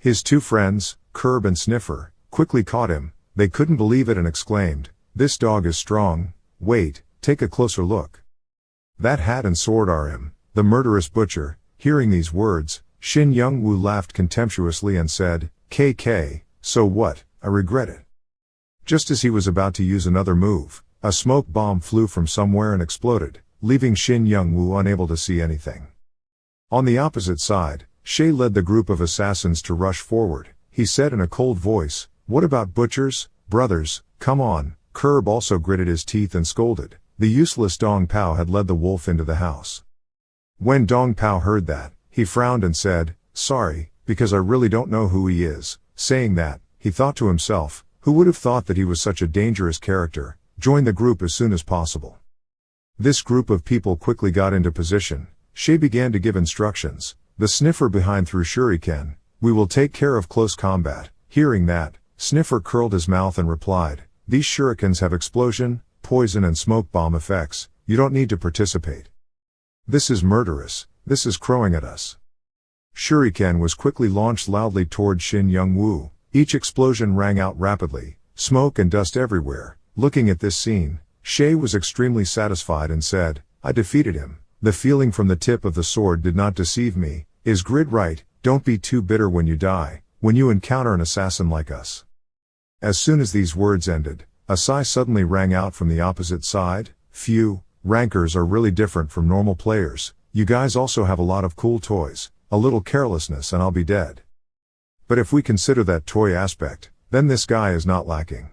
His two friends, Curb and Sniffer, quickly caught him. They couldn't believe it and exclaimed, "This dog is strong. Wait, take a closer look. That hat and sword are him, the murderous butcher." Hearing these words, Shin Young-woo laughed contemptuously and said, "KK, so what, I regret it." Just as he was about to use another move, a smoke bomb flew from somewhere and exploded, leaving Shin Young-woo unable to see anything. On the opposite side, Shay led the group of assassins to rush forward. He said in a cold voice, "What about butchers, brothers, come on." Curb also gritted his teeth and scolded. The useless Dong Pao had led the wolf into the house. When Dong Pao heard that, he frowned and said, "Sorry, because I really don't know who he is." Saying that, he thought to himself, who would have thought that he was such a dangerous character? Join the group as soon as possible. This group of people quickly got into position. Shay began to give instructions. The Sniffer behind threw shuriken. "We will take care of close combat." Hearing that, Sniffer curled his mouth and replied, "These shurikens have explosion, poison and smoke bomb effects. You don't need to participate. This is murderous. This is crowing at us." Shuriken was quickly launched loudly toward Shin Young-woo. Each explosion rang out rapidly, smoke and dust everywhere. Looking at this scene, Shay was extremely satisfied and said, "I defeated him. The feeling from the tip of the sword did not deceive me. Is Grid right? Don't be too bitter when you die, when you encounter an assassin like us." As soon as these words ended, a sigh suddenly rang out from the opposite side. "Phew, rankers are really different from normal players. You guys also have a lot of cool toys. A little carelessness and I'll be dead. But if we consider that toy aspect, then this guy is not lacking."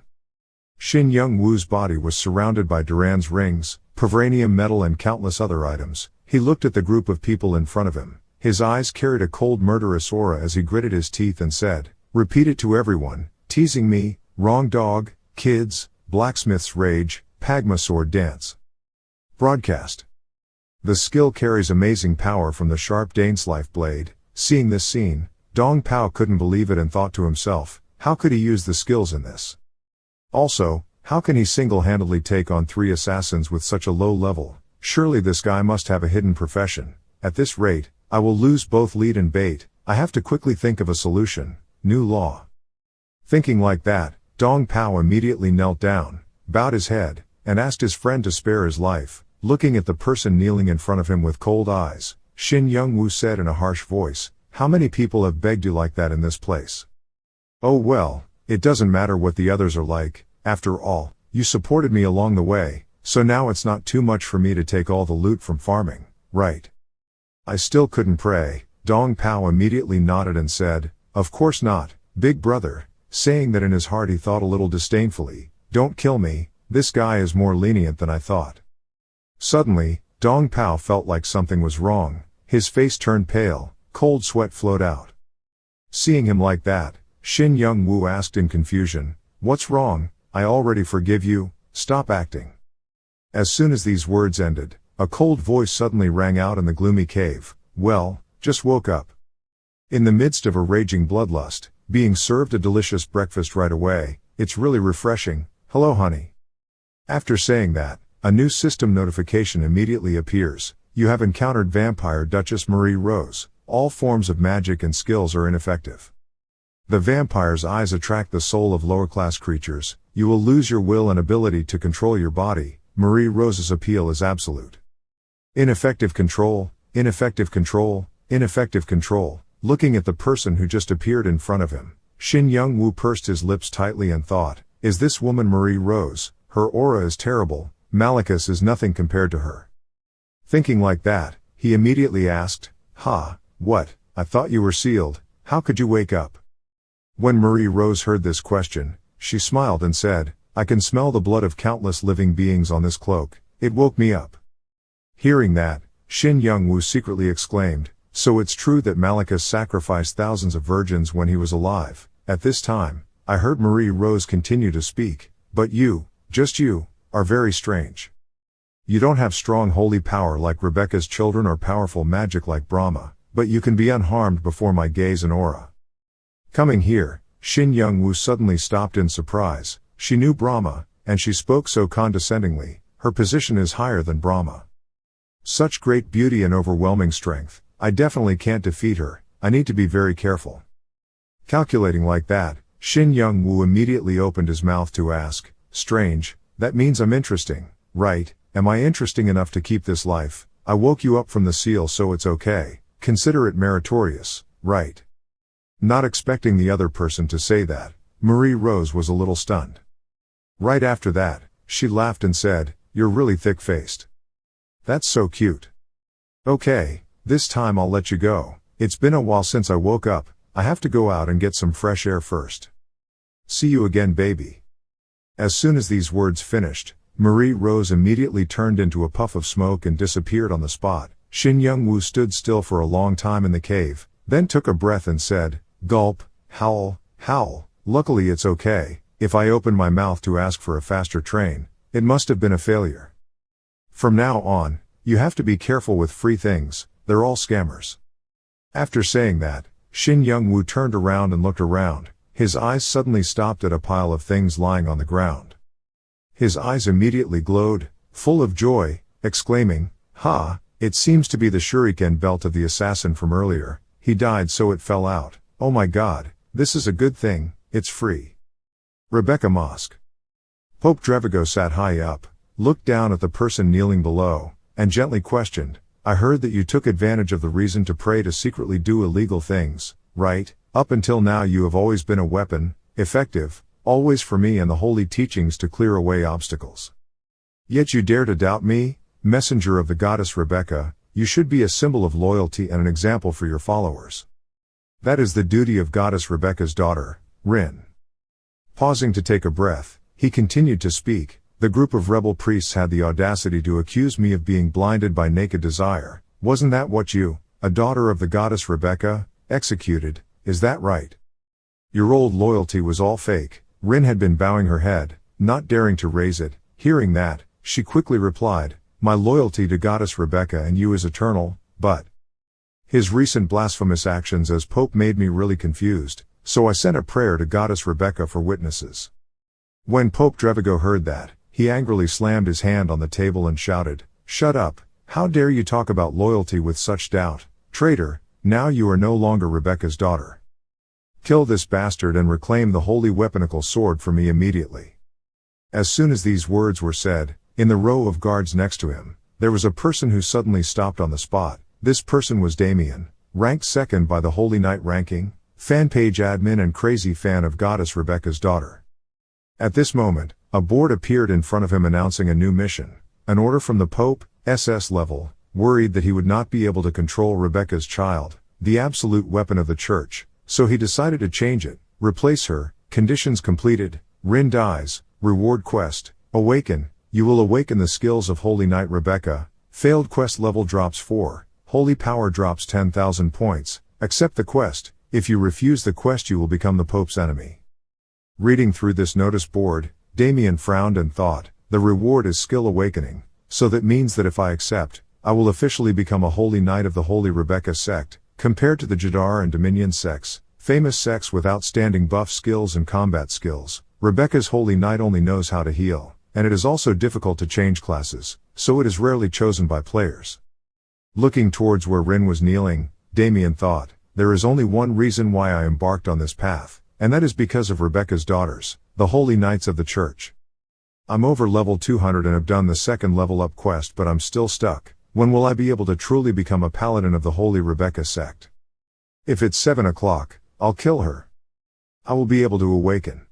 Shin Young-woo's body was surrounded by Duran's rings, Pavranium metal and countless other items. He looked at the group of people in front of him. His eyes carried a cold murderous aura as he gritted his teeth and said, "Repeat it to everyone. Teasing me, wrong dog, kids, blacksmith's rage, Pagma sword dance." Broadcast. The skill carries amazing power from the sharp Daneslife blade. Seeing this scene, Dong Pao couldn't believe it and thought to himself, how could he use the skills in this? Also, how can he single-handedly take on 3 assassins with such a low level? Surely this guy must have a hidden profession. At this rate, I will lose both lead and bait. I have to quickly think of a solution. New law. Thinking like that, Dong Pao immediately knelt down, bowed his head, and asked his friend to spare his life. Looking at the person kneeling in front of him with cold eyes, Shin Young-woo said in a harsh voice, "How many people have begged you like that in this place? Oh well, it doesn't matter what the others are like. After all, you supported me along the way, so now it's not too much for me to take all the loot from farming, right?" I still couldn't pray. Dong Pao immediately nodded and said, "Of course not, big brother," saying that in his heart he thought a little disdainfully, "Don't kill me, this guy is more lenient than I thought." Suddenly, Dong Pao felt like something was wrong. His face turned pale, cold sweat flowed out. Seeing him like that, Shin Young-woo asked in confusion, "What's wrong? I already forgive you, stop acting." As soon as these words ended, a cold voice suddenly rang out in the gloomy cave, "Well, just woke up." In the midst of a raging bloodlust, being served a delicious breakfast right away. It's really refreshing. Hello honey. After saying that, a new system notification immediately appears. You have encountered Vampire Duchess Marie Rose. All forms of magic and skills are ineffective. The vampire's eyes attract the soul of lower-class creatures. You will lose your will and ability to control your body. Marie Rose's appeal is absolute. Ineffective control, ineffective control, ineffective control. Looking at the person who just appeared in front of him, Shin Young-woo pursed his lips tightly and thought, is this woman Marie Rose? Her aura is terrible. Malachus is nothing compared to her. Thinking like that, he immediately asked, what? I thought you were sealed. How could you wake up? When Marie Rose heard this question, she smiled and said, I can smell the blood of countless living beings on this cloak. It woke me up. Hearing that, Shin Young-woo secretly exclaimed, so it's true that Malachus sacrificed thousands of virgins when he was alive. At this time, I heard Marie Rose continue to speak, but you, just you, are very strange. You don't have strong holy power like Rebecca's children or powerful magic like Brahma, but you can be unharmed before my gaze and aura. Coming here, Shin Young-woo suddenly stopped in surprise. She knew Brahma, and she spoke so condescendingly. Her position is higher than Brahma. Such great beauty and overwhelming strength. I definitely can't defeat her. I need to be very careful. Calculating like that, Shin Young-woo immediately opened his mouth to ask, strange, that means I'm interesting, right? Am I interesting enough to keep this life? I woke you up from the seal so it's okay, consider it meritorious, right? Not expecting the other person to say that, Marie-Rose was a little stunned. Right after that, she laughed and said, you're really thick-faced. That's so cute. Okay, this time I'll let you go. It's been a while since I woke up, I have to go out and get some fresh air first. See you again, baby. As soon as these words finished, Marie-Rose immediately turned into a puff of smoke and disappeared on the spot. Shin Young-woo stood still for a long time in the cave, then took a breath and said, gulp, howl, howl. Luckily it's okay, if I opened my mouth to ask for a faster train, it must have been a failure. From now on, you have to be careful with free things, they're all scammers. After saying that, Shin Young-woo turned around and looked around, his eyes suddenly stopped at a pile of things lying on the ground. His eyes immediately glowed, full of joy, exclaiming, ha, it seems to be the shuriken belt of the assassin from earlier, he died so it fell out, oh my god, this is a good thing, it's free. Rebecca Mosque. Pope Drevigo sat high up, looked down at the person kneeling below, and gently questioned, I heard that you took advantage of the reason to pray to secretly do illegal things, right? Up until now you have always been a weapon, effective, always for me and the holy teachings to clear away obstacles. Yet you dare to doubt me, messenger of the goddess Rebecca, you should be a symbol of loyalty and an example for your followers. That is the duty of goddess Rebecca's daughter, Rin. Pausing to take a breath, he continued to speak, the group of rebel priests had the audacity to accuse me of being blinded by naked desire, wasn't that what you, a daughter of the goddess Rebecca, executed, is that right? Your old loyalty was all fake. Rin had been bowing her head, not daring to raise it. Hearing that, she quickly replied, my loyalty to goddess Rebecca and you is eternal, but his recent blasphemous actions as Pope made me really confused, so I sent a prayer to goddess Rebecca for witnesses. When Pope Drevigo heard that, he angrily slammed his hand on the table and shouted, shut up, how dare you talk about loyalty with such doubt, traitor, now you are no longer Rebecca's daughter. Kill this bastard and reclaim the holy weaponical sword for me immediately. As soon as these words were said, in the row of guards next to him, there was a person who suddenly stopped on the spot. This person was Damien, ranked second by the Holy Knight ranking, fan page admin and crazy fan of goddess Rebecca's daughter. At this moment, a board appeared in front of him announcing a new mission, an order from the Pope, SS level, worried that he would not be able to control Rebecca's child, the absolute weapon of the church, so he decided to change it, replace her, conditions completed, Rin dies, reward quest, awaken, you will awaken the skills of Holy Knight Rebecca, failed quest level drops 4, holy power drops 10,000 points, accept the quest, if you refuse the quest you will become the Pope's enemy. Reading through this notice board, Damien frowned and thought, the reward is skill awakening, so that means that if I accept, I will officially become a Holy Knight of the Holy Rebecca sect, compared to the Jadar and Dominion sects, famous sects with outstanding buff skills and combat skills. Rebecca's Holy Knight only knows how to heal, and it is also difficult to change classes, so it is rarely chosen by players. Looking towards where Rin was kneeling, Damien thought, there is only one reason why I embarked on this path, and that is because of Rebecca's daughters, the Holy Knights of the Church. I'm over level 200 and have done the second level up quest, but I'm still stuck. When will I be able to truly become a paladin of the Holy Rebecca sect? If it's 7 o'clock, I'll kill her. I will be able to awaken.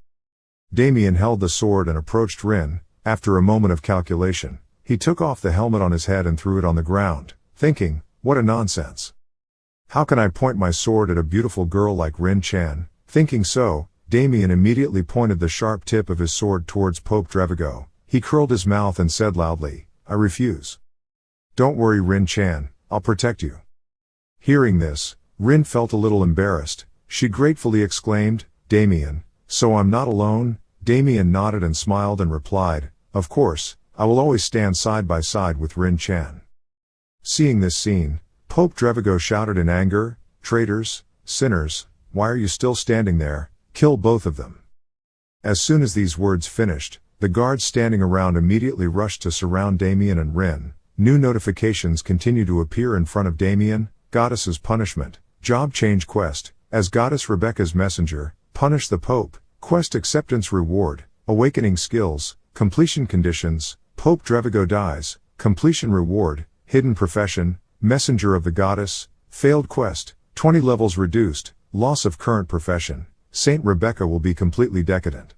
Damien held the sword and approached Rin. After a moment of calculation, he took off the helmet on his head and threw it on the ground, thinking, what a nonsense. How can I point my sword at a beautiful girl like Rin Chan? Thinking so, Damien immediately pointed the sharp tip of his sword towards Pope Drevigo. He curled his mouth and said loudly, I refuse. Don't worry Rin Chan, I'll protect you. Hearing this, Rin felt a little embarrassed. She gratefully exclaimed, Damien, so I'm not alone? Damien nodded and smiled and replied, of course, I will always stand side by side with Rin Chan. Seeing this scene, Pope Drevigo shouted in anger, traitors, sinners, why are you still standing there? Kill both of them. As soon as these words finished, the guards standing around immediately rushed to surround Damien and Rin. New notifications continue to appear in front of Damien, Goddess's punishment, job change quest, as Goddess Rebecca's messenger, punish the Pope, quest acceptance reward, awakening skills, completion conditions, Pope Drevigo dies, completion reward, hidden profession, messenger of the goddess, failed quest, 20 levels reduced, loss of current profession, Saint Rebecca will be completely decadent.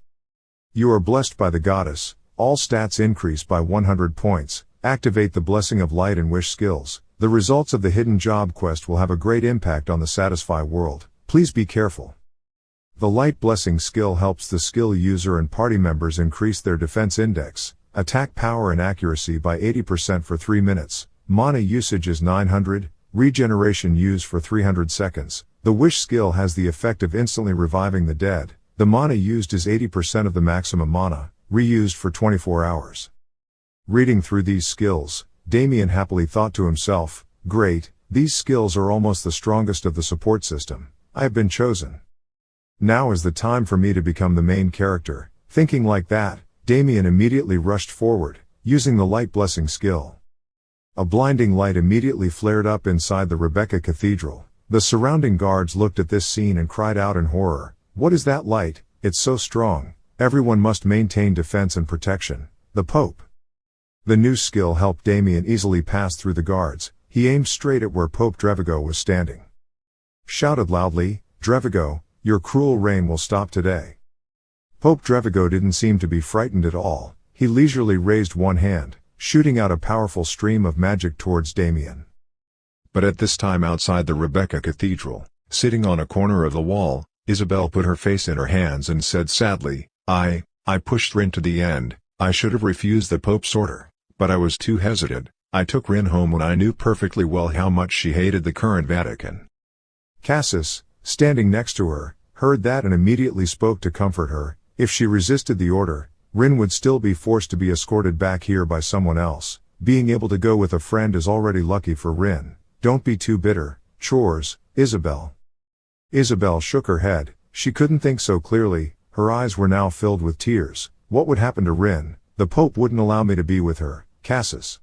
You are blessed by the goddess, all stats increase by 100 points, activate the blessing of light and wish skills. The results of the hidden job quest will have a great impact on the Satisfy world, please be careful. The light blessing skill helps the skill user and party members increase their defense index, attack power and accuracy by 80% for 3 minutes, mana usage is 900, regeneration used for 300 seconds. The wish skill has the effect of instantly reviving the dead, the mana used is 80% of the maximum mana, reused for 24 hours. Reading through these skills, Damien happily thought to himself, great, these skills are almost the strongest of the support system. I have been chosen. Now is the time for me to become the main character. Thinking like that, Damien immediately rushed forward, using the light blessing skill. A blinding light immediately flared up inside the Rebecca Cathedral. The surrounding guards looked at this scene and cried out in horror, "What is that light? It's so strong. Everyone must maintain defense and protection." The Pope. The new skill helped Damien easily pass through the guards. He aimed straight at where Pope Drevigo was standing. Shouted loudly, "Drevigo, your cruel reign will stop today." Pope Drevigo didn't seem to be frightened at all. He leisurely raised one hand, shooting out a powerful stream of magic towards Damien. But at this time outside the Rebecca Cathedral, sitting on a corner of the wall, Isabel put her face in her hands and said sadly, I pushed Rin to the end. I should have refused the Pope's order, but I was too hesitant. I took Rin home when I knew perfectly well how much she hated the current Vatican." Cassius, standing next to her, heard that and immediately spoke to comfort her. If she resisted the order, Rin would still be forced to be escorted back here by someone else. Being able to go with a friend is already lucky for Rin. Don't be too bitter, chores, Isabel. Isabel shook her head. She couldn't think so clearly. Her eyes were now filled with tears. What would happen to Rin? The Pope wouldn't allow me to be with her, Cassius.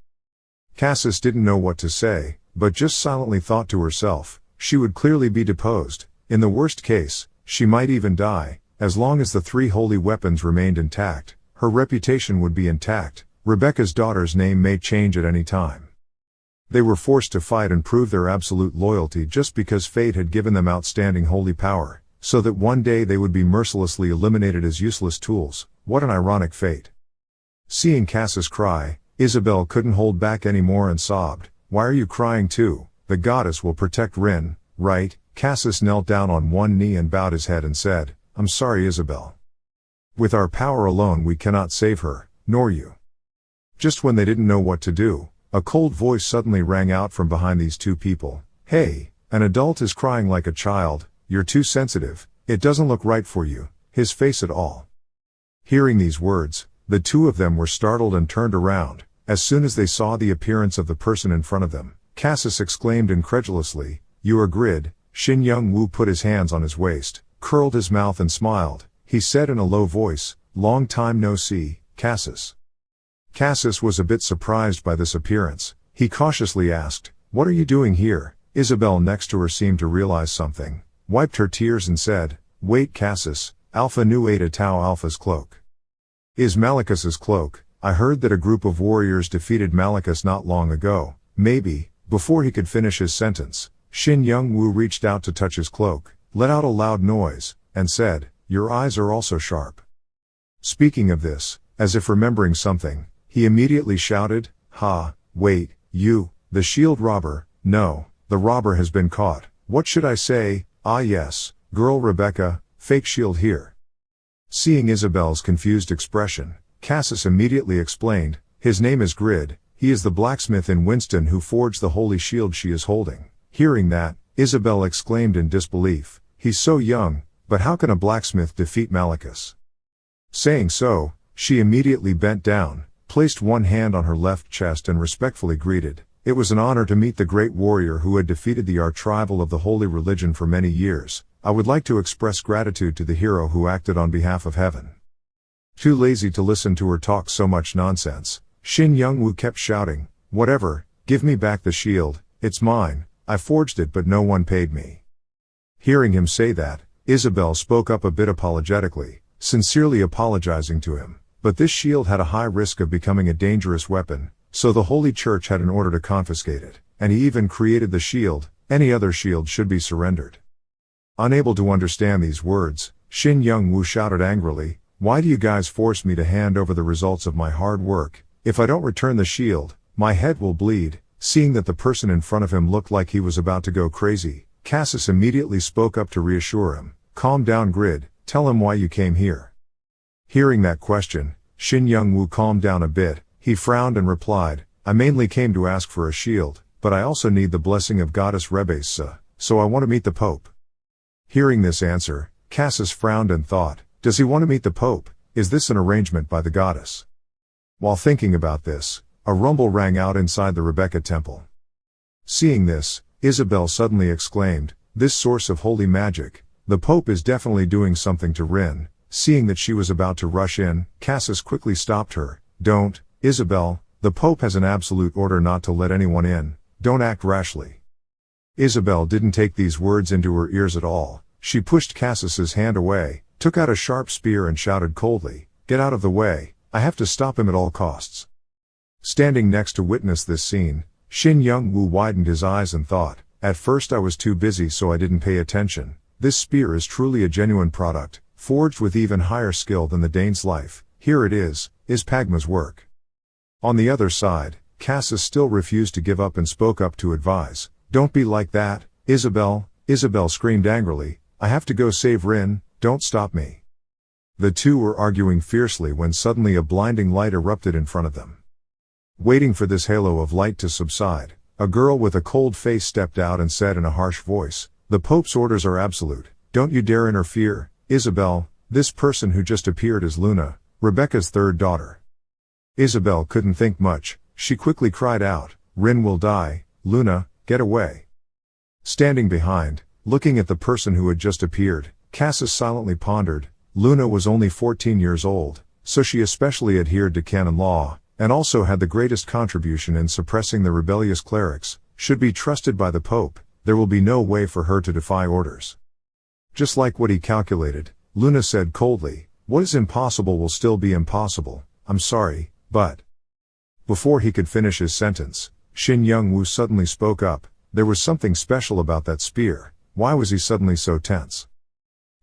Cassius didn't know what to say, but just silently thought to herself, she would clearly be deposed. In the worst case, she might even die. As long as the 3 holy weapons remained intact, her reputation would be intact. Rebecca's daughter's name may change at any time. They were forced to fight and prove their absolute loyalty just because fate had given them outstanding holy power, so that one day they would be mercilessly eliminated as useless tools. What an ironic fate. Seeing Cassius cry, Isabel couldn't hold back anymore and sobbed. "Why are you crying too? The goddess will protect Rin, right?" Cassius knelt down on one knee and bowed his head and said, "I'm sorry, Isabel. With our power alone we cannot save her, nor you." Just when they didn't know what to do, a cold voice suddenly rang out from behind these two people. "Hey, an adult is crying like a child. You're too sensitive. It doesn't look right for you, his face at all." Hearing these words, the two of them were startled and turned around. As soon as they saw the appearance of the person in front of them, Cassius exclaimed incredulously, "You are Grid." Shin Young-woo put his hands on his waist, curled his mouth and smiled. He said in a low voice, "Long time no see, Cassius." Cassius was a bit surprised by this appearance. He cautiously asked, "What are you doing here?" Isabel next to her seemed to realize something, wiped her tears and said, "Wait, Cassius, Alpha Nu Eta Tau Alpha's cloak. Is Malachus's cloak. I heard that a group of warriors defeated Malachus not long ago, maybe." Before he could finish his sentence, Shin Young-woo reached out to touch his cloak, let out a loud noise, and said, "Your eyes are also sharp." Speaking of this, as if remembering something, he immediately shouted, Wait, you, the shield robber." "No, the robber has been caught." "What should I say?" "Ah yes, girl Rebecca, fake shield here." Seeing Isabel's confused expression, Cassius immediately explained, "His name is Grid, he is the blacksmith in Winston who forged the holy shield she is holding." Hearing that, Isabel exclaimed in disbelief, "He's so young, but how can a blacksmith defeat Malachus?" Saying so, she immediately bent down, placed one hand on her left chest and respectfully greeted. It was an honor to meet the great warrior who had defeated the arch-rival of the holy religion for many years. I would like to express gratitude to the hero who acted on behalf of heaven. Too lazy to listen to her talk so much nonsense, Shin Young-woo kept shouting, "Whatever, give me back the shield, it's mine, I forged it but no one paid me." Hearing him say that, Isabel spoke up a bit apologetically, sincerely apologizing to him. But this shield had a high risk of becoming a dangerous weapon, so the Holy Church had an order to confiscate it, and he even created the shield. Any other shield should be surrendered. Unable to understand these words, Shin Young-woo shouted angrily, "Why do you guys force me to hand over the results of my hard work? If I don't return the shield, my head will bleed." Seeing that the person in front of him looked like he was about to go crazy, Cassis immediately spoke up to reassure him. "Calm down, Grid, tell him why you came here." Hearing that question, Shin Young-woo calmed down a bit. He frowned and replied, "I mainly came to ask for a shield, but I also need the blessing of Goddess Rebesa, so I want to meet the Pope." Hearing this answer, Cassis frowned and thought, does he want to meet the Pope? Is this an arrangement by the goddess? While thinking about this, a rumble rang out inside the Rebecca temple. Seeing this, Isabel suddenly exclaimed, "This source of holy magic, the Pope is definitely doing something to Rin." Seeing that she was about to rush in, Cassis quickly stopped her. "Don't, Isabel, the Pope has an absolute order not to let anyone in, don't act rashly." Isabel didn't take these words into her ears at all. She pushed Cassis's hand away, took out a sharp spear and shouted coldly, "Get out of the way, I have to stop him at all costs." Standing next to witness this scene, Shin Young-woo widened his eyes and thought, "At first I was too busy so I didn't pay attention. This spear is truly a genuine product, forged with even higher skill than the Dane's life. Here it is Pagma's work." On the other side, Cassis still refused to give up and spoke up to advise, "Don't be like that, Isabel." Isabel screamed angrily, "I have to go save Rin, don't stop me." The two were arguing fiercely when suddenly a blinding light erupted in front of them. Waiting for this halo of light to subside, a girl with a cold face stepped out and said in a harsh voice, "The Pope's orders are absolute, don't you dare interfere." "Isabel, this person who just appeared is Luna, Rebecca's third daughter." Isabel couldn't think much, she quickly cried out, "Rin will die, Luna, get away." Standing behind, looking at the person who had just appeared, Cassis silently pondered. Luna was only 14 years old, so she especially adhered to canon law, and also had the greatest contribution in suppressing the rebellious clerics. Should be trusted by the Pope, there will be no way for her to defy orders. Just like what he calculated, Luna said coldly, "What is impossible will still be impossible, I'm sorry, but..." Before he could finish his sentence, Shin Young-woo suddenly spoke up, "There was something special about that spear, why was he suddenly so tense?"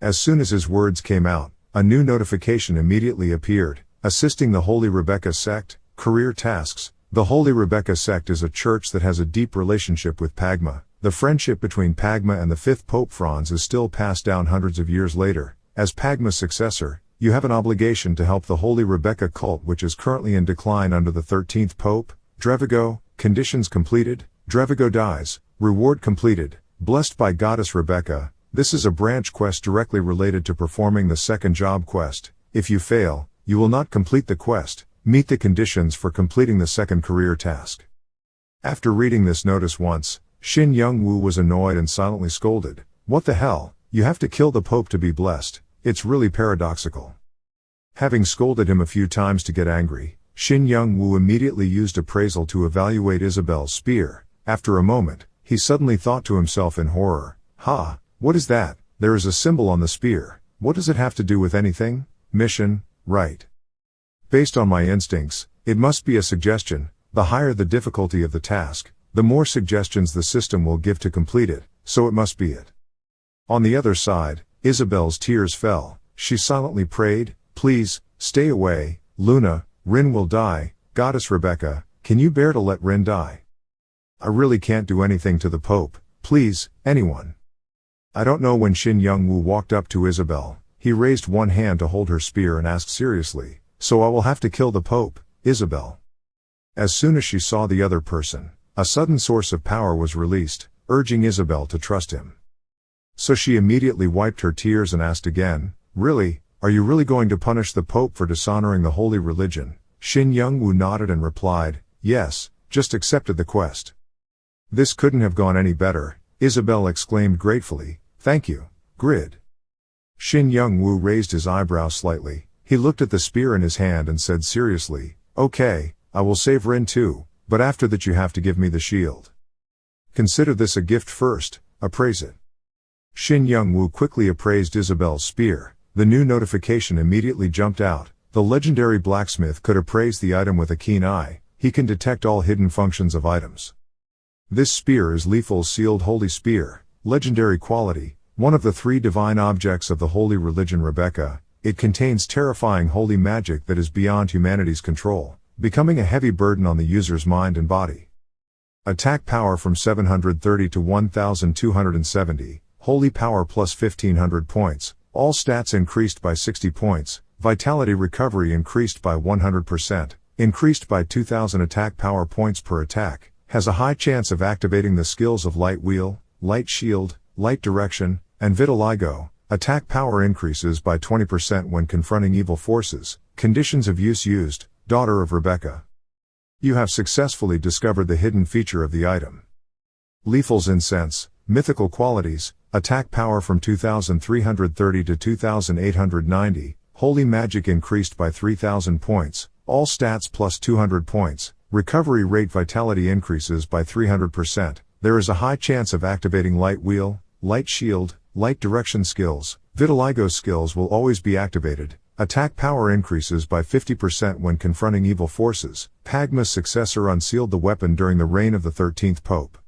As soon as his words came out, a new notification immediately appeared, assisting the Holy Rebecca sect, career tasks. The Holy Rebecca sect is a church that has a deep relationship with Pagma. The friendship between Pagma and the fifth Pope Franz is still passed down hundreds of years later. As Pagma's successor, you have an obligation to help the Holy Rebecca cult, which is currently in decline under the 13th Pope, Drevigo. Conditions completed, Drevigo dies. Reward completed, blessed by Goddess Rebecca. This is a branch quest directly related to performing the second job quest. If you fail, you will not complete the quest. Meet the conditions for completing the second career task. After reading this notice once, Shin Young-woo was annoyed and silently scolded, "What the hell, you have to kill the Pope to be blessed, it's really paradoxical." Having scolded him a few times to get angry, Shin Young-woo immediately used appraisal to evaluate Isabel's spear. After a moment, he suddenly thought to himself in horror, "Ha, what is that? There is a symbol on the spear. What does it have to do with anything? Mission, right? Based on my instincts, it must be a suggestion. The higher the difficulty of the task, the more suggestions the system will give to complete it, so it must be it." On the other side, Isabel's tears fell. She silently prayed, "Please, stay away, Luna, Rin will die. Goddess Rebecca, can you bear to let Rin die? I really can't do anything to the Pope, please, anyone." I don't know. When Shin Young-woo walked up to Isabel, he raised one hand to hold her spear and asked seriously, "So I will have to kill the Pope, Isabel?" As soon as she saw the other person, a sudden source of power was released, urging Isabel to trust him. So she immediately wiped her tears and asked again, "Really, are you really going to punish the Pope for dishonoring the holy religion?" Shin Young-woo nodded and replied, "Yes, just accepted the quest." "This couldn't have gone any better," Isabel exclaimed gratefully, "Thank you, Grid." Shin Young-woo raised his eyebrows slightly. He looked at the spear in his hand and said seriously, "Okay, I will save Rin too, but after that you have to give me the shield. Consider this a gift first, appraise it." Shin Young-woo quickly appraised Isabel's spear. The new notification immediately jumped out. The legendary blacksmith could appraise the item with a keen eye. He can detect all hidden functions of items. This spear is Lethal's sealed holy spear. Legendary quality, one of the 3 divine objects of the holy religion Rebecca. It contains terrifying holy magic that is beyond humanity's control, becoming a heavy burden on the user's mind and body. Attack power from 730 to 1270, holy power plus 1500 points, all stats increased by 60 points, vitality recovery increased by 100%, increased by 2000 attack power points per attack, has a high chance of activating the skills of light wheel, light shield, light direction, and vitiligo. Attack power increases by 20% when confronting evil forces. Conditions of use used, daughter of Rebecca. You have successfully discovered the hidden feature of the item. Lethal's incense, mythical qualities, attack power from 2330 to 2890, holy magic increased by 3000 points, all stats plus 200 points, recovery rate vitality increases by 300%, there is a high chance of activating light wheel, light shield, light direction skills, vitiligo skills will always be activated, attack power increases by 50% when confronting evil forces. Pagma's successor unsealed the weapon during the reign of the 13th Pope.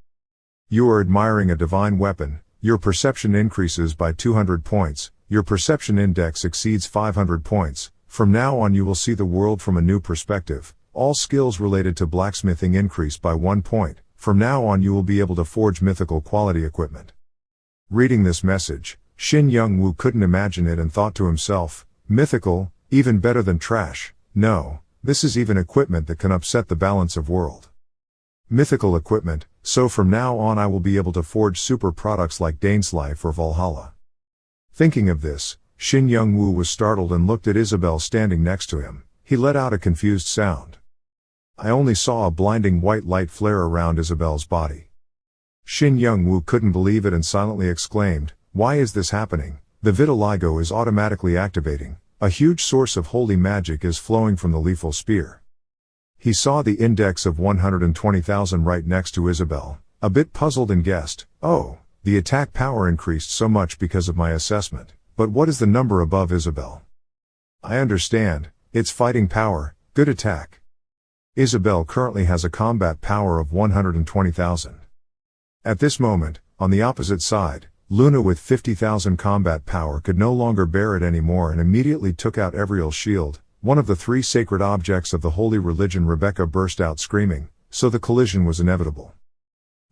You are admiring a divine weapon, your perception increases by 200 points, your perception index exceeds 500 points, from now on you will see the world from a new perspective, all skills related to blacksmithing increase by 1 point, from now on you will be able to forge mythical quality equipment. Reading this message, Shin Young-woo couldn't imagine it and thought to himself, mythical, even better than trash, no, this is even equipment that can upset the balance of world. Mythical equipment, so from now on I will be able to forge super products like Dane's Life or Valhalla. Thinking of this, Shin Young-woo was startled and looked at Isabel standing next to him. He let out a confused sound. I only saw a blinding white light flare around Isabel's body. Shin Young-woo couldn't believe it and silently exclaimed, why is this happening? The vitiligo is automatically activating. A huge source of holy magic is flowing from the lethal spear. He saw the index of 120,000 right next to Isabel, a bit puzzled and guessed, oh, the attack power increased so much because of my assessment, but what is the number above Isabel? I understand, it's fighting power, good attack. Isabel currently has a combat power of 120,000. At this moment, on the opposite side, Luna with 50,000 combat power could no longer bear it anymore and immediately took out Evriel's shield, one of the 3 sacred objects of the holy religion. Rebecca burst out screaming, so the collision was inevitable.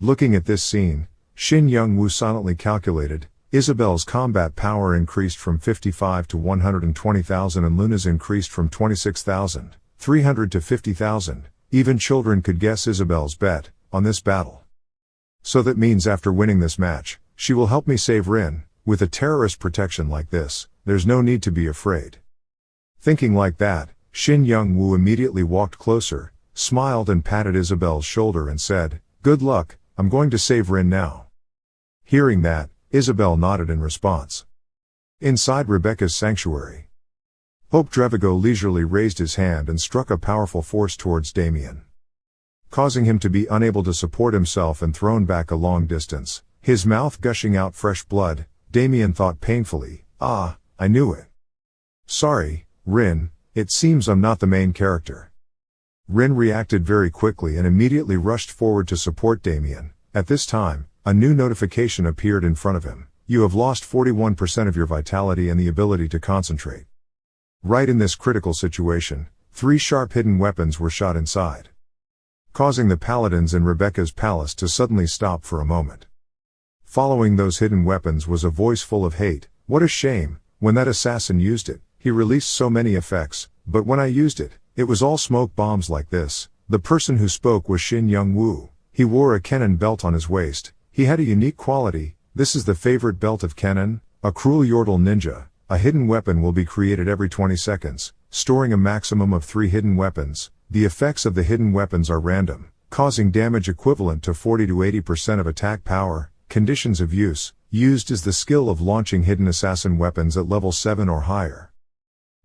Looking at this scene, Shin Young-woo silently calculated, Isabel's combat power increased from 55 to 120,000 and Luna's increased from 26,300 to 50,000, even children could guess Isabel's bet on this battle. So that means after winning this match, she will help me save Rin. With a terrorist protection like this, there's no need to be afraid. Thinking like that, Shin Young-woo immediately walked closer, smiled and patted Isabel's shoulder and said, good luck, I'm going to save Rin now. Hearing that, Isabel nodded in response. Inside Rebecca's sanctuary, Pope Drevigo leisurely raised his hand and struck a powerful force towards Damien, causing him to be unable to support himself and thrown back a long distance. His mouth gushing out fresh blood, Damien thought painfully, ah, I knew it. Sorry, Rin, it seems I'm not the main character. Rin reacted very quickly and immediately rushed forward to support Damien. At this time, a new notification appeared in front of him. You have lost 41% of your vitality and the ability to concentrate. Right in this critical situation, 3 sharp hidden weapons were shot inside, causing the paladins in Rebecca's palace to suddenly stop for a moment. Following those hidden weapons was a voice full of hate. What a shame, when that assassin used it, he released so many effects, but when I used it, it was all smoke bombs like this. The person who spoke was Shin Young-woo. He wore a Kennen belt on his waist. He had a unique quality. This is the favorite belt of Kennen, a cruel yordle ninja. A hidden weapon will be created every 20 seconds, storing a maximum of 3 hidden weapons. The effects of the hidden weapons are random, causing damage equivalent to 40 to 80% of attack power. Conditions of use, used is the skill of launching hidden assassin weapons at level 7 or higher.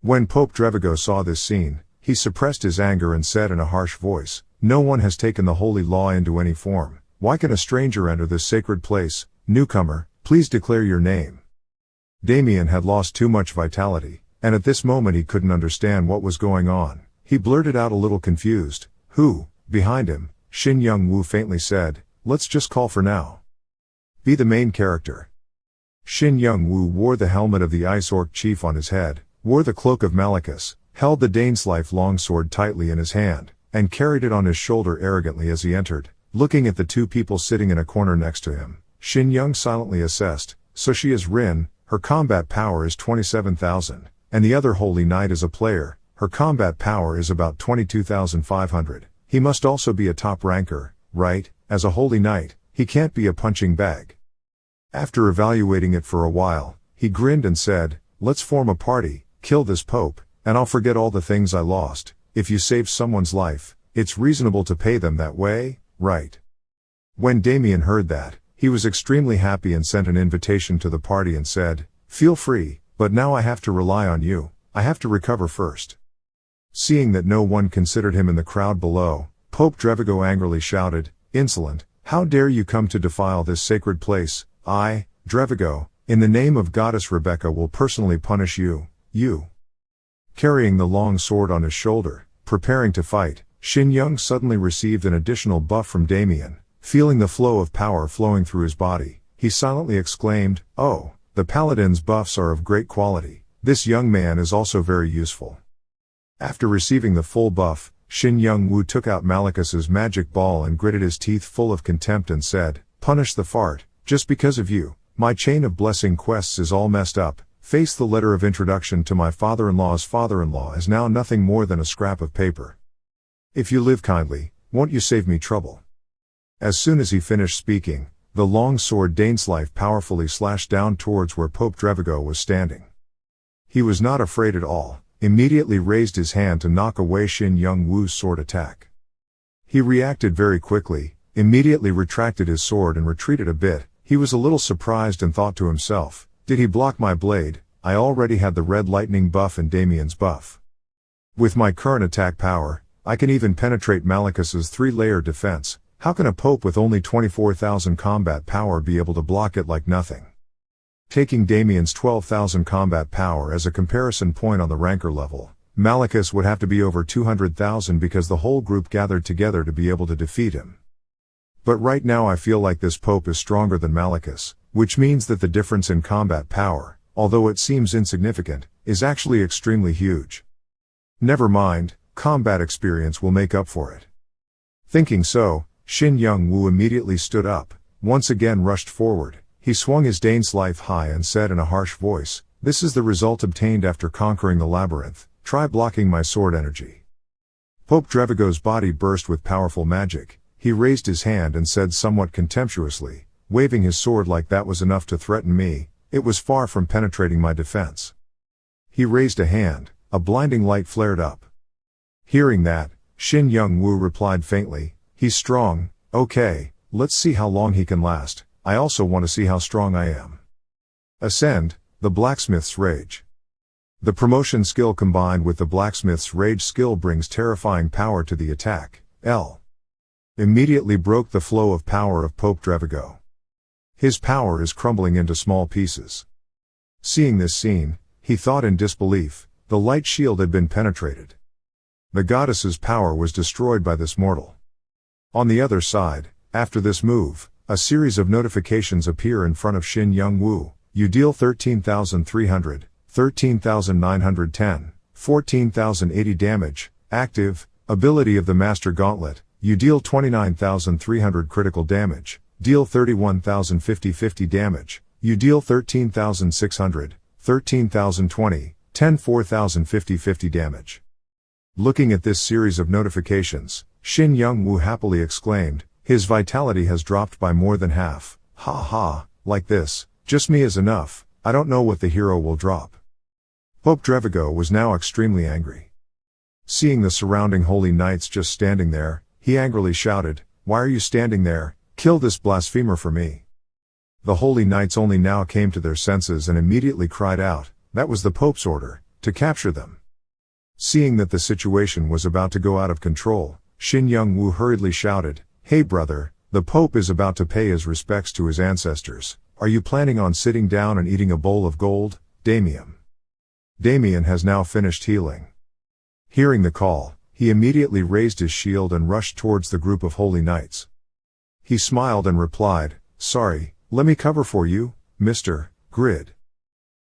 When Pope Drevigo saw this scene, he suppressed his anger and said in a harsh voice, no one has taken the holy law into any form. Why can a stranger enter this sacred place? Newcomer, Please declare your name. Damien had lost too much vitality, and at this moment he couldn't understand what was going on. He blurted out a little confused, "Who?" Behind him, Shin Young-woo faintly said, "Let's just call for now. Be the main character." Shin Young-woo wore the helmet of the Ice Orc chief on his head, wore the cloak of Malachus, held the Daneslife longsword tightly in his hand, and carried it on his shoulder arrogantly as he entered. Looking at the two people sitting in a corner next to him, Shin Young silently assessed, "So she is Rin, her combat power is 27,000, and the other Holy Knight is a player, her combat power is about 22,500. He must also be a top ranker, right? As a Holy Knight, he can't be a punching bag." After evaluating it for a while, he grinned and said, "Let's form a party, kill this Pope, and I'll forget all the things I lost. If you save someone's life, it's reasonable to pay them that way, right?" When Damien heard that, he was extremely happy and sent an invitation to the party and said, "Feel free, but now I have to rely on you, I have to recover first." Seeing that no one considered him in the crowd below, Pope Drevigo angrily shouted, "Insolent, how dare you come to defile this sacred place? I, Drevigo, in the name of Goddess Rebecca will personally punish you." Carrying the long sword on his shoulder, preparing to fight, Shin Young suddenly received an additional buff from Damien. Feeling the flow of power flowing through his body, he silently exclaimed, "Oh, the paladin's buffs are of great quality. This young man is also very useful." After receiving the full buff, Shin Young-woo took out Malachus's magic ball and gritted his teeth full of contempt and said, "Punish the fart, just because of you, my chain of blessing quests is all messed up. Face the letter of introduction to my father-in-law's father-in-law is now nothing more than a scrap of paper. If you live kindly, won't you save me trouble?" As soon as he finished speaking, the long sword Daneslife powerfully slashed down towards where Pope Drevigo was standing. He was not afraid at all, immediately raised his hand to knock away Shin Young-woo's sword attack. He reacted very quickly, immediately retracted his sword and retreated a bit. He was a little surprised and thought to himself, "Did he block my blade? I already had the red lightning buff and Damien's buff. With my current attack power, I can even penetrate Malachus's 3-layer defense. How can a Pope with only 24,000 combat power be able to block it like nothing?" Taking Damien's 12,000 combat power as a comparison point on the ranker level, Malachus would have to be over 200,000 because the whole group gathered together to be able to defeat him. But right now I feel like this Pope is stronger than Malachus, which means that the difference in combat power, although it seems insignificant, is actually extremely huge. Never mind, combat experience will make up for it. Thinking so, Shin Young-woo immediately stood up, once again rushed forward. He swung his Daneslife high and said in a harsh voice, "This is the result obtained after conquering the labyrinth. Try blocking my sword energy." Pope Drevigo's body burst with powerful magic. He raised his hand and said somewhat contemptuously, "Waving his sword like that was enough to threaten me, it was far from penetrating my defense." He raised a hand, a blinding light flared up. Hearing that, Shin Young-woo replied faintly, "He's strong, okay, let's see how long he can last. I also want to see how strong I am." Ascend, the Blacksmith's Rage. The promotion skill combined with the Blacksmith's Rage skill brings terrifying power to the attack. L. Immediately broke the flow of power of Pope Drevigo. His power is crumbling into small pieces. Seeing this scene, he thought in disbelief, the light shield had been penetrated. The goddess's power was destroyed by this mortal. On the other side, after this move, a series of notifications appear in front of Shin Young-woo. You deal 13,300, 13,910, 14,080 damage. Active, ability of the Master Gauntlet. You deal 29,300 critical damage. Deal 31,050 damage. You deal 13,600, 13,020, 10 4,050 damage. Looking at this series of notifications, Shin Young-woo happily exclaimed, "His vitality has dropped by more than half. Ha ha, like this, just me is enough, I don't know what the hero will drop." Pope Drevigo was now extremely angry. Seeing the surrounding holy knights just standing there, he angrily shouted, "Why are you standing there? Kill this blasphemer for me." The holy knights only now came to their senses and immediately cried out, that was the Pope's order, to capture them. Seeing that the situation was about to go out of control, Shin Young-woo hurriedly shouted, "Hey brother, the Pope is about to pay his respects to his ancestors. Are you planning on sitting down and eating a bowl of gold, Damien? Damien has now finished healing. Hearing the call, he immediately raised his shield and rushed towards the group of holy knights. He smiled and replied, "Sorry, let me cover for you, Mr. Grid."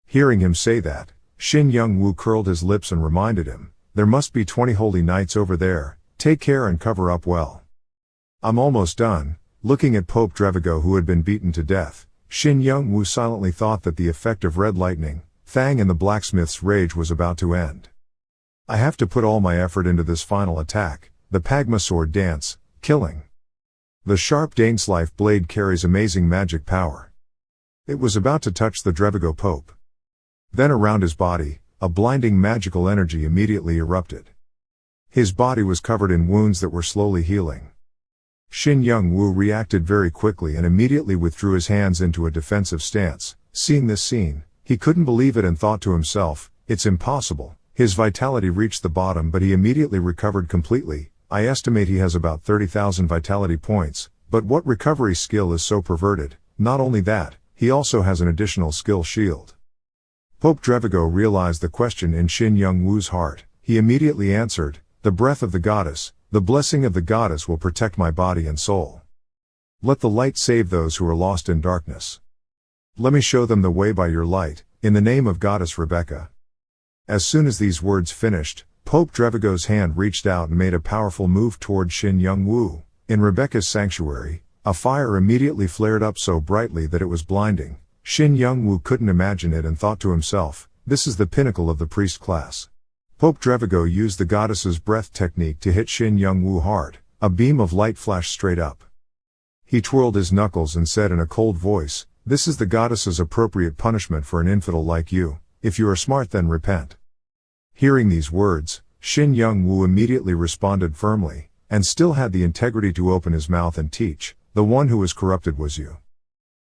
Hearing him say that, Shin Young-woo curled his lips and reminded him, "There must be 20 holy knights over there, take care and cover up well." "I'm almost done." Looking at Pope Drevigo who had been beaten to death, Shin Young-woo silently thought that the effect of red lightning, Thang and the blacksmith's rage was about to end. "I have to put all my effort into this final attack, the Pagma sword dance, killing." The sharp Dainslife blade carries amazing magic power. It was about to touch the Drevigo Pope. Then around his body, a blinding magical energy immediately erupted. His body was covered in wounds that were slowly healing. Shin Young-woo reacted very quickly and immediately withdrew his hands into a defensive stance. Seeing this scene, he couldn't believe it and thought to himself, "It's impossible." His vitality reached the bottom but he immediately recovered completely. I estimate he has about 30,000 vitality points, but what recovery skill is so perverted? Not only that, he also has an additional skill shield. Pope Drevigo realized the question in Shin Young-woo's heart. He immediately answered, "The breath of the goddess, the blessing of the goddess will protect my body and soul. Let the light save those who are lost in darkness. Let me show them the way by your light, in the name of Goddess Rebecca." As soon as these words finished, Pope Drevigo's hand reached out and made a powerful move toward Shin Young-woo. In Rebecca's sanctuary, a fire immediately flared up so brightly that it was blinding. Shin Young-woo couldn't imagine it and thought to himself, "This is the pinnacle of the priest class." Pope Drevigo used the goddess's breath technique to hit Shin Young-woo hard. A beam of light flashed straight up. He twirled his knuckles and said in a cold voice, "This is the goddess's appropriate punishment for an infidel like you. If you are smart then repent." Hearing these words, Shin Young-woo immediately responded firmly, and still had the integrity to open his mouth and teach, "The one who was corrupted was you.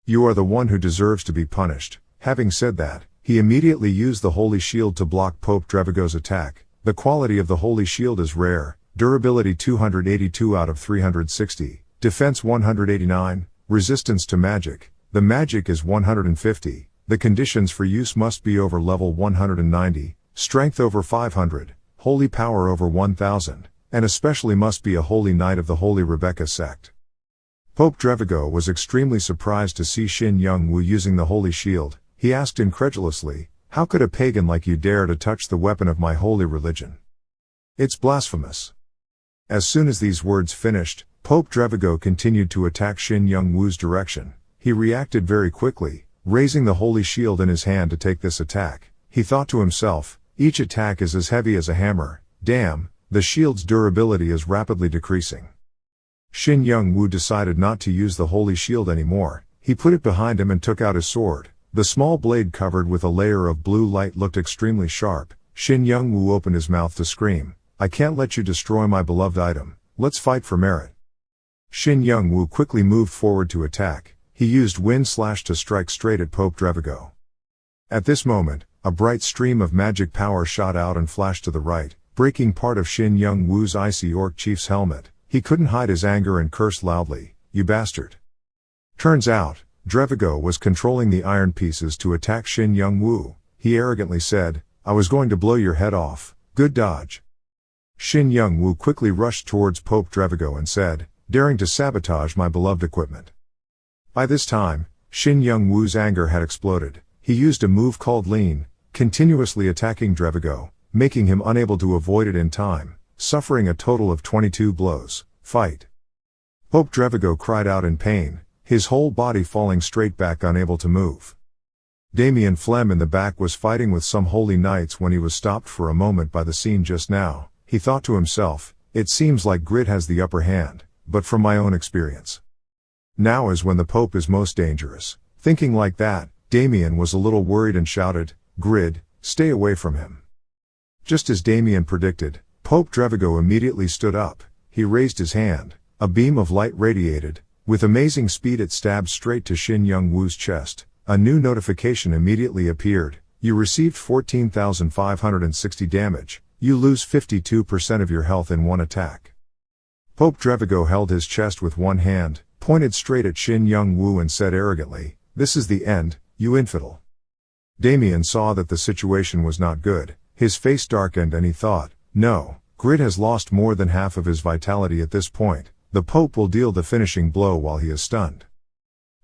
You are the one who deserves to be punished." Having said that, he immediately used the Holy Shield to block Pope Drevigo's attack. The quality of the Holy Shield is rare, durability 282 out of 360, defense 189, resistance to magic. The magic is 150, the conditions for use must be over level 190, strength over 500, holy power over 1000, and especially must be a holy knight of the Holy Rebecca sect. Pope Drevigo was extremely surprised to see Shin Young-woo using the Holy Shield. He asked incredulously, "How could a pagan like you dare to touch the weapon of my holy religion? It's blasphemous." As soon as these words finished, Pope Drevigo continued to attack Shin Young-woo's direction. He reacted very quickly, raising the Holy Shield in his hand to take this attack. He thought to himself, "Each attack is as heavy as a hammer. Damn, the shield's durability is rapidly decreasing." Shin Young-woo decided not to use the Holy Shield anymore. He put it behind him and took out his sword. The small blade covered with a layer of blue light looked extremely sharp. Shin Young-woo opened his mouth to scream, "I can't let you destroy my beloved item. Let's fight for merit." Shin Young-woo quickly moved forward to attack. He used Wind Slash to strike straight at Pope Drevigo. At this moment, a bright stream of magic power shot out and flashed to the right, breaking part of Shin Young-woo's icy orc chief's helmet. He couldn't hide his anger and cursed loudly, "You bastard." Turns out, Drevigo was controlling the iron pieces to attack Shin Young-woo. He arrogantly said, "I was going to blow your head off. Good dodge." Shin Young-woo quickly rushed towards Pope Drevigo and said, "Daring to sabotage my beloved equipment." By this time, Shin Young-woo's anger had exploded. He used a move called Lean, continuously attacking Drevigo, making him unable to avoid it in time, suffering a total of 22 blows. Fight. Pope Drevigo cried out in pain, his whole body falling straight back unable to move. Damien Flem in the back was fighting with some holy knights when he was stopped for a moment by the scene just now. He thought to himself, "It seems like Grid has the upper hand, but from my own experience, now is when the Pope is most dangerous." Thinking like that, Damien was a little worried and shouted, "Grid, stay away from him." Just as Damien predicted, Pope Drevigo immediately stood up. He raised his hand. A beam of light radiated. With amazing speed it stabbed straight to Shin Young-woo's chest. A new notification immediately appeared. You received 14,560 damage. You lose 52% of your health in one attack. Pope Drevigo held his chest with one hand, pointed straight at Shin Young-woo and said arrogantly, this is the end, you infidel. Damien saw that the situation was not good, his face darkened and he thought, no, Grid has lost more than half of his vitality at this point, the Pope will deal the finishing blow while he is stunned.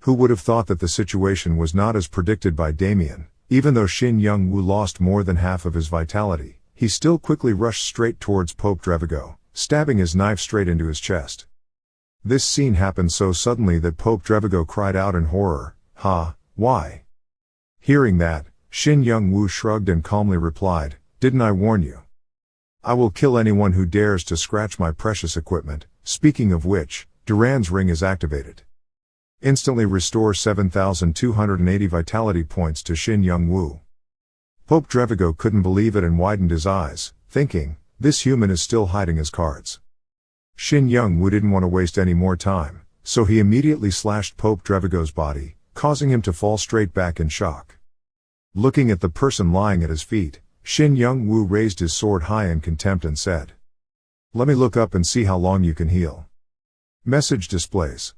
Who would have thought that the situation was not as predicted by Damien? Even though Shin Young-woo lost more than half of his vitality, he still quickly rushed straight towards Pope Drevigo, stabbing his knife straight into his chest. This scene happened so suddenly that Pope Drevigo cried out in horror, "Ha, why?" Hearing that, Shin Young-woo shrugged and calmly replied, "Didn't I warn you? I will kill anyone who dares to scratch my precious equipment." Speaking of which, Duran's ring is activated. Instantly restore 7,280 vitality points to Shin Young-woo. Pope Drevigo couldn't believe it and widened his eyes, thinking, this human is still hiding his cards. Shin Young-woo didn't want to waste any more time, so he immediately slashed Pope Drevigo's body, causing him to fall straight back in shock. Looking at the person lying at his feet, Shin Young-woo raised his sword high in contempt and said, "Let me look up and see how long you can heal." Message displays.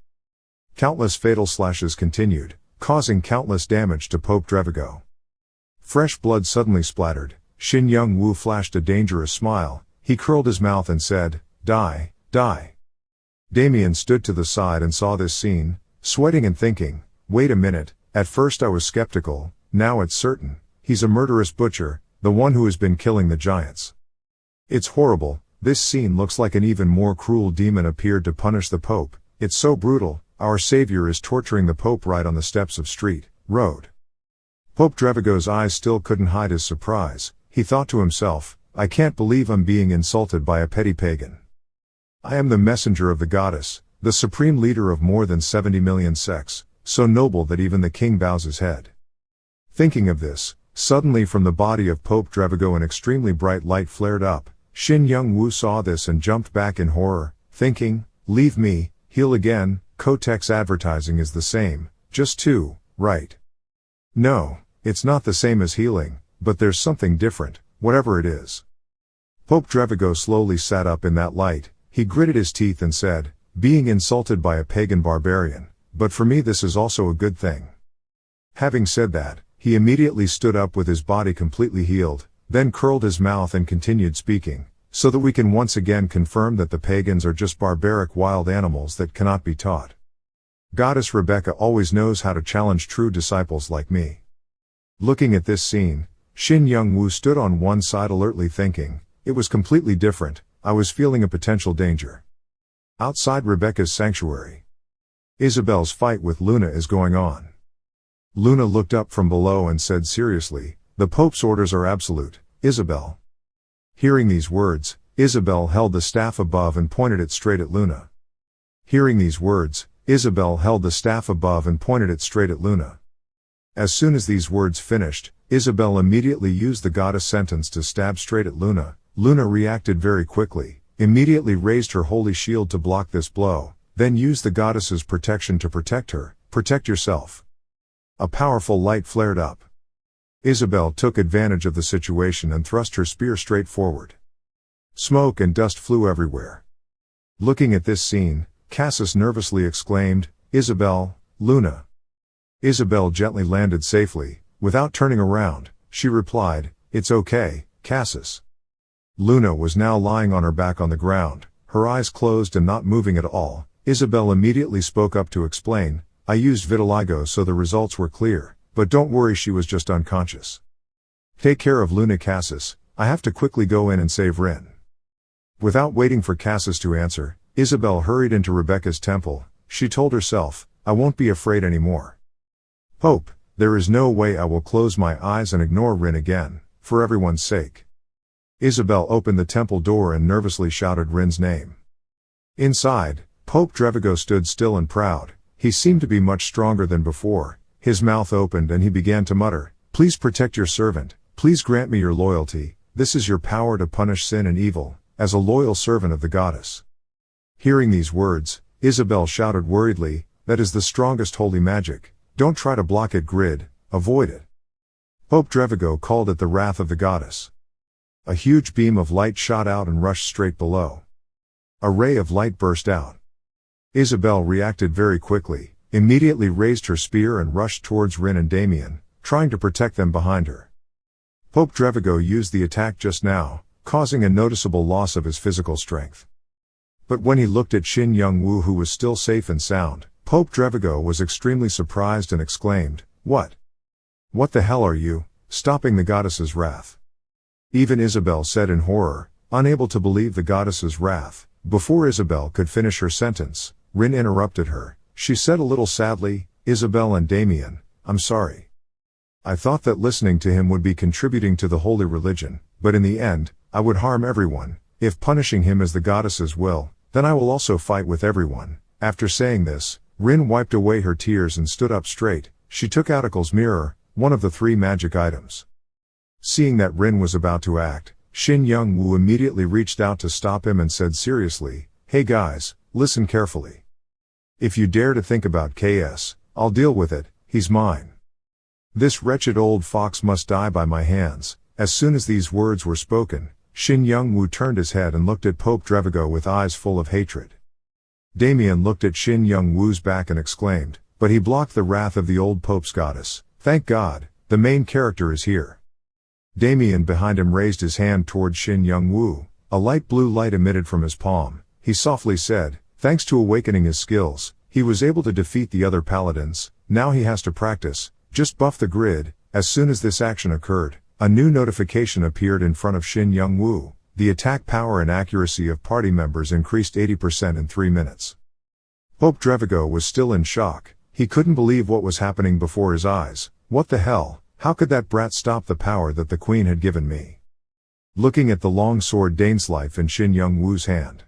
Countless fatal slashes continued, causing countless damage to Pope Drevigo. Fresh blood suddenly splattered. Shin Young-woo flashed a dangerous smile, he curled his mouth and said, "Die, die." Damien stood to the side and saw this scene, sweating and thinking, wait a minute, at first I was skeptical, now it's certain, he's a murderous butcher, the one who has been killing the giants. It's horrible, this scene looks like an even more cruel demon appeared to punish the Pope, it's so brutal, our savior is torturing the Pope right on the steps of Street, Road. Pope Drevigo's eyes still couldn't hide his surprise, he thought to himself, I can't believe I'm being insulted by a petty pagan. I am the messenger of the goddess, the supreme leader of more than 70 million sects, so noble that even the king bows his head. Thinking of this, suddenly from the body of Pope Drevigo an extremely bright light flared up. Shin Young-woo saw this and jumped back in horror, thinking, leave me, heal again, Kotek's advertising is the same, just two, right? No, it's not the same as healing, but there's something different, whatever it is. Pope Drevigo slowly sat up in that light, he gritted his teeth and said, being insulted by a pagan barbarian, but for me this is also a good thing. Having said that, he immediately stood up with his body completely healed, then curled his mouth and continued speaking, so that we can once again confirm that the pagans are just barbaric wild animals that cannot be taught. Goddess Rebecca always knows how to challenge true disciples like me. Looking at this scene, Shin Young-woo stood on one side alertly thinking, it was completely different, I was feeling a potential danger. Outside Rebecca's sanctuary, Isabel's fight with Luna is going on. Luna looked up from below and said seriously, the Pope's orders are absolute, Isabel. Hearing these words, Isabel held the staff above and pointed it straight at Luna. Hearing these words, Isabel held the staff above and pointed it straight at Luna. As soon as these words finished, Isabel immediately used the goddess sentence to stab straight at Luna. Luna reacted very quickly, immediately raised her holy shield to block this blow, then used the goddess's protection to protect her. Protect yourself. A powerful light flared up. Isabel took advantage of the situation and thrust her spear straight forward. Smoke and dust flew everywhere. Looking at this scene, Cassis nervously exclaimed, Isabel, Luna. Isabel gently landed safely, without turning around, she replied, it's okay, Cassis. Luna was now lying on her back on the ground, her eyes closed and not moving at all. Isabel immediately spoke up to explain, I used vitiligo so the results were clear, but don't worry, she was just unconscious. Take care of Luna, Cassis, I have to quickly go in and save Rin. Without waiting for Cassis to answer, Isabel hurried into Rebecca's temple. She told herself, I won't be afraid anymore. Pope, there is no way I will close my eyes and ignore Rin again, for everyone's sake. Isabel opened the temple door and nervously shouted Rin's name. Inside, Pope Drevigo stood still and proud. He seemed to be much stronger than before. His mouth opened and he began to mutter, please protect your servant, please grant me your loyalty, this is your power to punish sin and evil, as a loyal servant of the goddess. Hearing these words, Isabel shouted worriedly, that is the strongest holy magic, don't try to block it, Grid, avoid it. Pope Drevigo called it the wrath of the goddess. A huge beam of light shot out and rushed straight below. A ray of light burst out. Isabel reacted very quickly, immediately raised her spear and rushed towards Rin and Damien, trying to protect them behind her. Pope Drevigo used the attack just now, causing a noticeable loss of his physical strength. But when he looked at Shin Young-woo, who was still safe and sound, Pope Drevigo was extremely surprised and exclaimed, "What? What the hell are you?" stopping the goddess's wrath. Even Isabel said in horror, unable to believe the goddess's wrath. Before Isabel could finish her sentence, Rin interrupted her. She said a little sadly, "Isabel and Damien, I'm sorry. I thought that listening to him would be contributing to the holy religion, but in the end, I would harm everyone. If punishing him is the goddess's will, then I will also fight with everyone." After saying this, Rin wiped away her tears and stood up straight. She took out Akel's mirror, one of the 3 magic items. Seeing that Rin was about to act, Shin Young-woo immediately reached out to stop him and said seriously, "Hey guys, listen carefully. If you dare to think about KS, I'll deal with it, he's mine. This wretched old fox must die by my hands." As soon as these words were spoken, Shin Young-woo turned his head and looked at Pope Drevigo with eyes full of hatred. Damien looked at Shin Young-woo's back and exclaimed, but he blocked the wrath of the old Pope's goddess. "Thank God, the main character is here." Damien behind him raised his hand towards Shin Young-woo. A light blue light emitted from his palm. He softly said, "Thanks to awakening his skills, he was able to defeat the other paladins. Now he has to practice. Just buff the grid." As soon as this action occurred, a new notification appeared in front of Shin Young-woo. The attack power and accuracy of party members increased 80% in 3 minutes. Pope Drevigo was still in shock. He couldn't believe what was happening before his eyes. What the hell? How could that brat stop the power that the queen had given me? Looking at the long sword Dainslife in Shin Young-woo's hand,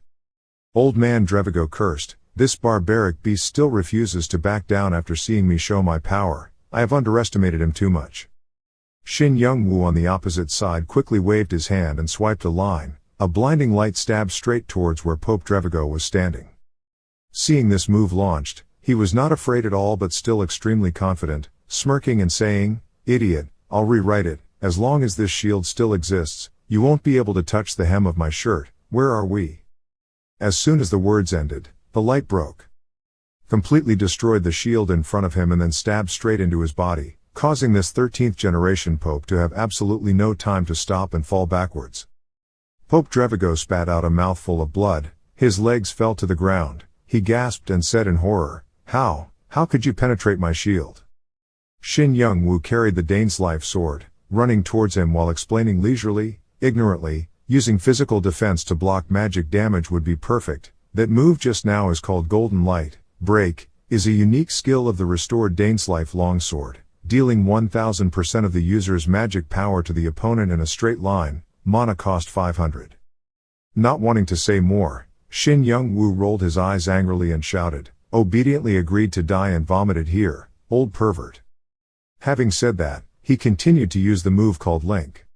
Old Man Drevigo cursed, "This barbaric beast still refuses to back down after seeing me show my power. I have underestimated him too much." Shin Young-woo on the opposite side quickly waved his hand and swiped a line. A blinding light stabbed straight towards where Pope Drevigo was standing. Seeing this move launched, he was not afraid at all but still extremely confident, smirking and saying, "Idiot, I'll rewrite it. As long as this shield still exists, you won't be able to touch the hem of my shirt. Where are we?" As soon as the words ended, the light broke, completely destroyed the shield in front of him and then stabbed straight into his body, causing this 13th generation Pope to have absolutely no time to stop and fall backwards. Pope Drevigo spat out a mouthful of blood. His legs fell to the ground. He gasped and said in horror, How could you penetrate my shield?" Shin Young-woo carried the Dainslife sword, running towards him while explaining leisurely, ignorantly, using physical defense to block magic damage would be perfect. That move just now is called Golden Light Break, is a unique skill of the restored Dainslife longsword, dealing 1000% of the user's magic power to the opponent in a straight line. Mana cost 500. Not wanting to say more, Shin Young-woo rolled his eyes angrily and shouted, "Obediently agreed to die and vomited here, old pervert." Having said that, he continued to use the move called Link.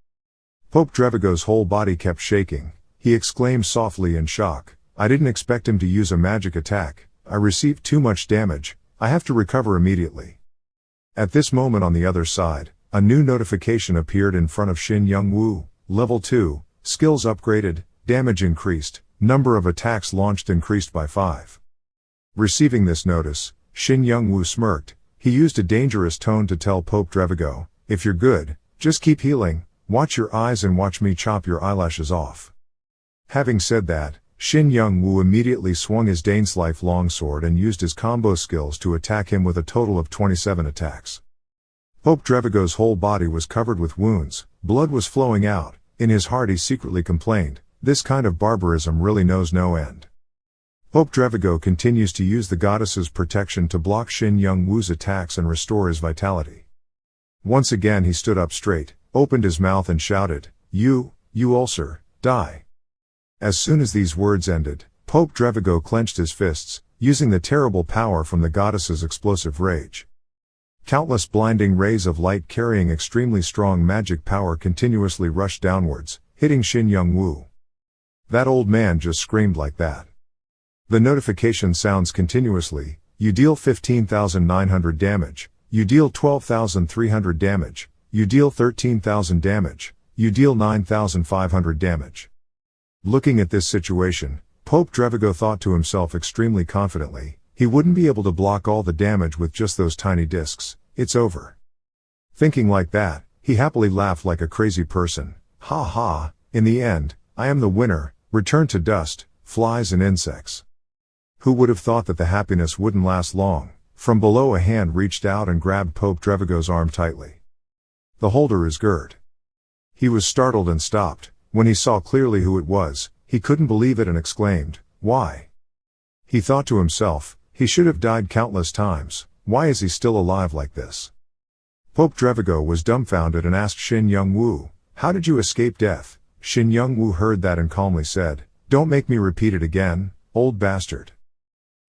Pope Drevigo's whole body kept shaking. He exclaimed softly in shock, "I didn't expect him to use a magic attack. I received too much damage. I have to recover immediately." At this moment on the other side, a new notification appeared in front of Shin Young-woo. Level 2, skills upgraded, damage increased, number of attacks launched increased by 5. Receiving this notice, Shin Young-woo smirked. He used a dangerous tone to tell Pope Drevigo, "If you're good, just keep healing, watch your eyes and watch me chop your eyelashes off." Having said that, Shin Young-woo immediately swung his Dainslife longsword and used his combo skills to attack him with a total of 27 attacks. Pope Drevigo's whole body was covered with wounds, blood was flowing out. In his heart he secretly complained, "This kind of barbarism really knows no end." Pope Drevigo continues to use the goddess's protection to block Shin Young-woo's attacks and restore his vitality. Once again he stood up straight, opened his mouth and shouted, You ulcer, die." As soon as these words ended, Pope Drevigo clenched his fists, using the terrible power from the goddess's explosive rage. Countless blinding rays of light carrying extremely strong magic power continuously rushed downwards, hitting Shin Young-woo. That old man just screamed like that. The notification sounds continuously, you deal 15,900 damage, you deal 12,300 damage, you deal 13,000 damage, you deal 9,500 damage. Looking at this situation, Pope Drevigo thought to himself extremely confidently, He wouldn't be able to block all the damage with just those tiny discs. It's over. Thinking like that, he happily laughed like a crazy person. Ha ha, in the end, I am the winner, returned to dust, flies and insects. Who would have thought that the happiness wouldn't last long? From below a hand reached out and grabbed Pope Drevigo's arm tightly. The holder is Gerd. He was startled and stopped. When he saw clearly who it was, he couldn't believe it and exclaimed, "Why?" He thought to himself, he should have died countless times. Why is he still alive like this? Pope Drevigo was dumbfounded and asked Shin Young-woo, "How did you escape death?" Shin Young-woo heard that and calmly said, "Don't make me repeat it again, old bastard.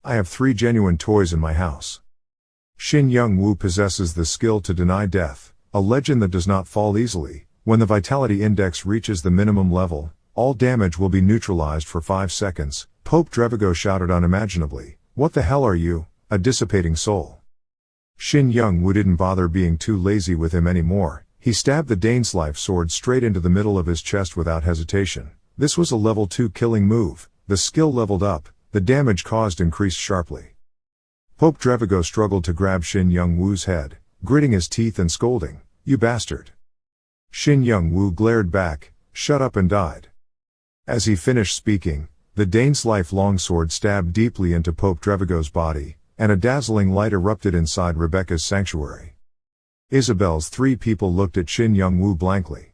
I have 3 genuine toys in my house." Shin Young-woo possesses the skill to deny death, a legend that does not fall easily. When the vitality index reaches the minimum level, all damage will be neutralized for 5 seconds. Pope Drevigo shouted unimaginably, "What the hell are you, a dissipating soul?" Shin Young-woo didn't bother being too lazy with him anymore. He stabbed the Dainslife sword straight into the middle of his chest without hesitation. This was a level 2 killing move. The skill leveled up, the damage caused increased sharply. Pope Drevigo struggled to grab Shin Young-woo's head, gritting his teeth and scolding, "You bastard." Shin Young-woo glared back, "Shut up and died." As he finished speaking, the Dainslife longsword stabbed deeply into Pope Drevigo's body, and a dazzling light erupted inside Rebecca's sanctuary. Isabel's 3 people looked at Shin Young-woo blankly.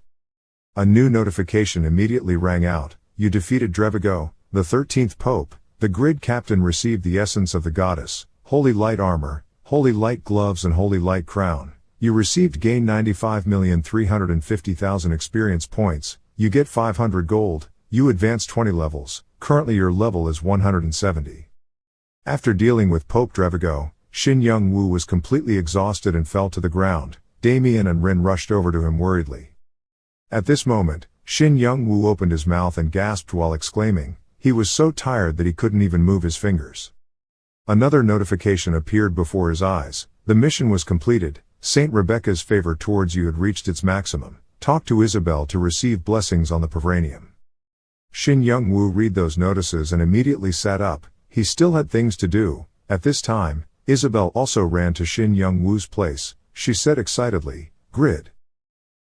A new notification immediately rang out, "You defeated Drevigo, the 13th Pope. The grid captain received the essence of the goddess, holy light armor, holy light gloves and holy light crown. You received gain 95,350,000 experience points, you get 500 gold, you advance 20 levels, currently your level is 170. After dealing with Pope Drevigo, Shin Young-woo was completely exhausted and fell to the ground. Damien and Rin rushed over to him worriedly. At this moment, Shin Young-woo opened his mouth and gasped while exclaiming, he was so tired that he couldn't even move his fingers. Another notification appeared before his eyes. The mission was completed. Saint Rebecca's favor towards you had reached its maximum. Talk to Isabel to receive blessings on the Pavranium. Shin Young-woo read those notices and immediately sat up. He still had things to do. At this time, Isabel also ran to Shin Young-woo's place. She said excitedly, "Grid.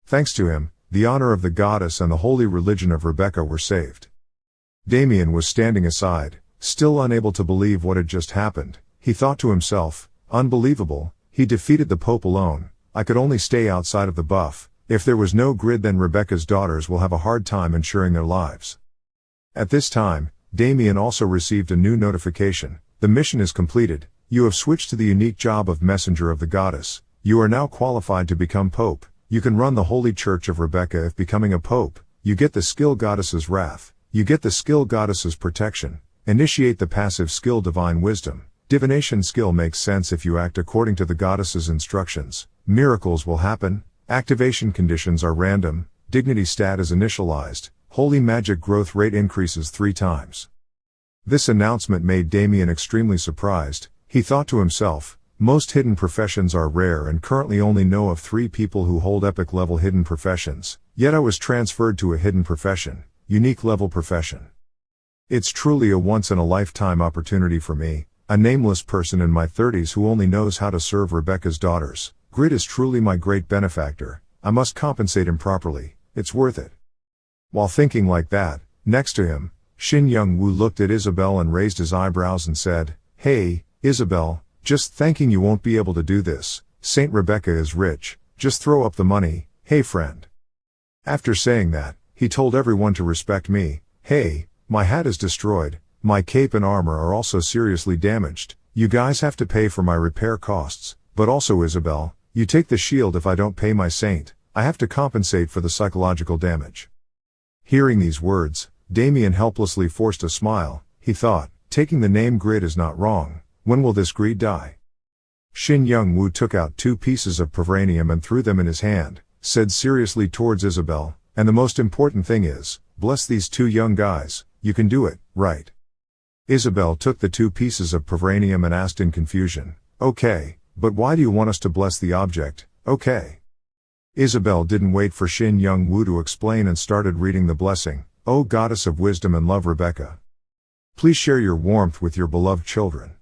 Thanks to him, the honor of the goddess and the holy religion of Rebecca were saved." Damien was standing aside, still unable to believe what had just happened. He thought to himself, unbelievable, he defeated the Pope alone. I could only stay outside of the buff. If there was no grid, then Rebecca's daughters will have a hard time ensuring their lives. At this time, Damien also received a new notification. The mission is completed. You have switched to the unique job of messenger of the goddess. You are now qualified to become Pope. You can run the Holy Church of Rebecca. If becoming a Pope, you get the skill Goddess's Wrath. You get the skill Goddess's Protection. Initiate the passive skill Divine Wisdom. Divination skill makes sense if you act according to the Goddess's instructions. Miracles will happen. Activation conditions are random. Dignity stat is initialized. Holy magic growth rate increases 3 times. This announcement made Damien extremely surprised. He thought to himself, most hidden professions are rare and currently only know of 3 people who hold epic level hidden professions, yet I was transferred to a hidden profession, unique level profession. It's truly a once-in-a-lifetime opportunity for me, a nameless person in my 30s who only knows how to serve Rebecca's daughters. Grid is truly my great benefactor. I must compensate him properly. It's worth it. While thinking like that, next to him, Shin Young-woo looked at Isabel and raised his eyebrows and said, "Hey, Isabel, just thinking you won't be able to do this. Saint Rebecca is rich. Just throw up the money. Hey friend." After saying that, he told everyone to respect me. "Hey, my hat is destroyed. My cape and armor are also seriously damaged. You guys have to pay for my repair costs. But also Isabel, you take the shield if I don't pay my saint. I have to compensate for the psychological damage." Hearing these words, Damien helplessly forced a smile. He thought, taking the name Grid is not wrong. When will this greed die? Shin Young-woo took out 2 pieces of Pavranium and threw them in his hand, said seriously towards Isabel, "And the most important thing is, bless these 2 young guys. You can do it, right?" Isabel took the 2 pieces of Pavranium and asked in confusion, "Okay, but why do you want us to bless the object? Okay." Isabel didn't wait for Shin Young-woo to explain and started reading the blessing. "O Goddess of Wisdom and Love Rebecca, please share your warmth with your beloved children.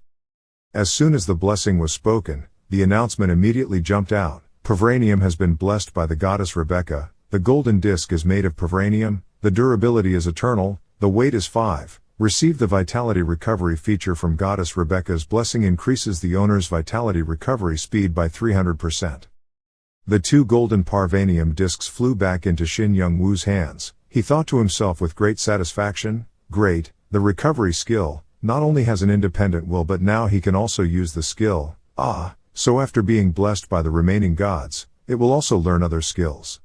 As soon as the blessing was spoken, the announcement immediately jumped out. Pavranium has been blessed by the goddess Rebecca. The golden disc is made of pavranium, the durability is eternal, the weight is 5. Receive the vitality recovery feature from goddess Rebecca's blessing increases the owner's vitality recovery speed by 300%. The 2 golden pavranium discs flew back into Shin Young-woo's hands. He thought to himself with great satisfaction, great, the recovery skill, not only has an independent will but now he can also use the skill, so after being blessed by the remaining gods, it will also learn other skills.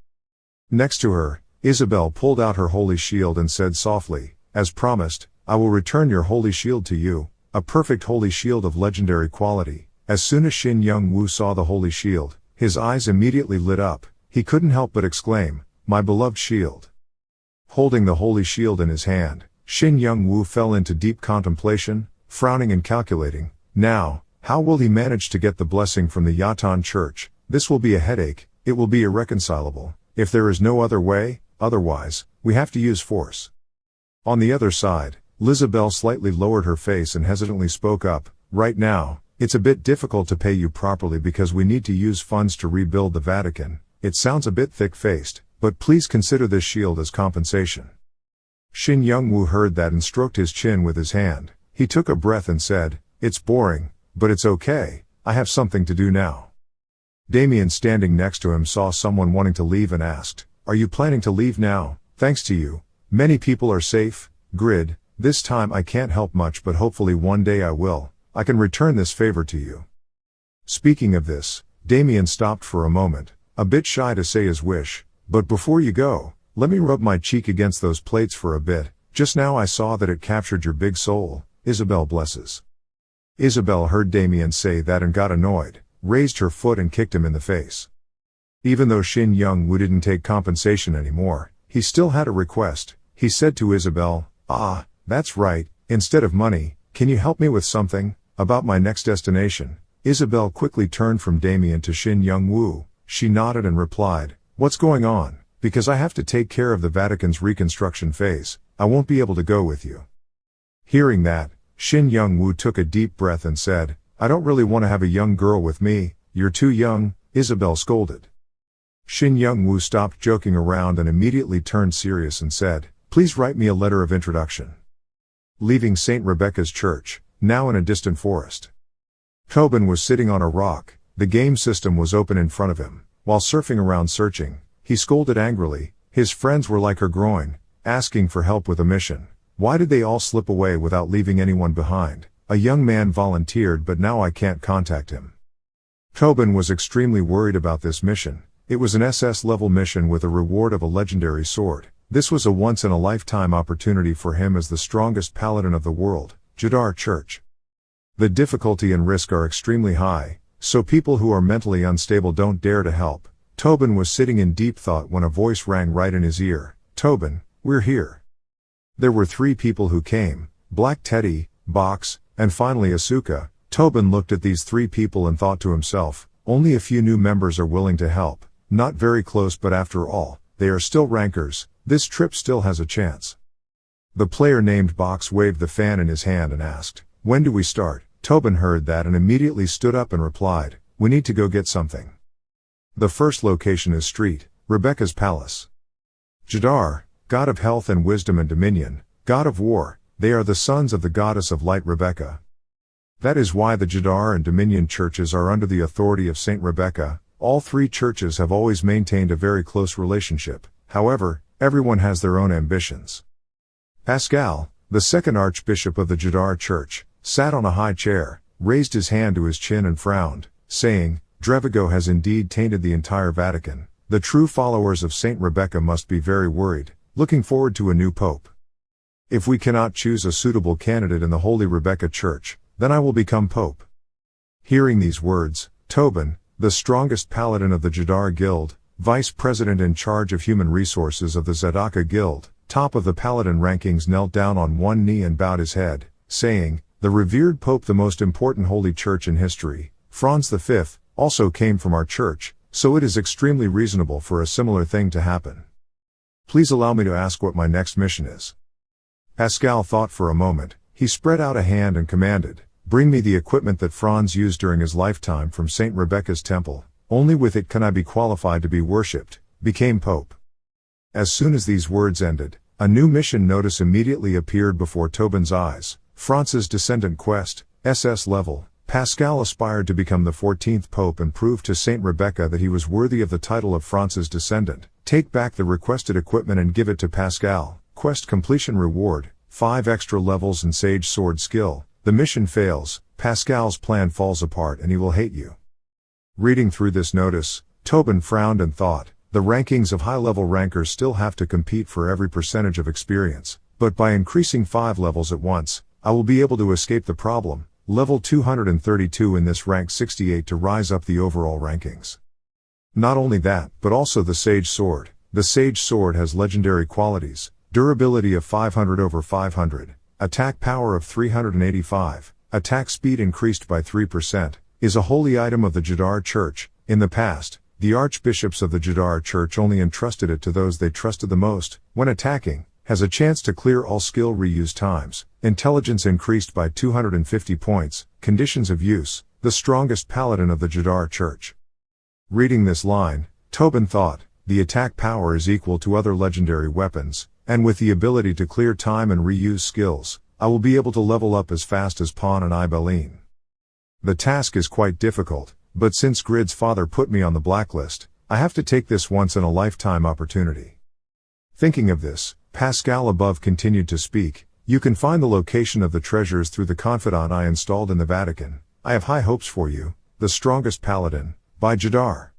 Next to her, Isabel pulled out her holy shield and said softly, as promised, I will return your holy shield to you, a perfect holy shield of legendary quality. As soon as Shin Young-woo saw the holy shield, his eyes immediately lit up. He couldn't help but exclaim, my beloved shield. Holding the holy shield in his hand, Shin Young-woo fell into deep contemplation, frowning and calculating. Now, how will he manage to get the blessing from the Yatan church? This will be a headache, it will be irreconcilable. If there is no other way, otherwise, we have to use force. On the other side, Lizabelle slightly lowered her face and hesitantly spoke up, right now, it's a bit difficult to pay you properly because we need to use funds to rebuild the Vatican. It sounds a bit thick-faced, but please consider this shield as compensation. Shin Young-woo heard that and stroked his chin with his hand. He took a breath and said, it's boring, but it's okay, I have something to do now. Damien standing next to him saw someone wanting to leave and asked, are you planning to leave now? Thanks to you, many people are safe. Grid, this time I can't help much but hopefully one day I will. I can return this favor to you. Speaking of this, Damien stopped for a moment, a bit shy to say his wish, but before you go, let me rub my cheek against those plates for a bit. Just now I saw that it captured your big soul. Isabel blesses. Isabel heard Damien say that and got annoyed, raised her foot and kicked him in the face. Even though Shin Young-woo didn't take compensation anymore, he still had a request. He said to Isabel, that's right, instead of money, can you help me with something? About my next destination. Isabel quickly turned from Damien to Shin Young-woo. She nodded and replied, what's going on? Because I have to take care of the Vatican's reconstruction phase, I won't be able to go with you. Hearing that, Shin Young-woo took a deep breath and said, I don't really want to have a young girl with me. You're too young, Isabel scolded. Shin Young-woo stopped joking around and immediately turned serious and said, please write me a letter of introduction. Leaving St. Rebecca's church, now in a distant forest. Tobin was sitting on a rock, the game system was open in front of him. While surfing around searching, he scolded angrily. His friends were like her groin, asking for help with a mission. Why did they all slip away without leaving anyone behind? A young man volunteered but now I can't contact him. Tobin was extremely worried about this mission. It was an SS level mission with a reward of a legendary sword. This was a once-in-a-lifetime opportunity for him as the strongest paladin of the world, Jadar Church. The difficulty and risk are extremely high, so people who are mentally unstable don't dare to help. Tobin was sitting in deep thought when a voice rang right in his ear. Tobin, we're here. There were 3 people who came, Black Teddy, Box, and finally Asuka. Tobin looked at these 3 people and thought to himself, only a few new members are willing to help. Not very close but after all, they are still rankers. This trip still has a chance. The player named Box waved the fan in his hand and asked, when do we start? Tobin heard that and immediately stood up and replied, we need to go get something. The first location is Street, Rebecca's palace. Jadar, god of health and wisdom and dominion, god of war, they are the sons of the goddess of light Rebecca. That is why the Jadar and Dominion churches are under the authority of Saint Rebecca. All 3 churches have always maintained a very close relationship. However, everyone has their own ambitions. Pascal, the second archbishop of the Jadar church, sat on a high chair, raised his hand to his chin and frowned, saying, Drevigo has indeed tainted the entire Vatican. The true followers of Saint Rebecca must be very worried, looking forward to a new pope. If we cannot choose a suitable candidate in the Holy Rebecca Church, then I will become pope. Hearing these words, Tobin, the strongest paladin of the Jadar Guild, vice president in charge of human resources of the Zadaka Guild, top of the paladin rankings, knelt down on one knee and bowed his head, saying, the revered pope, the most important holy church in history, Franz V, also came from our church, so it is extremely reasonable for a similar thing to happen. Please allow me to ask what my next mission is. Pascal thought for a moment. He spread out a hand and commanded, bring me the equipment that Franz used during his lifetime from St. Rebecca's temple. Only with it can I be qualified to be worshipped, became Pope. As soon as these words ended, a new mission notice immediately appeared before Tobin's eyes. Franz's descendant quest, SS level. Pascal aspired to become the 14th Pope and proved to St. Rebecca that he was worthy of the title of Franz's descendant. Take back the requested equipment and give it to Pascal. Quest completion reward, 5 extra levels and Sage Sword skill. The mission fails, Pascal's plan falls apart and he will hate you. Reading through this notice, Tobin frowned and thought, the rankings of high-level rankers still have to compete for every percentage of experience, but by increasing 5 levels at once, I will be able to escape the problem. Level 232 in this rank 68 to rise up the overall rankings. Not only that, but also the Sage Sword. The Sage Sword has legendary qualities, durability of 500/500, attack power of 385, attack speed increased by 3%, is a holy item of the Jadar Church. In the past, the archbishops of the Jadar Church only entrusted it to those they trusted the most. When attacking, has a chance to clear all skill reuse times, intelligence increased by 250 points, conditions of use, the strongest paladin of the Jadar Church. Reading this line, Tobin thought, the attack power is equal to other legendary weapons, and with the ability to clear time and reuse skills, I will be able to level up as fast as Pawn and Ibeline. The task is quite difficult, but since Grid's father put me on the blacklist, I have to take this once-in-a-lifetime opportunity. Thinking of this, Pascal above continued to speak, you can find the location of the treasures through the confidant I installed in the Vatican. I have high hopes for you, the strongest paladin, by Jadar.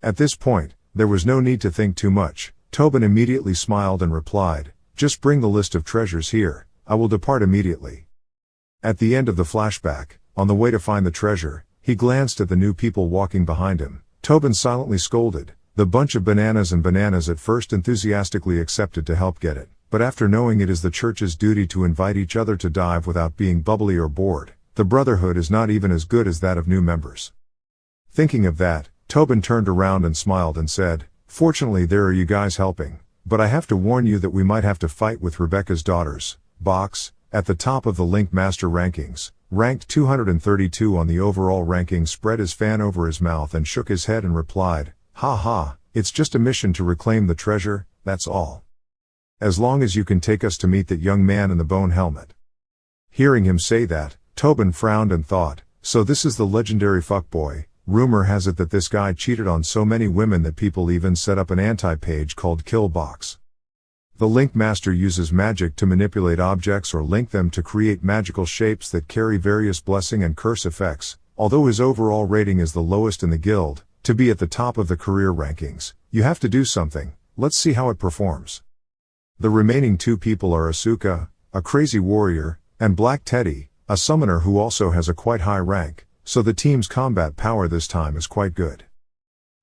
At this point, there was no need to think too much. Tobin immediately smiled and replied, just bring the list of treasures here, I will depart immediately. At the end of the flashback, on the way to find the treasure, he glanced at the new people walking behind him. Tobin silently scolded. The bunch of bananas at first enthusiastically accepted to help get it, but after knowing it is the church's duty to invite each other to dive without being bubbly or bored, the brotherhood is not even as good as that of new members. Thinking of that, Tobin turned around and smiled and said, fortunately there are you guys helping, but I have to warn you that we might have to fight with Rebecca's daughters. Box, at the top of the Link Master rankings, ranked 232 on the overall ranking, spread his fan over his mouth and shook his head and replied, ha ha, it's just a mission to reclaim the treasure, that's all. As long as you can take us to meet that young man in the bone helmet. Hearing him say that, Tobin frowned and thought, so this is the legendary fuckboy. Rumor has it that this guy cheated on so many women that people even set up an anti-page called Killbox. The Link Master uses magic to manipulate objects or link them to create magical shapes that carry various blessing and curse effects. Although his overall rating is the lowest in the guild, to be at the top of the career rankings, you have to do something. Let's see how it performs. The remaining 2 people are Asuka, a crazy warrior, and Black Teddy, a summoner who also has a quite high rank, so the team's combat power this time is quite good.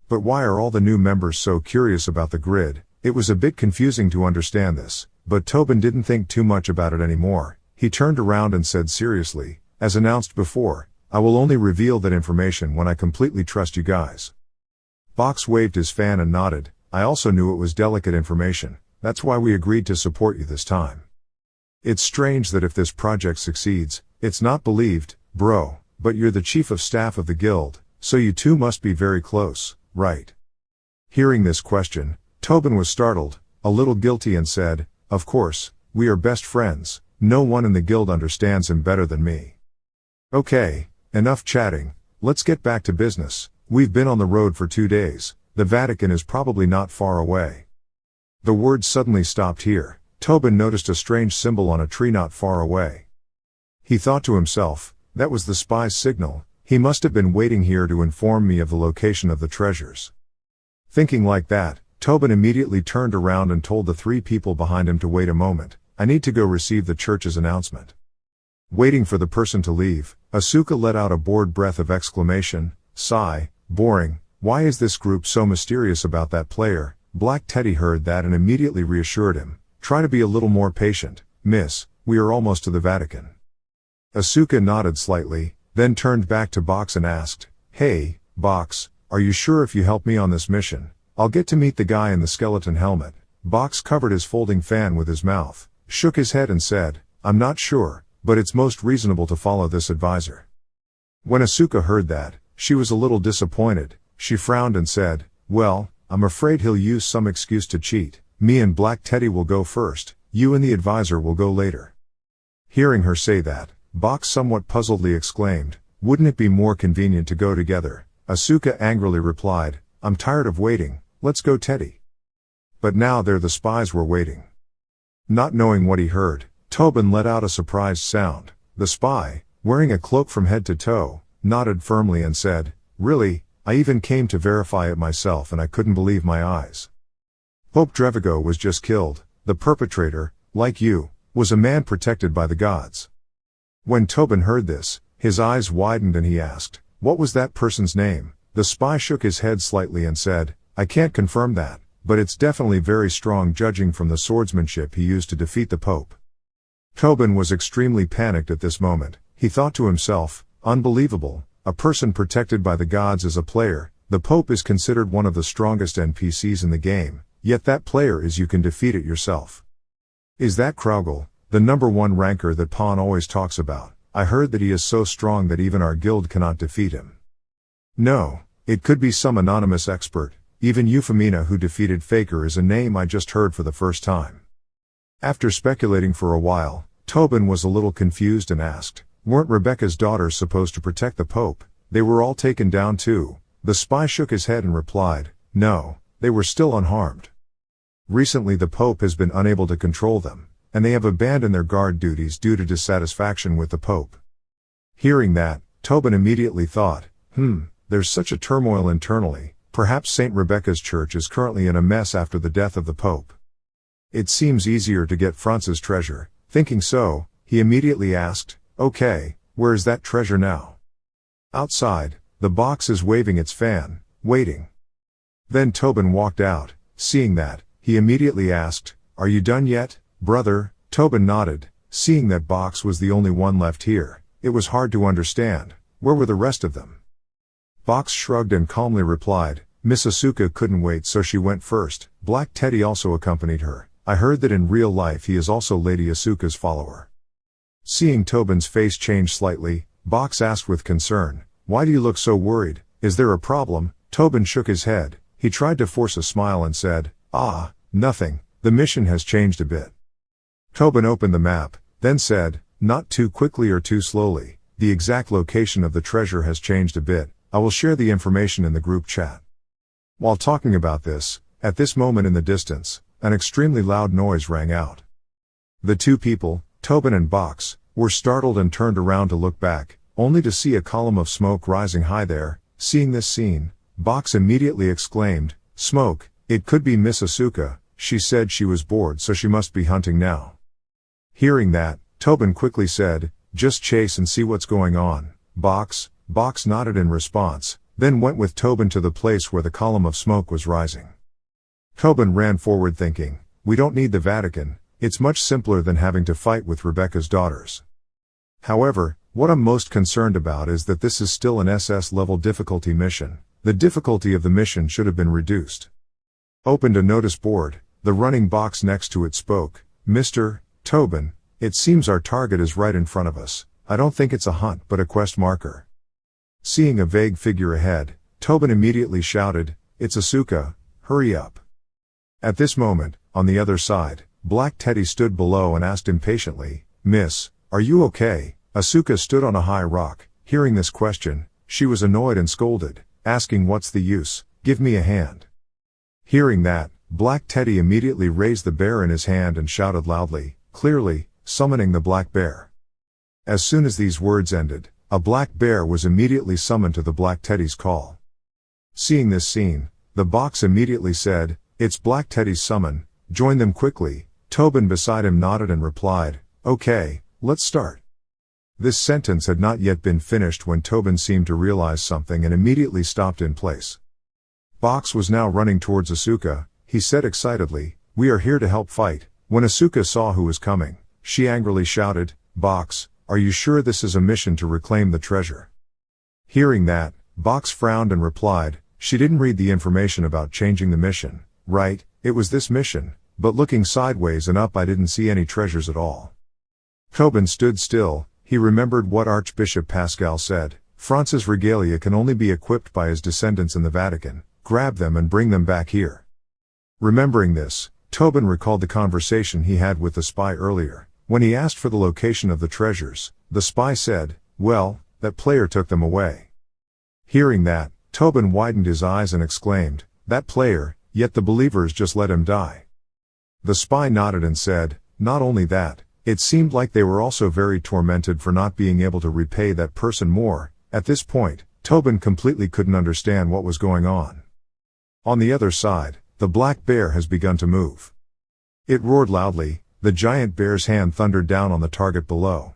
But why are all the new members so curious about the grid? It was a bit confusing to understand this, but Tobin didn't think too much about it anymore. He turned around and said seriously, as announced before, I will only reveal that information when I completely trust you guys. Box waved his fan and nodded, I also knew it was delicate information, that's why we agreed to support you this time. It's strange that if this project succeeds, it's not believed, bro, but you're the chief of staff of the guild, so you two must be very close, right? Hearing this question, Tobin was startled, a little guilty and said, of course, we are best friends, no one in the guild understands him better than me. Okay, enough chatting, let's get back to business. We've been on the road for 2 days, the Vatican is probably not far away. The words suddenly stopped here. Tobin noticed a strange symbol on a tree not far away. He thought to himself, that was the spy's signal, he must have been waiting here to inform me of the location of the treasures. Thinking like that, Tobin immediately turned around and told the 3 people behind him to wait a moment, I need to go receive the church's announcement. Waiting for the person to leave, Asuka let out a bored breath of exclamation, sigh, boring, why is this group so mysterious about that player? Black Teddy heard that and immediately reassured him, try to be a little more patient, miss, we are almost to the Vatican. Asuka nodded slightly, then turned back to Box and asked, hey, Box, are you sure if you help me on this mission, I'll get to meet the guy in the skeleton helmet? Box covered his folding fan with his mouth, shook his head and said, I'm not sure, but it's most reasonable to follow this advisor. When Asuka heard that, she was a little disappointed. She frowned and said, well, I'm afraid he'll use some excuse to cheat. Me and Black Teddy will go first, you and the advisor will go later. Hearing her say that, Box somewhat puzzledly exclaimed, wouldn't it be more convenient to go together? Asuka angrily replied, I'm tired of waiting, let's go Teddy. But now there the spies were waiting. Not knowing what he heard, Tobin let out a surprised sound. The spy, wearing a cloak from head to toe, nodded firmly and said, really, I even came to verify it myself and I couldn't believe my eyes. Pope Drevigo was just killed. The perpetrator, like you, was a man protected by the gods. When Tobin heard this, his eyes widened and he asked, what was that person's name? The spy shook his head slightly and said, I can't confirm that, but it's definitely very strong judging from the swordsmanship he used to defeat the Pope. Tobin was extremely panicked at this moment. He thought to himself, unbelievable, a person protected by the gods is a player. The Pope is considered one of the strongest NPCs in the game, yet that player is you can defeat it yourself. Is that Kraugel, the #1 ranker that Pawn always talks about? I heard that he is so strong that even our guild cannot defeat him. No, it could be some anonymous expert. Even Euphemina who defeated Faker is a name I just heard for the first time. After speculating for a while, Tobin was a little confused and asked, weren't Rebecca's daughters supposed to protect the Pope? They were all taken down too. The spy shook his head and replied, no, they were still unharmed. Recently the Pope has been unable to control them, and they have abandoned their guard duties due to dissatisfaction with the Pope. Hearing that, Tobin immediately thought, there's such a turmoil internally, perhaps St. Rebecca's church is currently in a mess after the death of the Pope. It seems easier to get Franz's treasure. Thinking so, he immediately asked, okay, where is that treasure now? Outside, the box is waving its fan, waiting. Then Tobin walked out. Seeing that, he immediately asked, are you done yet, brother? Tobin nodded. Seeing that Box was the only one left here, it was hard to understand. Where were the rest of them? Box shrugged and calmly replied, Miss Asuka couldn't wait so she went first. Black Teddy also accompanied her. I heard that in real life he is also Lady Asuka's follower. Seeing Tobin's face change slightly, Box asked with concern, why do you look so worried? Is there a problem? Tobin shook his head. He tried to force a smile and said, nothing, the mission has changed a bit. Tobin opened the map, then said, not too quickly or too slowly, the exact location of the treasure has changed a bit. I will share the information in the group chat. While talking about this, at this moment in the distance, an extremely loud noise rang out. The two people, Tobin and Box, were startled and turned around to look back, only to see a column of smoke rising high there. Seeing this scene, Box immediately exclaimed, smoke, it could be Miss Asuka. She said she was bored so she must be hunting now. Hearing that, Tobin quickly said, just chase and see what's going on. Box nodded in response, then went with Tobin to the place where the column of smoke was rising. Tobin ran forward thinking, we don't need the Vatican, it's much simpler than having to fight with Rebecca's daughters. However, what I'm most concerned about is that this is still an SS level difficulty mission. The difficulty of the mission should have been reduced. Opened a notice board, the running box next to it spoke, Mr. Tobin, it seems our target is right in front of us. I don't think it's a hunt but a quest marker. Seeing a vague figure ahead, Tobin immediately shouted, it's Asuka, hurry up. At this moment, on the other side, Black Teddy stood below and asked impatiently, Miss, are you okay? Asuka stood on a high rock. Hearing this question, she was annoyed and scolded, asking what's the use, give me a hand. Hearing that, Black Teddy immediately raised the bear in his hand and shouted loudly, clearly, summoning the black bear. As soon as these words ended, a black bear was immediately summoned to the Black Teddy's call. Seeing this scene, the box immediately said, it's Black Teddy's summon, join them quickly. Tobin beside him nodded and replied, okay, let's start. This sentence had not yet been finished when Tobin seemed to realize something and immediately stopped in place. Box was now running towards Asuka. He said excitedly, we are here to help fight. When Asuka saw who was coming, she angrily shouted, Box, are you sure this is a mission to reclaim the treasure? Hearing that, Box frowned and replied, she didn't read the information about changing the mission, right? It was this mission, but looking sideways and up I didn't see any treasures at all. Tobin stood still. He remembered what Archbishop Pascal said. France's regalia can only be equipped by his descendants in the Vatican. Grab them and bring them back here. Remembering this, Tobin recalled the conversation he had with the spy earlier. When he asked for the location of the treasures, the spy said, "Well, that player took them away." Hearing that, Tobin widened his eyes and exclaimed, "That player, yet the believers just let him die." The spy nodded and said, "Not only that, it seemed like they were also very tormented for not being able to repay that person more." At this point, Tobin completely couldn't understand what was going on. On the other side, the black bear has begun to move. It roared loudly. The giant bear's hand thundered down on the target below.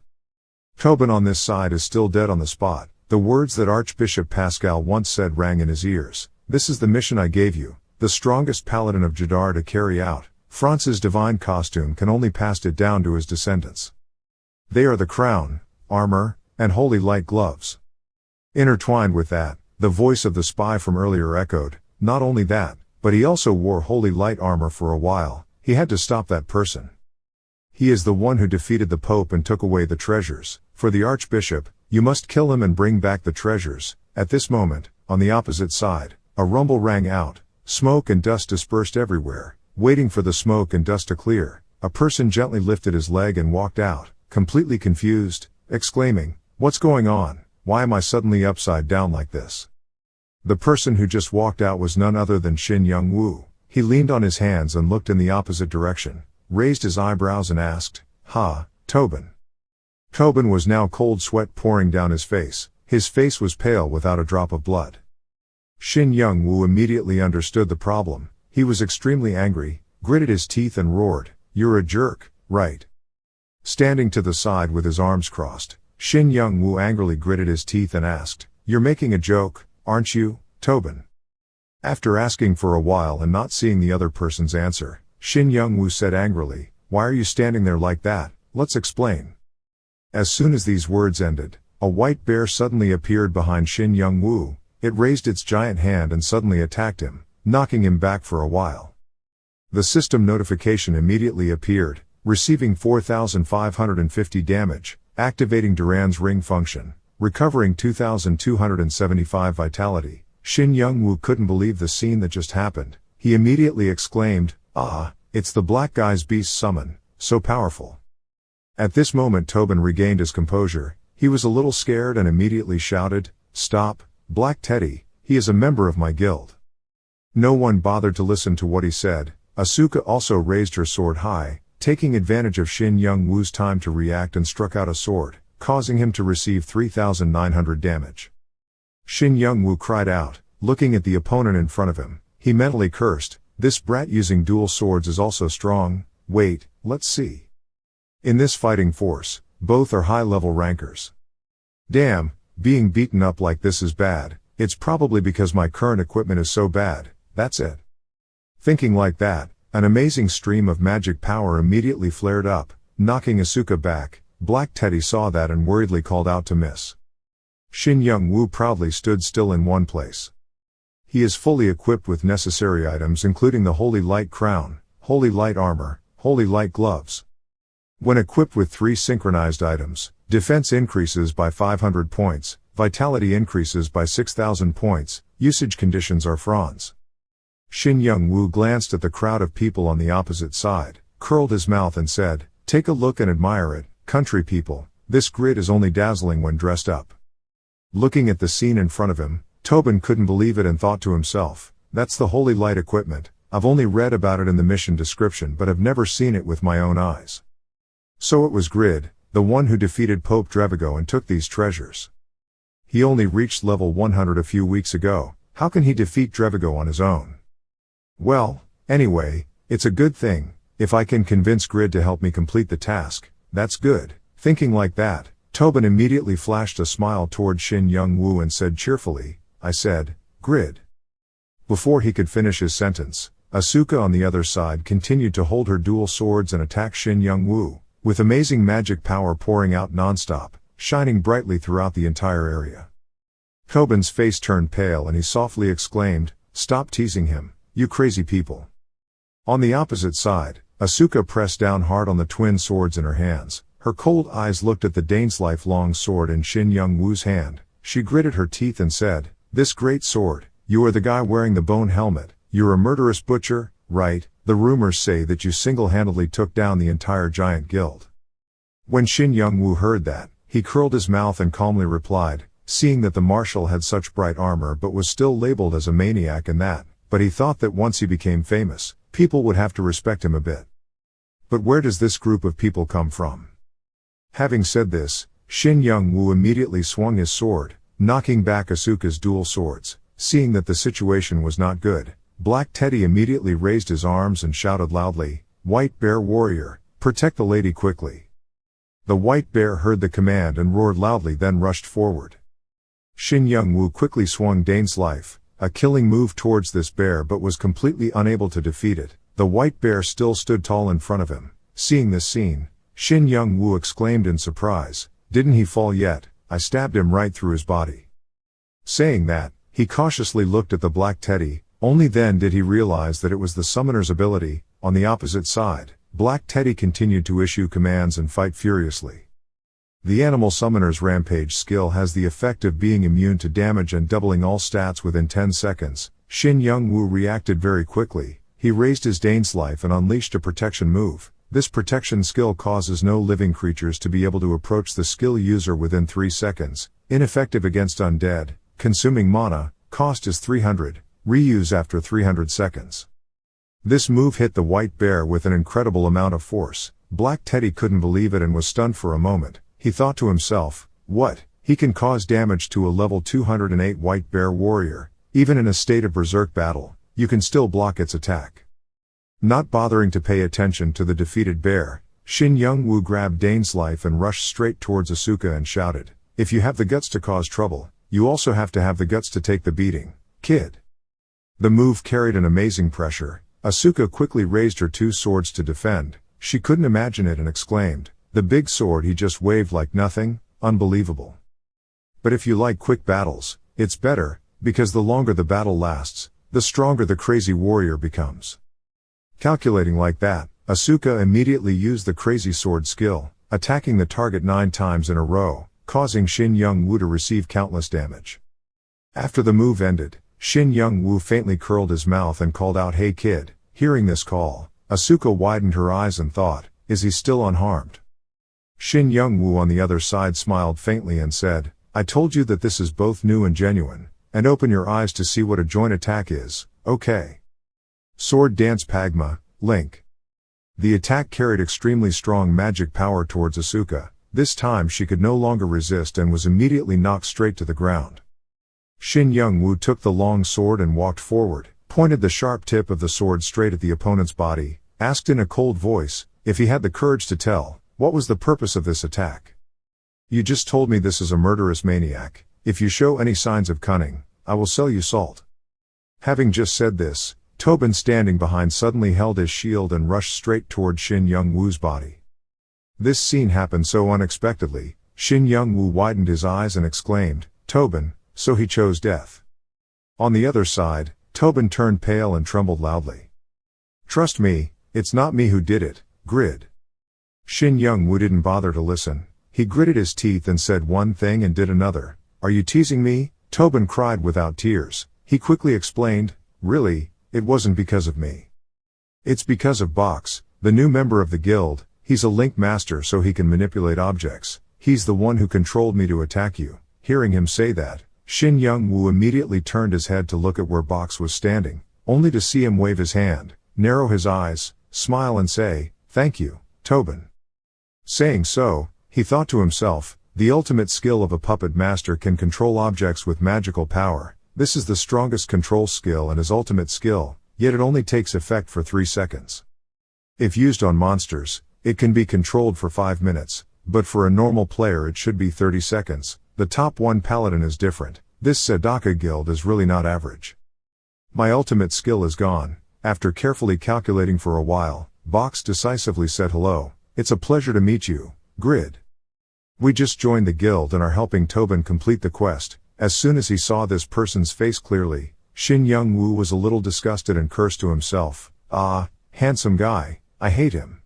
Tobin on this side is still dead on the spot. The words that Archbishop Pascal once said rang in his ears. "This is the mission I gave you, the strongest paladin of Jadar to carry out. France's divine costume can only pass it down to his descendants. They are the crown, armor, and holy light gloves." Intertwined with that, the voice of the spy from earlier echoed, "Not only that, but he also wore holy light armor for a while. He had to stop that person. He is the one who defeated the Pope and took away the treasures. For the Archbishop, you must kill him and bring back the treasures." At this moment, on the opposite side, a rumble rang out. Smoke and dust dispersed everywhere. Waiting for the smoke and dust to clear, a person gently lifted his leg and walked out, completely confused, exclaiming, "What's going on? Why am I suddenly upside down like this?" The person who just walked out was none other than Xinyoung-woo. He leaned on his hands and looked in the opposite direction, raised his eyebrows and asked, "Ha, Tobin." Tobin was now cold sweat pouring down his face. His face was pale without a drop of blood. Xinyoung-woo immediately understood the problem. He was extremely angry, gritted his teeth and roared, "You're a jerk, right?" Standing to the side with his arms crossed, Xinyoung-woo angrily gritted his teeth and asked, "You're making a joke, aren't you, Tobin?" After asking for a while and not seeing the other person's answer, Xinyoung-woo said angrily, "Why are you standing there like that? Let's explain." As soon as these words ended, a white bear suddenly appeared behind Xinyoung-woo. It raised its giant hand and suddenly attacked him, knocking him back for a while. The system notification immediately appeared, receiving 4,550 damage, activating Duran's ring function, recovering 2,275 vitality. Xinyoung-woo couldn't believe the scene that just happened. He immediately exclaimed, "Ah, it's the black guy's beast summon, so powerful." At this moment Tobin regained his composure. He was a little scared and immediately shouted, "Stop, Black Teddy, he is a member of my guild." No one bothered to listen to what he said. Asuka also raised her sword high, taking advantage of Xinyoung-woo's time to react and struck out a sword, causing him to receive 3,900 damage. Xinyoung-woo cried out, looking at the opponent in front of him. He mentally cursed, "This brat using dual swords is also strong. Wait, let's see." In this fighting force, both are high-level rankers. Damn, being beaten up like this is bad. It's probably because my current equipment is so bad, that's it. Thinking like that, an amazing stream of magic power immediately flared up, knocking Asuka back. Black Teddy saw that and worriedly called out to Miss. Xinyoung-woo proudly stood still in one place. He is fully equipped with necessary items including the Holy Light Crown, Holy Light Armor, Holy Light Gloves. When equipped with 3 synchronized items, defense increases by 500 points, vitality increases by 6,000 points, usage conditions are franz. Xinyoung-woo glanced at the crowd of people on the opposite side, curled his mouth and said, "Take a look and admire it, country people, this grid is only dazzling when dressed up." Looking at the scene in front of him, Tobin couldn't believe it and thought to himself, "That's the Holy Light equipment. I've only read about it in the mission description but have never seen it with my own eyes." So it was Grid, the one who defeated Pope Drevigo and took these treasures. He only reached level 100 a few weeks ago. How can he defeat Drevigo on his own? Well, anyway, it's a good thing. If I can convince Grid to help me complete the task, that's good. Thinking like that, Tobin immediately flashed a smile toward Xinyoung-woo and said cheerfully, "I said, Grid." Before he could finish his sentence, Asuka on the other side continued to hold her dual swords and attack Xinyoung-woo, with amazing magic power pouring out non-stop, shining brightly throughout the entire area. Tobin's face turned pale and he softly exclaimed, "Stop teasing him, you crazy people." On the opposite side, Asuka pressed down hard on the twin swords in her hands, Her cold eyes looked at the Dane's lifelong sword in Shin Young-woo's hand. She gritted her teeth and said, "This great sword, you are the guy wearing the bone helmet. You're a murderous butcher, right? The rumors say that you single-handedly took down the entire giant guild." When Shin Young-woo heard that, he curled his mouth and calmly replied, seeing that the marshal had such bright armor but was still labeled as a maniac and that, but he thought that once he became famous, people would have to respect him a bit. But where does this group of people come from? Having said this, Shin Young-woo immediately swung his sword, knocking back Asuka's dual swords. Seeing that the situation was not good, Black Teddy immediately raised his arms and shouted loudly, "White Bear Warrior, protect the lady quickly." The White Bear heard the command and roared loudly, then rushed forward. Shin Young-woo quickly swung Dane's life, a killing move towards this bear, but was completely unable to defeat it. The White Bear still stood tall in front of him. Seeing this scene, Shin Young-woo exclaimed in surprise, "Didn't he fall yet? I stabbed him right through his body." Saying that, he cautiously looked at the Black Teddy. Only then did he realize that it was the summoner's ability. On the opposite side, Black Teddy continued to issue commands and fight furiously. The animal summoner's rampage skill has the effect of being immune to damage and doubling all stats within 10 seconds. Shin Young-woo reacted very quickly. He raised his Dane's life and unleashed a protection move. This protection skill causes no living creatures to be able to approach the skill user within 3 seconds. Ineffective against undead. Consuming mana. Cost is 300. Reuse after 300 seconds. This move hit the White Bear with an incredible amount of force. Black Teddy couldn't believe it and was stunned for a moment. He thought to himself, "What? He can cause damage to a level 208 White Bear Warrior. Even in a state of berserk battle, you can still block its attack." Not bothering to pay attention to the defeated bear, Shin Young-woo grabbed Dane's life and rushed straight towards Asuka and shouted, "If you have the guts to cause trouble, you also have to have the guts to take the beating, kid." The move carried an amazing pressure. Asuka quickly raised her 2 swords to defend. She couldn't imagine it and exclaimed, "The big sword he just waved like nothing, unbelievable." But if you like quick battles, it's better, because the longer the battle lasts, the stronger the crazy warrior becomes. Calculating like that, Asuka immediately used the crazy sword skill, attacking the target 9 times in a row, causing Shin Young-woo to receive countless damage. After the move ended, Shin Young-woo faintly curled his mouth and called out, "Hey kid." Hearing this call, Asuka widened her eyes and thought, "Is he still unharmed?" Shin Young-woo on the other side smiled faintly and said, "I told you that this is both new and genuine, and open your eyes to see what a joint attack is, okay?" Sword Dance Pagma, Link. The attack carried extremely strong magic power towards Asuka. This time she could no longer resist and was immediately knocked straight to the ground. Shin Young-woo took the long sword and walked forward, pointed the sharp tip of the sword straight at the opponent's body, asked in a cold voice, if he had the courage to tell, what was the purpose of this attack. "You just told me this is a murderous maniac. If you show any signs of cunning, I will sell you salt." Having just said this, Tobin standing behind suddenly held his shield and rushed straight toward Shin Young-woo's body. This scene happened so unexpectedly, Shin Young-woo widened his eyes and exclaimed, "Tobin, so he chose death." On the other side, Tobin turned pale and trembled loudly. "Trust me, it's not me who did it, Grid." Shin Young-woo didn't bother to listen. He gritted his teeth and said one thing and did another. "Are you teasing me?" Tobin cried without tears. He quickly explained, "Really, it wasn't because of me. It's because of Box, the new member of the guild. He's a link master so he can manipulate objects. He's the one who controlled me to attack you." Hearing him say that, Shin Young-woo immediately turned his head to look at where Box was standing, only to see him wave his hand, narrow his eyes, smile and say, "Thank you, Tobin." Saying so, he thought to himself, the ultimate skill of a puppet master can control objects with magical power. This is the strongest control skill and his ultimate skill, yet it only takes effect for 3 seconds. If used on monsters, it can be controlled for 5 minutes, but for a normal player it should be 30 seconds. The top 1 paladin is different. This Sadaka guild is really not average. "My ultimate skill is gone." After carefully calculating for a while, Box decisively said, "Hello, it's a pleasure to meet you, Grid. We just joined the guild and are helping Tobin complete the quest." As soon as he saw this person's face clearly, Shin Young-woo was a little disgusted and cursed to himself, "Ah, handsome guy, I hate him."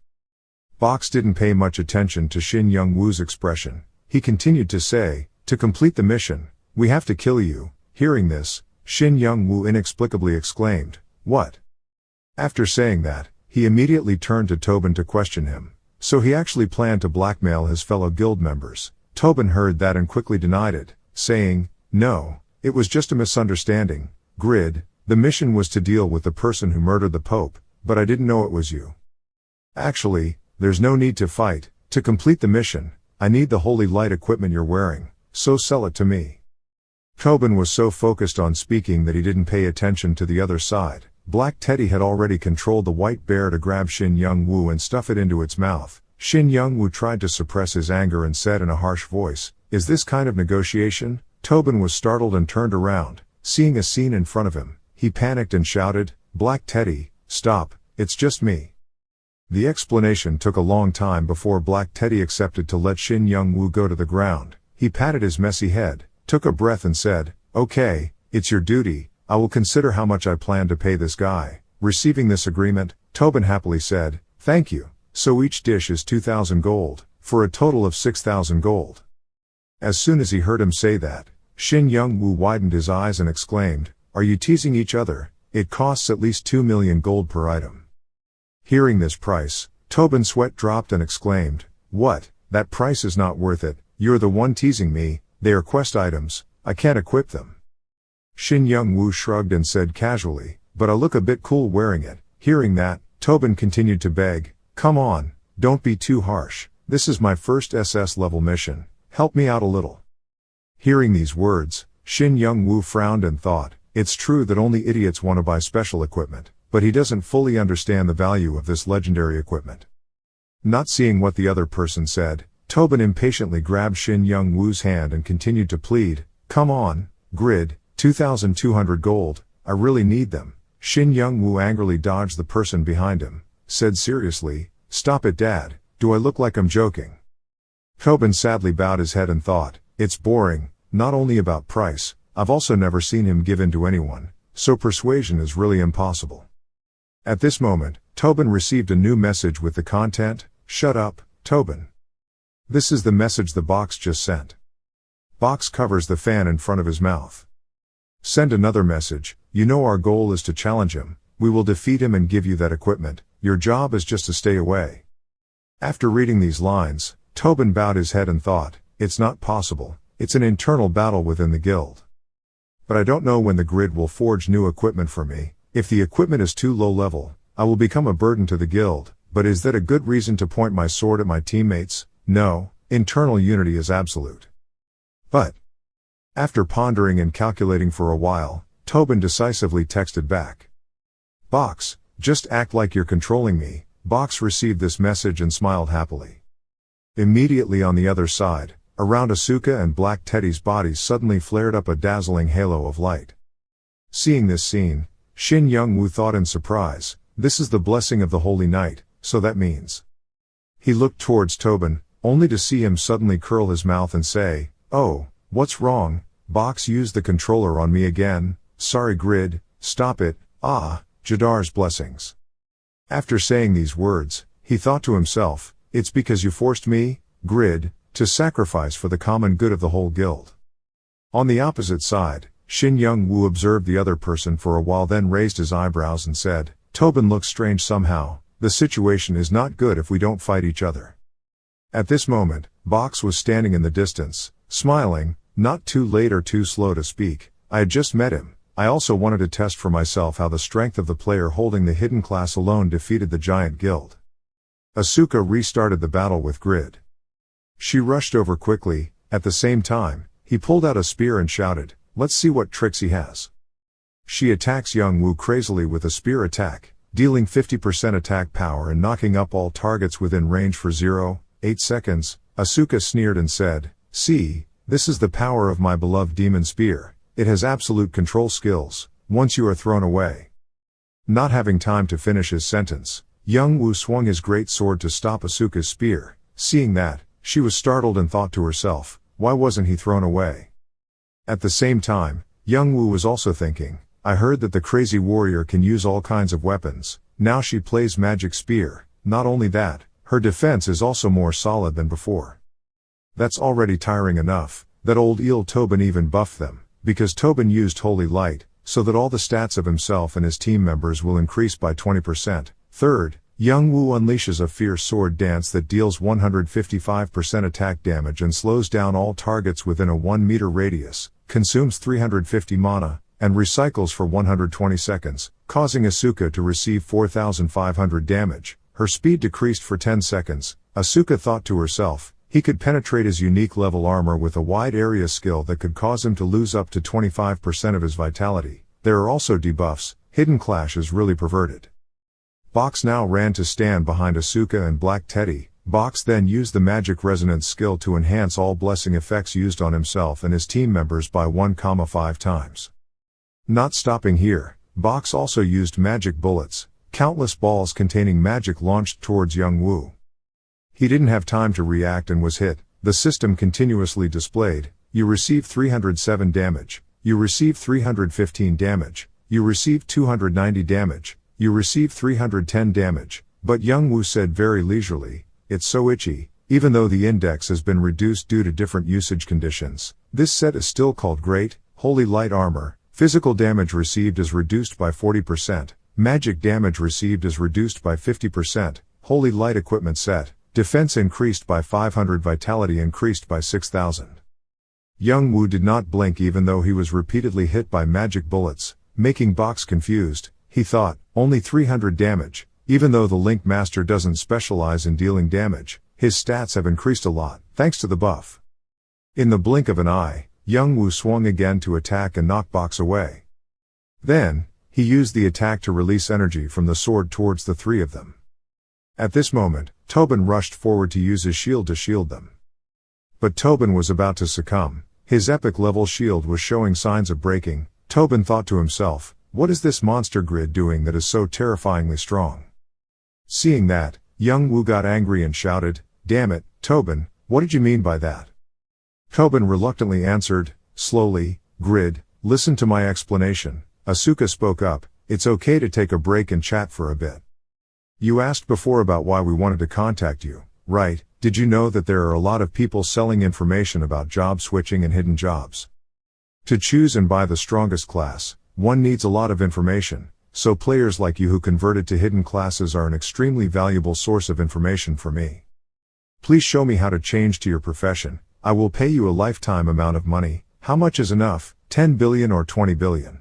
Box didn't pay much attention to Shin Young-woo's expression. He continued to say, "To complete the mission, we have to kill you." Hearing this, Shin Young-woo inexplicably exclaimed, "What?" After saying that, he immediately turned to Tobin to question him. So he actually planned to blackmail his fellow guild members. Tobin heard that and quickly denied it, saying, "No, it was just a misunderstanding. Grid, the mission was to deal with the person who murdered the Pope, but I didn't know it was you. Actually, there's no need to fight. To complete the mission, I need the holy light equipment you're wearing, so sell it to me." Tobin was so focused on speaking that he didn't pay attention to the other side. Black Teddy had already controlled the white bear to grab Shin Young-woo and stuff it into its mouth. Shin Young-woo tried to suppress his anger and said in a harsh voice, "Is this kind of negotiation?" Tobin was startled and turned around, seeing a scene in front of him. He panicked and shouted, "Black Teddy, stop, it's just me." The explanation took a long time before Black Teddy accepted to let Shin Young-woo go to the ground. He patted his messy head, took a breath and said, "Okay, it's your duty. I will consider how much I plan to pay this guy." Receiving this agreement, Tobin happily said, "Thank you. So each dish is 2,000 gold, for a total of 6,000 gold. As soon as he heard him say that, Shin Young-woo widened his eyes and exclaimed, "Are you teasing each other? It costs at least 2 million gold per item." Hearing this price, Tobin's sweat dropped and exclaimed, "What? That price is not worth it. You're the one teasing me. They are quest items. I can't equip them." Shin Young-woo shrugged and said casually, "But I look a bit cool wearing it." Hearing that, Tobin continued to beg, "Come on, don't be too harsh. This is my first SS level mission. Help me out a little." Hearing these words, Shin Young-woo frowned and thought, it's true that only idiots want to buy special equipment, but he doesn't fully understand the value of this legendary equipment. Not seeing what the other person said, Tobin impatiently grabbed Shin Young-woo's hand and continued to plead, "Come on, Grid, 2,200 gold, I really need them." Shin Young-woo angrily dodged the person behind him, said seriously, "Stop it, Dad, do I look like I'm joking?" Tobin sadly bowed his head and thought, it's boring, not only about price, I've also never seen him give in to anyone, so persuasion is really impossible. At this moment, Tobin received a new message with the content, "Shut up, Tobin. This is the message the box just sent." Box covers the fan in front of his mouth. "Send another message, you know our goal is to challenge him, we will defeat him and give you that equipment, your job is just to stay away." After reading these lines, Tobin bowed his head and thought, it's not possible, it's an internal battle within the guild. But I don't know when the Grid will forge new equipment for me. If the equipment is too low level, I will become a burden to the guild, but is that a good reason to point my sword at my teammates? No, internal unity is absolute. But after pondering and calculating for a while, Tobin decisively texted back, "Box, just act like you're controlling me." Box received this message and smiled happily. Immediately on the other side, around Asuka and Black Teddy's bodies suddenly flared up a dazzling halo of light. Seeing this scene, Shin Young-woo thought in surprise, this is the blessing of the Holy Night, so that means. He looked towards Tobin, only to see him suddenly curl his mouth and say, "Oh, what's wrong? Box used the controller on me again. Sorry Grid, stop it. Ah, Jadar's blessings." After saying these words, he thought to himself, it's because you forced me, Grid, to sacrifice for the common good of the whole guild. On the opposite side, Shin Young-woo observed the other person for a while, then raised his eyebrows and said, "Tobin looks strange somehow. The situation is not good if we don't fight each other." At this moment, Box was standing in the distance, smiling, not too late or too slow to speak. I had just met him. I also wanted to test for myself how the strength of the player holding the hidden class alone defeated the giant guild. Asuka restarted the battle with Grid. She rushed over quickly. At the same time, he pulled out a spear and shouted, "Let's see what tricks he has." She attacks Young-woo crazily with a spear attack, dealing 50% attack power and knocking up all targets within range for 0.8 seconds. Asuka sneered and said, "See, this is the power of my beloved demon spear. It has absolute control skills, once you are thrown away." Not having time to finish his sentence, Young-woo swung his great sword to stop Asuka's spear. Seeing that, she was startled and thought to herself, why wasn't he thrown away? At the same time, Young-woo was also thinking, I heard that the crazy warrior can use all kinds of weapons. Now she plays magic spear. Not only that, her defense is also more solid than before. That's already tiring enough. That old eel Tobin even buffed them, because Tobin used Holy Light, so that all the stats of himself and his team members will increase by 20%. Third, Young Woo unleashes a fierce sword dance that deals 155% attack damage and slows down all targets within a 1 meter radius, consumes 350 mana, and recycles for 120 seconds, causing Asuka to receive 4,500 damage. Her speed decreased for 10 seconds. Asuka thought to herself, he could penetrate his unique level armor with a wide area skill that could cause him to lose up to 25% of his vitality. There are also debuffs. Hidden Clash is really perverted. Box now ran to stand behind Asuka and Black Teddy. Box then used the Magic Resonance skill to enhance all blessing effects used on himself and his team members by 1,5 times. Not stopping here, Box also used magic bullets, countless balls containing magic launched towards Young Woo. He didn't have time to react and was hit. The system continuously displayed, you received 307 damage, you received 315 damage, you received 290 damage, you received 310 damage, but Young Woo said very leisurely, it's so itchy, even though the index has been reduced due to different usage conditions. This set is still called Great, Holy Light Armor. Physical damage received is reduced by 40%, magic damage received is reduced by 50%, Holy Light Equipment Set. Defense increased by 500, vitality increased by 6,000. Young Woo did not blink even though he was repeatedly hit by magic bullets, making Box confused. He thought, only 300 damage, even though the Link Master doesn't specialize in dealing damage, his stats have increased a lot, thanks to the buff. In the blink of an eye, Young Woo swung again to attack and knock Box away. Then, he used the attack to release energy from the sword towards the three of them. At this moment, Tobin rushed forward to use his shield to shield them. But Tobin was about to succumb. His epic level shield was showing signs of breaking. Tobin thought to himself, what is this monster grid doing that is so terrifyingly strong? Seeing that, Young Woo got angry and shouted, damn it, Tobin, what did you mean by that? Tobin reluctantly answered, slowly, Grid, listen to my explanation. Asuka spoke up, it's okay to take a break and chat for a bit. You asked before about why we wanted to contact you, right? Did you know that there are a lot of people selling information about job switching and hidden jobs? To choose and buy the strongest class, one needs a lot of information, so players like you who converted to hidden classes are an extremely valuable source of information for me. Please show me how to change to your profession. I will pay you a lifetime amount of money. How much is enough, 10 billion or 20 billion?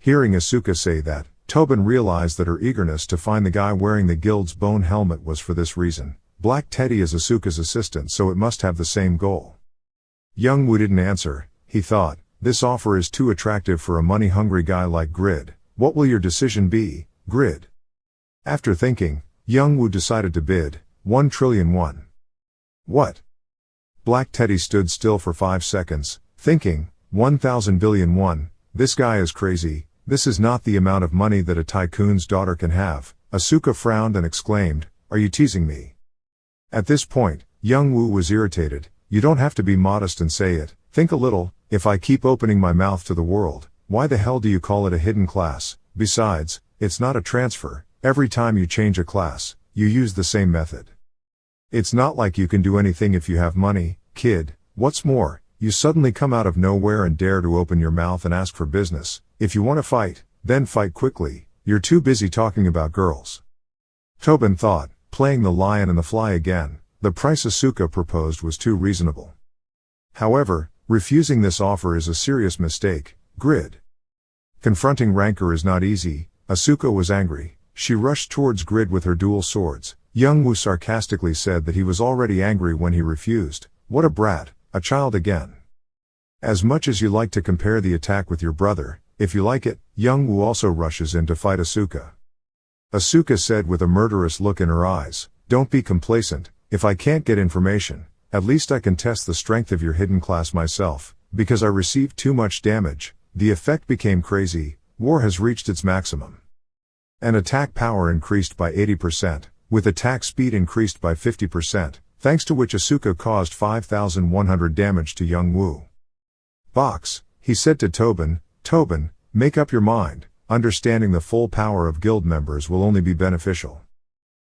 Hearing Asuka say that, Tobin realized that her eagerness to find the guy wearing the guild's bone helmet was for this reason. Black Teddy is Asuka's assistant, so it must have the same goal. Young Woo didn't answer. He thought, this offer is too attractive for a money-hungry guy like Grid. What will your decision be, Grid? After thinking, Young Woo decided to bid 1 trillion won. What? Black Teddy stood still for 5 seconds, thinking, 1,000 billion won. This guy is crazy. This is not the amount of money that a tycoon's daughter can have. Asuka frowned and exclaimed, are you teasing me? At this point, Young Woo was irritated. You don't have to be modest and say it. Think a little. If I keep opening my mouth to the world, why the hell do you call it a hidden class? Besides, it's not a transfer. Every time you change a class, you use the same method. It's not like you can do anything if you have money, kid. What's more, you suddenly come out of nowhere and dare to open your mouth and ask for business. If you want to fight, then fight quickly. You're too busy talking about girls. Tobin thought, playing the lion and the fly again. The price Asuka proposed was too reasonable. However, refusing this offer is a serious mistake, Grid. Confronting rancor is not easy. Asuka was angry. She rushed towards Grid with her dual swords. Young Woo sarcastically said that he was already angry when he refused. What a brat, a child again. As much as you like to compare the attack with your brother, if you like it, Young Woo also rushes in to fight Asuka. Asuka said with a murderous look in her eyes, don't be complacent. If I can't get information, at least I can test the strength of your hidden class myself. Because I received too much damage, the effect became crazy. War has reached its maximum. And attack power increased by 80%, with attack speed increased by 50%, thanks to which Asuka caused 5,100 damage to Young Woo. Box, he said to Tobin, Tobin, make up your mind. Understanding the full power of guild members will only be beneficial.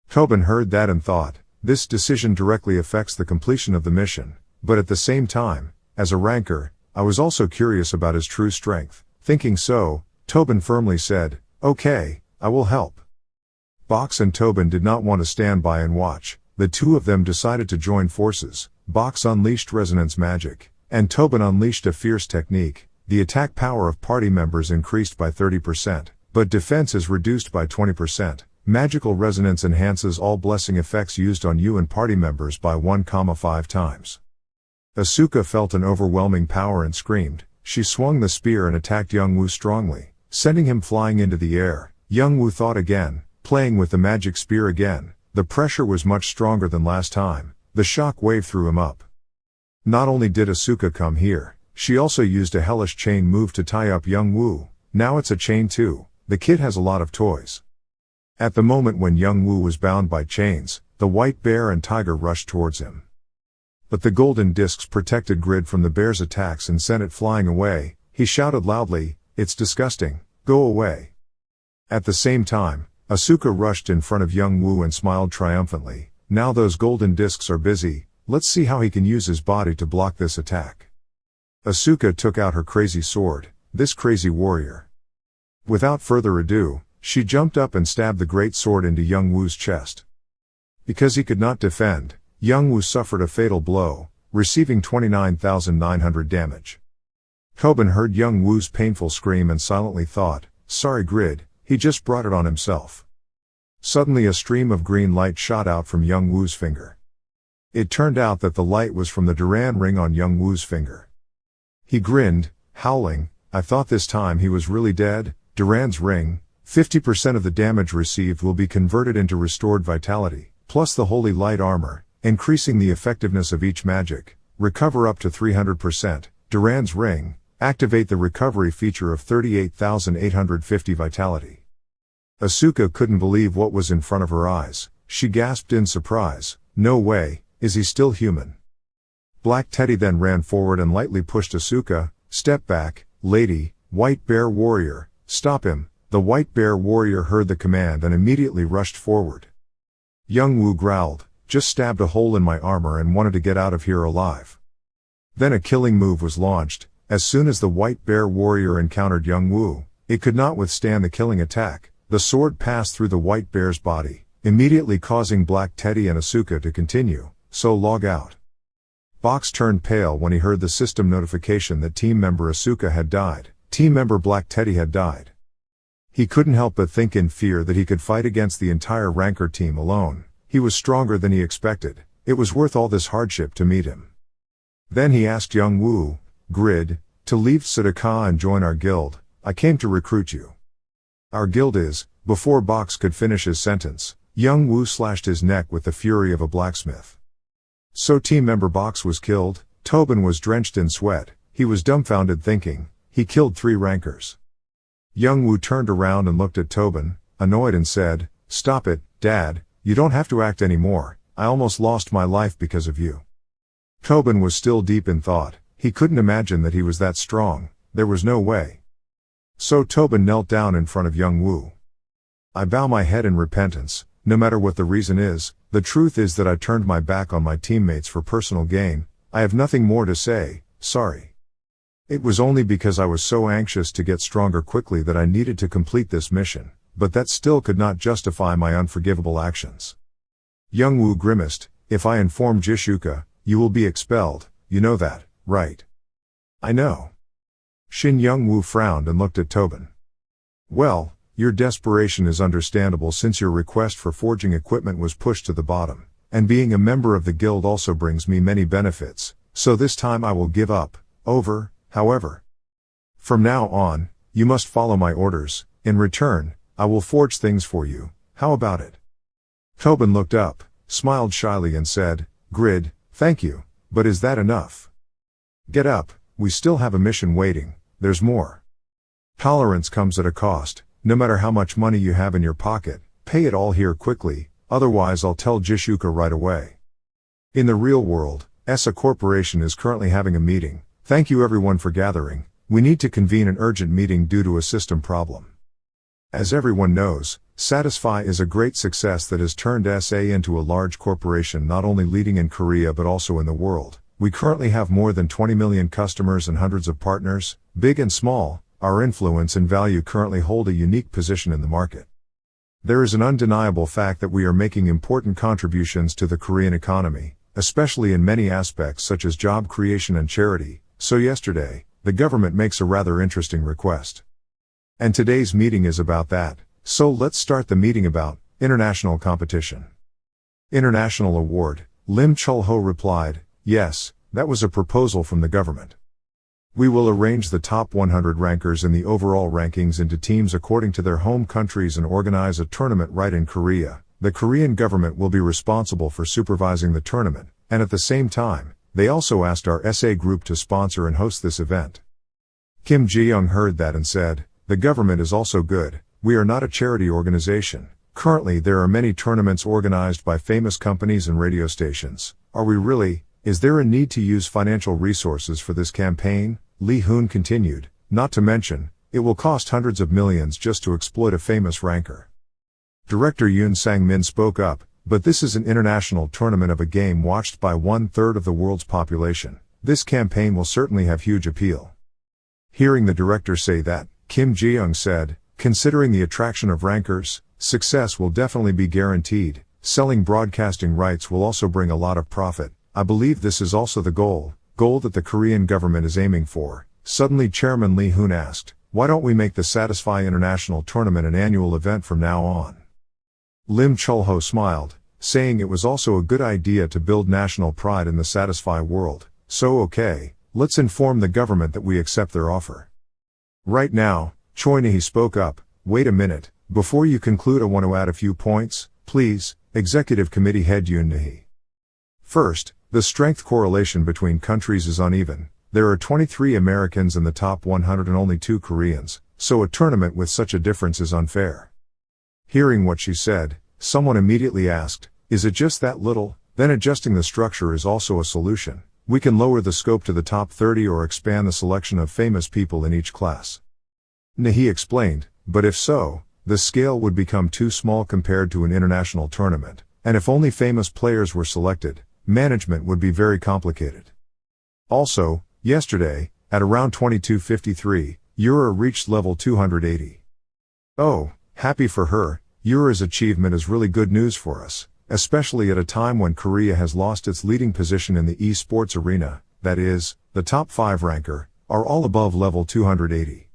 Tobin heard that and thought, this decision directly affects the completion of the mission, but at the same time, as a ranker, I was also curious about his true strength. Thinking so, Tobin firmly said, okay, I will help. Box and Tobin did not want to stand by and watch. The two of them decided to join forces. Box unleashed resonance magic, and Tobin unleashed a fierce technique. The attack power of party members increased by 30%, but defense is reduced by 20%. Magical resonance enhances all blessing effects used on you and party members by 1,5 times. Asuka felt an overwhelming power and screamed. She swung the spear and attacked Young-woo strongly, sending him flying into the air. Young-woo thought again, playing with the magic spear again. The pressure was much stronger than last time. The shock wave threw him up. Not only did Asuka come here, she also used a hellish chain move to tie up Young-woo. Now it's a chain too. The kid has a lot of toys. At the moment when Young-woo was bound by chains, the white bear and tiger rushed towards him. But the golden discs protected Grid from the bear's attacks and sent it flying away. He shouted loudly, "It's disgusting, go away." At the same time, Asuka rushed in front of Young-woo and smiled triumphantly. Now those golden discs are busy, let's see how he can use his body to block this attack. Asuka took out her crazy sword, this crazy warrior. Without further ado, she jumped up and stabbed the great sword into Young-woo's chest. Because he could not defend, Young-woo suffered a fatal blow, receiving 29,900 damage. Tobin heard Young-woo's painful scream and silently thought, sorry Grid, he just brought it on himself. Suddenly a stream of green light shot out from Young-woo's finger. It turned out that the light was from the Duran ring on Young-woo's finger. He grinned, howling, I thought this time he was really dead. Duran's ring, 50% of the damage received will be converted into restored vitality, plus the holy light armor, increasing the effectiveness of each magic. Recover up to 300%. Duran's ring, activate the recovery feature of 38,850 vitality. Asuka couldn't believe what was in front of her eyes. She gasped in surprise, no way, is he still human? Black Teddy then ran forward and lightly pushed Asuka. Step back, lady. White Bear Warrior, stop him. The White Bear Warrior heard the command and immediately rushed forward. Young-woo growled, just stabbed a hole in my armor and wanted to get out of here alive. Then a killing move was launched. As soon as the White Bear Warrior encountered Young-woo, it could not withstand the killing attack. The sword passed through the White Bear's body, immediately causing Black Teddy and Asuka to continue, so log out. Box turned pale when he heard the system notification that team member Asuka had died. Team member Black Teddy had died. He couldn't help but think in fear that he could fight against the entire ranker team alone. He was stronger than he expected. It was worth all this hardship to meet him. Then he asked Young-woo, Grid, to leave Sudaka and join our guild. I came to recruit you. Our guild is, before Box could finish his sentence, Young-woo slashed his neck with the fury of a blacksmith. So team member Box was killed. Tobin was drenched in sweat. He was dumbfounded thinking, he killed 3 rankers. Young-woo turned around and looked at Tobin, annoyed and said, stop it, Dad, you don't have to act anymore. I almost lost my life because of you. Tobin was still deep in thought. He couldn't imagine that he was that strong. There was no way. So Tobin knelt down in front of Young-woo. I bow my head in repentance, no matter what the reason is. The truth is that I turned my back on my teammates for personal gain. I have nothing more to say, sorry. It was only because I was so anxious to get stronger quickly that I needed to complete this mission, but that still could not justify my unforgivable actions. Young-woo grimaced, if I inform Jishuka, you will be expelled, you know that, right? I know. Shin Young-woo frowned and looked at Tobin. Well, your desperation is understandable since your request for forging equipment was pushed to the bottom, and being a member of the guild also brings me many benefits, so this time I will give up. Over, however. From now on, you must follow my orders. In return, I will forge things for you. How about it? Tobin looked up, smiled shyly and said, Grid, thank you, but is that enough? Get up, we still have a mission waiting, there's more. Tolerance comes at a cost. No matter how much money you have in your pocket, pay it all here quickly, otherwise I'll tell Jishuka right away. In the real world, ESA Corporation is currently having a meeting. Thank you everyone for gathering. We need to convene an urgent meeting due to a system problem. As everyone knows, Satisfy is a great success that has turned SA into a large corporation not only leading in Korea but also in the world. We currently have more than 20 million customers and hundreds of partners, big and small. Our influence and value currently hold a unique position in the market. There is an undeniable fact that we are making important contributions to the Korean economy, especially in many aspects such as job creation and charity. So yesterday, the government makes a rather interesting request. And today's meeting is about that. So let's start the meeting about international competition. International award, Lim Chul-ho replied, yes, that was a proposal from the government. We will arrange the top 100 rankers in the overall rankings into teams according to their home countries and organize a tournament right in Korea. The Korean government will be responsible for supervising the tournament, and at the same time, they also asked our SA group to sponsor and host this event. Kim Ji-young heard that and said, the government is also good. We are not a charity organization. Currently there are many tournaments organized by famous companies and radio stations. Are we really? Is there a need to use financial resources for this campaign? Lee Hoon continued, not to mention, it will cost hundreds of millions just to exploit a famous ranker. Director Yoon Sang-min spoke up, but this is an international tournament of a game watched by 1/3 of the world's population. This campaign will certainly have huge appeal. Hearing the director say that, Kim Ji-young said, considering the attraction of rankers, success will definitely be guaranteed. Selling broadcasting rights will also bring a lot of profit. I believe this is also the goal that the Korean government is aiming for. Suddenly Chairman Lee Hoon asked, why don't we make the Satisfy International Tournament an annual event from now on? Lim Chul-ho smiled, saying it was also a good idea to build national pride in the Satisfy world. So okay, let's inform the government that we accept their offer. Right now, Choi Nahi spoke up, wait a minute, before you conclude I want to add a few points, please, Executive Committee Head Yoon Nahi. First, the strength correlation between countries is uneven. There are 23 Americans in the top 100 and only 2 Koreans, so a tournament with such a difference is unfair. Hearing what she said, someone immediately asked, is it just that little? Then adjusting the structure is also a solution. We can lower the scope to the top 30 or expand the selection of famous people in each class. Nahi explained, but if so, the scale would become too small compared to an international tournament, and if only famous players were selected, management would be very complicated. Also, yesterday, at around 22:53, Yura reached level 280. Oh, happy for her. Yura's achievement is really good news for us, especially at a time when Korea has lost its leading position in the e-sports arena, that is, the top 5 ranker, are all above level 280.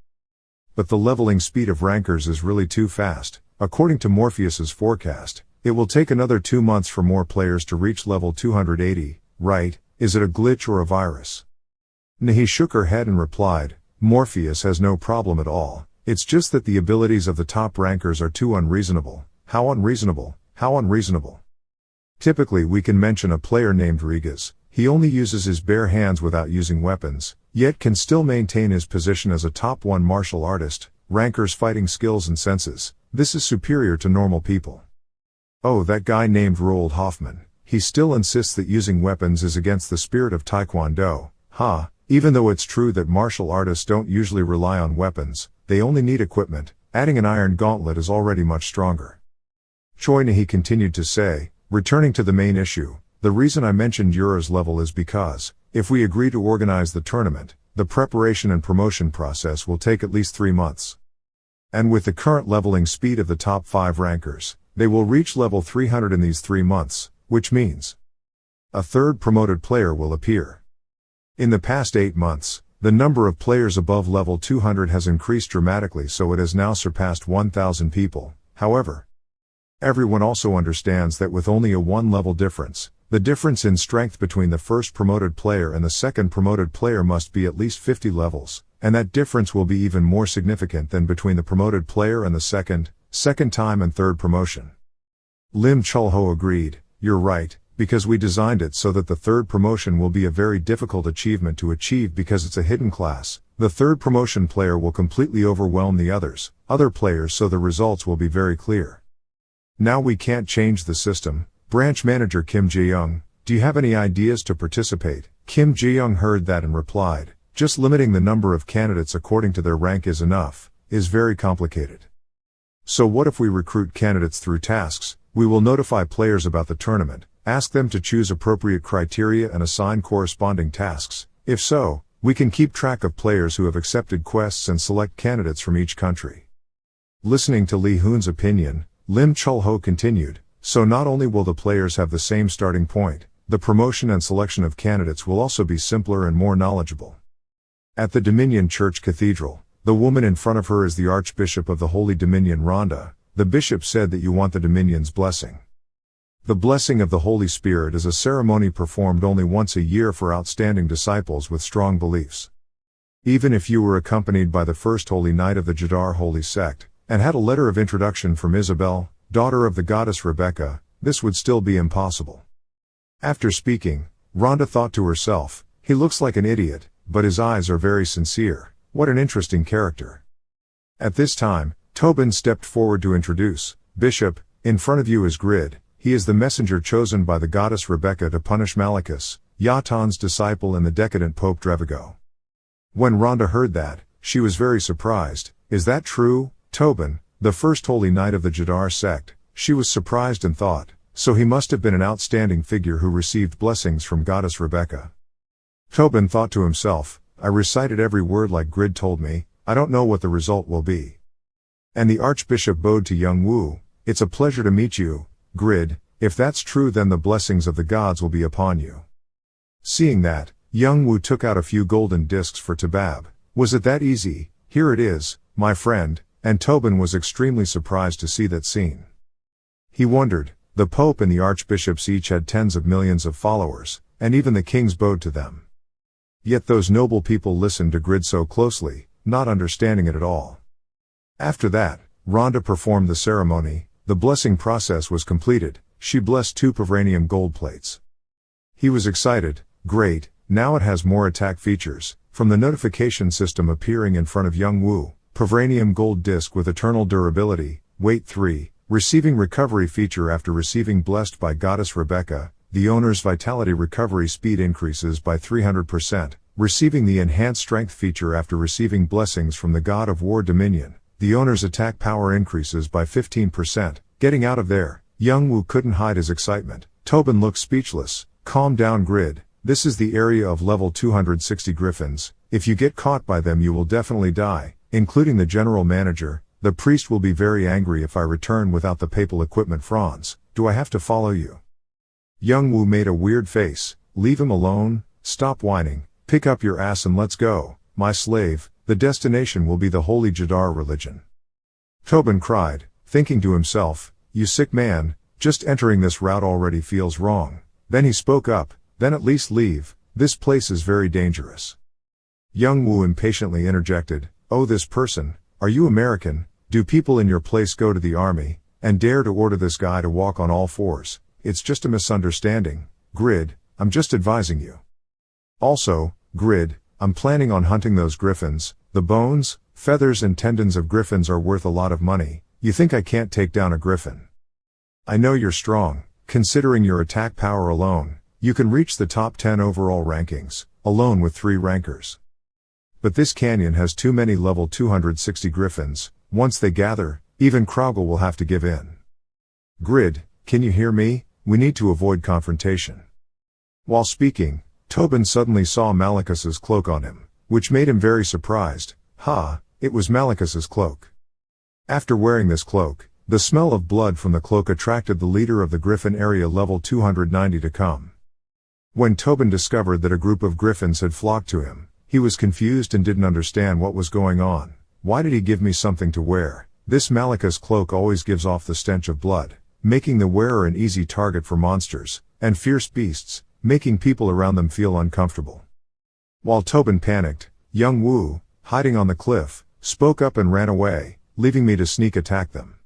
But the leveling speed of rankers is really too fast. According to Morpheus's forecast, it will take another 2 months for more players to reach level 280, right? Is it a glitch or a virus? Nahi shook her head and replied, Morpheus has no problem at all. It's just that the abilities of the top rankers are too unreasonable. How unreasonable? How unreasonable? Typically we can mention a player named Rigas. He only uses his bare hands without using weapons, yet can still maintain his position as a top 1 martial artist. Rankers' fighting skills and senses. This is superior to normal people. Oh, that guy named Roald Hoffman. He still insists that using weapons is against the spirit of Taekwondo. Even though it's true that martial artists don't usually rely on weapons, they only need equipment. Adding an iron gauntlet is already much stronger. Choi Nahi continued to say, returning to the main issue, the reason I mentioned Yura's level is because, if we agree to organize the tournament, the preparation and promotion process will take at least 3 months. And with the current leveling speed of the top 5 rankers, they will reach level 300 in these 3 months, which means a third promoted player will appear. In the past 8 months, the number of players above level 200 has increased dramatically, so it has now surpassed 1,000 people. However, everyone also understands that with only a 1 level difference, the difference in strength between the first promoted player and the second promoted player must be at least 50 levels, and that difference will be even more significant than between the promoted player and the second time and third promotion. Lim Chul-ho agreed, you're right, because we designed it so that the third promotion will be a very difficult achievement to achieve because it's a hidden class. The third promotion player will completely overwhelm the other players, so the results will be very clear. Now we can't change the system. Branch Manager Kim Ji-young, do you have any ideas to participate? Kim Ji-young heard that and replied, just limiting the number of candidates according to their rank is enough, is very complicated. So what if we recruit candidates through tasks? We will notify players about the tournament, ask them to choose appropriate criteria and assign corresponding tasks. If so, we can keep track of players who have accepted quests and select candidates from each country. Listening to Li Hun's opinion, Lim Chul-ho continued, so not only will the players have the same starting point, the promotion and selection of candidates will also be simpler and more knowledgeable. At the Dominion Church Cathedral, the woman in front of her is the Archbishop of the Holy Dominion Rhonda. The bishop said that you want the Dominion's blessing. The blessing of the Holy Spirit is a ceremony performed only once a year for outstanding disciples with strong beliefs. Even if you were accompanied by the first Holy Knight of the Jadar Holy Sect, and had a letter of introduction from Isabel, daughter of the goddess Rebecca, this would still be impossible. After speaking, Rhonda thought to herself, he looks like an idiot, but his eyes are very sincere. What an interesting character. At this time, Tobin stepped forward to introduce, Bishop, in front of you is Grid. He is the messenger chosen by the goddess Rebecca to punish Malachus, Yatan's disciple and the decadent Pope Drevigo. When Rhonda heard that, she was very surprised. Is that true, Tobin, the first holy knight of the Jadar sect? She was surprised and thought, so he must have been an outstanding figure who received blessings from goddess Rebecca. Tobin thought to himself, I recited every word like Grid told me, I don't know what the result will be. And the Archbishop bowed to young Wu, it's a pleasure to meet you, Grid. If that's true, then the blessings of the gods will be upon you. Seeing that, young Wu took out a few golden discs for Tabab. Was it that easy? Here it is, my friend, and Tobin was extremely surprised to see that scene. He wondered, the Pope and the Archbishops each had tens of millions of followers, and even the kings bowed to them. Yet those noble people listened to Grid so closely, not understanding it at all. After that, Rhonda performed the ceremony. The blessing process was completed. She blessed 2 Pavranium gold plates. He was excited. Great, now it has more attack features. From the notification system appearing in front of young Wu, Pavranium gold disc with eternal durability, weight 3, receiving recovery feature after receiving blessed by goddess Rebecca. The owner's vitality recovery speed increases by 300%, receiving the enhanced strength feature after receiving blessings from the god of war Dominion. The owner's attack power increases by 15%. Getting out of there, young Wu couldn't hide his excitement. Tobin looked speechless. Calm down, Grid. This is the area of level 260 griffins. If you get caught by them you will definitely die, including the general manager. The priest will be very angry if I return without the papal equipment. Franz, do I have to follow you? Young Wu made a weird face. Leave him alone, stop whining, pick up your ass and let's go, my slave. The destination will be the holy Jadar religion. Tobin cried, thinking to himself, you sick man, just entering this route already feels wrong. Then he spoke up, then at least leave, this place is very dangerous. Young Wu impatiently interjected, oh this person, are you American? Do people in your place go to the army, and dare to order this guy to walk on all fours? It's just a misunderstanding, Grid, I'm just advising you. Also, Grid, I'm planning on hunting those griffins. The bones, feathers and tendons of griffins are worth a lot of money. You think I can't take down a griffin? I know you're strong. Considering your attack power alone, you can reach the top 10 overall rankings, alone with 3 rankers. But this canyon has too many level 260 griffins. Once they gather, even Kraugle will have to give in. Grid, can you hear me? We need to avoid confrontation. While speaking, Tobin suddenly saw Malachus's cloak on him, which made him very surprised. It was Malachus's cloak. After wearing this cloak, the smell of blood from the cloak attracted the leader of the Griffin area level 290 to come. When Tobin discovered that a group of griffins had flocked to him, he was confused and didn't understand what was going on. Why did he give me something to wear? This Malachus cloak always gives off the stench of blood, making the wearer an easy target for monsters and fierce beasts, making people around them feel uncomfortable. While Tobin panicked, young Wu, hiding on the cliff, spoke up and ran away, leaving me to sneak attack them.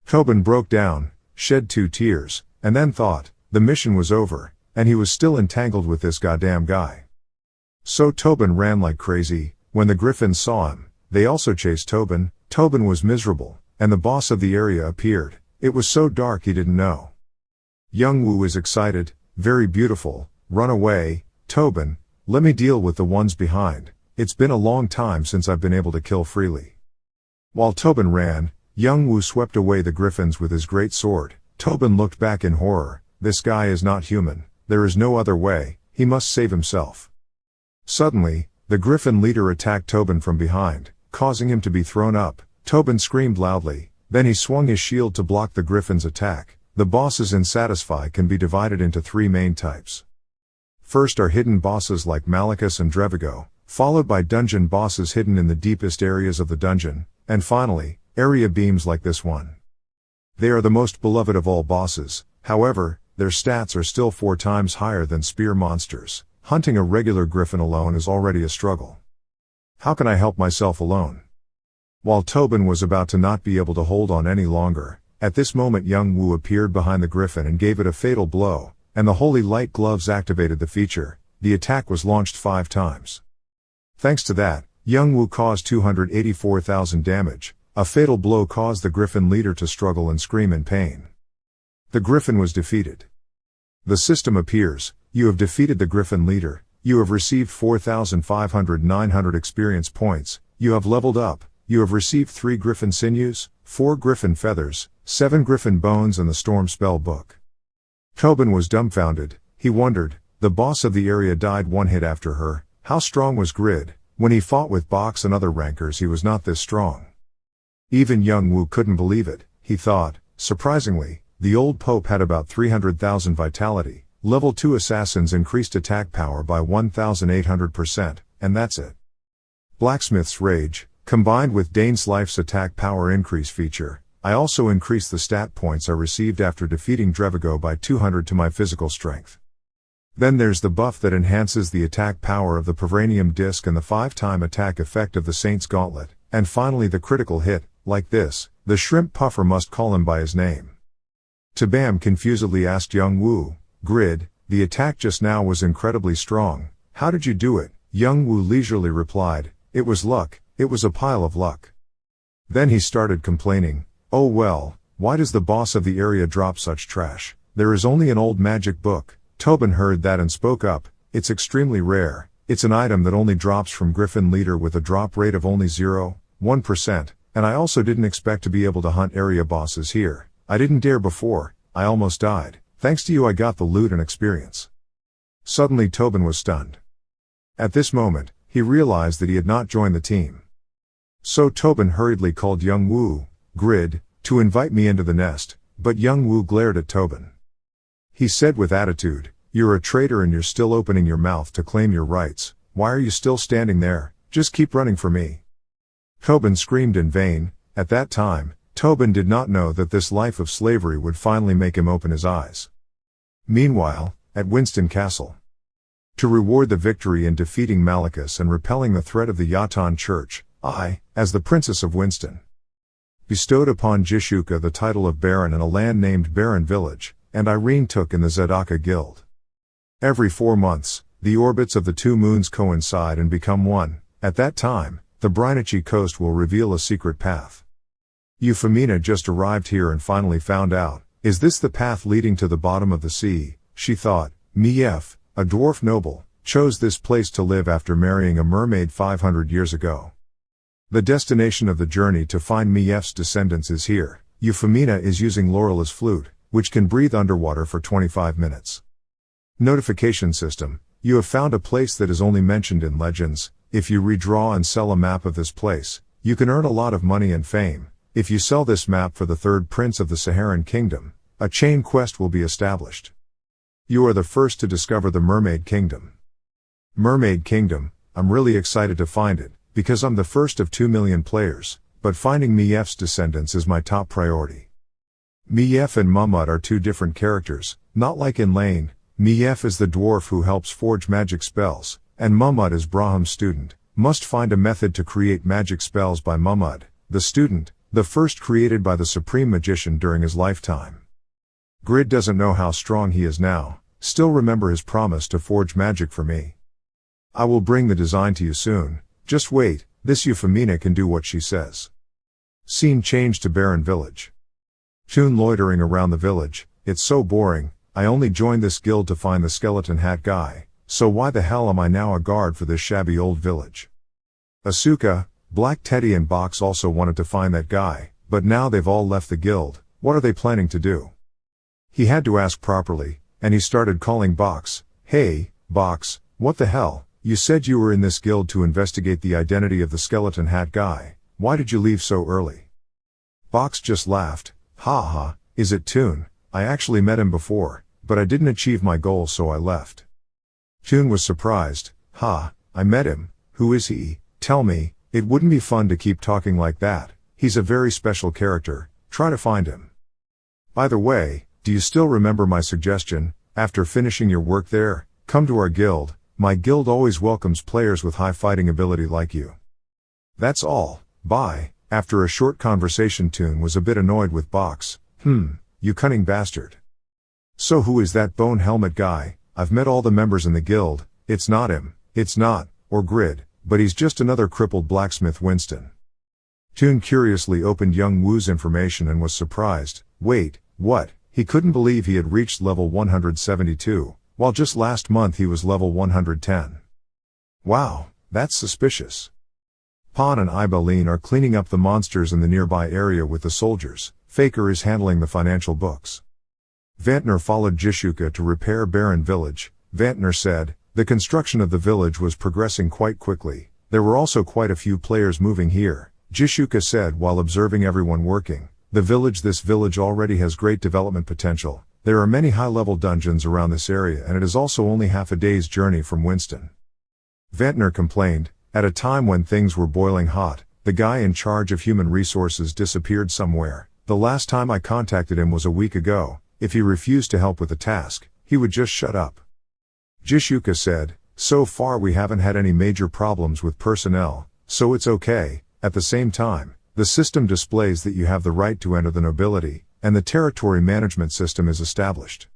Tobin broke down, shed 2 tears, and then thought, the mission was over, and he was still entangled with this goddamn guy. So Tobin ran like crazy. When the griffins saw him, they also chased Tobin. Tobin was miserable, and the boss of the area appeared. It was so dark he didn't know. Young Wu is excited, very beautiful. Run away, Tobin, let me deal with the ones behind. It's been a long time since I've been able to kill freely. While Tobin ran, Young Woo swept away the griffins with his great sword. Tobin looked back in horror. This guy is not human. There is no other way. He must save himself. Suddenly, the griffin leader attacked Tobin from behind, causing him to be thrown up. Tobin screamed loudly. Then he swung his shield to block the griffin's attack. The bosses in Satisfy can be divided into three main types. First are hidden bosses like Malachus and Drevigo, followed by dungeon bosses hidden in the deepest areas of the dungeon, and finally, area beams like this one. They are the most beloved of all bosses. However, their stats are still 4 times higher than spear monsters. Hunting a regular griffin alone is already a struggle. How can I help myself alone? While Tobin was about to not be able to hold on any longer, at this moment Young Woo appeared behind the griffin and gave it a fatal blow, and the holy light gloves activated the feature. The attack was launched 5 times. Thanks to that, Young Woo caused 284,000 damage. A fatal blow caused the griffin leader to struggle and scream in pain. The griffin was defeated. The system appears. You have defeated the griffin leader. You have received 4,500 experience points. You have leveled up. You have received 3 griffin sinews, 4 griffin feathers, 7 griffin bones and the storm spell book. Tobin was dumbfounded. He wondered, the boss of the area died 1 hit after her. How strong was Grid? When he fought with Box and other rankers he was not this strong. Even Young Woo couldn't believe it. He thought, surprisingly, the old Pope had about 300,000 vitality. Level 2 assassins increased attack power by 1,800%, and that's it. Blacksmith's Rage, combined with Dane's Life's attack power increase feature, I also increased the stat points I received after defeating Drevigo by 200 to my physical strength. Then there's the buff that enhances the attack power of the Pavranium Disc and the 5-time attack effect of the Saint's Gauntlet, and finally the critical hit, like this. The shrimp puffer must call him by his name. Tabam confusedly asked Young Woo, Grid, the attack just now was incredibly strong. How did you do it? Young Woo leisurely replied, it was luck, it was a pile of luck. Then he started complaining, oh well, why does the boss of the area drop such trash? There is only an old magic book. Tobin heard that and spoke up, it's extremely rare. It's an item that only drops from Griffin Leader with a drop rate of only 0.1%, and I also didn't expect to be able to hunt area bosses here. I didn't dare before, I almost died. Thanks to you I got the loot and experience. Suddenly Tobin was stunned. At this moment, he realized that he had not joined the team. So Tobin hurriedly called Young Woo, Grid, to invite me into the nest, but Young Woo glared at Tobin. He said with attitude, you're a traitor and you're still opening your mouth to claim your rights. Why are you still standing there? Just keep running for me. Tobin screamed in vain. At that time, Tobin did not know that this life of slavery would finally make him open his eyes. Meanwhile, at Winston Castle. To reward the victory in defeating Malachus and repelling the threat of the Yatan Church, I, as the Princess of Winston, bestowed upon Jishuka the title of Baron and a land named Baron Village, and Irene took in the Zedaka Guild. Every 4 months, the orbits of the 2 moons coincide and become one. At that time, the Brinichi coast will reveal a secret path. Euphemina just arrived here and finally found out. Is this the path leading to the bottom of the sea? She thought. Mief, a dwarf noble, chose this place to live after marrying a mermaid 500 years ago. The destination of the journey to find Mief's descendants is here. Euphemina is using Laurela's flute, which can breathe underwater for 25 minutes. Notification system. You have found a place that is only mentioned in legends. If you redraw and sell a map of this place, you can earn a lot of money and fame. If you sell this map for the 3rd prince of the Saharan kingdom, a chain quest will be established. You are the first to discover the Mermaid Kingdom. Mermaid Kingdom, I'm really excited to find it, because I'm the first of 2 million players, but finding Mief's descendants is my top priority. Mief and Mumut are 2 different characters, not like in Lane. Mief is the dwarf who helps forge magic spells, and Mumut is Braham's student. Must find a method to create magic spells by Mumut, the student, the first created by the supreme magician during his lifetime. Grid doesn't know how strong he is now, still remember his promise to forge magic for me. I will bring the design to you soon, just wait, this Euphemina can do what she says. Scene changed to Barren Village. Toon loitering around the village, it's so boring, I only joined this guild to find the skeleton hat guy, so why the hell am I now a guard for this shabby old village? Asuka, Black Teddy and Box also wanted to find that guy, but now they've all left the guild, what are they planning to do? He had to ask properly, and he started calling Box. Hey, Box, what the hell, you said you were in this guild to investigate the identity of the skeleton hat guy, why did you leave so early? Box just laughed. Ha ha, is it Toon? I actually met him before, but I didn't achieve my goal so I left. Toon was surprised. Ha, I met him, who is he? Tell me, it wouldn't be fun to keep talking like that, he's a very special character, try to find him. By the way, do you still remember my suggestion, after finishing your work there, come to our guild, my guild always welcomes players with high fighting ability like you. That's all, bye. After a short conversation, Toon was a bit annoyed with Box. You cunning bastard. So who is that bone helmet guy? I've met all the members in the guild, it's not him, it's not, or Grid, but he's just another crippled blacksmith Winston. Toon curiously opened Young Woo's information and was surprised. Wait, what? He couldn't believe he had reached level 172, while just last month he was level 110. Wow, that's suspicious. Pan and Ibeline are cleaning up the monsters in the nearby area with the soldiers, Faker is handling the financial books. Vantner followed Jishuka to repair Barren Village. Vantner said, the construction of the village was progressing quite quickly, there were also quite a few players moving here. Jishuka said while observing everyone working, this village already has great development potential, there are many high-level dungeons around this area and it is also only half a day's journey from Winston. Vantner complained, at a time when things were boiling hot, the guy in charge of human resources disappeared somewhere, the last time I contacted him was a week ago, if he refused to help with the task, he would just shut up. Jishuka said, so far we haven't had any major problems with personnel, so it's okay. At the same time, the system displays that you have the right to enter the nobility, and the territory management system is established.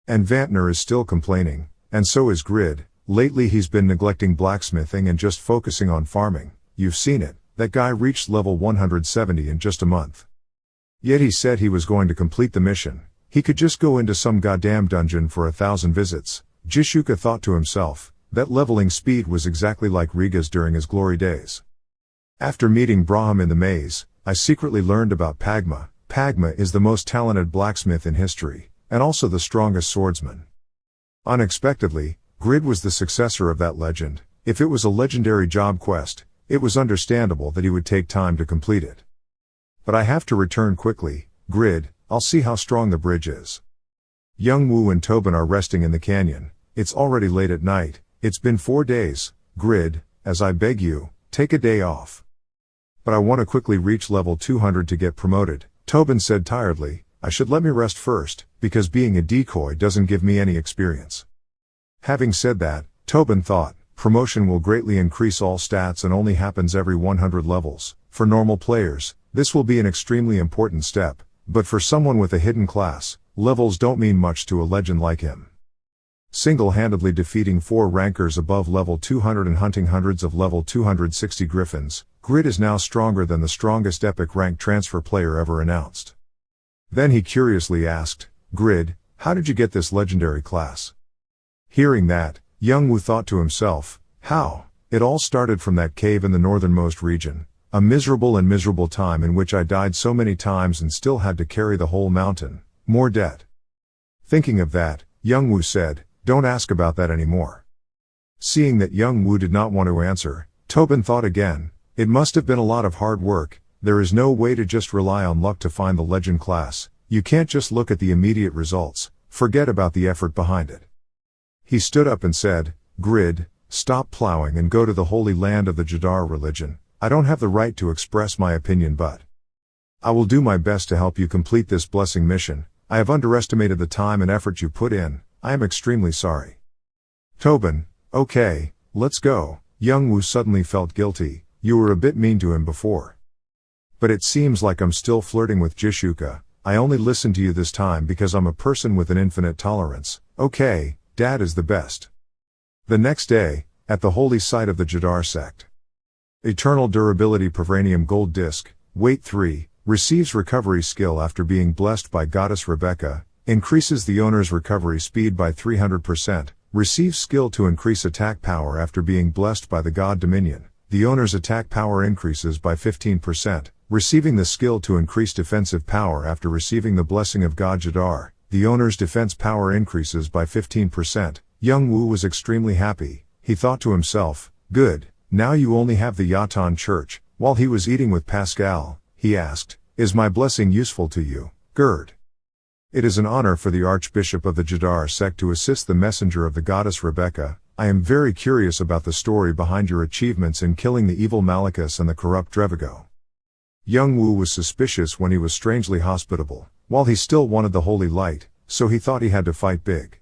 And Vantner is still complaining, and so is Grid, lately he's been neglecting blacksmithing and just focusing on farming, you've seen it, that guy reached level 170 in just a month. Yet he said he was going to complete the mission, he could just go into some goddamn dungeon for 1,000 visits. Jishuka thought to himself, that leveling speed was exactly like Riga's during his glory days. After meeting Braham in the maze, I secretly learned about Pagma. Pagma is the most talented blacksmith in history, and also the strongest swordsman. Unexpectedly, Grid was the successor of that legend. If it was a legendary job quest, it was understandable that he would take time to complete it. But I have to return quickly, Grid, I'll see how strong the bridge is. Young Woo and Tobin are resting in the canyon, it's already late at night, it's been 4 days, Grid, as I beg you, take a day off. But I want to quickly reach level 200 to get promoted, Tobin said tiredly, I should let me rest first, because being a decoy doesn't give me any experience. Having said that, Tobin thought, promotion will greatly increase all stats and only happens every 100 levels. For normal players, this will be an extremely important step, but for someone with a hidden class, levels don't mean much to a legend like him. Single-handedly defeating 4 rankers above level 200 and hunting hundreds of level 260 griffins, Grid is now stronger than the strongest epic rank transfer player ever announced. Then he curiously asked, Grid, how did you get this legendary class? Hearing that, Young Woo thought to himself, how? It all started from that cave in the northernmost region, a miserable time in which I died so many times and still had to carry the whole mountain, more debt. Thinking of that, Young Woo said, don't ask about that anymore. Seeing that Young Woo did not want to answer, Tobin thought again, it must have been a lot of hard work, there is no way to just rely on luck to find the legend class, you can't just look at the immediate results, forget about the effort behind it. He stood up and said, Grid, stop plowing and go to the holy land of the Jadar religion, I don't have the right to express my opinion but I will do my best to help you complete this blessing mission, I have underestimated the time and effort you put in, I am extremely sorry. Tobin, okay, let's go. Young Woo suddenly felt guilty, you were a bit mean to him before. But it seems like I'm still flirting with Jishuka, I only listened to you this time because I'm a person with an infinite tolerance, okay, Dad is the best. The next day, at the holy site of the Jadar sect. Eternal Durability Pravanium Gold Disc, Weight 3, receives recovery skill after being blessed by Goddess Rebecca, increases the owner's recovery speed by 300%, receives skill to increase attack power after being blessed by the God Dominion, the owner's attack power increases by 15%, Receiving the skill to increase defensive power after receiving the blessing of God Jadar, the owner's defense power increases by 15%. Young Woo was extremely happy. He thought to himself, good, now you only have the Yatan Church. While he was eating with Pascal, he asked, is my blessing useful to you, Gerd? It is an honor for the Archbishop of the Jadar sect to assist the messenger of the goddess Rebecca. I am very curious about the story behind your achievements in killing the evil Malachus and the corrupt Drevigo. Young Woo was suspicious when he was strangely hospitable, while he still wanted the holy light, so he thought he had to fight big.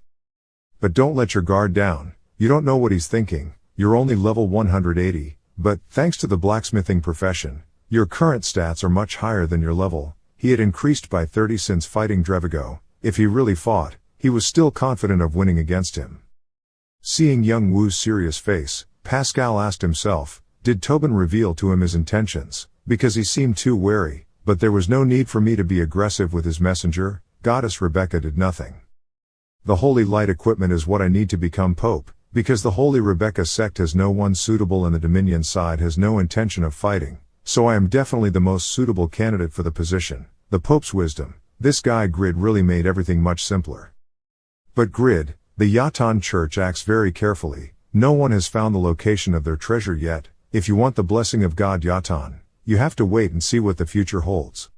But don't let your guard down, you don't know what he's thinking, you're only level 180, but, thanks to the blacksmithing profession, your current stats are much higher than your level. He had increased by 30 since fighting Drevigo. If he really fought, he was still confident of winning against him. Seeing young Woo's serious face, Pascal asked himself, did Tobin reveal to him his intentions? Because he seemed too wary, but there was no need for me to be aggressive with his messenger. Goddess Rebecca did nothing. The holy light equipment is what I need to become Pope, because the holy Rebecca sect has no one suitable and the Dominion side has no intention of fighting, so I am definitely the most suitable candidate for the position. The Pope's wisdom. This guy Grid really made everything much simpler. But Grid, the Yatan Church acts very carefully. No one has found the location of their treasure yet. If you want the blessing of God Yatan, you have to wait and see what the future holds.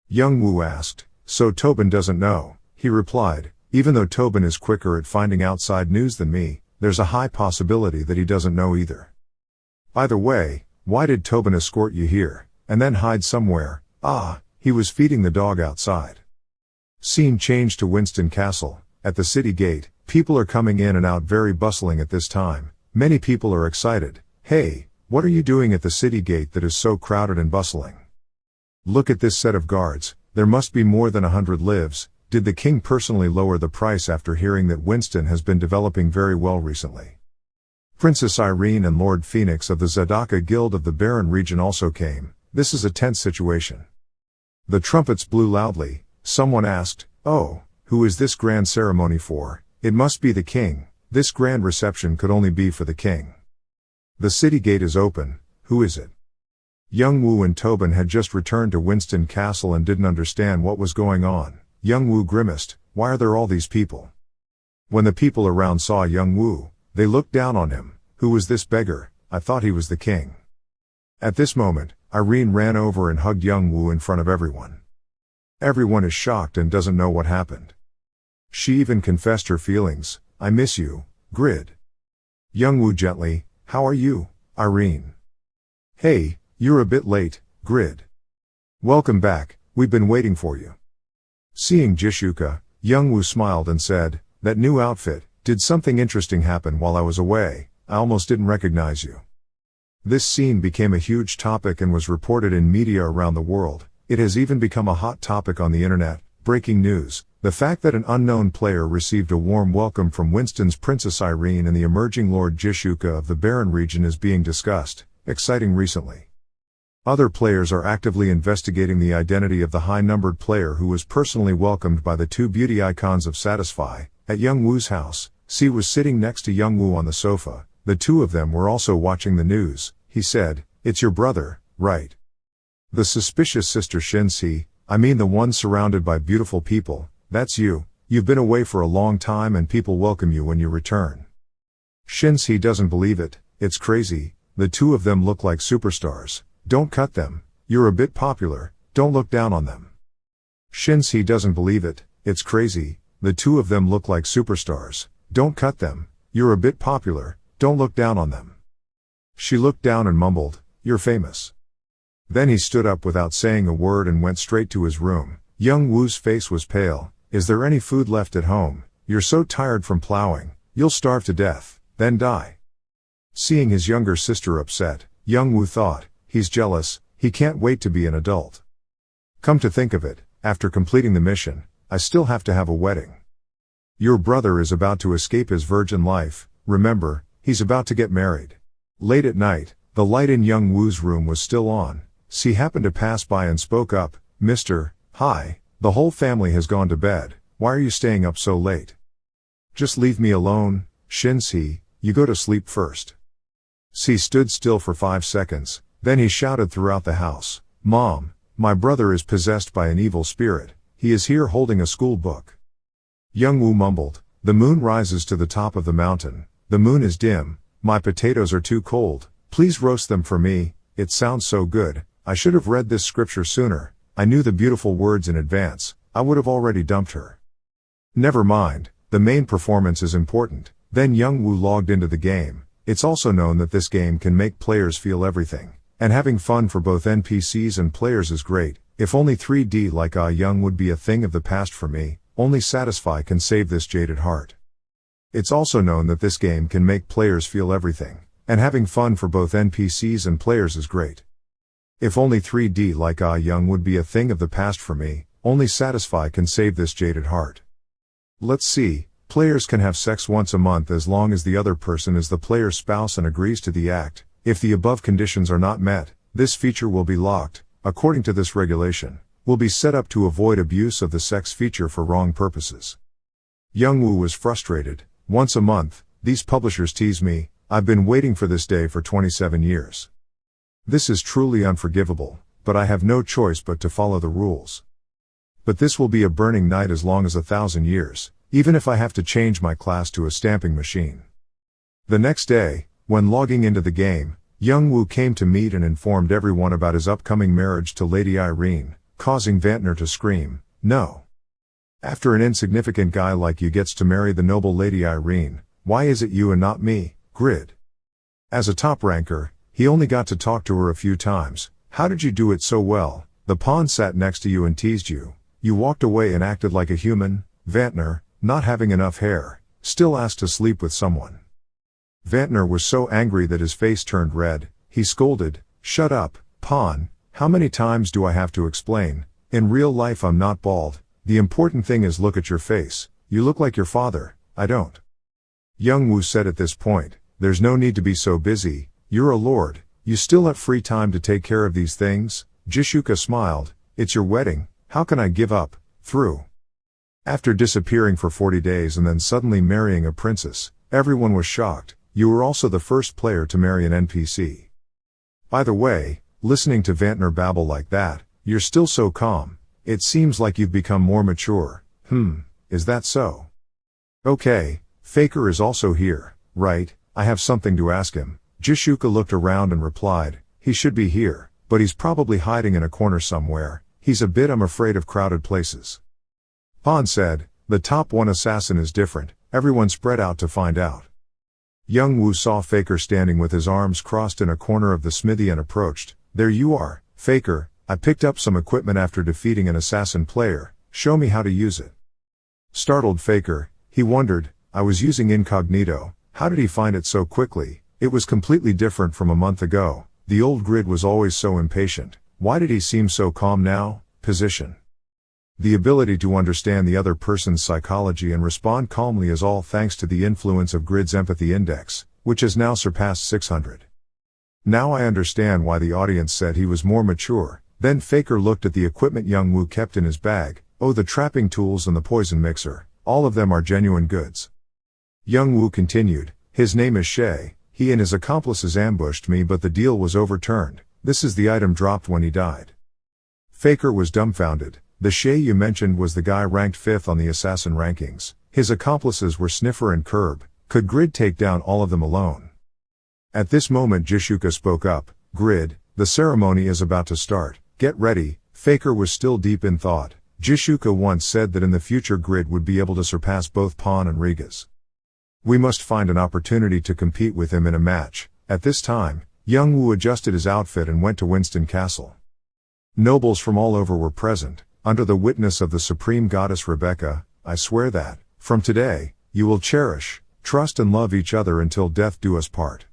Young Woo asked, so Tobin doesn't know. He replied, even though Tobin is quicker at finding outside news than me, there's a high possibility that he doesn't know either. Either way, why did Tobin escort you here, and then hide somewhere? He was feeding the dog outside. Scene changed to Winston Castle. At the city gate, people are coming in and out, very bustling at this time. Many people are excited. Hey, what are you doing at the city gate that is so crowded and bustling? Look at this set of guards, there must be more than 100 lives. Did the king personally lower the price after hearing that Winston has been developing very well recently? Princess Irene and Lord Phoenix of the Zadaka Guild of the Barren region also came. This is a tense situation. The trumpets blew loudly. Someone asked, oh, who is this grand ceremony for? It must be the king. This grand reception could only be for the king. The city gate is open. Who is it? Young Woo and Tobin had just returned to Winston Castle and didn't understand what was going on. Young Woo grimaced, why are there all these people? When the people around saw Young Woo, they looked down on him. Who was this beggar? I thought he was the king. At this moment, Irene ran over and hugged Young Woo in front of everyone. Everyone is shocked and doesn't know what happened. She even confessed her feelings. I miss you, Grid. Young Woo gently, how are you, Irene? Hey, you're a bit late, Grid. Welcome back, we've been waiting for you. Seeing Jishuka, Young Woo smiled and said, that new outfit, did something interesting happen while I was away? I almost didn't recognize you. This scene became a huge topic and was reported in media around the world. It has even become a hot topic on the internet. Breaking news, the fact that an unknown player received a warm welcome from Winston's Princess Irene and the emerging Lord Jishuka of the Barren region is being discussed. Exciting recently. Other players are actively investigating the identity of the high-numbered player who was personally welcomed by the two beauty icons of Satisfy. At Young Woo's house, C was sitting next to Young Woo on the sofa. The two of them were also watching the news. He said, it's your brother, right? The suspicious sister Shin-si, I mean the one surrounded by beautiful people, that's you. You've been away for a long time and people welcome you when you return. Shin-si doesn't believe it, it's crazy, the two of them look like superstars. Don't cut them, you're a bit popular, don't look down on them. Shin-si doesn't believe it, it's crazy, the two of them look like superstars. Don't cut them, you're a bit popular, don't look down on them. She looked down and mumbled, you're famous. Then he stood up without saying a word and went straight to his room. Young Woo's face was pale. Is there any food left at home? You're so tired from plowing, you'll starve to death, then die. Seeing his younger sister upset, Young Woo thought, he's jealous, he can't wait to be an adult. Come to think of it, after completing the mission, I still have to have a wedding. Your brother is about to escape his virgin life, remember, he's about to get married. Late at night, the light in Young Woo's room was still on. C happened to pass by and spoke up, Mister, hi, the whole family has gone to bed, why are you staying up so late? Just leave me alone, Shin-si, you go to sleep first. C stood still for 5 seconds, then he shouted throughout the house, Mom, my brother is possessed by an evil spirit. He is here holding a school book. Youngwoo mumbled, the moon rises to the top of the mountain. The moon is dim. My potatoes are too cold. Please roast them for me. It sounds so good. I should have read this scripture sooner. I knew the beautiful words in advance. I would have already dumped her. Never mind. The main performance is important. Then Youngwoo logged into the game. It's also known that this game can make players feel everything. And having fun for both NPCs and players is great. If only 3D like Young would be a thing of the past for me. Only Satisfy can save this jaded heart. It's also known that this game can make players feel everything. And having fun for both NPCs and players is great. If only 3D like Young would be a thing of the past for me. Only Satisfy can save this jaded heart. Let's see. Players can have sex once a month as long as the other person is the player's spouse and agrees to the act. If the above conditions are not met, this feature will be locked. According to this regulation, will be set up to avoid abuse of the sex feature for wrong purposes. Youngwoo was frustrated. Once a month, these publishers tease me. I've been waiting for this day for 27 years. This is truly unforgivable, but I have no choice but to follow the rules. But this will be a burning night as long as 1,000 years, even if I have to change my class to a stamping machine. The next day, when logging into the game, Youngwoo came to meet and informed everyone about his upcoming marriage to Lady Irene, causing Vantner to scream, no. After an insignificant guy like you gets to marry the noble Lady Irene, why is it you and not me, Grid? As a top ranker, he only got to talk to her a few times. How did you do it so well? The pawn sat next to you and teased you. You walked away and acted like a human. Vantner, not having enough hair, still asked to sleep with someone. Vantner was so angry that his face turned red. He scolded, shut up, pawn, how many times do I have to explain? In real life I'm not bald. The important thing is look at your face. You look like your father. I don't. Youngwoo said at this point, there's no need to be so busy. You're a lord. You still have free time to take care of these things. Jishuka smiled. It's your wedding. How can I give up? Through. After disappearing for 40 days and then suddenly marrying a princess, everyone was shocked. You were also the first player to marry an NPC. By the way, listening to Vantner babble like that, you're still so calm. It seems like you've become more mature. Is that so? Okay, Faker is also here, right? I have something to ask him. Jishuka looked around and replied, he should be here, but he's probably hiding in a corner somewhere. He's a bit afraid of crowded places. Pawn said, the top one assassin is different. Everyone spread out to find out. Youngwoo saw Faker standing with his arms crossed in a corner of the smithy and approached. There you are, Faker. I picked up some equipment after defeating an assassin player. Show me how to use it. Startled Faker, he wondered, I was using incognito. How did he find it so quickly? It was completely different from a month ago. The old Grid was always so impatient. Why did he seem so calm now? Position. The ability to understand the other person's psychology and respond calmly is all thanks to the influence of Grid's empathy index, which has now surpassed 600. Now I understand why the audience said he was more mature. Then Faker looked at the equipment Youngwoo kept in his bag. Oh, the trapping tools and the poison mixer. All of them are genuine goods. Youngwoo continued, his name is Shay. He and his accomplices ambushed me but the deal was overturned. This is the item dropped when he died. Faker was dumbfounded. The Shay you mentioned was the guy ranked 5th on the assassin rankings. His accomplices were Sniffer and Curb. Could Grid take down all of them alone? At this moment Jishuka spoke up. Grid, the ceremony is about to start. Get ready. Faker was still deep in thought. Jishuka once said that in the future Grid would be able to surpass both Pawn and Rigas. We must find an opportunity to compete with him in a match. At this time, Youngwoo adjusted his outfit and went to Winston Castle. Nobles from all over were present. Under the witness of the Supreme Goddess Rebecca, I swear that, from today, you will cherish, trust and love each other until death do us part.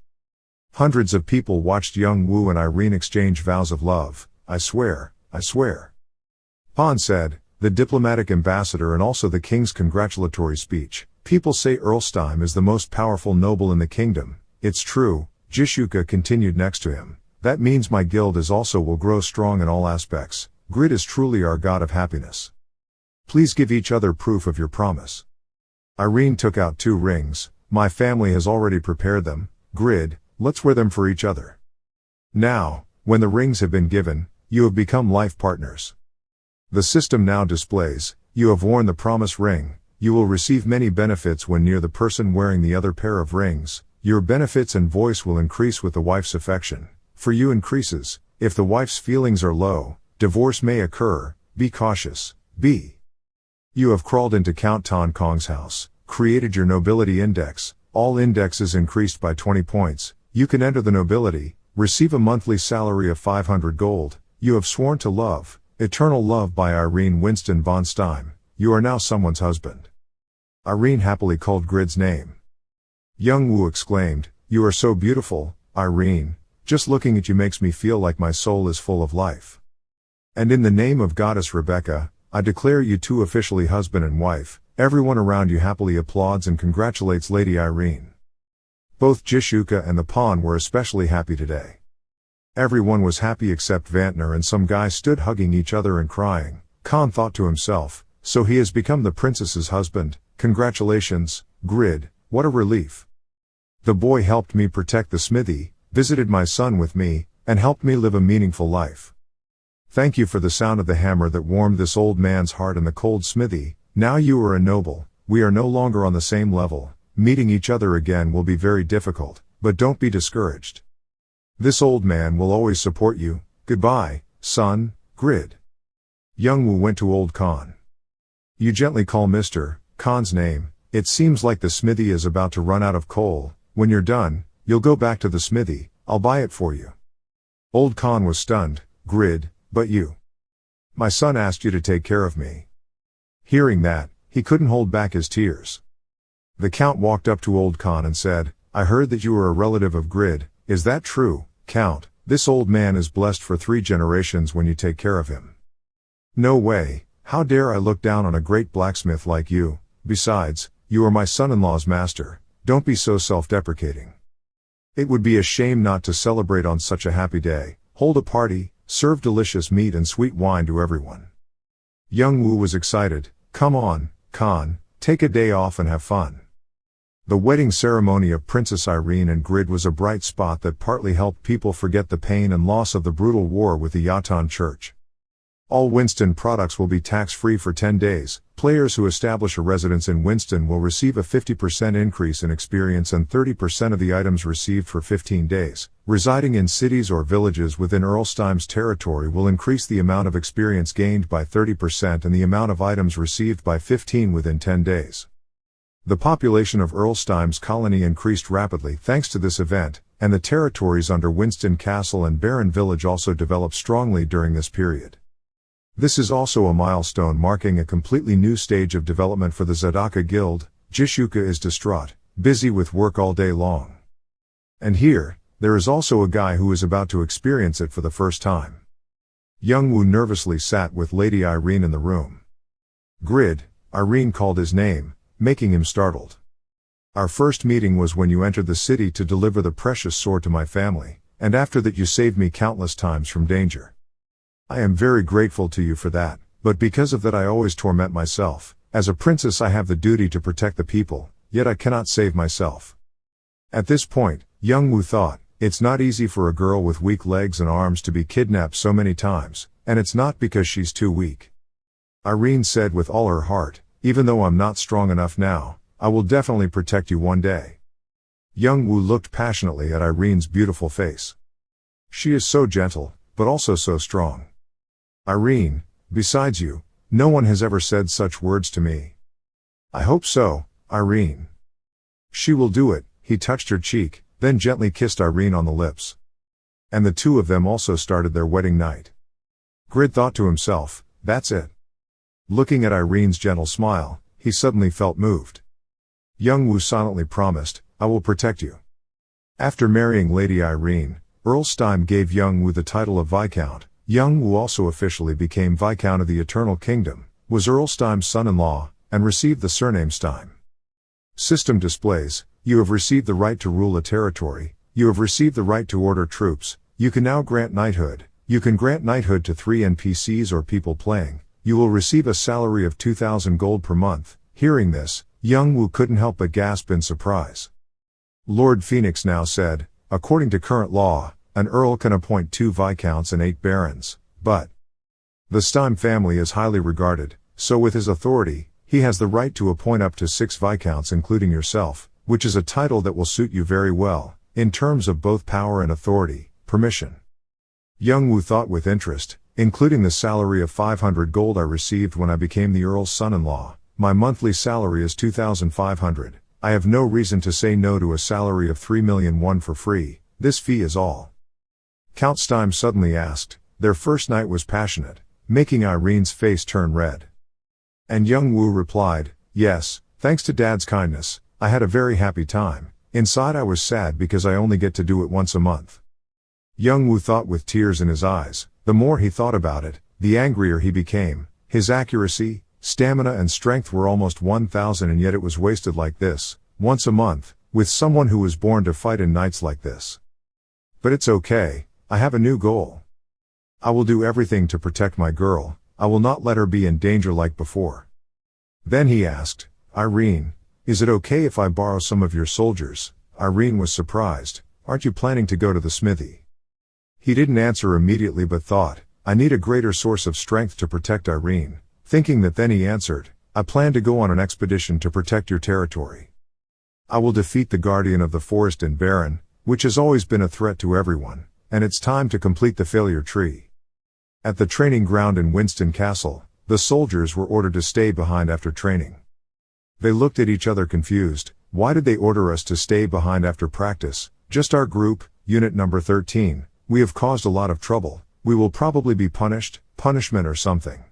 Hundreds of people watched Youngwoo and Irene exchange vows of love. I swear, I swear. Pawn said, the diplomatic ambassador and also the king's congratulatory speech. People say Erlstein is the most powerful noble in the kingdom. It's true. Jishuka continued next to him. That means my guild is also will grow strong in all aspects. Grid is truly our god of happiness. Please give each other proof of your promise. Irene took out 2 rings. My family has already prepared them. Grid, let's wear them for each other. Now, when the rings have been given, you have become life partners. The system now displays, you have worn the promise ring, you will receive many benefits when near the person wearing the other pair of rings, your benefits and voice will increase with the wife's affection. For you increases, if the wife's feelings are low, divorce may occur, be cautious, b. You have crawled into Count Ton Kong's house, created your nobility index, all indexes increased by 20 points, you can enter the nobility, receive a monthly salary of 500 gold, you have sworn to love, eternal love by Irene Winston von Stein, you are now someone's husband. Irene happily called Grid's name. Young Woo exclaimed, you are so beautiful, Irene, just looking at you makes me feel like my soul is full of life. And in the name of Goddess Rebecca, I declare you two officially husband and wife. Everyone around you happily applauds and congratulates Lady Irene. Both Jishuka and the pawn were especially happy today. Everyone was happy except Vantner, and some guys stood hugging each other and crying. Khan thought to himself, so he has become the princess's husband, congratulations, Grid, what a relief. The boy helped me protect the smithy, visited my son with me, and helped me live a meaningful life. Thank you for the sound of the hammer that warmed this old man's heart in the cold smithy. Now you are a noble, we are no longer on the same level, meeting each other again will be very difficult, but don't be discouraged. This old man will always support you, goodbye, son, Grid. Young Woo went to old Khan. You gently call Mr. Khan's name, it seems like the smithy is about to run out of coal, when you're done, you'll go back to the smithy, I'll buy it for you. Old Khan was stunned, Grid, but you. My son asked you to take care of me. Hearing that, he couldn't hold back his tears. The Count walked up to old Khan and said, I heard that you are a relative of Grid, is that true, Count? This old man is blessed for 3 generations when you take care of him. No way, how dare I look down on a great blacksmith like you, besides, you are my son-in-law's master, don't be so self-deprecating. It would be a shame not to celebrate on such a happy day, hold a party, serve delicious meat and sweet wine to everyone. Young Woo was excited, come on, Khan, take a day off and have fun. The wedding ceremony of Princess Irene and Grid was a bright spot that partly helped people forget the pain and loss of the brutal war with the Yatan Church. All Winston products will be tax-free for 10 days. Players who establish a residence in Winston will receive a 50% increase in experience and 30% of the items received for 15 days. Residing in cities or villages within Earlsteim's territory will increase the amount of experience gained by 30% and the amount of items received by 15 within 10 days. The population of Earlsteim's colony increased rapidly thanks to this event, and the territories under Winston Castle and Barren Village also developed strongly during this period. This is also a milestone marking a completely new stage of development for the Zadaka Guild. Jishuka is distraught, busy with work all day long. And here, there is also a guy who is about to experience it for the first time. Young Woo nervously sat with Lady Irene in the room. Grid, Irene called his name, making him startled. Our first meeting was when you entered the city to deliver the precious sword to my family, and after that you saved me countless times from danger. I am very grateful to you for that, but because of that I always torment myself. As a princess I have the duty to protect the people, yet I cannot save myself. At this point, Young Woo thought, it's not easy for a girl with weak legs and arms to be kidnapped so many times, and it's not because she's too weak. Irene said with all her heart, even though I'm not strong enough now, I will definitely protect you one day. Young Woo looked passionately at Irene's beautiful face. She is so gentle, but also so strong. Irene, besides you, no one has ever said such words to me. I hope so, Irene. She will do it. He touched her cheek, then gently kissed Irene on the lips. And the two of them also started their wedding night. Grid thought to himself, that's it. Looking at Irene's gentle smile, he suddenly felt moved. Young Woo silently promised, I will protect you. After marrying Lady Irene, Earlsteim gave Young Woo the title of Viscount. Young Woo also officially became Viscount of the Eternal Kingdom, was Earlsteim's son-in-law, and received the surname Stein. System displays, you have received the right to rule a territory, you have received the right to order troops, you can now grant knighthood, you can grant knighthood to 3 NPCs or people playing, you will receive a salary of 2,000 gold per month. Hearing this, Young Woo couldn't help but gasp in surprise. Lord Phoenix now said, according to current law, an earl can appoint 2 viscounts and 8 barons, but the STIM family is highly regarded, so with his authority, he has the right to appoint up to 6 viscounts including yourself, which is a title that will suit you very well, in terms of both power and authority, permission. Young Woo thought with interest, including the salary of 500 gold I received when I became the Earl's son-in-law, my monthly salary is 2,500, I have no reason to say no to a salary of 3,000,000 for free, this fee is all. Count STIM suddenly asked. Their first night was passionate, making Irene's face turn red. And Young Woo replied, yes, thanks to Dad's kindness, I had a very happy time. Inside I was sad because I only get to do it once a month. Young Woo thought with tears in his eyes. The more he thought about it, the angrier he became. His accuracy, stamina and strength were almost 1,000 and yet it was wasted like this, once a month, with someone who was born to fight in nights like this. But it's okay, I have a new goal. I will do everything to protect my girl, I will not let her be in danger like before. Then he asked, Irene, is it okay if I borrow some of your soldiers? Irene was surprised. Aren't you planning to go to the smithy? He didn't answer immediately but thought, I need a greater source of strength to protect Irene. Thinking that, then he answered, I plan to go on an expedition to protect your territory. I will defeat the guardian of the forest in Baron, which has always been a threat to everyone, and it's time to complete the failure tree. At the training ground in Winston Castle, the soldiers were ordered to stay behind after training. They looked at each other confused. Why did they order us to stay behind after practice? Just our group, unit number 13, we have caused a lot of trouble, we will probably be punished, punishment or something.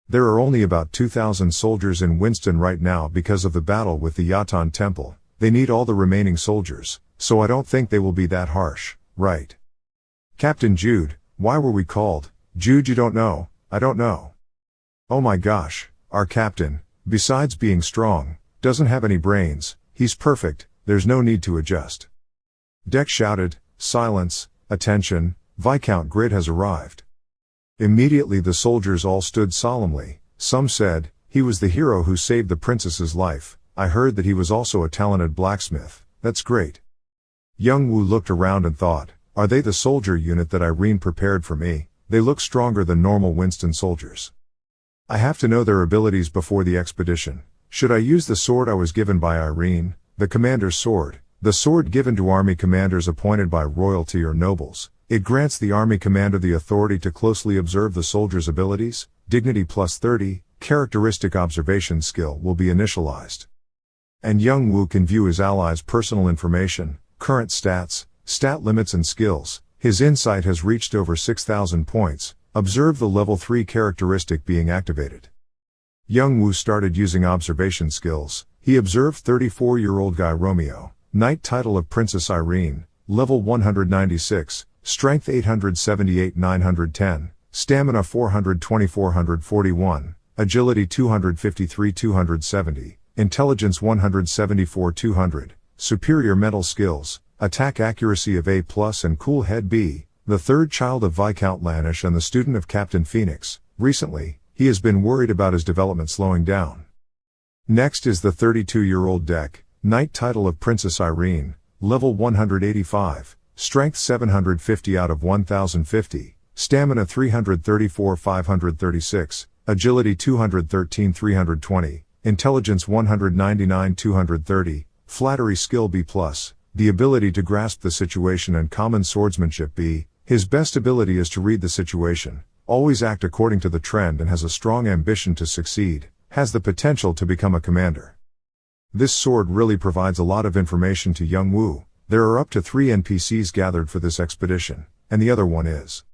There are only about 2,000 soldiers in Winston right now because of the battle with the Yatan Temple, they need all the remaining soldiers, so I don't think they will be that harsh, right? Captain Jude, why were we called? Jude, you don't know? I don't know. Oh my gosh, our captain, besides being strong, doesn't have any brains, he's perfect, there's no need to adjust. Deck shouted, silence, attention, Viscount Grid has arrived. Immediately the soldiers all stood solemnly, some said, he was the hero who saved the princess's life, I heard that he was also a talented blacksmith, that's great. Young Woo looked around and thought, are they the soldier unit that Irene prepared for me? They look stronger than normal Winston soldiers. I have to know their abilities before the expedition. Should I use the sword I was given by Irene, the commander's sword, the sword given to army commanders appointed by royalty or nobles? It grants the army commander the authority to closely observe the soldier's abilities, dignity plus 30, characteristic observation skill will be initialized. And Young Woo can view his allies' personal information, current stats, stat limits and skills. His insight has reached over 6,000 points, observe the level 3 characteristic being activated. Young Woo started using observation skills, he observed 34-year-old guy Romeo, knight title of Princess Irene, level 196, strength 878 910, stamina 420 441, agility 253 270, intelligence 174 200, superior mental skills, attack accuracy of A+, and cool head B, the third child of Viscount Lanish and the student of Captain Phoenix. Recently, he has been worried about his development slowing down. Next is the 32-year-old Deck, knight title of Princess Irene, level 185, strength 750 out of 1050, stamina 334 536, agility 213 320, intelligence 199 230, flattery skill B+, the ability to grasp the situation and common swordsmanship B. His best ability is to read the situation, always act according to the trend and has a strong ambition to succeed, has the potential to become a commander. This sword really provides a lot of information to Young Woo. There are up to 3 NPCs gathered for this expedition, and the other one is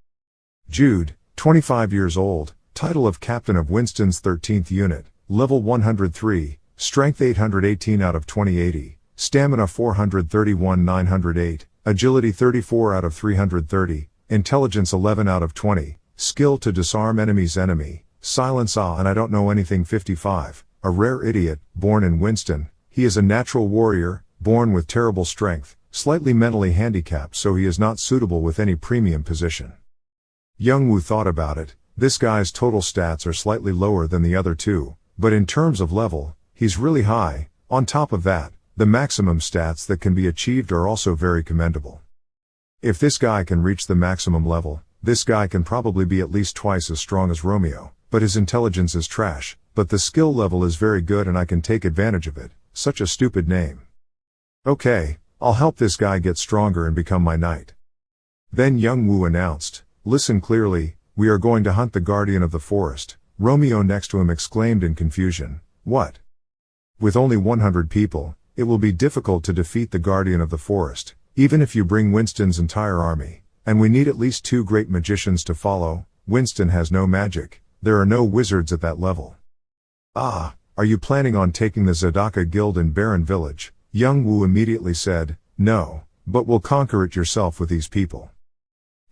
Jude, 25 years old, title of Captain of Winston's 13th Unit, level 103, strength 818 out of 2080, stamina 431 908, agility 34 out of 330, intelligence 11 out of 20, skill to disarm enemy, silence and I don't know anything 55, a rare idiot, born in Winston, he is a natural warrior, born with terrible strength, slightly mentally handicapped so he is not suitable with any premium position. Young Woo thought about it, this guy's total stats are slightly lower than the other two, but in terms of level, he's really high. On top of that, the maximum stats that can be achieved are also very commendable. If this guy can reach the maximum level, this guy can probably be at least twice as strong as Romeo, but his intelligence is trash, but the skill level is very good and I can take advantage of it. Such a stupid name. Okay, I'll help this guy get stronger and become my knight. Then Young Woo announced, listen clearly, we are going to hunt the guardian of the forest. Romeo next to him exclaimed in confusion, what? With only 100 people, it will be difficult to defeat the guardian of the forest, even if you bring Winston's entire army, and we need at least 2 great magicians to follow. Winston has no magic, there are no wizards at that level. Ah, are you planning on taking the Zadaka guild in Barren Village? Young Woo immediately said, no, but will conquer it yourself with these people.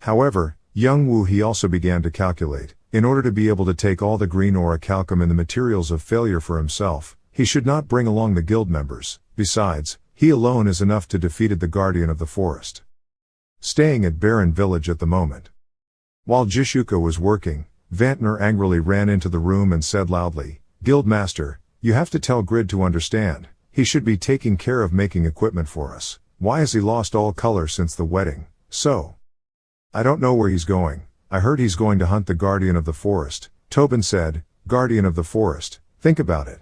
However, Young Woo he also began to calculate, in order to be able to take all the green orichalcum and the materials of failure for himself, he should not bring along the guild members. Besides, he alone is enough to defeat the guardian of the forest. Staying at Barren Village at the moment. While Jishuka was working, Vantner angrily ran into the room and said loudly, Guildmaster, you have to tell Grid to understand, he should be taking care of making equipment for us. Why has he lost all color since the wedding? So, I don't know where he's going. I heard he's going to hunt the guardian of the forest. Tobin said, Guardian of the forest, think about it.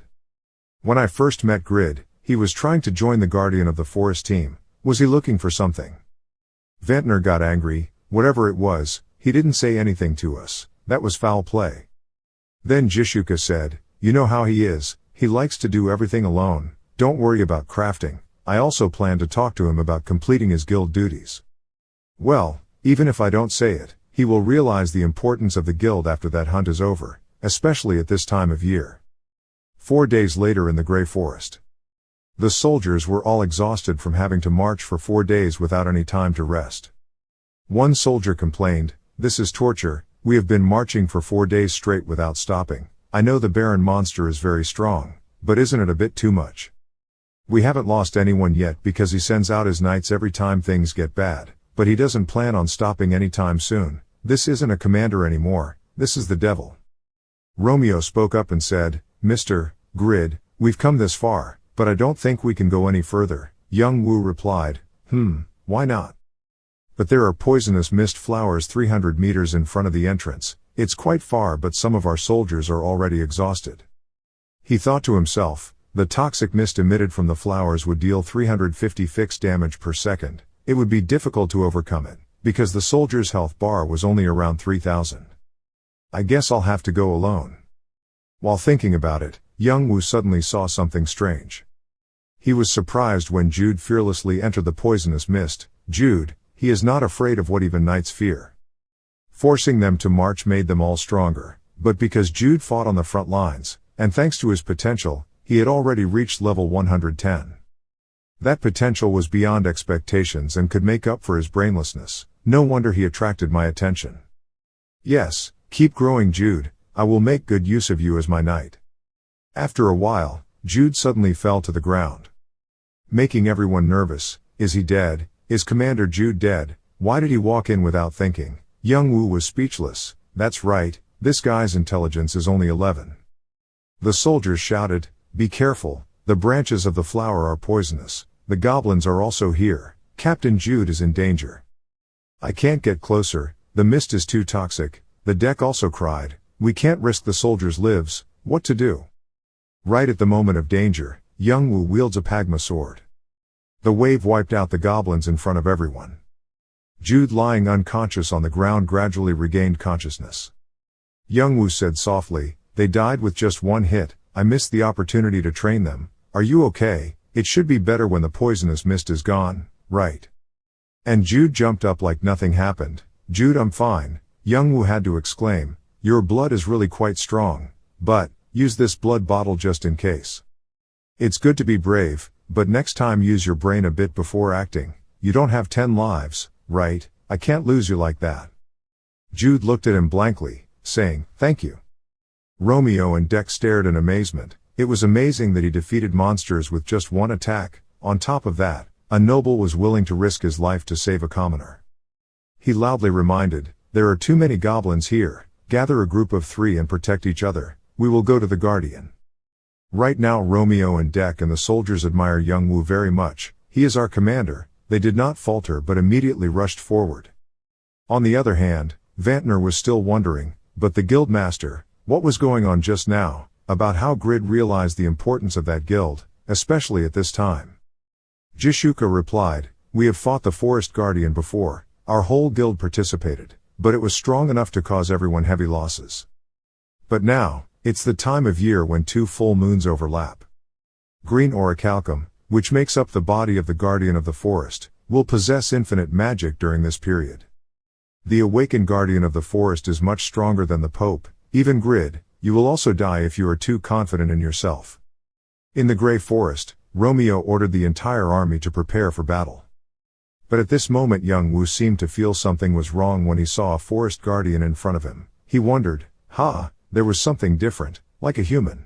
When I first met Grid, he was trying to join the guardian of the forest team. Was he looking for something? Vantner got angry. Whatever it was, he didn't say anything to us. That was foul play. Then Jishuka said, you know how he is, he likes to do everything alone. Don't worry about crafting. I also plan to talk to him about completing his guild duties. Well, even if I don't say it, he will realize the importance of the guild after that hunt is over, especially at this time of year. 4 days later in the Grey Forest. The soldiers were all exhausted from having to march for 4 days without any time to rest. One soldier complained, this is torture, we have been marching for 4 days straight without stopping. I know the Baron monster is very strong, but isn't it a bit too much? We haven't lost anyone yet because he sends out his knights every time things get bad, but he doesn't plan on stopping anytime soon. This isn't a commander anymore, this is the devil. Romeo spoke up and said, Mr. Grid, we've come this far, but I don't think we can go any further. Young Woo replied, why not? But there are poisonous mist flowers 300 meters in front of the entrance. It's quite far, but some of our soldiers are already exhausted. He thought to himself, the toxic mist emitted from the flowers would deal 350 fixed damage per second. It would be difficult to overcome it, because the soldier's health bar was only around 3000. I guess I'll have to go alone. While thinking about it, Young Woo suddenly saw something strange. He was surprised when Jude fearlessly entered the poisonous mist. Jude, he is not afraid of what even knights fear. Forcing them to march made them all stronger, but because Jude fought on the front lines, and thanks to his potential, he had already reached level 110. That potential was beyond expectations and could make up for his brainlessness. No wonder he attracted my attention. Yes, keep growing, Jude, I will make good use of you as my knight. After a while, Jude suddenly fell to the ground. Making everyone nervous. Is he dead? Is Commander Jude dead? Why did he walk in without thinking? Young Woo was speechless. That's right, this guy's intelligence is only 11. The soldiers shouted, be careful, the branches of the flower are poisonous. The goblins are also here. Captain Jude is in danger. I can't get closer, the mist is too toxic. The deck also cried, we can't risk the soldiers' lives. What to do? Right at the moment of danger, Young Woo wields a Pagma sword. The wave wiped out the goblins in front of everyone. Jude, lying unconscious on the ground, gradually regained consciousness. Young Woo said softly, they died with just one hit. I missed the opportunity to train them. Are you okay? It should be better when the poisonous mist is gone, right? And Jude jumped up like nothing happened. Jude, I'm fine. Young Woo had to exclaim, your blood is really quite strong, but use this blood bottle just in case. It's good to be brave, but next time use your brain a bit before acting. You don't have 10 lives, right? I can't lose you like that. Jude looked at him blankly, saying, thank you. Romeo and Deck stared in amazement. It was amazing that he defeated monsters with just one attack. On top of that, a noble was willing to risk his life to save a commoner. He loudly reminded, there are too many goblins here. Gather a group of 3 and protect each other. We will go to the Guardian. Right now Romeo and Deck and the soldiers admire Young Woo very much. He is our commander. They did not falter but immediately rushed forward. On the other hand, Vantner was still wondering, but the guildmaster, what was going on just now, about how Grid realized the importance of that guild, especially at this time. Jishuka replied, "We have fought the forest guardian before, our whole guild participated, but it was strong enough to cause everyone heavy losses. But now, it's the time of year when 2 full moons overlap. Green orichalcum, which makes up the body of the guardian of the forest, will possess infinite magic during this period. The awakened guardian of the forest is much stronger than the Pope, even Grid. You will also die if you are too confident in yourself." In the Grey Forest, Romeo ordered the entire army to prepare for battle. But at this moment young Wu seemed to feel something was wrong when he saw a forest guardian in front of him. He wondered, there was something different, like a human.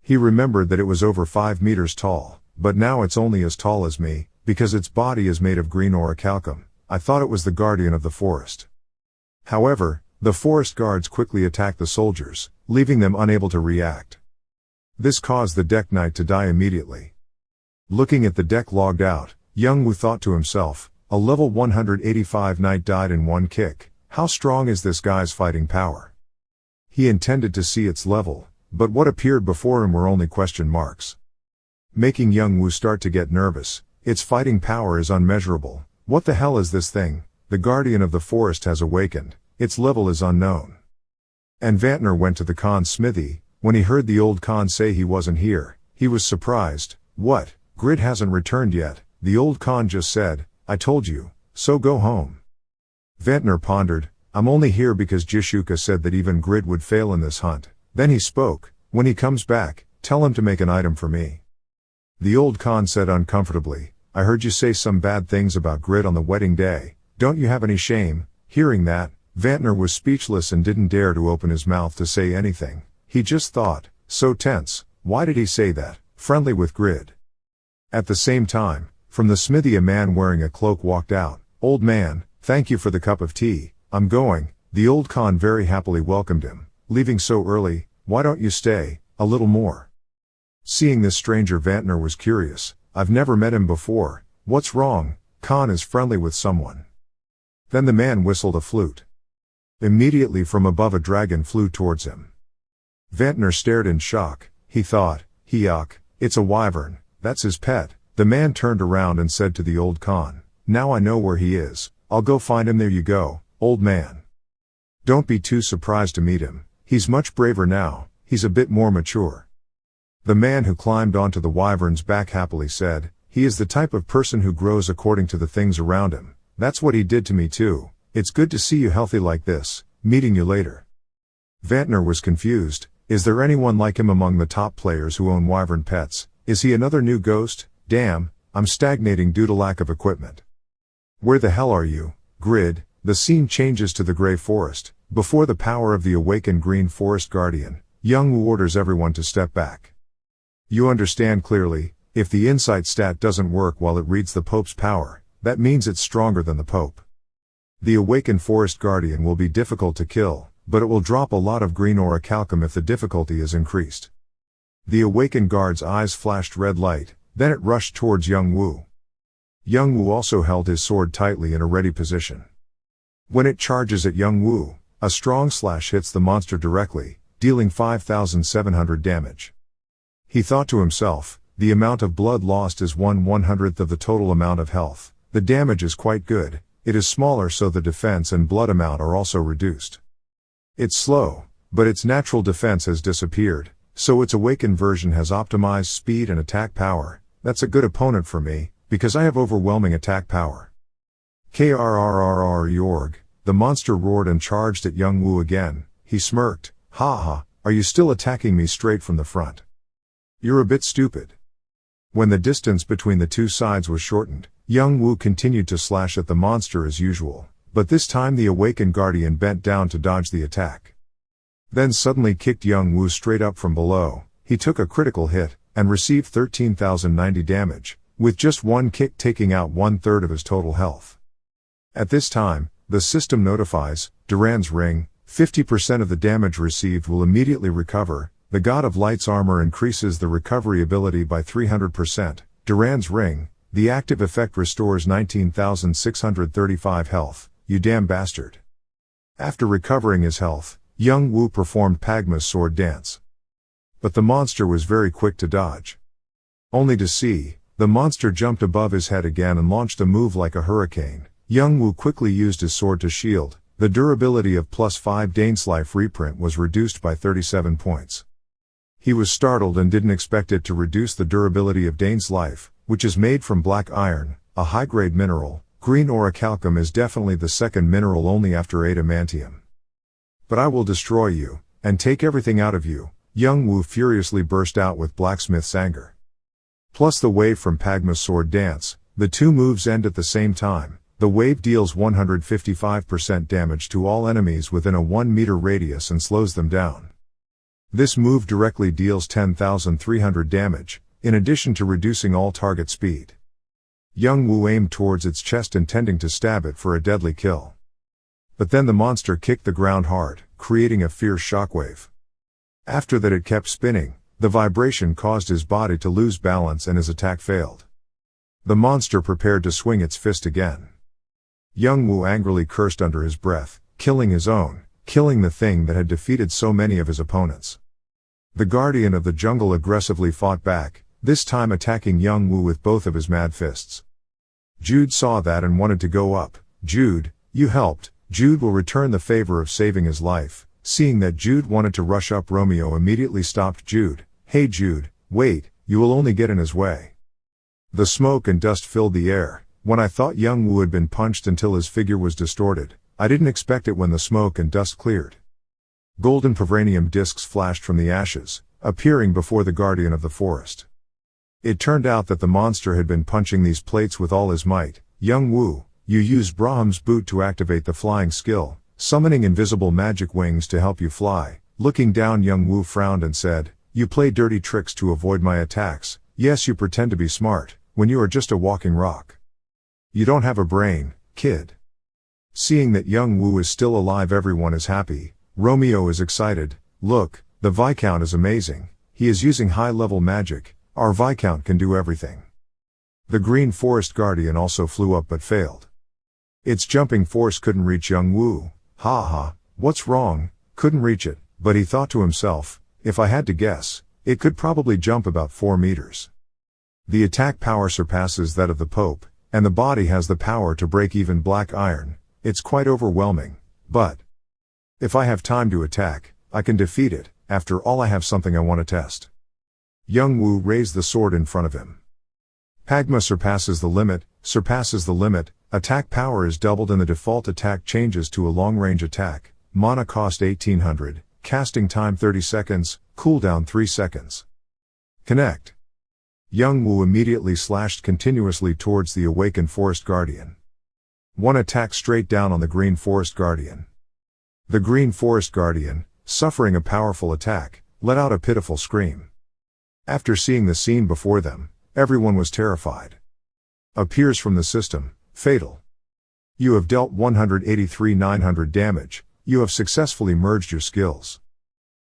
He remembered that it was over 5 meters tall, but now it's only as tall as me, because its body is made of green orichalcum. I thought it was the guardian of the forest. However, the forest guards quickly attacked the soldiers, leaving them unable to react. This caused the deck knight to die immediately. Looking at the deck logged out, young Wu thought to himself, a level 185 knight died in one kick. How strong is this guy's fighting power? He intended to see its level, but what appeared before him were only question marks. Making young Wu start to get nervous. Its fighting power is unmeasurable. What the hell is this thing? The guardian of the forest has awakened. Its level is unknown. And Vantner went to the Khan's smithy. When he heard the old Khan say he wasn't here, he was surprised. What? Grid hasn't returned yet? The old Khan just said, "I told you, so go home." Vantner pondered, "I'm only here because Jishuka said that even Grid would fail in this hunt." Then he spoke, "When he comes back, tell him to make an item for me." The old Khan said uncomfortably, "I heard you say some bad things about Grid on the wedding day. Don't you have any shame?" Hearing that, Vantner was speechless and didn't dare to open his mouth to say anything. He just thought, so tense, why did he say that? Friendly with Grid. At the same time, from the smithy a man wearing a cloak walked out. "Old man, thank you for the cup of tea. I'm going." The old Khan very happily welcomed him. "Leaving so early? Why don't you stay a little more?" Seeing this stranger, Vantner was curious. "I've never met him before. What's wrong?" "Khan is friendly with someone." Then the man whistled a flute. Immediately from above a dragon flew towards him. Vantner stared in shock. He thought, yuck, it's a wyvern, that's his pet. The man turned around and said to the old Khan, "Now I know where he is. I'll go find him." "There you go, old man. Don't be too surprised to meet him. He's much braver now, he's a bit more mature." The man who climbed onto the wyvern's back happily said, "He is the type of person who grows according to the things around him. That's what he did to me too. It's good to see you healthy like this. Meeting you later." Vantner was confused. Is there anyone like him among the top players who own wyvern pets? Is he another new ghost? Damn, I'm stagnating due to lack of equipment. "Where the hell are you, Grid?" The scene changes to the Grey Forest. Before the power of the awakened Green Forest Guardian, young Wu orders everyone to step back. You understand clearly, if the insight stat doesn't work while it reads the Pope's power, that means it's stronger than the Pope. The awakened Forest Guardian will be difficult to kill, but it will drop a lot of green orichalcum if the difficulty is increased. The awakened guard's eyes flashed red light, then it rushed towards young Wu. Young Wu also held his sword tightly in a ready position. When it charges at young Wu, a strong slash hits the monster directly, dealing 5,700 damage. He thought to himself, the amount of blood lost is 1/100th of the total amount of health. The damage is quite good. It is smaller, so the defense and blood amount are also reduced. It's slow, but its natural defense has disappeared, so its awakened version has optimized speed and attack power. That's a good opponent for me, because I have overwhelming attack power. Krrrrryorg, the monster roared and charged at young Wu again. He smirked. "Ha, are you still attacking me straight from the front? You're a bit stupid." When the distance between the two sides was shortened, young Wu continued to slash at the monster as usual, but this time the awakened guardian bent down to dodge the attack. Then suddenly kicked young Wu straight up from below. He took a critical hit, and received 13,090 damage, with just one kick taking out 1/3 of his total health. At this time, the system notifies, Duran's ring, 50% of the damage received will immediately recover. The God of Light's armor increases the recovery ability by 300%. Duran's ring, the active effect restores 19,635 health. You damn bastard. After recovering his health, young Wu performed Pagma's sword dance. But the monster was very quick to dodge. Only to see, the monster jumped above his head again and launched a move like a hurricane. Young Wu quickly used his sword to shield. The durability of +5 Dainslife reprint was reduced by 37 points. He was startled and didn't expect it to reduce the durability of Dainslife, which is made from black iron, a high-grade mineral. Green orichalcum is definitely the second mineral only after adamantium. But I will destroy you, and take everything out of you, young Wu furiously burst out with blacksmith's anger. Plus the wave from Pagma's sword dance, the two moves end at the same time. The wave deals 155% damage to all enemies within a 1 meter radius and slows them down. This move directly deals 10,300 damage, in addition to reducing all target speed. Young Wu aimed towards its chest intending to stab it for a deadly kill. But then the monster kicked the ground hard, creating a fierce shockwave. After that it kept spinning. The vibration caused his body to lose balance and his attack failed. The monster prepared to swing its fist again. Young Wu angrily cursed under his breath, killing the thing that had defeated so many of his opponents. The guardian of the jungle aggressively fought back, this time attacking young Wu with both of his mad fists. Jude saw that and wanted to go up. Jude, you helped. Jude will return the favor of saving his life. Seeing that Jude wanted to rush up, Romeo immediately stopped Jude. Hey Jude, wait, you will only get in his way. The smoke and dust filled the air. When I thought young Wu had been punched until his figure was distorted, I didn't expect it when the smoke and dust cleared. Golden vibranium discs flashed from the ashes, appearing before the guardian of the forest. It turned out that the monster had been punching these plates with all his might. Young Wu, you used Brahm's boot to activate the flying skill, summoning invisible magic wings to help you fly. Looking down, young Wu frowned and said, you play dirty tricks to avoid my attacks. Yes, you pretend to be smart, when you are just a walking rock. You don't have a brain, kid. Seeing that young Wu is still alive, everyone is happy. Romeo is excited. Look, the Viscount is amazing. He is using high-level magic. Our Viscount can do everything. The Green Forest Guardian also flew up but failed. Its jumping force couldn't reach young Wu. Ha ha, what's wrong? Couldn't reach it, but he thought to himself, if I had to guess, it could probably jump about 4 meters. The attack power surpasses that of the Pope, and the body has the power to break even black iron. It's quite overwhelming, but if I have time to attack, I can defeat it. After all, I have something I want to test. Young Wu raised the sword in front of him. Pagma surpasses the limit, attack power is doubled and the default attack changes to a long-range attack. Mana cost 1800, casting time 30 seconds, cooldown 3 seconds. Connect. Young Wu immediately slashed continuously towards the awakened Forest Guardian. One attack straight down on the Green Forest Guardian. The Green Forest Guardian, suffering a powerful attack, let out a pitiful scream. After seeing the scene before them, everyone was terrified. Appears from the system, fatal. You have dealt 183,900 damage, you have successfully merged your skills.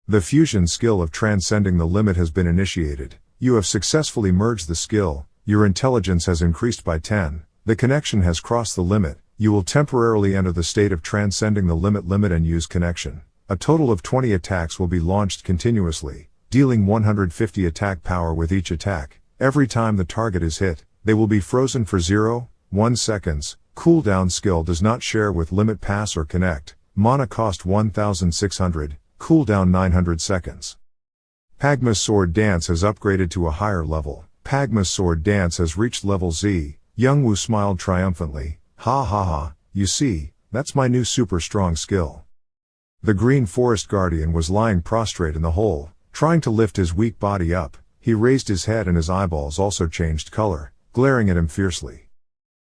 The fusion skill of transcending the limit has been initiated, you have successfully merged the skill, your intelligence has increased by 10, the connection has crossed the limit, you will temporarily enter the state of transcending the limit and use connection. A total of 20 attacks will be launched continuously, dealing 150 attack power with each attack. Every time the target is hit, they will be frozen for 0.1 seconds. Cooldown skill does not share with limit pass or connect. Mana cost 1,600, cooldown 900 seconds. Pagma's sword dance has upgraded to a higher level. Pagma's sword dance has reached level Z. Young Wu smiled triumphantly. Ha ha ha, you see, that's my new super strong skill. The Green Forest Guardian was lying prostrate in the hole, trying to lift his weak body up. He raised his head and his eyeballs also changed color, glaring at him fiercely.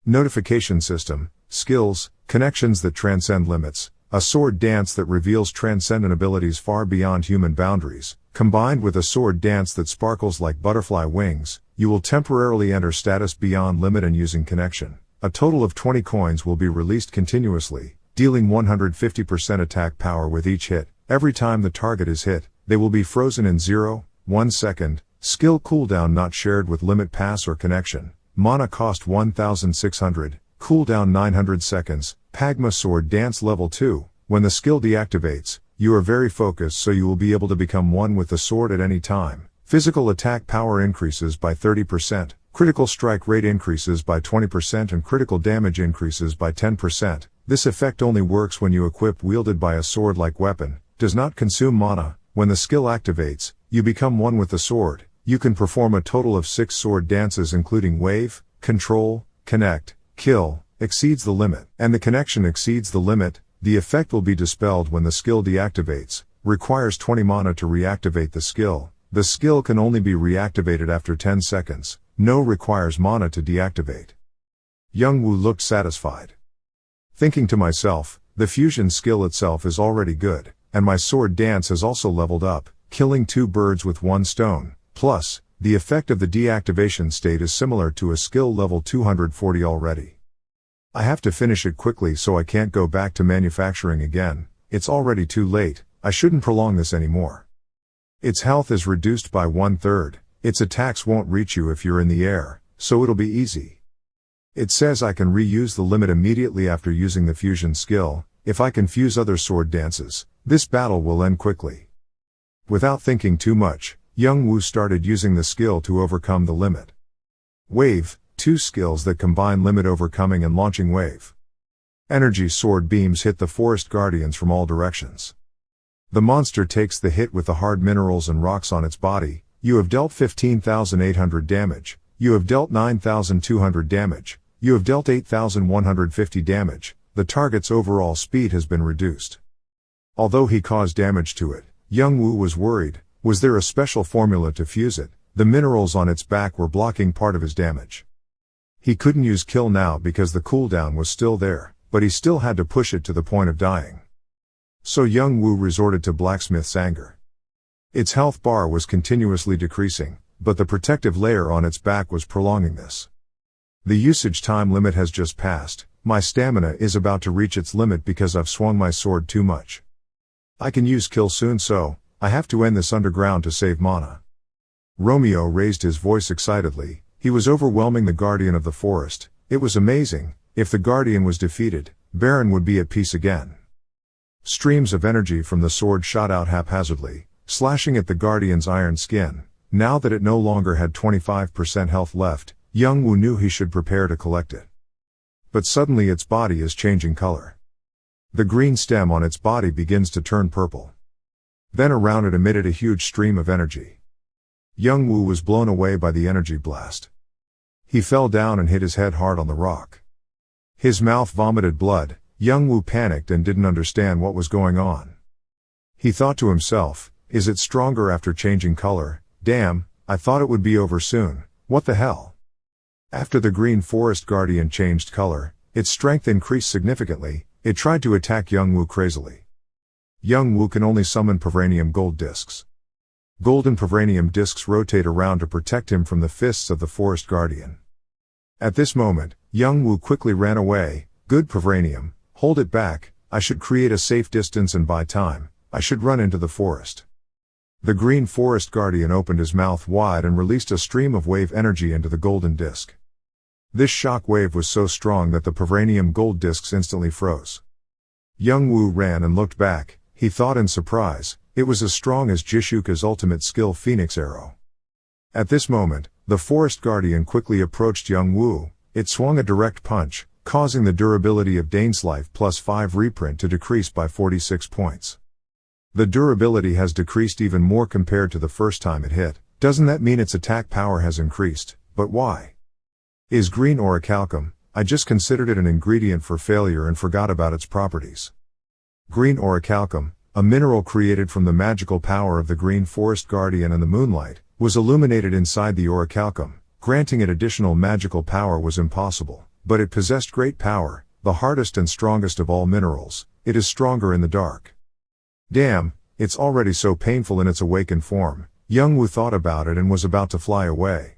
Notification system, skills, connections that transcend limits, a sword dance that reveals transcendent abilities far beyond human boundaries, combined with a sword dance that sparkles like butterfly wings, you will temporarily enter status beyond limit and using connection. A total of 20 coins will be released continuously, dealing 150% attack power with each hit. Every time the target is hit, they will be frozen in 0.1 second. Skill cooldown not shared with limit pass or connection. Mana cost 1,600, cooldown 900 seconds. Pagma sword dance level 2. when the skill deactivates, you are very focused so you will be able to become one with the sword at any time. Physical attack power increases by 30%, critical strike rate increases by 20% and critical damage increases by 10%. This effect only works when you equip wielded by a sword-like weapon, does not consume mana. When the skill activates, you become one with the sword. You can perform a total of 6 sword dances including wave, control, connect, kill, exceeds the limit, and the connection exceeds the limit. The effect will be dispelled when the skill deactivates, requires 20 mana to reactivate the skill. The skill can only be reactivated after 10 seconds, no requires mana to deactivate. Young Woo looked satisfied. Thinking to myself, the fusion skill itself is already good, and my sword dance has also leveled up, killing 2 birds with 1 stone. Plus, the effect of the deactivation state is similar to a skill level 240 already. I have to finish it quickly so I can't go back to manufacturing again. It's already too late, I shouldn't prolong this anymore. Its health is reduced by 1/3, its attacks won't reach you if you're in the air, so it'll be easy. It says I can reuse the limit immediately after using the fusion skill. If I can fuse other sword dances, this battle will end quickly. Without thinking too much, Young Woo started using the skill to overcome the limit. Wave, 2 skills that combine limit overcoming and launching wave. Energy sword beams hit the forest guardians from all directions. The monster takes the hit with the hard minerals and rocks on its body. You have dealt 15,800 damage. You have dealt 9,200 damage. You have dealt 8,150 damage. The target's overall speed has been reduced. Although he caused damage to it, Young Woo was worried. Was there a special formula to fuse it? The minerals on its back were blocking part of his damage. He couldn't use kill now because the cooldown was still there, but he still had to push it to the point of dying. So Young Woo resorted to blacksmith's anger. Its health bar was continuously decreasing, but the protective layer on its back was prolonging this. The usage time limit has just passed. My stamina is about to reach its limit because I've swung my sword too much. I can use kill soon, so I have to end this underground to save mana. Romeo raised his voice excitedly. He was overwhelming the guardian of the forest. It was amazing. If the guardian was defeated, Baron would be at peace again. Streams of energy from the sword shot out haphazardly, slashing at the guardian's iron skin. Now that it no longer had 25% health left, Young Woo knew he should prepare to collect it. But suddenly its body is changing color. The green stem on its body begins to turn purple. Then around it emitted a huge stream of energy. Young Woo was blown away by the energy blast. He fell down and hit his head hard on the rock. His mouth vomited blood. Young Woo panicked and didn't understand what was going on. He thought to himself, is it stronger after changing color? Damn, I thought it would be over soon. What the hell? After the green forest guardian changed color, its strength increased significantly. It tried to attack Young Woo crazily. Young Woo can only summon Pavranium gold discs. Golden Pavranium discs rotate around to protect him from the fists of the forest guardian. At this moment, Young Woo quickly ran away. Good Pavranium, hold it back. I should create a safe distance and buy time. I should run into the forest. The green forest guardian opened his mouth wide and released a stream of wave energy into the golden disc. This shock wave was so strong that the Pavranium gold discs instantly froze. Young Woo ran and looked back. He thought in surprise, it was as strong as Jishuka's ultimate skill Phoenix Arrow. At this moment, the forest guardian quickly approached Young Woo. It swung a direct punch, causing the durability of Dane's life plus 5 reprint to decrease by 46 points. The durability has decreased even more compared to the first time it hit. Doesn't that mean its attack power has increased? But why? Is green orichalcum? I just considered it an ingredient for failure and forgot about its properties. Green orichalcum, a mineral created from the magical power of the green forest guardian and the moonlight, was illuminated inside the orichalcum. Granting it additional magical power was impossible, but it possessed great power, the hardest and strongest of all minerals. It is stronger in the dark. Damn, it's already so painful in its awakened form. Young Woo thought about it and was about to fly away.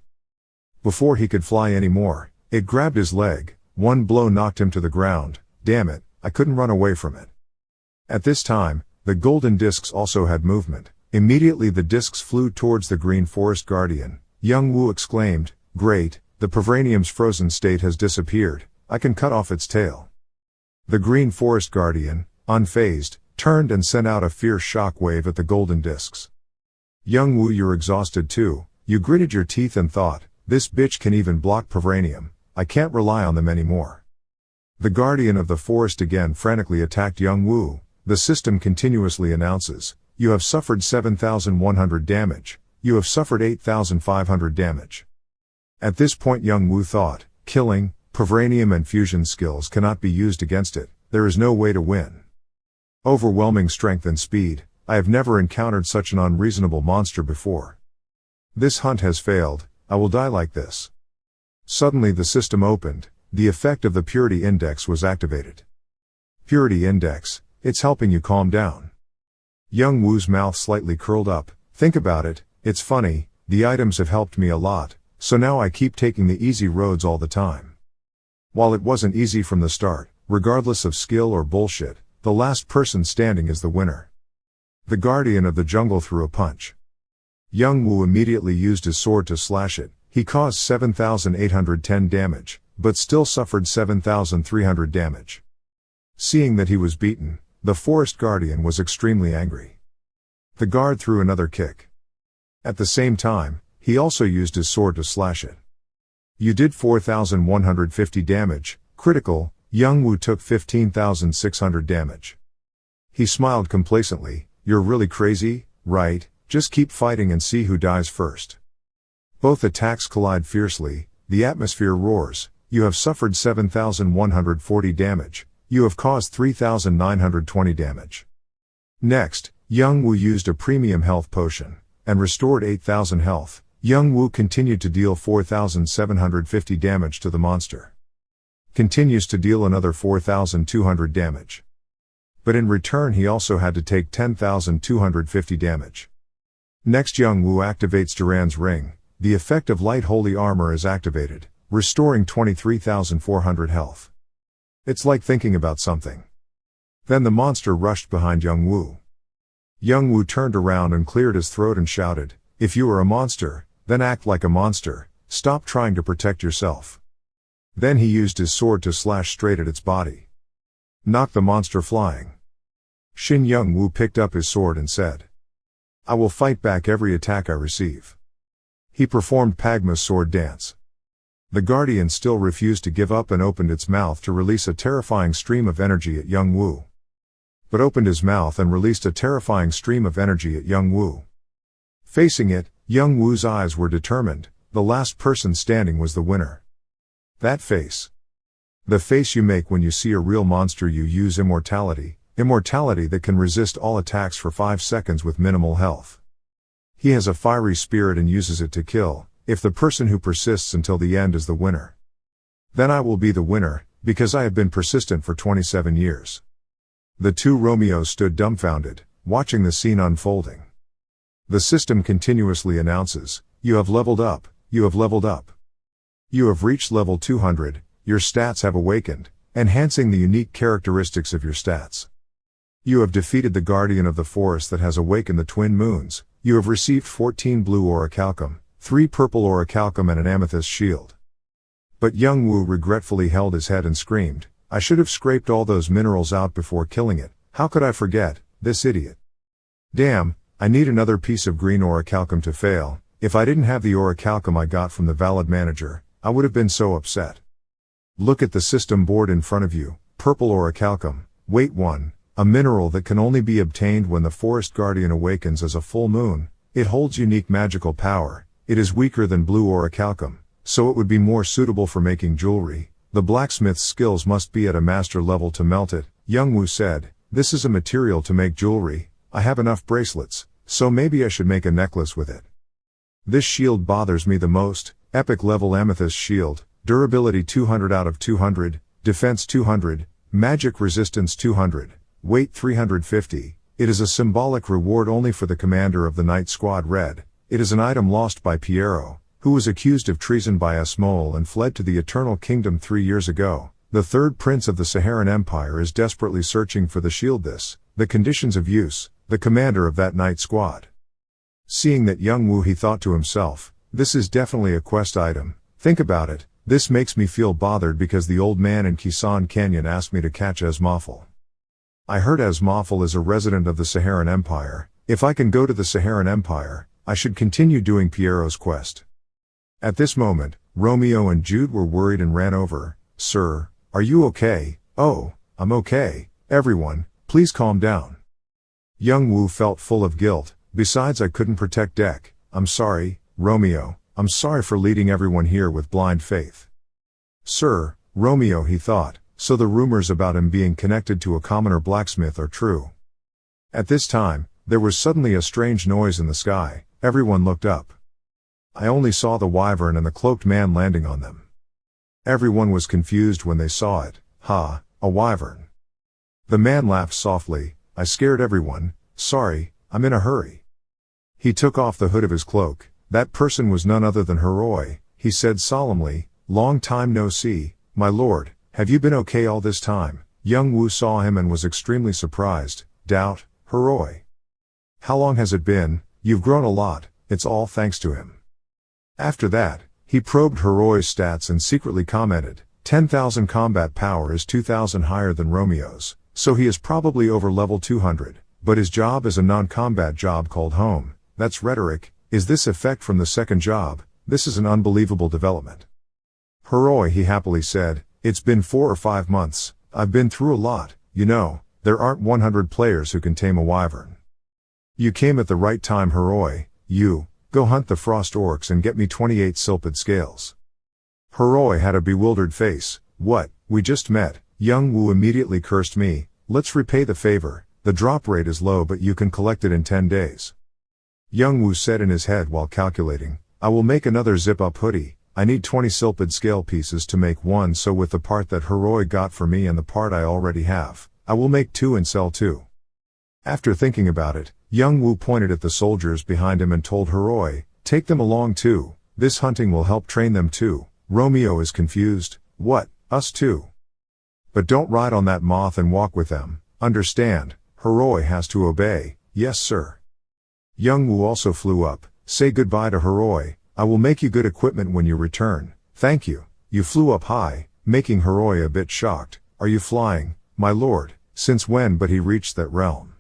Before he could fly anymore, it grabbed his leg. One blow knocked him to the ground. Damn it, I couldn't run away from it. At this time, the golden discs also had movement. Immediately the discs flew towards the green forest guardian. Young Woo exclaimed, great, the Pavranium's frozen state has disappeared. I can cut off its tail. The green forest guardian, unfazed, turned and sent out a fierce shock wave at the golden discs. Young Woo, you're exhausted too. You gritted your teeth and thought, this bitch can even block Pavranium, I can't rely on them anymore. The guardian of the forest again frantically attacked young Woo. The system continuously announces, you have suffered 7,100 damage, you have suffered 8,500 damage. At this point young Woo thought, killing, Pavranium and fusion skills cannot be used against it, there is no way to win. Overwhelming strength and speed, I have never encountered such an unreasonable monster before. This hunt has failed, I will die like this. Suddenly the system opened, the effect of the Purity Index was activated. Purity Index, it's helping you calm down. Young Woo's mouth slightly curled up, think about it, it's funny, the items have helped me a lot, so now I keep taking the easy roads all the time. While it wasn't easy from the start, regardless of skill or bullshit, the last person standing is the winner. The guardian of the jungle threw a punch. Young Woo immediately used his sword to slash it, he caused 7,810 damage, but still suffered 7,300 damage. Seeing that he was beaten, the forest guardian was extremely angry. The guard threw another kick. At the same time, he also used his sword to slash it. You did 4,150 damage, critical, Young Woo took 15,600 damage. He smiled complacently, you're really crazy, right? Just keep fighting and see who dies first. Both attacks collide fiercely, the atmosphere roars, you have suffered 7,140 damage, you have caused 3,920 damage. Next, Young Woo used a premium health potion, and restored 8,000 health. Young Woo continued to deal 4,750 damage to the monster. Continues to deal another 4,200 damage. But in return he also had to take 10,250 damage. Next Young Woo activates Duran's ring, the effect of light holy armor is activated, restoring 23,400 health. It's like thinking about something. Then the monster rushed behind Young Woo. Young Woo turned around and cleared his throat and shouted, if you are a monster, then act like a monster, stop trying to protect yourself. Then he used his sword to slash straight at its body. Knocked the monster flying. Shin Young Woo picked up his sword and said, I will fight back every attack I receive. He performed Pagma's sword dance. The guardian still refused to give up and opened its mouth to release a terrifying stream of energy at Young Woo. But opened his mouth and released a terrifying stream of energy at Young Woo. Facing it, Young Woo's eyes were determined, the last person standing was the winner. That face. The face you make when you see a real monster. You use immortality that can resist all attacks for 5 seconds with minimal health. He has a fiery spirit and uses it to kill, if the person who persists until the end is the winner. Then I will be the winner, because I have been persistent for 27 years. The two Romeos stood dumbfounded, watching the scene unfolding. The system continuously announces, you have leveled up, you have leveled up. You have reached level 200, your stats have awakened, enhancing the unique characteristics of your stats. You have defeated the guardian of the forest that has awakened the twin moons, you have received 14 blue orichalcum, 3 purple orichalcum and an amethyst shield. But Young Woo regretfully held his head and screamed, I should have scraped all those minerals out before killing it, how could I forget, this idiot. Damn, I need another piece of green orichalcum to fail, if I didn't have the orichalcum I got from the valid manager, I would have been so upset. Look at the system board in front of you, purple orichalcum, weight 1, a mineral that can only be obtained when the forest guardian awakens as a full moon, it holds unique magical power, it is weaker than blue orichalcum, so it would be more suitable for making jewelry, the blacksmith's skills must be at a master level to melt it. Young Woo said, this is a material to make jewelry, I have enough bracelets, so maybe I should make a necklace with it. This shield bothers me the most, epic level amethyst shield, durability 200 out of 200, defense 200, magic resistance 200, weight 350, it is a symbolic reward only for the commander of the Night Squad Red, it is an item lost by Piero, who was accused of treason by Asmol and fled to the Eternal Kingdom 3 years ago. The third prince of the Saharan Empire is desperately searching for the shield. The conditions of use, the commander of that Night Squad. Seeing that Young Woo, he thought to himself, this is definitely a quest item, think about it, this makes me feel bothered because the old man in Kisan Canyon asked me to catch Esmoffel. I heard Asmawful is a resident of the Saharan Empire. If I can go to the Saharan Empire, I should continue doing Piero's quest. At this moment, Romeo and Jude were worried and ran over. Sir, are you okay? Oh, I'm okay. Everyone, please calm down. Young Woo felt full of guilt. Besides, I couldn't protect Deck. I'm sorry, Romeo. I'm sorry for leading everyone here with blind faith. Sir, Romeo, he thought, so the rumors about him being connected to a commoner blacksmith are true. At this time, there was suddenly a strange noise in the sky. Everyone looked up. I only saw the wyvern and the cloaked man landing on them. Everyone was confused when they saw it. Ha, a wyvern. The man laughed softly. I scared everyone. Sorry, I'm in a hurry. He took off the hood of his cloak. That person was none other than Heroi. He said solemnly, long time no see, my lord, have you been okay all this time? Young Woo saw him and was extremely surprised. Doubt, Heroi. How long has it been? You've grown a lot, it's all thanks to him. After that, he probed Heroi's stats and secretly commented, 10,000 combat power is 2,000 higher than Romeo's, so he is probably over level 200, but his job is a non-combat job called home. That's rhetoric. Is this effect from the second job? This is an unbelievable development. Heroi, he happily said, it's been 4 or 5 months, I've been through a lot, you know, there aren't 100 players who can tame a wyvern. You came at the right time, Heroi. You, go hunt the frost orcs and get me 28 silpid scales. Heroi had a bewildered face. What, we just met? Young Woo immediately cursed me. Let's repay the favor, the drop rate is low but you can collect it in 10 days. Young Woo said in his head while calculating, I will make another zip-up hoodie. I need 20 silpid scale pieces to make one, so with the part that Heroi got for me and the part I already have, I will make 2 and sell 2. After thinking about it, Young Woo pointed at the soldiers behind him and told Heroi, take them along too, this hunting will help train them too. Romeo is confused, what, us too? But don't ride on that moth and walk with them, understand, Heroi has to obey, yes sir. Young Woo also flew up, say goodbye to Heroi, I will make you good equipment when you return, thank you. You flew up high, making Heroi a bit shocked, are you flying, my lord, since when? But he reached that realm.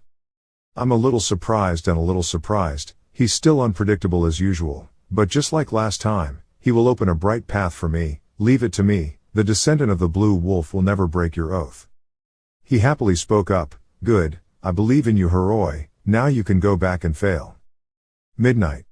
I'm a little surprised and a little surprised, he's still unpredictable as usual, but just like last time, he will open a bright path for me, leave it to me, the descendant of the blue wolf will never break your oath. He happily spoke up, good, I believe in you Heroi, now you can go back and fail. Midnight.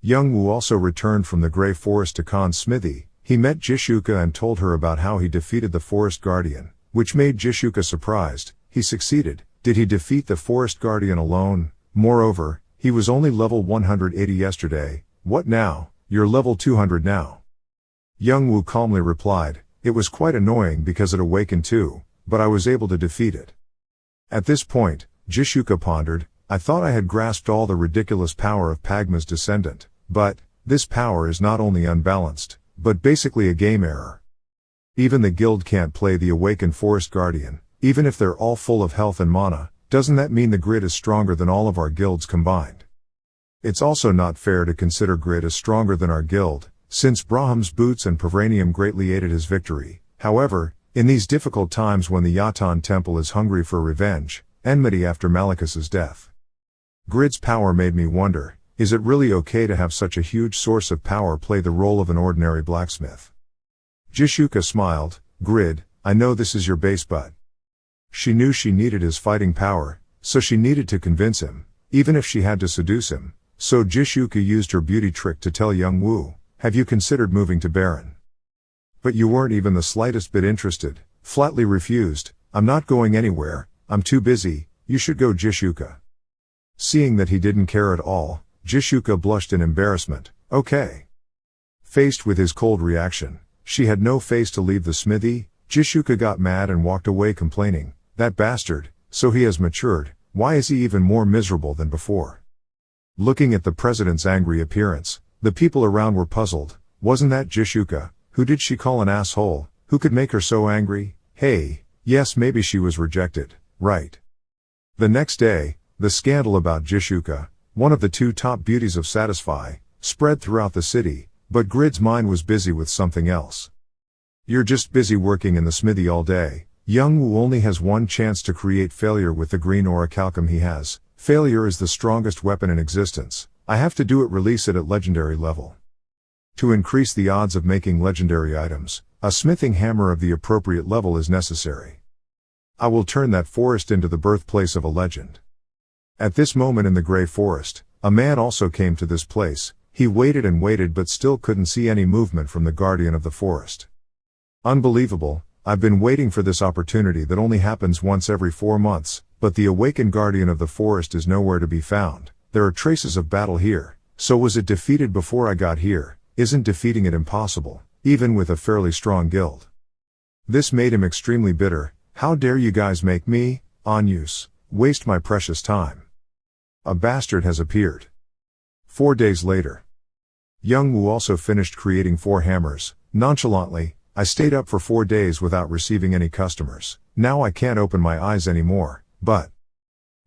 Young Woo also returned from the Grey Forest to Khan's smithy. He met Jishuka and told her about how he defeated the Forest Guardian, which made Jishuka surprised. He succeeded. Did he defeat the Forest Guardian alone? Moreover, he was only level 180 yesterday. What now? You're level 200 now. Young Woo calmly replied, it was quite annoying because it awakened too, but I was able to defeat it. At this point, Jishuka pondered, I thought I had grasped all the ridiculous power of Pagma's descendant, but, this power is not only unbalanced, but basically a game error. Even the guild can't play the awakened Forest Guardian, even if they're all full of health and mana, doesn't that mean the grid is stronger than all of our guilds combined? It's also not fair to consider grid as stronger than our guild, since Brahm's boots and Pavranium greatly aided his victory. However, in these difficult times when the Yatan temple is hungry for revenge, enmity after Malicus's death, grid's power made me wonder, is it really okay to have such a huge source of power play the role of an ordinary blacksmith? Jishuka smiled, Grid, I know this is your base but. She knew she needed his fighting power, so she needed to convince him, even if she had to seduce him. So Jishuka used her beauty trick to tell Young Woo, have you considered moving to Baron? But you weren't even the slightest bit interested, flatly refused, I'm not going anywhere, I'm too busy, you should go Jishuka. Seeing that he didn't care at all, Jishuka blushed in embarrassment, okay. Faced with his cold reaction, she had no face to leave the smithy. Jishuka got mad and walked away complaining, that bastard, so he has matured, why is he even more miserable than before? Looking at the president's angry appearance, the people around were puzzled, wasn't that Jishuka? Who did she call an asshole? Who could make her so angry? Hey, yes, maybe she was rejected, right? The next day, the scandal about Jishuka, one of the 2 top beauties of Satisfy, spread throughout the city, but Grid's mind was busy with something else. You're just busy working in the smithy all day, Young Woo only has one chance to create failure with the green orichalcum he has. Failure is the strongest weapon in existence. I have to do it, release it at legendary level. To increase the odds of making legendary items, a smithing hammer of the appropriate level is necessary. I will turn that forest into the birthplace of a legend. At this moment in the Grey Forest, a man also came to this place. He waited and waited but still couldn't see any movement from the guardian of the forest. Unbelievable, I've been waiting for this opportunity that only happens once every 4 months, but the awakened guardian of the forest is nowhere to be found. There are traces of battle here. So was it defeated before I got here? Isn't defeating it impossible, even with a fairly strong guild? This made him extremely bitter. How dare you guys make me, Onus, waste my precious time? A bastard has appeared. 4 days later. Young Woo also finished creating 4 hammers. Nonchalantly, I stayed up for 4 days without receiving any customers. Now I can't open my eyes anymore, but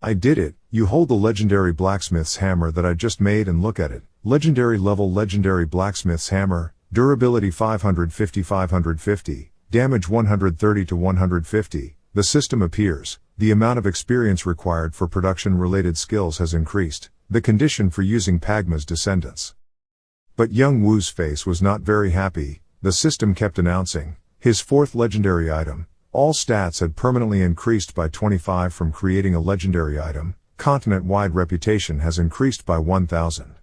I did it. You hold the legendary blacksmith's hammer that I just made and look at it. Legendary level legendary blacksmith's hammer, durability 550-550, damage 130 to 150. The system appears. The amount of experience required for production-related skills has increased. The condition for using Pagma's descendants. But Young Woo's face was not very happy. The system kept announcing his 4th legendary item. All stats had permanently increased by 25 from creating a legendary item. Continent-wide reputation has increased by 1000.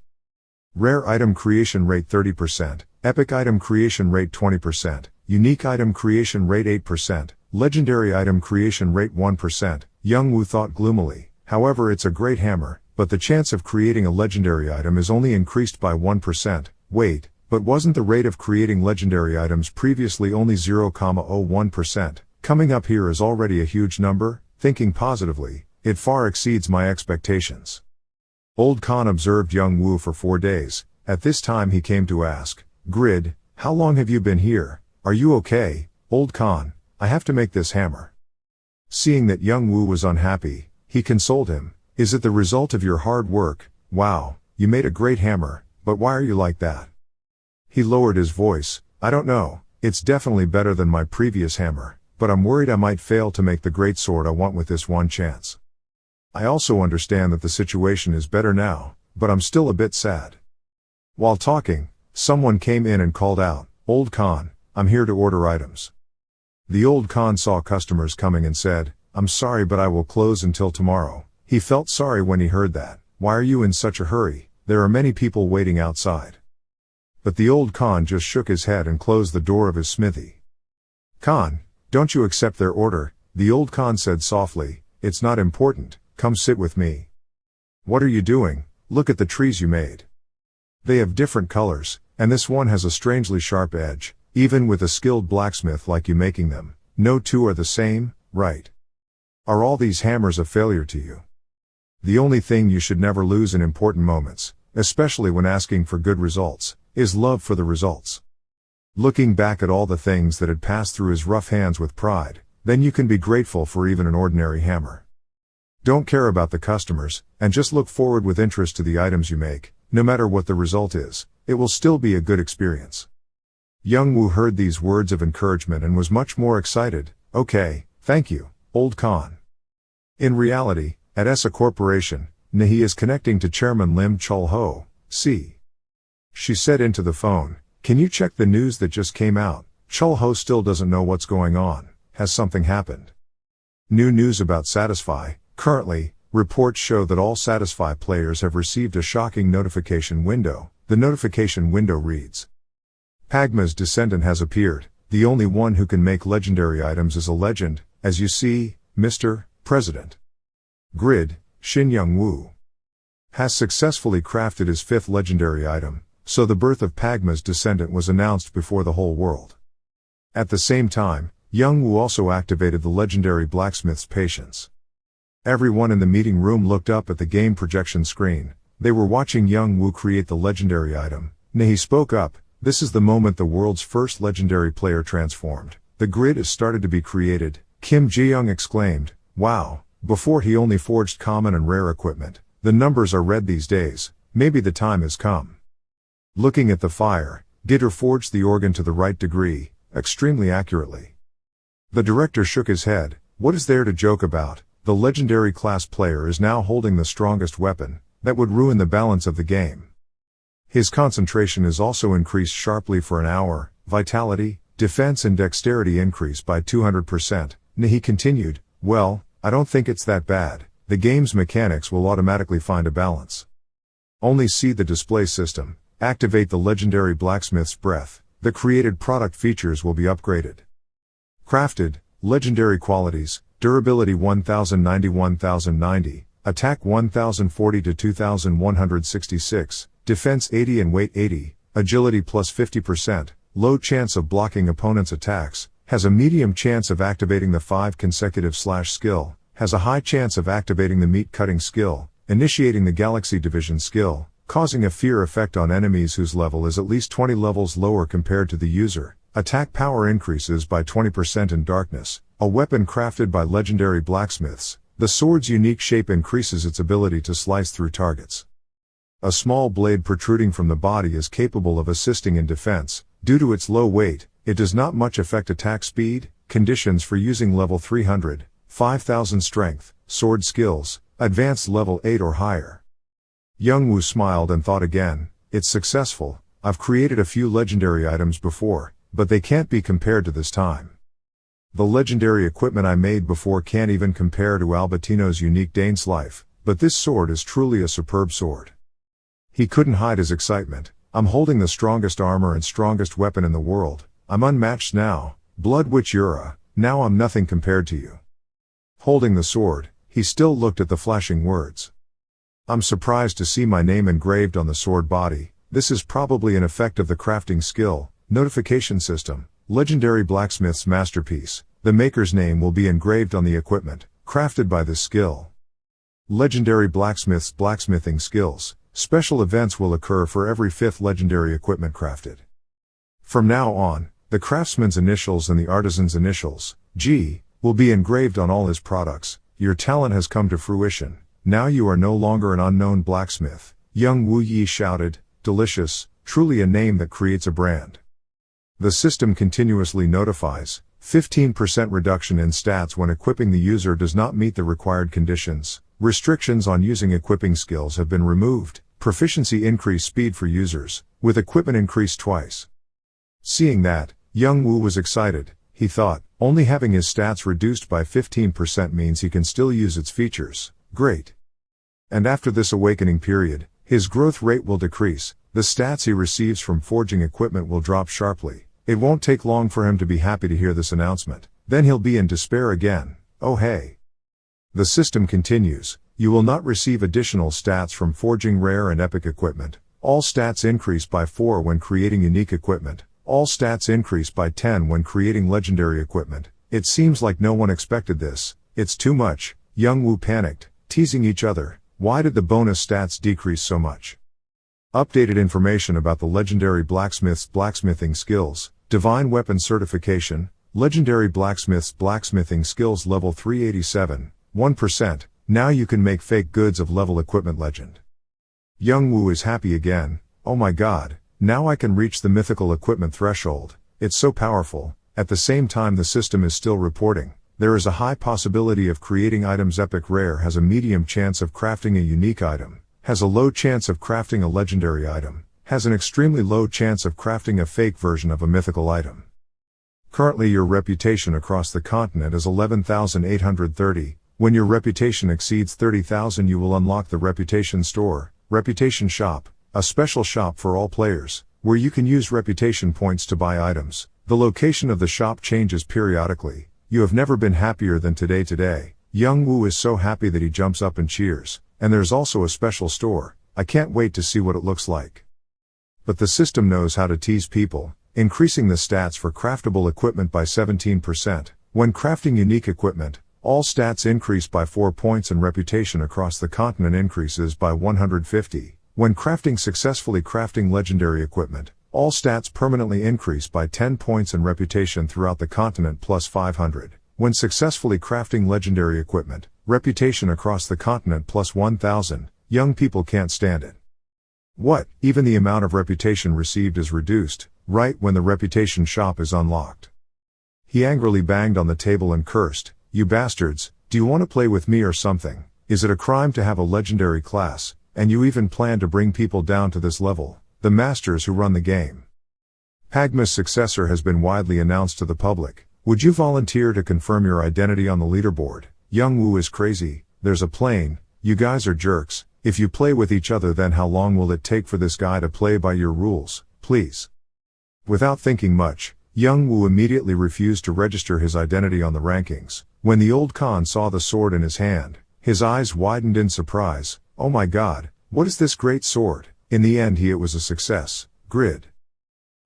Rare item creation rate 30%, epic item creation rate 20%, unique item creation rate 8%, legendary item creation rate 1%. Young Woo thought gloomily, however, it's a great hammer, but the chance of creating a legendary item is only increased by 1%. Wait, but wasn't the rate of creating legendary items previously only 0.01%? Coming up here is already a huge number. Thinking positively, it far exceeds my expectations. Old Khan observed Young Woo for 4 days. At this time he came to ask, Grid, how long have you been here? Are you okay, Old Khan? I have to make this hammer. Seeing that Young Woo was unhappy, he consoled him. Is it the result of your hard work? Wow, you made a great hammer, but why are you like that? He lowered his voice. I don't know, it's definitely better than my previous hammer, but I'm worried I might fail to make the great sword I want with this one chance. I also understand that the situation is better now, but I'm still a bit sad. While talking, someone came in and called out, Old Khan, I'm here to order items. The Old Khan saw customers coming and said, I'm sorry but I will close until tomorrow. He felt sorry when he heard that. Why are you in such a hurry? There are many people waiting outside. But the Old Khan just shook his head and closed the door of his smithy. Khan, don't you accept their order? The Old Khan said softly, it's not important, come sit with me. What are you doing? Look at the trees you made. They have different colors, and this one has a strangely sharp edge, even with a skilled blacksmith like you making them. No two are the same, right? Are all these hammers a failure to you? The only thing you should never lose in important moments, especially when asking for good results, is love for the results. Looking back at all the things that had passed through his rough hands with pride, then you can be grateful for even an ordinary hammer. Don't care about the customers, and just look forward with interest to the items you make. No matter what the result is, it will still be a good experience. Young Woo heard these words of encouragement and was much more excited. Okay, thank you, Old Khan. In reality, at ESSA Corporation, Nahi is connecting to Chairman Lim Chul-ho, C. She said into the phone, can you check the news that just came out? Chul-ho still doesn't know what's going on. Has something happened? New news about Satisfy. Currently, reports show that all Satisfy players have received a shocking notification window. The notification window reads, Pagma's descendant has appeared. The only one who can make legendary items is a legend, as you see, Mr. President. Grid, Shin Young Woo has successfully crafted his 5th legendary item, so the birth of Pagma's descendant was announced before the whole world. At the same time, Young Woo also activated the legendary blacksmith's patience. Everyone in the meeting room looked up at the game projection screen. They were watching Young Woo create the legendary item. Nahi spoke up, this is the moment the world's first legendary player transformed. The grid has started to be created. Kim Ji-young exclaimed, wow, before he only forged common and rare equipment. The numbers are red these days, maybe the time has come. Looking at the fire, Gitter forged the organ to the right degree, extremely accurately. The director shook his head. What is there to joke about? The legendary class player is now holding the strongest weapon. That would ruin the balance of the game. His concentration is also increased sharply for an hour. Vitality, defense and dexterity increase by 200%. He continued, well, I don't think it's that bad. The game's mechanics will automatically find a balance. Only see the display system. Activate the legendary blacksmith's breath. The created product features will be upgraded. Crafted, legendary qualities, durability 1090-1090, attack 1040-2166, defense 80 and weight 80, agility plus 50%, low chance of blocking opponent's attacks, has a medium chance of activating the 5 consecutive slash skill, has a high chance of activating the meat cutting skill, initiating the galaxy division skill, causing a fear effect on enemies whose level is at least 20 levels lower compared to the user. Attack power increases by 20% in darkness. A weapon crafted by legendary blacksmiths. The sword's unique shape increases its ability to slice through targets. A small blade protruding from the body is capable of assisting in defense. Due to its low weight, it does not much affect attack speed. Conditions for using level 300, 5000 strength, sword skills, advanced level 8 or higher. Young-woo smiled and thought again, it's successful. I've created a few legendary items before, but they can't be compared to this time. The legendary equipment I made before can't even compare to Albertino's unique Dane's life, but this sword is truly a superb sword. He couldn't hide his excitement. I'm holding the strongest armor and strongest weapon in the world. I'm unmatched now. Blood Witch Yura, now I'm nothing compared to you. Holding the sword, he still looked at the flashing words. I'm surprised to see my name engraved on the sword body. This is probably an effect of the crafting skill. Notification system. Legendary blacksmith's masterpiece. The maker's name will be engraved on the equipment, crafted by this skill. Legendary blacksmith's blacksmithing skills. Special events will occur for every 5th legendary equipment crafted. From now on, the craftsman's initials and the artisan's initials, G, will be engraved on all his products. Your talent has come to fruition. Now you are no longer an unknown blacksmith. Young Woo Yi shouted, delicious, truly a name that creates a brand. The system continuously notifies, 15% reduction in stats when equipping the user does not meet the required conditions. Restrictions on using equipping skills have been removed. Proficiency increased speed for users, with equipment increased twice. Seeing that, Young Woo was excited. He thought, only having his stats reduced by 15% means he can still use its features. Great. And after this awakening period, his growth rate will decrease. The stats he receives from forging equipment will drop sharply. It won't take long for him to be happy to hear this announcement. Then he'll be in despair again. Oh hey. The system continues. You will not receive additional stats from forging rare and epic equipment. All stats increase by 4 when creating unique equipment. All stats increase by 10 when creating legendary equipment. It seems like no one expected this. It's too much. Young Woo panicked, teasing each other. Why did the bonus stats decrease so much? Updated information about the legendary blacksmith's blacksmithing skills. Divine weapon certification. Legendary blacksmith's blacksmithing skills level 387, 1%. Now you can make fake goods of level equipment legend. Young Woo is happy again. Oh my god, now I can reach the mythical equipment threshold. It's so powerful. At the same time the system is still reporting. There is a high possibility of creating items. Epic rare has a medium chance of crafting a unique item, has a low chance of crafting a legendary item, has an extremely low chance of crafting a fake version of a mythical item. Currently your reputation across the continent is 11,830. When your reputation exceeds 30,000 you will unlock the Reputation Store, Reputation Shop, a special shop for all players, where you can use reputation points to buy items. The location of the shop changes periodically. You have never been happier than today. Young Woo is so happy that he jumps up and cheers. And there's also a special store. I can't wait to see what it looks like. But the system knows how to tease people, increasing the stats for craftable equipment by 17%. When crafting unique equipment, all stats increase by 4 points and reputation across the continent increases by 150. When successfully crafting legendary equipment, all stats permanently increase by 10 points and reputation throughout the continent plus 500. When successfully crafting legendary equipment, reputation across the continent plus 1000. Young people can't stand it. What? Even the amount of reputation received is reduced, right when the reputation shop is unlocked. He angrily banged on the table and cursed, "You bastards, do you want to play with me or something? Is it a crime to have a legendary class, and you even plan to bring people down to this level? The masters who run the game. Pagma's successor has been widely announced to the public. Would you volunteer to confirm your identity on the leaderboard? Young Woo is crazy, there's a plane, you guys are jerks. If you play with each other, then how long will it take for this guy to play by your rules, please?" Without thinking much, Young Woo immediately refused to register his identity on the rankings. When the old Khan saw the sword in his hand, his eyes widened in surprise. "Oh my god, what is this great sword?" In the end it was a success. Grid.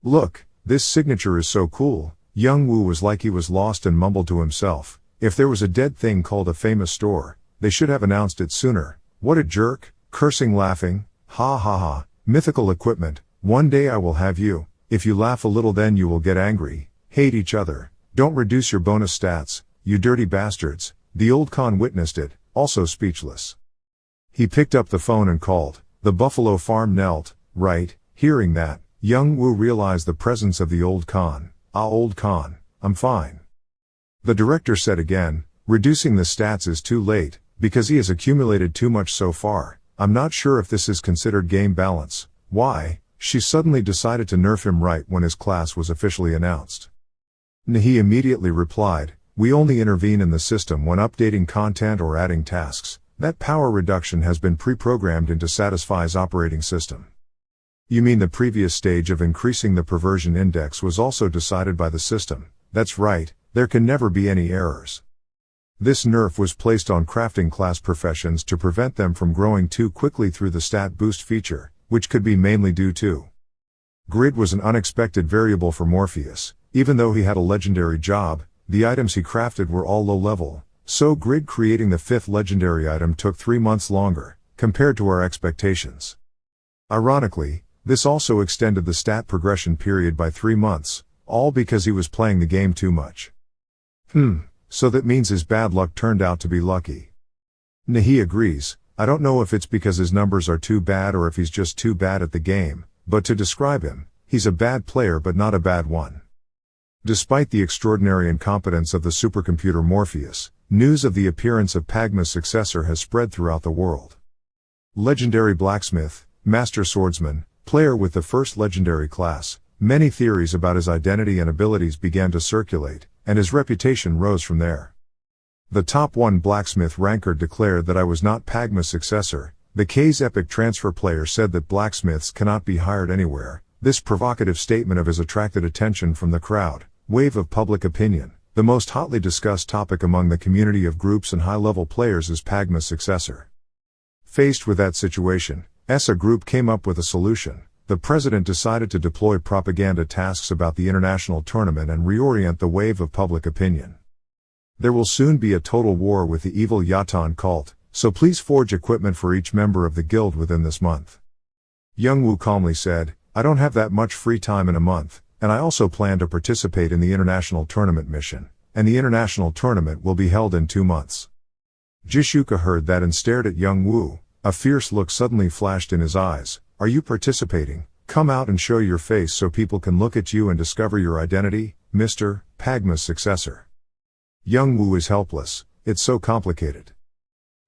"Look, this signature is so cool." Young Woo was like he was lost and mumbled to himself, "If there was a dead thing called a famous store, they should have announced it sooner. What a jerk," cursing, laughing, "Ha ha ha, mythical equipment, one day I will have you. If you laugh a little then you will get angry, hate each other, don't reduce your bonus stats, you dirty bastards." The old Khan witnessed it, also speechless. He picked up the phone and called. The buffalo farm knelt, right. Hearing that, Young Woo realized the presence of the old Khan. "Ah, old Khan, I'm fine." The director said again, "Reducing the stats is too late, because he has accumulated too much so far. I'm not sure if this is considered game balance." "Why?" She suddenly decided to nerf him right when his class was officially announced. He immediately replied, "We only intervene in the system when updating content or adding tasks. That power reduction has been pre-programmed into Satisfy's operating system." "You mean the previous stage of increasing the perversion index was also decided by the system?" "That's right, there can never be any errors." This nerf was placed on crafting class professions to prevent them from growing too quickly through the stat boost feature, which could be mainly due to grid was an unexpected variable for Morpheus. Even though he had a legendary job, the items he crafted were all low level, so grid creating the 5th legendary item took 3 months longer, compared to our expectations. Ironically, this also extended the stat progression period by 3 months, all because he was playing the game too much. So that means his bad luck turned out to be lucky. He agrees. "I don't know if it's because his numbers are too bad or if he's just too bad at the game, but to describe him, he's a bad player but not a bad one." Despite the extraordinary incompetence of the supercomputer Morpheus, news of the appearance of Pagma's successor has spread throughout the world. Legendary blacksmith, master swordsman, player with the first legendary class, many theories about his identity and abilities began to circulate, and his reputation rose from there. The top 1 blacksmith ranker declared that I was not Pagma's successor. The K's Epic Transfer player said that blacksmiths cannot be hired anywhere. This provocative statement of his attracted attention from the crowd. Wave of public opinion. The most hotly discussed topic among the community of groups and high-level players is Pagma's successor. Faced with that situation, a group came up with a solution. The president decided to deploy propaganda tasks about the international tournament and reorient the wave of public opinion. There will soon be a total war with the evil Yatan cult, so please forge equipment for each member of the guild within this month. Young Woo calmly said, "I don't have that much free time in a month, and I also plan to participate in the international tournament mission, and the international tournament will be held in 2 months." Jishuka heard that and stared at Young Woo. A fierce look suddenly flashed in his eyes. "Are you participating? Come out and show your face so people can look at you and discover your identity, Mr. Pagma's successor." Young Woo is helpless. "It's so complicated."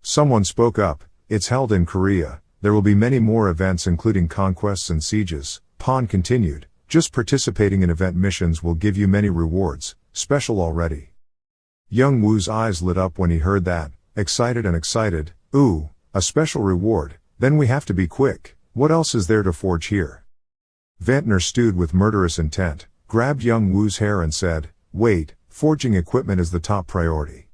Someone spoke up. "It's held in Korea. There will be many more events including conquests and sieges." Pan continued, "Just participating in event missions will give you many rewards, special already." Young Woo's eyes lit up when he heard that, excited and excited. "Ooh, a special reward, then we have to be quick. What else is there to forge here?" Vantner, stewed with murderous intent, grabbed Young Woo's hair and said, "Wait, forging equipment is the top priority.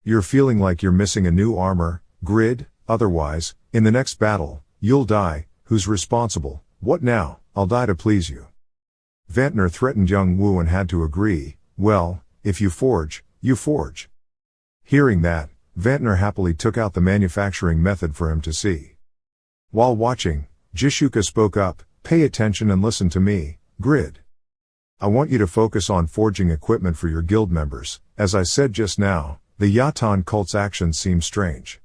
You're feeling like you're missing a new armor, grid, otherwise, in the next battle, you'll die. Who's responsible? What now? I'll die to please you." Vantner threatened Young Woo and had to agree. "Well, if you forge, you forge." Hearing that, Vantner happily took out the manufacturing method for him to see. While watching, Jishuka spoke up, "Pay attention and listen to me, Grid. I want you to focus on forging equipment for your guild members. As I said just now, the Yatan cult's actions seem strange."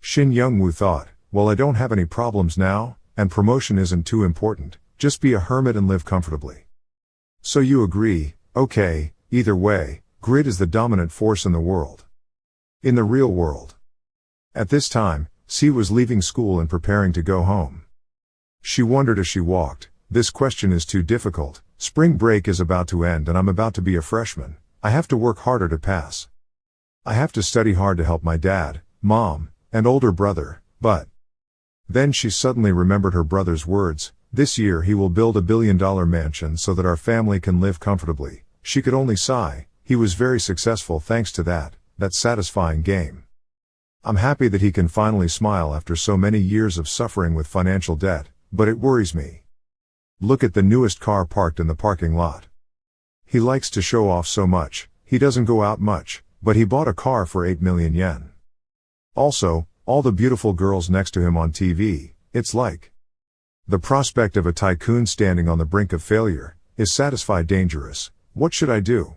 Shin Young Woo thought, "Well, I don't have any problems now, and promotion isn't too important, just be a hermit and live comfortably." "So you agree, okay, Either way, grit is the dominant force in the world. In the real world. At this time, C was leaving school and preparing to go home. She wondered as she walked, this question is too difficult. Spring break is about to end and I'm about to be a freshman. I have to work harder to pass. I have to study hard to help my dad, mom, and older brother, but... Then she suddenly remembered her brother's words, this year he will build $1 billion mansion so that our family can live comfortably. She could only sigh. He was very successful thanks to that satisfying game. I'm happy that he can finally smile after so many years of suffering with financial debt, but it worries me. Look at the newest car parked in the parking lot. He likes to show off so much, he doesn't go out much, but he bought a car for 8 million yen. Also, all the beautiful girls next to him on TV, it's like the prospect of a tycoon standing on the brink of failure. Is satisfied dangerous? What should I do?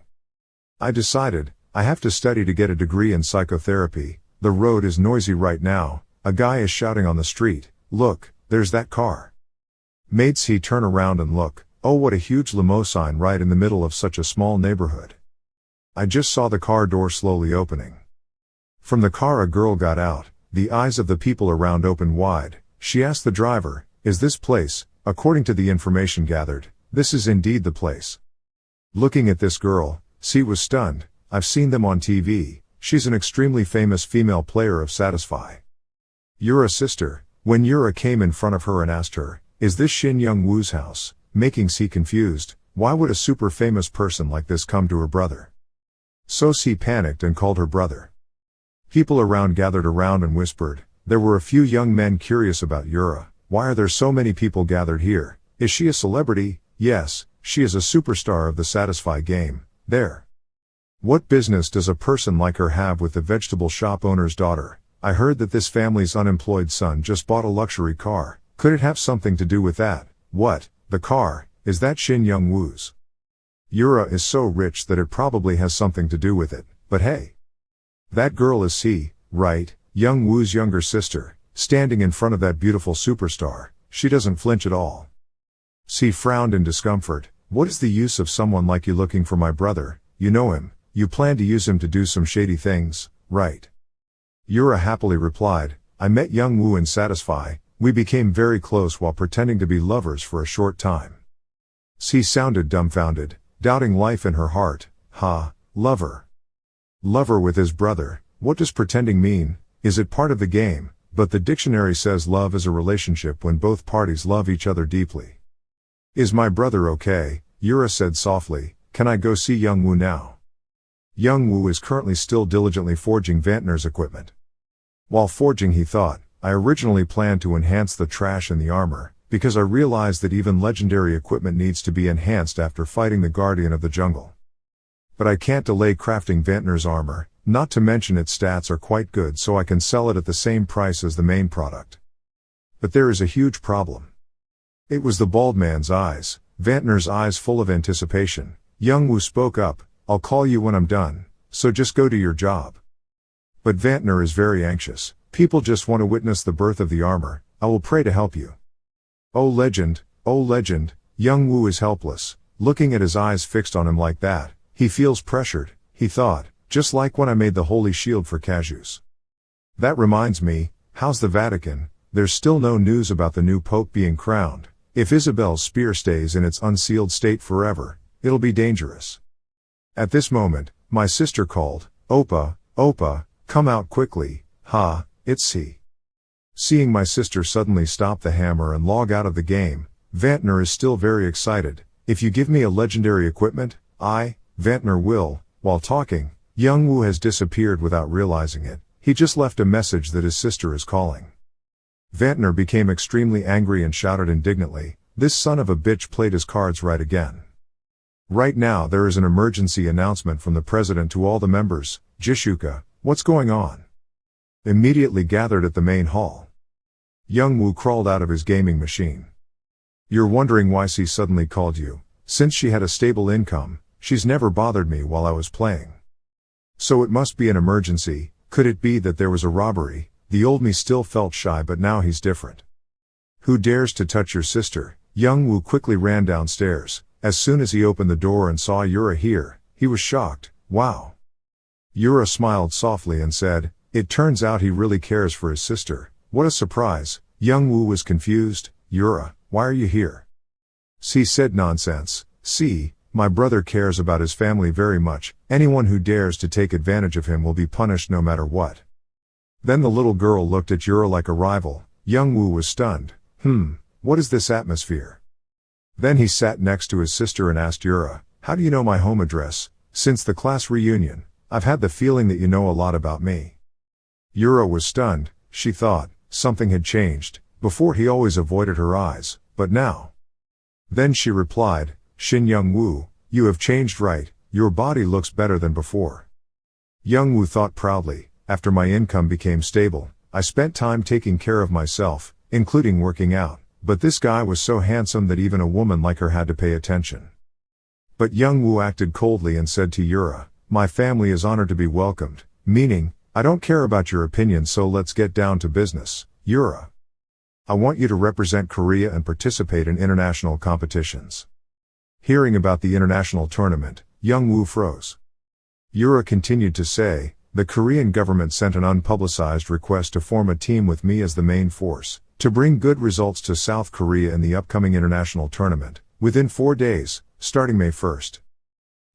I decided, I have to study to get a degree in psychotherapy. The road is noisy right now, a guy is shouting on the street, look, there's that car. Made C turn around and look, oh what a huge limousine right in the middle of such a small neighborhood. I just saw the car door slowly opening. From the car a girl got out, the eyes of the people around opened wide. She asked the driver, is this place? According to the information gathered, this is indeed the place. Looking at this girl, C was stunned. I've seen them on TV, she's an extremely famous female player of Satisfy. Yura's sister. When Yura came in front of her and asked her, is this Shin Young-woo's house? Making C confused, why would a super famous person like this come to her brother? So C panicked and called her brother. People around gathered around and whispered. There were a few young men curious about Yura. Why are there so many people gathered here? Is she a celebrity? Yes, she is a superstar of the Satisfy game. There. What business does a person like her have with the vegetable shop owner's daughter? I heard that this family's unemployed son just bought a luxury car. Could it have something to do with that? What? The car? Is that Shin Young-woo's? Yura is so rich that it probably has something to do with it. But hey. That girl is C, right? Young-woo's younger sister, standing in front of that beautiful superstar. She doesn't flinch at all. C frowned in discomfort. What is the use of someone like you looking for my brother? You know him. You plan to use him to do some shady things, right? Yura happily replied, I met Young-woo in Satisfy. We became very close while pretending to be lovers for a short time. C sounded dumbfounded, doubting life in her heart. Lover. Lover with his brother. What does pretending mean? Is it part of the game? But the dictionary says love is a relationship when both parties love each other deeply. Is my brother okay? Yura said softly, can I go see Young-woo now? Young-woo is currently still diligently forging Vantner's equipment. While forging he thought, I originally planned to enhance the trash in the armor, because I realized that even legendary equipment needs to be enhanced after fighting the Guardian of the Jungle. But I can't delay crafting Vantner's armor, not to mention its stats are quite good so I can sell it at the same price as the main product. But there is a huge problem. It was the bald man's eyes, Vantner's eyes full of anticipation. Young-woo spoke up, I'll call you when I'm done, so just go do your job. But Vantner is very anxious. People just want to witness the birth of the armor. I will pray to help you. Oh legend, Young-woo is helpless. Looking at his eyes fixed on him like that, he feels pressured, he thought, just like when I made the holy shield for cashews. That reminds me, how's the Vatican? There's still no news about the new pope being crowned. If Isabel's spear stays in its unsealed state forever, it'll be dangerous. At this moment, my sister called, Oppa, come out quickly. It's C. Seeing my sister suddenly stop the hammer and log out of the game, Vantner is still very excited. If you give me a legendary equipment, Vantner will. While talking, Young-woo has disappeared without realizing it. He just left a message that his sister is calling. Vantner became extremely angry and shouted indignantly, this son of a bitch played his cards right again. Right now there is an emergency announcement from the president to all the members. Jishuka, what's going on? Immediately gathered at the main hall. Young-woo crawled out of his gaming machine. You're wondering why she suddenly called you. Since she had a stable income, she's never bothered me while I was playing. So it must be an emergency. Could it be that there was a robbery? The old me still felt shy but now he's different. Who dares to touch your sister? Young-woo quickly ran downstairs. As soon as he opened the door and saw Yura here, he was shocked. Wow. Yura smiled softly and said, "It turns out he really cares for his sister. What a surprise." Young-woo was confused. "Yura, why are you here?" She said, "Nonsense. See, my brother cares about his family very much. Anyone who dares to take advantage of him will be punished no matter what." Then the little girl looked at Yura like a rival. Young-woo was stunned. What is this atmosphere? Then he sat next to his sister and asked Yura, "How do you know my home address? Since the class reunion, I've had the feeling that you know a lot about me." Yura was stunned. She thought, something had changed. Before he always avoided her eyes, but now. Then she replied, "Shin Young-woo, you have changed, right? Your body looks better than before." Young-woo thought proudly, "After my income became stable, I spent time taking care of myself, including working out, but this guy was so handsome that even a woman like her had to pay attention." But Young-woo acted coldly and said to Yura, "My family is honored to be welcomed," meaning, "I don't care about your opinion, so let's get down to business. Yura, I want you to represent Korea and participate in international competitions." Hearing about the international tournament, Young-woo froze. Yura continued to say, "The Korean government sent an unpublicized request to form a team with me as the main force, to bring good results to South Korea in the upcoming international tournament, within 4 days, starting May 1st.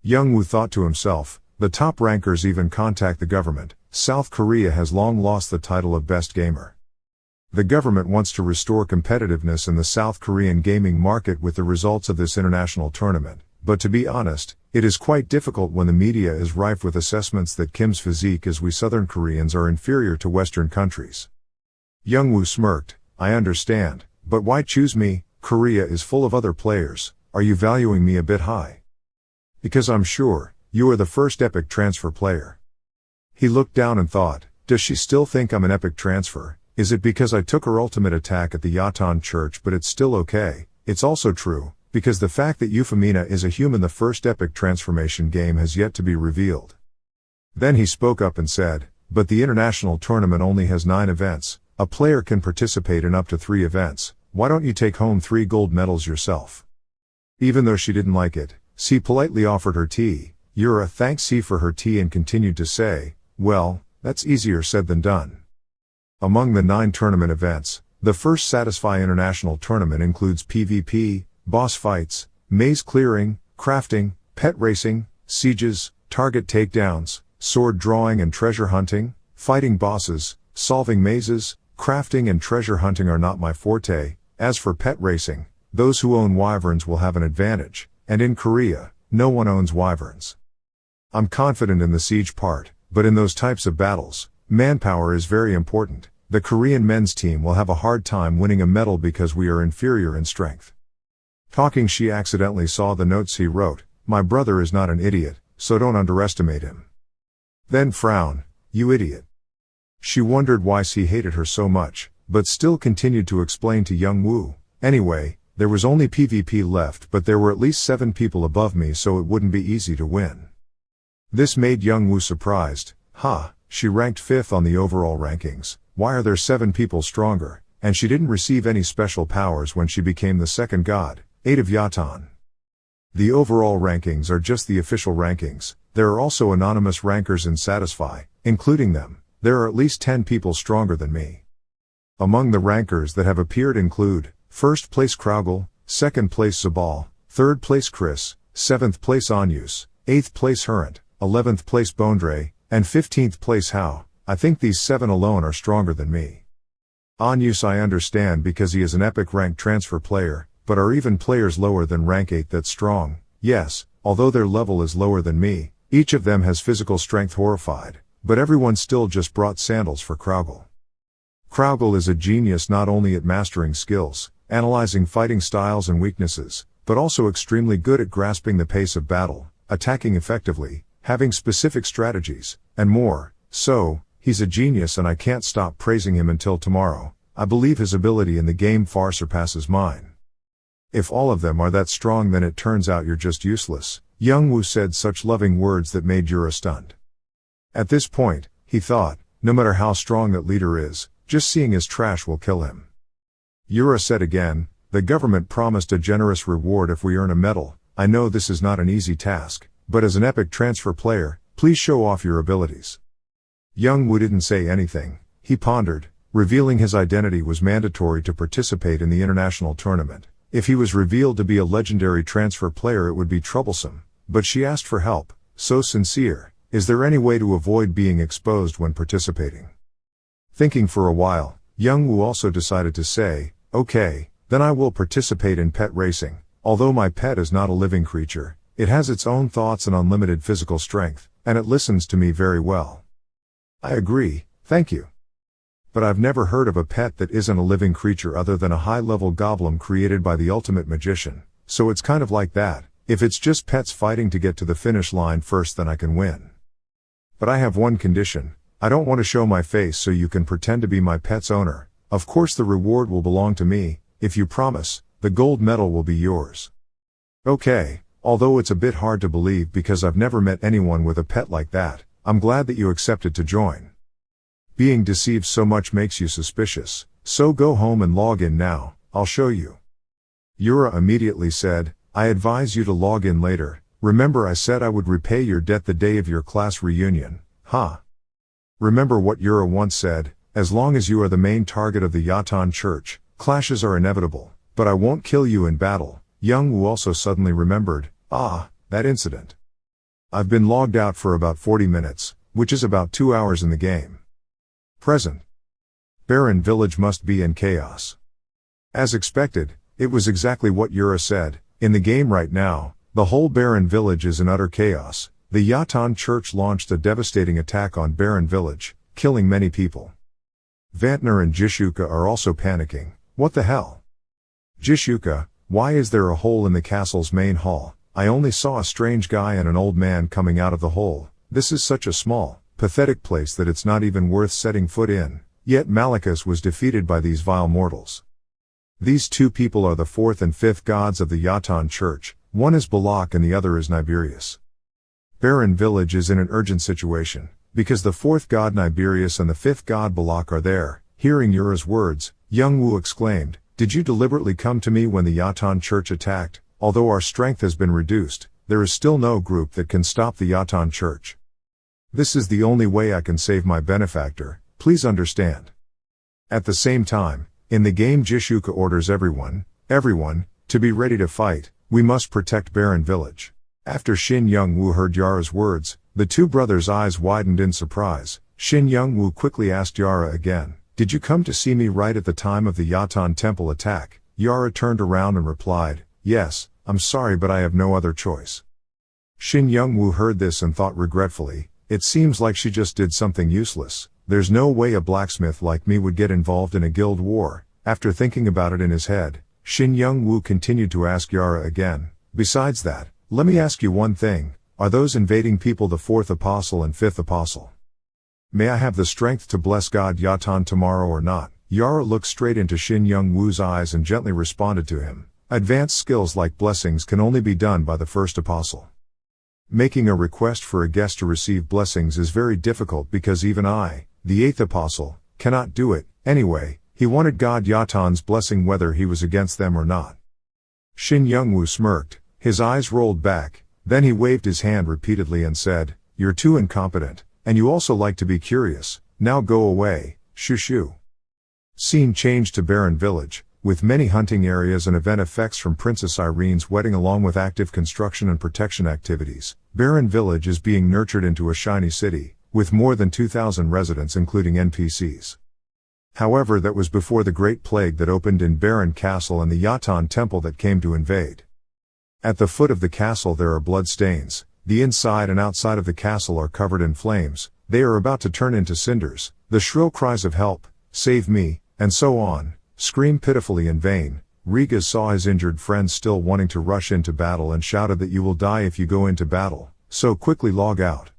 Young-woo thought to himself, the top rankers even contact the government. South Korea has long lost the title of best gamer. The government wants to restore competitiveness in the South Korean gaming market with the results of this international tournament, but to be honest, it is quite difficult when the media is rife with assessments that Kim's physique as we Southern Koreans are inferior to Western countries." Young-woo smirked, "I understand, but why choose me? Korea is full of other players. Are you valuing me a bit high? Because I'm sure, you are the first epic transfer player." He looked down and thought, does she still think I'm an epic transfer? Is it because I took her ultimate attack at the Yatan church? But it's still okay. It's also true, because the fact that Euphemina is a human, the first epic transformation game, has yet to be revealed. Then he spoke up and said, "But the international tournament only has 9 events. A player can participate in up to 3 events. Why don't you take home 3 gold medals yourself?" Even though she didn't like it, she politely offered her tea. Yura thanked C for her tea and continued to say, "Well, that's easier said than done." Among the 9 tournament events, the first Satisfy International Tournament includes PvP, boss fights, maze clearing, crafting, pet racing, sieges, target takedowns, sword drawing and treasure hunting, fighting bosses, solving mazes. Crafting and treasure hunting are not my forte. As for pet racing, those who own wyverns will have an advantage, and in Korea, no one owns wyverns. I'm confident in the siege part, but in those types of battles, manpower is very important. The Korean men's team will have a hard time winning a medal because we are inferior in strength. Talking, she accidentally saw the notes he wrote. "My brother is not an idiot, so don't underestimate him." Then frown, "You idiot." She wondered why she hated her so much, but still continued to explain to Young-woo, "Anyway, there was only PvP left, but there were at least 7 people above me, so it wouldn't be easy to win." This made Young-woo surprised. She ranked 5th on the overall rankings. Why are there 7 people stronger? And she didn't receive any special powers when she became the second god, 8 of Yatan. The overall rankings are just the official rankings. There are also anonymous rankers in Satisfy. Including them, there are at least 10 people stronger than me. Among the rankers that have appeared include, 1st place Kraugel, 2nd place Zabal, 3rd place Chris, 7th place Anyus, 8th place Hurrent, 11th place Bondre, and 15th place How. I think these 7 alone are stronger than me. Anyus I understand because he is an epic rank transfer player, but are even players lower than rank 8 that strong? Yes, although their level is lower than me, each of them has physical strength horrified, but everyone still just brought sandals for Kraugel. Kraugel is a genius not only at mastering skills, analyzing fighting styles and weaknesses, but also extremely good at grasping the pace of battle, attacking effectively, having specific strategies, and more. So, he's a genius and I can't stop praising him until tomorrow. I believe his ability in the game far surpasses mine. If all of them are that strong, then it turns out you're just useless. Young-woo said such loving words that made Yura stunned. At this point, he thought, no matter how strong that leader is, just seeing his trash will kill him. Yura said again, "The government promised a generous reward if we earn a medal. I know this is not an easy task, but as an epic transfer player, please show off your abilities. Young Woo didn't say anything. He pondered. Revealing his identity was mandatory to participate in the international tournament. If he was revealed to be a legendary transfer player, it would be troublesome. But she asked for help, so sincere. Is there any way to avoid being exposed when participating? Thinking for a while, Young Woo also decided to say, okay, then I will participate in pet racing. Although my pet is not a living creature, it has its own thoughts and unlimited physical strength, and it listens to me very well. I agree, thank you. But I've never heard of a pet that isn't a living creature other than a high-level goblin created by the ultimate magician, so it's kind of like that. If it's just pets fighting to get to the finish line first, then I can win. But I have one condition. I don't want to show my face so you can pretend to be my pet's owner. Of course the reward will belong to me. If you promise, the gold medal will be yours. Okay, although it's a bit hard to believe because I've never met anyone with a pet like that, I'm glad that you accepted to join. Being deceived so much makes you suspicious, so go home and log in now, I'll show you. Yura immediately said, I advise you to log in later. Remember I said I would repay your debt the day of your class reunion, huh? Remember what Yura once said, as long as you are the main target of the Yatan Church, clashes are inevitable, but I won't kill you in battle. Young Woo also suddenly remembered, that incident. I've been logged out for about 40 minutes, which is about 2 hours in the game. Present. Barren Village must be in chaos. As expected, it was exactly what Yura said. In the game right now, the whole Barren Village is in utter chaos. The Yatan Church launched a devastating attack on Barren Village, killing many people. Vantner and Jishuka are also panicking. What the hell? Jishuka, why is there a hole in the castle's main hall? I only saw a strange guy and an old man coming out of the hole. This is such a small, pathetic place that it's not even worth setting foot in. Yet Malikus was defeated by these vile mortals. These two people are the fourth and fifth gods of the Yatan Church. One is Balak and the other is Niberius. Barren Village is in an urgent situation, because the fourth god Niberius and the fifth god Balak are there. Hearing Yura's words, Young Woo exclaimed, did you deliberately come to me when the Yatan Church attacked? Although our strength has been reduced, there is still no group that can stop the Yatan Church. This is the only way I can save my benefactor, please understand. At the same time, in the game Jishuka orders everyone, to be ready to fight. We must protect Barren Village. After Shin Young Woo heard Yara's words, the two brothers' eyes widened in surprise. Shin Young Woo quickly asked Yara again, did you come to see me right at the time of the Yatan Temple attack? Yara turned around and replied, yes, I'm sorry but I have no other choice. Shin Young Woo heard this and thought regretfully, it seems like she just did something useless. There's no way a blacksmith like me would get involved in a guild war. After thinking about it in his head, Shin Young Woo continued to ask Yara again, besides that, let me ask you one thing, are those invading people the fourth apostle and fifth apostle? May I have the strength to bless God Yatan tomorrow or not? Yara looked straight into Shin Young Woo's eyes and gently responded to him, advanced skills like blessings can only be done by the first apostle. Making a request for a guest to receive blessings is very difficult because even I, the eighth apostle, cannot do it. Anyway, he wanted God Yatan's blessing whether he was against them or not. Shin Young Woo smirked, his eyes rolled back, then he waved his hand repeatedly and said, you're too incompetent, and you also like to be curious, now go away, shoo. Scene changed to Barren Village, with many hunting areas and event effects from Princess Irene's wedding along with active construction and protection activities. Barren Village is being nurtured into a shiny city, with more than 2,000 residents including NPCs. However, that was before the Great Plague that opened in Barren Castle and the Yatan Temple that came to invade. At the foot of the castle there are blood stains. The inside and outside of the castle are covered in flames. They are about to turn into cinders. The shrill cries of help, save me, and so on, scream pitifully in vain. Riga saw his injured friend still wanting to rush into battle and shouted that you will die if you go into battle, so quickly log out.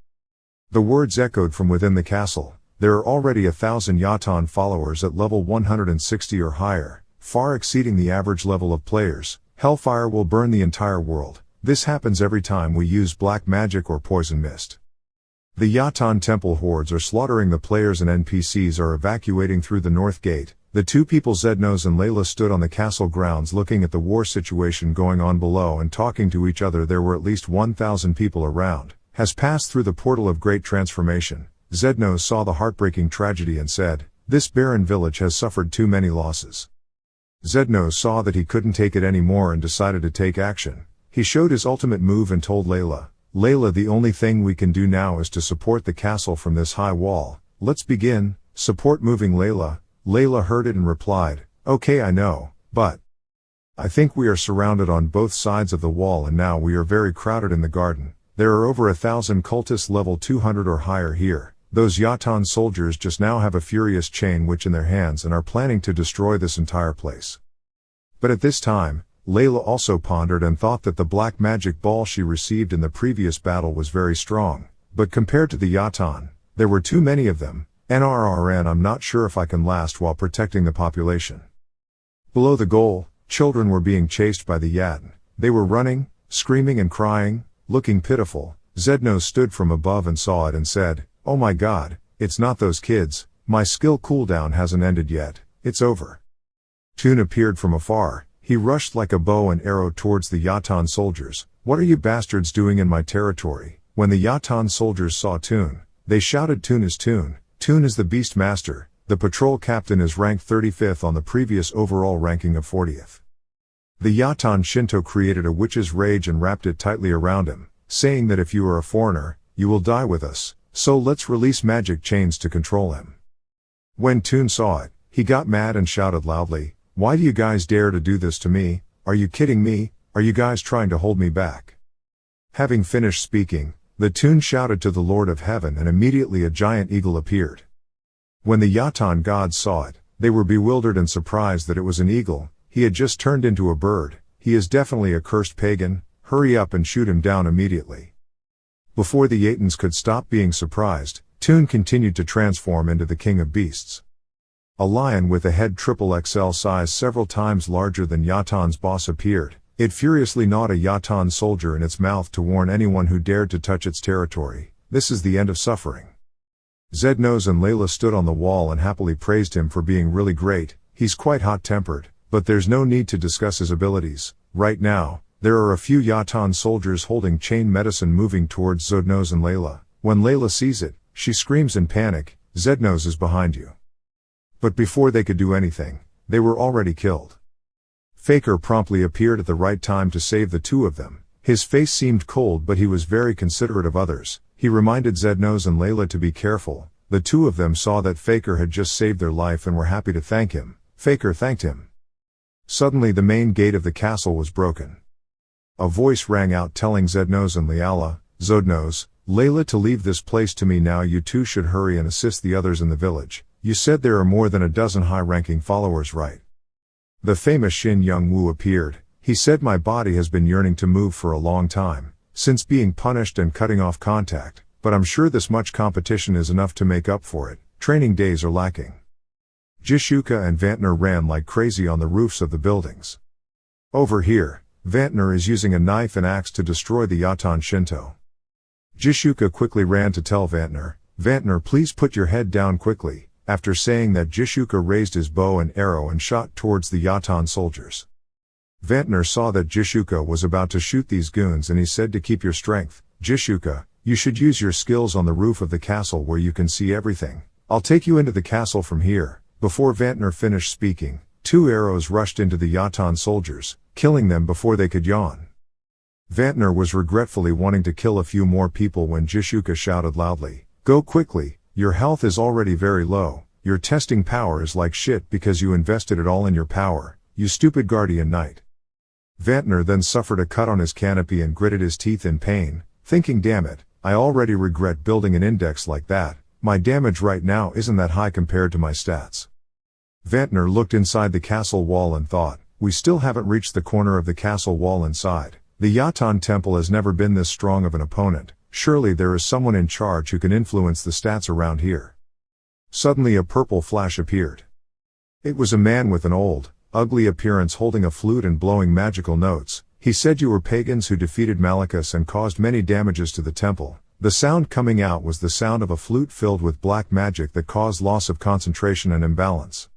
The words echoed from within the castle. There are already 1,000 Yatan followers at level 160 or higher, far exceeding the average level of players. Hellfire will burn the entire world. This happens every time we use black magic or poison mist. The Yatan Temple hordes are slaughtering the players and NPCs are evacuating through the north gate. the two people Zednos and Layla stood on the castle grounds looking at the war situation going on below and talking to each other. There were at least 1,000 people around. Has passed through the portal of great transformation. Zednos saw the heartbreaking tragedy and said, "This barren village has suffered too many losses." Zednos saw that he couldn't take it anymore and decided to take action. He showed his ultimate move and told Layla, "Layla, the only thing we can do now is to support the castle from this high wall. Let's begin. Support moving Layla." Layla heard it and replied, "Okay, I know, but I think we are surrounded on both sides of the wall and now we are very crowded in the garden. There are over 1,000 cultists level 200 or higher here. Those Yatan soldiers just now have a furious chain witch in their hands and are planning to destroy this entire place." But at this time, Layla also pondered and thought that the black magic ball she received in the previous battle was very strong. But compared to the Yatan, there were too many of them. NRRN, I'm not sure if I can last while protecting the population. Below the goal, children were being chased by the Yatan. They were running, screaming and crying, looking pitiful. Zednos stood from above and saw it and said, "Oh my god, it's not those kids. My skill cooldown hasn't ended yet. It's over." Toon appeared from afar. He rushed like a bow and arrow towards the Yatan soldiers. "What are you bastards doing in my territory?" When the Yatan soldiers saw Toon, they shouted, "Toon is Toon. Toon is the Beast Master. The patrol captain is ranked 35th on the previous overall ranking of 40th. The Yatan Shinto created a witch's rage and wrapped it tightly around him, saying that if you are a foreigner, you will die with us, so let's release magic chains to control him. When Toon saw it, he got mad and shouted loudly, "Why do you guys dare to do this to me? Are you kidding me? Are you guys trying to hold me back?" Having finished speaking, the Toon shouted to the Lord of Heaven and immediately a giant eagle appeared. When the Yatan gods saw it, they were bewildered and surprised that it was an eagle. He had just turned into a bird. "He is definitely a cursed pagan. Hurry up and shoot him down immediately." Before the Yatans could stop being surprised, Toon continued to transform into the king of beasts. A lion with a head XXL size several times larger than Yatan's boss appeared. It furiously gnawed a Yatan soldier in its mouth to warn anyone who dared to touch its territory. This is the end of suffering. Zednos and Layla stood on the wall and happily praised him for being really great. He's quite hot-tempered, but there's no need to discuss his abilities. Right now, there are a few Yatan soldiers holding chain medicine moving towards Zednos and Layla. When Layla sees it, she screams in panic, "Zednos is behind you." But before they could do anything, they were already killed. Faker promptly appeared at the right time to save the two of them. His face seemed cold but he was very considerate of others. He reminded Zednos and Layla to be careful. The two of them saw that Faker had just saved their life and were happy to thank him. Faker thanked him. Suddenly the main gate of the castle was broken. A voice rang out telling Zednos and Zodnos, Layla to leave this place to me now. You two should hurry and assist the others in the village. You said there are more than a dozen high-ranking followers, right? The famous Shin Young-woo appeared. He said, "My body has been yearning to move for a long time, since being punished and cutting off contact, but I'm sure this much competition is enough to make up for it. Training days are lacking." Jishuka and Vantner ran like crazy on the roofs of the buildings. Over here, Vantner is using a knife and axe to destroy the Yatan Shinto. Jishuka quickly ran to tell Vantner, "Vantner, please put your head down quickly." After saying that, Jishuka raised his bow and arrow and shot towards the Yatan soldiers. Vantner saw that Jishuka was about to shoot these goons and he said to keep your strength. "Jishuka, you should use your skills on the roof of the castle where you can see everything. I'll take you into the castle from here." Before Vantner finished speaking, two arrows rushed into the Yatan soldiers, killing them before they could yawn. Vantner was regretfully wanting to kill a few more people when Jishuka shouted loudly, "Go quickly, your health is already very low. Your testing power is like shit because you invested it all in your power, you stupid guardian knight." Vantner then suffered a cut on his canopy and gritted his teeth in pain, thinking, "Damn it, I already regret building an index like that. My damage right now isn't that high compared to my stats." Vantner looked inside the castle wall and thought, "We still haven't reached the corner of the castle wall inside. The Yatan temple has never been this strong of an opponent. Surely there is someone in charge who can influence the stats around here." Suddenly a purple flash appeared. It was a man with an old, ugly appearance holding a flute and blowing magical notes. He said, "You were pagans who defeated Malachus and caused many damages to the temple." The sound coming out was the sound of a flute filled with black magic that caused loss of concentration and imbalance.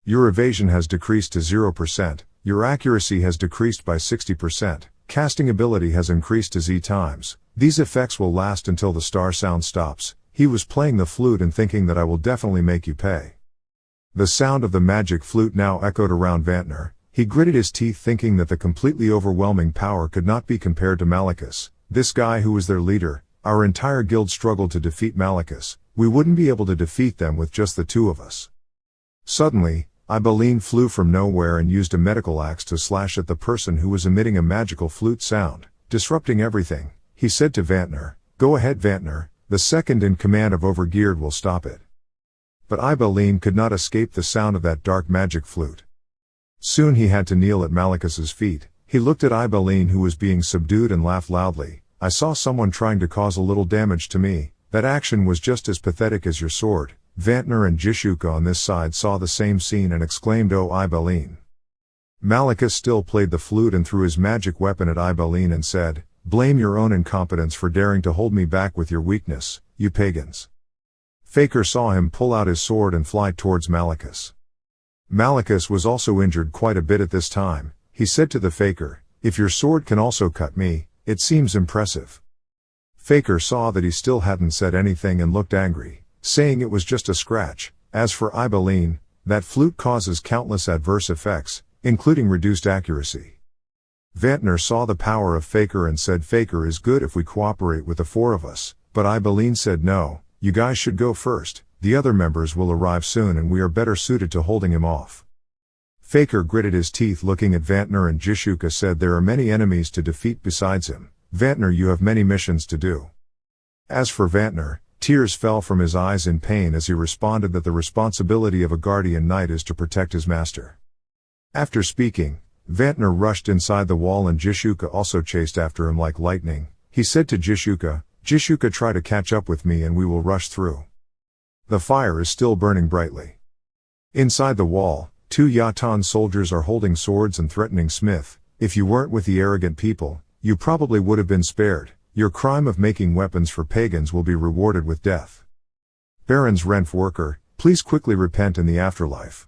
Your evasion has decreased to 0%, your accuracy has decreased by 60%, casting ability has increased to Z times. These effects will last until the star sound stops. He was playing the flute and thinking that I will definitely make you pay. The sound of the magic flute now echoed around Vantner. He gritted his teeth thinking that the completely overwhelming power could not be compared to Malicus, this guy who was their leader. Our entire guild struggled to defeat Malicus. We wouldn't be able to defeat them with just the two of us. Suddenly, Ibeline flew from nowhere and used a medical axe to slash at the person who was emitting a magical flute sound, disrupting everything. He said to Vantner, "Go ahead, Vantner, the second in command of Overgeared will stop it." But Ibeline could not escape the sound of that dark magic flute. Soon he had to kneel at Malicus's feet. He looked at Ibeline who was being subdued and laughed loudly. "I saw someone trying to cause a little damage to me. That action was just as pathetic as your sword." Vantner and Jishuka on this side saw the same scene and exclaimed, "Oh, Ibeline." Malicus still played the flute and threw his magic weapon at Ibeline and said, "Blame your own incompetence for daring to hold me back with your weakness, you pagans." Faker saw him pull out his sword and fly towards Malicus. Malicus was also injured quite a bit at this time. He said to the Faker, "If your sword can also cut me, it seems impressive." Faker saw that he still hadn't said anything and looked angry, saying it was just a scratch. As for Ibeline, that flute causes countless adverse effects, including reduced accuracy. Vantner saw the power of Faker and said Faker is good if we cooperate with the four of us, but Ibeline said no, you guys should go first, the other members will arrive soon and we are better suited to holding him off. Faker gritted his teeth looking at Vantner and Jishuka said there are many enemies to defeat besides him. Vantner, you have many missions to do. As for Vantner, tears fell from his eyes in pain as he responded that the responsibility of a guardian knight is to protect his master. After speaking, Vantner rushed inside the wall and Jishuka also chased after him like lightning. He said to Jishuka, "Jishuka, try to catch up with me and we will rush through." The fire is still burning brightly. Inside the wall, two Yatan soldiers are holding swords and threatening Smith. "If you weren't with the arrogant people, you probably would have been spared. Your crime of making weapons for pagans will be rewarded with death. Baron's Renf worker, please quickly repent in the afterlife."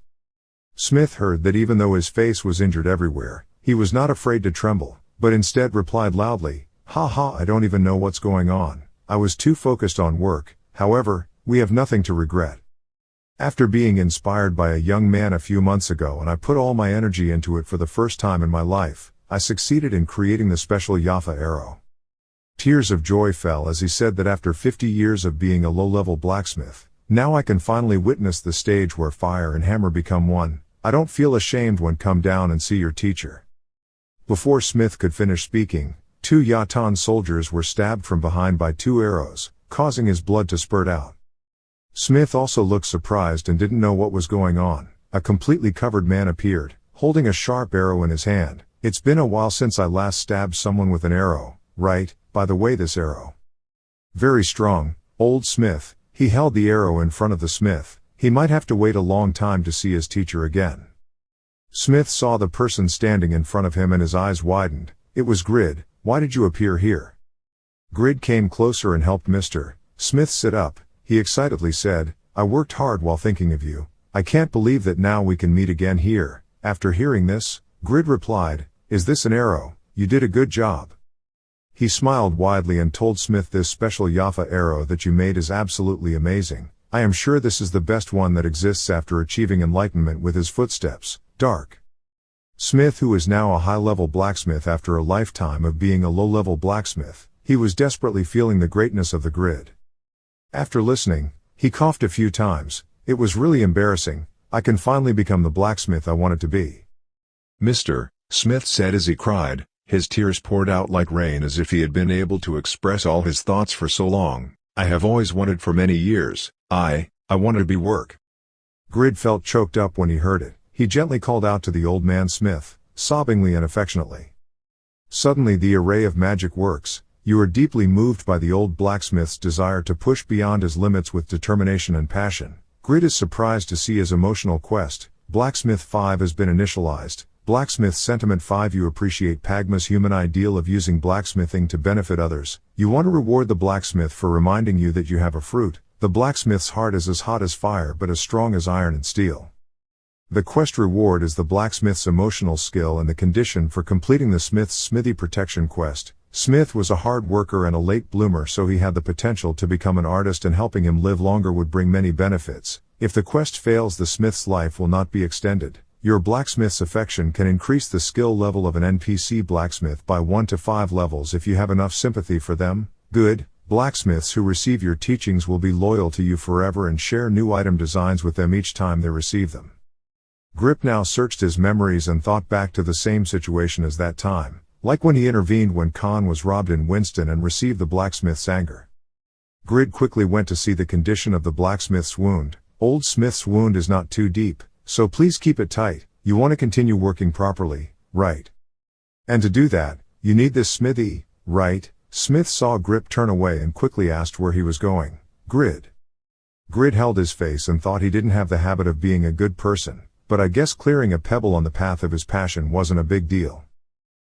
Smith heard that even though his face was injured everywhere, he was not afraid to tremble, but instead replied loudly, "Ha ha, I don't even know what's going on. I was too focused on work. However, we have nothing to regret. After being inspired by a young man a few months ago and I put all my energy into it for the first time in my life, I succeeded in creating the special Yafa arrow." Tears of joy fell as he said that after 50 years of being a low-level blacksmith, now I can finally witness the stage where fire and hammer become one. I don't feel ashamed when come down and see your teacher. Before Smith could finish speaking, two Yatan soldiers were stabbed from behind by two arrows, causing his blood to spurt out. Smith also looked surprised and didn't know what was going on. A completely covered man appeared, holding a sharp arrow in his hand. "It's been a while since I last stabbed someone with an arrow, right? By the way, this arrow. Very strong, old Smith." He held the arrow in front of the smith. He might have to wait a long time to see his teacher again. Smith saw the person standing in front of him and his eyes widened. It was Grid. "Why did you appear here?" Grid came closer and helped Mr. Smith sit up. He excitedly said, "I worked hard while thinking of you. I can't believe that now we can meet again here." After hearing this, Grid replied, "Is this an arrow? You did a good job." He smiled widely and told Smith, "This special Yafa arrow that you made is absolutely amazing. I am sure this is the best one that exists after achieving enlightenment with his footsteps, Dark." Smith, who is now a high-level blacksmith after a lifetime of being a low-level blacksmith, he was desperately feeling the greatness of the Grid. After listening, he coughed a few times. "It was really embarrassing. I can finally become the blacksmith I wanted to be." Mr. Smith said as he cried. His tears poured out like rain as if he had been able to express all his thoughts for so long. "I have always wanted for many years. I wanted to be work." Grid felt choked up when he heard it. He gently called out to the old man Smith, sobbingly and affectionately. Suddenly the array of magic works. You are deeply moved by the old blacksmith's desire to push beyond his limits with determination and passion. Grid is surprised to see his emotional quest. Blacksmith 5 has been initialized. Blacksmith Sentiment 5. You appreciate Pagma's human ideal of using blacksmithing to benefit others. You want to reward the blacksmith for reminding you that you have a fruit. The blacksmith's heart is as hot as fire but as strong as iron and steel. The quest reward is the blacksmith's emotional skill and the condition for completing the smith's smithy protection quest. Smith was a hard worker and a late bloomer, so he had the potential to become an artist, and helping him live longer would bring many benefits. If the quest fails, the smith's life will not be extended. Your blacksmith's affection can increase the skill level of an NPC blacksmith by 1 to 5 levels if you have enough sympathy for them. Good. Blacksmiths who receive your teachings will be loyal to you forever and share new item designs with them each time they receive them. Grip now searched his memories and thought back to the same situation as that time, like when he intervened when Khan was robbed in Winston and received the blacksmith's anger. Grid quickly went to see the condition of the blacksmith's wound. Old Smith's wound is not too deep, so please keep it tight. You want to continue working properly, right? And to do that, you need this smithy, right? Smith saw Grip turn away and quickly asked where he was going. Grid held his face and thought he didn't have the habit of being a good person, but I guess clearing a pebble on the path of his passion wasn't a big deal.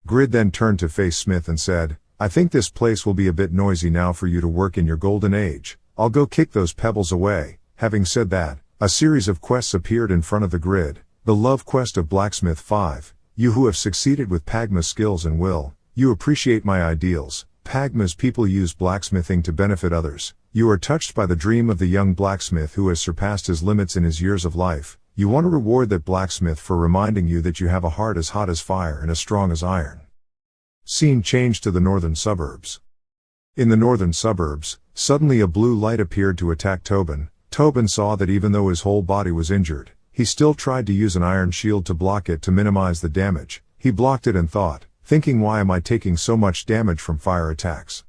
Grid then turned to face Smith and said, I think this place will be a bit noisy now for you to work in your golden age. I'll go kick those pebbles away. Having said that, a series of quests appeared in front of the Grid. The love quest of Blacksmith 5. You who have succeeded with Pagma's skills and will, you appreciate my ideals. Pagma's people use blacksmithing to benefit others. You are touched by the dream of the young blacksmith who has surpassed his limits in his years of life. You want to reward that blacksmith for reminding you that you have a heart as hot as fire and as strong as iron. Scene changed to the northern suburbs. In the northern suburbs, suddenly a blue light appeared to attack Tobin. Tobin saw that even though his whole body was injured, he still tried to use an iron shield to block it to minimize the damage. He blocked it and thought, thinking, why am I taking so much damage from fire attacks?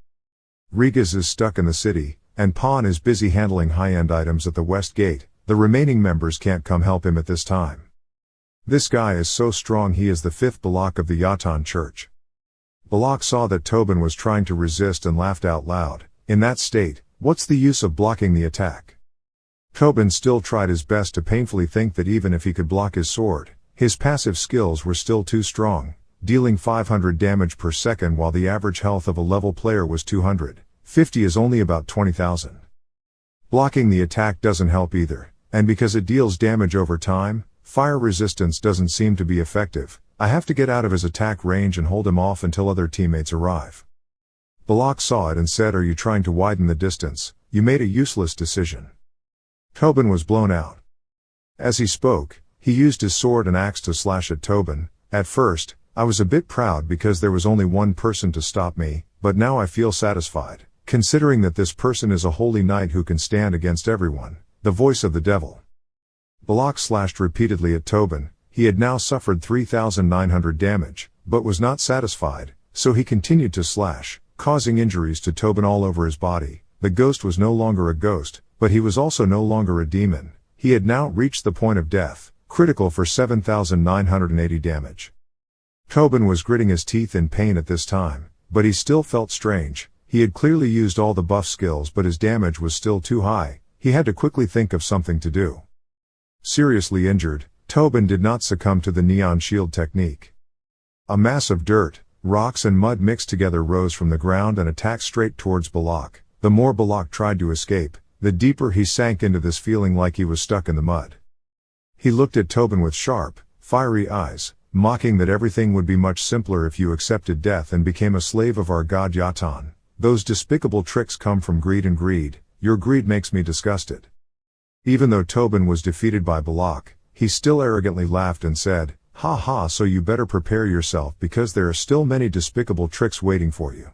Regas is stuck in the city, and Pawn is busy handling high-end items at the west gate. The remaining members can't come help him at this time. This guy is so strong, he is the 5th Balak of the Yatan Church. Balak saw that Tobin was trying to resist and laughed out loud. In that state, what's the use of blocking the attack? Tobin still tried his best to painfully think that even if he could block his sword, his passive skills were still too strong, dealing 500 damage per second while the average health of a level player was 250 is only about 20,000. Blocking the attack doesn't help either, and because it deals damage over time, fire resistance doesn't seem to be effective. I have to get out of his attack range and hold him off until other teammates arrive. Balak saw it and said, are you trying to widen the distance? You made a useless decision. Tobin was blown out. As he spoke, he used his sword and axe to slash at Tobin. At first, I was a bit proud because there was only one person to stop me, but now I feel satisfied, considering that this person is a holy knight who can stand against everyone. The voice of the devil. Balak slashed repeatedly at Tobin. He had now suffered 3,900 damage, but was not satisfied, so he continued to slash, causing injuries to Tobin all over his body. The ghost was no longer a ghost, but he was also no longer a demon. He had now reached the point of death, critical for 7,980 damage. Tobin was gritting his teeth in pain at this time, but he still felt strange. He had clearly used all the buff skills, but his damage was still too high. He had to quickly think of something to do. Seriously injured, Tobin did not succumb to the neon shield technique. A mass of dirt, rocks and mud mixed together rose from the ground and attacked straight towards Balak. The more Balak tried to escape, the deeper he sank into this feeling like he was stuck in the mud. He looked at Tobin with sharp, fiery eyes, mocking that everything would be much simpler if you accepted death and became a slave of our god Yatan. Those despicable tricks come from greed, and greed, your greed makes me disgusted. Even though Tobin was defeated by Balak, he still arrogantly laughed and said, ha ha, so you better prepare yourself because there are still many despicable tricks waiting for you.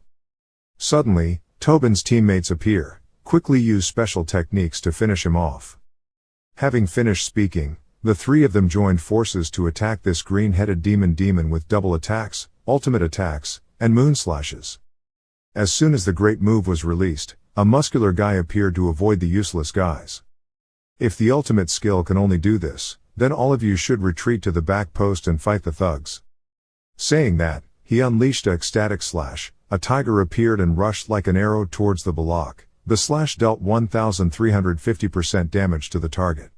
Suddenly, Tobin's teammates appear, quickly use special techniques to finish him off. Having finished speaking, the three of them joined forces to attack this green-headed demon with double attacks, ultimate attacks, and moon slashes. As soon as the great move was released, a muscular guy appeared to avoid the useless guys. If the ultimate skill can only do this, then all of you should retreat to the back post and fight the thugs. Saying that, he unleashed a ecstatic slash. A tiger appeared and rushed like an arrow towards the Balak. The slash dealt 1,350% damage to the target.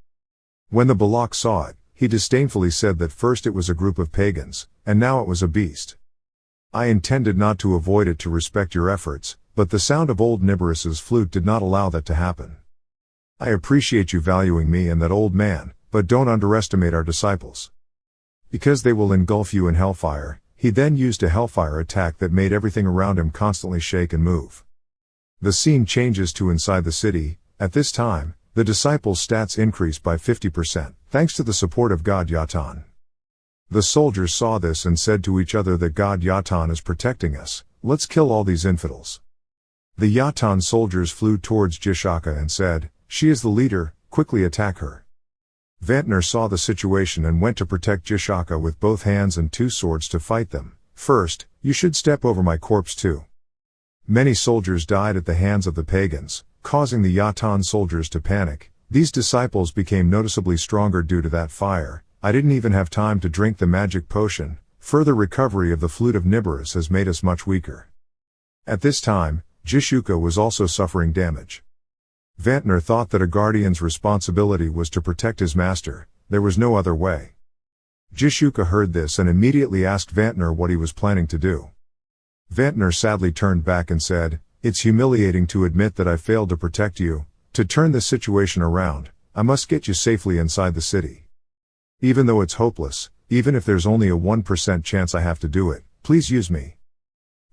When the Balak saw it, he disdainfully said that first it was a group of pagans, and now it was a beast. I intended not to avoid it to respect your efforts, but the sound of old Niborus's flute did not allow that to happen. I appreciate you valuing me and that old man, but don't underestimate our disciples. Because they will engulf you in hellfire. He then used a hellfire attack that made everything around him constantly shake and move. The scene changes to inside the city. At this time, the disciples' stats increase by 50%, thanks to the support of God Yatan. The soldiers saw this and said to each other that God Yatan is protecting us, let's kill all these infidels. The Yatan soldiers flew towards Jishaka and said, she is the leader, quickly attack her. Vantner saw the situation and went to protect Jishaka with both hands and 2 swords to fight them. First, you should step over my corpse too. Many soldiers died at the hands of the pagans, causing the Yatan soldiers to panic. These disciples became noticeably stronger due to that fire. I didn't even have time to drink the magic potion. Further recovery of the flute of Nibiris has made us much weaker. At this time, Jishuka was also suffering damage. Vantner thought that a guardian's responsibility was to protect his master. There was no other way. Jishuka heard this and immediately asked Vantner what he was planning to do. Vantner sadly turned back and said, it's humiliating to admit that I failed to protect you. To turn this situation around, I must get you safely inside the city. Even though it's hopeless, even if there's only a 1% chance I have to do it, please use me.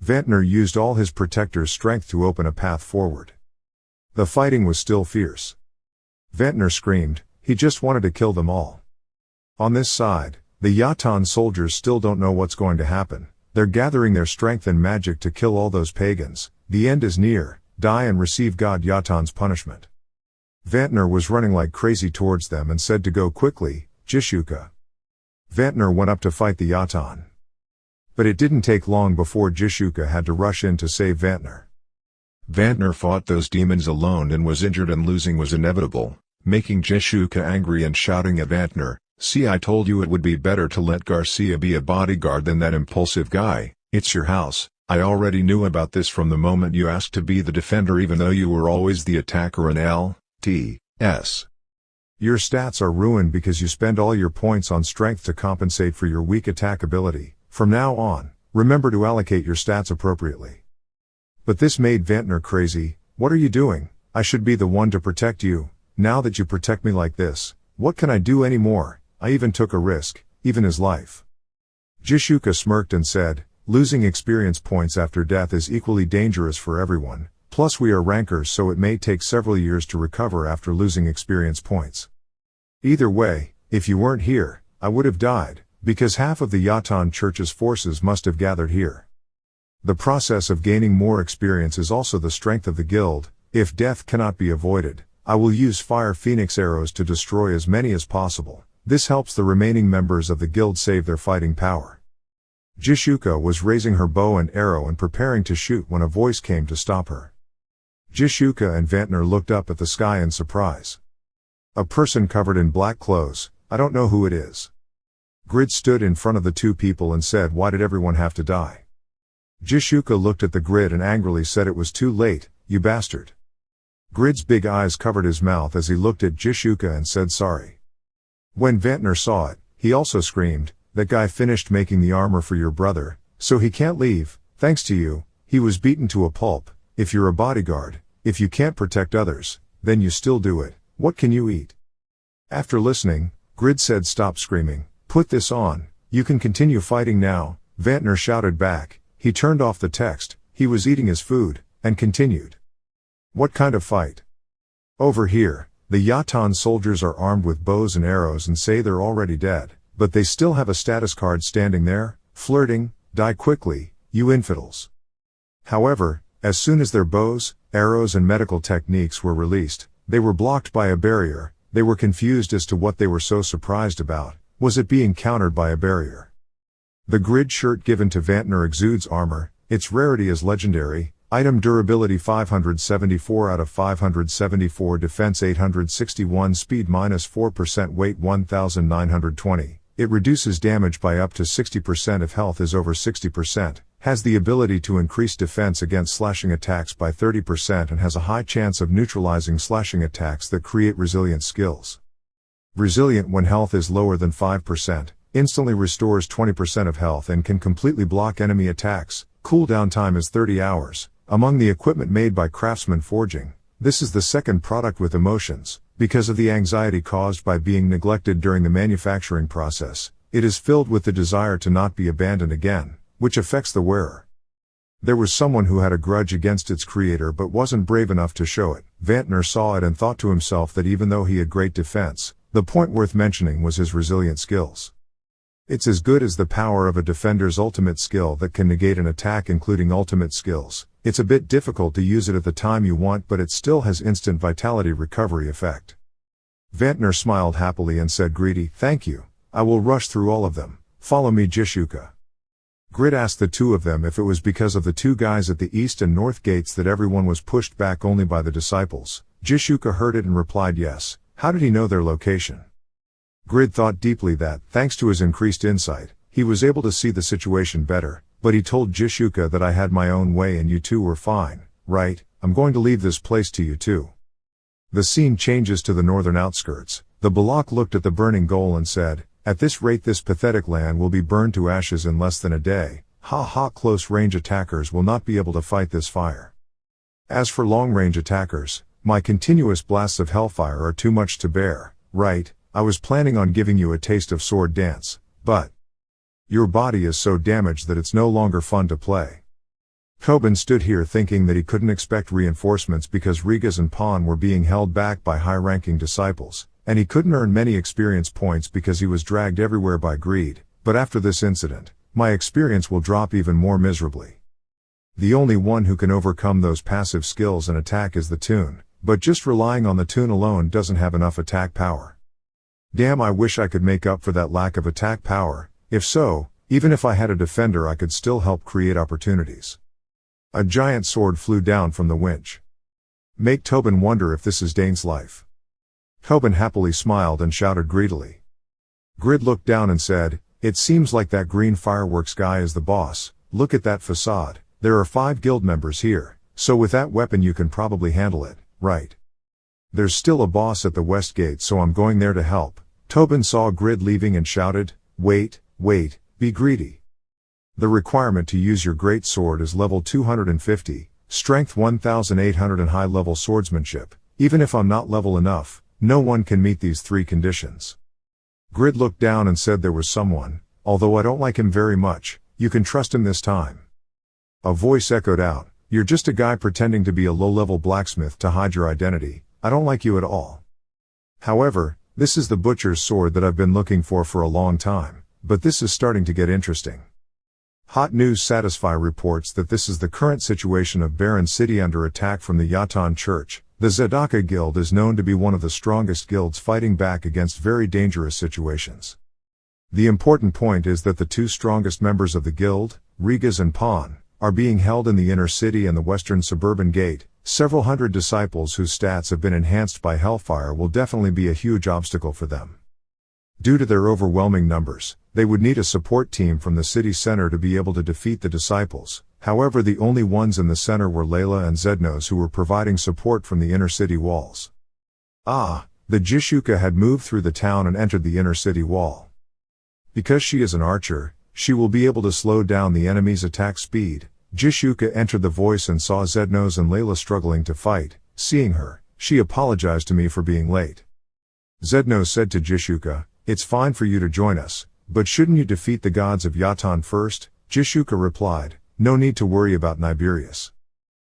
Vantner used all his protector's strength to open a path forward. The fighting was still fierce. Vantner screamed, he just wanted to kill them all. On this side, the Yatan soldiers still don't know what's going to happen. They're gathering their strength and magic to kill all those pagans. The end is near, die and receive God Yatan's punishment. Vantner was running like crazy towards them and said to go quickly, Jishuka. Vantner went up to fight the Yatan. But it didn't take long before Jishuka had to rush in to save Vantner. Vantner fought those demons alone and was injured, and losing was inevitable, making Jishuka angry and shouting at Vantner, see, I told you it would be better to let Garcia be a bodyguard than that impulsive guy. It's your house. I already knew about this from the moment you asked to be the defender, even though you were always the attacker in SSS. Your stats are ruined because you spend all your points on strength to compensate for your weak attack ability. From now on, remember to allocate your stats appropriately. But this made Vantner crazy. What are you doing? I should be the one to protect you. Now that you protect me like this, what can I do anymore? I even took a risk, even his life. Jishuka smirked and said, losing experience points after death is equally dangerous for everyone, plus we are rankers, so it may take several years to recover after losing experience points. Either way, if you weren't here, I would have died, because half of the Yatan Church's forces must have gathered here. The process of gaining more experience is also the strength of the guild. If death cannot be avoided, I will use Fire Phoenix arrows to destroy as many as possible. This helps the remaining members of the guild save their fighting power. Jishuka was raising her bow and arrow and preparing to shoot when a voice came to stop her. Jishuka and Vantner looked up at the sky in surprise. A person covered in black clothes, I don't know who it is. Grid stood in front of the 2 people and said, why did everyone have to die? Jishuka looked at the Grid and angrily said, it was too late, you bastard. Grid's big eyes covered his mouth as he looked at Jishuka and said sorry. When Vantner saw it, he also screamed, that guy finished making the armor for your brother, so he can't leave. Thanks to you, he was beaten to a pulp. If you're a bodyguard, if you can't protect others, then you still do it. What can you eat? After listening, Grid said, stop screaming, put this on, you can continue fighting now. Vantner shouted back. He turned off the text, he was eating his food, and continued. What kind of fight? Over here, the Yatan soldiers are armed with bows and arrows and say they're already dead, but they still have a status card standing there, flirting, die quickly, you infidels. However, as soon as their bows, arrows and medical techniques were released, they were blocked by a barrier. They were confused as to what they were so surprised about. Was it being countered by a barrier? The Grid shirt given to Vantner exudes armor. Its rarity is legendary. Item durability 574 out of 574, defense 861, speed -4%, weight 1920. It reduces damage by up to 60% if health is over 60%, has the ability to increase defense against slashing attacks by 30% and has a high chance of neutralizing slashing attacks that create resilient skills. Resilient when health is lower than 5%, instantly restores 20% of health and can completely block enemy attacks. Cooldown time is 30 hours. Among the equipment made by Craftsman Forging, this is the second product with emotions. Because of the anxiety caused by being neglected during the manufacturing process, it is filled with the desire to not be abandoned again, which affects the wearer. There was someone who had a grudge against its creator but wasn't brave enough to show it. Vantner saw it and thought to himself that even though he had great defense, the point worth mentioning was his resilient skills. It's as good as the power of a defender's ultimate skill that can negate an attack, including ultimate skills. It's a bit difficult to use it at the time you want, but it still has instant vitality recovery effect. Vantner smiled happily and said, "Greedy, thank you. I will rush through all of them. Follow me, Jishuka." Grid asked the two of them if it was because of the two guys at the east and north gates that everyone was pushed back only by the disciples. Jishuka heard it and replied yes. How did he know their location? Grid thought deeply that, thanks to his increased insight, he was able to see the situation better, but he told Jishuka that I had my own way and you two were fine, right? I'm going to leave this place to you too. The scene changes to the northern outskirts. The Balak looked at the burning goal and said, "At this rate this pathetic land will be burned to ashes in less than a day. Ha ha, close-range attackers will not be able to fight this fire. As for long-range attackers, my continuous blasts of hellfire are too much to bear, right? I was planning on giving you a taste of sword dance, but your body is so damaged that it's no longer fun to play." Tobin stood here thinking that he couldn't expect reinforcements because Rigas and Pan were being held back by high-ranking disciples, and he couldn't earn many experience points because he was dragged everywhere by greed. But after this incident, my experience will drop even more miserably. The only one who can overcome those passive skills and attack is the Toon, but just relying on the Toon alone doesn't have enough attack power. Damn, I wish I could make up for that lack of attack power. If so, even if I had a defender I could still help create opportunities. A giant sword flew down from the winch. Make Tobin wonder if this is Dane's life. Tobin happily smiled and shouted greedily. Grid looked down and said, "It seems like that green fireworks guy is the boss. Look at that facade. There are 5 guild members here, so with that weapon you can probably handle it, right? There's still a boss at the west gate, so I'm going there to help." Tobin saw Grid leaving and shouted, Wait, be greedy. The requirement to use your great sword is level 250, strength 1800 and high-level swordsmanship. Even if I'm not level enough, no one can meet these 3 conditions. Grid looked down and said there was someone, although I don't like him very much, you can trust him this time. A voice echoed out, "You're just a guy pretending to be a low-level blacksmith to hide your identity. I don't like you at all. However, this is the butcher's sword that I've been looking for a long time, but this is starting to get interesting." Hot News Satisfy reports that this is the current situation of Baron City under attack from the Yatan Church. The Zadaka Guild is known to be one of the strongest guilds fighting back against very dangerous situations. The important point is that the 2 strongest members of the guild, Rigas and Pan, are being held in the inner city and the western suburban gate. Several hundred disciples whose stats have been enhanced by hellfire will definitely be a huge obstacle for them. Due to their overwhelming numbers, they would need a support team from the city center to be able to defeat the disciples. However, the only ones in the center were Layla and Zednos, who were providing support from the inner city walls. The Jishuka had moved through the town and entered the inner city wall. Because she is an archer, she will be able to slow down the enemy's attack speed. Jishuka entered the voice and saw Zednos and Layla struggling to fight. Seeing her, she apologized to me for being late. Zednos said to Jishuka, "It's fine for you to join us, but shouldn't you defeat the gods of Yatan first?" Jishuka replied, "No need to worry about Niberius.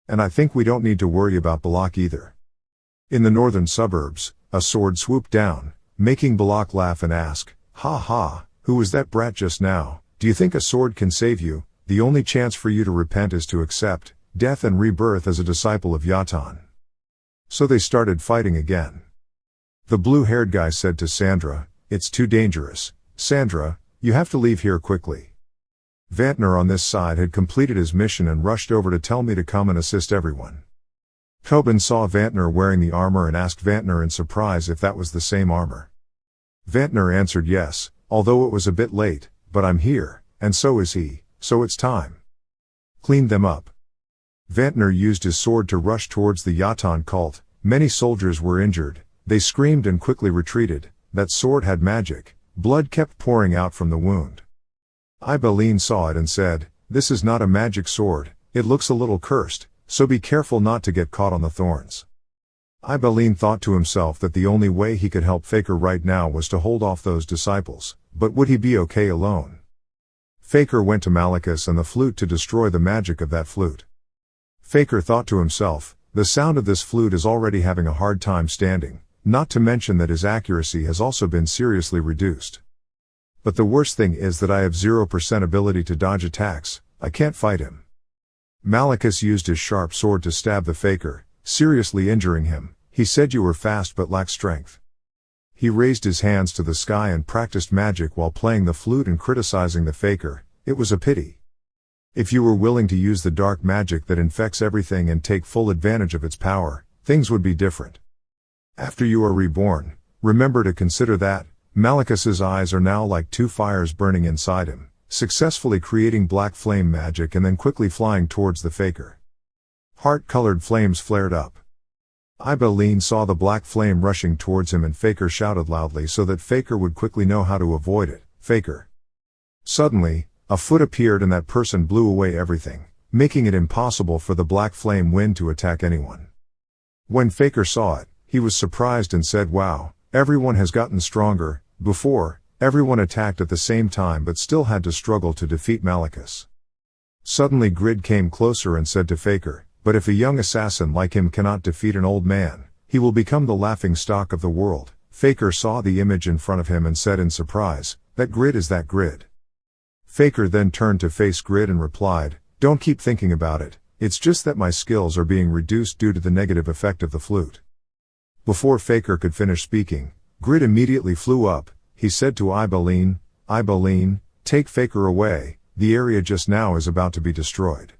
And I think we don't need to worry about Balak either." In the northern suburbs, a sword swooped down, making Balak laugh and ask, "Ha ha, who was that brat just now? Do you think a sword can save you? The only chance for you to repent is to accept death and rebirth as a disciple of Yatan." So they started fighting again. The blue-haired guy said to Sandra, "It's too dangerous. Sandra, you have to leave here quickly." Vantner on this side had completed his mission and rushed over to tell me to come and assist everyone. Tobin saw Vantner wearing the armor and asked Vantner in surprise if that was the same armor. Vantner answered yes, although it was a bit late, "But I'm here, and so is he, so it's time. Clean them up." Vantner used his sword to rush towards the Yatan cult. Many soldiers were injured. They screamed and quickly retreated. That sword had magic. Blood kept pouring out from the wound. Ibeline saw it and said, "This is not a magic sword, it looks a little cursed, so be careful not to get caught on the thorns." Ibeline thought to himself that the only way he could help Faker right now was to hold off those disciples, but would he be okay alone? Faker went to Malicus and the flute to destroy the magic of that flute. Faker thought to himself, the sound of this flute is already having a hard time standing, not to mention that his accuracy has also been seriously reduced. But the worst thing is that I have 0% ability to dodge attacks, I can't fight him. Malicus used his sharp sword to stab the Faker, seriously injuring him. He said you were fast but lacked strength. He raised his hands to the sky and practiced magic while playing the flute and criticizing the Faker. It was a pity. If you were willing to use the dark magic that infects everything and take full advantage of its power, things would be different. After you are reborn, remember to consider that. Malicus's eyes are now like two fires burning inside him, successfully creating black flame magic and then quickly flying towards the Faker. Heart-colored flames flared up. Ibeline saw the black flame rushing towards him and Faker shouted loudly so that Faker would quickly know how to avoid it. Faker. Suddenly, a foot appeared and that person blew away everything, making it impossible for the black flame wind to attack anyone. When Faker saw it, he was surprised and said, "Wow, everyone has gotten stronger." Before, everyone attacked at the same time but still had to struggle to defeat Malicus. Suddenly Grid came closer and said to Faker, "But if a young assassin like him cannot defeat an old man, he will become the laughing stock of the world." Faker saw the image in front of him and said in surprise, "That Grid is that Grid." Faker then turned to face Grid and replied, "Don't keep thinking about it, it's just that my skills are being reduced due to the negative effect of the flute." Before Faker could finish speaking, Grid immediately flew up. He said to Ibeline, "Ibeline, take Faker away, the area just now is about to be destroyed."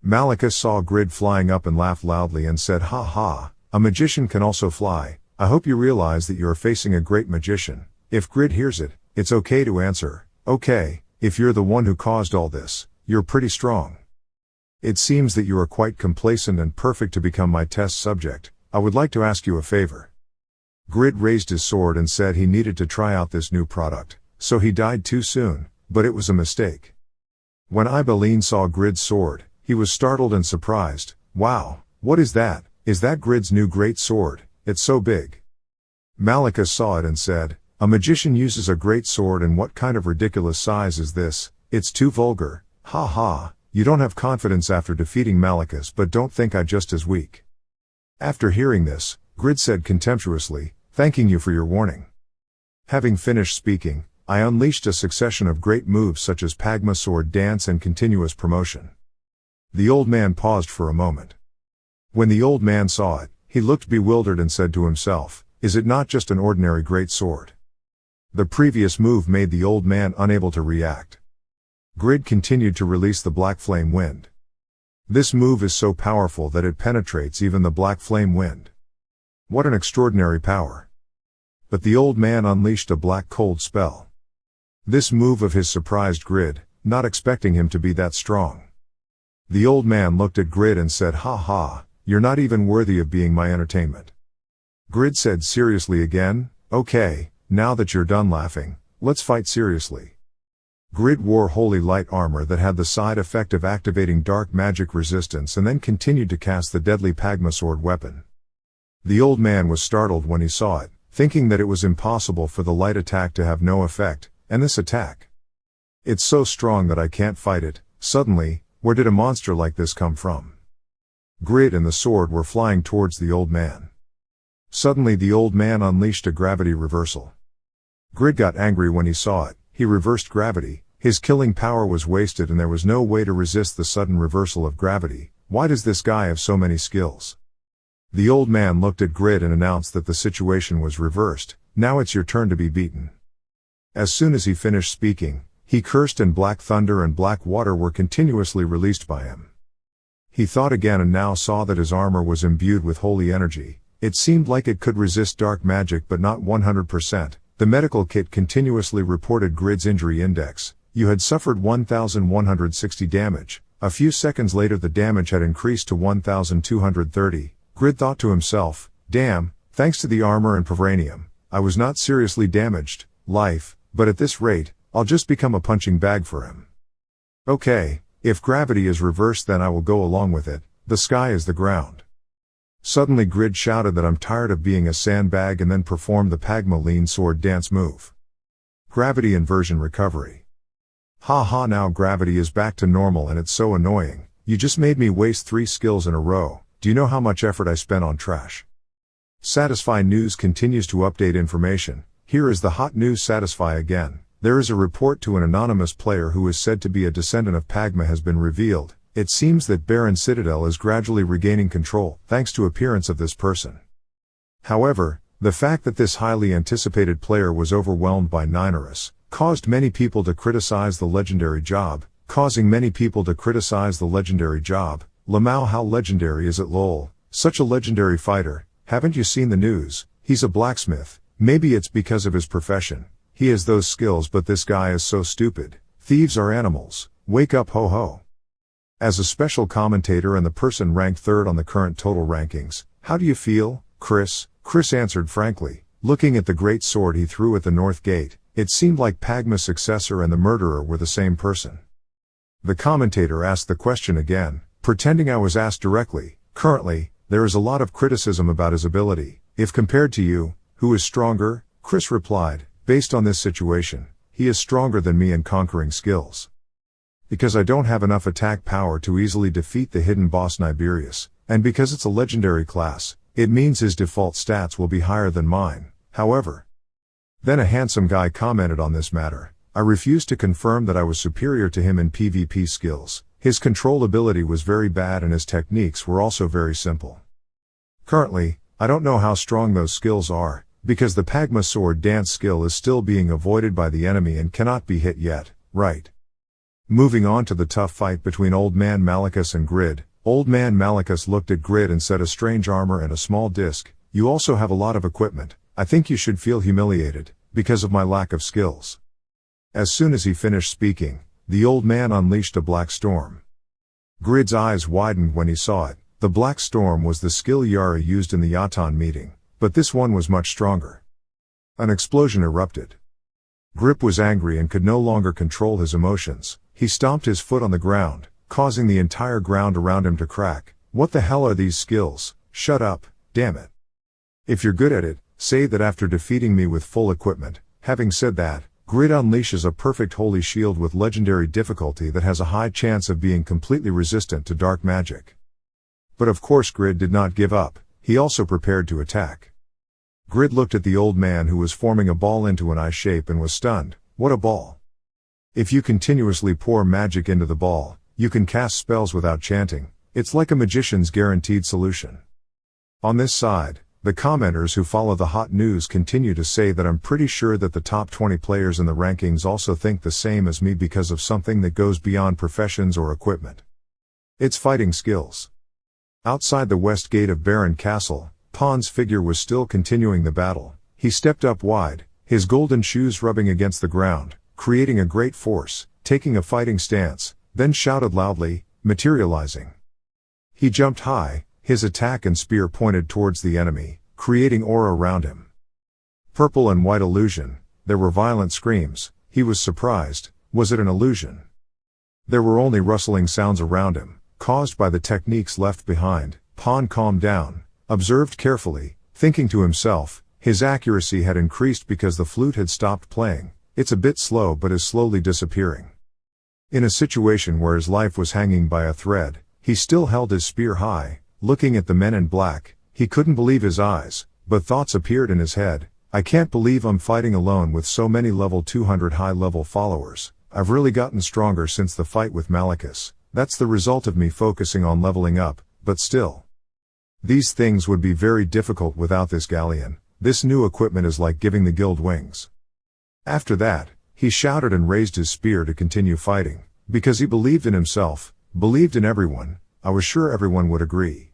Malicus saw Grid flying up and laughed loudly and said, "Ha ha, a magician can also fly. I hope you realize that you are facing a great magician." If Grid hears it, it's okay to answer, "Okay, if you're the one who caused all this, you're pretty strong. It seems that you are quite complacent and perfect to become my test subject. I would like to ask you a favor." Grid raised his sword and said he needed to try out this new product, so he died too soon, but it was a mistake. When Ibeline saw Grid's sword, he was startled and surprised. "Wow, what is that? Is that Grid's new great sword? It's so big." Malicus saw it and said, "A magician uses a great sword and what kind of ridiculous size is this? It's too vulgar. Ha ha, you don't have confidence after defeating Malicus but don't think I just as weak." After hearing this, Grid said contemptuously, "Thanking you for your warning." Having finished speaking, I unleashed a succession of great moves such as Pagma sword dance and continuous promotion. The old man paused for a moment. When the old man saw it, he looked bewildered and said to himself, "Is it not just an ordinary great sword?" The previous move made the old man unable to react. Grid continued to release the black flame wind. This move is so powerful that it penetrates even the black flame wind. What an extraordinary power. But the old man unleashed a black cold spell. This move of his surprised Grid, not expecting him to be that strong. The old man looked at Grid and said, "Ha ha, you're not even worthy of being my entertainment." Grid said seriously again, "Okay, now that you're done laughing, let's fight seriously." Grid wore holy light armor that had the side effect of activating dark magic resistance and then continued to cast the deadly Pagma sword weapon. The old man was startled when he saw it, thinking that it was impossible for the light attack to have no effect, and this attack. "It's so strong that I can't fight it." Suddenly, where did a monster like this come from? Grid and the sword were flying towards the old man. Suddenly the old man unleashed a gravity reversal. Grid got angry when he saw it. He reversed gravity. His killing power was wasted and there was no way to resist the sudden reversal of gravity. Why does this guy have so many skills? The old man looked at Grid and announced that the situation was reversed. "Now it's your turn to be beaten." As soon as he finished speaking, he cursed and black thunder and black water were continuously released by him. He thought again and now saw that his armor was imbued with holy energy. It seemed like it could resist dark magic but not 100%. The medical kit continuously reported Grid's injury index. You had suffered 1,160 damage. A few seconds later the damage had increased to 1,230. Grid thought to himself, "Damn, thanks to the armor and vibranium, I was not seriously damaged, but at this rate, I'll just become a punching bag for him. Okay, if gravity is reversed then I will go along with it, the sky is the ground." Suddenly Grid shouted that I'm tired of being a sandbag and then performed the Pagma lean sword dance move. Gravity inversion recovery. Haha, now gravity is back to normal and it's so annoying. You just made me waste 3 skills in a row. Do you know how much effort I spent on trash? Satisfy News continues to update information. Here is the hot news. Satisfy again. There is a report to an anonymous player who is said to be a descendant of Pagma has been revealed. It seems that Baron Citadel is gradually regaining control, thanks to appearance of this person. However, the fact that this highly anticipated player was overwhelmed by Ninurus caused many people to criticize the legendary job, Lamau, how legendary is it lol? Such a legendary fighter, haven't you seen the news? He's a blacksmith, maybe it's because of his profession. He has those skills, but this guy is so stupid. Thieves are animals. Wake up, ho ho. As a special commentator and the person ranked 3rd on the current total rankings, how do you feel, Chris? Chris answered frankly, looking at the great sword he threw at the north gate, it seemed like Pagma's successor and the murderer were the same person. The commentator asked the question again, pretending I was asked directly. Currently, there is a lot of criticism about his ability. If compared to you, who is stronger? Chris replied, based on this situation, he is stronger than me in conquering skills. Because I don't have enough attack power to easily defeat the hidden boss Niberius, and because it's a legendary class, it means his default stats will be higher than mine, however. Then a handsome guy commented on this matter. I refused to confirm that I was superior to him in PvP skills. His control ability was very bad and his techniques were also very simple. Currently, I don't know how strong those skills are, because the Pagma sword dance skill is still being avoided by the enemy and cannot be hit yet, right? Moving on to the tough fight between Old Man Malachus and Grid. Old Man Malachus looked at Grid and said, a strange armor and a small disc. You also have a lot of equipment. I think you should feel humiliated, because of my lack of skills. As soon as he finished speaking, the old man unleashed a black storm. Grid's eyes widened when he saw it. The black storm was the skill Yara used in the Yatan meeting, but this one was much stronger. An explosion erupted. Grip was angry and could no longer control his emotions. He stomped his foot on the ground, causing the entire ground around him to crack. What the hell are these skills? Shut up, damn it. If you're good at it, say that after defeating me with full equipment. Having said that, Grid unleashes a perfect holy shield with legendary difficulty that has a high chance of being completely resistant to dark magic. But of course Grid did not give up, he also prepared to attack. Grid looked at the old man who was forming a ball into an eye shape and was stunned. What a ball! If you continuously pour magic into the ball, you can cast spells without chanting. It's like a magician's guaranteed solution. On this side, the commenters who follow the hot news continue to say that I'm pretty sure that the top 20 players in the rankings also think the same as me because of something that goes beyond professions or equipment. It's fighting skills. Outside the west gate of Baron Castle, Pon's figure was still continuing the battle. He stepped up wide, his golden shoes rubbing against the ground, creating a great force, taking a fighting stance, then shouted loudly, materializing. He jumped high, his attack and spear pointed towards the enemy, creating aura around him. Purple and white illusion, there were violent screams, he was surprised, was it an illusion? There were only rustling sounds around him, caused by the techniques left behind. Pon calmed down, observed carefully, thinking to himself, his accuracy had increased because the flute had stopped playing. It's a bit slow but is slowly disappearing. In a situation where his life was hanging by a thread, he still held his spear high, looking at the men in black. He couldn't believe his eyes, but thoughts appeared in his head. I can't believe I'm fighting alone with so many level 200 high-level followers. I've really gotten stronger since the fight with Malachus. That's the result of me focusing on leveling up, but still. These things would be very difficult without this galleon. This new equipment is like giving the guild wings. After that, he shouted and raised his spear to continue fighting, because he believed in himself, believed in everyone. I was sure everyone would agree.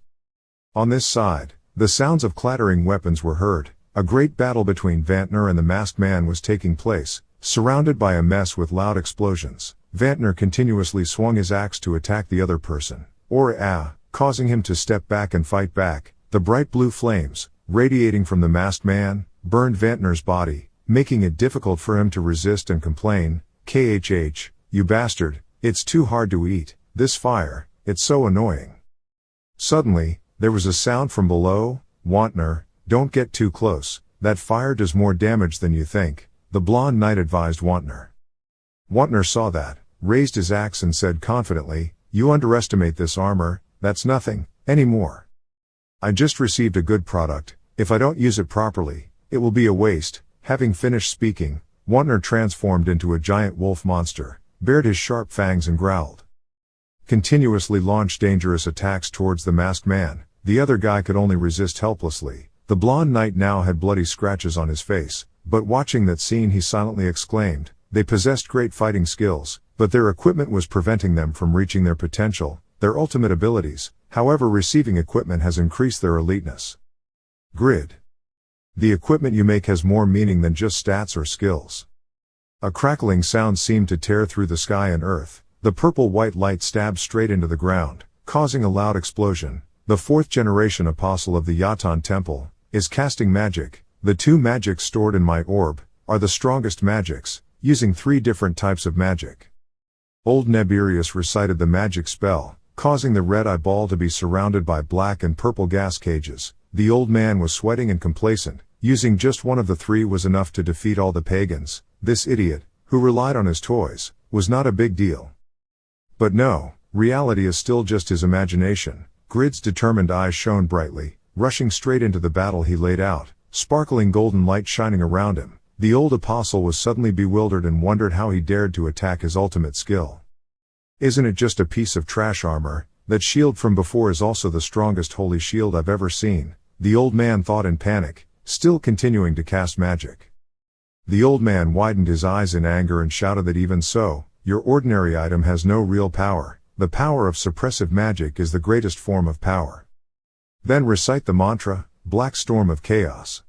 On this side, the sounds of clattering weapons were heard. A great battle between Vantner and the masked man was taking place, surrounded by a mess with loud explosions. Vantner continuously swung his axe to attack the other person, causing him to step back and fight back. The bright blue flames, radiating from the masked man, burned Vantner's body, making it difficult for him to resist and complain. KHH, you bastard, it's too hard to eat, this fire, it's so annoying. Suddenly, There was a sound from below. "Wantner, don't get too close, that fire does more damage than you think," the blonde knight advised Wantner. Wantner saw that, raised his axe and said confidently, "You underestimate this armor, that's nothing, anymore. I just received a good product, if I don't use it properly, it will be a waste." Having finished speaking, Wantner transformed into a giant wolf monster, bared his sharp fangs and growled. Continuously launched dangerous attacks towards the masked man. The other guy could only resist helplessly. The blonde knight now had bloody scratches on his face, but watching that scene he silently exclaimed, they possessed great fighting skills, but their equipment was preventing them from reaching their potential, their ultimate abilities. However, receiving equipment has increased their eliteness. Grid. The equipment you make has more meaning than just stats or skills. A crackling sound seemed to tear through the sky and earth. The purple-white light stabbed straight into the ground, causing a loud explosion. The fourth generation apostle of the Yatan temple is casting magic. The 2 magics stored in my orb are the strongest magics, using 3 different types of magic. Old Neberius recited the magic spell, causing the red eyeball to be surrounded by black and purple gas cages. The old man was sweating and complacent. Using just one of the 3 was enough to defeat all the pagans. This idiot, who relied on his toys, was not a big deal. But no, reality is still just his imagination. Grid's determined eyes shone brightly, rushing straight into the battle he laid out, sparkling golden light shining around him. The old apostle was suddenly bewildered and wondered how he dared to attack his ultimate skill. "Isn't it just a piece of trash armor? That shield from before is also the strongest holy shield I've ever seen," the old man thought in panic, still continuing to cast magic. The old man widened his eyes in anger and shouted that even so, your ordinary item has no real power. The power of suppressive magic is the greatest form of power. Then recite the mantra, Black Storm of Chaos.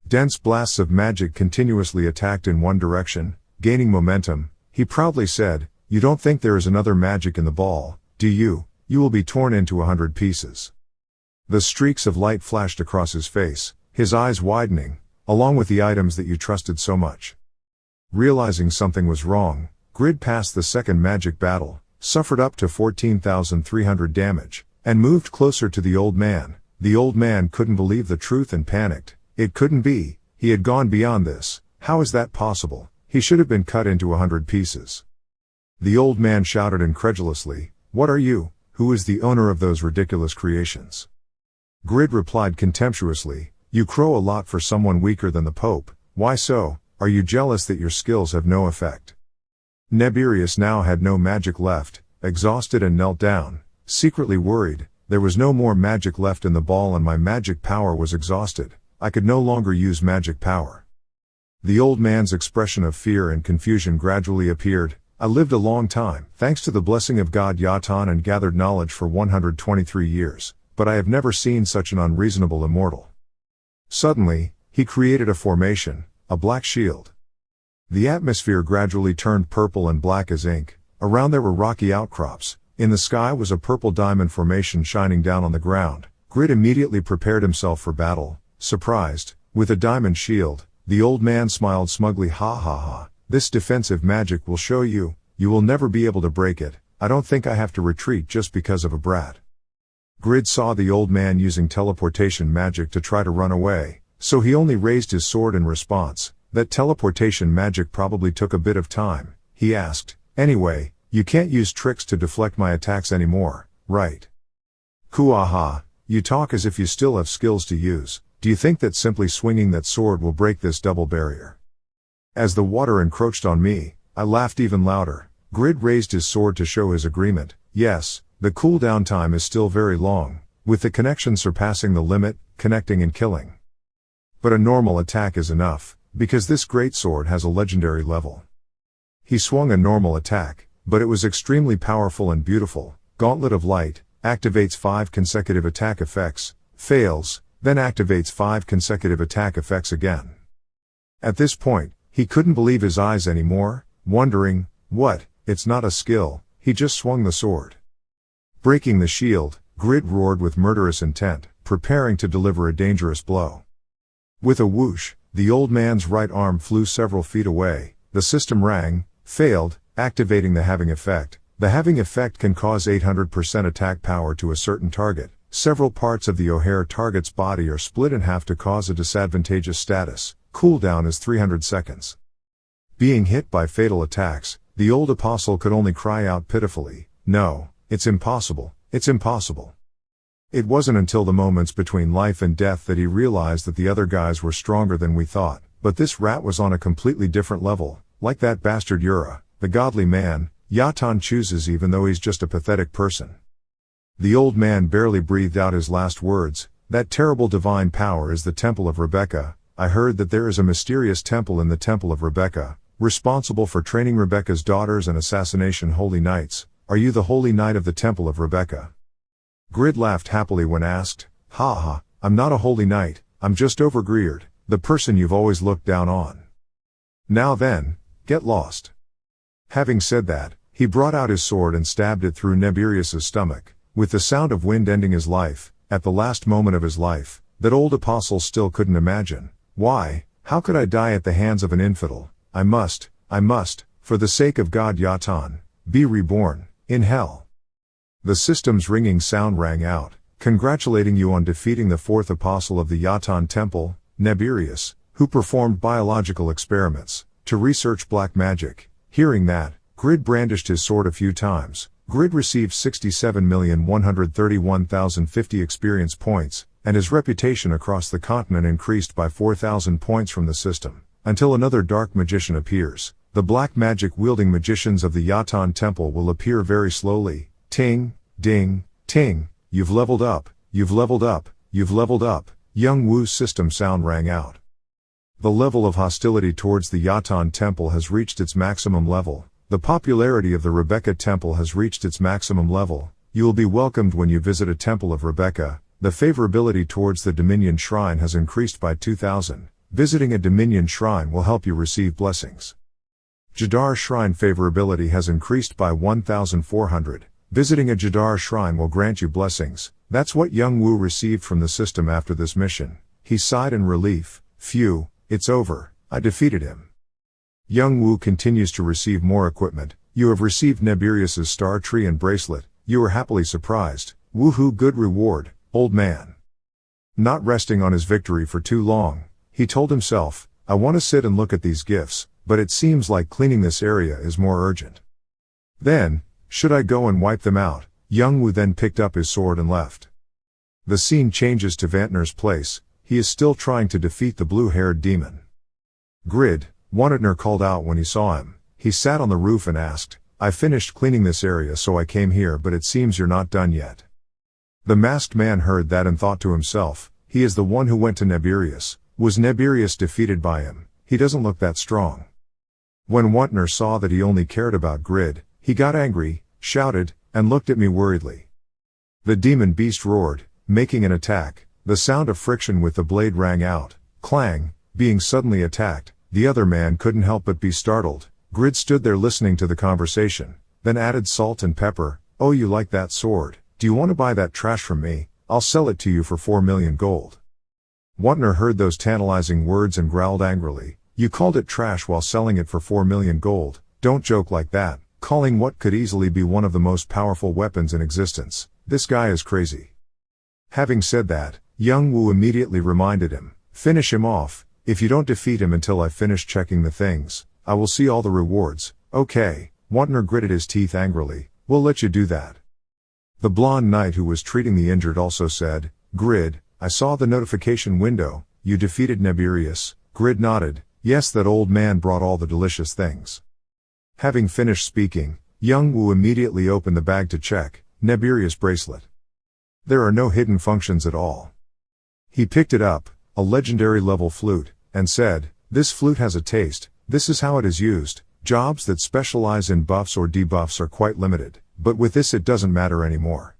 Dense blasts of magic continuously attacked in one direction, gaining momentum. He proudly said, "You don't think there is another magic in the ball, do you? You will be torn into 100 pieces." The streaks of light flashed across his face, his eyes widening, along with the items that you trusted so much. Realizing something was wrong, Grid passed the second magic battle, suffered up to 14,300 damage, and moved closer to the old man. The old man couldn't believe the truth and panicked. It couldn't be, he had gone beyond this. How is that possible? He should have been cut into 100 pieces. The old man shouted incredulously, "What are you? Who is the owner of those ridiculous creations?" Grid replied contemptuously, "You crow a lot for someone weaker than the Pope. Why so? Are you jealous that your skills have no effect?" Neberius now had no magic left, exhausted and knelt down, secretly worried. There was no more magic left in the ball and my magic power was exhausted. I could no longer use magic power. The old man's expression of fear and confusion gradually appeared. "I lived a long time, thanks to the blessing of God Yatan, and gathered knowledge for 123 years, but I have never seen such an unreasonable immortal." Suddenly, he created a formation, a black shield. The atmosphere gradually turned purple and black as ink. Around there were rocky outcrops. In the sky was a purple diamond formation shining down on the ground. Grid immediately prepared himself for battle. Surprised, with a diamond shield, the old man smiled smugly. "Ha ha ha, this defensive magic will show you, you will never be able to break it. I don't think I have to retreat just because of a brat." Grid saw the old man using teleportation magic to try to run away, so he only raised his sword in response. That teleportation magic probably took a bit of time. He asked, "Anyway, you can't use tricks to deflect my attacks anymore, right?" "Kuaha, you talk as if you still have skills to use. Do you think that simply swinging that sword will break this double barrier?" As the water encroached on me, I laughed even louder. Grid raised his sword to show his agreement. "Yes, the cooldown time is still very long, with the connection surpassing the limit, connecting and killing. But a normal attack is enough, because this greatsword has a legendary level." He swung a normal attack, but it was extremely powerful and beautiful. Gauntlet of Light, activates 5 consecutive attack effects, fails, then activates 5 consecutive attack effects again. At this point, he couldn't believe his eyes anymore, wondering, what, it's not a skill, he just swung the sword. Breaking the shield, Grid roared with murderous intent, preparing to deliver a dangerous blow. With a whoosh, the old man's right arm flew several feet away. The system rang, failed, activating the halving effect. The halving effect can cause 800% attack power to a certain target. several parts of the O'Hare target's body are split in half to cause a disadvantageous status. Cooldown is 300 seconds. Being hit by fatal attacks, the old apostle could only cry out pitifully, "No, it's impossible, it's impossible." It wasn't until the moments between life and death that he realized that the other guys were stronger than we thought, but this rat was on a completely different level, like that bastard Yura, the godly man, Yatan chooses even though he's just a pathetic person. The old man barely breathed out his last words. That terrible divine power is the Temple of Rebecca. I heard that there is a mysterious temple in the Temple of Rebecca, responsible for training Rebecca's daughters and assassination holy knights. Are you the holy knight of the Temple of Rebecca? Grid laughed happily when asked. Ha ha, I'm not a holy knight, I'm just OVERGEARED, the person you've always looked down on. Now then, get lost. Having said that, he brought out his sword and stabbed it through Neburius's stomach, with the sound of wind ending his life, at the last moment of his life. That old apostle still couldn't imagine. Why, how could I die at the hands of an infidel? I must, for the sake of God Yatan, be reborn, in hell. The system's ringing sound rang out, congratulating you on defeating the fourth apostle of the Yatan temple, Neburius, who performed biological experiments, to research black magic. Hearing that, Grid brandished his sword a few times. Grid received 67,131,050 experience points, and his reputation across the continent increased by 4,000 points from the system, until another dark magician appears. The black magic-wielding magicians of the Yatan temple will appear very slowly. Ting, ding, ting, you've leveled up, you've leveled up, you've leveled up. Young Wu's system sound rang out. The level of hostility towards the Yatan temple has reached its maximum level. The popularity of the Rebecca temple has reached its maximum level. You will be welcomed when you visit a temple of Rebecca. The favorability towards the Dominion Shrine has increased by 2,000. Visiting a Dominion Shrine will help you receive blessings. Jadar Shrine favorability has increased by 1,400. Visiting a Jadar Shrine will grant you blessings. That's what Young Wu received from the system after this mission. He sighed in relief. Phew, it's over, I defeated him. Young Wu continues to receive more equipment. You have received Neburius's star tree and bracelet. You are happily surprised. Woohoo, good reward, old man. Not resting on his victory for too long, he told himself, I want to sit and look at these gifts, but it seems like cleaning this area is more urgent. Then, should I go and wipe them out? Young Wu then picked up his sword and left. The scene changes to Vantner's place. He is still trying to defeat the blue-haired demon. Grid, Wantner called out when he saw him. He sat on the roof and asked, I finished cleaning this area so I came here, but it seems you're not done yet. The masked man heard that and thought to himself, he is the one who went to Neburius. Was Neburius defeated by him? He doesn't look that strong. When Wantner saw that he only cared about Grid, he got angry, shouted, and looked at me worriedly. The demon beast roared, making an attack. The sound of friction with the blade rang out. Clang, being suddenly attacked. The other man couldn't help but be startled. Grid stood there listening to the conversation, then added salt and pepper. Oh, you like that sword? Do you want to buy that trash from me? I'll sell it to you for 4 million gold. Wantner heard those tantalizing words and growled angrily. You called it trash while selling it for 4 million gold. Don't joke like that, calling what could easily be one of the most powerful weapons in existence. This guy is crazy. Having said that, Young Wu immediately reminded him, finish him off. If you don't defeat him until I finish checking the things, I will see all the rewards. Okay, Wantner gritted his teeth angrily, we'll let you do that. The blonde knight who was treating the injured also said, Grid, I saw the notification window, you defeated Neburius. Grid nodded, yes, that old man brought all the delicious things. Having finished speaking, Young Wu immediately opened the bag to check, Neburius bracelet. There are no hidden functions at all. He picked it up, a legendary level flute, and said, this flute has a taste, this is how it is used. Jobs that specialize in buffs or debuffs are quite limited, but with this it doesn't matter anymore.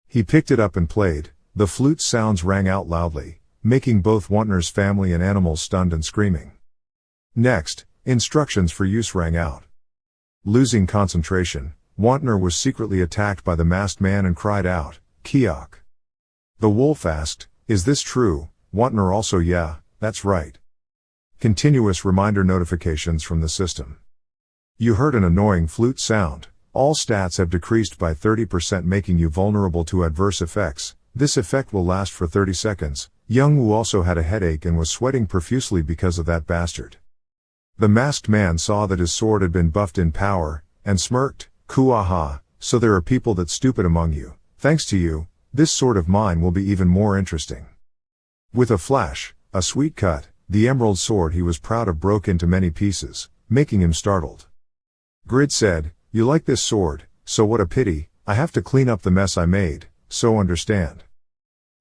He picked it up and played. The flute's sounds rang out loudly, making both Wantner's family and animals stunned and screaming. Next, instructions for use rang out. Losing concentration, Wantner was secretly attacked by the masked man and cried out, Kiok. The wolf asked, is this true? Wantner also, yeah, that's right. Continuous reminder notifications from the system. You heard an annoying flute sound. All stats have decreased by 30%, making you vulnerable to adverse effects. This effect will last for 30 seconds. Young Woo also had a headache and was sweating profusely because of that bastard. The masked man saw that his sword had been buffed in power, and smirked, "Kuaha, so there are people that stupid among you. Thanks to you, this sword of mine will be even more interesting." With a flash, a sweet cut, the emerald sword he was proud of broke into many pieces, making him startled. Grid said, "You like this sword, so what a pity, I have to clean up the mess I made, so understand."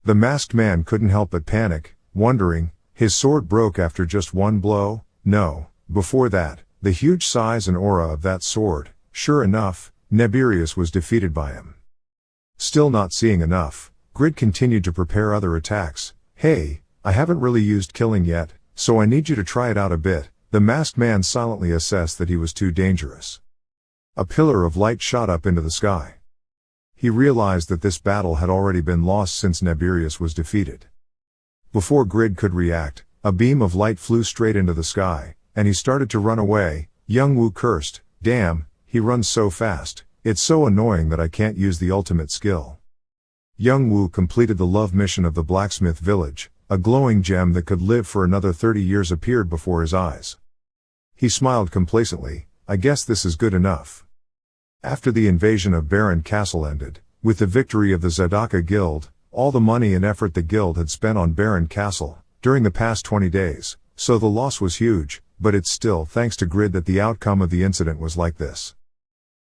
The masked man couldn't help but panic, wondering, his sword broke after just one blow? No, before that, the huge size and aura of that sword, sure enough, Neberius was defeated by him. Still not seeing enough, Grid continued to prepare other attacks. "Hey, I haven't really used killing yet, so I need you to try it out a bit." The masked man silently assessed that he was too dangerous. A pillar of light shot up into the sky. He realized that this battle had already been lost since Neberius was defeated. Before Grid could react, a beam of light flew straight into the sky, and he started to run away. Young Woo cursed, "Damn, he runs so fast, it's so annoying that I can't use the ultimate skill." Young Woo completed the love mission of the blacksmith village. A glowing gem that could live for another 30 years appeared before his eyes. He smiled complacently, "I guess this is good enough." After the invasion of Baron Castle ended, with the victory of the Zadaka Guild, all the money and effort the guild had spent on Baron Castle, during the past 20 days, so the loss was huge, but it's still thanks to Grid that the outcome of the incident was like this.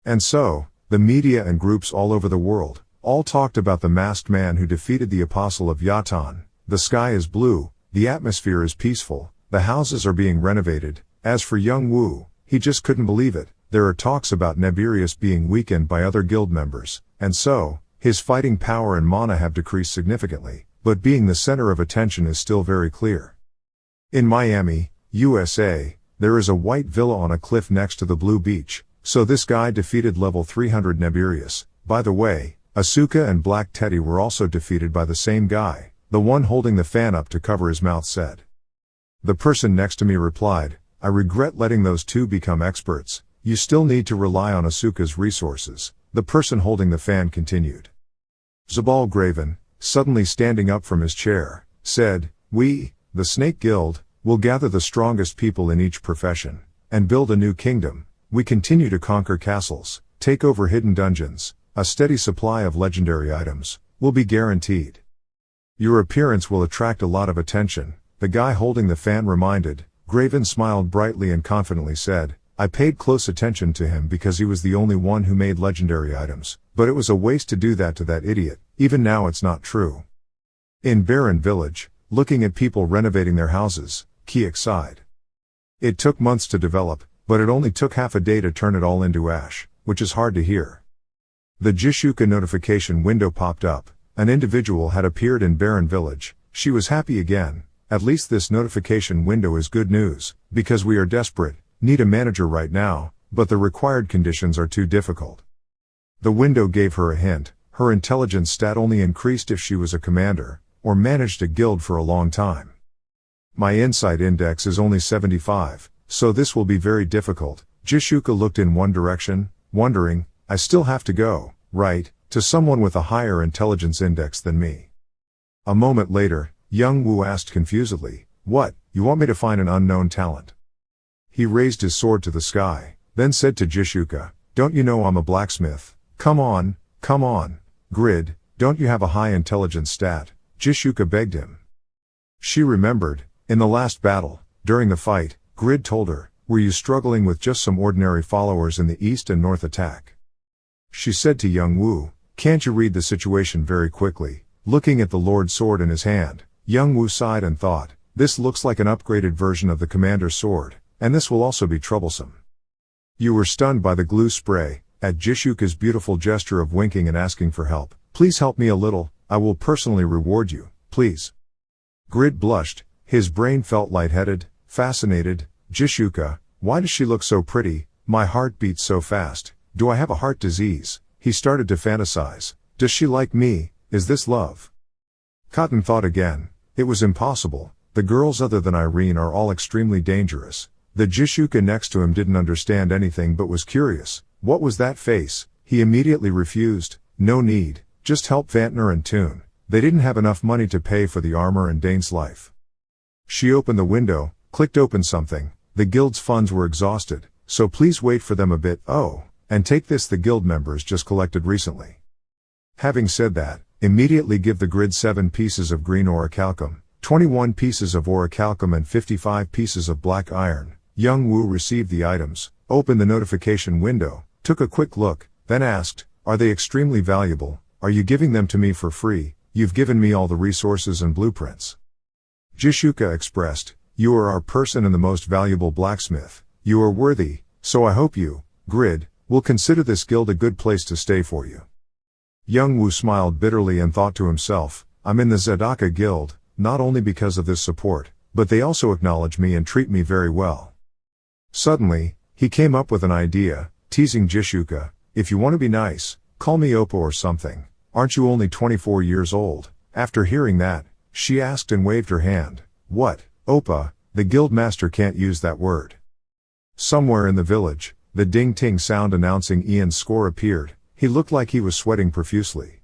And so, the media and groups all over the world, all talked about the masked man who defeated the Apostle of Yatan. The sky is blue, the atmosphere is peaceful, the houses are being renovated. As for Young Woo, he just couldn't believe it. There are talks about Neberius being weakened by other guild members, and so, his fighting power and mana have decreased significantly, but being the center of attention is still very clear. In Miami, USA, there is a white villa on a cliff next to the blue beach, so this guy defeated level 300 Neberius. By the way, Asuka and Black Teddy were also defeated by the same guy. The one holding the fan up to cover his mouth said. The person next to me replied, "I regret letting those two become experts. You still need to rely on Asuka's resources." The person holding the fan continued. Zabal Graven, suddenly standing up from his chair, said, "We, the Snake Guild, will gather the strongest people in each profession, and build a new kingdom. We continue to conquer castles, take over hidden dungeons. A steady supply of legendary items will be guaranteed. Your appearance will attract a lot of attention." The guy holding the fan reminded. Graven smiled brightly and confidently said, "I paid close attention to him because he was the only one who made legendary items, but it was a waste to do that to that idiot. Even now it's not true." In Baron Village, looking at people renovating their houses, Kiek sighed. It took months to develop, but it only took half a day to turn it all into ash, which is hard to hear. The Jishuka notification window popped up. An individual had appeared in Baron Village. She was happy again. "At least this notification window is good news, because we are desperate, need a manager right now, but the required conditions are too difficult." The window gave her a hint. Her intelligence stat only increased if she was a commander, or managed a guild for a long time. "My insight index is only 75, so this will be very difficult." Jishuka looked in one direction, wondering, "I still have to go, right, to someone with a higher intelligence index than me." A moment later, Young Woo asked confusedly, "What, you want me to find an unknown talent?" He raised his sword to the sky, then said to Jishuka, "Don't you know I'm a blacksmith? Come on, come on. Grid, don't you have a high intelligence stat?" Jishuka begged him. She remembered, in the last battle, during the fight, Grid told her, "Were you struggling with just some ordinary followers in the east and north attack?" She said to Young Woo, "Can't you read the situation very quickly?" Looking at the Lord's sword in his hand, Young Woo sighed and thought, "This looks like an upgraded version of the Commander's sword, and this will also be troublesome." "You were stunned by the glue spray." At Jishuka's beautiful gesture of winking and asking for help, "Please help me a little, I will personally reward you, please." Grid blushed, his brain felt lightheaded, fascinated. "Jishuka, why does she look so pretty? My heart beats so fast. Do I have a heart disease?" He started to fantasize. "Does she like me? Is this love?" Cotton thought again. It was impossible. The girls other than Irene are all extremely dangerous. The Jishuka next to him didn't understand anything but was curious. What was that face? He immediately refused. "No need, just help Vantner and Toon. they didn't have enough money to pay for the armor and Dane's life. She opened the window, clicked open something. The guild's funds were exhausted, so please wait for them a bit. Oh, and take this, the guild members just collected recently. Having said that, immediately give the grid 7 pieces of green orichalcum, 21 pieces of orichalcum and 55 pieces of black iron. Young Woo received the items, opened the notification window, took a quick look, then asked, "Are they extremely valuable? Are you giving them to me for free? You've given me all the resources and blueprints." Jishuka expressed, "You are our person and the most valuable blacksmith. You are worthy, so I hope you, Grid, will consider this guild a good place to stay for you." Young Woo smiled bitterly and thought to himself, "I'm in the Zadaka guild, not only because of this support, but they also acknowledge me and treat me very well." Suddenly, he came up with an idea, teasing Jishuka, "If you want to be nice, call me Oppa or something. Aren't you only 24 years old?" After hearing that, she asked and waved her hand. "What, Oppa? The guild master can't use that word." Somewhere in the village, the ding-ting sound announcing Ian's score appeared. He looked like he was sweating profusely.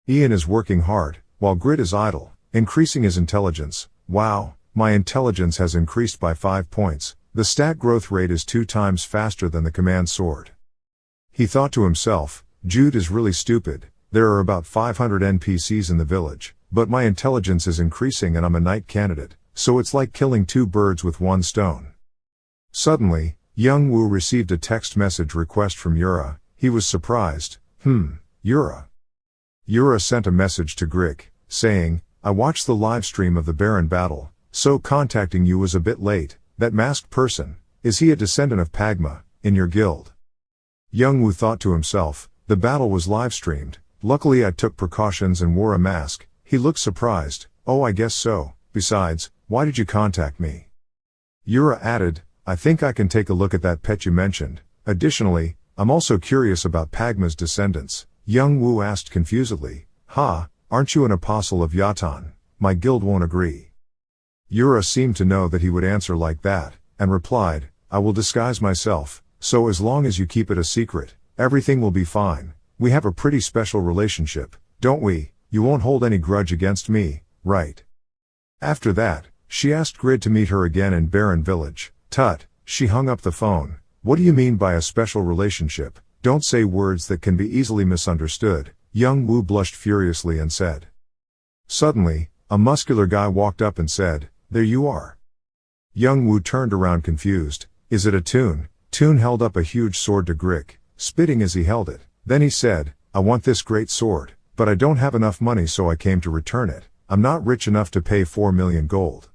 Ian is working hard, while Grid is idle, increasing his intelligence. Wow, my intelligence has increased by 5 points. The stat growth rate is 2 times faster than the command sword. He thought to himself, Jude is really stupid. There are about 500 NPCs in the village, but my intelligence is increasing and I'm a knight candidate, so it's like killing 2 birds with 1 stone. Suddenly, Young Woo received a text message request from Yura. He was surprised. Yura. Yura sent a message to Grik, saying, "I watched the live stream of the Baron battle, so contacting you was a bit late. That masked person, is he a descendant of Pagma, in your guild?" Young Woo thought to himself, the battle was live streamed. Luckily I took precautions and wore a mask. He looked surprised. "Oh, I guess so. Besides, why did you contact me?" Yura added, "I think I can take a look at that pet you mentioned. Additionally, I'm also curious about Pagma's descendants." Young Woo asked confusedly, "Aren't you an apostle of Yatan? My guild won't agree." Yura seemed to know that he would answer like that, and replied, "I will disguise myself, so as long as you keep it a secret, everything will be fine. We have a pretty special relationship, don't we? You won't hold any grudge against me, right?" After that, she asked Grid to meet her again in Baron Village. "Tut," she hung up the phone. "What do you mean by a special relationship? Don't say words that can be easily misunderstood." Young Woo blushed furiously and said. Suddenly, a muscular guy walked up and said, "There you are." Young Woo turned around confused. "Is it a Toon?" Toon held up a huge sword to Grik, spitting as he held it. Then he said, "I want this great sword, but I don't have enough money so I came to return it. I'm not rich enough to pay 4 million gold."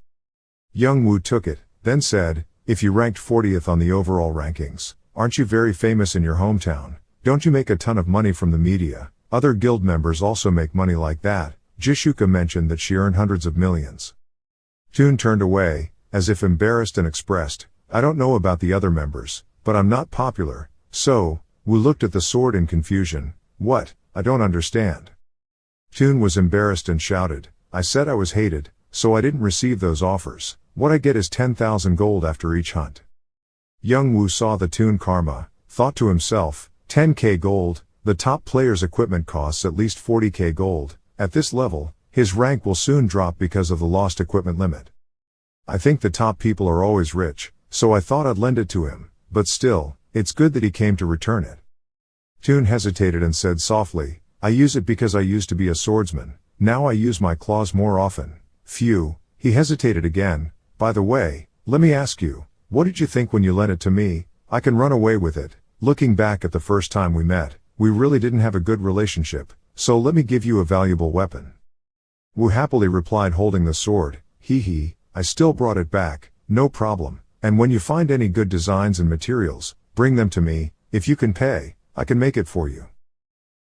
Young Woo took it, then said, "If you ranked 40th on the overall rankings, aren't you very famous in your hometown? Don't you make a ton of money from the media? Other guild members also make money like that." Jishuka mentioned that she earned hundreds of millions. Toon turned away, as if embarrassed and expressed, "I don't know about the other members, but I'm not popular." So, Woo looked at the sword in confusion. "What? I don't understand." Toon was embarrassed and shouted, "I said I was hated, so I didn't receive those offers. What I get is 10,000 gold after each hunt." Young Woo saw the Toon karma, thought to himself, 10k gold, the top player's equipment costs at least 40k gold. At this level, his rank will soon drop because of the lost equipment limit. I think the top people are always rich, so I thought I'd lend it to him, but still, it's good that he came to return it. Toon hesitated and said softly, "I use it because I used to be a swordsman, now I use my claws more often." Phew, he hesitated again. "By the way, let me ask you, what did you think when you lent it to me? I can run away with it. Looking back at the first time we met, we really didn't have a good relationship, so let me give you a valuable weapon." Woo happily replied, holding the sword, "Hee, I still brought it back, no problem, and when you find any good designs and materials, bring them to me. If you can pay, I can make it for you."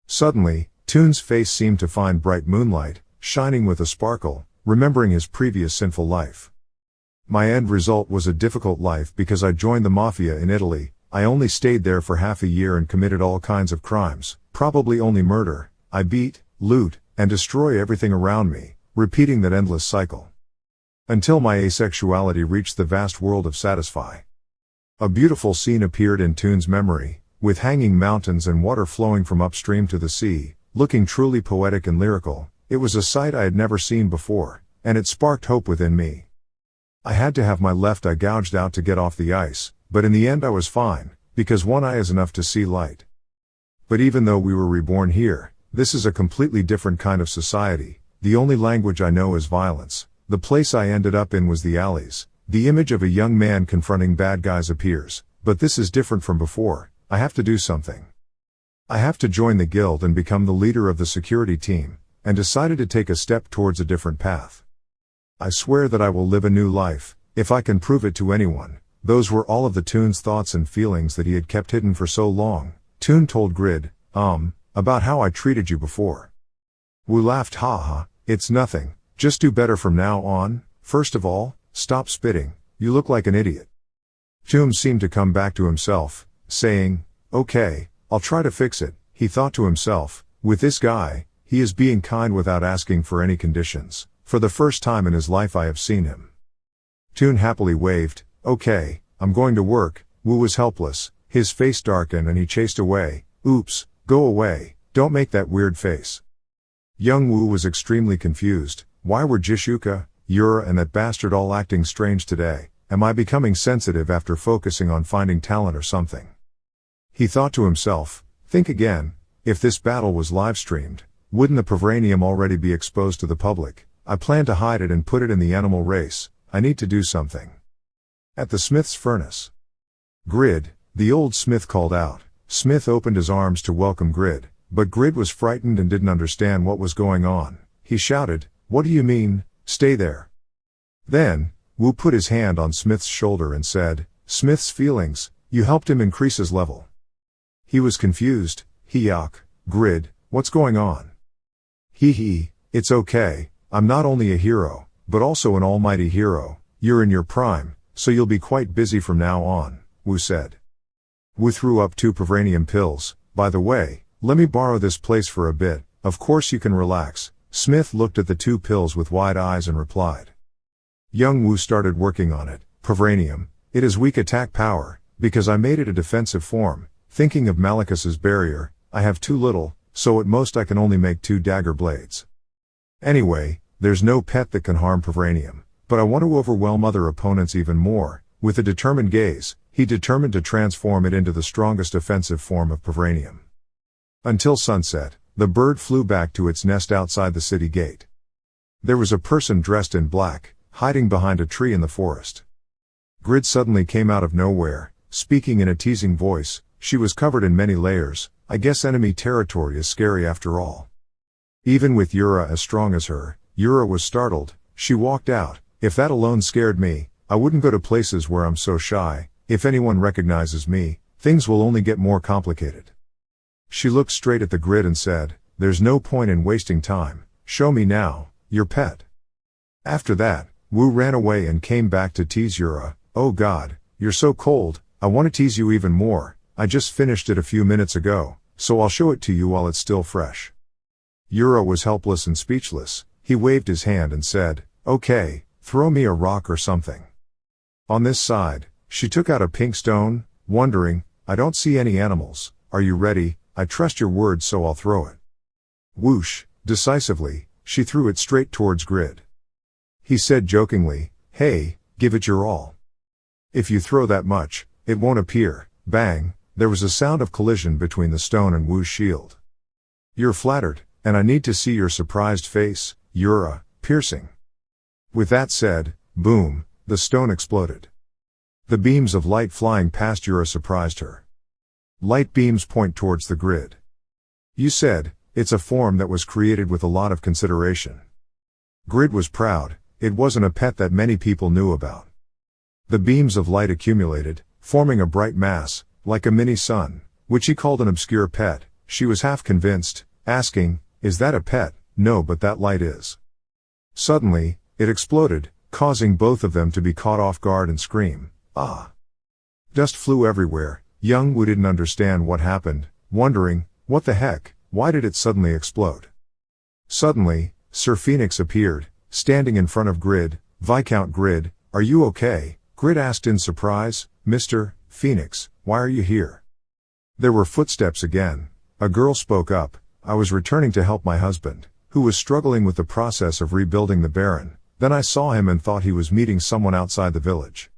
Suddenly, Toon's face seemed to find bright moonlight, shining with a sparkle, remembering his previous sinful life. "My end result was a difficult life because I joined the mafia in Italy. I only stayed there for half a year and committed all kinds of crimes, probably only murder. I beat, loot, and destroy everything around me, repeating that endless cycle. Until my asexuality reached the vast world of Satisfy." A beautiful scene appeared in Toon's memory, with hanging mountains and water flowing from upstream to the sea, looking truly poetic and lyrical. It was a sight I had never seen before, and it sparked hope within me. I had to have my left eye gouged out to get off the ice, but in the end I was fine, because one eye is enough to see light. But even though we were reborn here, this is a completely different kind of society. The only language I know is violence. The place I ended up in was the alleys. The image of a young man confronting bad guys appears, but this is different from before. I have to do something. I have to join the guild and become the leader of the security team, and decided to take a step towards a different path. I swear that I will live a new life, if I can prove it to anyone. Those were all of the Toon's thoughts and feelings that he had kept hidden for so long. Toon told Grid, about how I treated you before. Wu laughed, haha, it's nothing, just do better from now on. First of all, stop spitting, you look like an idiot. Toon seemed to come back to himself, saying, okay, I'll try to fix it. He thought to himself, with this guy, he is being kind without asking for any conditions. For the first time in his life I have seen him. Toon happily waved, okay, I'm going to work. Wu was helpless, his face darkened and he chased away. Oops, go away, don't make that weird face. Young Wu was extremely confused. Why were Jishuka, Yura and that bastard all acting strange today? Am I becoming sensitive after focusing on finding talent or something? He thought to himself, think again, if this battle was live-streamed, wouldn't the Pavranium already be exposed to the public? I plan to hide it and put it in the animal race. I need to do something. At the smith's furnace. Grid, the old smith called out. Smith opened his arms to welcome Grid, but Grid was frightened and didn't understand what was going on. He shouted, what do you mean, stay there? Then, Wu put his hand on Smith's shoulder and said, Smith's feelings, you helped him increase his level. He was confused. Yuck, Grid, what's going on? Hee, it's okay. I'm not only a hero, but also an almighty hero. You're in your prime, so you'll be quite busy from now on, Wu said. Wu threw up 2 Pavranium pills. By the way, let me borrow this place for a bit. Of course you can relax. Smith looked at the 2 pills with wide eyes and replied. Young Wu started working on it. Pavranium, it has weak attack power, because I made it a defensive form. Thinking of Malicus's barrier, I have too little, so at most I can only make 2 dagger blades. Anyway, there's no pet that can harm Pavranium, but I want to overwhelm other opponents even more. With a determined gaze, he determined to transform it into the strongest offensive form of Pavranium. Until sunset, the bird flew back to its nest outside the city gate. There was a person dressed in black, hiding behind a tree in the forest. Grid suddenly came out of nowhere, speaking in a teasing voice. She was covered in many layers. I guess enemy territory is scary after all. Even with Yura as strong as her, Yura was startled. She walked out. If that alone scared me, I wouldn't go to places where I'm so shy. If anyone recognizes me, things will only get more complicated. She looked straight at the Grid and said, there's no point in wasting time. Show me now, your pet. After that, Wu ran away and came back to tease Yura. Oh God, you're so cold, I want to tease you even more. I just finished it a few minutes ago, so I'll show it to you while it's still fresh. Yura was helpless and speechless. He waved his hand and said, okay, throw me a rock or something. On this side, she took out a pink stone, wondering, I don't see any animals. Are you ready? I trust your word, so I'll throw it. Whoosh, decisively, she threw it straight towards Grid. He said jokingly, hey, give it your all. If you throw that much, it won't appear. Bang, there was a sound of collision between the stone and Wu's shield. You're flattered, and I need to see your surprised face, Yura, piercing. With that said, boom, the stone exploded. The beams of light flying past Yura surprised her. Light beams point towards the Grid. You said, it's a form that was created with a lot of consideration. Grid was proud. It wasn't a pet that many people knew about. The beams of light accumulated, forming a bright mass, like a mini sun, which he called an obscure pet. She was half convinced, asking, is that a pet? No, but that light is. Suddenly, it exploded, causing both of them to be caught off guard and scream, ah. Dust flew everywhere. Young Wu didn't understand what happened, wondering, what the heck, why did it suddenly explode? Suddenly, Sir Phoenix appeared, standing in front of Grid. Viscount Grid, are you okay? Grid asked in surprise. Mr. Phoenix, why are you here? There were footsteps again. A girl spoke up. I was returning to help my husband. who was struggling with the process of rebuilding the Baron. Then I saw him and thought he was meeting someone outside the village.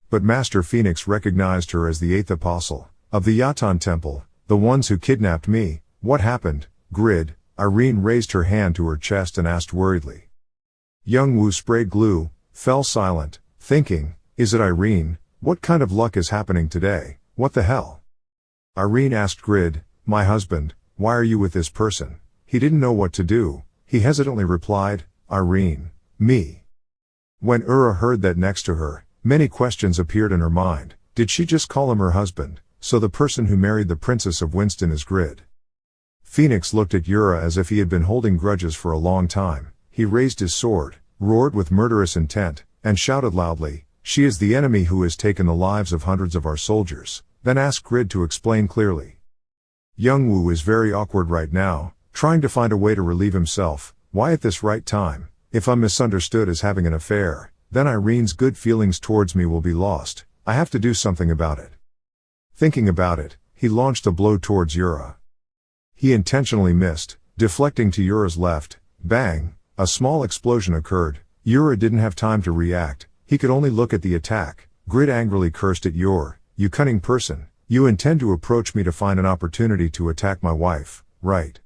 But Master Phoenix recognized her as the 8th apostle of the Yatan Temple, the ones who kidnapped me. What happened, Grid? Irene raised her hand to her chest and asked worriedly. Youngwoo sprayed glue, fell silent, thinking, is it Irene? What kind of luck is happening today? What the hell? Irene asked Grid, my husband, why are you with this person? He didn't know what to do. He hesitantly replied, Irene, me. When Ura heard that next to her, many questions appeared in her mind. Did she just call him her husband? So the person who married the Princess of Winston is Grid. Phoenix looked at Ura as if he had been holding grudges for a long time. He raised his sword, roared with murderous intent, and shouted loudly, she is the enemy who has taken the lives of hundreds of our soldiers, then asked Grid to explain clearly. Youngwoo is very awkward right now, trying to find a way to relieve himself. Why at this right time? If I'm misunderstood as having an affair, then Irene's good feelings towards me will be lost. I have to do something about it. Thinking about it, he launched a blow towards Ura. He intentionally missed, deflecting to Ura's left. Bang! A small explosion occurred. Ura didn't have time to react. He could only look at the attack. Grid angrily cursed at Ura. You cunning person. You intend to approach me to find an opportunity to attack my wife, right?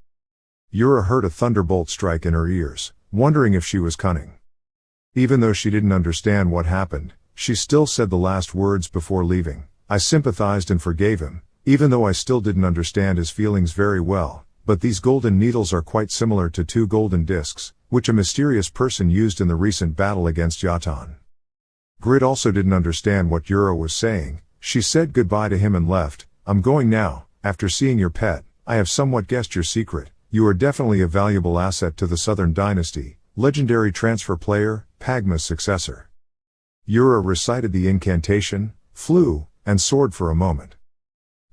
Ura heard a thunderbolt strike in her ears, wondering if she was cunning. Even though she didn't understand what happened, she still said the last words before leaving. I sympathized and forgave him, even though I still didn't understand his feelings very well. But these golden needles are quite similar to 2 golden discs, which a mysterious person used in the recent battle against Yatan. Grid also didn't understand what Ura was saying. She said goodbye to him and left. I'm going now. After seeing your pet, I have somewhat guessed your secret. You are definitely a valuable asset to the Southern Dynasty. Legendary transfer player, Pagma's successor. Ura recited the incantation, flew, and soared for a moment.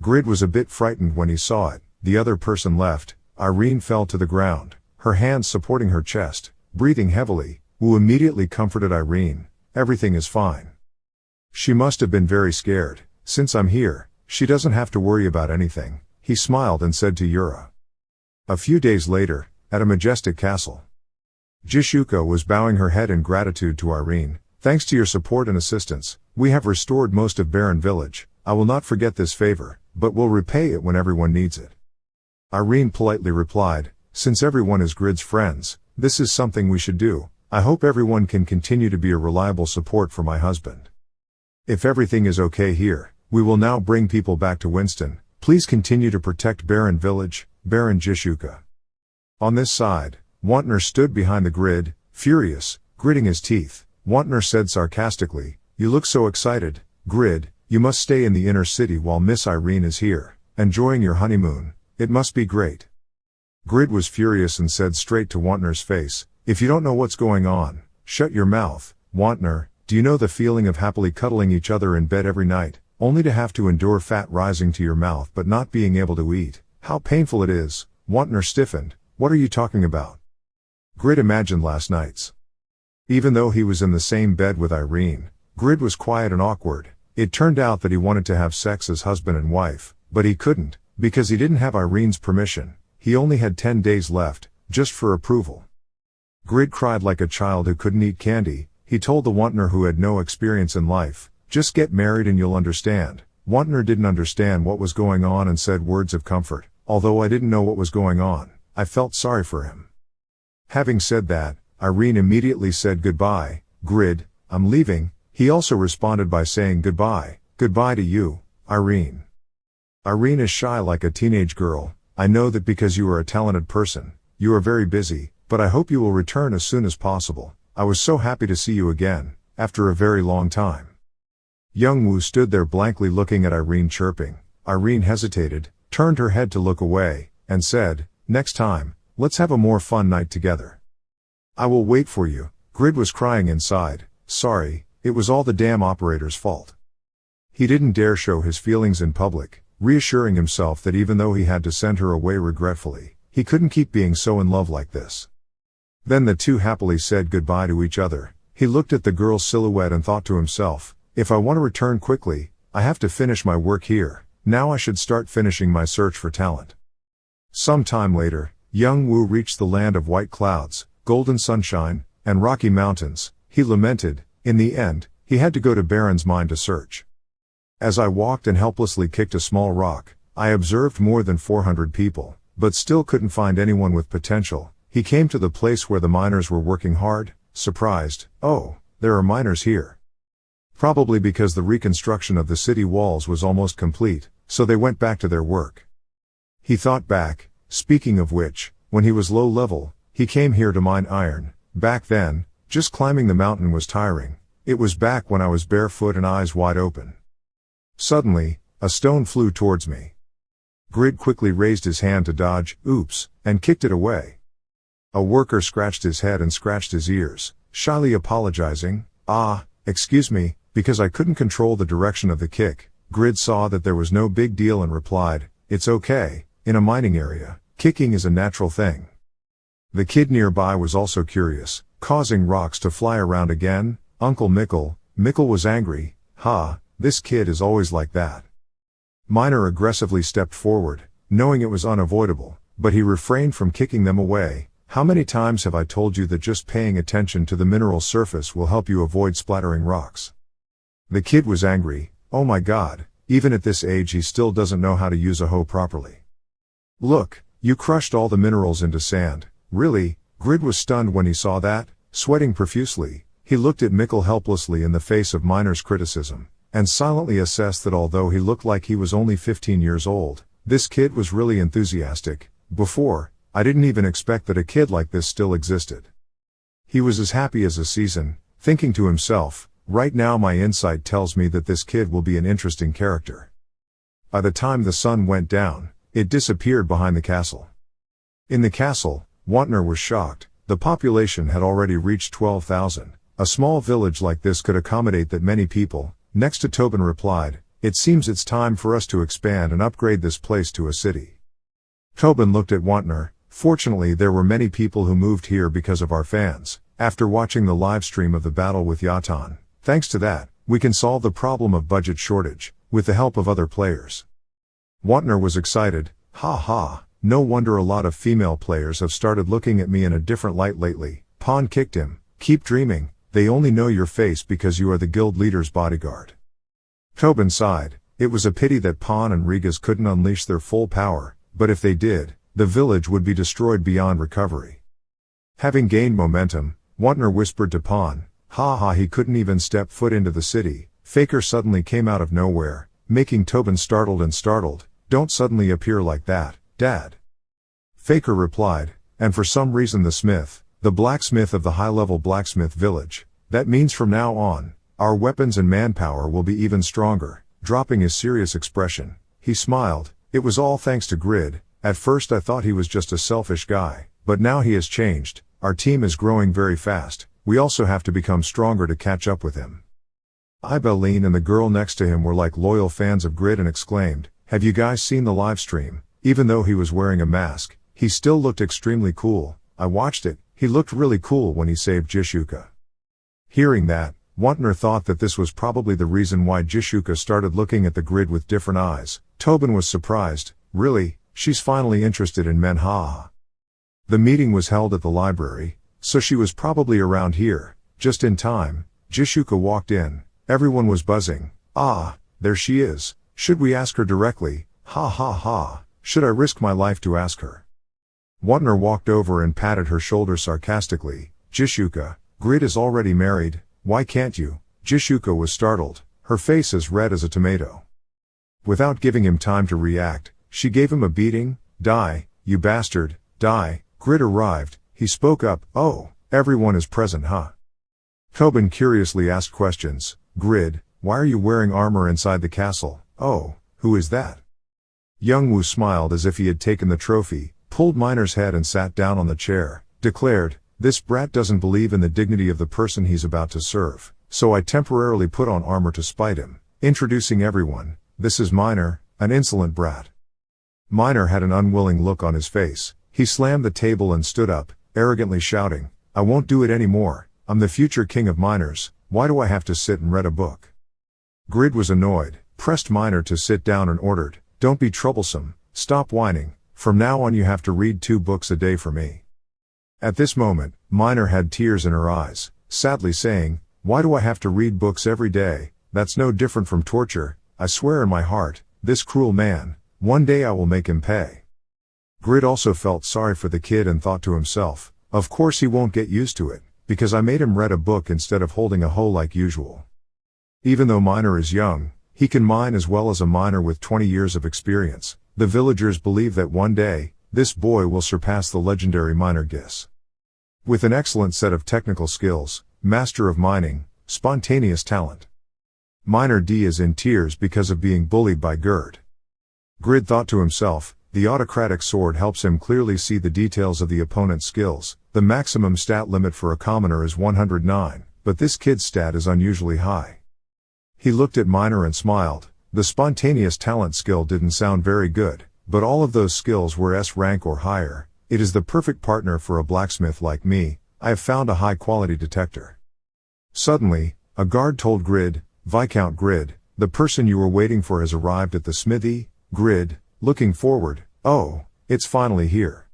Grid was a bit frightened when he saw it. The other person left. Irene fell to the ground, her hands supporting her chest, breathing heavily. Wu immediately comforted Irene. Everything is fine. She must have been very scared. Since I'm here, she doesn't have to worry about anything. He smiled and said to Ura. A few days later, at a majestic castle. Jishuka was bowing her head in gratitude to Irene. Thanks to your support and assistance, we have restored most of Baron Village. I will not forget this favor, but will repay it when everyone needs it. Irene politely replied, since everyone is Grid's friends, this is something we should do. I hope everyone can continue to be a reliable support for my husband. If everything is okay here, we will now bring people back to Winston. Please continue to protect Baron Village, Baron Jishuka. On this side, Wantner stood behind the Grid, furious, gritting his teeth. Wantner said sarcastically, you look so excited, Grid, you must stay in the inner city while Miss Irene is here, enjoying your honeymoon. It must be great. Grid was furious and said straight to Wantner's face, if you don't know what's going on, shut your mouth. Wantner, do you know the feeling of happily cuddling each other in bed every night, only to have to endure fat rising to your mouth but not being able to eat? How painful it is. Wantner stiffened. What are you talking about? Grid imagined last nights. Even though he was in the same bed with Irene, Grid was quiet and awkward. It turned out that he wanted to have sex as husband and wife, but he couldn't, because he didn't have Irene's permission. He only had 10 days left, just for approval. Grid cried like a child who couldn't eat candy. He told the Wantner who had no experience in life, just get married and you'll understand. Wantner didn't understand what was going on and said words of comfort. Although I didn't know what was going on, I felt sorry for him. Having said that, Irene immediately said goodbye. Grid, I'm leaving. He also responded by saying goodbye. Goodbye to you, Irene. Irene is shy like a teenage girl. I know that because you are a talented person. You are very busy, but I hope you will return as soon as possible. I was so happy to see you again, after a very long time. Youngwoo stood there blankly looking at Irene chirping. Irene hesitated, turned her head to look away, and said, next time, let's have a more fun night together. I will wait for you. Grid was crying inside. Sorry, it was all the damn operator's fault. He didn't dare show his feelings in public, reassuring himself that even though he had to send her away regretfully, he couldn't keep being so in love like this. Then the two happily said goodbye to each other. He looked at the girl's silhouette and thought to himself, if I want to return quickly, I have to finish my work here. Now I should start finishing my search for talent. Some time later, Young Wu reached the land of white clouds, golden sunshine, and rocky mountains. He lamented, in the end, he had to go to Baron's mine to search. As I walked and helplessly kicked a small rock, I observed more than 400 people, but still couldn't find anyone with potential. He came to the place where the miners were working hard, surprised. Oh, there are miners here. Probably because the reconstruction of the city walls was almost complete, so they went back to their work. He thought back, speaking of which, when he was low level, he came here to mine iron. Back then, just climbing the mountain was tiring. It was back when I was barefoot and eyes wide open. Suddenly, a stone flew towards me. Grid quickly raised his hand to dodge, oops, and kicked it away. A worker scratched his head and scratched his ears, shyly apologizing, excuse me, because I couldn't control the direction of the kick. Grid saw that there was no big deal and replied, it's okay, in a mining area, kicking is a natural thing. The kid nearby was also curious, causing rocks to fly around again. Uncle Mickle was angry, this kid is always like that. Miner aggressively stepped forward, knowing it was unavoidable, but he refrained from kicking them away. How many times have I told you that just paying attention to the mineral surface will help you avoid splattering rocks? The kid was angry. Oh my god, even at this age he still doesn't know how to use a hoe properly. Look, you crushed all the minerals into sand. Really? Grid was stunned when he saw that, sweating profusely. He looked at Mickle helplessly in the face of Miner's criticism, and silently assessed that although he looked like he was only 15 years old, this kid was really enthusiastic. Before, I didn't even expect that a kid like this still existed. He was as happy as a season, thinking to himself, right now my insight tells me that this kid will be an interesting character. By the time the sun went down, it disappeared behind the castle. In the castle, Wantner was shocked. The population had already reached 12,000. A small village like this could accommodate that many people. Next to Tobin replied, it seems it's time for us to expand and upgrade this place to a city. Tobin looked at Wantner. Fortunately there were many people who moved here because of our fans, after watching the live stream of the battle with Yatan. Thanks to that, we can solve the problem of budget shortage, with the help of other players. Wantner was excited. No wonder a lot of female players have started looking at me in a different light lately. Pawn kicked him. Keep dreaming, they only know your face because you are the guild leader's bodyguard. Tobin sighed. It was a pity that Pawn and Rigas couldn't unleash their full power, but if they did, the village would be destroyed beyond recovery. Having gained momentum, Wantner whispered to Pawn, he couldn't even step foot into the city. Faker suddenly came out of nowhere, making Tobin startled. Don't suddenly appear like that, Dad. Faker replied, and for some reason the blacksmith of the high-level blacksmith village. That means from now on, our weapons and manpower will be even stronger. Dropping his serious expression, he smiled. It was all thanks to Grid. At first I thought he was just a selfish guy, but now he has changed. Our team is growing very fast. We also have to become stronger to catch up with him. Ibeline and the girl next to him were like loyal fans of Grid and exclaimed, have you guys seen the live stream? Even though he was wearing a mask, he still looked extremely cool. I watched it. He looked really cool when he saved Jishuka. Hearing that, Wantner thought that this was probably the reason why Jishuka started looking at the Grid with different eyes. Tobin was surprised. Really? She's finally interested in manhwa. The meeting was held at the library, so she was probably around here. Just in time, Jishuka walked in. Everyone was buzzing. There she is. Should we ask her directly? Should I risk my life to ask her? Wantner walked over and patted her shoulder sarcastically. Jishuka, Grid is already married, why can't you? Jishuka was startled, her face as red as a tomato. Without giving him time to react, she gave him a beating. Die, you bastard, die. Grid arrived, he spoke up. Oh, everyone is present, huh? Tobin curiously asked questions. Grid, why are you wearing armor inside the castle? Oh, who is that? Young Wu smiled as if he had taken the trophy, pulled Miner's head and sat down on the chair, declared, this brat doesn't believe in the dignity of the person he's about to serve, so I temporarily put on armor to spite him. Introducing everyone, this is Miner, an insolent brat. Miner had an unwilling look on his face. He slammed the table and stood up, arrogantly shouting, I won't do it anymore. I'm the future king of miners. Why do I have to sit and read a book? Grid was annoyed, pressed Miner to sit down and ordered, don't be troublesome, stop whining. from now on you have to read 2 books a day for me. At this moment, Minor had tears in her eyes, sadly saying, "Why do I have to read books every day? That's no different from torture. I swear in my heart, this cruel man, one day I will make him pay." Grid also felt sorry for the kid and thought to himself, "Of course he won't get used to it, because I made him read a book instead of holding a hoe like usual." Even though Minor is young, he can mine as well as a miner with 20 years of experience. The villagers believe that one day, this boy will surpass the legendary miner Gis. With an excellent set of technical skills, master of mining, spontaneous talent. Miner D is in tears because of being bullied by Gerd. Grid thought to himself, the autocratic sword helps him clearly see the details of the opponent's skills. The maximum stat limit for a commoner is 109, but this kid's stat is unusually high. He looked at Minor and smiled. The spontaneous talent skill didn't sound very good, but all of those skills were S rank or higher. It is the perfect partner for a blacksmith like me. I have found a high quality detector. Suddenly, a guard told Grid, "Viscount Grid, the person you were waiting for has arrived at the smithy." Grid, looking forward, "Oh, it's finally here."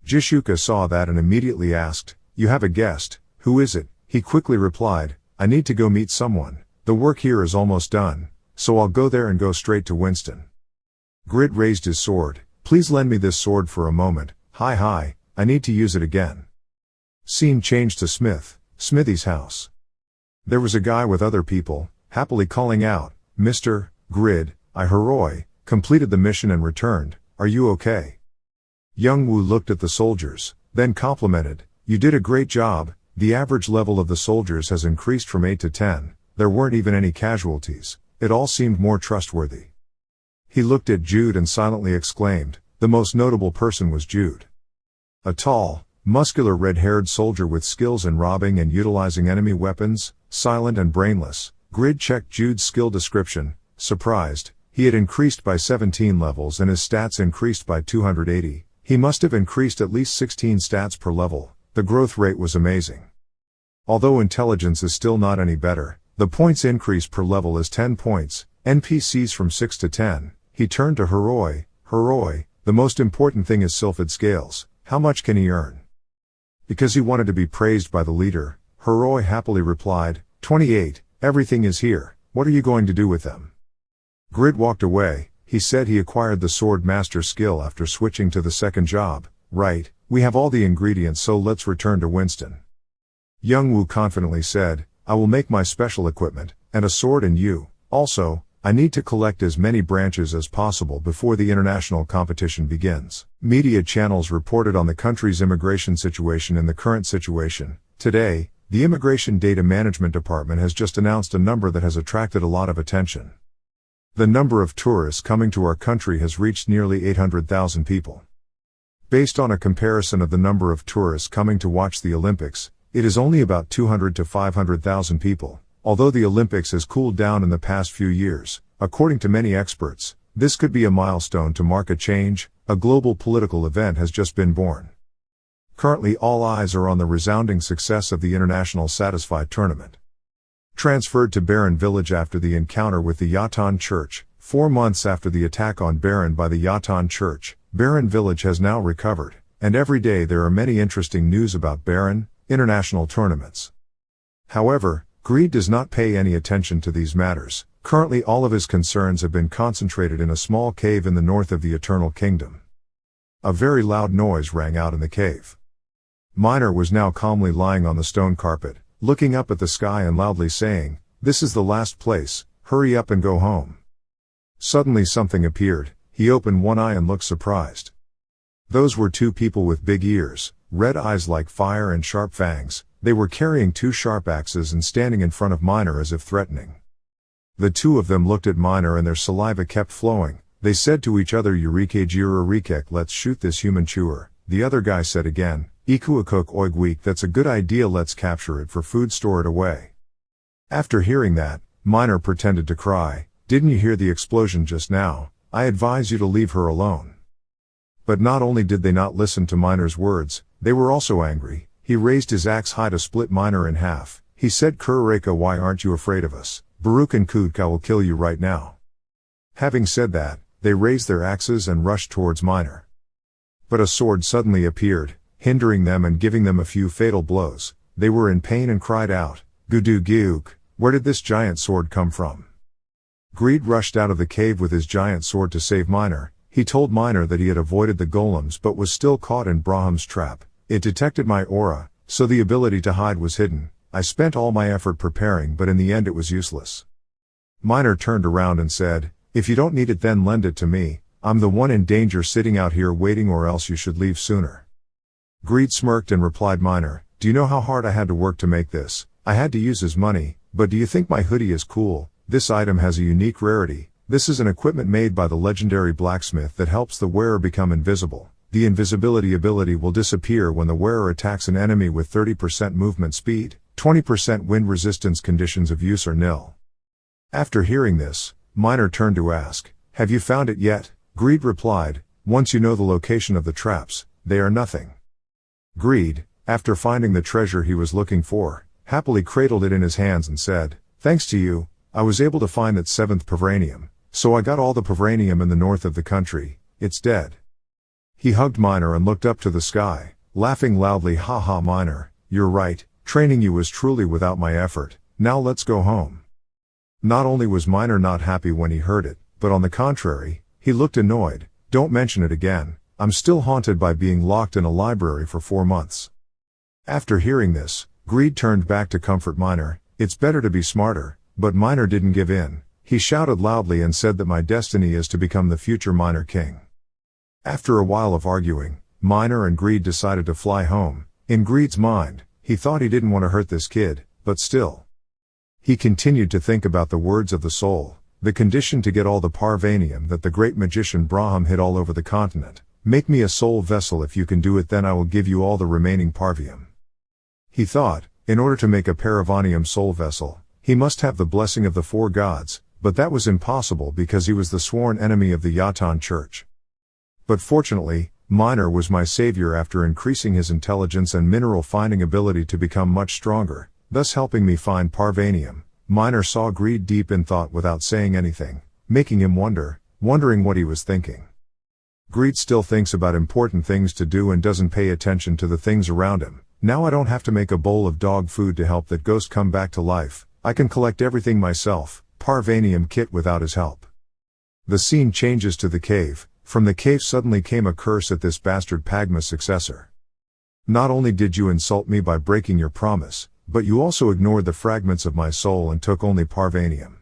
Jishuka saw that and immediately asked, "You have a guest, who is it?" He quickly replied, "I need to go meet someone. The work here is almost done, so I'll go there and go straight to Winston." Grid raised his sword. "Please lend me this sword for a moment. Hi, I need to use it again." Scene changed to Smithy's house. There was a guy with other people, happily calling out, "Mr. Grid, I completed the mission and returned. Are you okay?" Young Woo looked at the soldiers, then complimented, "You did a great job. The average level of the soldiers has increased from 8 to 10. There weren't even any casualties. It all seemed more trustworthy." He looked at Jude and silently exclaimed, the most notable person was Jude. A tall, muscular red-haired soldier with skills in robbing and utilizing enemy weapons, silent and brainless. Grid checked Jude's skill description, surprised. He had increased by 17 levels and his stats increased by 280. He must have increased at least 16 stats per level. The growth rate was amazing. Although intelligence is still not any better, the points increase per level is 10 points, NPCs from 6 to 10. He turned to Heroi, the most important thing is Sylphid scales. How much can he earn? Because he wanted to be praised by the leader, Heroi happily replied, 28, everything is here. What are you going to do with them? Grid walked away. He said he acquired the sword master skill after switching to the second job. Right, we have all the ingredients, so let's return to Winston. Young Woo confidently said, I will make my special equipment, and a sword and you. Also, I need to collect as many branches as possible before the international competition begins. Media channels reported on the country's immigration situation. In the current situation, today, the Immigration Data Management Department has just announced a number that has attracted a lot of attention. The number of tourists coming to our country has reached nearly 800,000 people. Based on a comparison of the number of tourists coming to watch the Olympics, it is only about 200 to 500,000 people. Although the Olympics has cooled down in the past few years, according to many experts, this could be a milestone to mark a change. A global political event has just been born. Currently all eyes are on the resounding success of the International Satisfied Tournament. Transferred to Baron Village after the encounter with the Yatan Church, 4 months after the attack on Baron by the Yatan Church, Baron Village has now recovered, and every day there are many interesting news about Baron, international tournaments. However, Greed does not pay any attention to these matters. Currently all of his concerns have been concentrated in a small cave in the north of the Eternal Kingdom. A very loud noise rang out in the cave. Miner was now calmly lying on the stone carpet, looking up at the sky and loudly saying, "This is the last place, hurry up and go home." Suddenly something appeared. He opened one eye and looked surprised. Those were 2 people with big ears, red eyes like fire and sharp fangs. They were carrying 2 sharp axes and standing in front of Miner as if threatening. The 2 of them looked at Miner and their saliva kept flowing. They said to each other, Eureka Jira Rikek, let's shoot this human chewer. The other guy said again, Ikuakuk Oigweek, that's a good idea, let's capture it for food, store it away. After hearing that, Miner pretended to cry. Didn't you hear the explosion just now? I advise you to leave her alone. But not only did they not listen to Miner's words, they were also angry. He raised his axe high to split Miner in half. He said, Kurareka, why aren't you afraid of us? Baruch and Kutka will kill you right now. Having said that, they raised their axes and rushed towards Miner. but a sword suddenly appeared, hindering them and giving them a few fatal blows. They were in pain and cried out, "Gudu Gyuk, where did this giant sword come from?" Greed rushed out of the cave with his giant sword to save Minor. He told Minor that he had avoided the golems but was still caught in Braham's trap. It detected my aura, so the ability to hide was hidden. I spent all my effort preparing, but in the end it was useless. Minor turned around and said, "If you don't need it, then lend it to me. I'm the one in danger sitting out here waiting, or else you should leave sooner." Greed smirked and replied, "Minor, do you know how hard I had to work to make this? I had to use his money, but do you think my hoodie is cool? This item has a unique rarity. This is an equipment made by the legendary blacksmith that helps the wearer become invisible. The invisibility ability will disappear when the wearer attacks an enemy with 30% movement speed. 20% wind resistance. Conditions of use are nil." After hearing this, Minor turned to ask, "Have you found it yet?" Greed replied, "Once you know the location of the traps, they are nothing." Greed, after finding the treasure he was looking for, happily cradled it in his hands and said, "Thanks to you, I was able to find that 7th Pavranium, so I got all the Pavranium in the north of the country. It's dead." He hugged Minor and looked up to the sky, laughing loudly. "Ha ha, Minor, you're right, training you was truly without my effort. Now let's go home." Not only was Minor not happy when he heard it, but on the contrary, he looked annoyed. "Don't mention it again. I'm still haunted by being locked in a library for 4 months. After hearing this, Greed turned back to comfort Minor. "It's better to be smarter," but Minor didn't give in. He shouted loudly and said that my destiny is to become the future Minor King. After a while of arguing, Minor and Greed decided to fly home. In Greed's mind, he thought he didn't want to hurt this kid, but still. He continued to think about the words of the soul, the condition to get all the Parvanium that the great magician Braham hid all over the continent. "Make me a soul vessel. If you can do it, then I will give you all the remaining Parvium." He thought, in order to make a Paravanium soul vessel, he must have the blessing of the 4 gods, but that was impossible because he was the sworn enemy of the Yatan Church. But fortunately, Minor was my savior after increasing his intelligence and mineral finding ability to become much stronger, thus helping me find Parvanium. Minor saw Greed deep in thought without saying anything, making him wondering what he was thinking. Greed still thinks about important things to do and doesn't pay attention to the things around him. "Now I don't have to make a bowl of dog food to help that ghost come back to life. I can collect everything myself, Parvanium kit without his help." The scene changes to the cave. From the cave suddenly came a curse at this bastard Pagma successor. "Not only did you insult me by breaking your promise, but you also ignored the fragments of my soul and took only Parvanium.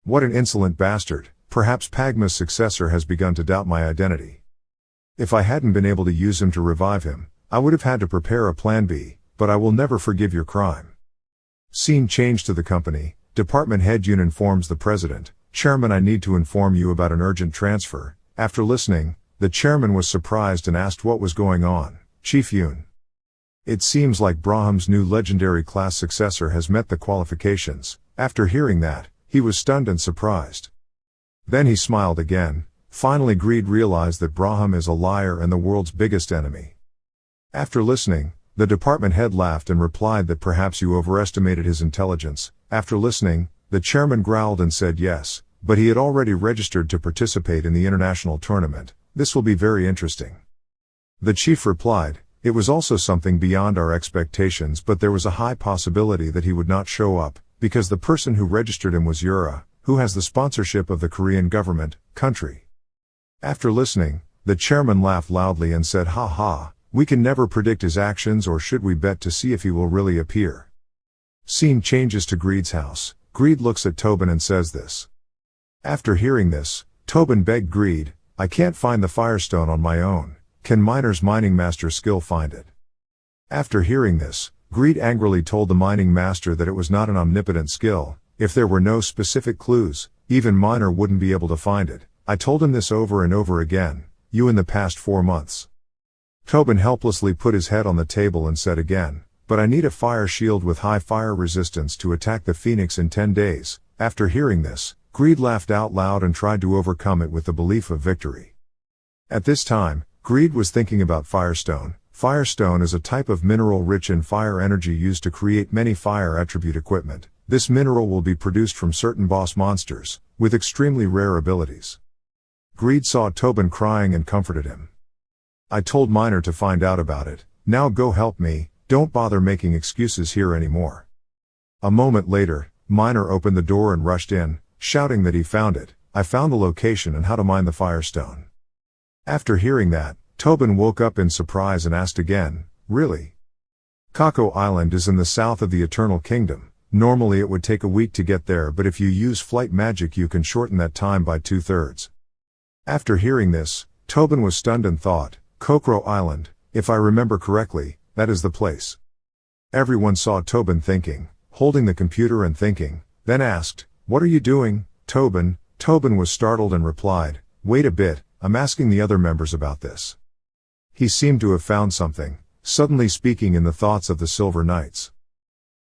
What an insolent bastard. Perhaps Pagma's successor has begun to doubt my identity. If I hadn't been able to use him to revive him, I would have had to prepare a plan B, but I will never forgive your crime." Scene changed to the company. Department head Yun informs the president, "Chairman, I need to inform you about an urgent transfer." After listening, the chairman was surprised and asked what was going on. "Chief Yun, it seems like Braham's new legendary class successor has met the qualifications." After hearing that, he was stunned and surprised. Then he smiled again. Finally, Greed realized that Braham is a liar and the world's biggest enemy. After listening, the department head laughed and replied that perhaps you overestimated his intelligence. After listening, the chairman growled and said yes, but he had already registered to participate in the international tournament. "This will be very interesting." The chief replied, "It was also something beyond our expectations, but there was a high possibility that he would not show up, because the person who registered him was Yura, who has the sponsorship of the Korean government, country." After listening, the chairman laughed loudly and said, "Ha ha, we can never predict his actions, or should we bet to see if he will really appear?" Scene changes to Greed's house. Greed looks at Tobin and says this. After hearing this, Tobin begged Greed, "I can't find the firestone on my own. Can Minor's mining master skill find it?" After hearing this, Greed angrily told the mining master that it was not an omnipotent skill. If there were no specific clues, even Minor wouldn't be able to find it. "I told him this over and over again, you in the past 4 months. Tobin helplessly put his head on the table and said again, "But I need a fire shield with high fire resistance to attack the Phoenix in 10 days. After hearing this, Greed laughed out loud and tried to overcome it with the belief of victory. At this time, Greed was thinking about Firestone. Firestone is a type of mineral rich in fire energy used to create many fire attribute equipment. This mineral will be produced from certain boss monsters, with extremely rare abilities. Greed saw Tobin crying and comforted him. I told Minor to find out about it. Now go help me, don't bother making excuses here anymore. A moment later, Minor opened the door and rushed in, shouting that he found it. I found the location and how to mine the firestone. After hearing that, Tobin woke up in surprise and asked again, really? Kako Island is in the south of the Eternal Kingdom. Normally it would take a week to get there, but if you use flight magic you can shorten that time by 2/3. After hearing this, Tobin was stunned and thought, Kokoro Island, if I remember correctly, that is the place. Everyone saw Tobin thinking, holding the computer and thinking, then asked, what are you doing, Tobin? Tobin was startled and replied, wait a bit, I'm asking the other members about this. He seemed to have found something, suddenly speaking in the thoughts of the Silver Knights.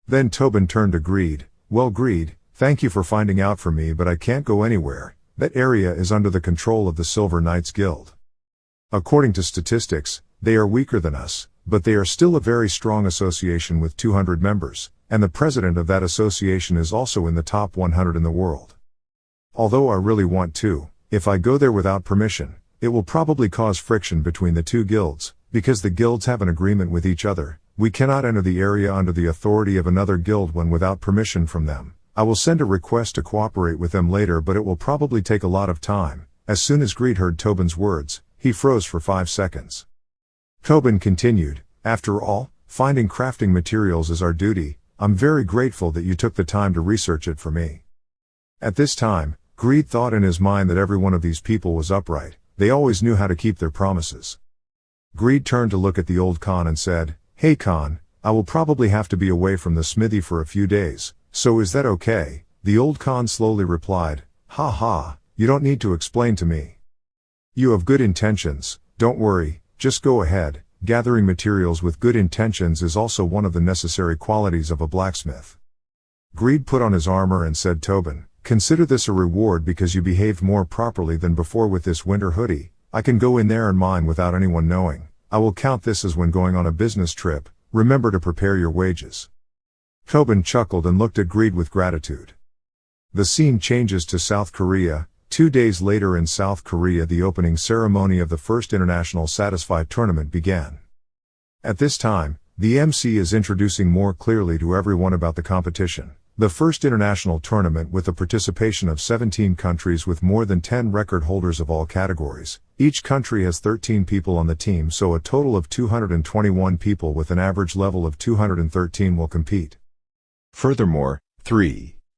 Then Tobin turned to Greed. Well Greed, thank you for finding out for me, but I can't go anywhere. That area is under the control of the Silver Knights Guild. According to statistics, they are weaker than us, but they are still a very strong association with 200 members, and the president of that association is also in the top 100 in the world. Although I really want to, if I go there without permission, it will probably cause friction between the two guilds, because the guilds have an agreement with each other. We cannot enter the area under the authority of another guild when without permission from them. I will send a request to cooperate with them later, but it will probably take a lot of time. As soon as Greed heard Tobin's words, he froze for 5 seconds. Tobin continued, after all, finding crafting materials is our duty. I'm very grateful that you took the time to research it for me. At this time, Greed thought in his mind that every one of these people was upright. They always knew how to keep their promises. Greed turned to look at the old Khan and said, hey Khan, I will probably have to be away from the smithy for a few days, so is that okay? The old Khan slowly replied, ha ha, you don't need to explain to me. You have good intentions, don't worry, just go ahead. Gathering materials with good intentions is also one of the necessary qualities of a blacksmith. Greed put on his armor and said, Tobin, consider this a reward because you behaved more properly than before with this winter hoodie. I can go in there and mine without anyone knowing. I will count this as when going on a business trip. Remember to prepare your wages. Tobin chuckled and looked at Greed with gratitude. The scene changes to South Korea. 2 days later in South Korea, the opening ceremony of the first International Satisfy tournament began. At this time, the MC is introducing more clearly to everyone about the competition. The first international tournament with the participation of 17 countries with more than 10 record holders of all categories. Each country has 13 people on the team, so a total of 221 people with an average level of 213 will compete. Furthermore,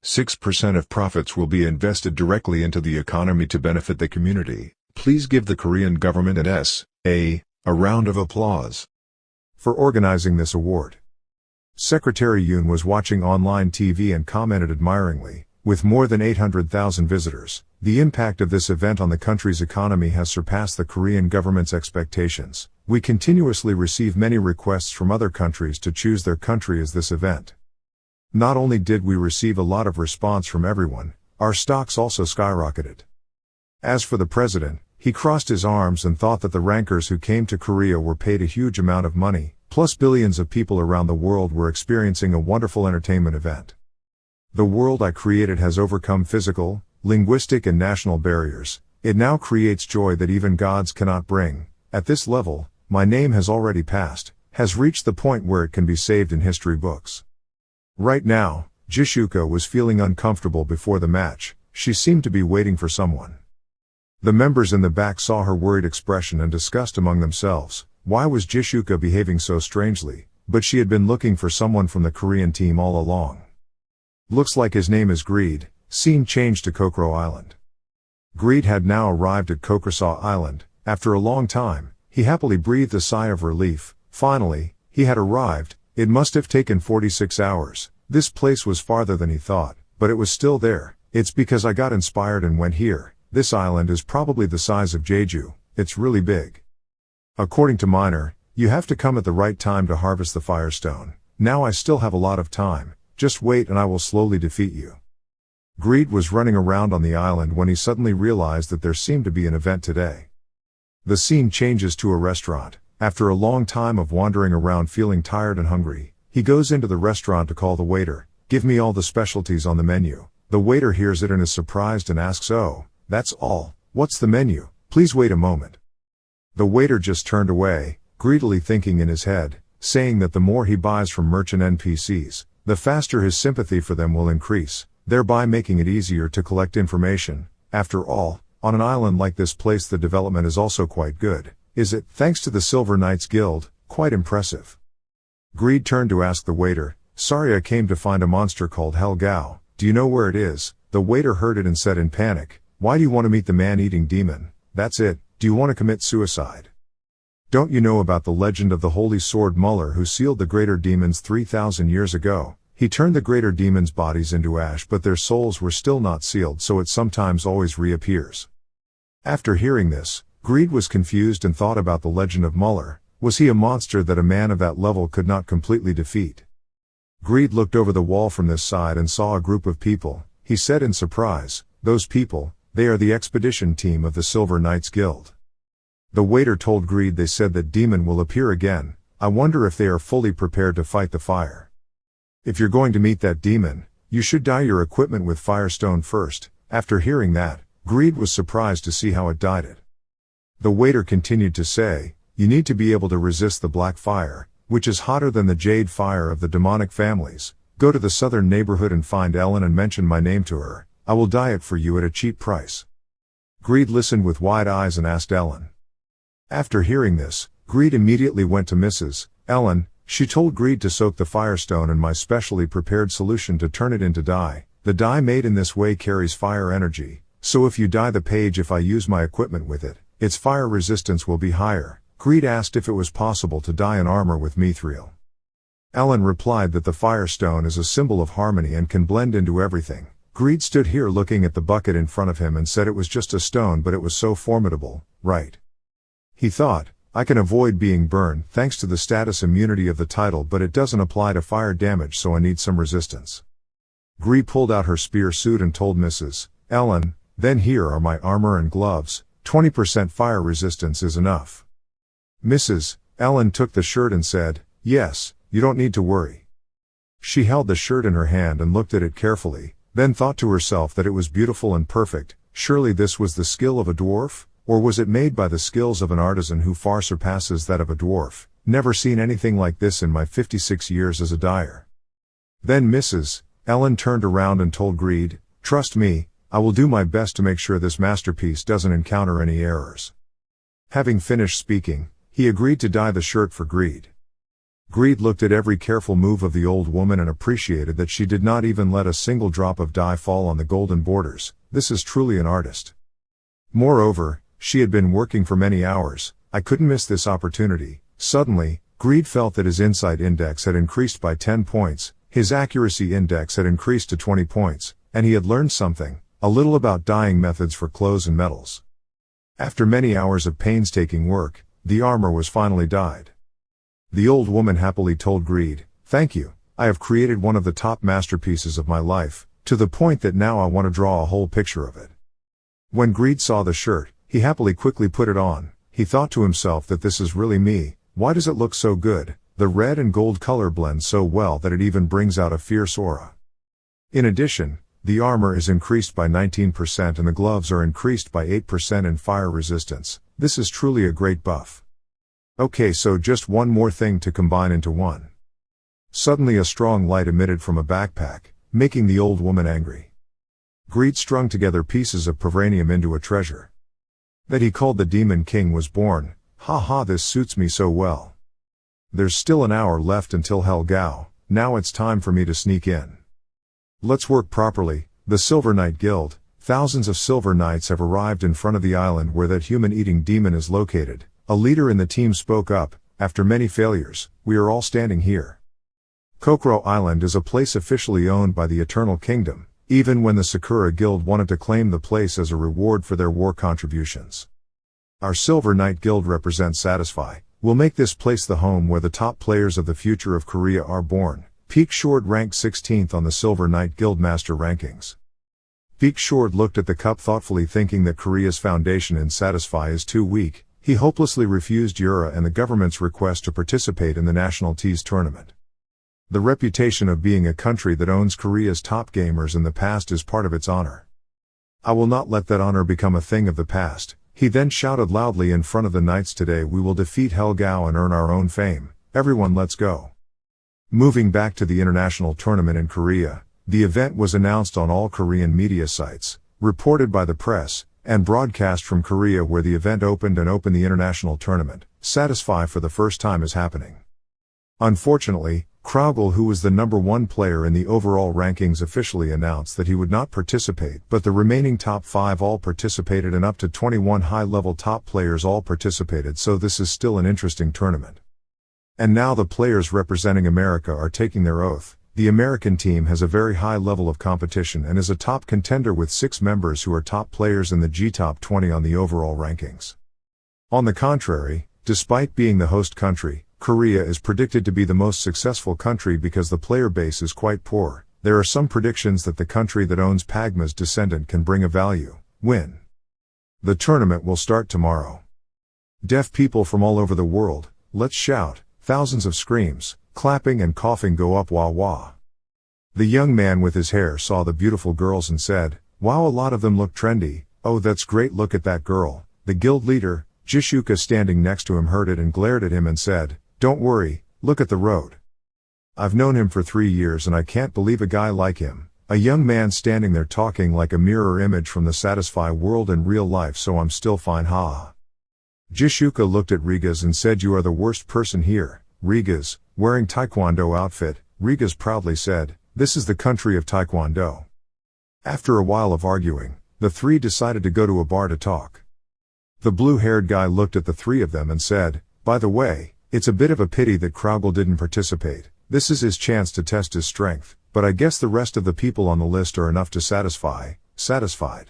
6% of profits will be invested directly into the economy to benefit the community. Please give the Korean government and a round of applause for organizing this award. Secretary Yoon was watching online TV and commented admiringly, with more than 800,000 visitors, the impact of this event on the country's economy has surpassed the Korean government's expectations. We continuously receive many requests from other countries to choose their country as this event. Not only did we receive a lot of response from everyone, our stocks also skyrocketed. As for the president, he crossed his arms and thought that the rankers who came to Korea were paid a huge amount of money, plus billions of people around the world were experiencing a wonderful entertainment event. The world I created has overcome physical, linguistic and national barriers. It now creates joy that even gods cannot bring. At this level, my name has already passed, has reached the point where it can be saved in history books. Right now, Jishuka was feeling uncomfortable before the match. She seemed to be waiting for someone. The members in the back saw her worried expression and discussed among themselves, why was Jishuka behaving so strangely? But she had been looking for someone from the Korean team all along. Looks like his name is Greed. Scene changed to Kokoro Island. Greed had now arrived at Kokoro Island. After a long time, he happily breathed a sigh of relief. Finally, he had arrived. It must have taken 46 hours. This place was farther than he thought, but it was still there. It's because I got inspired and went here. This island is probably the size of Jeju. It's really big. According to Minor, you have to come at the right time to harvest the firestone. Now I still have a lot of time. Just wait and I will slowly defeat you. Greed was running around on the island when he suddenly realized that there seemed to be an event today. The scene changes to a restaurant. After a long time of wandering around feeling tired and hungry, he goes into the restaurant to call the waiter. Give me all the specialties on the menu. The waiter hears it and is surprised and asks, oh, that's all? What's the menu? Please wait a moment. The waiter just turned away, greedily thinking in his head, saying that the more he buys from merchant NPCs, the faster his sympathy for them will increase, thereby making it easier to collect information. After all, on an island like this place the development is also quite good, is it? Thanks to the Silver Knights Guild, quite impressive. Greed turned to ask the waiter, sorry, I came to find a monster called Helgao, do you know where it is? The waiter heard it and said in panic, why do you want to meet the man-eating demon? That's it, do you want to commit suicide? Don't you know about the legend of the Holy Sword Muller who sealed the greater demons 3,000 years ago? He turned the greater demons' bodies into ash, but their souls were still not sealed, so it sometimes always reappears. After hearing this, Greed was confused and thought about the legend of Muller. Was he a monster that a man of that level could not completely defeat? Greed looked over the wall from this side and saw a group of people. He said in surprise, those people, they are the expedition team of the Silver Knights Guild. The waiter told Greed they said that demon will appear again. I wonder if they are fully prepared to fight the fire. If you're going to meet that demon, you should dye your equipment with firestone first. After hearing that, Greed was surprised to see how it dyed it. The waiter continued to say, you need to be able to resist the black fire, which is hotter than the jade fire of the demonic families. Go to the southern neighborhood and find Ellen and mention my name to her. I will dye it for you at a cheap price. Greed listened with wide eyes and asked Ellen. After hearing this, Greed immediately went to Mrs. Ellen. She told Greed to soak the firestone in my specially prepared solution to turn it into dye. The dye made in this way carries fire energy, so if you dye the page if I use my equipment with it, its fire resistance will be higher. Greed asked if it was possible to dye an armor with mithril. Ellen replied that the firestone is a symbol of harmony and can blend into everything. Greed stood here looking at the bucket in front of him and said it was just a stone, but it was so formidable, right? He thought, I can avoid being burned thanks to the status immunity of the title, but it doesn't apply to fire damage, so I need some resistance. Greed pulled out her spear suit and told Mrs. Ellen, then here are my armor and gloves, 20% fire resistance is enough. Mrs. Ellen took the shirt and said, yes, you don't need to worry. She held the shirt in her hand and looked at it carefully, then thought to herself that it was beautiful and perfect. Surely this was the skill of a dwarf? Or was it made by the skills of an artisan who far surpasses that of a dwarf? Never seen anything like this in my 56 years as a dyer. Then Mrs. Ellen turned around and told Greed, trust me, I will do my best to make sure this masterpiece doesn't encounter any errors. Having finished speaking, he agreed to dye the shirt for Greed. Greed looked at every careful move of the old woman and appreciated that she did not even let a single drop of dye fall on the golden borders. This is truly an artist. Moreover, she had been working for many hours. I couldn't miss this opportunity. Suddenly, Greed felt that his insight index had increased by 10 points, his accuracy index had increased to 20 points, and he had learned something, a little about dyeing methods for clothes and metals. After many hours of painstaking work, the armor was finally dyed. The old woman happily told Greed, thank you, I have created one of the top masterpieces of my life, to the point that now I want to draw a whole picture of it. When Greed saw the shirt, he happily quickly put it on. He thought to himself that this is really me. Why does it look so good? The red and gold color blend so well that it even brings out a fierce aura. In addition, the armor is increased by 19% and the gloves are increased by 8% in fire resistance. This is truly a great buff. Okay, so just one more thing to combine into one. Suddenly a strong light emitted from a backpack, making the old woman angry. Greed strung together pieces of vibranium into a treasure that he called the Demon King was born. Haha, this suits me so well. There's still an hour left until Helgao, now it's time for me to sneak in. Let's work properly. The Silver Knight Guild, thousands of Silver Knights have arrived in front of the island where that human-eating demon is located. A leader in the team spoke up, after many failures, we are all standing here. Kokoro Island is a place officially owned by the Eternal Kingdom, even when the Sakura Guild wanted to claim the place as a reward for their war contributions. Our Silver Knight Guild represents Satisfy. We'll make this place the home where the top players of the future of Korea are born. Peak Short ranked 16th on the Silver Knight Guild Master rankings. Peak Short looked at the cup thoughtfully, thinking that Korea's foundation in Satisfy is too weak. He hopelessly refused Yura and the government's request to participate in the National Tees tournament. The reputation of being a country that owns Korea's top gamers in the past is part of its honor. I will not let that honor become a thing of the past. He then shouted loudly in front of the knights, "Today we will defeat Helgao and earn our own fame. Everyone, let's go." Moving back to the international tournament in Korea, the event was announced on all Korean media sites, reported by the press, and broadcast from Korea, where the event opened the international tournament. SSS for the first time is happening. Unfortunately, Kraugel, who was the number 1 player in the overall rankings, officially announced that he would not participate, but the remaining top 5 all participated and up to 21 high-level top players all participated, so this is still an interesting tournament. And now the players representing America are taking their oath. The American team has a very high level of competition and is a top contender with 6 members who are top players in the G-Top 20 on the overall rankings. On the contrary, despite being the host country, Korea is predicted to be the most successful country because the player base is quite poor. There are some predictions that the country that owns Pagma's descendant can bring a win. The tournament will start tomorrow. Deaf people from all over the world, let's shout. Thousands of screams, clapping and coughing go up. Wah wah. The young man with his hair saw the beautiful girls and said, "Wow, a lot of them look trendy. Oh, that's great, look at that girl." The guild leader, Jishuka, standing next to him, heard it and glared at him and said, "Don't worry, look at the road. I've known him for 3 years and I can't believe a guy like him." A young man standing there talking like a mirror image from the SSS world in real life. "So I'm still fine, ha." Jishuka looked at Rigas and said, "You are the worst person here." Rigas, wearing taekwondo outfit, Rigas proudly said, "This is the country of taekwondo." After a while of arguing, the 3 decided to go to a bar to talk. The blue-haired guy looked at the 3 of them and said, "By the way, it's a bit of a pity that Kraugel didn't participate. This is his chance to test his strength, but I guess the rest of the people on the list are enough to satisfied."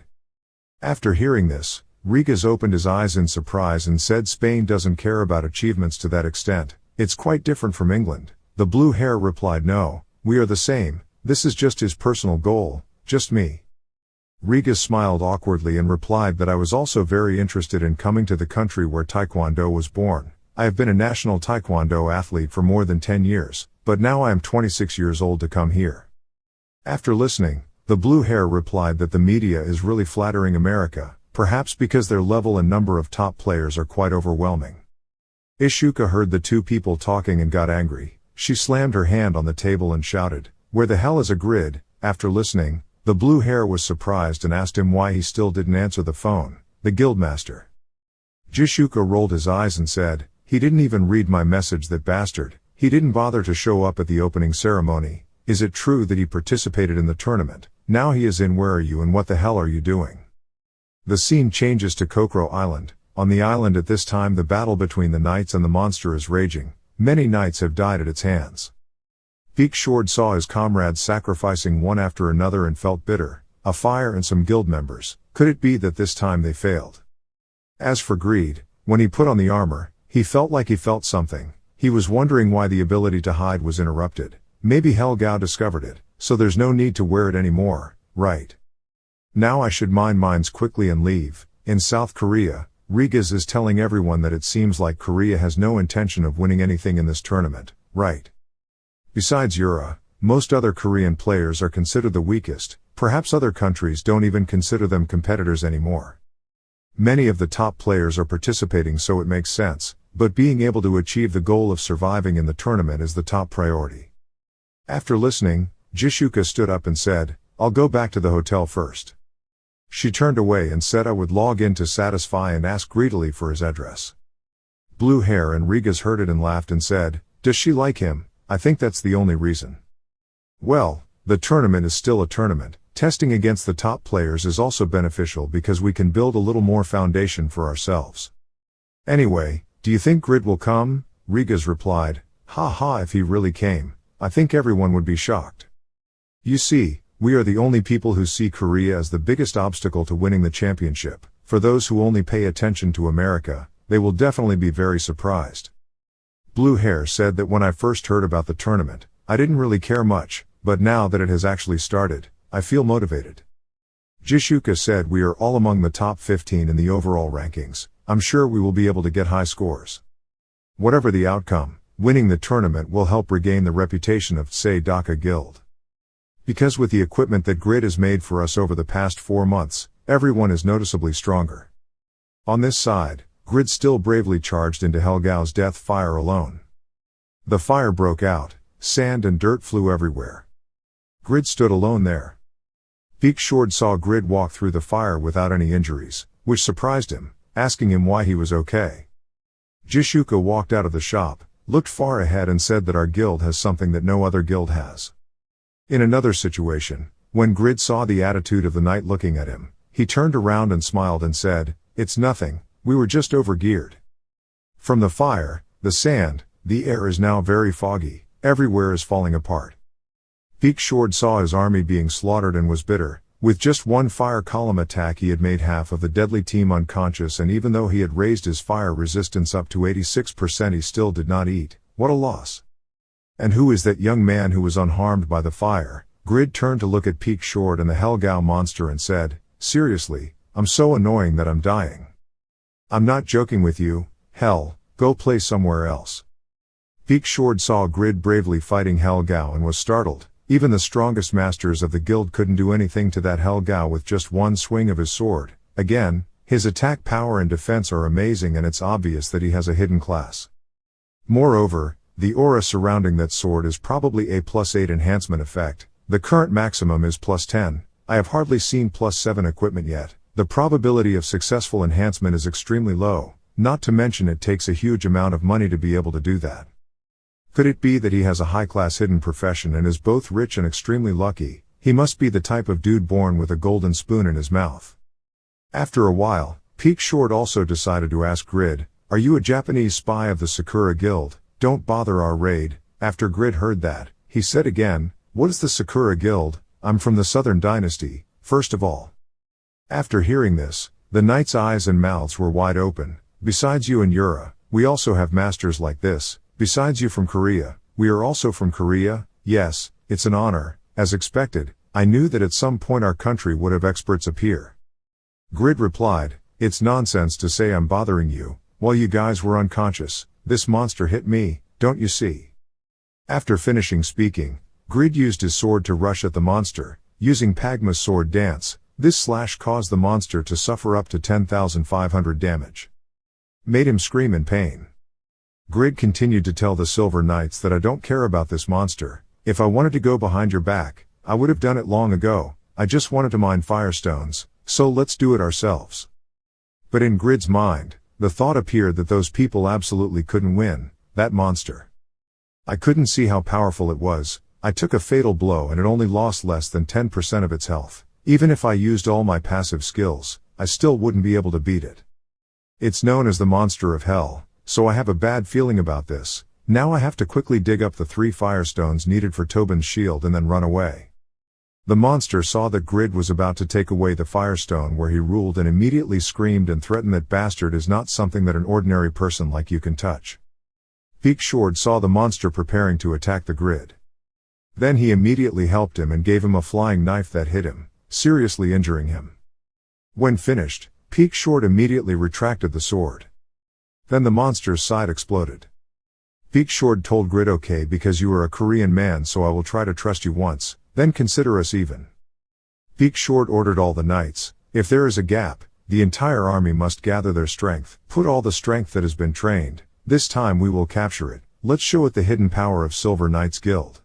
After hearing this, Rigas opened his eyes in surprise and said, "Spain doesn't care about achievements to that extent. It's quite different from England." The blue hair replied, "No, we are the same. This is just his personal goal, just me." Rigas smiled awkwardly and replied that I was also very interested in coming to the country where Taekwondo was born. I have been a national Taekwondo athlete for more than 10 years, but now I am 26 years old to come here. After listening, the blue hair replied that the media is really flattering America, perhaps because their level and number of top players are quite overwhelming. Ishuka heard the 2 people talking and got angry. She slammed her hand on the table and shouted, "Where the hell is a grid?" After listening, the blue hair was surprised and asked him why he still didn't answer the phone. The guildmaster Jishuka rolled his eyes and said, "He didn't even read my message, that bastard. He didn't bother to show up at the opening ceremony. Is it true that he participated in the tournament? Now he is in. Where are you and what the hell are you doing?" The scene changes to Kokoro Island. On the island at this time, the battle between the knights and the monster is raging. Many knights have died at its hands. Peak Shord saw his comrades sacrificing one after another and felt bitter. A fire and some guild members. Could it be that this time they failed? As for Greed, when he put on the armor, he felt like he felt something. He was wondering why the ability to hide was interrupted. Maybe Helgao discovered it, so there's no need to wear it anymore, right? Now I should mind mines quickly and leave. In South Korea, Rigas is telling everyone that it seems like Korea has no intention of winning anything in this tournament, right? Besides Yura, most other Korean players are considered the weakest. Perhaps other countries don't even consider them competitors anymore. Many of the top players are participating, so it makes sense, but being able to achieve the goal of surviving in the tournament is the top priority. After listening, Jishuka stood up and said, "I'll go back to the hotel first." She turned away and said I would log in to Satisfy and ask greedily for his address. Blue Hair and Rigas heard it and laughed and said, "Does she like him? I think that's the only reason." Well, the tournament is still a tournament. Testing against the top players is also beneficial because we can build a little more foundation for ourselves. Anyway, do you think Grid will come? Rigas replied, "Ha ha, if he really came, I think everyone would be shocked. You see, we are the only people who see Korea as the biggest obstacle to winning the championship. For those who only pay attention to America, they will definitely be very surprised." Blue Hair said that when I first heard about the tournament, I didn't really care much, but now that it has actually started, I feel motivated. Jishuka said we are all among the top 15 in the overall rankings. I'm sure we will be able to get high scores. Whatever the outcome, winning the tournament will help regain the reputation of Tsei Daka Guild. Because with the equipment that Grid has made for us over the past 4 months, everyone is noticeably stronger. On this side, Grid still bravely charged into Helgao's death fire alone. The fire broke out, sand and dirt flew everywhere. Grid stood alone there. Peakshord saw Grid walk through the fire without any injuries, which surprised him, asking him why he was okay. Jishuka walked out of the shop, looked far ahead and said that our guild has something that no other guild has. In another situation, when Grid saw the attitude of the knight looking at him, he turned around and smiled and said, "It's nothing, we were just overgeared." From the fire, the sand, the air is now very foggy, everywhere is falling apart. Peakshord saw his army being slaughtered and was bitter. With just one fire column attack he had made half of the deadly team unconscious, and even though he had raised his fire resistance up to 86% he still did not eat. What a loss. And who is that young man who was unharmed by the fire? Grid turned to look at Peakshord and the Helgao monster and said, "Seriously, I'm so annoying that I'm dying. I'm not joking with you, hell, go play somewhere else." Peakshord saw Grid bravely fighting Helgao and was startled. Even the strongest masters of the guild couldn't do anything to that Helgao with just one swing of his sword. Again, his attack power and defense are amazing, and it's obvious that he has a hidden class. Moreover, the aura surrounding that sword is probably a +8 enhancement effect. The current maximum is +10. I have hardly seen +7 equipment yet. The probability of successful enhancement is extremely low, not to mention it takes a huge amount of money to be able to do that. Could it be that he has a high-class hidden profession and is both rich and extremely lucky? He must be the type of dude born with a golden spoon in his mouth. After a while, Peakshord also decided to ask Grid, "Are you a Japanese spy of the Sakura Guild? Don't bother our raid." After Grid heard that, he said again, "What is the Sakura Guild? I'm from the Southern Dynasty, first of all." After hearing this, the knight's eyes and mouths were wide open. "Besides you and Yura, we also have masters like this. Besides you from Korea, we are also from Korea." "Yes, it's an honor. As expected, I knew that at some point our country would have experts appear." Grid replied, "It's nonsense to say I'm bothering you. While you guys were unconscious, this monster hit me, don't you see?" After finishing speaking, Grid used his sword to rush at the monster, using Pagma's sword dance. This slash caused the monster to suffer up to 10,500 damage. Made him scream in pain. Grid continued to tell the Silver Knights that, "I don't care about this monster. If I wanted to go behind your back, I would have done it long ago. I just wanted to mine firestones, so let's do it ourselves." But in Grid's mind, the thought appeared that those people absolutely couldn't win, that monster. "I couldn't see how powerful it was. I took a fatal blow and it only lost less than 10% of its health. Even if I used all my passive skills, I still wouldn't be able to beat it. It's known as the Monster of Hell. So I have a bad feeling about this. Now I have to quickly dig up the 3 firestones needed for Tobin's shield and then run away." The monster saw that Grid was about to take away the firestone where he ruled and immediately screamed and threatened that bastard is not something that an ordinary person like you can touch. Peakshord saw the monster preparing to attack the Grid. Then he immediately helped him and gave him a flying knife that hit him, seriously injuring him. When finished, Peakshord immediately retracted the sword. Then the monster's side exploded. Peakshord told Grid, "Okay, because you are a Korean man, so I will try to trust you once, then consider us even." Peakshord ordered all the knights, "If there is a gap, the entire army must gather their strength, put all the strength that has been trained. This time we will capture it. Let's show it the hidden power of Silver Knights Guild."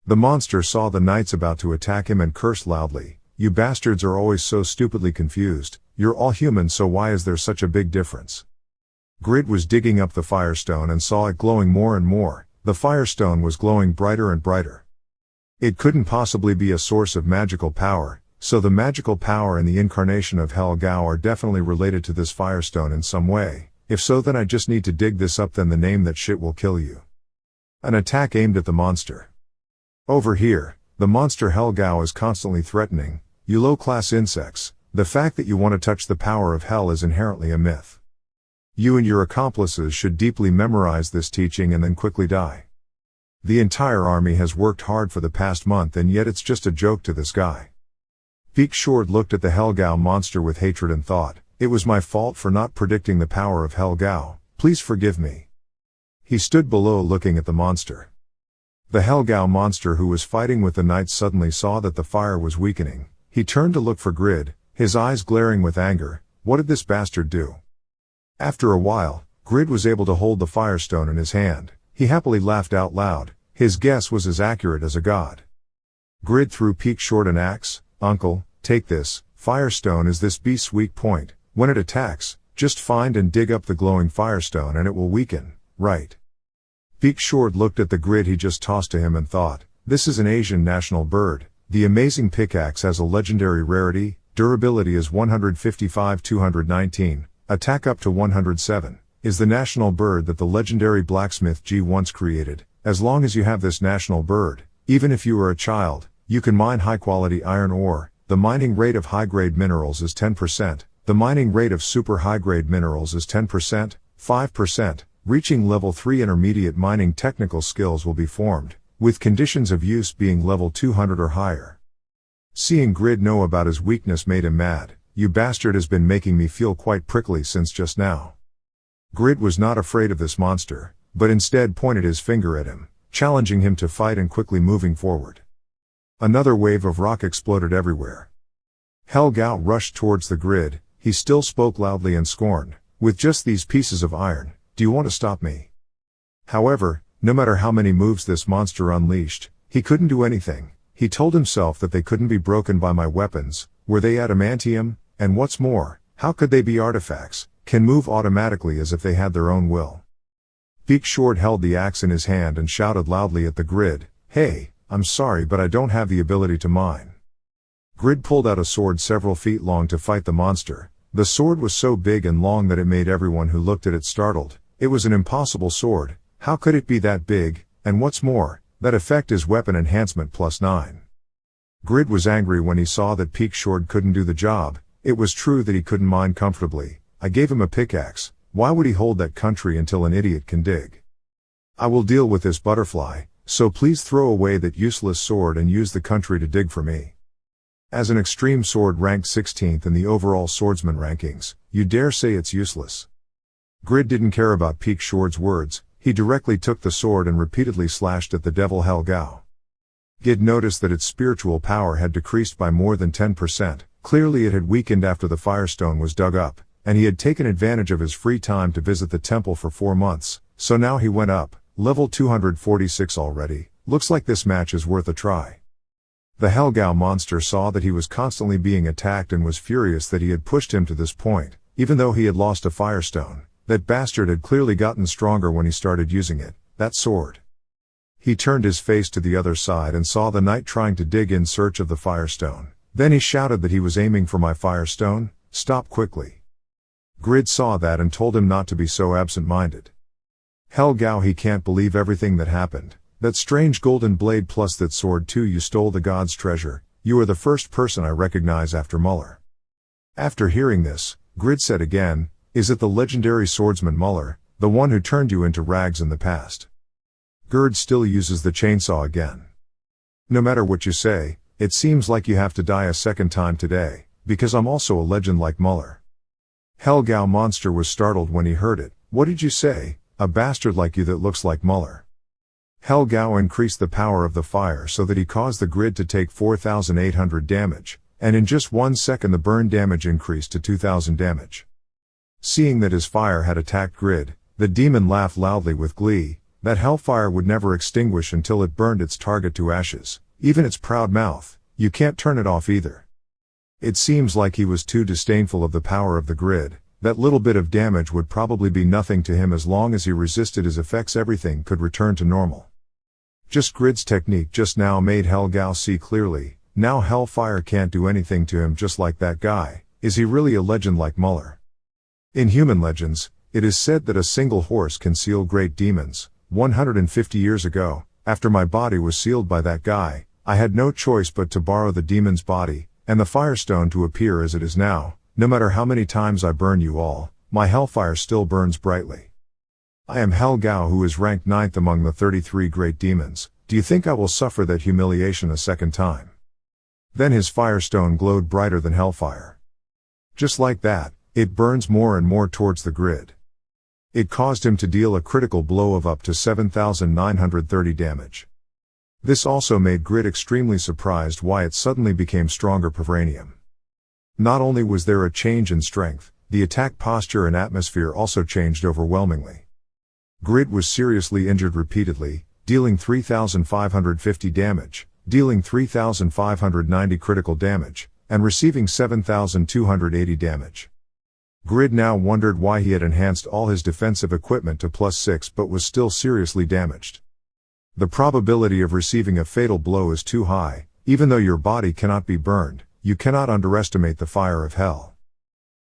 The monster saw the knights about to attack him and cursed loudly, "You bastards are always so stupidly confused. You're all human, so why is there such a big difference?" Grid was digging up the firestone and saw it glowing more and more. The firestone was glowing brighter and brighter. It couldn't possibly be a source of magical power, so the magical power and the incarnation of Helgao are definitely related to this firestone in some way. If so, then I just need to dig this up, then the name that shit will kill you. An attack aimed at the monster. Over here, the monster Helgao is constantly threatening, "You low-class insects, the fact that you want to touch the power of hell is inherently a myth. You and your accomplices should deeply memorize this teaching and then quickly die. The entire army has worked hard for the past month and yet it's just a joke to this guy." Peakshord looked at the Helgao monster with hatred and thought, "It was my fault for not predicting the power of Helgao. Please forgive me." He stood below looking at the monster. The Helgao monster who was fighting with the knights suddenly saw that the fire was weakening. He turned to look for Grid, his eyes glaring with anger. What did this bastard do? After a while, Grid was able to hold the firestone in his hand. He happily laughed out loud. His guess was as accurate as a god. Grid threw Peak Short an axe. Uncle, take this. Firestone is this beast's weak point. When it attacks, just find and dig up the glowing firestone and it will weaken, right? Peak Short looked at the grid he just tossed to him and thought, this is an Asian national bird. The amazing pickaxe has a legendary rarity, durability is 155-219, attack up to 107, is the national bird that the legendary blacksmith G once created. As long as you have this national bird, even if you are a child, you can mine high-quality iron ore. The mining rate of high-grade minerals is 10%, the mining rate of super high-grade minerals is 10%, 5%, reaching level 3 intermediate mining technical skills will be formed, with conditions of use being level 200 or higher. Seeing Grid know about his weakness made him mad. You bastard has been making me feel quite prickly since just now. Grid was not afraid of this monster, but instead pointed his finger at him, challenging him to fight and quickly moving forward. Another wave of rock exploded everywhere. Helgao rushed towards the Grid. He still spoke loudly and scorned. With just these pieces of iron, do you want to stop me? However, no matter how many moves this monster unleashed, he couldn't do anything. He told himself that they couldn't be broken by my weapons. Were they adamantium? And what's more, how could they be artifacts? Can move automatically as if they had their own will. Peak Short held the axe in his hand and shouted loudly at the Grid, hey, I'm sorry but I don't have the ability to mine. Grid pulled out a sword several feet long to fight the monster. The sword was so big and long that it made everyone who looked at it startled. It was an impossible sword. How could it be that big? And what's more, that effect is weapon enhancement +9. Grid was angry when he saw that Peak Short couldn't do the job. It was true that he couldn't mine comfortably. I gave him a pickaxe. Why would he hold that country until an idiot can dig? I will deal with this butterfly, so please throw away that useless sword and use the country to dig for me. As an extreme sword ranked 16th in the overall swordsman rankings, you dare say it's useless? Grid didn't care about Peak Short's words. He directly took the sword and repeatedly slashed at the devil Helgao. Grid noticed that its spiritual power had decreased by more than 10%. Clearly it had weakened after the firestone was dug up, and he had taken advantage of his free time to visit the temple for 4 months, so now he went up, level 246 already. Looks like this match is worth a try. The Helgao monster saw that he was constantly being attacked and was furious that he had pushed him to this point, even though he had lost a firestone. That bastard had clearly gotten stronger when he started using it, that sword. He turned his face to the other side and saw the knight trying to dig in search of the firestone. Then he shouted that he was aiming for my firestone. Stop quickly. Grid saw that and told him not to be so absent-minded. Helgao, he can't believe everything that happened. That strange golden blade plus that sword too. You stole the god's treasure. You are the first person I recognize after Muller. After hearing this, Grid said again, is it the legendary swordsman Muller, the one who turned you into rags in the past? Gerd still uses the chainsaw again. No matter what you say, it seems like you have to die a second time today, because I'm also a legend like Muller. Helgao monster was startled when he heard it. What did you say? A bastard like you that looks like Muller. Helgao increased the power of the fire so that he caused the Grid to take 4,800 damage, and in just 1 second the burn damage increased to 2,000 damage. Seeing that his fire had attacked Grid, the demon laughed loudly with glee. That hellfire would never extinguish until it burned its target to ashes, even its proud mouth. You can't turn it off either. It seems like he was too disdainful of the power of the Grid. That little bit of damage would probably be nothing to him as long as he resisted his effects. Everything could return to normal. Just Grid's technique just now made Helgao see clearly. Now hellfire can't do anything to him, just like that guy. Is he really a legend like Muller? In human legends, it is said that a single horse can seal great demons. 150 years ago, after my body was sealed by that guy, I had no choice but to borrow the demon's body, and the firestone to appear as it is now. No matter how many times I burn you all, my hellfire still burns brightly. I am Helgao, who is ranked 9th among the 33 great demons. Do you think I will suffer that humiliation a second time? Then his firestone glowed brighter than hellfire. Just like that, it burns more and more towards the Grid. It caused him to deal a critical blow of up to 7,930 damage. This also made Grid extremely surprised why it suddenly became stronger vibranium. Not only was there a change in strength, the attack posture and atmosphere also changed overwhelmingly. Grid was seriously injured repeatedly, dealing 3,550 damage, dealing 3,590 critical damage, and receiving 7,280 damage. Grid now wondered why he had enhanced all his defensive equipment to +6 but was still seriously damaged. The probability of receiving a fatal blow is too high. Even though your body cannot be burned, you cannot underestimate the fire of hell.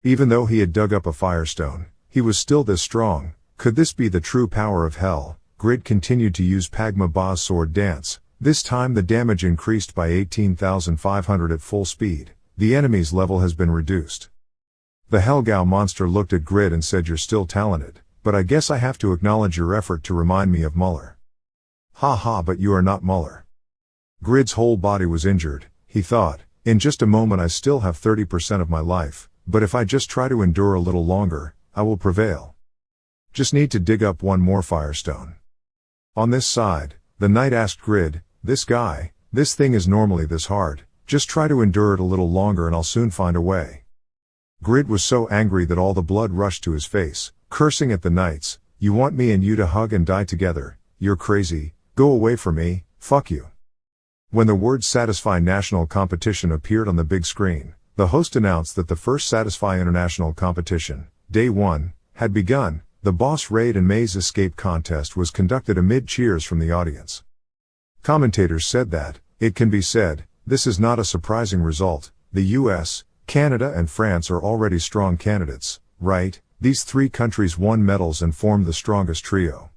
Even though he had dug up a firestone, he was still this strong. Could this be the true power of hell? Grid continued to use Pagma Ba's sword dance. This time the damage increased by 18,500 at full speed. The enemy's level has been reduced. The Hellgao monster looked at Grid and said, "You're still talented, but I guess I have to acknowledge your effort to remind me of Muller." "Ha ha, but you are not Muller." Grid's whole body was injured. He thought, "In just a moment I still have 30% of my life, but if I just try to endure a little longer, I will prevail. Just need to dig up one more firestone." On this side, the knight asked Grid, this thing is normally this hard, just try to endure it a little longer and I'll soon find a way." Grid was so angry that all the blood rushed to his face, cursing at the knights. "You want me and you to hug and die together? You're crazy, go away from me, fuck you." When the word Satisfy National Competition appeared on the big screen, the host announced that the first Satisfy International Competition, Day 1, had begun. The boss raid and maze escape contest was conducted amid cheers from the audience. Commentators said that, it can be said, this is not a surprising result. The US, Canada and France are already strong candidates, right? These three countries won medals and formed the strongest trio.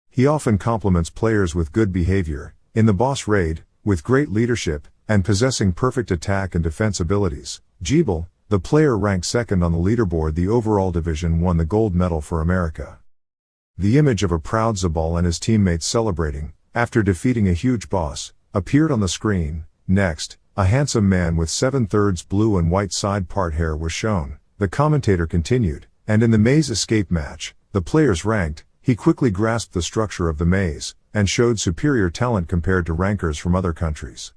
He often compliments players with good behavior, in the boss raid, with great leadership, and possessing perfect attack and defense abilities. Jeeble, the player ranked second on the leaderboard the overall division, won the gold medal for America. The image of a proud Zabal and his teammates celebrating, after defeating a huge boss, appeared on the screen. Next, a handsome man with 7/3 blue and white side part hair was shown. The commentator continued, and in the maze escape match, the players ranked, he quickly grasped the structure of the maze, and showed superior talent compared to rankers from other countries.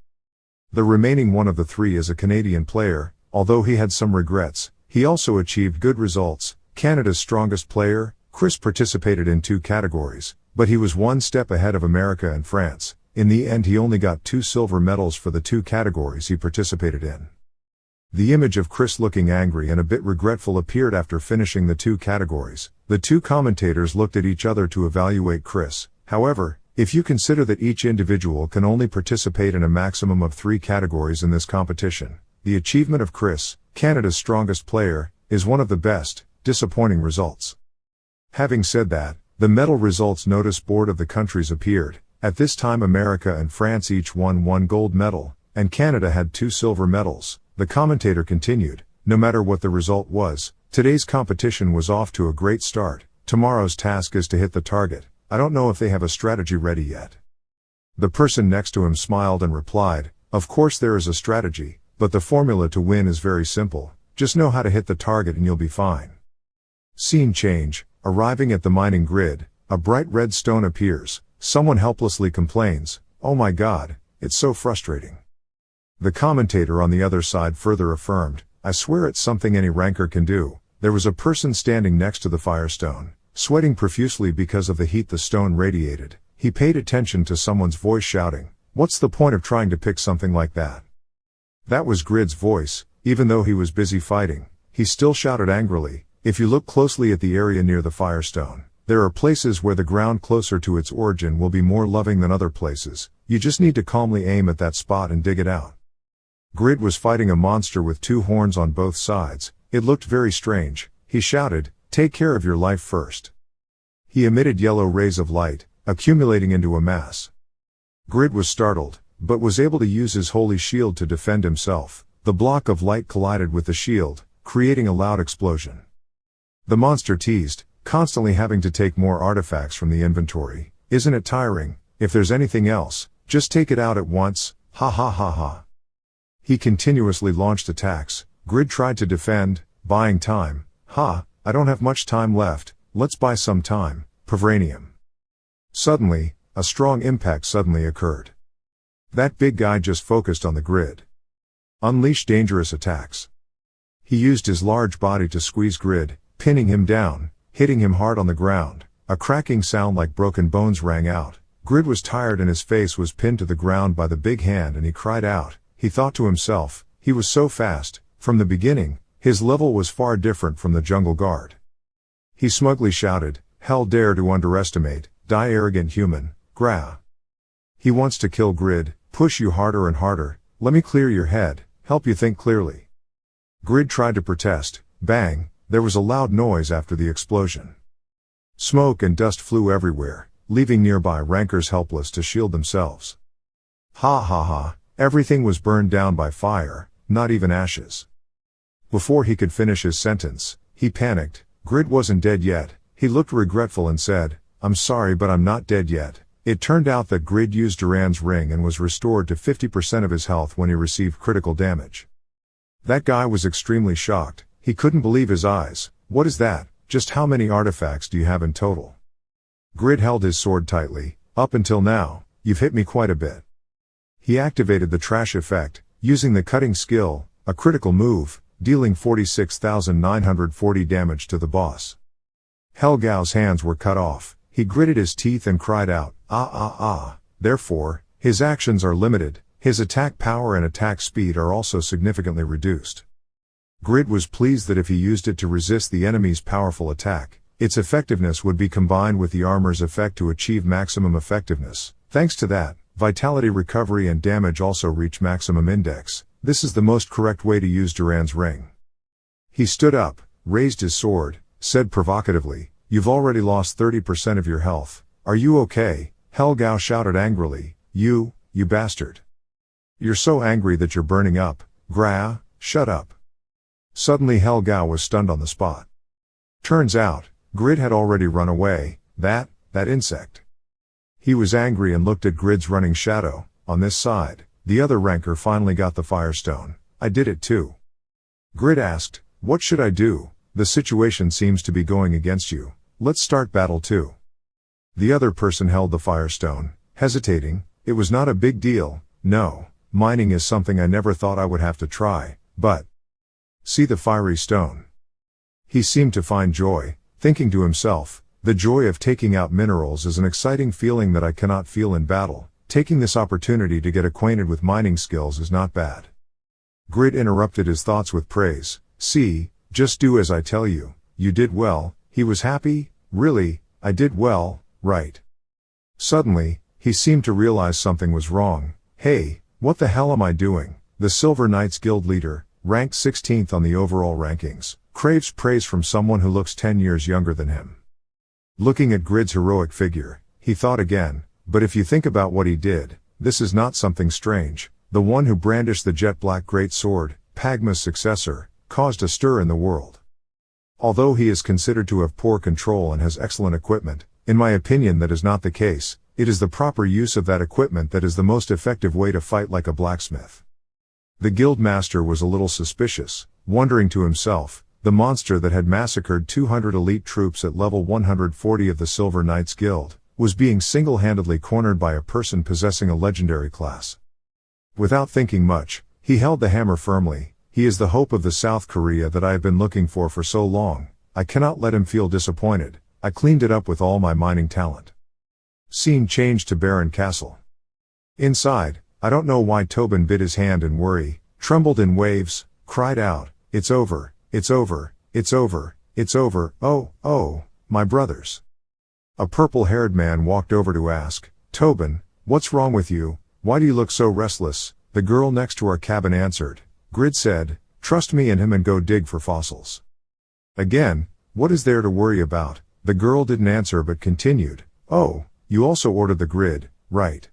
The remaining one of the three is a Canadian player. Although he had some regrets, he also achieved good results. Canada's strongest player, Chris, participated in 2 categories, but he was one step ahead of America and France. In the end he only got 2 silver medals for the 2 categories he participated in. The image of Chris looking angry and a bit regretful appeared after finishing the 2 categories. The 2 commentators looked at each other to evaluate Chris. However, if you consider that each individual can only participate in a maximum of 3 categories in this competition, the achievement of Chris, Canada's strongest player, is one of the best. Disappointing results. Having said that, the medal results notice board of the countries appeared. At this time America and France each won 1 gold medal, and Canada had 2 silver medals. The commentator continued, "No matter what the result was, today's competition was off to a great start. Tomorrow's task is to hit the target. I don't know if they have a strategy ready yet." The person next to him smiled and replied, "Of course there is a strategy, but the formula to win is very simple. Just know how to hit the target and you'll be fine." Scene change. Arriving at the mining grid, a bright red stone appears. Someone helplessly complains, "Oh my God, it's so frustrating." The commentator on the other side further affirmed, "I swear it's something any ranker can do." There was a person standing next to the firestone, sweating profusely because of the heat the stone radiated. He paid attention to someone's voice shouting, "What's the point of trying to pick something like that?" That was Grid's voice. Even though he was busy fighting, he still shouted angrily. If you look closely at the area near the firestone, there are places where the ground closer to its origin will be more loving than other places. You just need to calmly aim at that spot and dig it out. Grid was fighting a monster with 2 horns on both sides. It looked very strange. He shouted, "Take care of your life first." He emitted yellow rays of light, accumulating into a mass. Grid was startled, but was able to use his holy shield to defend himself. The block of light collided with the shield, creating a loud explosion. The monster teased, constantly having to take more artifacts from the inventory. "Isn't it tiring? If there's anything else, just take it out at once, ha ha ha ha." He continuously launched attacks. Grid tried to defend, buying time. "Ha, I don't have much time left, let's buy some time, Pavranium." Suddenly, a strong impact suddenly occurred. That big guy just focused on the grid. Unleash dangerous attacks. He used his large body to squeeze Grid, pinning him down, hitting him hard on the ground. A cracking sound like broken bones rang out. Grid was tired and his face was pinned to the ground by the big hand, and he cried out. He thought to himself, he was so fast. From the beginning, his level was far different from the jungle guard. He smugly shouted, "Hell dare to underestimate, die arrogant human, gra. He wants to kill Grid, push you harder and harder, let me clear your head, help you think clearly." Grid tried to protest. Bang, there was a loud noise after the explosion. Smoke and dust flew everywhere, leaving nearby rankers helpless to shield themselves. Ha ha ha, everything was burned down by fire, not even ashes. Before he could finish his sentence, he panicked. Grid wasn't dead yet. He looked regretful and said, "I'm sorry, but I'm not dead yet." It turned out that Grid used Duran's ring and was restored to 50% of his health when he received critical damage. That guy was extremely shocked. He couldn't believe his eyes. "What is that? Just how many artifacts do you have in total?" Grid held his sword tightly. "Up until now, you've hit me quite a bit." He activated the trash effect, using the cutting skill, a critical move, dealing 46,940 damage to the boss. Helgao's hands were cut off. He gritted his teeth and cried out, "Ah ah ah." Therefore, his actions are limited. His attack power and attack speed are also significantly reduced. Grid was pleased that if he used it to resist the enemy's powerful attack, its effectiveness would be combined with the armor's effect to achieve maximum effectiveness. Thanks to that, vitality recovery and damage also reach maximum index. This is the most correct way to use Duran's ring. He stood up, raised his sword, said provocatively, "You've already lost 30% of your health. Are you okay?" Helgao shouted angrily, You bastard. You're so angry that you're burning up. Gra, shut up." Suddenly Helgao was stunned on the spot. Turns out, Grid had already run away. That insect. He was angry and looked at Grid's running shadow. On this side, the other ranker finally got the firestone. "I did it too." Grid asked, "What should I do? The situation seems to be going against you. Let's start battle too." The other person held the firestone, hesitating. "It was not a big deal. No, mining is something I never thought I would have to try, but see the fiery stone." He seemed to find joy, thinking to himself, "The joy of taking out minerals is an exciting feeling that I cannot feel in battle. Taking this opportunity to get acquainted with mining skills is not bad." Grid interrupted his thoughts with praise. "See, just do as I tell you. You did well." He was happy. "Really, I did well, right?" Suddenly, he seemed to realize something was wrong. "Hey, what the hell am I doing?" The Silver Knights Guild leader, ranked 16th on the overall rankings, craves praise from someone who looks 10 years younger than him. Looking at Grid's heroic figure, he thought again, but if you think about what he did, this is not something strange. The one who brandished the jet black great sword, Pagma's successor, caused a stir in the world. Although he is considered to have poor control and has excellent equipment, in my opinion that is not the case. It is the proper use of that equipment that is the most effective way to fight like a blacksmith. The guild master was a little suspicious, wondering to himself, the monster that had massacred 200 elite troops at level 140 of the Silver Knights Guild, was being single-handedly cornered by a person possessing a legendary class. Without thinking much, he held the hammer firmly. "He is the hope of the South Korea that I have been looking for so long. I cannot let him feel disappointed. I cleaned it up with all my mining talent." Scene changed to Baron Castle. Inside, I don't know why Tobin bit his hand in worry, trembled in waves, cried out, "It's over, it's over, it's over, it's over, oh, my brothers." A purple-haired man walked over to ask, "Tobin, what's wrong with you? Why do you look so restless?" The girl next to our cabin answered. Grid said, "Trust me and him and go dig for fossils." Again, "What is there to worry about?" The girl didn't answer but continued, "Oh, you also ordered the Grid, right?"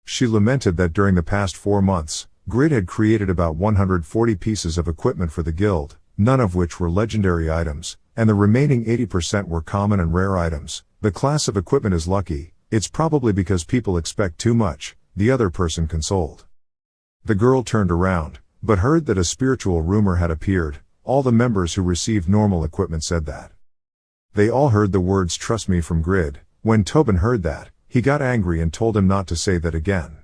She lamented that during the past 4 months, Grid had created about 140 pieces of equipment for the guild, none of which were legendary items, and the remaining 80% were common and rare items. "The class of equipment is lucky. It's probably because people expect too much," the other person consoled. The girl turned around, but heard that a spiritual rumor had appeared. All the members who received normal equipment said that. They all heard the words "trust me" from Grid. When Tobin heard that, he got angry and told him not to say that again.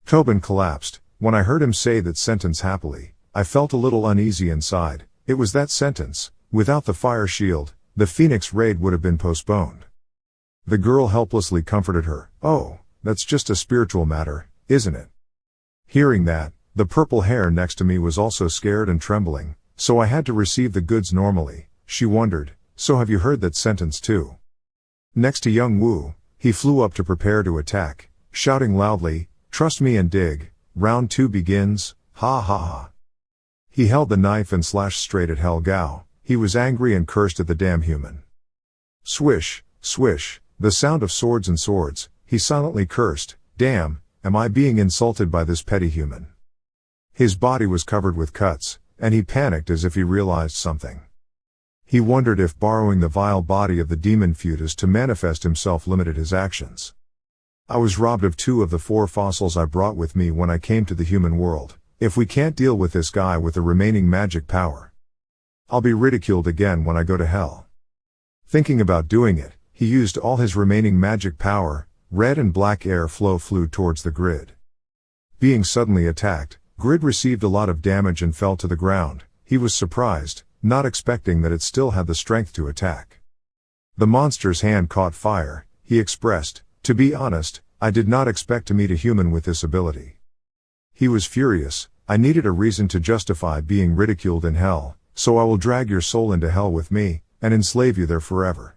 Tobin collapsed. When I heard him say that sentence happily, I felt a little uneasy inside. It was that sentence, without the fire shield, the Phoenix raid would have been postponed. The girl helplessly comforted her. Oh, that's just a spiritual matter, isn't it? Hearing that, the purple hair next to me was also scared and trembling, so I had to receive the goods normally. She wondered, so have you heard that sentence too? Next to young Wu, he flew up to prepare to attack, shouting loudly, trust me and dig, round 2 begins, ha ha ha. He held the knife and slashed straight at Hell Gao. He was angry and cursed at the damn human. Swish, swish, the sound of swords and swords, he silently cursed, damn, am I being insulted by this petty human? His body was covered with cuts, and he panicked as if he realized something. He wondered if borrowing the vile body of the demon fetus to manifest himself limited his actions. I was robbed of 2 of the 4 fossils I brought with me when I came to the human world. If we can't deal with this guy with the remaining magic power, I'll be ridiculed again when I go to hell. Thinking about doing it, he used all his remaining magic power. Red and black air flow flew towards the grid. Being suddenly attacked, Grid received a lot of damage and fell to the ground. He was surprised, not expecting that it still had the strength to attack. The monster's hand caught fire. He expressed, to be honest, I did not expect to meet a human with this ability. He was furious. I needed a reason to justify being ridiculed in hell, so I will drag your soul into hell with me, and enslave you there forever.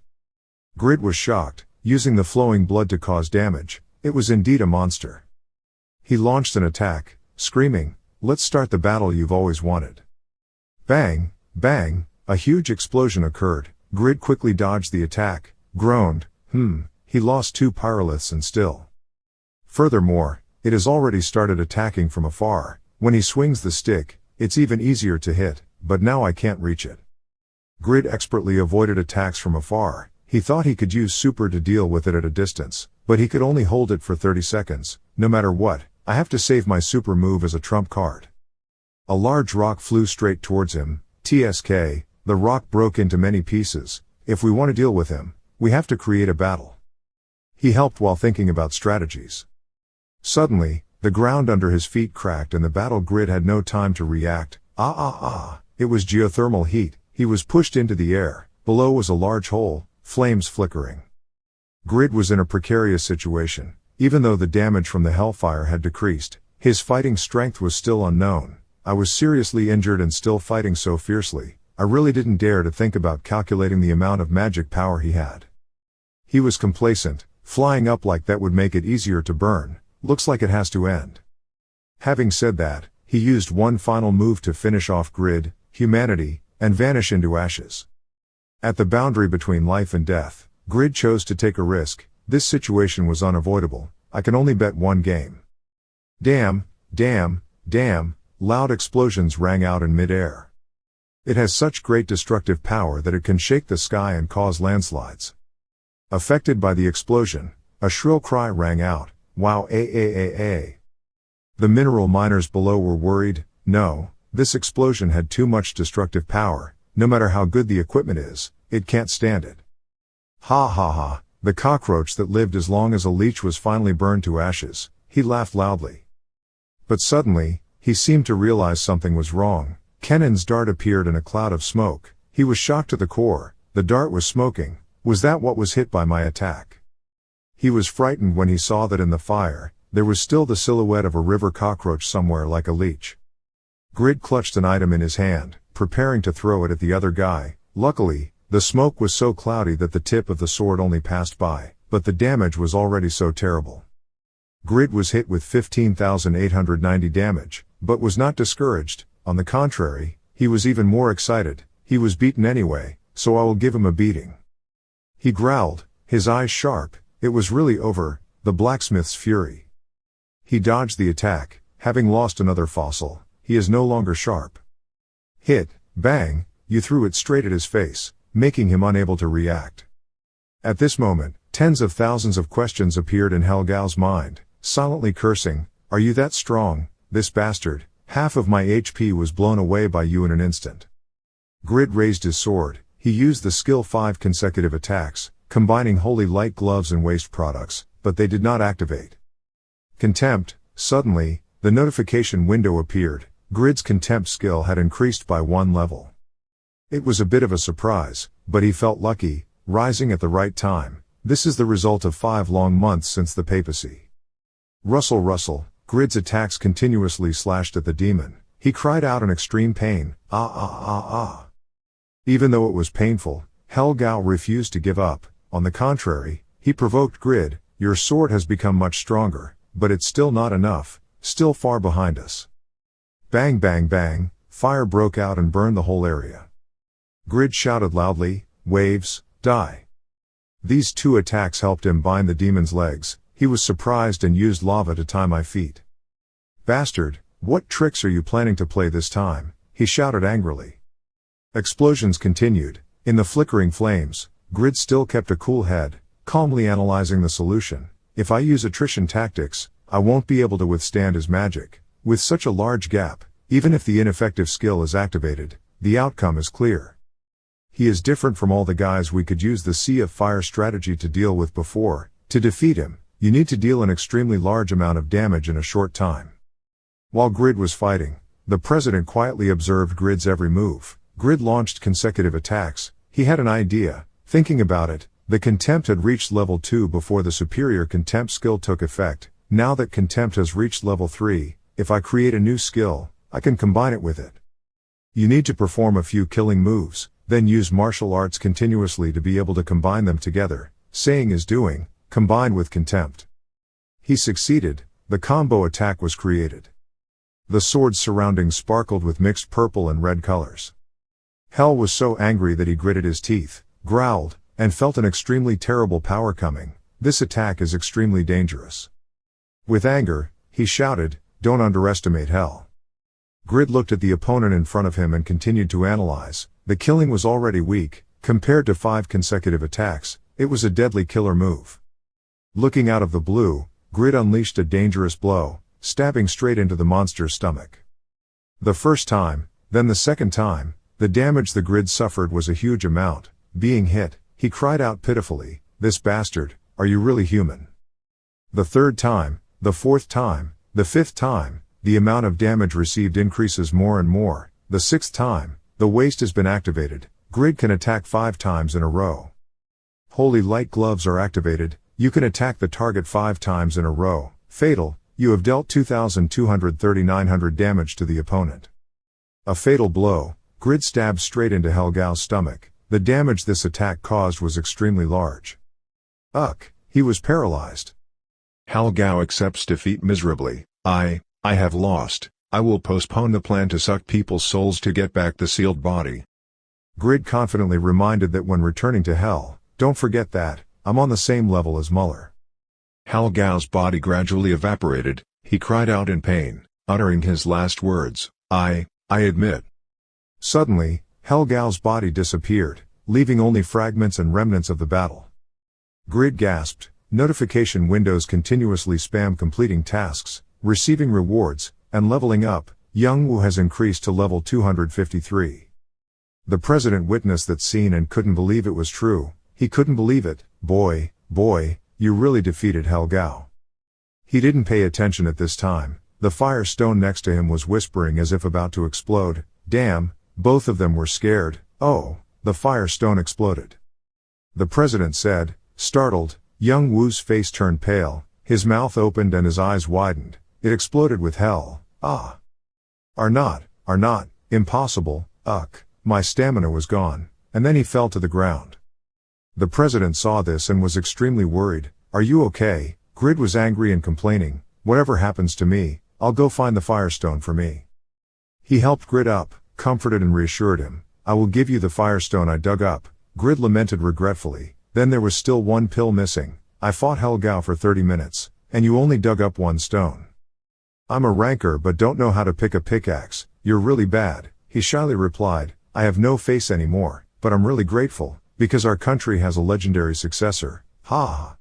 Grid was shocked, using the flowing blood to cause damage. It was indeed a monster. He launched an attack, screaming, let's start the battle you've always wanted. Bang, bang, a huge explosion occurred. Grid quickly dodged the attack, groaned, he lost 2 pyroliths and still. Furthermore, it has already started attacking from afar. When he swings the stick, it's even easier to hit, but now I can't reach it. Grid expertly avoided attacks from afar. He thought he could use super to deal with it at a distance, but he could only hold it for 30 seconds. No matter what, I have to save my super move as a trump card. A large rock flew straight towards him. TSK, the rock broke into many pieces. If we want to deal with him, we have to create a battle. He helped while thinking about strategies. Suddenly, the ground under his feet cracked and the battle grid had no time to react. It was geothermal heat. He was pushed into the air. Below was a large hole, flames flickering. Grid was in a precarious situation. Even though the damage from the hellfire had decreased, his fighting strength was still unknown. I was seriously injured and still fighting so fiercely. I really didn't dare to think about calculating the amount of magic power he had. He was complacent. Flying up like that would make it easier to burn. Looks like it has to end. Having said that, he used one final move to finish off Grid, humanity, and vanish into ashes. At the boundary between life and death, Grid chose to take a risk. This situation was unavoidable. I can only bet 1 game. Damn, damn, damn, loud explosions rang out in mid-air. It has such great destructive power that it can shake the sky and cause landslides. Affected by the explosion, a shrill cry rang out. Wow, The mineral miners below were worried. No, this explosion had too much destructive power. No matter how good the equipment is, it can't stand it. Ha ha ha, the cockroach that lived as long as a leech was finally burned to ashes. He laughed loudly. But suddenly, he seemed to realize something was wrong. Kennan's dart appeared in a cloud of smoke. He was shocked to the core. The dart was smoking. Was that what was hit by my attack? He was frightened when he saw that in the fire, there was still the silhouette of a river cockroach somewhere like a leech. Grid clutched an item in his hand, preparing to throw it at the other guy. Luckily, the smoke was so cloudy that the tip of the sword only passed by, but the damage was already so terrible. Grid was hit with 15,890 damage, but was not discouraged. On the contrary, he was even more excited. He was beaten anyway, so I will give him a beating. He growled, his eyes sharp. It was really over, the blacksmith's fury. He dodged the attack. Having lost another fossil, he is no longer sharp. Hit, bang, you threw it straight at his face, making him unable to react. At this moment, tens of thousands of questions appeared in Helgao's mind, silently cursing, are you that strong, this bastard? Half of my HP was blown away by you in an instant. Grid raised his sword. He used the skill 5 consecutive attacks, combining holy light gloves and waste products, but they did not activate. Contempt. Suddenly, the notification window appeared. Grid's contempt skill had increased by 1 level. It was a bit of a surprise, but he felt lucky, rising at the right time. This is the result of 5 long months since the papacy. Rustle. Grid's attacks continuously slashed at the demon. He cried out in extreme pain, ah. Even though it was painful, Helgao refused to give up. On the contrary, he provoked Grid, your sword has become much stronger, but it's still not enough, still far behind us. Bang bang bang, fire broke out and burned the whole area. Grid shouted loudly, waves, die. These 2 attacks helped him bind the demon's legs. He was surprised and used lava to tie my feet. Bastard, what tricks are you planning to play this time? He shouted angrily. Explosions continued. In the flickering flames, Grid still kept a cool head, calmly analyzing the solution. If I use attrition tactics, I won't be able to withstand his magic. With such a large gap, even if the ineffective skill is activated, the outcome is clear. He is different from all the guys we could use the Sea of Fire strategy to deal with before. To defeat him, you need to deal an extremely large amount of damage in a short time. While Grid was fighting, the president quietly observed Grid's every move. Grid launched consecutive attacks. He had an idea. Thinking about it, the contempt had reached level 2 before the superior contempt skill took effect. Now that contempt has reached level 3, if I create a new skill, I can combine it with it. You need to perform a few killing moves, then use martial arts continuously to be able to combine them together. Saying is doing, combined with contempt. He succeeded. The combo attack was created. The sword's surroundings sparkled with mixed purple and red colors. Hell was so angry that he gritted his teeth, growled, and felt an extremely terrible power coming. This attack is extremely dangerous. With anger, he shouted, don't underestimate Hell. Grid looked at the opponent in front of him and continued to analyze. The killing was already weak. Compared to 5 consecutive attacks, it was a deadly killer move. Looking out of the blue, Grid unleashed a dangerous blow, stabbing straight into the monster's stomach. The first time, then the second time, the damage the Grid suffered was a huge amount. Being hit, he cried out pitifully, this bastard, are you really human? The third time, the fourth time, the fifth time, the amount of damage received increases more and more. The sixth time, the waste has been activated. Grid can attack 5 times in a row. Holy light gloves are activated. You can attack the target 5 times in a row. Fatal, you have dealt 2,239 damage to the opponent. A fatal blow. Grid stabbed straight into Helgao's stomach. The damage this attack caused was extremely large. He was paralyzed. Helgao accepts defeat miserably. I have lost. I will postpone the plan to suck people's souls to get back the sealed body. Grid confidently reminded that when returning to Hell, don't forget that, I'm on the same level as Muller. Helgao's body gradually evaporated. He cried out in pain, uttering his last words, I admit. Suddenly, Helgao's body disappeared, leaving only fragments and remnants of the battle. Grid gasped. Notification windows continuously spam completing tasks, receiving rewards, and leveling up. Young Wu has increased to level 253. The president witnessed that scene and couldn't believe it was true. He couldn't believe it. Boy, you really defeated Helgao. He didn't pay attention at this time. The fire stone next to him was whispering as if about to explode. Damn, both of them were scared. Oh, the fire stone exploded. The president said, startled. Young Wu's face turned pale, his mouth opened and his eyes widened. It exploded with hell. Are not, impossible, my stamina was gone, and then he fell to the ground. The president saw this and was extremely worried. Are you okay? Grid was angry and complaining, whatever happens to me, I'll go find the firestone for me. He helped Grid up, comforted and reassured him. I will give you the firestone I dug up. Grid lamented regretfully. Then there was still 1 pill missing. I fought Helgao for 30 minutes, and you only dug up 1 stone. I'm a ranker but don't know how to pick a pickaxe. You're really bad, he shyly replied. I have no face anymore, but I'm really grateful, because our country has a legendary successor. Ha.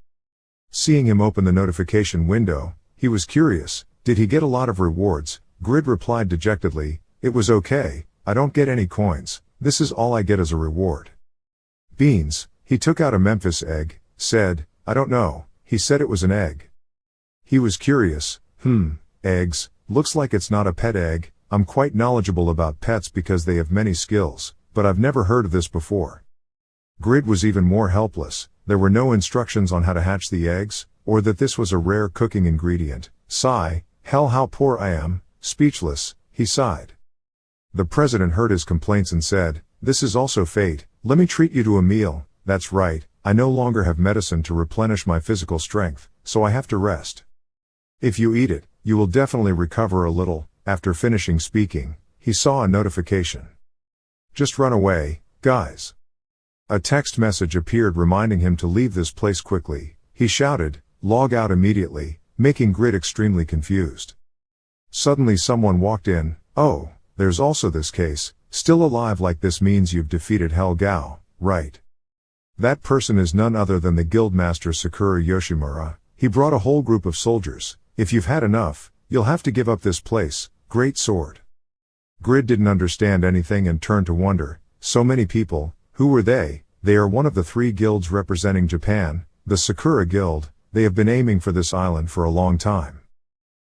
Seeing him open the notification window, he was curious. Did he get a lot of rewards? Grid replied dejectedly, it was okay, I don't get any coins, this is all I get as a reward. Beans. He took out a Memphis egg, said, I don't know, he said it was an egg. He was curious, eggs, looks like it's not a pet egg, I'm quite knowledgeable about pets because they have many skills, but I've never heard of this before. Grid was even more helpless. There were no instructions on how to hatch the eggs, or that this was a rare cooking ingredient. Sigh, hell how poor I am, speechless, he sighed. The president heard his complaints and said, this is also fate, let me treat you to a meal. That's right, I no longer have medicine to replenish my physical strength, so I have to rest. If you eat it, you will definitely recover a little. After finishing speaking, he saw a notification. Just run away, guys. A text message appeared reminding him to leave this place quickly. He shouted, log out immediately, making Grid extremely confused. Suddenly someone walked in. Oh, there's also this case. Still alive like this means you've defeated Hell Gao, right? That person is none other than the Guildmaster Sakura Yoshimura. He brought a whole group of soldiers. If you've had enough, you'll have to give up this place. Great sword. Grid didn't understand anything and turned to wonder. So many people, who were they? They are one of the 3 guilds representing Japan, the Sakura Guild. They have been aiming for this island for a long time.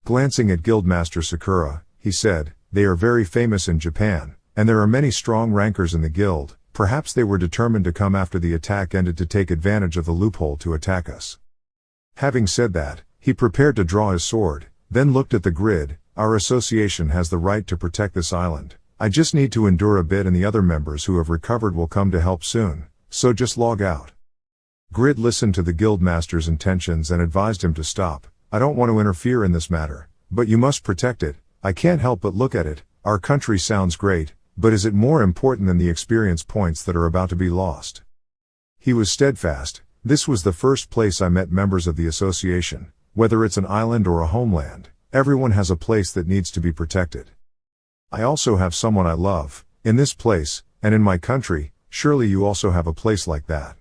Glancing at Guildmaster Sakura, he said, they are very famous in Japan, and there are many strong rankers in the guild. Perhaps they were determined to come after the attack ended to take advantage of the loophole to attack us. Having said that, he prepared to draw his sword, then looked at the Grid. Our association has the right to protect this island. I just need to endure a bit and the other members who have recovered will come to help soon, so just log out. Grid listened to the Guildmaster's intentions and advised him to stop. I don't want to interfere in this matter, but you must protect it. I can't help but look at it. Our country sounds great, but is it more important than the experience points that are about to be lost? He was steadfast. This was the first place I met members of the association. Whether it's an island or a homeland, everyone has a place that needs to be protected. I also have someone I love, in this place, and in my country. Surely you also have a place like that.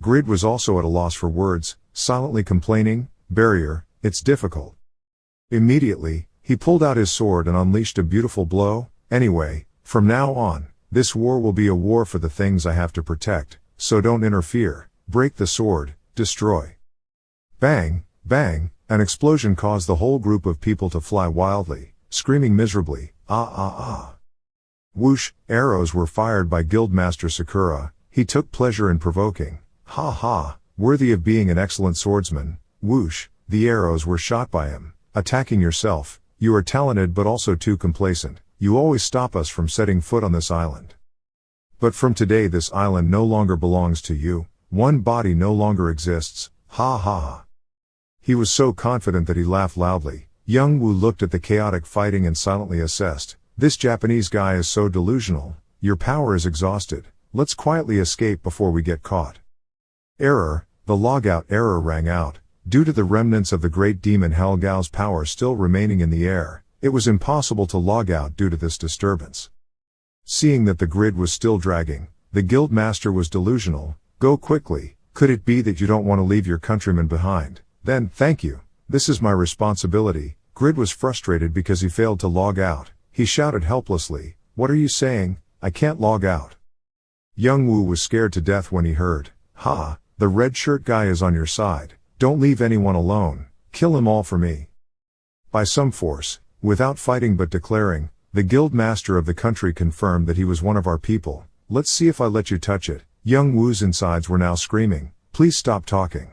Grid was also at a loss for words, silently complaining, barrier, it's difficult. Immediately, he pulled out his sword and unleashed a beautiful blow. Anyway, from now on, this war will be a war for the things I have to protect, so don't interfere. Break the sword, destroy. Bang, bang, an explosion caused the whole group of people to fly wildly, screaming miserably, ah ah ah. Whoosh, arrows were fired by Guildmaster Sakura. He took pleasure in provoking. Ha ha, worthy of being an excellent swordsman. Whoosh, the arrows were shot by him. Attacking yourself, you are talented but also too complacent. You always stop us from setting foot on this island. But from today this island no longer belongs to you. One body no longer exists. Ha ha ha. He was so confident that he laughed loudly. Young Wu looked at the chaotic fighting and silently assessed. This Japanese guy is so delusional. Your power is exhausted. Let's quietly escape before we get caught. Error, the logout error rang out. Due to the remnants of the great demon Hell Gao's power still remaining in the air, it was impossible to log out due to this disturbance. Seeing that the Grid was still dragging, the Guildmaster was delusional. Go quickly. Could it be that you don't want to leave your countrymen behind? Then, thank you. This is my responsibility. Grid was frustrated because he failed to log out. He shouted helplessly, what are you saying? I can't log out. Young Wu was scared to death when he heard, ha, the red shirt guy is on your side. Don't leave anyone alone. Kill them all for me. By some force, without fighting but declaring, the Guildmaster of the country confirmed that he was one of our people. Let's see if I let you touch it. Young Wu's insides were now screaming, please stop talking.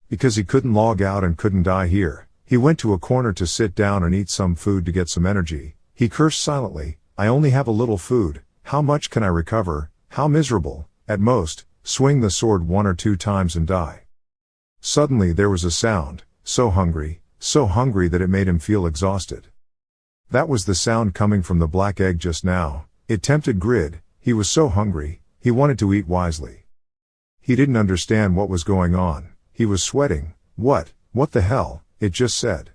Because he couldn't log out and couldn't die here, he went to a corner to sit down and eat some food to get some energy. He cursed silently, I only have a little food. How much can I recover? How miserable. At most, swing the sword 1 or 2 times and die. Suddenly there was a sound, so hungry that it made him feel exhausted. That was the sound coming from the black egg just now. It tempted Grid. He was so hungry, he wanted to eat wisely. He didn't understand what was going on. He was sweating. What the hell? It just said.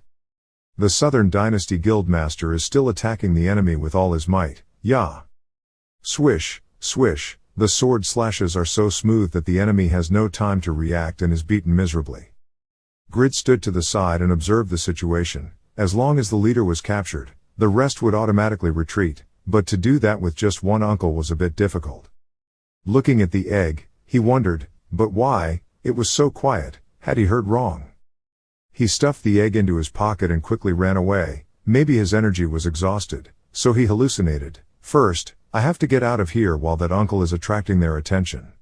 The Southern Dynasty Guildmaster is still attacking the enemy with all his might. Yah! Swish, swish, the sword slashes are so smooth that the enemy has no time to react and is beaten miserably. Grid stood to the side and observed the situation. As long as the leader was captured, the rest would automatically retreat, but to do that with just one uncle was a bit difficult. Looking at the egg, he wondered, but why? It was so quiet. Had he heard wrong? He stuffed the egg into his pocket and quickly ran away. maybe his energy was exhausted, so he hallucinated. First, I have to get out of here while that uncle is attracting their attention.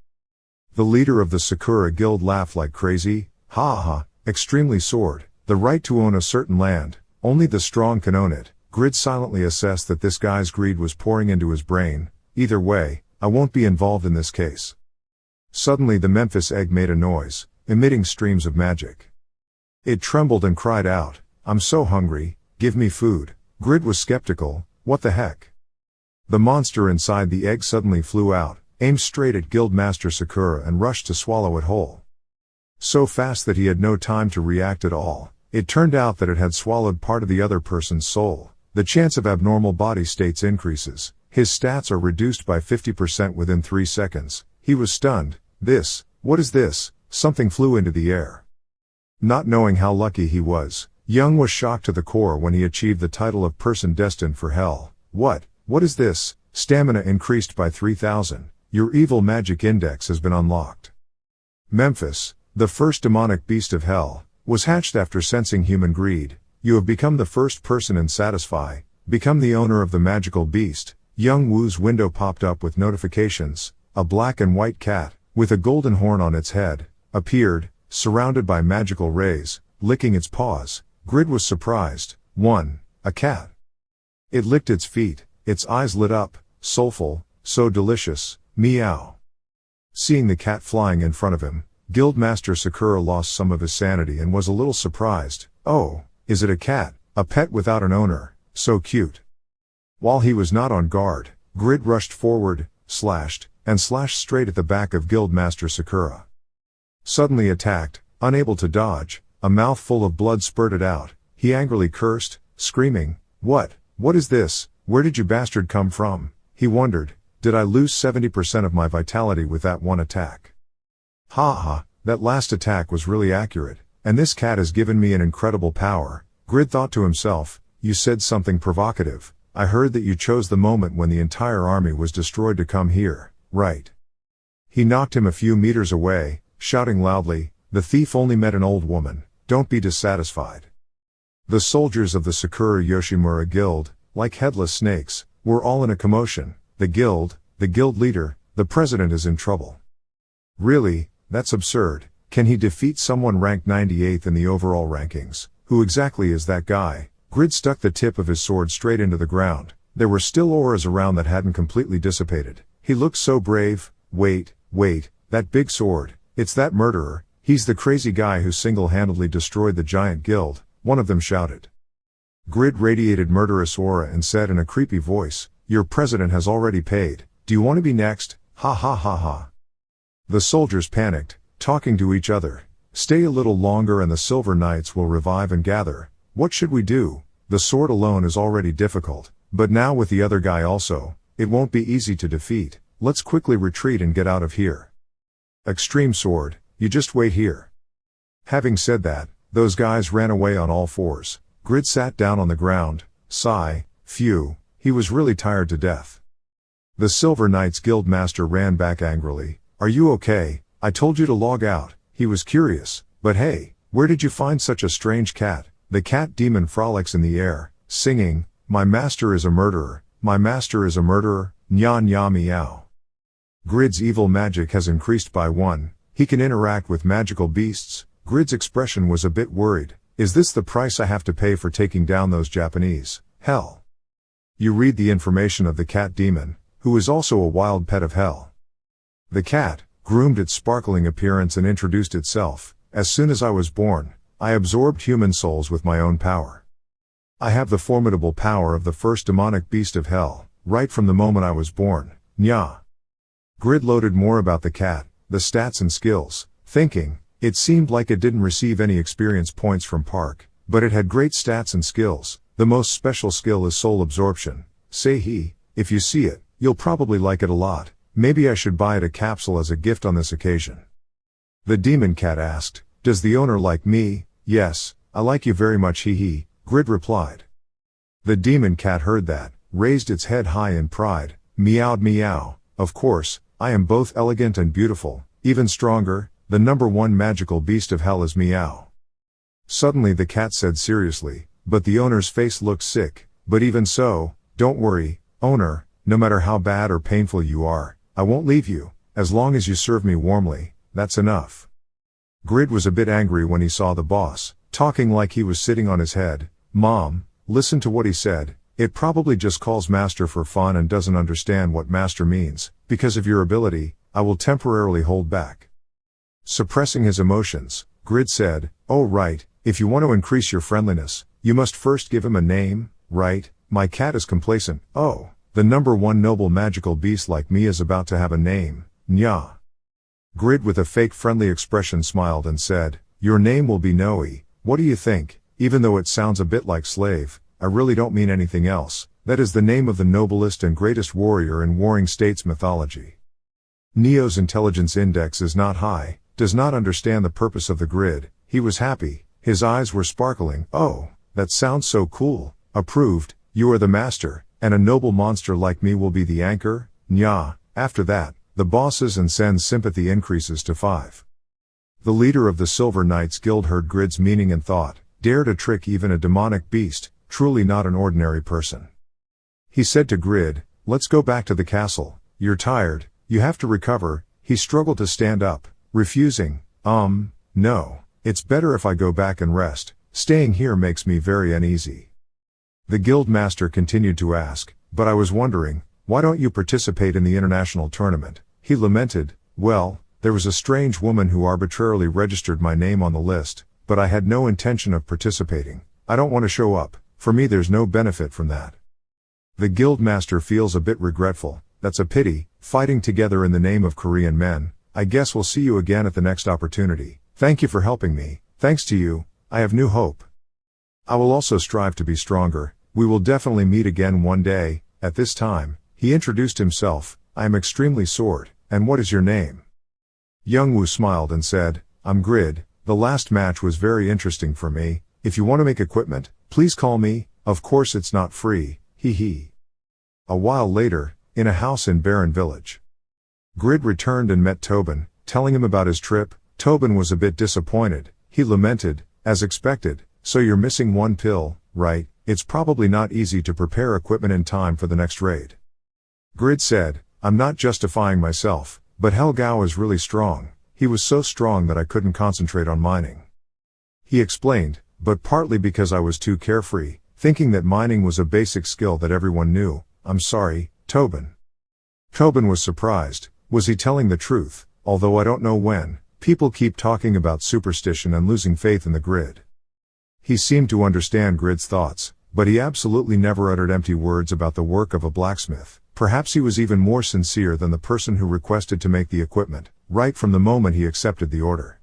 The leader of the Sakura Guild laughed like crazy. Ha ha, extremely sword, the right to own a certain land, only the strong can own it. Grid silently assessed that this guy's greed was pouring into his brain. Either way, I won't be involved in this case. Suddenly the Memphis egg made a noise, emitting streams of magic. It trembled and cried out, I'm so hungry, give me food. Grid was skeptical, what the heck? The monster inside the egg suddenly flew out, aimed straight at Guildmaster Sakura and rushed to swallow it whole. So fast that he had no time to react at all. It turned out that it had swallowed part of the other person's soul. The chance of abnormal body states increases. His stats are reduced by 50% within 3 seconds. He was stunned. What is this? Something flew into the air. Not knowing how lucky he was, Young was shocked to the core when he achieved the title of person destined for hell. What is this? Stamina increased by 3000. Your evil magic index has been unlocked. Memphis, the first demonic beast of hell, was hatched after sensing human greed. You have become the first person in Satisfy. Become the owner of the magical beast. Young Wu's window popped up with notifications. A black and white cat, with a golden horn on its head, appeared, surrounded by magical rays, licking its paws. Grid was surprised. 1. A cat. It licked its feet, its eyes lit up, soulful, so delicious, meow. Seeing the cat flying in front of him, Guildmaster Sakura lost some of his sanity and was a little surprised. Oh, is it a cat, a pet without an owner, so cute. While he was not on guard, Grid rushed forward, slashed straight at the back of Guildmaster Sakura. Suddenly attacked, unable to dodge, a mouthful of blood spurted out. He angrily cursed, screaming, What is this? Where did you bastard come from? He wondered, did I lose 70% of my vitality with that one attack? Ha ha, that last attack was really accurate, and this cat has given me an incredible power. Grid thought to himself, you said something provocative. I heard that you chose the moment when the entire army was destroyed to come here, right? He knocked him a few meters away, shouting loudly, the thief only met an old woman, don't be dissatisfied. The soldiers of the Sakura Yoshimura Guild, like headless snakes, were all in a commotion. The guild leader, the president is in trouble. Really, that's absurd. Can he defeat someone ranked 98th in the overall rankings? Who exactly is that guy? Grid stuck the tip of his sword straight into the ground. There were still auras around that hadn't completely dissipated. He looked so brave. Wait, that big sword. It's that murderer. He's the crazy guy who single-handedly destroyed the giant guild, one of them shouted. Grid radiated murderous aura and said in a creepy voice, your president has already paid. Do you want to be next? Ha ha ha ha. The soldiers panicked, talking to each other. Stay a little longer and the Silver Knights will revive and gather. What should we do? The sword alone is already difficult, but now with the other guy also, it won't be easy to defeat. Let's quickly retreat and get out of here. Extreme sword, you just wait here. Having said that, those guys ran away on all fours. Grid sat down on the ground, sigh, phew, he was really tired to death. The Silver Knights Guildmaster ran back angrily. Are you okay? I told you to log out. He was curious, but hey, where did you find such a strange cat? The cat demon frolics in the air, singing, my master is a murderer, my master is a murderer, nya nya meow. Grid's evil magic has increased by 1, he can interact with magical beasts. Grid's expression was a bit worried. Is this the price I have to pay for taking down those Japanese? Hell. You read the information of the cat demon, who is also a wild pet of hell. The cat groomed its sparkling appearance and introduced itself. As soon as I was born, I absorbed human souls with my own power. I have the formidable power of the first demonic beast of hell, right from the moment I was born. Nya. Grid loaded more about the cat, the stats and skills, thinking, it seemed like it didn't receive any experience points from Park, but it had great stats and skills. The most special skill is soul absorption. Say he, if you see it, you'll probably like it a lot. Maybe I should buy it a capsule as a gift on this occasion. The demon cat asked, does the owner like me? Yes, I like you very much he. Grid replied. The demon cat heard that, raised its head high in pride, meowed meow. Of course, I am both elegant and beautiful, even stronger, the number 1 magical beast of hell is meow. Suddenly the cat said seriously, but the owner's face looked sick. But even so, don't worry, owner, no matter how bad or painful you are, I won't leave you, as long as you serve me warmly, that's enough. Grid was a bit angry when he saw the boss, talking like he was sitting on his head. Mom, listen to what he said, it probably just calls master for fun and doesn't understand what master means. Because of your ability, I will temporarily hold back. Suppressing his emotions, Grid said, oh right, if you want to increase your friendliness, you must first give him a name, right? My cat is complacent. Oh, the number one noble magical beast like me is about to have a name, Nya. Grid with a fake friendly expression smiled and said, your name will be Noe. What do you think? Even though it sounds a bit like slave, I really don't mean anything else. That is the name of the noblest and greatest warrior in Warring States mythology. Neo's intelligence index is not high, does not understand the purpose of the grid. He was happy, his eyes were sparkling. Oh, that sounds so cool. Approved, you are the master, and a noble monster like me will be the anchor, Nya. After that, the boss's and Sen's sympathy increases to 5. The leader of the Silver Knights Guild heard Grid's meaning and thought, dare to trick even a demonic beast, truly not an ordinary person. He said to Grid, let's go back to the castle, you're tired, you have to recover. He struggled to stand up, refusing, no, it's better if I go back and rest, staying here makes me very uneasy. The guild master continued to ask, but I was wondering, why don't you participate in the international tournament? He lamented, well, there was a strange woman who arbitrarily registered my name on the list, but I had no intention of participating. I don't want to show up, for me there's no benefit from that. The guild master feels a bit regretful, that's a pity, fighting together in the name of Korean men. I guess we'll see you again at the next opportunity. Thank you for helping me, thanks to you, I have new hope. I will also strive to be stronger, we will definitely meet again one day. At this time, he introduced himself, I am extremely Sword, and what is your name? Youngwoo smiled and said, I'm Grid, the last match was very interesting for me, if you want to make equipment, please call me, of course it's not free, hee hee. A while later, in a house in Barren Village. Grid returned and met Tobin, telling him about his trip. Tobin was a bit disappointed, he lamented, as expected, so you're missing one pill, right? It's probably not easy to prepare equipment in time for the next raid. Grid said, I'm not justifying myself, but Helgao is really strong, he was so strong that I couldn't concentrate on mining. He explained, but partly because I was too carefree, thinking that mining was a basic skill that everyone knew. I'm sorry, Tobin. Tobin was surprised, was he telling the truth? Although I don't know when, people keep talking about superstition and losing faith in the grid. He seemed to understand Grid's thoughts, but he absolutely never uttered empty words about the work of a blacksmith. Perhaps he was even more sincere than the person who requested to make the equipment, right from the moment he accepted the order.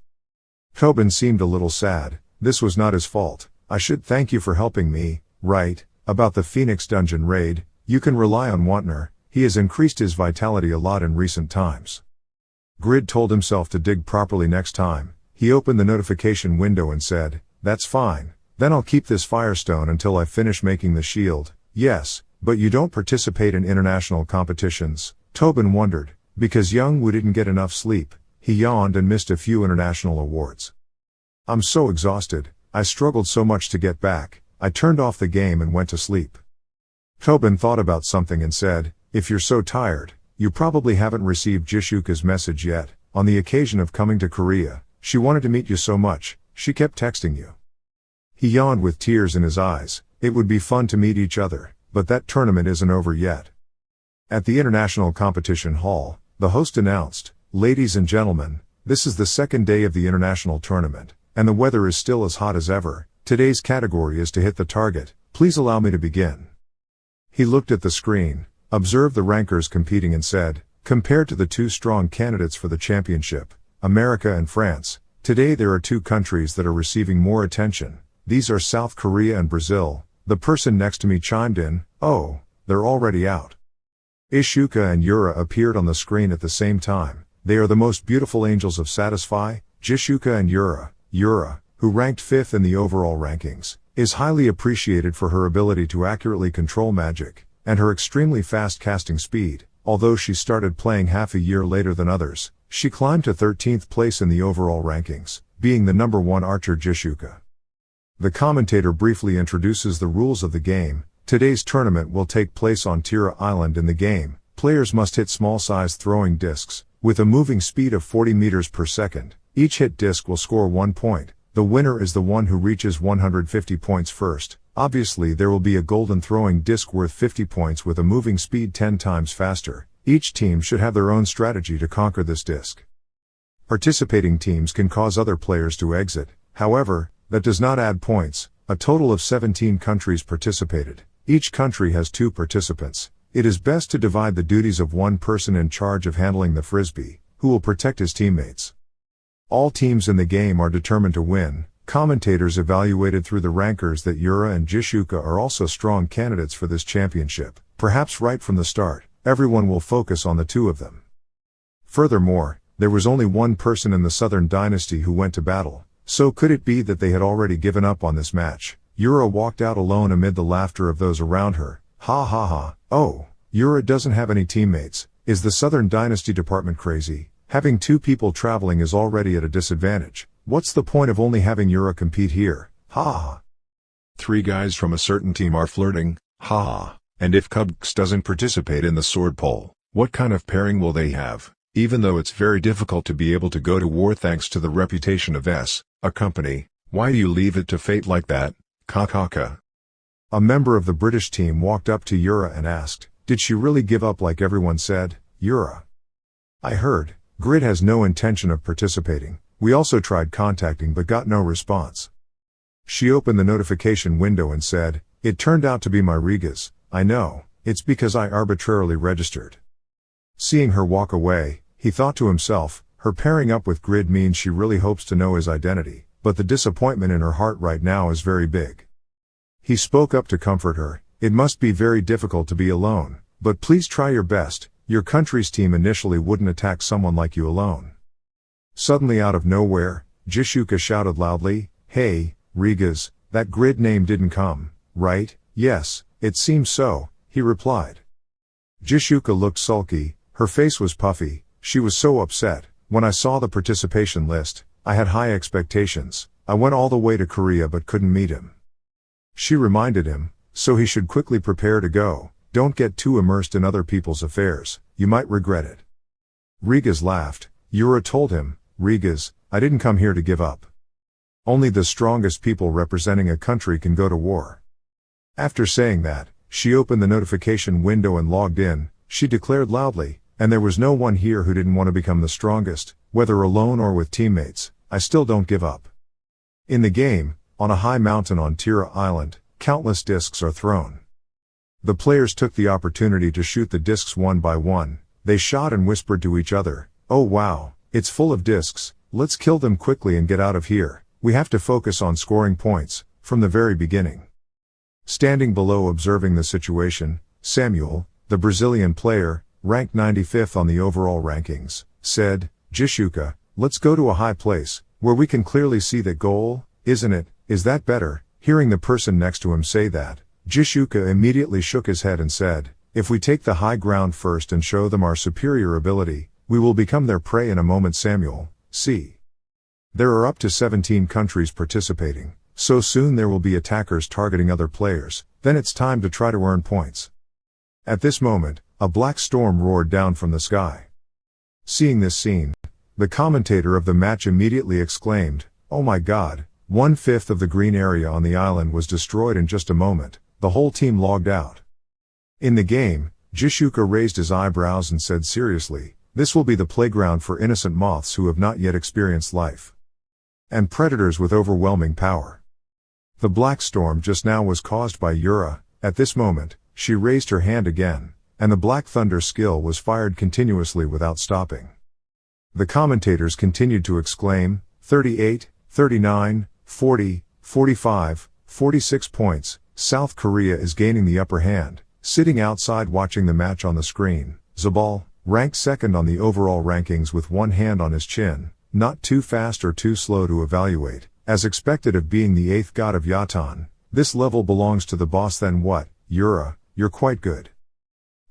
Tobin seemed a little sad, this was not his fault, I should thank you for helping me, right? About the Phoenix Dungeon raid, you can rely on Wantner, he has increased his vitality a lot in recent times. Grid told himself to dig properly next time. He opened the notification window and said, that's fine, then I'll keep this firestone until I finish making the shield. Yes, but you don't participate in international competitions? Tobin wondered, because Youngwoo didn't get enough sleep, he yawned and missed a few international awards. I'm so exhausted, I struggled so much to get back, I turned off the game and went to sleep. Tobin thought about something and said, if you're so tired, you probably haven't received Jishuka's message yet. On the occasion of coming to Korea, she wanted to meet you so much, she kept texting you. He yawned with tears in his eyes, it would be fun to meet each other, but that tournament isn't over yet. At the International Competition Hall, the host announced, ladies and gentlemen, this is the second day of the international tournament, and the weather is still as hot as ever. Today's category is to hit the target, please allow me to begin. He looked at the screen, observed the rankers competing and said, compared to the two strong candidates for the championship, America and France, today there are two countries that are receiving more attention, these are South Korea and Brazil. The person next to me chimed in, oh, they're already out. Ishuka and Yura appeared on the screen at the same time, they are the most beautiful angels of Satisfy. Jishuka and Yura, who ranked 5th in the overall rankings, is highly appreciated for her ability to accurately control magic, and her extremely fast casting speed. Although she started playing half a year later than others, she climbed to 13th place in the overall rankings, being the number 1 archer Jishuka. The commentator briefly introduces the rules of the game. Today's tournament will take place on Tira Island. In the game, players must hit small-sized throwing discs, with a moving speed of 40 meters per second. Each hit disc will score 1 point. The winner is the one who reaches 150 points first. Obviously there will be a golden throwing disc worth 50 points with a moving speed 10 times faster. Each team should have their own strategy to conquer this disc. Participating teams can cause other players to exit. However, that does not add points. A total of 17 countries participated. Each country has 2 participants. It is best to divide the duties of one person in charge of handling the frisbee, who will protect his teammates. All teams in the game are determined to win. Commentators evaluated through the rankers that Yura and Jishuka are also strong candidates for this championship. Perhaps right from the start, everyone will focus on the 2 of them. Furthermore, there was only one person in the Southern Dynasty who went to battle. So could it be that they had already given up on this match? Yura walked out alone amid the laughter of those around her. Ha ha ha. Oh, Yura doesn't have any teammates. Is the Southern Dynasty department crazy? Having 2 people traveling is already at a disadvantage. What's the point of only having Yura compete here? Ha ha. 3 guys from a certain team are flirting, ha ha. And if Cubs doesn't participate in the sword poll, what kind of pairing will they have? Even though it's very difficult to be able to go to war thanks to the reputation of a company, why do you leave it to fate like that? Ka. A member of the British team walked up to Yura and asked, did she really give up like everyone said? Yura. I heard, Grid has no intention of participating. We also tried contacting but got no response. She opened the notification window and said, it turned out to be my Rigas. I know, it's because I arbitrarily registered. Seeing her walk away, he thought to himself, her pairing up with Grid means she really hopes to know his identity, but the disappointment in her heart right now is very big. He spoke up to comfort her, it must be very difficult to be alone, but please try your best, your country's team initially wouldn't attack someone like you alone. Suddenly out of nowhere, Jishuka shouted loudly, hey, Rigas, that Grid name didn't come, right? Yes, it seems so, he replied. Jishuka looked sulky, her face was puffy, she was so upset. When I saw the participation list, I had high expectations. I went all the way to Korea but couldn't meet him. She reminded him, so he should quickly prepare to go. Don't get too immersed in other people's affairs, you might regret it. Rigas laughed. Yura told him, Rigas, I didn't come here to give up. Only the strongest people representing a country can go to war. After saying that, she opened the notification window and logged in. She declared loudly, and there was no one here who didn't want to become the strongest, whether alone or with teammates. I still don't give up. In the game, on a high mountain on Tira Island, countless discs are thrown. The players took the opportunity to shoot the discs one by one. They shot and whispered to each other, oh wow, it's full of discs, let's kill them quickly and get out of here. We have to focus on scoring points, from the very beginning. Standing below observing the situation, Samuel, the Brazilian player, ranked 95th on the overall rankings, said, Jishuka, let's go to a high place, where we can clearly see that goal, isn't it? Is that better? Hearing the person next to him say that, Jishuka immediately shook his head and said, if we take the high ground first and show them our superior ability, we will become their prey in a moment. Samuel, see. There are up to 17 countries participating, so soon there will be attackers targeting other players, then it's time to try to earn points. At this moment, a black storm roared down from the sky. Seeing this scene, the commentator of the match immediately exclaimed, oh my god, 1/5 of the green area on the island was destroyed in just a moment. The whole team logged out. In the game, Jishuka raised his eyebrows and said seriously, this will be the playground for innocent moths who have not yet experienced life. And predators with overwhelming power. The black storm just now was caused by Yura. At this moment, she raised her hand again, and the black thunder skill was fired continuously without stopping. The commentators continued to exclaim, 38, 39, 40, 45, 46 points, South Korea is gaining the upper hand. Sitting outside watching the match on the screen, Zabal, ranked second on the overall rankings with one hand on his chin, not too fast or too slow to evaluate, as expected of being the 8th god of Yatan. This level belongs to the boss. Then what, Yura, you're quite good.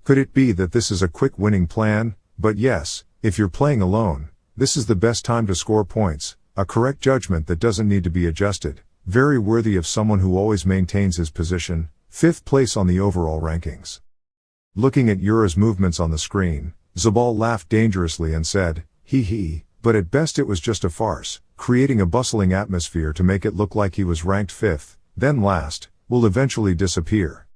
Could it be that this is a quick winning plan? But yes, if you're playing alone, this is the best time to score points, a correct judgment that doesn't need to be adjusted. very worthy of someone who always maintains his position, 5th place on the overall rankings. Looking at Yura's movements on the screen, Zabal laughed dangerously and said, "Hee, but at best it was just a farce, creating a bustling atmosphere to make it look like he was ranked 5th, then last, will eventually disappear."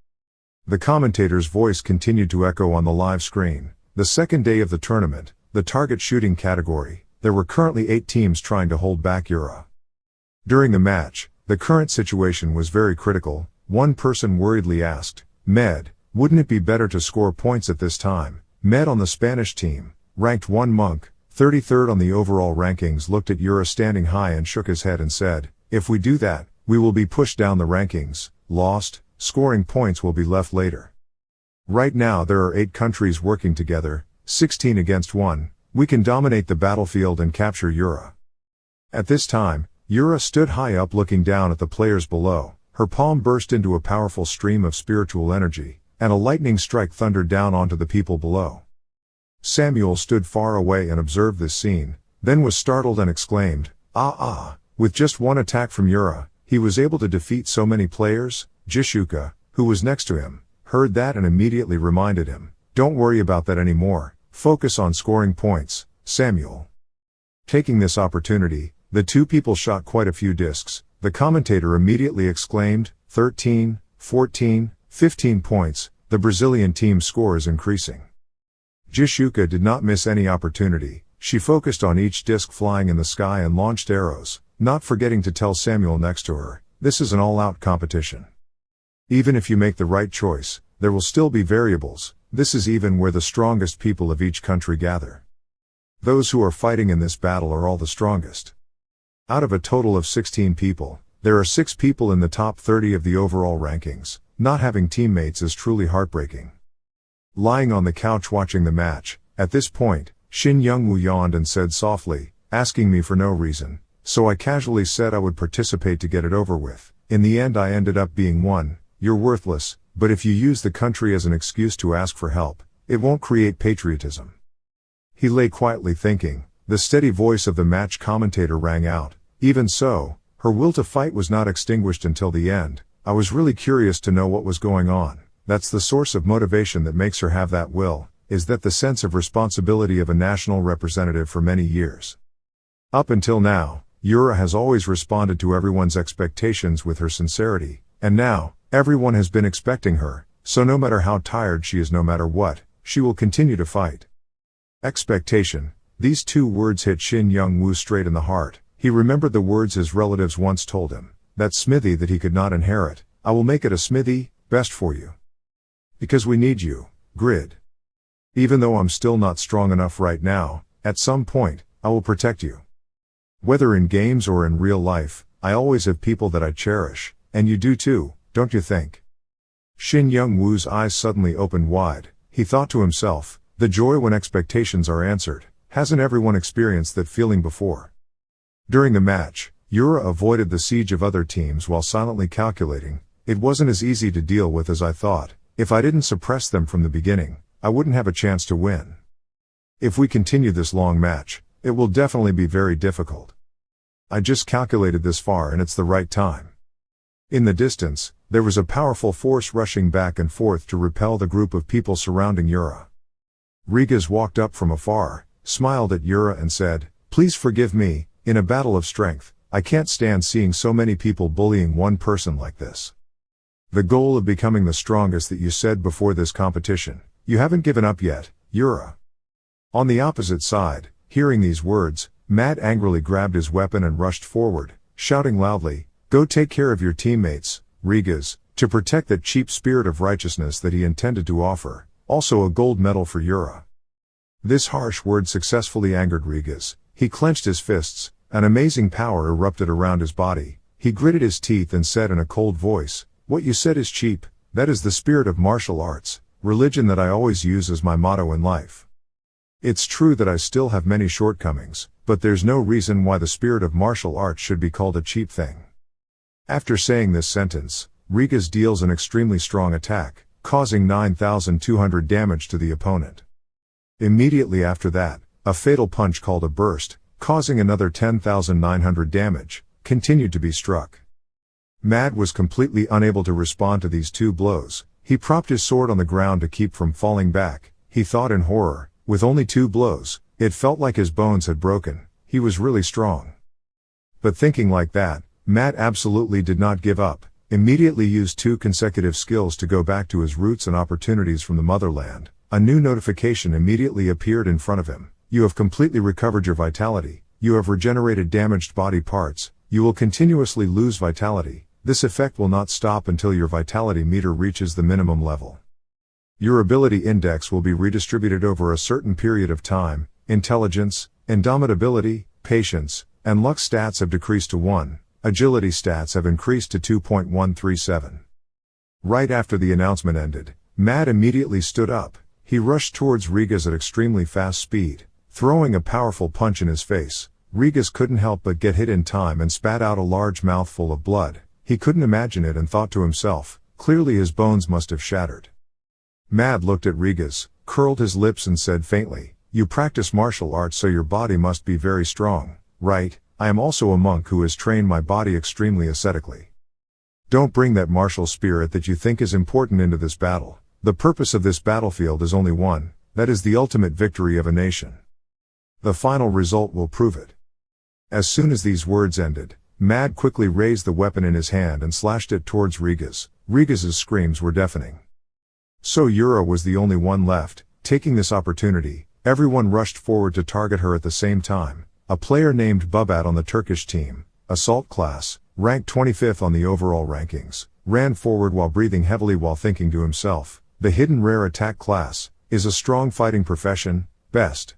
The commentator's voice continued to echo on the live screen. The second day of the tournament, the target shooting category, there were currently 8 teams trying to hold back Yura. During the match, the current situation was very critical. One person worriedly asked, "Med, wouldn't it be better to score points at this time?" Med on the Spanish team, ranked 1 monk, 33rd on the overall rankings, looked at Yura standing high and shook his head and said, "If we do that, we will be pushed down the rankings, lost, scoring points will be left later. Right now there are 8 countries working together, 16 against 1, we can dominate the battlefield and capture Yura." At this time, Yura stood high up looking down at the players below. Her palm burst into a powerful stream of spiritual energy, and a lightning strike thundered down onto the people below. Samuel stood far away and observed this scene, then was startled and exclaimed, with just one attack from Yura, he was able to defeat so many players." Jishuka, who was next to him, heard that and immediately reminded him, "Don't worry about that anymore, focus on scoring points, Samuel." Taking this opportunity, the two people shot quite a few discs. The commentator immediately exclaimed, 13, 14, 15 points, the Brazilian team's score is increasing. Jishuka did not miss any opportunity. She focused on each disc flying in the sky and launched arrows, not forgetting to tell Samuel next to her, "This is an all-out competition. Even if you make the right choice, there will still be variables. This is even where the strongest people of each country gather. Those who are fighting in this battle are all the strongest." Out of a total of 16 people, there are 6 people in the top 30 of the overall rankings. Not having teammates is truly heartbreaking. Lying on the couch watching the match, at this point, Shin Young-woo yawned and said softly, asking me for no reason, so I casually said I would participate to get it over with. In the end I ended up being one. You're worthless, but if you use the country as an excuse to ask for help, it won't create patriotism. He lay quietly thinking. The steady voice of the match commentator rang out. Even so, her will to fight was not extinguished until the end. I was really curious to know what was going on. That's the source of motivation that makes her have that will, is that the sense of responsibility of a national representative for many years. Up until now, Yura has always responded to everyone's expectations with her sincerity, and now, everyone has been expecting her, so no matter how tired she is, no matter what, she will continue to fight. Expectation. These 2 words hit Shin Young-woo straight in the heart. He remembered the words his relatives once told him. That smithy that he could not inherit, I will make it a smithy, best for you. Because we need you, Grid. Even though I'm still not strong enough right now, at some point, I will protect you. Whether in games or in real life, I always have people that I cherish, and you do too, don't you think? Shin Young-woo's eyes suddenly opened wide. He thought to himself, the joy when expectations are answered. Hasn't everyone experienced that feeling before? During the match, Yura avoided the siege of other teams while silently calculating. It wasn't as easy to deal with as I thought. If I didn't suppress them from the beginning, I wouldn't have a chance to win. If we continue this long match, it will definitely be very difficult. I just calculated this far and it's the right time. In the distance, there was a powerful force rushing back and forth to repel the group of people surrounding Yura. Rigas walked up from afar, smiled at Yura and said, "Please forgive me, in a battle of strength, I can't stand seeing so many people bullying one person like this. The goal of becoming the strongest that you said before this competition, you haven't given up yet, Yura." On the opposite side, hearing these words, Matt angrily grabbed his weapon and rushed forward, shouting loudly, "Go take care of your teammates, Rigas," to protect that cheap spirit of righteousness that he intended to offer, also a gold medal for Yura. This harsh word successfully angered Rigas. He clenched his fists, an amazing power erupted around his body. He gritted his teeth and said in a cold voice, "What you said is cheap. That is the spirit of martial arts, religion that I always use as my motto in life. It's true that I still have many shortcomings, but there's no reason why the spirit of martial arts should be called a cheap thing." After saying this sentence, Rigas deals an extremely strong attack, causing 9,200 damage to the opponent. Immediately after that, a fatal punch called a burst, causing another 10,900 damage, continued to be struck. Mad was completely unable to respond to these 2 blows. He propped his sword on the ground to keep from falling back. He thought in horror, with only 2 blows, it felt like his bones had broken. He was really strong. But thinking like that, Mad absolutely did not give up, immediately used 2 consecutive skills to go back to his roots and opportunities from the motherland. A new notification immediately appeared in front of him. You have completely recovered your vitality. You have regenerated damaged body parts. You will continuously lose vitality. This effect will not stop until your vitality meter reaches the minimum level. Your ability index will be redistributed over a certain period of time. Intelligence, indomitability, patience, and luck stats have decreased to 1. Agility stats have increased to 2.137. Right after the announcement ended, Mad immediately stood up. He rushed towards Rigas at extremely fast speed, throwing a powerful punch in his face. Rigas couldn't help but get hit in time and spat out a large mouthful of blood. He couldn't imagine it and thought to himself, clearly his bones must have shattered. Mad looked at Rigas, curled his lips and said faintly, "You practice martial arts, so your body must be very strong, right? I am also a monk who has trained my body extremely ascetically. Don't bring that martial spirit that you think is important into this battle. The purpose of this battlefield is only one, that is the ultimate victory of a nation. The final result will prove it." As soon as these words ended, Mad quickly raised the weapon in his hand and slashed it towards Rigas. Rigas's screams were deafening. So Yura was the only one left. Taking this opportunity, everyone rushed forward to target her at the same time. A player named Bubat on the Turkish team, Assault class, ranked 25th on the overall rankings, ran forward while breathing heavily while thinking to himself, the hidden rare attack class is a strong fighting profession, best.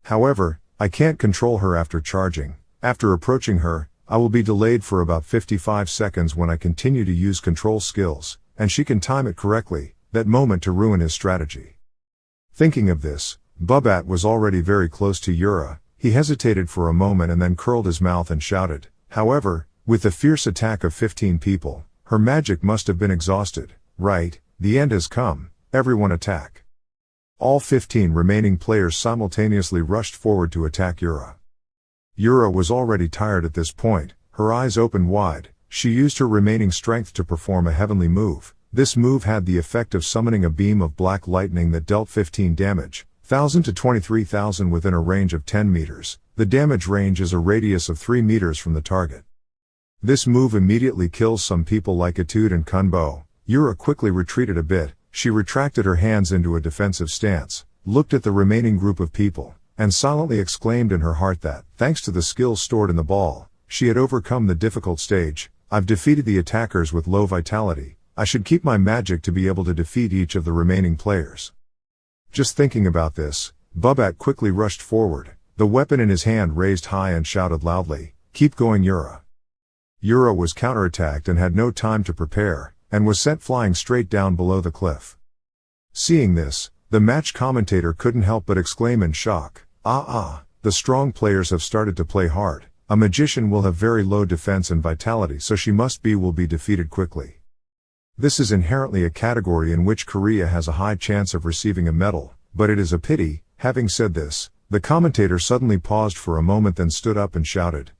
However, I can't control her after charging. After approaching her, I will be delayed for about 55 seconds when I continue to use control skills, and she can time it correctly, that moment to ruin his strategy. Thinking of this, Bubat was already very close to Yura. He hesitated for a moment and then curled his mouth and shouted. However, with the fierce attack of 15 people, her magic must have been exhausted. Right, the end has come, everyone attack. All 15 remaining players simultaneously rushed forward to attack Yura. Yura was already tired at this point, her eyes opened wide. She used her remaining strength to perform a heavenly move. This move had the effect of summoning a beam of black lightning that dealt 15 damage, 1,000 to 23,000 within a range of 10 meters. The damage range is a radius of 3 meters from the target. This move immediately kills some people like Etude and Kunbo. Yura quickly retreated a bit. She retracted her hands into a defensive stance, looked at the remaining group of people, and silently exclaimed in her heart that, thanks to the skills stored in the ball, she had overcome the difficult stage. I've defeated the attackers with low vitality. I should keep my magic to be able to defeat each of the remaining players. Just thinking about this, Bubat quickly rushed forward, the weapon in his hand raised high and shouted loudly, "Keep going, Yura." Yura was counterattacked and had no time to prepare, and was sent flying straight down below the cliff. Seeing this, the match commentator couldn't help but exclaim in shock, the strong players have started to play hard. A magician will have very low defense and vitality, so she will be defeated quickly. This is inherently a category in which Korea has a high chance of receiving a medal, but it is a pity. Having said this, the commentator suddenly paused for a moment, then stood up and shouted,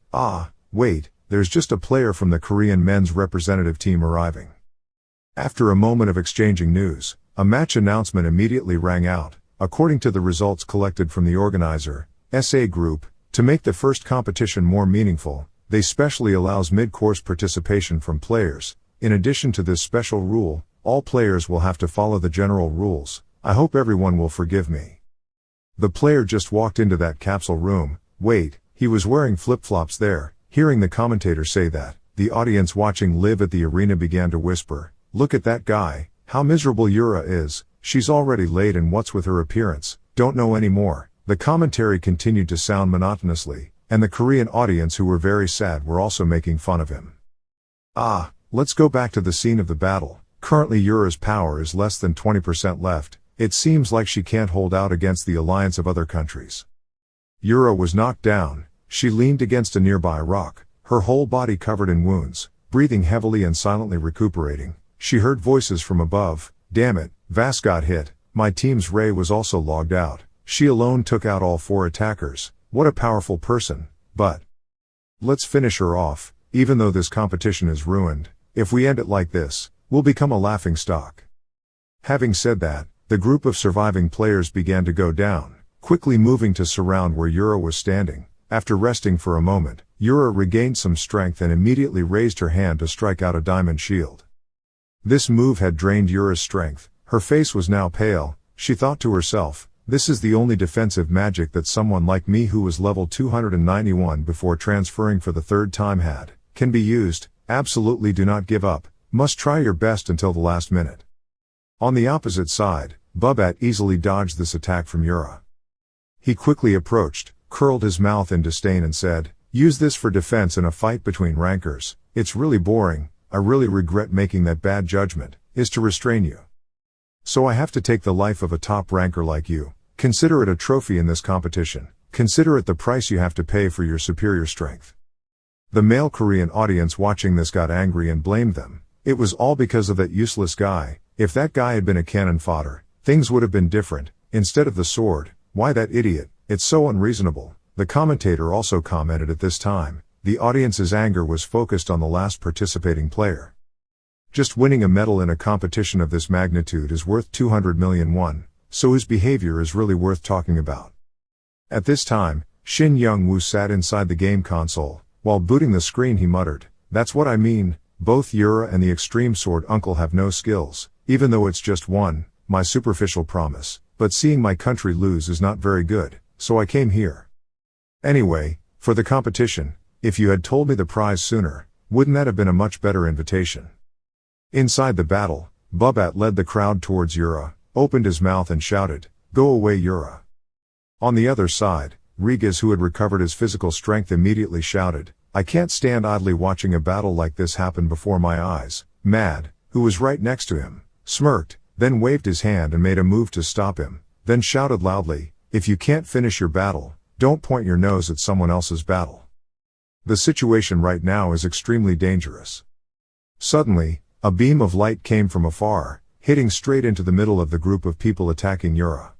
wait, there's just a player from the Korean men's representative team arriving. After a moment of exchanging news, a match announcement immediately rang out. According to the results collected from the organizer, SA Group, to make the first competition more meaningful, they specially allows mid-course participation from players. In addition to this special rule, all players will have to follow the general rules. I hope everyone will forgive me. The player just walked into that capsule room. Wait, he was wearing flip-flops there. Hearing the commentator say that, the audience watching live at the arena began to whisper, "Look at that guy, how miserable Yura is. She's already late, and what's with her appearance? Don't know anymore." The commentary continued to sound monotonously, and the Korean audience, who were very sad, were also making fun of him. Let's go back to the scene of the battle. Currently Yura's power is less than 20% left. It seems like she can't hold out against the alliance of other countries. Yura was knocked down. She leaned against a nearby rock, her whole body covered in wounds, breathing heavily and silently recuperating. She heard voices from above. "Damn it, Vas got hit. My team's Ray was also logged out. She alone took out all 4 attackers. What a powerful person, but let's finish her off." even though this competition is ruined, if we end it like this, we'll become a laughing stock. Having said that, the group of surviving players began to go down, quickly moving to surround where Yura was standing. After resting for a moment, Yura regained some strength and immediately raised her hand to strike out a diamond shield. This move had drained Yura's strength. Her face was now pale. She thought to herself, this is the only defensive magic that someone like me who was level 291 before transferring for the third time had, can be used. Absolutely do not give up, must try your best until the last minute. On the opposite side, Bubat easily dodged this attack from Yura. He quickly approached, curled his mouth in disdain and said, use this for defense in a fight between rankers. It's really boring. I really regret making that bad judgment, is to restrain you. So I have to take the life of a top ranker like you. Consider it a trophy in this competition. Consider it the price you have to pay for your superior strength. The male Korean audience watching this got angry and blamed them. It was all because of that useless guy. If that guy had been a cannon fodder, things would have been different. Instead of the sword, why that idiot? It's so unreasonable. The commentator also commented at this time. The audience's anger was focused on the last participating player. Just winning a medal in a competition of this magnitude is worth 200 million won, so his behavior is really worth talking about. At this time, Shin Young-woo sat inside the game console. While booting the screen he muttered, that's what I mean, both Yura and the extreme sword uncle have no skills, even though it's just one, my superficial promise, but seeing my country lose is not very good, so I came here. Anyway, for the competition, if you had told me the prize sooner, wouldn't that have been a much better invitation? Inside the battle, Bubat led the crowd towards Yura, opened his mouth and shouted, go away Yura. On the other side, Rigas, who had recovered his physical strength, immediately shouted, I can't stand idly watching a battle like this happen before my eyes. Mad, who was right next to him, smirked, then waved his hand and made a move to stop him, then shouted loudly, if you can't finish your battle, don't point your nose at someone else's battle. The situation right now is extremely dangerous. Suddenly, a beam of light came from afar, hitting straight into the middle of the group of people attacking Yura.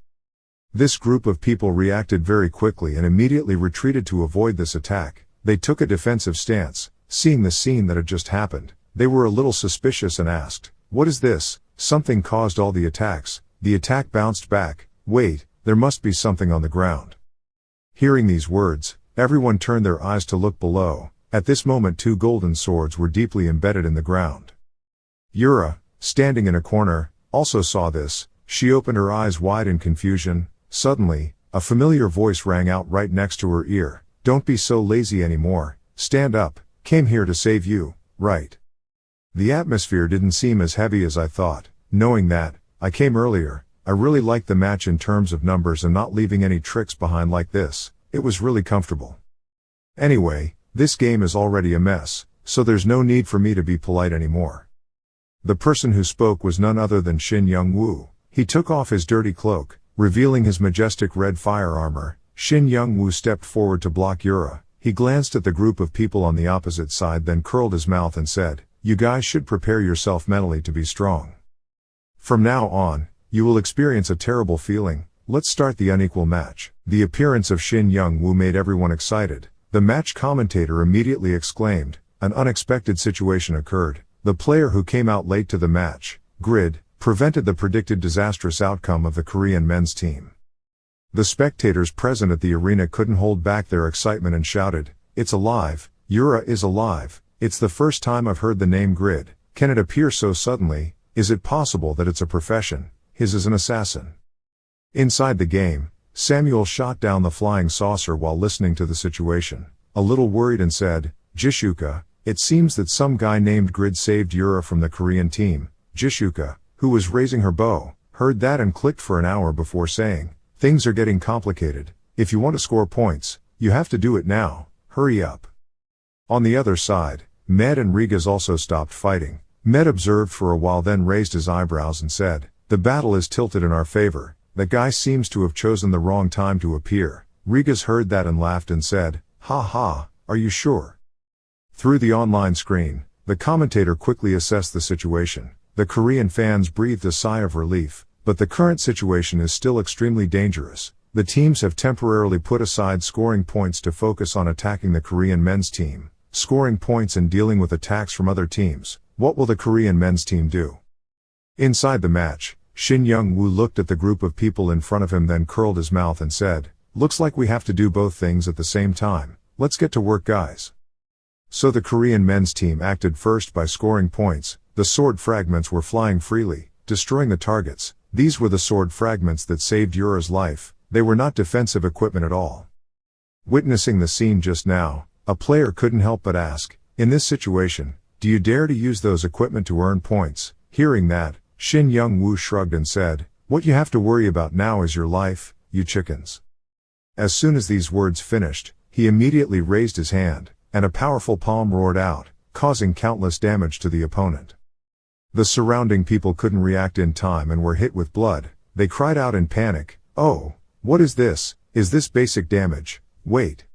This group of people reacted very quickly and immediately retreated to avoid this attack. They took a defensive stance. Seeing the scene that had just happened, they were a little suspicious and asked, what is this? Something caused all the attacks. The attack bounced back. Wait, there must be something on the ground. Hearing these words, everyone turned their eyes to look below. At this moment 2 golden swords were deeply embedded in the ground. Yura, standing in a corner, also saw this. She opened her eyes wide in confusion. Suddenly, a familiar voice rang out right next to her ear. Don't be so lazy anymore. Stand up. Came here to save you, right? The atmosphere didn't seem as heavy as I thought. Knowing that, I came earlier. I really liked the match in terms of numbers and not leaving any tricks behind like this. It was really comfortable. Anyway, this game is already a mess, so there's no need for me to be polite anymore. The person who spoke was none other than Shin Young-woo. He took off his dirty cloak, revealing his majestic red fire armor. Shin Young-woo stepped forward to block Yura. He glanced at the group of people on the opposite side, then curled his mouth and said, you guys should prepare yourself mentally to be strong. From now on, you will experience a terrible feeling. Let's start the unequal match. The appearance of Shin Young-woo made everyone excited. The match commentator immediately exclaimed, an unexpected situation occurred. The player who came out late to the match, Grid, prevented the predicted disastrous outcome of the Korean men's team. The spectators present at the arena couldn't hold back their excitement and shouted, it's alive, Yura is alive, it's the first time I've heard the name Grid, can it appear so suddenly, is it possible that it's a profession, his is an assassin. Inside the game, Samuel shot down the flying saucer while listening to the situation, a little worried and said, Jishuka, it seems that some guy named Grid saved Yura from the Korean team. Jishuka, who was raising her bow, heard that and clicked for an hour before saying, things are getting complicated. If you want to score points, you have to do it now, hurry up. On the other side, Med and Rigas also stopped fighting. Med observed for a while, then raised his eyebrows and said, the battle is tilted in our favor. That guy seems to have chosen the wrong time to appear. Rigas heard that and laughed and said, ha ha, are you sure? Through the online screen, the commentator quickly assessed the situation. The Korean fans breathed a sigh of relief, but the current situation is still extremely dangerous. The teams have temporarily put aside scoring points to focus on attacking the Korean men's team. scoring points and dealing with attacks from other teams. What will the Korean men's team do? Inside the match, Shin Young-woo looked at the group of people in front of him, then curled his mouth and said, "Looks like we have to do both things at the same time. Let's get to work, guys." So the Korean men's team acted first by scoring points. The sword fragments were flying freely, destroying the targets. These were the sword fragments that saved Yura's life. They were not defensive equipment at all. Witnessing the scene just now, a player couldn't help but ask, in this situation, do you dare to use those equipment to earn points? Hearing that, Shin Young-woo shrugged and said, "What you have to worry about now is your life, you chickens." As soon as these words finished, he immediately raised his hand, and a powerful palm roared out, causing countless damage to the opponent. The surrounding people couldn't react in time and were hit with blood. They cried out in panic, "Oh, what is this? Is this basic damage? Wait.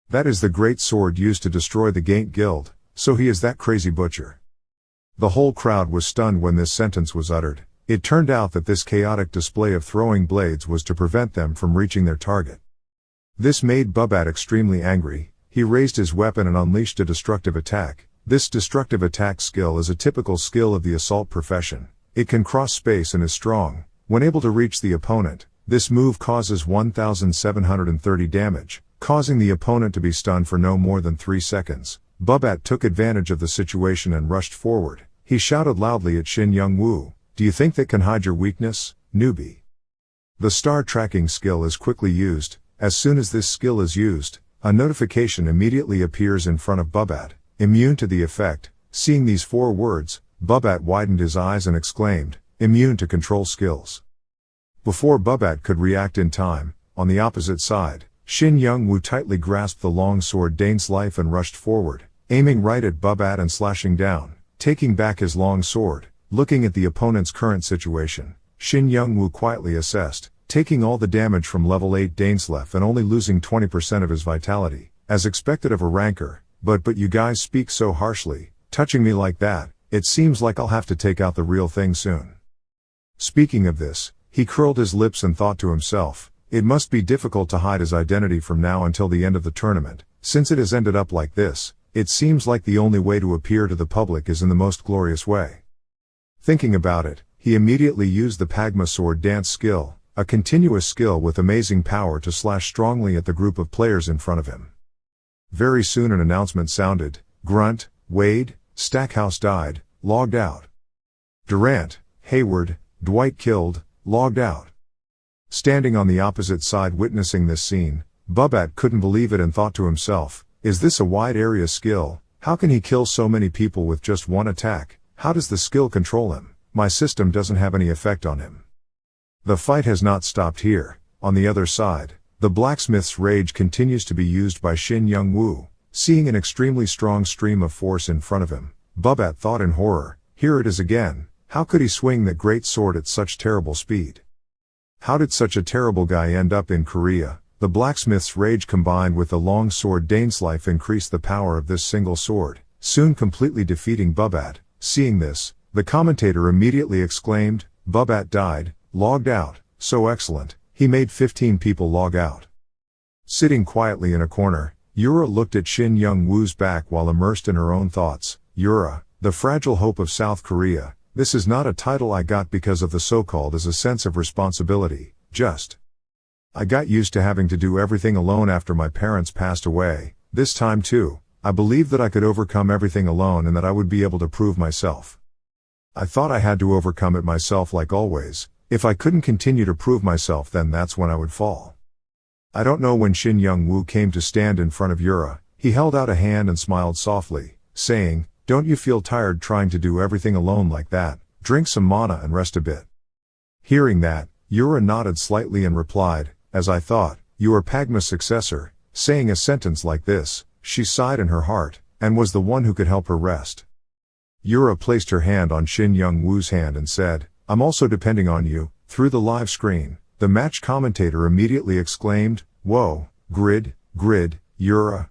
That is the great sword used to destroy the Gaint Guild, so he is that crazy butcher." The whole crowd was stunned when this sentence was uttered. It turned out that this chaotic display of throwing blades was to prevent them from reaching their target. This made Bubat extremely angry. He raised his weapon and unleashed a destructive attack. This destructive attack skill is a typical skill of the assault profession. It can cross space and is strong. When able to reach the opponent, this move causes 1,730 damage, causing the opponent to be stunned for no more than 3 seconds. Bubat took advantage of the situation and rushed forward. He shouted loudly at Shin Young-woo, "Do you think that can hide your weakness, newbie?" The star tracking skill is quickly used. As soon as this skill is used, a notification immediately appears in front of Bubat, immune to the effect. Seeing these 4 words, Bubat widened his eyes and exclaimed, "Immune to control skills." Before Bubat could react in time, on the opposite side, Shin Young-woo tightly grasped the long sword Dane's life and rushed forward, aiming right at Bubat and slashing down, taking back his long sword. Looking at the opponent's current situation, Shin Young-woo quietly assessed, taking all the damage from level 8 Dainsleff and only losing 20% of his vitality, as expected of a ranker. But you guys speak so harshly, touching me like that, it seems like I'll have to take out the real thing soon. Speaking of this, he curled his lips and thought to himself, it must be difficult to hide his identity from now until the end of the tournament. Since it has ended up like this, it seems like the only way to appear to the public is in the most glorious way. Thinking about it, he immediately used the Pagma sword dance skill, a continuous skill with amazing power to slash strongly at the group of players in front of him. Very soon an announcement sounded, "Grunt, Wade, Stackhouse died, logged out. Durant, Hayward, Dwight killed, logged out." Standing on the opposite side witnessing this scene, Bubat couldn't believe it and thought to himself, is this a wide area skill? How can he kill so many people with just one attack? How does the skill control him? My system doesn't have any effect on him. The fight has not stopped here. On the other side, the blacksmith's rage continues to be used by Shin Young-woo. Seeing an extremely strong stream of force in front of him, Bubat thought in horror, here it is again. How could he swing that great sword at such terrible speed? How did such a terrible guy end up in Korea? The blacksmith's rage combined with the long sword Dainsleif increased the power of this single sword, soon completely defeating Bubat. Seeing this, the commentator immediately exclaimed, "Bubat died, logged out, so excellent, he made 15 people log out." Sitting quietly in a corner, Yura looked at Shin Young-woo's back while immersed in her own thoughts. Yura, the fragile hope of South Korea, this is not a title I got because of the so-called as a sense of responsibility, just. I got used to having to do everything alone after my parents passed away. This time too, I believed that I could overcome everything alone and that I would be able to prove myself. I thought I had to overcome it myself like always. If I couldn't continue to prove myself, then that's when I would fall. I don't know. When Shin Young-woo came to stand in front of Yura, he held out a hand and smiled softly, saying, "Don't you feel tired trying to do everything alone like that? Drink some mana and rest a bit." Hearing that, Yura nodded slightly and replied, "As I thought, you are Pagma's successor." Saying a sentence like this, she sighed in her heart, and was the one who could help her rest. Yura placed her hand on Shin Young-woo's hand and said, "I'm also depending on you." Through the live screen, the match commentator immediately exclaimed, "Whoa, grid, Yura,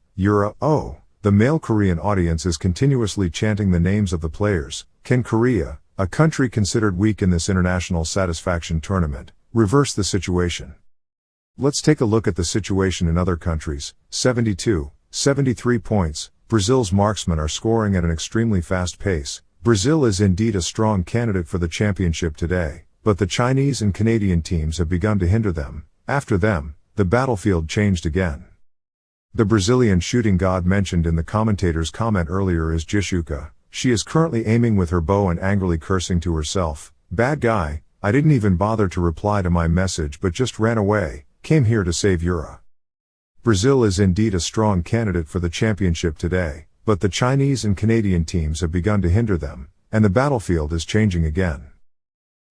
oh." The male Korean audience is continuously chanting the names of the players. Can Korea, a country considered weak in this international satisfaction tournament, reverse the situation? Let's take a look at the situation in other countries. 72, 73 points, Brazil's marksmen are scoring at an extremely fast pace. Brazil is indeed a strong candidate for the championship today, but the Chinese and Canadian teams have begun to hinder them. After them, the battlefield changed again. The Brazilian shooting god mentioned in the commentator's comment earlier is Jishuka. She is currently aiming with her bow and angrily cursing to herself. Bad guy, I didn't even bother to reply to my message but just ran away, came here to save Yura. Brazil is indeed a strong candidate for the championship today, but the Chinese and Canadian teams have begun to hinder them, and the battlefield is changing again.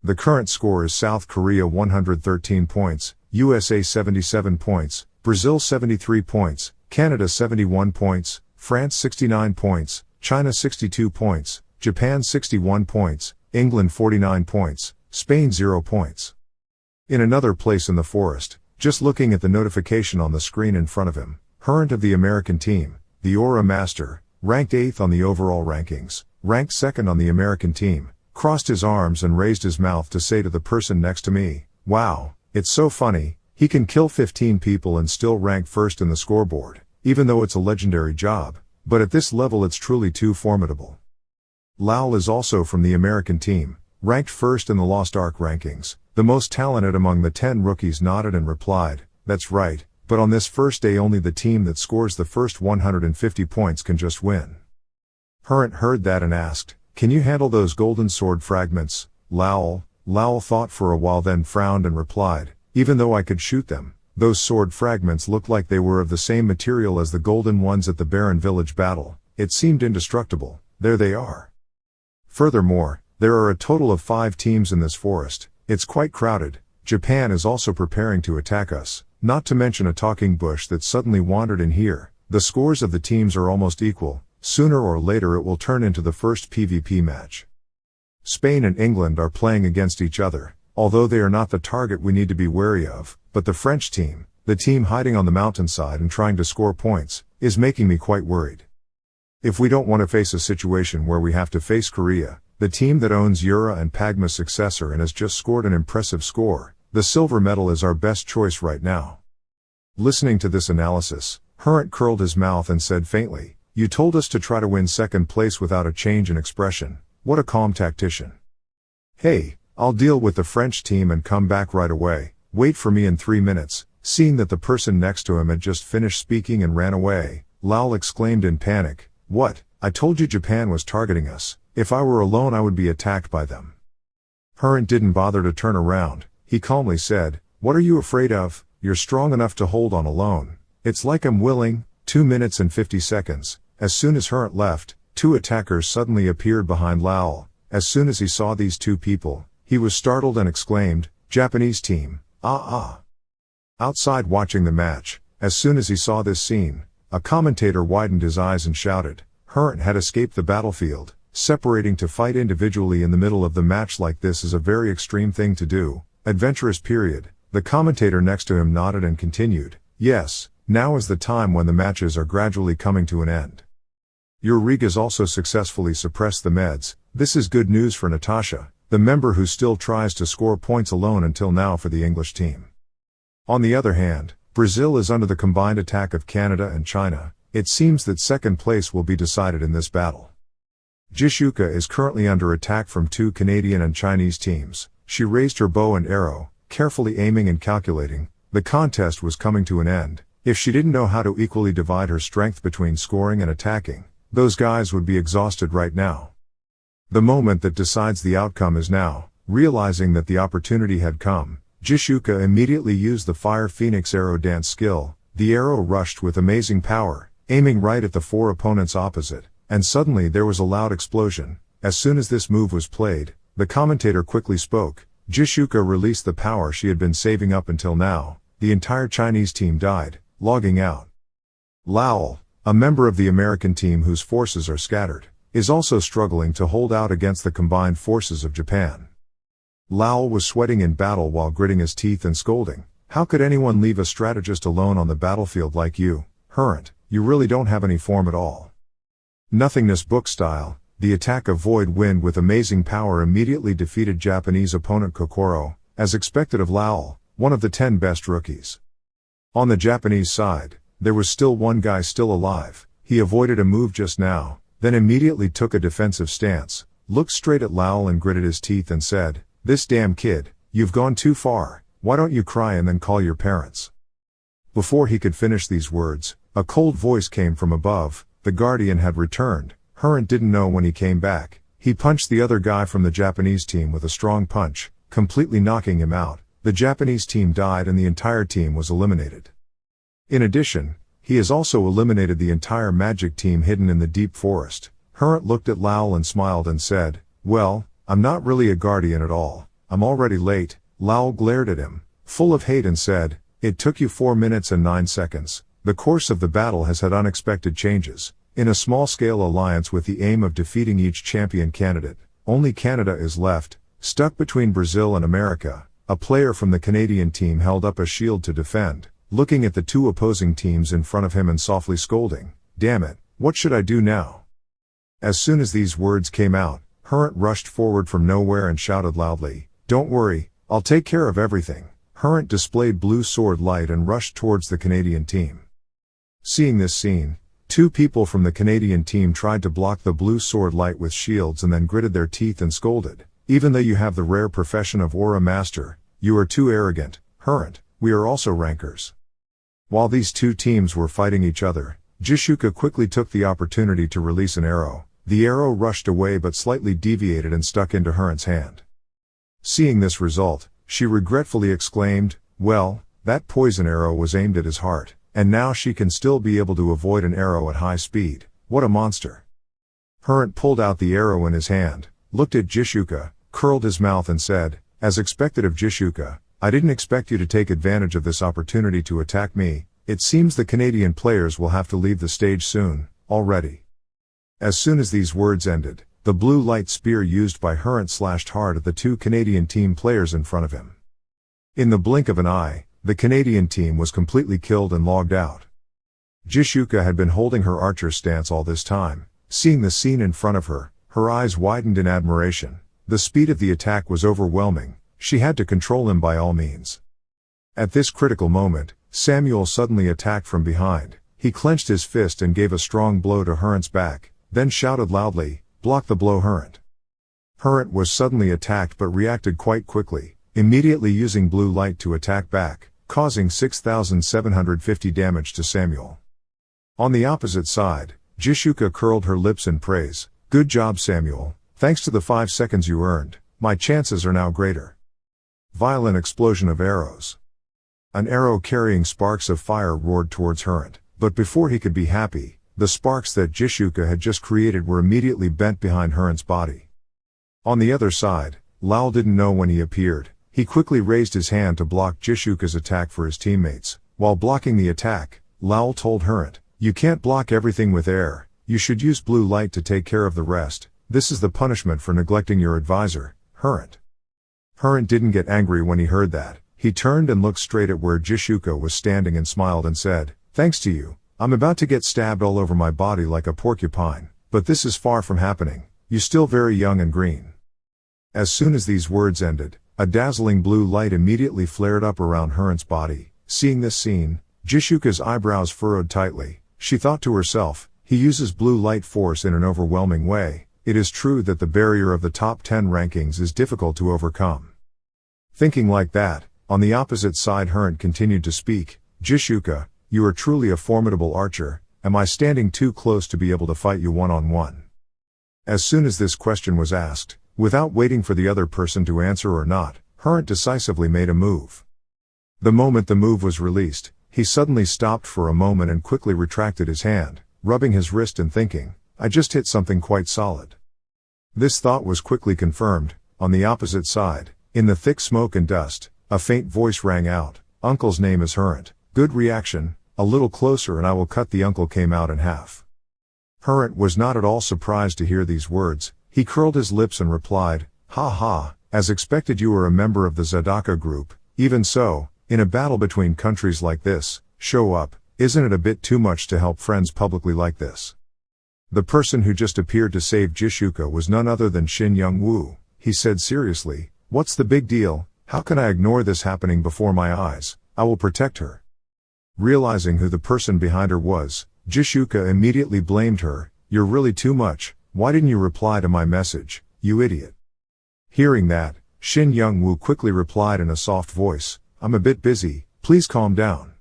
The current score is South Korea 113 points, USA 77 points, Brazil 73 points, Canada 71 points, France 69 points, China 62 points, Japan 61 points, England 49 points, Spain 0 points. In another place in the forest, just looking at the notification on the screen in front of him, Hurrent of the American team, the Aura Master, ranked 8th on the overall rankings, ranked 2nd on the American team, crossed his arms and raised his mouth to say to the person next to me, "Wow, it's so funny, he can kill 15 people and still rank 1st in the scoreboard, even though it's a legendary job, but at this level it's truly too formidable." Lowell is also from the American team, ranked 1st in the Lost Ark rankings. The most talented among the 10 rookies nodded and replied, "That's right, but on this first day only the team that scores the first 150 points can just win." Hurrent heard that and asked, "Can you handle those golden sword fragments, Lowell?" Lowell thought for a while, then frowned and replied, "Even though I could shoot them, those sword fragments looked like they were of the same material as the golden ones at the Barren Village battle. It seemed indestructible. There they are. Furthermore, there are a total of 5 teams in this forest. It's quite crowded. Japan is also preparing to attack us, not to mention a talking bush that suddenly wandered in here. The scores of the teams are almost equal. Sooner or later it will turn into the first PvP match. Spain and England are playing against each other, although they are not the target we need to be wary of, but the French team, the team hiding on the mountainside and trying to score points, is making me quite worried. If we don't want to face a situation where we have to face Korea, the team that owns Yura and Pagma's Successor and has just scored an impressive score, the silver medal is our best choice right now. Listening to this analysis, Hurrent curled his mouth and said faintly, "You told us to try to win second place without a change in expression. What a calm tactician. Hey, I'll deal with the French team and come back right away. Wait for me in 3 minutes." Seeing that the person next to him had just finished speaking and ran away, Lowell exclaimed in panic, "What? I told you Japan was targeting us. If I were alone I would be attacked by them." Hurrent didn't bother to turn around. He calmly said, "What are you afraid of? You're strong enough to hold on alone. It's like I'm willing." 2 minutes and 50 seconds. As soon as Hurrent left, 2 attackers suddenly appeared behind Lowell. As soon as he saw these 2 people, he was startled and exclaimed, "Japanese team, ah." Outside watching the match, as soon as he saw this scene, a commentator widened his eyes and shouted, "Hurrent had escaped the battlefield." Separating to fight individually in the middle of the match like this is a very extreme thing to do. Adventurous period. The commentator next to him nodded and continued, "Yes, now is the time when the matches are gradually coming to an end. Eureka's also successfully suppressed the meds. This is good news for Natasha, the member who still tries to score points alone until now for the English team." On the other hand, Brazil is under the combined attack of Canada and China. It seems that second place will be decided in this battle. Jishuka is currently under attack from 2 Canadian and Chinese teams. She raised her bow and arrow, carefully aiming and calculating. The contest was coming to an end. If she didn't know how to equally divide her strength between scoring and attacking, those guys would be exhausted right now. The moment that decides the outcome is now. Realizing that the opportunity had come, Jishuka immediately used the Fire Phoenix arrow dance skill. The arrow rushed with amazing power, aiming right at the 4 opponents opposite. And suddenly there was a loud explosion. As soon as this move was played, the commentator quickly spoke. Jishuka released the power she had been saving up until now. The entire Chinese team died, logging out. Lowell, a member of the American team whose forces are scattered, is also struggling to hold out against the combined forces of Japan. Lowell was sweating in battle while gritting his teeth and scolding, "How could anyone leave a strategist alone on the battlefield like you, Hurrent? You really don't have any form at all." Nothingness book style, the attack of Void Wind with amazing power immediately defeated Japanese opponent Kokoro, as expected of Lowell, one of the 10 best rookies. On the Japanese side, there was still one guy still alive. he avoided a move just now, then immediately took a defensive stance, looked straight at Lowell and gritted his teeth and said, "This damn kid, you've gone too far, why don't you cry and then call your parents?" Before he could finish these words, a cold voice came from above. The guardian had returned. Hurrent didn't know when he came back. He punched the other guy from the Japanese team with a strong punch, completely knocking him out. The Japanese team died and the entire team was eliminated. In addition, he has also eliminated the entire magic team hidden in the deep forest. Hurrent looked at Lowell and smiled and said, "Well, I'm not really a guardian at all. I'm already late." Lowell glared at him, full of hate and said, "It took you 4 minutes and 9 seconds. The course of the battle has had unexpected changes. In a small-scale alliance with the aim of defeating each champion candidate, only Canada is left, stuck between Brazil and America." A player from the Canadian team held up a shield to defend, looking at the two opposing teams in front of him and softly scolding, "Damn it, what should I do now?" As soon as these words came out, Hurrent rushed forward from nowhere and shouted loudly, "Don't worry, I'll take care of everything." Hurrent displayed blue sword light and rushed towards the Canadian team. Seeing this scene, 2 people from the Canadian team tried to block the blue sword light with shields and then gritted their teeth and scolded, "Even though you have the rare profession of Aura Master, you are too arrogant, Hurrent, we are also rankers." While these 2 teams were fighting each other, Jishuka quickly took the opportunity to release an arrow. The arrow rushed away but slightly deviated and stuck into Hurrent's hand. Seeing this result, she regretfully exclaimed, "Well, that poison arrow was aimed at his heart, and now she can still be able to avoid an arrow at high speed. What a monster." Hurrent pulled out the arrow in his hand, looked at Jishuka, curled his mouth and said, "As expected of Jishuka, I didn't expect you to take advantage of this opportunity to attack me. It seems the Canadian players will have to leave the stage soon, already." As soon as these words ended, the blue light spear used by Hurrent slashed hard at the 2 Canadian team players in front of him. In the blink of an eye, the Canadian team was completely killed and logged out. Jishuka had been holding her archer's stance all this time. Seeing the scene in front of her, her eyes widened in admiration. The speed of the attack was overwhelming. She had to control him by all means. At this critical moment, Samuel suddenly attacked from behind. He clenched his fist and gave a strong blow to Hurrent's back, then shouted loudly, "Block the blow, Hurrent." Hurrent was suddenly attacked but reacted quite quickly, immediately using blue light to attack back, causing 6,750 damage to Samuel. On the opposite side, Jishuka curled her lips in praise. "Good job, Samuel. Thanks to the 5 seconds you earned, my chances are now greater." Violent explosion of arrows. An arrow carrying sparks of fire roared towards Hurrent, but before he could be happy, the sparks that Jishuka had just created were immediately bent behind Hurrent's body. On the other side, Lowell didn't know when he appeared. He quickly raised his hand to block Jishuka's attack for his teammates. While blocking the attack, Lowell told Hurrent, "You can't block everything with air, you should use blue light to take care of the rest. This is the punishment for neglecting your advisor, Hurrent." Hurrent didn't get angry when he heard that. He turned and looked straight at where Jishuka was standing and smiled and said, "Thanks to you, I'm about to get stabbed all over my body like a porcupine, but this is far from happening. You're still very young and green." As soon as these words ended, a dazzling blue light immediately flared up around Hurrent's body. Seeing this scene, Jishuka's eyebrows furrowed tightly. She thought to herself, "He uses blue light force in an overwhelming way. It is true that the barrier of the top 10 rankings is difficult to overcome." Thinking like that, on the opposite side Hurrent continued to speak, "Jishuka, you are truly a formidable archer. Am I standing too close to be able to fight you one-on-one?" As soon as this question was asked, without waiting for the other person to answer or not, Hurrent decisively made a move. The moment the move was released, he suddenly stopped for a moment and quickly retracted his hand, rubbing his wrist and thinking, "I just hit something quite solid." This thought was quickly confirmed. On the opposite side, in the thick smoke and dust, a faint voice rang out, "Uncle's name is Hurrent." "Good reaction, a little closer and I will cut the uncle," came out in half. Hurrent was not at all surprised to hear these words. He curled his lips and replied, "Ha ha, as expected you are a member of the Zadaka group. Even so, in a battle between countries like this, show up. Isn't it a bit too much to help friends publicly like this?" The person who just appeared to save Jishuka was none other than Shin Young-woo. He said seriously, "What's the big deal? How can I ignore this happening before my eyes? I will protect her." Realizing who the person behind her was, Jishuka immediately blamed her. "You're really too much, why didn't you reply to my message, you idiot?" Hearing that, Shin Young-woo quickly replied in a soft voice, "I'm a bit busy, please calm down."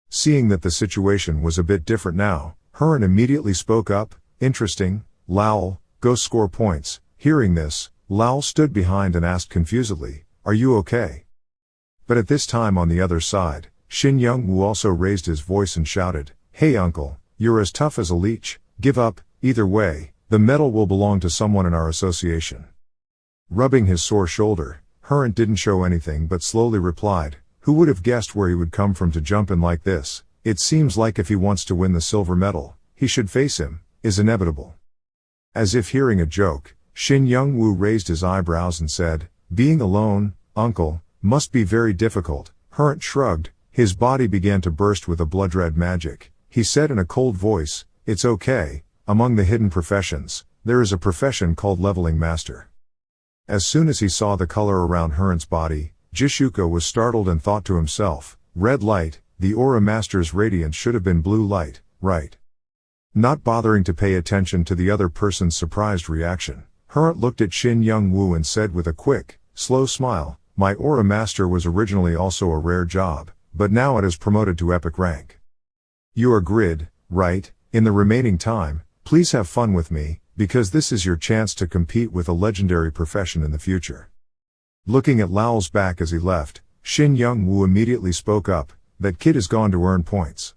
Seeing that the situation was a bit different now, Hurin immediately spoke up, "Interesting, Lowell, go score points." Hearing this, Lowell stood behind and asked confusedly, "Are you okay?" But at this time on the other side, Shin Young-woo also raised his voice and shouted, "Hey uncle, you're as tough as a leech, give up, either way, the medal will belong to someone in our association." Rubbing his sore shoulder, Hurin didn't show anything but slowly replied, "Who would have guessed where he would come from to jump in like this? It seems like if he wants to win the silver medal, he should face him, is inevitable." As if hearing a joke, Shin Young-woo raised his eyebrows and said, "Being alone, uncle, must be very difficult." Hurin shrugged, his body began to burst with a blood-red magic. He said in a cold voice, "It's okay, among the hidden professions, there is a profession called leveling master." As soon as he saw the color around Hurin's body, Jishuka was startled and thought to himself, "Red light, the aura master's radiance should have been blue light, right?" Not bothering to pay attention to the other person's surprised reaction, Hurin looked at Shin Young-woo and said with a quick, slow smile, "My aura master was originally also a rare job, but now it is promoted to epic rank. You are grid, right? In the remaining time, please have fun with me, because this is your chance to compete with a legendary profession in the future." Looking at Lowell's back as he left, Shin Young-woo immediately spoke up, "That kid is gone to earn points.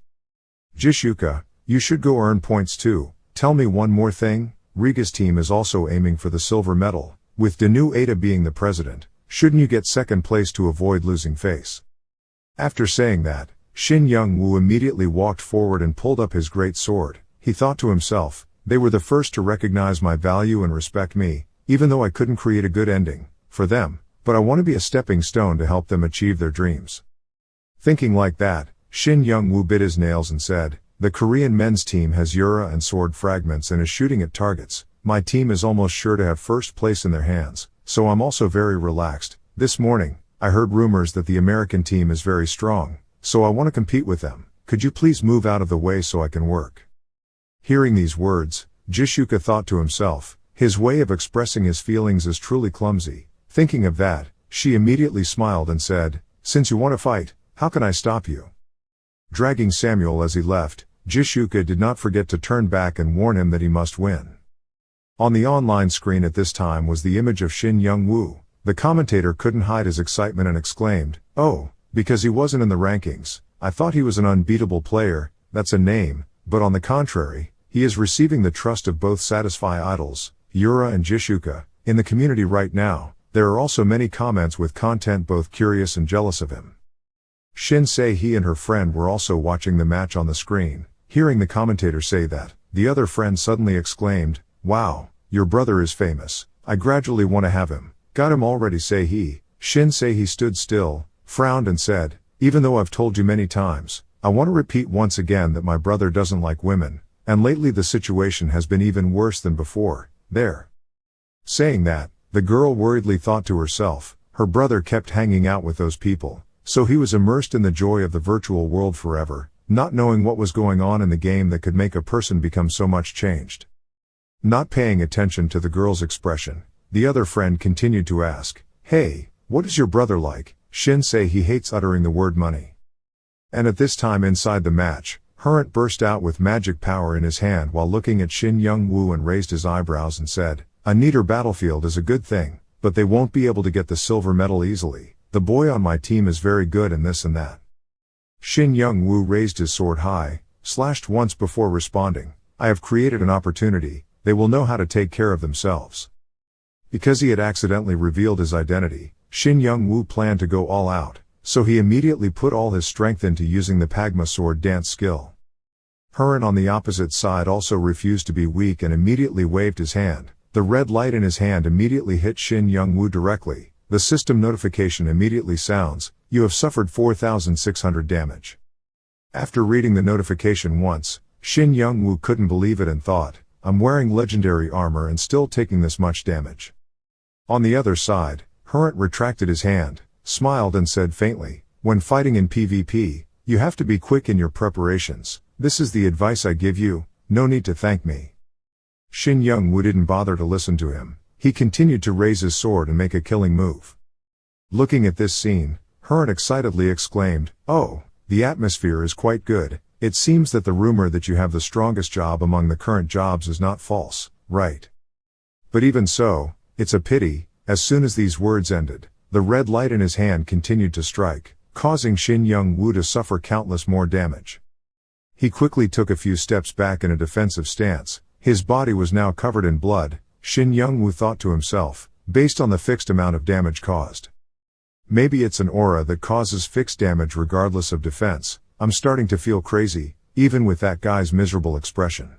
Jishuka, you should go earn points too." "Tell me one more thing, Riga's team is also aiming for the silver medal, with Danu Ada being the president, shouldn't you get second place to avoid losing face?" After saying that, Shin Young-woo immediately walked forward and pulled up his great sword. He thought to himself, "They were the first to recognize my value and respect me, even though I couldn't create a good ending for them, but I want to be a stepping stone to help them achieve their dreams." Thinking like that, Shin Young-woo bit his nails and said, "The Korean men's team has Yura and sword fragments and is shooting at targets. My team is almost sure to have first place in their hands, so I'm also very relaxed. This morning, I heard rumors that the American team is very strong, so I want to compete with them. Could you please move out of the way so I can work?" Hearing these words, Jishuka thought to himself, his way of expressing his feelings is truly clumsy. Thinking of that, she immediately smiled and said, "Since you want to fight, how can I stop you?" Dragging Samuel as he left, Jishuka did not forget to turn back and warn him that he must win. On the online screen at this time was the image of Shin Young-woo. The commentator couldn't hide his excitement and exclaimed, "Oh, because he wasn't in the rankings, I thought he was an unbeatable player, that's a name, but on the contrary, he is receiving the trust of both Satisfy idols, Yura and Jishuka. In the community right now, there are also many comments with content both curious and jealous of him." Shin Se-hee and her friend were also watching the match on the screen. Hearing the commentator say that, the other friend suddenly exclaimed, "Wow, your brother is famous, I gradually want to have him." "Got him already, Se-hee." Shin Se-hee stood still, frowned and said, "Even though I've told you many times, I want to repeat once again that my brother doesn't like women, and lately the situation has been even worse than before, there." Saying that, the girl worriedly thought to herself, her brother kept hanging out with those people, so he was immersed in the joy of the virtual world forever, not knowing what was going on in the game that could make a person become so much changed. Not paying attention to the girl's expression, the other friend continued to ask, "Hey, what is your brother like?" Shin Se-hee hates uttering the word money. And at this time inside the match, Hurin burst out with magic power in his hand while looking at Shin Young-woo and raised his eyebrows and said, "A neater battlefield is a good thing, but they won't be able to get the silver medal easily. The boy on my team is very good in this and that." Shin Young-woo raised his sword high, slashed once before responding, "I have created an opportunity, they will know how to take care of themselves." Because he had accidentally revealed his identity, Shin Young-woo planned to go all out, so he immediately put all his strength into using the Pagma sword dance skill. Hurin on the opposite side also refused to be weak and immediately waved his hand. The red light in his hand immediately hit Shin Young-woo directly. The system notification immediately sounds, "You have suffered 4,600 damage." After reading the notification once, Shin Young-woo couldn't believe it and thought, "I'm wearing legendary armor and still taking this much damage." On the other side, Hurin retracted his hand, smiled and said faintly, "When fighting in PvP, you have to be quick in your preparations. this is the advice I give you, no need to thank me. Shin Young-woo didn't bother to listen to him. He continued to raise his sword and make a killing move. Looking at this scene, Hurrent excitedly exclaimed, "Oh, the atmosphere is quite good. It seems that the rumor that you have the strongest job among the current jobs is not false, right? But even so, it's a pity." As soon as these words ended, the red light in his hand continued to strike, causing Shin Young-woo to suffer countless more damage. He quickly took a few steps back in a defensive stance. His body was now covered in blood. Shin Young-woo thought to himself, based on the fixed amount of damage caused. Maybe it's an aura that causes fixed damage regardless of defense. I'm starting to feel crazy, even with that guy's miserable expression.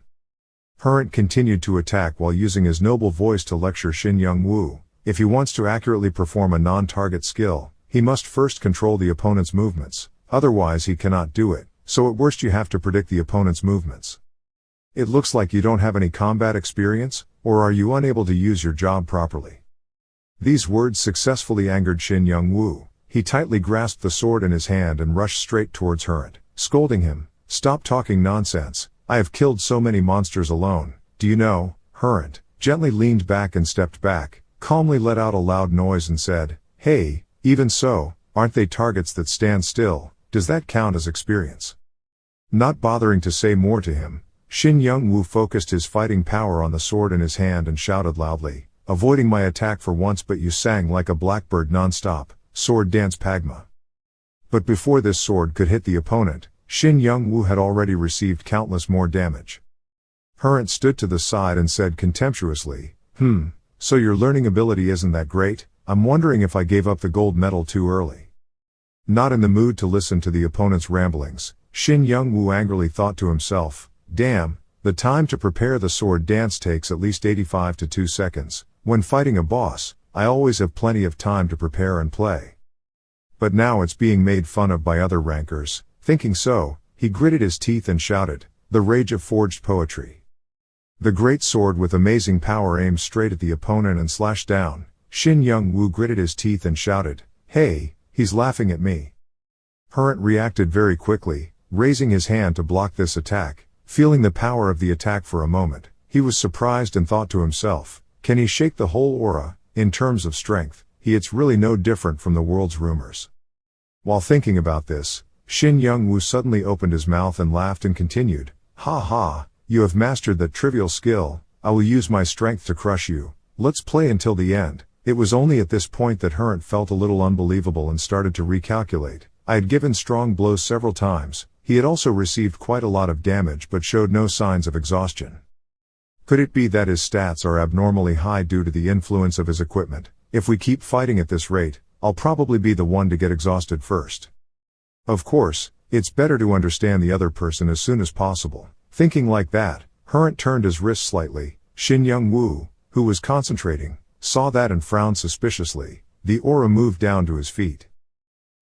Hurrent continued to attack while using his noble voice to lecture Shin Young-woo. If he wants to accurately perform a non-target skill, he must first control the opponent's movements, otherwise he cannot do it, so at worst you have to predict the opponent's movements. It looks like you don't have any combat experience, or are you unable to use your job properly? These words successfully angered Shin Young-woo. He tightly grasped the sword in his hand and rushed straight towards Hurrent, scolding him, "Stop talking nonsense, I have killed so many monsters alone, do you know?" Hurrent gently leaned back and stepped back, calmly let out a loud noise and said, "Hey, even so, aren't they targets that stand still? Does that count as experience?" Not bothering to say more to him, Shin Young-woo focused his fighting power on the sword in his hand and shouted loudly, "Avoiding my attack for once, but you sang like a blackbird non-stop, sword dance Pagma." But before this sword could hit the opponent, Shin Young-woo had already received countless more damage. Hurrent stood to the side and said contemptuously, "So your learning ability isn't that great? I'm wondering if I gave up the gold medal too early." Not in the mood to listen to the opponent's ramblings, Shin Young-woo angrily thought to himself, "Damn, the time to prepare the sword dance takes at least 85 to 2 seconds. When fighting a boss, I always have plenty of time to prepare and play. But now it's being made fun of by other rankers." Thinking so, he gritted his teeth and shouted, "The rage of forged poetry." The great sword with amazing power aimed straight at the opponent and slashed down. Shin Young-woo gritted his teeth and shouted, "Hey, he's laughing at me." Hurrent reacted very quickly, raising his hand to block this attack. Feeling the power of the attack for a moment, he was surprised and thought to himself, can he shake the whole aura? In terms of strength, it's really no different from the world's rumors. While thinking about this, Shin Young-woo suddenly opened his mouth and laughed and continued, "Ha ha, you have mastered that trivial skill, I will use my strength to crush you, let's play until the end." It was only at this point that Hurrent felt a little unbelievable and started to recalculate. I had given strong blows several times, he had also received quite a lot of damage but showed no signs of exhaustion. Could it be that his stats are abnormally high due to the influence of his equipment? If we keep fighting at this rate, I'll probably be the one to get exhausted first. Of course, it's better to understand the other person as soon as possible. Thinking like that, Hurrent turned his wrist slightly. Shin Young-woo, who was concentrating, saw that and frowned suspiciously. The aura moved down to his feet.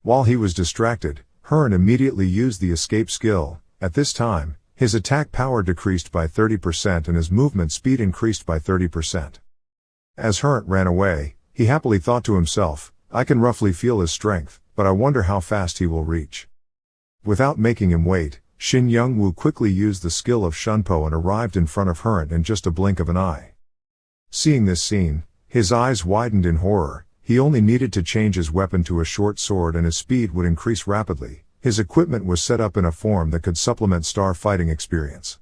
While he was distracted, Hurrent immediately used the escape skill. At this time, his attack power decreased by 30% and his movement speed increased by 30%. As Hurrent ran away, he happily thought to himself, I can roughly feel his strength, but I wonder how fast he will reach. Without making him wait, Shin Young-woo quickly used the skill of Shunpo and arrived in front of Hurrent in just a blink of an eye. Seeing this scene, his eyes widened in horror. He only needed to change his weapon to a short sword and his speed would increase rapidly. His equipment was set up in a form that could supplement star fighting experience.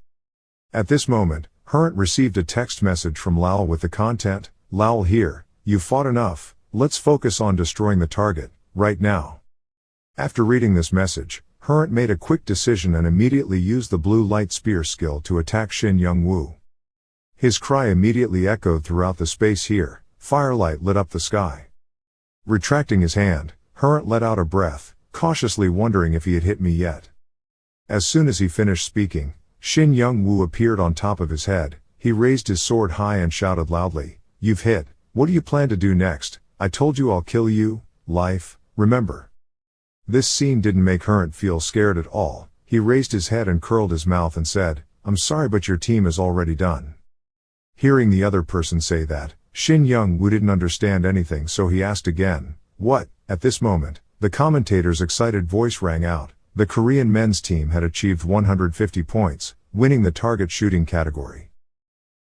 At this moment, Hurrent received a text message from Lowell with the content, "Lowell here, you've fought enough, let's focus on destroying the target, right now." After reading this message, Hurrent made a quick decision and immediately used the blue light spear skill to attack Shin Young-woo. His cry immediately echoed throughout the space here. Firelight lit up the sky. Retracting his hand, Hurrent let out a breath, cautiously wondering if he had hit me yet. As soon as he finished speaking, Shin Young-woo appeared on top of his head. He raised his sword high and shouted loudly, "You've hit. What do you plan to do next? I told you I'll kill you, life, remember." This scene didn't make Hurrent feel scared at all. He raised his head and curled his mouth and said, "I'm sorry but your team is already done." Hearing the other person say that, Shin Young-woo didn't understand anything so he asked again, "What?" At this moment, the commentator's excited voice rang out, the Korean men's team had achieved 150 points, winning the target shooting category.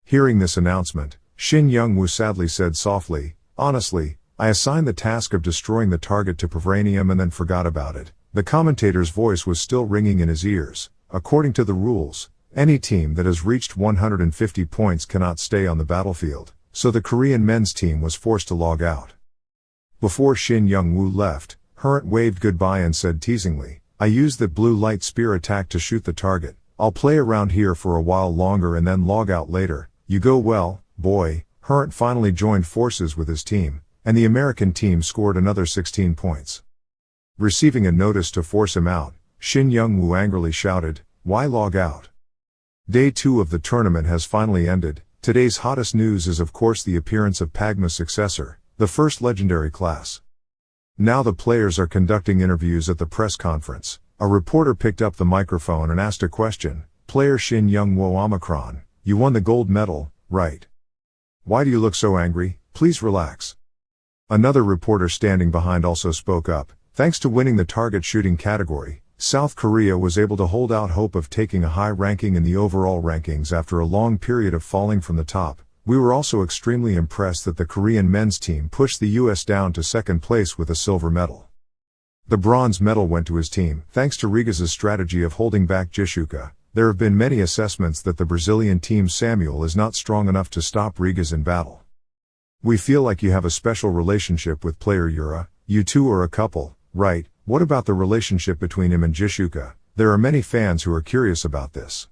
Hearing this announcement, Shin Young-woo sadly said softly, "Honestly, I assigned the task of destroying the target to Vibranium and then forgot about it." The commentator's voice was still ringing in his ears. According to the rules, any team that has reached 150 points cannot stay on the battlefield, so the Korean men's team was forced to log out. Before Shin Young-woo left, Hurrent waved goodbye and said teasingly, "I used that blue light spear attack to shoot the target. I'll play around here for a while longer and then log out later. You go well, boy." Hurrent finally joined forces with his team, and the American team scored another 16 points. Receiving a notice to force him out, Shin Young-woo angrily shouted, "Why log out?" Day 2 of the tournament has finally ended. Today's hottest news is of course the appearance of Pagma's successor, the first legendary class. Now the players are conducting interviews at the press conference. A reporter picked up the microphone and asked a question. "Player Shin Young-woo Omicron, you won the gold medal, right? Why do you look so angry? Please relax." Another reporter standing behind also spoke up. "Thanks to winning the target shooting category, South Korea was able to hold out hope of taking a high ranking in the overall rankings after a long period of falling from the top. We were also extremely impressed that the Korean men's team pushed the US down to second place with a silver medal. The bronze medal went to his team, thanks to Riga's strategy of holding back Jishuka. There have been many assessments that the Brazilian team Samuel is not strong enough to stop Riga's in battle. We feel like you have a special relationship with player Yura. You two are a couple, right? What about the relationship between him and Jishuka? There are many fans who are curious about this."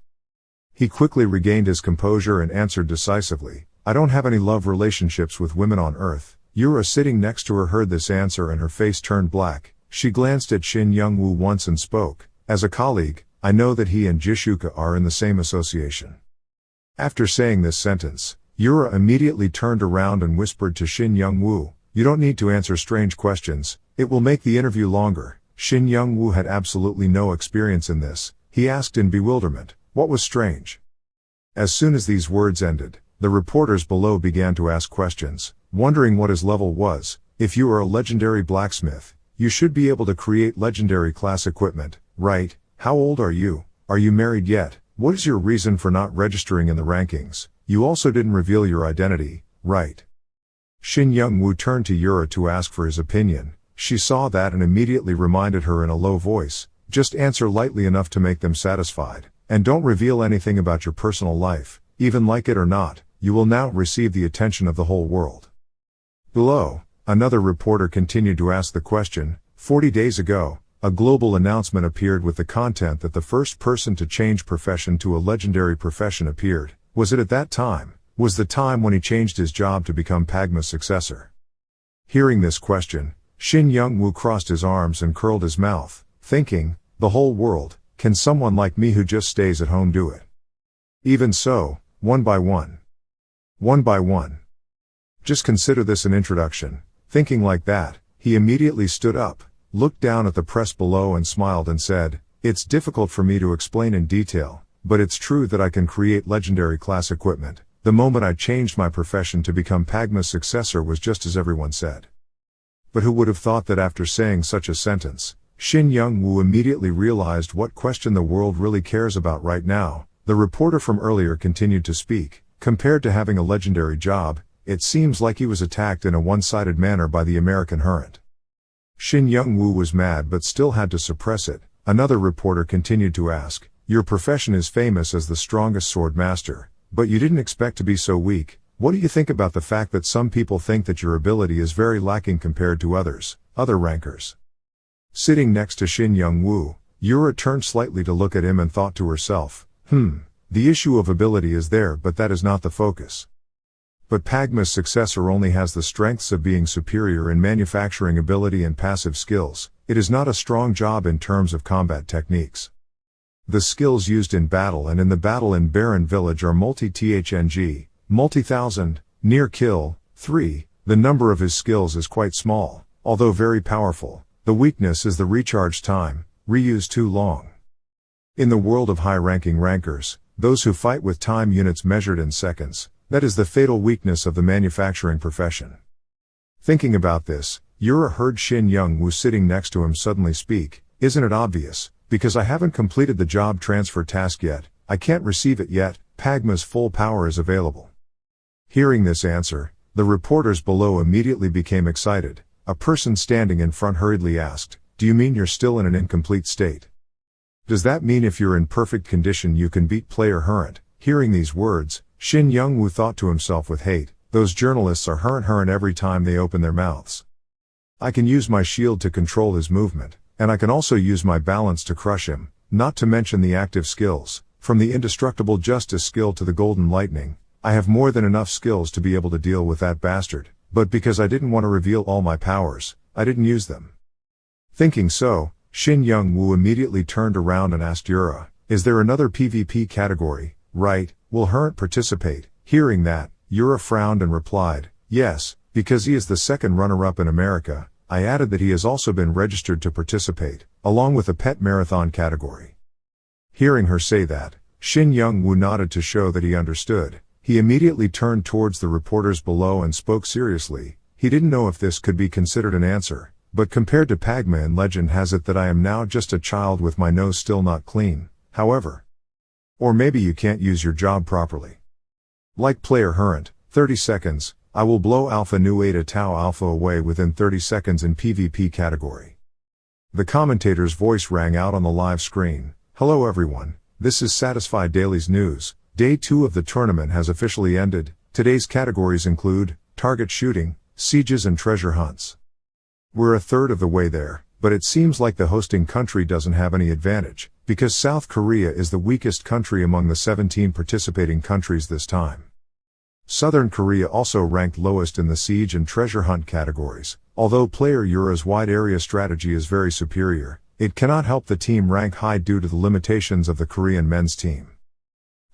He quickly regained his composure and answered decisively, "I don't have any love relationships with women on Earth." Yura sitting next to her heard this answer and her face turned black. She glanced at Shin Young-woo once and spoke, "As a colleague, I know that he and Jishuka are in the same association." After saying this sentence, Yura immediately turned around and whispered to Shin Young-woo, "You don't need to answer strange questions, it will make the interview longer." Shin Young-woo had absolutely no experience in this. He asked in bewilderment, "What was strange?" As soon as these words ended, the reporters below began to ask questions, wondering what his level was. "If you are a legendary blacksmith, you should be able to create legendary class equipment, right? How old are you? Are you married yet? What is your reason for not registering in the rankings? You also didn't reveal your identity, right?" Shin Young-woo turned to Yura to ask for his opinion. She saw that and immediately reminded her in a low voice, "Just answer lightly enough to make them satisfied, and don't reveal anything about your personal life, even like it or not. You will now receive the attention of the whole world." Below, another reporter continued to ask the question, 40 days ago, a global announcement appeared with the content that the first person to change profession to a legendary profession appeared. Was it at that time? Was the time when he changed his job to become Pagma's successor? Hearing this question, Shin Young-woo crossed his arms and curled his mouth, thinking, "The whole world, can someone like me who just stays at home do it?" Even so, one by one. One by one. Just consider this an introduction. Thinking like that, he immediately stood up, looked down at the press below and smiled and said, "It's difficult for me to explain in detail, but it's true that I can create legendary class equipment. The moment I changed my profession to become Pagma's successor was just as everyone said." But who would have thought that after saying such a sentence, Shin Young-woo immediately realized what question the world really cares about right now. The reporter from earlier continued to speak. Compared to having a legendary job, it seems like he was attacked in a one-sided manner by the American Hurrent. Shin Young-woo was mad but still had to suppress it. Another reporter continued to ask, "Your profession is famous as the strongest sword master, but you didn't expect to be so weak. What do you think about the fact that some people think that your ability is very lacking compared to other rankers?" Sitting next to Shin Young-woo, Yura turned slightly to look at him and thought to herself, the issue of ability is there but that is not the focus. But Pagma's successor only has the strengths of being superior in manufacturing ability and passive skills. It is not a strong job in terms of combat techniques. The skills used in battle and in the battle in Barren Village are multi-THNG, multi-thousand, near kill, 3. The number of his skills is quite small, although very powerful. The weakness is the recharge time, reuse too long. In the world of high-ranking rankers, those who fight with time units measured in seconds, that is the fatal weakness of the manufacturing profession. Thinking about this, Yura heard Shin Young-woo sitting next to him suddenly speak, "Isn't it obvious? because I haven't completed the job transfer task yet, I can't receive it yet. Pagma's full power is available. Hearing this answer, the reporters below immediately became excited. A person standing in front hurriedly asked, "Do you mean you're still in an incomplete state? Does that mean if you're in perfect condition you can beat player Hurrent?" Hearing these words, Shin Young-woo thought to himself with hate, those journalists are Hurrent every time they open their mouths. I can use my shield to control his movement, and I can also use my balance to crush him, not to mention the active skills, from the indestructible justice skill to the golden lightning. I have more than enough skills to be able to deal with that bastard, but because I didn't want to reveal all my powers, I didn't use them. Thinking so, Shin Young-woo immediately turned around and asked Yura, "Is there another PvP category, right? Will Hurrent participate?" Hearing that, Yura frowned and replied, "Yes, because he is the second runner-up in America." I added that he has also been registered to participate, along with a pet marathon category. Hearing her say that, Shin Young-woo nodded to show that he understood. He immediately turned towards the reporters below and spoke seriously. He didn't know if this could be considered an answer, but compared to Pagma, and legend has it that I am now just a child with my nose still not clean, however. Or maybe you can't use your job properly. Like player Hurrent, 30 seconds, I will blow Alpha Nu Eta Tau Alpha away within 30 seconds in PvP category. The commentator's voice rang out on the live screen. "Hello everyone, this is Satisfied Daily's news. Day 2 of the tournament has officially ended. Today's categories include target shooting, sieges and treasure hunts. We're a third of the way there, but it seems like the hosting country doesn't have any advantage, because South Korea is the weakest country among the 17 participating countries this time. Southern Korea also ranked lowest in the siege and treasure hunt categories. Although player Yura's wide area strategy is very superior, it cannot help the team rank high due to the limitations of the Korean men's team.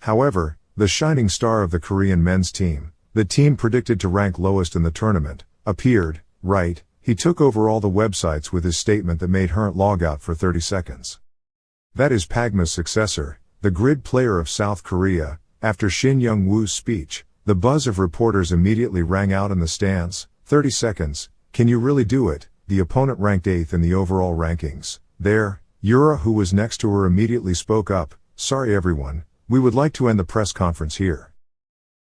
However, the shining star of the Korean men's team, the team predicted to rank lowest in the tournament, appeared, right. He took over all the websites with his statement that made Hurrent log out for 30 seconds. That is Pagma's successor, the grid player of South Korea. After Shin Young-woo's speech, the buzz of reporters immediately rang out in the stands. 30 seconds, can you really do it? The opponent ranked 8th in the overall rankings. There, Yura, who was next to her, immediately spoke up, "Sorry everyone, we would like to end the press conference here."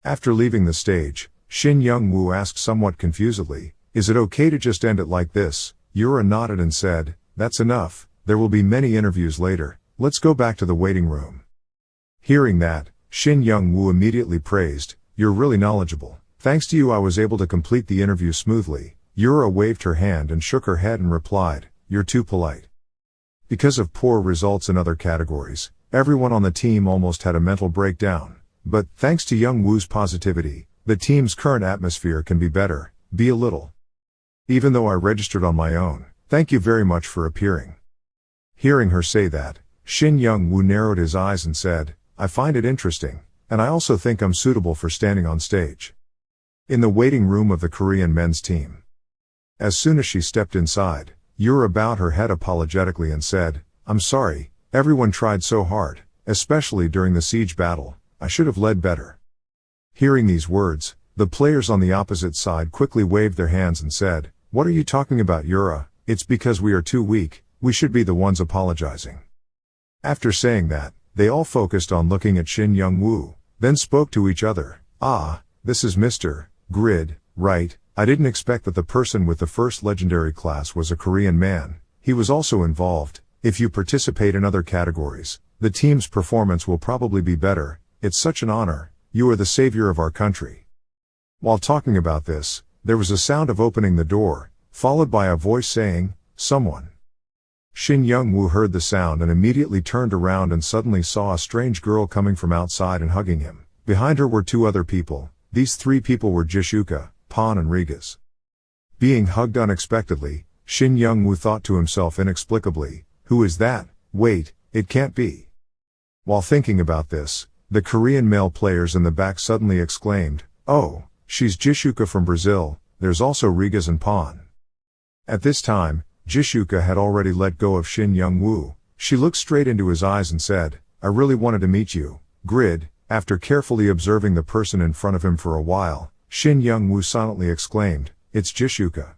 After leaving the stage, Shin Young-woo asked somewhat confusedly, "Is it okay to just end it like this?" Yura nodded and said, "That's enough, there will be many interviews later, let's go back to the waiting room." Hearing that, Shin Young-woo immediately praised, "You're really knowledgeable. Thanks to you I was able to complete the interview smoothly." Yura waved her hand and shook her head and replied, "You're too polite." Because of poor results in other categories, everyone on the team almost had a mental breakdown. But, thanks to Young-woo's positivity, the team's current atmosphere can be better, be a little. Even though I registered on my own, thank you very much for appearing. Hearing her say that, Shin Young-woo narrowed his eyes and said, "I find it interesting, and I also think I'm suitable for standing on stage." In the waiting room of the Korean men's team. As soon as she stepped inside, Yura bowed her head apologetically and said, "I'm sorry, everyone tried so hard, especially during the siege battle, I should have led better." Hearing these words, the players on the opposite side quickly waved their hands and said, "What are you talking about, Yura? It's because we are too weak, we should be the ones apologizing." After saying that, they all focused on looking at Shin Young-woo, then spoke to each other. "Ah, this is Mr. Grid, right? I didn't expect that the person with the first legendary class was a Korean man. He was also involved. If you participate in other categories, the team's performance will probably be better. It's such an honor. You are the savior of our country." While talking about this, there was a sound of opening the door, followed by a voice saying, "Someone." Shin Young-woo heard the sound and immediately turned around and suddenly saw a strange girl coming from outside and hugging him. Behind her were 2 other people. These 3 people were Jishuka, Pon and Rigas. Being hugged unexpectedly, Shin Young-woo thought to himself inexplicably, "Who is that? Wait, it can't be." While thinking about this, the Korean male players in the back suddenly exclaimed, "Oh, she's Jishuka from Brazil, there's also Rigas and Pon." At this time, Jishuka had already let go of Shin Young-woo. She looked straight into his eyes and said, "I really wanted to meet you, Grid." After carefully observing the person in front of him for a while, Shin Young-woo silently exclaimed, "It's Jishuka."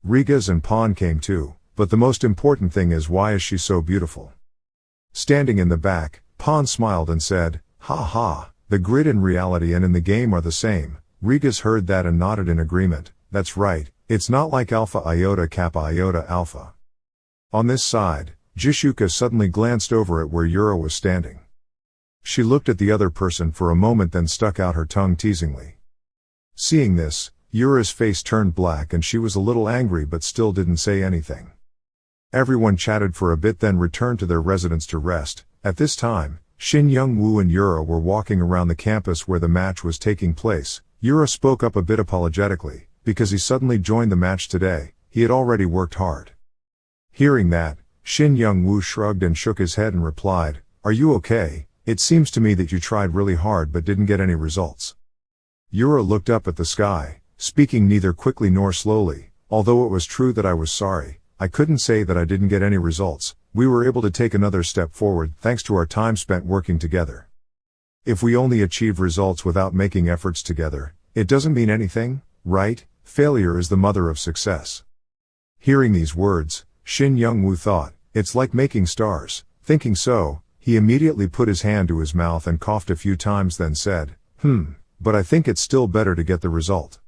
Rigas and Pon came too, but the most important thing is, why is she so beautiful? Standing in the back, Pon smiled and said, "Ha ha, the grid in reality and in the game are the same." Rigas heard that and nodded in agreement. "That's right, it's not like Alpha Iota Kappa Iota Alpha." On this side, Jishuka suddenly glanced over at where Yura was standing. She looked at the other person for a moment, then stuck out her tongue teasingly. Seeing this, Yura's face turned black and she was a little angry but still didn't say anything. Everyone chatted for a bit, then returned to their residence to rest. At this time, Shin Young-woo and Yura were walking around the campus where the match was taking place. Yura spoke up a bit apologetically, because he suddenly joined the match today. He had already worked hard. Hearing that, Shin Young-woo shrugged and shook his head and replied, "Are you okay? It seems to me that you tried really hard but didn't get any results." Yura looked up at the sky, speaking neither quickly nor slowly. "Although it was true that I was sorry, I couldn't say that I didn't get any results. We were able to take another step forward thanks to our time spent working together. If we only achieve results without making efforts together, it doesn't mean anything, right? Failure is the mother of success." Hearing these words, Shin Young-woo thought, "It's like making stars." Thinking so, he immediately put his hand to his mouth and coughed a few times, then said, But I think it's still better to get the result."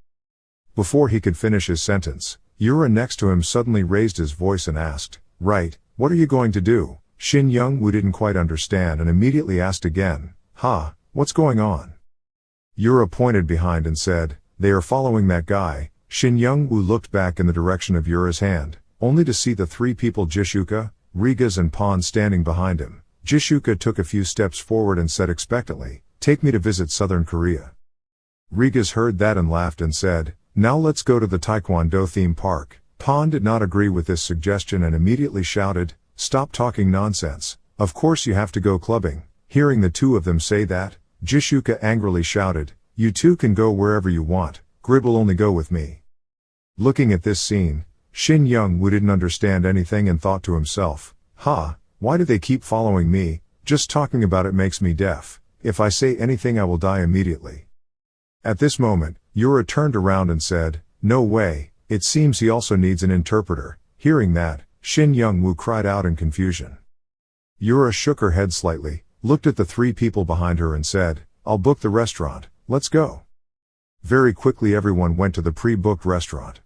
Before he could finish his sentence, Yura next to him suddenly raised his voice and asked, "Right, what are you going to do?" Shin Young-woo didn't quite understand and immediately asked again, What's going on?" Yura pointed behind and said, "They are following that guy." Shin Young-woo looked back in the direction of Yura's hand, only to see the three people Jishuka, Rigas and Pon standing behind him. Jishuka took a few steps forward and said expectantly, "Take me to visit Southern Korea." Rigas heard that and laughed and said, "Now let's go to the Taekwondo theme park." Pon did not agree with this suggestion and immediately shouted, "Stop talking nonsense. Of course you have to go clubbing." Hearing the two of them say that, Jishuka angrily shouted, "You two can go wherever you want, Grid will only go with me." Looking at this scene, Shin Young-woo didn't understand anything and thought to himself, why do they keep following me? Just talking about it makes me deaf. If I say anything I will die immediately. At this moment, Yura turned around and said, "No way, it seems he also needs an interpreter." Hearing that, Shin Young-woo cried out in confusion. Yura shook her head slightly, looked at the three people behind her and said, "I'll book the restaurant, let's go." Very quickly everyone went to the pre-booked restaurant.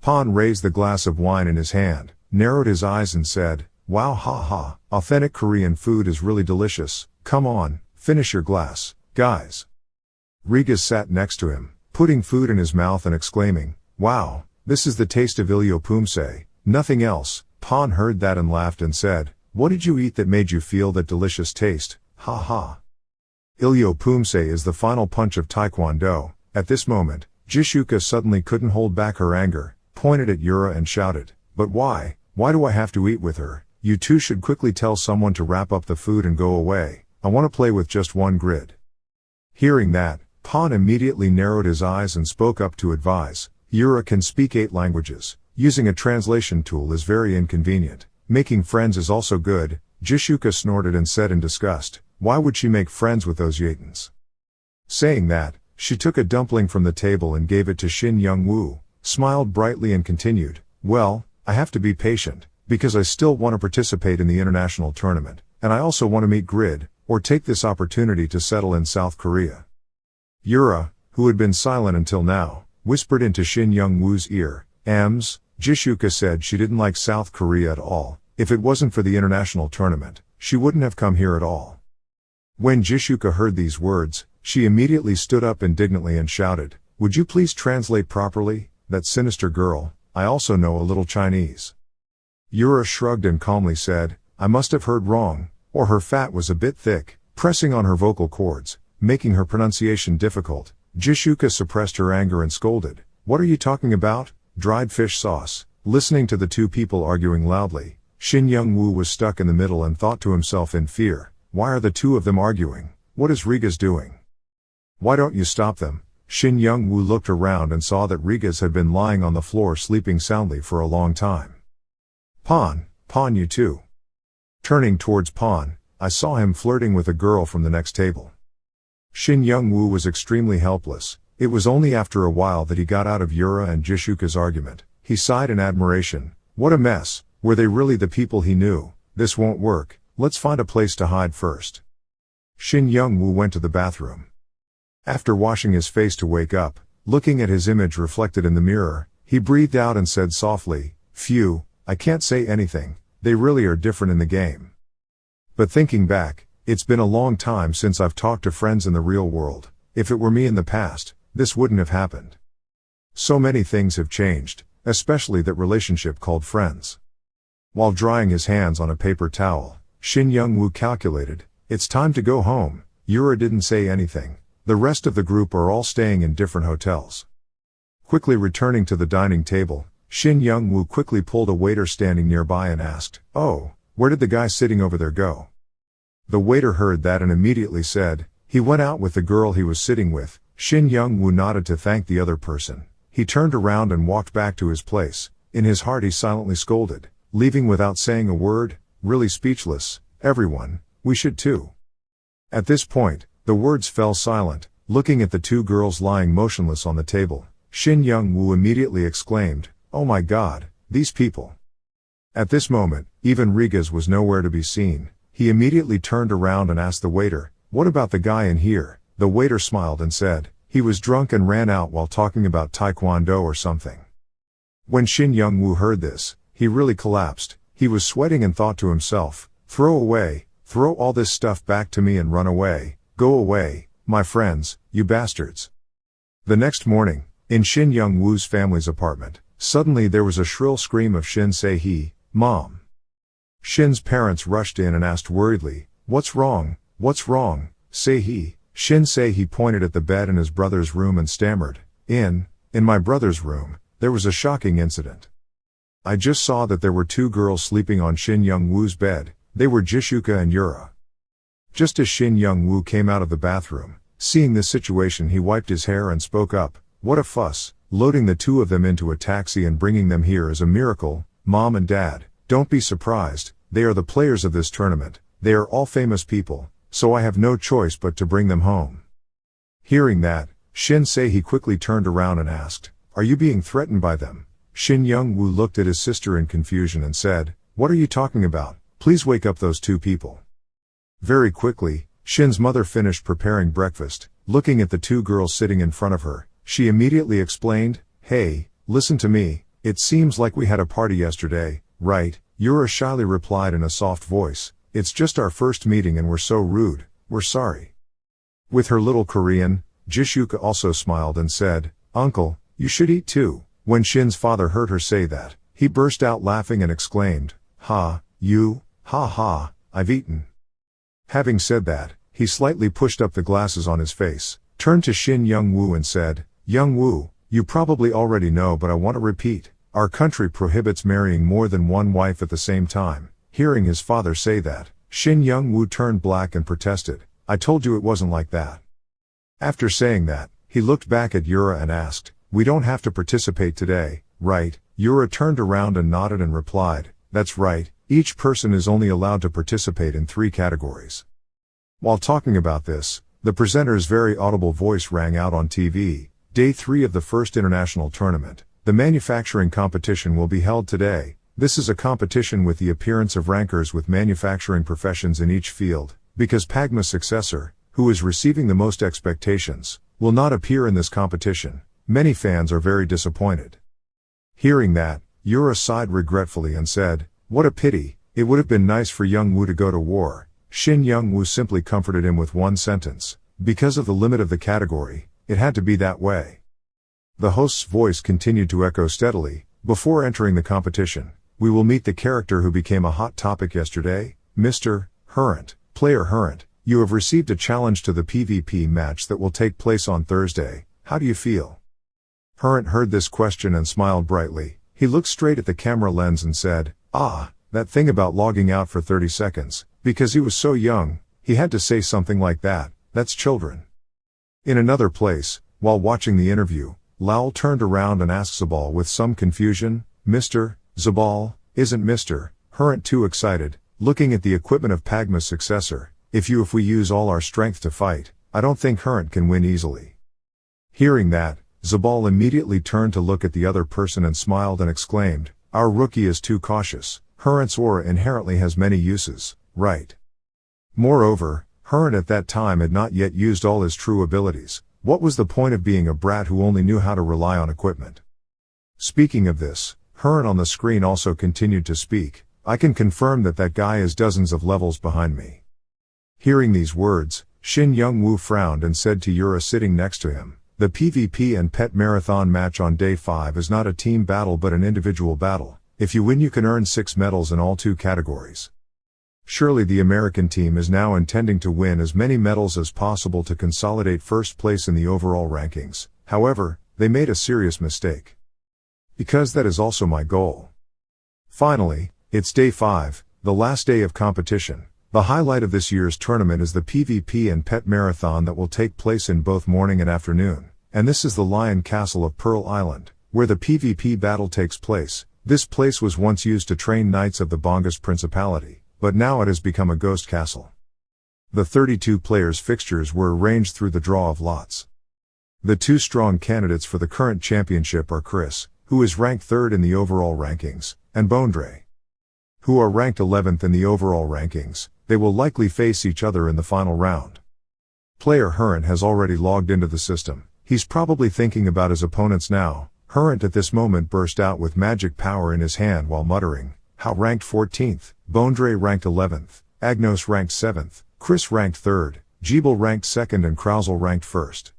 Pon raised the glass of wine in his hand, narrowed his eyes and said, "Wow, authentic Korean food is really delicious. Come on, finish your glass, guys." Rigas sat next to him, putting food in his mouth and exclaiming, "Wow, this is the taste of Ilyopumse, nothing else." Pon heard that and laughed and said, "What did you eat that made you feel that delicious taste? Ilyopumse is the final punch of Taekwondo." At this moment, Jishuka suddenly couldn't hold back her anger, pointed at Yura and shouted, "But why? Why do I have to eat with her? You two should quickly tell someone to wrap up the food and go away. I want to play with just one Grid." Hearing that, Pon immediately narrowed his eyes and spoke up to advise, "Yura can speak 8 languages. Using a translation tool is very inconvenient. Making friends is also good." Jishuka snorted and said in disgust, "Why would she make friends with those Yatans?" Saying that, she took a dumpling from the table and gave it to Shin Young-woo, smiled brightly and continued, "Well, I have to be patient, because I still want to participate in the international tournament, and I also want to meet Grid, or take this opportunity to settle in South Korea." Yura, who had been silent until now, whispered into Shin Young-woo's ear, Jishuka said she didn't like South Korea at all. If it wasn't for the international tournament, she wouldn't have come here at all." When Jishuka heard these words, she immediately stood up indignantly and shouted, "Would you please translate properly? That sinister girl, I also know a little Chinese." Yura shrugged and calmly said, "I must have heard wrong, or her fat was a bit thick," pressing on her vocal cords, making her pronunciation difficult. Jishuka suppressed her anger and scolded, "What are you talking about? Dried fish sauce?" Listening to the two people arguing loudly, Shin Young-woo was stuck in the middle and thought to himself in fear, "Why are the two of them arguing? What is Rigas doing? Why don't you stop them?" Shin Young-woo looked around and saw that Rigas had been lying on the floor sleeping soundly for a long time. Pon, you too." Turning towards Pon, I saw him flirting with a girl from the next table. Shin Young-woo was extremely helpless. It was only after a while that he got out of Yura and Jishuka's argument. He sighed in admiration. What a mess. Were they really the people he knew? This won't work. let's find a place to hide first. Shin Young-woo went to the bathroom. After washing his face to wake up, looking at his image reflected in the mirror, he breathed out and said softly, "Phew, I can't say anything, they really are different in the game." But thinking back, it's been a long time since I've talked to friends in the real world. If it were me in the past, this wouldn't have happened. So many things have changed, especially that relationship called friends. While drying his hands on a paper towel, Shin Young-woo calculated, it's time to go home. Yura didn't say anything. The rest of the group are all staying in different hotels. Quickly returning to the dining table, Shin Young-woo quickly pulled a waiter standing nearby and asked, "Oh, where did the guy sitting over there go?" The waiter heard that and immediately said, "He went out with the girl he was sitting with." Shin Young-woo nodded to thank the other person. He turned around and walked back to his place. In his heart he silently scolded, leaving without saying a word, really speechless, "Everyone, we should too." At this point, the words fell silent. Looking at the two girls lying motionless on the table, Shin Young-woo immediately exclaimed, "Oh my God, these people." At this moment, even Rigas was nowhere to be seen. He immediately turned around and asked the waiter, "What about the guy in here?" The waiter smiled and said, "He was drunk and ran out while talking about taekwondo or something." When Shin Young-woo heard this, he really collapsed. He was sweating and thought to himself, throw all this stuff back to me and run away. Go away, my friends, you bastards." The next morning, in Shin Young-woo's family's apartment, suddenly there was a shrill scream of Shin Se-hee, "Mom!" Shin's parents rushed in and asked worriedly, "What's wrong? What's wrong, Se-hee?" Shin Se-hee pointed at the bed in his brother's room and stammered, In my brother's room, there was a shocking incident. I just saw that there were two girls sleeping on Shin Young-woo's bed. They were Jishuka and Yura." Just as Shin Young-woo came out of the bathroom, seeing this situation, he wiped his hair and spoke up, "What a fuss, loading the two of them into a taxi and bringing them here is a miracle. Mom and Dad, don't be surprised, they are the players of this tournament, they are all famous people, so I have no choice but to bring them home." Hearing that, Shin Se-hee quickly turned around and asked, "Are you being threatened by them?" Shin Young-woo looked at his sister in confusion and said, "What are you talking about? Please wake up those two people." Very quickly, Shin's mother finished preparing breakfast. Looking at the two girls sitting in front of her, she immediately explained, "Hey, listen to me, it seems like we had a party yesterday, right?" Yura shyly replied in a soft voice, "It's just our first meeting and we're so rude, we're sorry." With her little Korean, Jishuka also smiled and said, "Uncle, you should eat too." When Shin's father heard her say that, he burst out laughing and exclaimed, "Ha, I've eaten." Having said that, he slightly pushed up the glasses on his face, turned to Shin Young-woo and said, "Young-woo, you probably already know but I want to repeat, our country prohibits marrying more than one wife at the same time." Hearing his father say that, Shin Young-woo turned black and protested, "I told you it wasn't like that." After saying that, he looked back at Yura and asked, "We don't have to participate today, right?" Yura turned around and nodded and replied, "That's right. Each person is only allowed to participate in 3 categories. While talking about this, the presenter's very audible voice rang out on TV. Day 3 of the first international tournament. The manufacturing competition will be held today. This is a competition with the appearance of rankers with manufacturing professions in each field, because Pagma's successor, who is receiving the most expectations, will not appear in this competition. Many fans are very disappointed." Hearing that, Yura sighed regretfully and said, "What a pity, it would have been nice for Young-woo to go to war." Shin Young-woo simply comforted him with one sentence, "Because of the limit of the category, it had to be that way." The host's voice continued to echo steadily, "Before entering the competition, we will meet the character who became a hot topic yesterday, Mr. Hurrent. Player Hurrent, you have received a challenge to the PvP match that will take place on Thursday. How do you feel?" Hurrent heard this question and smiled brightly. He looked straight at the camera lens and said, That thing about logging out for 30 seconds, because he was so young, he had to say something like that, that's children." In another place, while watching the interview, Lowell turned around and asked Zabal with some confusion, "Mr. Zabal, isn't Mr. Hurrent too excited, looking at the equipment of Pagma's successor? If we use all our strength to fight, I don't think Hurrent can win easily." Hearing that, Zabal immediately turned to look at the other person and smiled and exclaimed, "Our rookie is too cautious. Hurrent's aura inherently has many uses. right? Moreover, Hearn at that time had not yet used all his true abilities. What was the point of being a brat who only knew how to rely on equipment? Speaking of this, Hearn on the screen also continued to speak. I can confirm that guy is dozens of levels behind me. Hearing these words, Shin Young-woo frowned and said to Yura sitting next to him, the PvP and pet marathon match on day 5 is not a team battle but an individual battle. If you win you can earn 6 medals in all 2 categories. Surely the American team is now intending to win as many medals as possible to consolidate first place in the overall rankings. However, they made a serious mistake. Because that is also my goal. Finally, it's day 5, the last day of competition. The highlight of this year's tournament is the PvP and pet marathon that will take place in both morning and afternoon. And this is the Lion Castle of Pearl Island, where the PvP battle takes place. This place was once used to train knights of the Bongas Principality, but now it has become a ghost castle. The 32 players' fixtures were arranged through the draw of lots. The 2 strong candidates for the current championship are Chris, who is ranked 3rd in the overall rankings, and Bondre, who are ranked 11th in the overall rankings. They will likely face each other in the final round. Player Hurrent has already logged into the system. He's probably thinking about his opponents now. Hurrent at this moment burst out with magic power in his hand while muttering, How ranked 14th, Bondre ranked 11th, Agnos ranked 7th, Chris ranked 3rd, Jeeble ranked 2nd and Krauzel ranked 1st.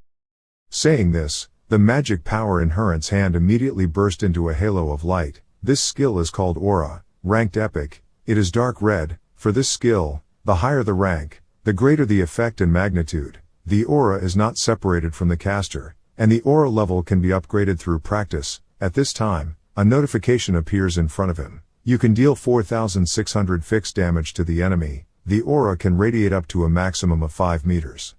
Saying this, the magic power in Hurrent's hand immediately burst into a halo of light. This skill is called Aura, ranked Epic. It is dark red. For this skill, the higher the rank, the greater the effect and magnitude. The aura is not separated from the caster, and the aura level can be upgraded through practice. At this time, a notification appears in front of him. You can deal 4,600 fixed damage to the enemy. The aura can radiate up to a maximum of 5 meters.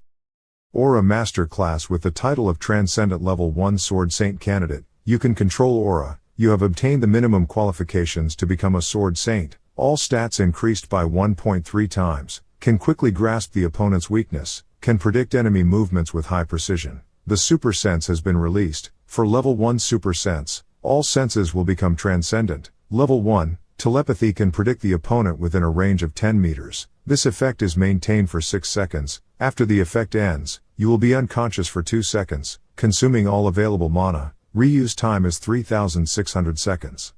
Aura Master Class with the title of Transcendent Level 1 Sword Saint Candidate. You can control aura. You have obtained the minimum qualifications to become a Sword Saint. All stats increased by 1.3 times, can quickly grasp the opponent's weakness, can predict enemy movements with high precision. The Super Sense has been released. For Level 1 Super Sense, all senses will become transcendent. Level 1, Telepathy can predict the opponent within a range of 10 meters. This effect is maintained for 6 seconds. After the effect ends, you will be unconscious for 2 seconds, consuming all available mana. Reuse time is 3,600 seconds.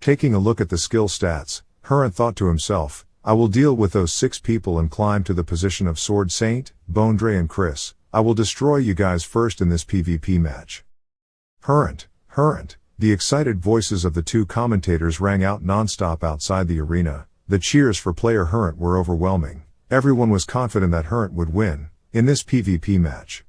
Taking a look at the skill stats, Hurrent thought to himself, I will deal with those 6 people and climb to the position of Sword Saint, Bondre and Chris. I will destroy you guys first in this PvP match. Hurrent. The excited voices of the 2 commentators rang out non-stop outside the arena. The cheers for player Hurrent were overwhelming. Everyone was confident that Hurrent would win in this PvP match.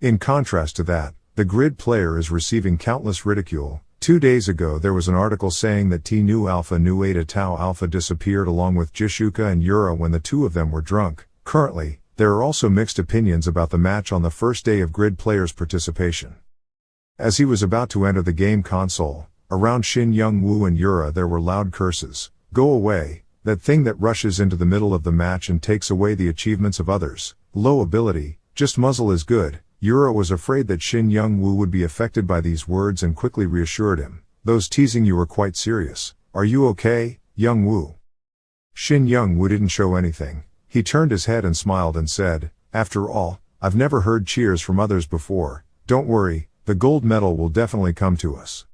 In contrast to that, the grid player is receiving countless ridicule. 2 days ago there was an article saying that T Nu Alpha Nu Eta Tau Alpha disappeared along with Jishuka and Yura when the 2 of them were drunk. Currently, there are also mixed opinions about the match on the first day of grid players' participation. As he was about to enter the game console, around Shin Young-woo and Yura there were loud curses. Go away, that thing that rushes into the middle of the match and takes away the achievements of others. Low ability, just muzzle is good. Yura was afraid that Shin Young-woo would be affected by these words and quickly reassured him. Those teasing you were quite serious. Are you okay, Young-woo? Shin Young-woo didn't show anything. He turned his head and smiled and said, After all, I've never heard cheers from others before. Don't worry, the gold medal will definitely come to us.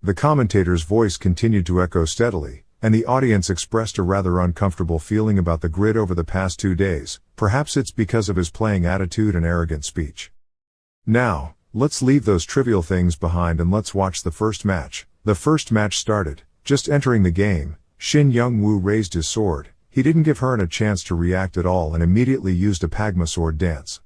The commentator's voice continued to echo steadily, and the audience expressed a rather uncomfortable feeling about the grid over the past 2 days. Perhaps it's because of his playing attitude and arrogant speech. Now, let's leave those trivial things behind and let's watch the first match. The first match started. Just entering the game, Shin Young-woo raised his sword. He didn't give Hearn a chance to react at all and immediately used a Pagma sword dance.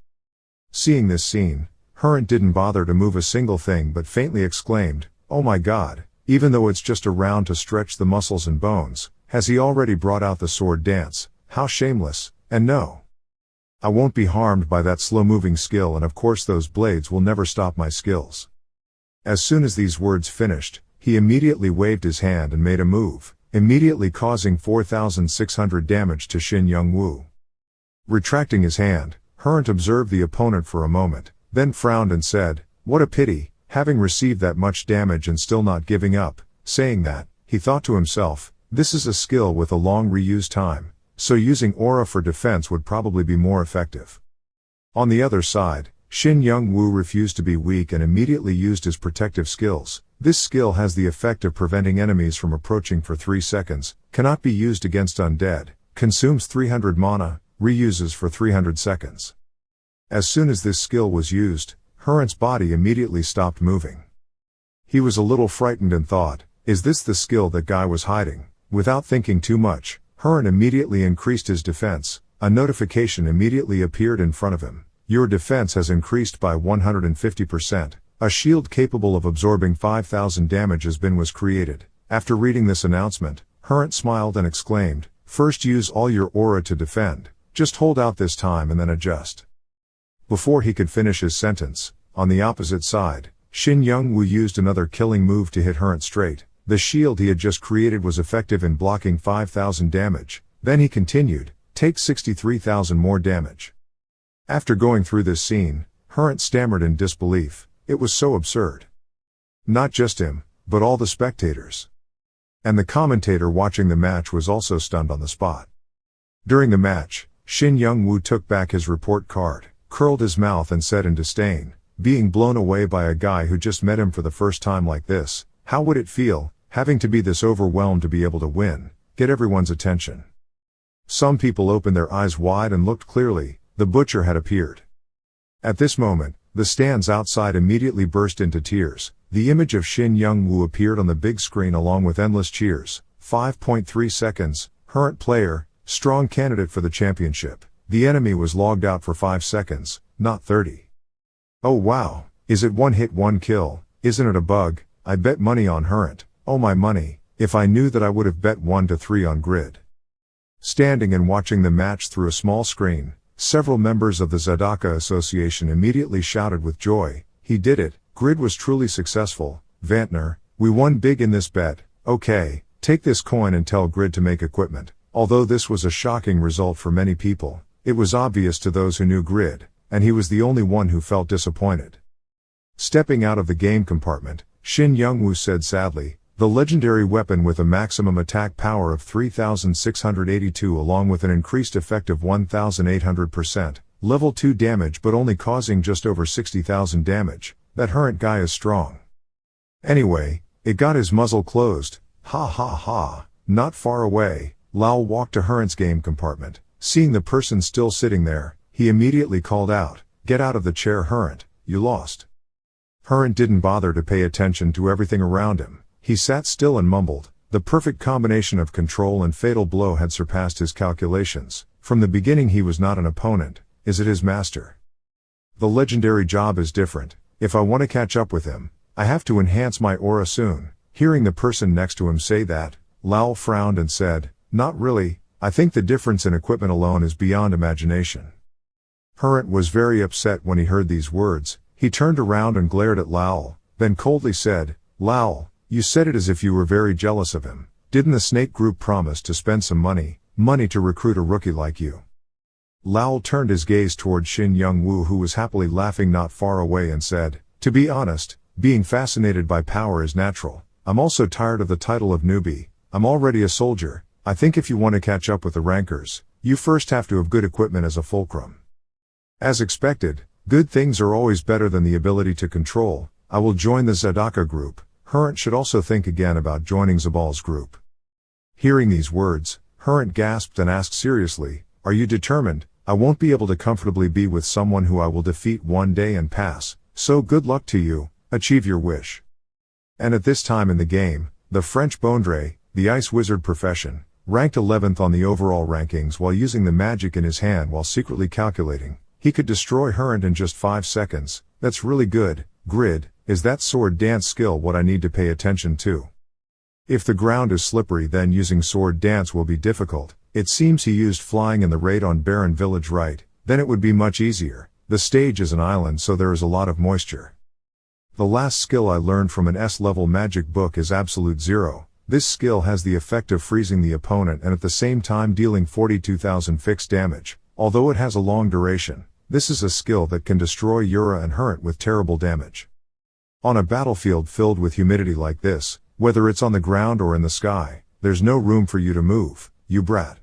Seeing this scene, Hearn didn't bother to move a single thing but faintly exclaimed, Oh my god, even though it's just a round to stretch the muscles and bones, has he already brought out the sword dance? How shameless. And no, I won't be harmed by that slow-moving skill, and of course those blades will never stop my skills. As soon as these words finished, he immediately waved his hand and made a move, immediately causing 4,600 damage to Shin Young-woo. Retracting his hand, Hearn observed the opponent for a moment, then frowned and said, What a pity, having received that much damage and still not giving up. Saying that, he thought to himself, this is a skill with a long reuse time. so using aura for defense would probably be more effective. On the other side, Shin Young-woo refused to be weak and immediately used his protective skills. This skill has the effect of preventing enemies from approaching for 3 seconds, cannot be used against undead, consumes 300 mana, reuses for 300 seconds. As soon as this skill was used, Hurrent's body immediately stopped moving. He was a little frightened and thought, is this the skill that guy was hiding? Without thinking too much, Hurrent immediately increased his defense. A notification immediately appeared in front of him. Your defense has increased by 150%. A shield capable of absorbing 5,000 damage was created. After reading this announcement, Hurrent smiled and exclaimed, first use all your aura to defend. Just hold out this time and then adjust. Before he could finish his sentence, on the opposite side, Shin Young-woo used another killing move to hit Hurrent straight. The shield he had just created was effective in blocking 5,000 damage. Then he continued, take 63,000 more damage. After going through this scene, Hurrent stammered in disbelief. It was so absurd. Not just him, but all the spectators. And the commentator watching the match was also stunned on the spot. During the match, Shin Young-woo took back his report card, curled his mouth and said in disdain, being blown away by a guy who just met him for the first time like this, how would it feel, having to be this overwhelmed to be able to win, get everyone's attention? Some people opened their eyes wide and looked clearly. The butcher had appeared. At this moment, the stands outside immediately burst into tears. The image of Shin Young-woo appeared on the big screen along with endless cheers. 5.3 seconds, Hurrent player, strong candidate for the championship. The enemy was logged out for 5 seconds, not 30. Oh wow, is it one hit one kill? Isn't it a bug? I bet money on Hurrent. Oh my money, if I knew that I would have bet 1 to 3 on Grid. Standing and watching the match through a small screen, several members of the Zadaka Association immediately shouted with joy, he did it, Grid was truly successful. Vantner, we won big in this bet. Okay, take this coin and tell Grid to make equipment. Although this was a shocking result for many people, it was obvious to those who knew Grid, and he was the only one who felt disappointed. Stepping out of the game compartment, Shin Young-woo said sadly, the legendary weapon with a maximum attack power of 3,682 along with an increased effect of 1,800%, level 2 damage but only causing just over 60,000 damage, that Hurrent guy is strong. Anyway, it got his muzzle closed, ha ha ha. Not far away, Lau walked to Hurrent's game compartment. Seeing the person still sitting there, he immediately called out, get out of the chair Hurrent, you lost. Hurrent didn't bother to pay attention to everything around him. He sat still and mumbled. The perfect combination of control and fatal blow had surpassed his calculations. From the beginning he was not an opponent. Is it his master? The legendary job is different. If I want to catch up with him, I have to enhance my aura soon. Hearing the person next to him say that, Lau frowned and said, not really, I think the difference in equipment alone is beyond imagination. Hurrent was very upset when he heard these words. He turned around and glared at Lau, then coldly said, Lau, you said it as if you were very jealous of him. Didn't the Snake Group promise to spend some money to recruit a rookie like you? Lau turned his gaze toward Shin Young-woo who was happily laughing not far away and said, to be honest, being fascinated by power is natural. I'm also tired of the title of newbie. I'm already a soldier. I think if you want to catch up with the rankers, you first have to have good equipment as a fulcrum. As expected, good things are always better than the ability to control. I will join the Zadaka group. Hurrent should also think again about joining Zabal's group. Hearing these words, Hurrent gasped and asked seriously, are you determined? I won't be able to comfortably be with someone who I will defeat one day and pass, so good luck to you, achieve your wish. And at this time in the game, the French Bondre, the ice wizard profession, ranked 11th on the overall rankings while using the magic in his hand while secretly calculating. He could destroy Hurrent in just 5 seconds. That's really good. Grid, is that sword dance skill what I need to pay attention to? If the ground is slippery then using sword dance will be difficult. It seems he used flying in the raid on Barren Village right, then it would be much easier. The stage is an island so there is a lot of moisture. The last skill I learned from an S-level magic book is Absolute Zero. This skill has the effect of freezing the opponent and at the same time dealing 42,000 fixed damage. Although it has a long duration, this is a skill that can destroy Yura and Hurrent with terrible damage. On a battlefield filled with humidity like this, whether it's on the ground or in the sky, there's no room for you to move, you brat.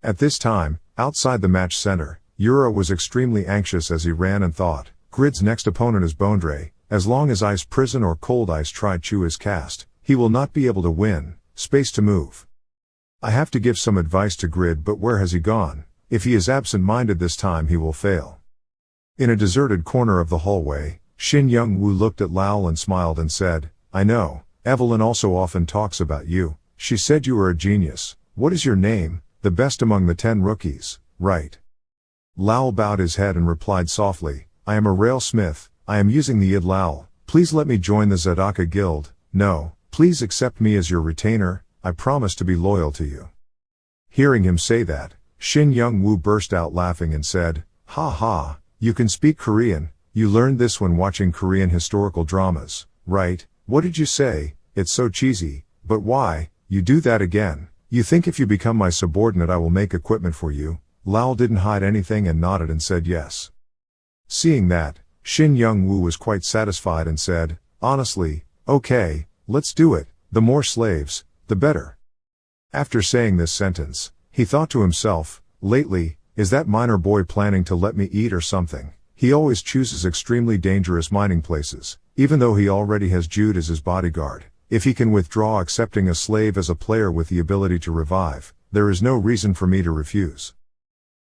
At this time, outside the match center, Yura was extremely anxious as he ran and thought, Grid's next opponent is Bondre. As long as Ice Prison or Cold Ice Tri-Chu is cast, he will not be able to win. Space to move. I have to give some advice to Grid, but where has he gone? If he is absent-minded this time he will fail. In a deserted corner of the hallway, Shin Young-woo looked at Lowell and smiled and said, I know, Evelyn also often talks about you. She said you are a genius. What is your name? The best among the 10 rookies, right? Lowell bowed his head and replied softly, I am a railsmith. I am using the id Lowell. Please let me join the Zadaka Guild. No, please accept me as your retainer. I promise to be loyal to you. Hearing him say that, Shin Young-woo burst out laughing and said, Ha ha, you can speak Korean. You learned this when watching Korean historical dramas, right? What did you say? It's so cheesy. But why? You do that again. You think if you become my subordinate I will make equipment for you? Lowell didn't hide anything and nodded and said yes. Seeing that, Shin Young-woo was quite satisfied and said, honestly, okay, let's do it. The more slaves, the better. After saying this sentence, he thought to himself, lately, is that miner boy planning to let me eat or something? He always chooses extremely dangerous mining places, even though he already has Jude as his bodyguard. If he can withdraw accepting a slave as a player with the ability to revive, there is no reason for me to refuse.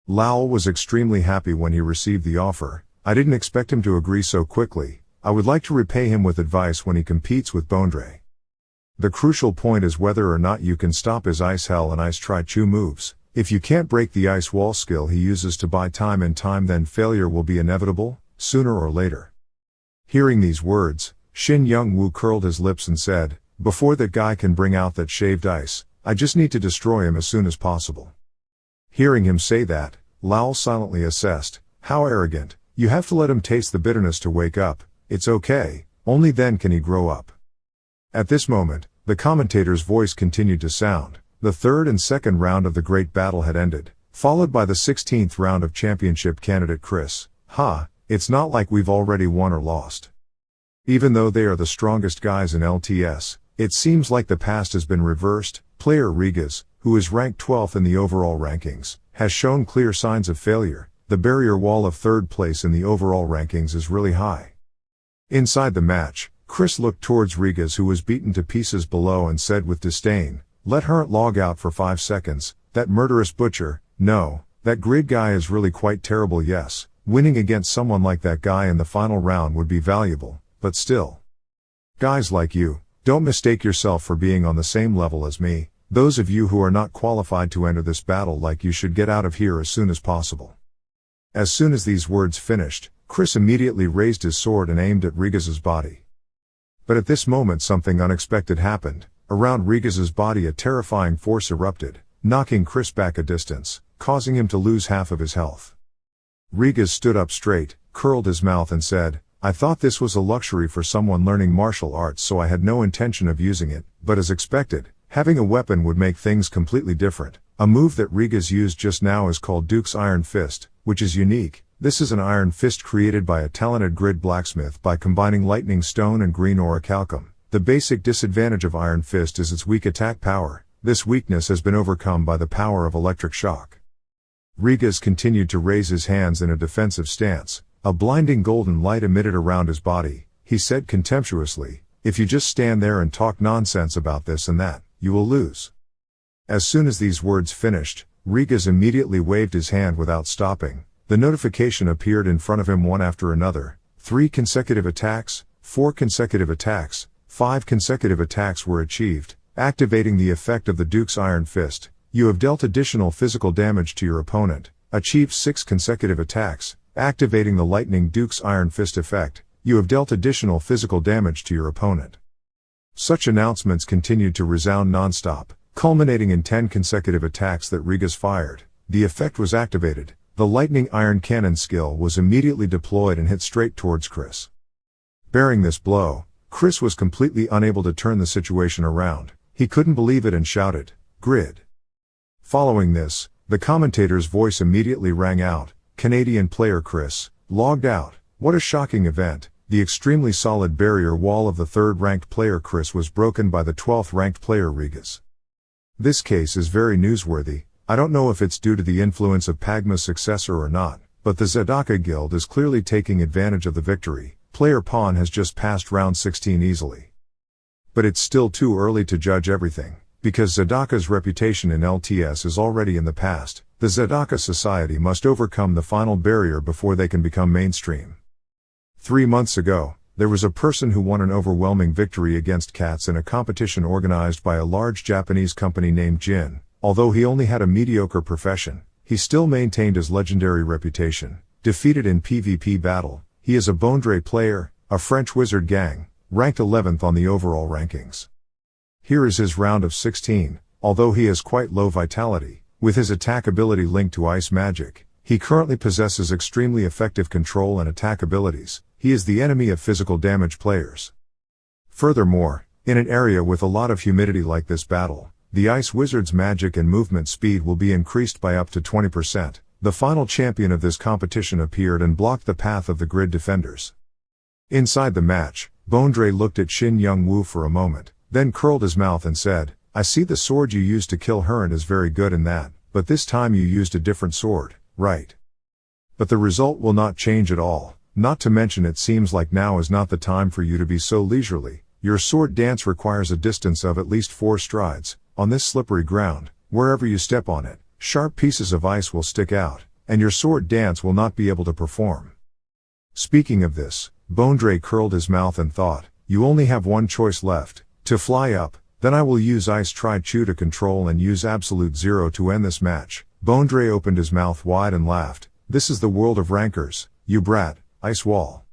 Lowell was extremely happy when he received the offer. I didn't expect him to agree so quickly. I would like to repay him with advice when he competes with Bondre. The crucial point is whether or not you can stop his Ice Hell and Ice Tri-Chu moves. If you can't break the Ice Wall skill he uses to buy time and time, then failure will be inevitable, sooner or later. Hearing these words, Shin Young-woo curled his lips and said, before that guy can bring out that shaved ice, I just need to destroy him as soon as possible. Hearing him say that, Lowell silently assessed, how arrogant. You have to let him taste the bitterness to wake up. It's okay, only then can he grow up. At this moment, the commentator's voice continued to sound. The third and second round of the great battle had ended, followed by the 16th round of championship candidate Chris. It's not like we've already won or lost. Even though they are the strongest guys in LTS, it seems like the past has been reversed. Player Rigas, who is ranked 12th in the overall rankings, has shown clear signs of failure. The barrier wall of third place in the overall rankings is really high. Inside the match, Chris looked towards Rigas, who was beaten to pieces below, and said with disdain, let her log out for 5 seconds, that murderous butcher. No, that Grid guy is really quite terrible. Yes, winning against someone like that guy in the final round would be valuable, but still. Guys like you, don't mistake yourself for being on the same level as me. Those of you who are not qualified to enter this battle, like you should get out of here as soon as possible. As soon as these words finished, Chris immediately raised his sword and aimed at Rigas's body. But at this moment something unexpected happened. Around Rigas's body a terrifying force erupted, knocking Chris back a distance, causing him to lose half of his health. Rigas stood up straight, curled his mouth and said, I thought this was a luxury for someone learning martial arts, so I had no intention of using it, but as expected, having a weapon would make things completely different. A move that Rigas used just now is called Duke's Iron Fist, which is unique. This is an iron fist created by a talented Grid blacksmith by combining lightning stone and green orichalcum. The basic disadvantage of Iron Fist is its weak attack power. This weakness has been overcome by the power of electric shock. Rigas continued to raise his hands in a defensive stance. A blinding golden light emitted around his body. He said contemptuously, if you just stand there and talk nonsense about this and that, you will lose. As soon as these words finished, Rigas immediately waved his hand without stopping. The notification appeared in front of him one after another. 3 consecutive attacks, 4 consecutive attacks, 5 consecutive attacks were achieved, activating the effect of the Duke's Iron Fist. You have dealt additional physical damage to your opponent. Achieved 6 consecutive attacks, activating the Lightning Duke's Iron Fist effect. You have dealt additional physical damage to your opponent. Such announcements continued to resound non-stop, culminating in 10 consecutive attacks that Rigas fired. The effect was activated. The Lightning Iron Cannon skill was immediately deployed and hit straight towards Chris. Bearing this blow, Chris was completely unable to turn the situation around. He couldn't believe it and shouted, Grid. Following this, the commentator's voice immediately rang out, Canadian player Chris, logged out. What a shocking event. The extremely solid barrier wall of the 3rd ranked player Chris was broken by the 12th ranked player Rigas. This case is very newsworthy. I don't know if it's due to the influence of Pagma's successor or not, but the Zadaka Guild is clearly taking advantage of the victory. Player Pawn has just passed round 16 easily. But it's still too early to judge everything, because Zadaka's reputation in LTS is already in the past. The Zadaka society must overcome the final barrier before they can become mainstream. 3 months ago, there was a person who won an overwhelming victory against cats in a competition organized by a large Japanese company named Jin. Although he only had a mediocre profession, he still maintained his legendary reputation. Defeated in PvP battle, he is a Bondre player, a French wizard gang, ranked 11th on the overall rankings. Here is his round of 16, although he has quite low vitality, with his attack ability linked to ice magic. He currently possesses extremely effective control and attack abilities. He is the enemy of physical damage players. Furthermore, in an area with a lot of humidity like this battle, the Ice Wizard's magic and movement speed will be increased by up to 20%. The final champion of this competition appeared and blocked the path of the grid defenders. Inside the match, Bondre looked at Shin Young-woo for a moment, then curled his mouth and said, "I see the sword you used to kill Herent is very good in that, but this time you used a different sword, right? But the result will not change at all, not to mention it seems like now is not the time for you to be so leisurely. Your sword dance requires a distance of at least 4 strides. On this slippery ground, wherever you step on it, sharp pieces of ice will stick out, and your sword dance will not be able to perform." Speaking of this, Bondre curled his mouth and thought, "You only have one choice left, to fly up, then I will use Ice Tri-Chu to control and use Absolute Zero to end this match." Bondre opened his mouth wide and laughed. "This is the world of rankers, you brat, Ice Wall."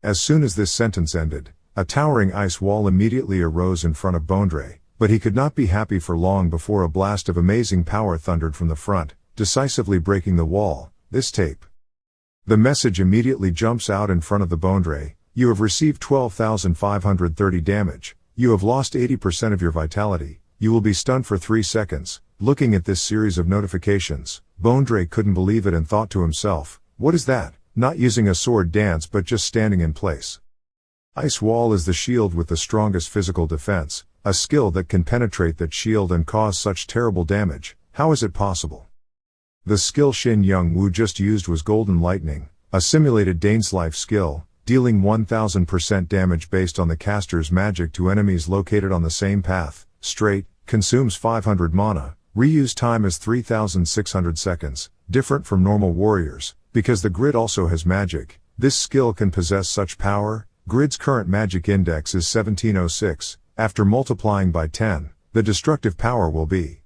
As soon as this sentence ended, a towering ice wall immediately arose in front of Bondre. But he could not be happy for long before a blast of amazing power thundered from the front, decisively breaking the wall. This tape. The message immediately jumps out in front of the Bondre. "You have received 12,530 damage. You have lost 80% of your vitality. You will be stunned for 3 seconds. Looking at this series of notifications, Bondre couldn't believe it and thought to himself, "What is that? Not using a sword dance but just standing in place." Ice Wall is the shield with the strongest physical defense. A skill that can penetrate that shield and cause such terrible damage. How is it possible? The skill Shin Young-woo just used was Golden Lightning, a simulated Dainslife skill, dealing 1000% damage based on the caster's magic to enemies located on the same path, straight, consumes 500 mana, reuse time is 3600 seconds, different from normal warriors, because the grid also has magic. This skill can possess such power. Grid's current magic index is 1706. After multiplying by 10, the destructive power will be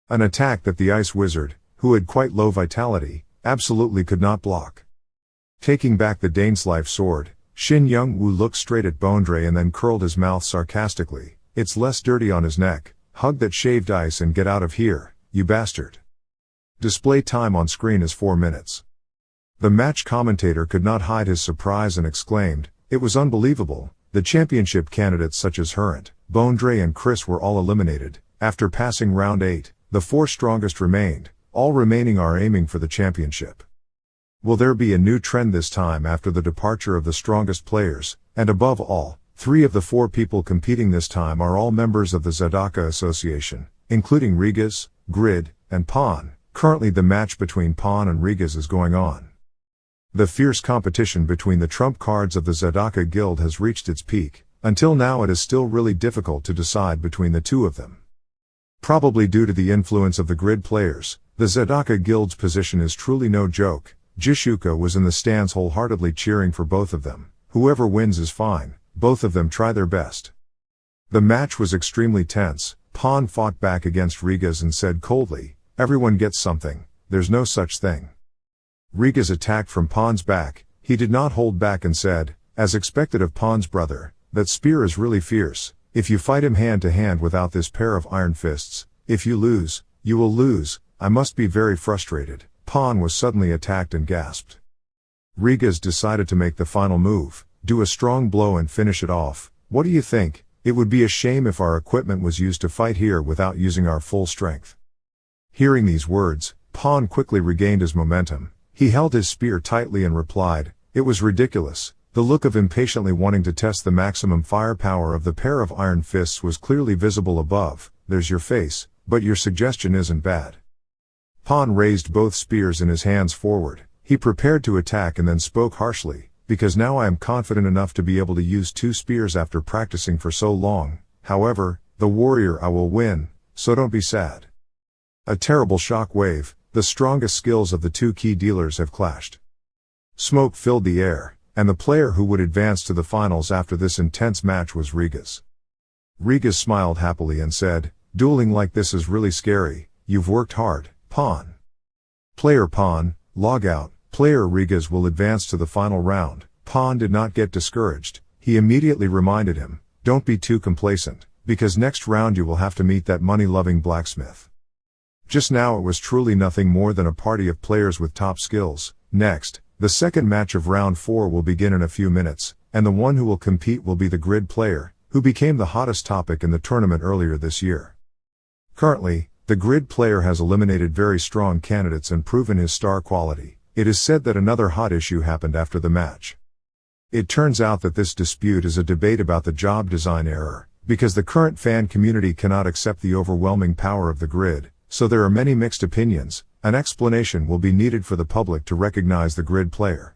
an attack that the Ice Wizard, who had quite low vitality, absolutely could not block. Taking back the Dainslife sword, Shin Young-woo looked straight at Bondre and then curled his mouth sarcastically. "It's less dirty on his neck. Hug that shaved ice and get out of here, you bastard." Display time on screen is 4 minutes. The match commentator could not hide his surprise and exclaimed, "It was unbelievable. The championship candidates such as Herent, Bondre and Chris were all eliminated. After passing round 8, the 4 strongest remained. All remaining are aiming for the championship. Will there be a new trend this time after the departure of the strongest players? And above all, 3 of the 4 people competing this time are all members of the Zadaka Association, including Rigas, Grid, and Pawn. Currently the match between Pawn and Rigas is going on. The fierce competition between the trump cards of the Zadaka Guild has reached its peak. Until now it is still really difficult to decide between the 2 of them. Probably due to the influence of the grid players, the Zadaka Guild's position is truly no joke. Jishuka was in the stands wholeheartedly cheering for both of them. Whoever wins is fine, both of them try their best. The match was extremely tense. Pawn fought back against Rigas and said coldly, "Everyone gets something, there's no such thing." Rigas attacked from Pawn's back. He did not hold back and said, as expected of Pawn's brother, "That spear is really fierce. If you fight him hand to hand without this pair of iron fists, if you lose, you will lose. I must be very frustrated." Pawn was suddenly attacked and gasped. Rigas decided to make the final move, do a strong blow and finish it off. "What do you think? It would be a shame if our equipment was used to fight here without using our full strength." Hearing these words, Pawn quickly regained his momentum. He held his spear tightly and replied, "It was ridiculous." The look of impatiently wanting to test the maximum firepower of the pair of iron fists was clearly visible above. "There's your face, but your suggestion isn't bad. Pawn raised both spears in his hands forward. He prepared to attack and then spoke harshly, because now I am confident enough to be able to use 2 spears after practicing for so long. However, the warrior I will win, so don't be sad. A terrible shock wave, the strongest skills of the 2 key dealers have clashed. Smoke filled the air, and the player who would advance to the finals after this intense match was Rigas. Rigas smiled happily and said, "Dueling like this is really scary. You've worked hard, Pawn." Player Pawn, log out. Player Rigas will advance to the final round. Pawn did not get discouraged. He immediately reminded him, "Don't be too complacent, because next round you will have to meet that money-loving blacksmith." Just now it was truly nothing more than a party of players with top skills. Next, the second match of round 4 will begin in a few minutes, and the one who will compete will be the grid player, who became the hottest topic in the tournament earlier this year. Currently, the grid player has eliminated very strong candidates and proven his star quality. It is said that another hot issue happened after the match. It turns out that this dispute is a debate about the job design error, because the current fan community cannot accept the overwhelming power of the grid, so there are many mixed opinions. An explanation will be needed for the public to recognize the grid player.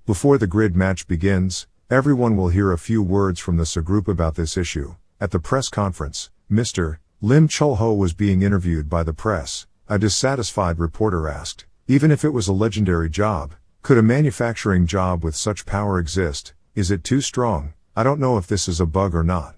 Before the grid match begins, everyone will hear a few words from the subgroup about this issue. At the press conference, Mr. Lim Chul-ho was being interviewed by the press. A dissatisfied reporter asked, "Even if it was a legendary job, could a manufacturing job with such power exist? Is it too strong? I don't know if this is a bug or not."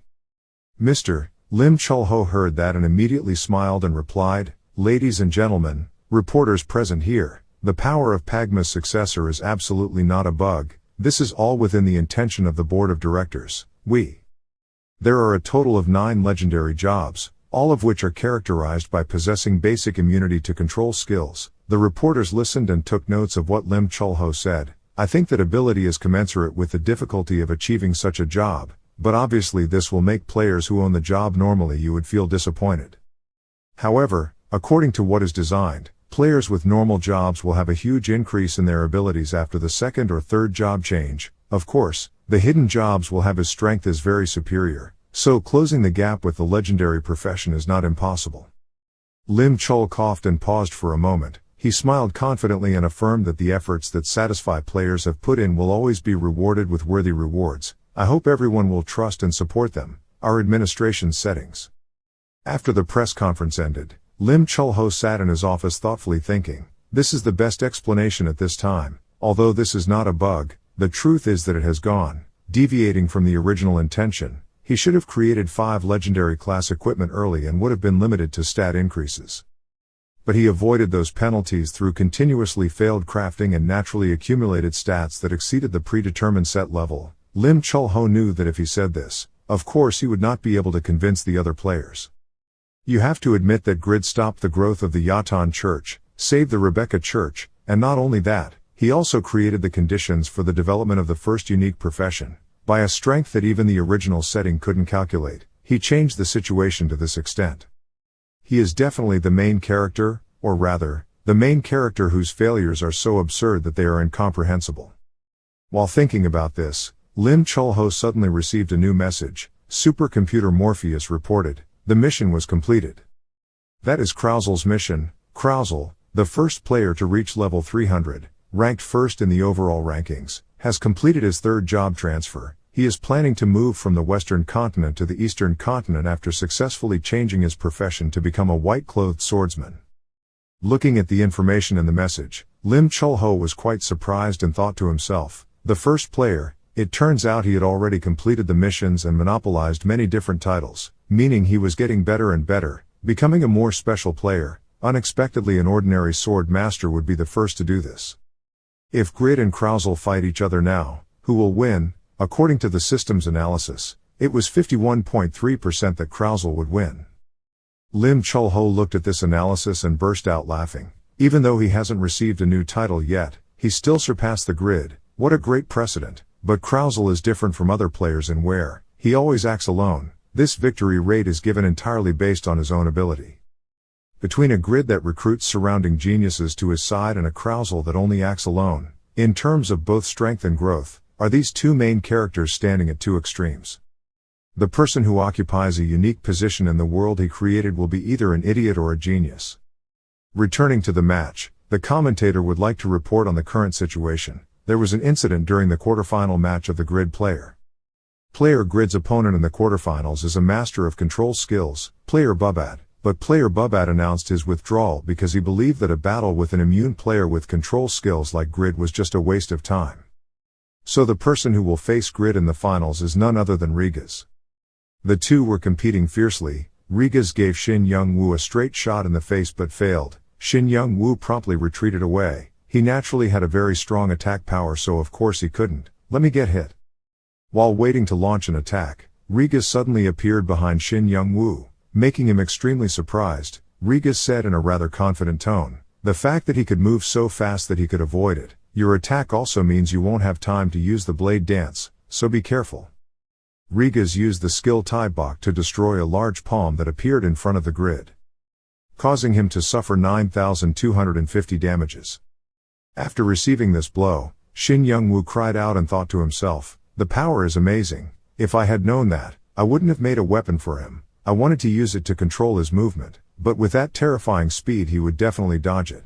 Mr. Lim Chul-ho heard that and immediately smiled and replied, "Ladies and gentlemen, reporters present here, the power of Pagma's successor is absolutely not a bug. This is all within the intention of the board of directors. There are a total of 9 legendary jobs, all of which are characterized by possessing basic immunity to control skills." The reporters listened and took notes of what Lim Chul-ho said. "I think that ability is commensurate with the difficulty of achieving such a job, but obviously this will make players who own the job normally you would feel disappointed. However, according to what is designed, players with normal jobs will have a huge increase in their abilities after the second or third job change. Of course, the hidden jobs will have his strength is very superior, so closing the gap with the legendary profession is not impossible." Lim Chul coughed and paused for a moment. He smiled confidently and affirmed that the efforts that satisfy players have put in will always be rewarded with worthy rewards. "I hope everyone will trust and support them." Our administration's settings. After the press conference ended, Lim Chul-ho sat in his office thoughtfully thinking, "This is the best explanation at this time. Although this is not a bug, the truth is that it has gone, deviating from the original intention. He should have created 5 legendary class equipment early and would have been limited to stat increases. But he avoided those penalties through continuously failed crafting and naturally accumulated stats that exceeded the predetermined set level." Lim Chul-ho knew that if he said this, of course he would not be able to convince the other players. You have to admit that Grid stopped the growth of the Yatan Church, saved the Rebecca Church, and not only that, he also created the conditions for the development of the first unique profession. By a strength that even the original setting couldn't calculate, he changed the situation to this extent. He is definitely the main character, or rather, the main character whose failures are so absurd that they are incomprehensible. While thinking about this, Lim Chul-ho suddenly received a new message. Supercomputer Morpheus reported, the mission was completed. That is Krausel's mission. Krausel, the first player to reach level 300, ranked first in the overall rankings, has completed his 3rd job transfer. He is planning to move from the Western continent to the Eastern continent after successfully changing his profession to become a white-clothed swordsman. Looking at the information in the message, Lim Chul-ho was quite surprised and thought to himself, the first player. It turns out he had already completed the missions and monopolized many different titles, meaning he was getting better and better, becoming a more special player. Unexpectedly an ordinary sword master would be the first to do this. If Grid and Krausel fight each other now, who will win? According to the system's analysis, it was 51.3% that Krausel would win. Lim Chul-ho looked at this analysis and burst out laughing. Even though he hasn't received a new title yet, he still surpassed the Grid. What a great precedent. But Krausel is different from other players in where he always acts alone. This victory rate is given entirely based on his own ability. Between a Grid that recruits surrounding geniuses to his side and a Krausel that only acts alone, in terms of both strength and growth, are these two main characters standing at two extremes. The person who occupies a unique position in the world he created will be either an idiot or a genius. Returning to the match, the commentator would like to report on the current situation. There was an incident during the quarterfinal match of the Grid player. Player Grid's opponent in the quarterfinals is a master of control skills, Player Bubat, but Player Bubat announced his withdrawal because he believed that a battle with an immune player with control skills like Grid was just a waste of time. So the person who will face Grid in the finals is none other than Rigas. The two were competing fiercely. Rigas gave Shin Young-woo a straight shot in the face but failed. Shin Young-woo promptly retreated away. He naturally had a very strong attack power, so of course he couldn't let me get hit. While waiting to launch an attack, Rigas suddenly appeared behind Shin Young-woo, making him extremely surprised. Rigas said in a rather confident tone, "The fact that he could move so fast that he could avoid it, your attack also means you won't have time to use the blade dance, so be careful." Rigas used the skill Taibok to destroy a large palm that appeared in front of the Grid, causing him to suffer 9,250 damages. After receiving this blow, Shin Young-woo cried out and thought to himself, "The power is amazing. If I had known that, I wouldn't have made a weapon for him. I wanted to use it to control his movement, but with that terrifying speed he would definitely dodge it."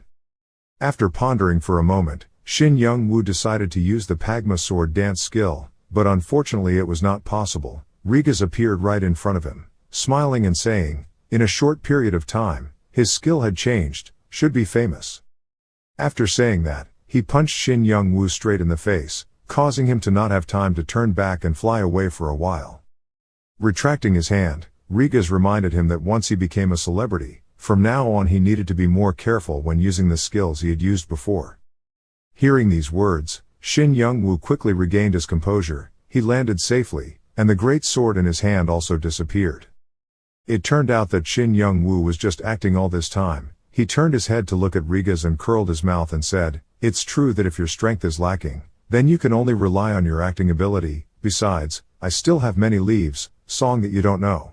After pondering for a moment, Shin Young-woo decided to use the Pagma sword dance skill, but unfortunately it was not possible. Rigas appeared right in front of him, smiling and saying, in a short period of time, his skill had changed, should be famous. After saying that, he punched Shin Young-woo straight in the face, causing him to not have time to turn back and fly away for a while. Retracting his hand, Rigas reminded him that once he became a celebrity, from now on he needed to be more careful when using the skills he had used before. Hearing these words, Shin Young-woo quickly regained his composure. He landed safely, and the great sword in his hand also disappeared. It turned out that Shin Young-woo was just acting all this time. He turned his head to look at Rigas and curled his mouth and said, "It's true that if your strength is lacking, then you can only rely on your acting ability. Besides, I still have many leaves, song that you don't know."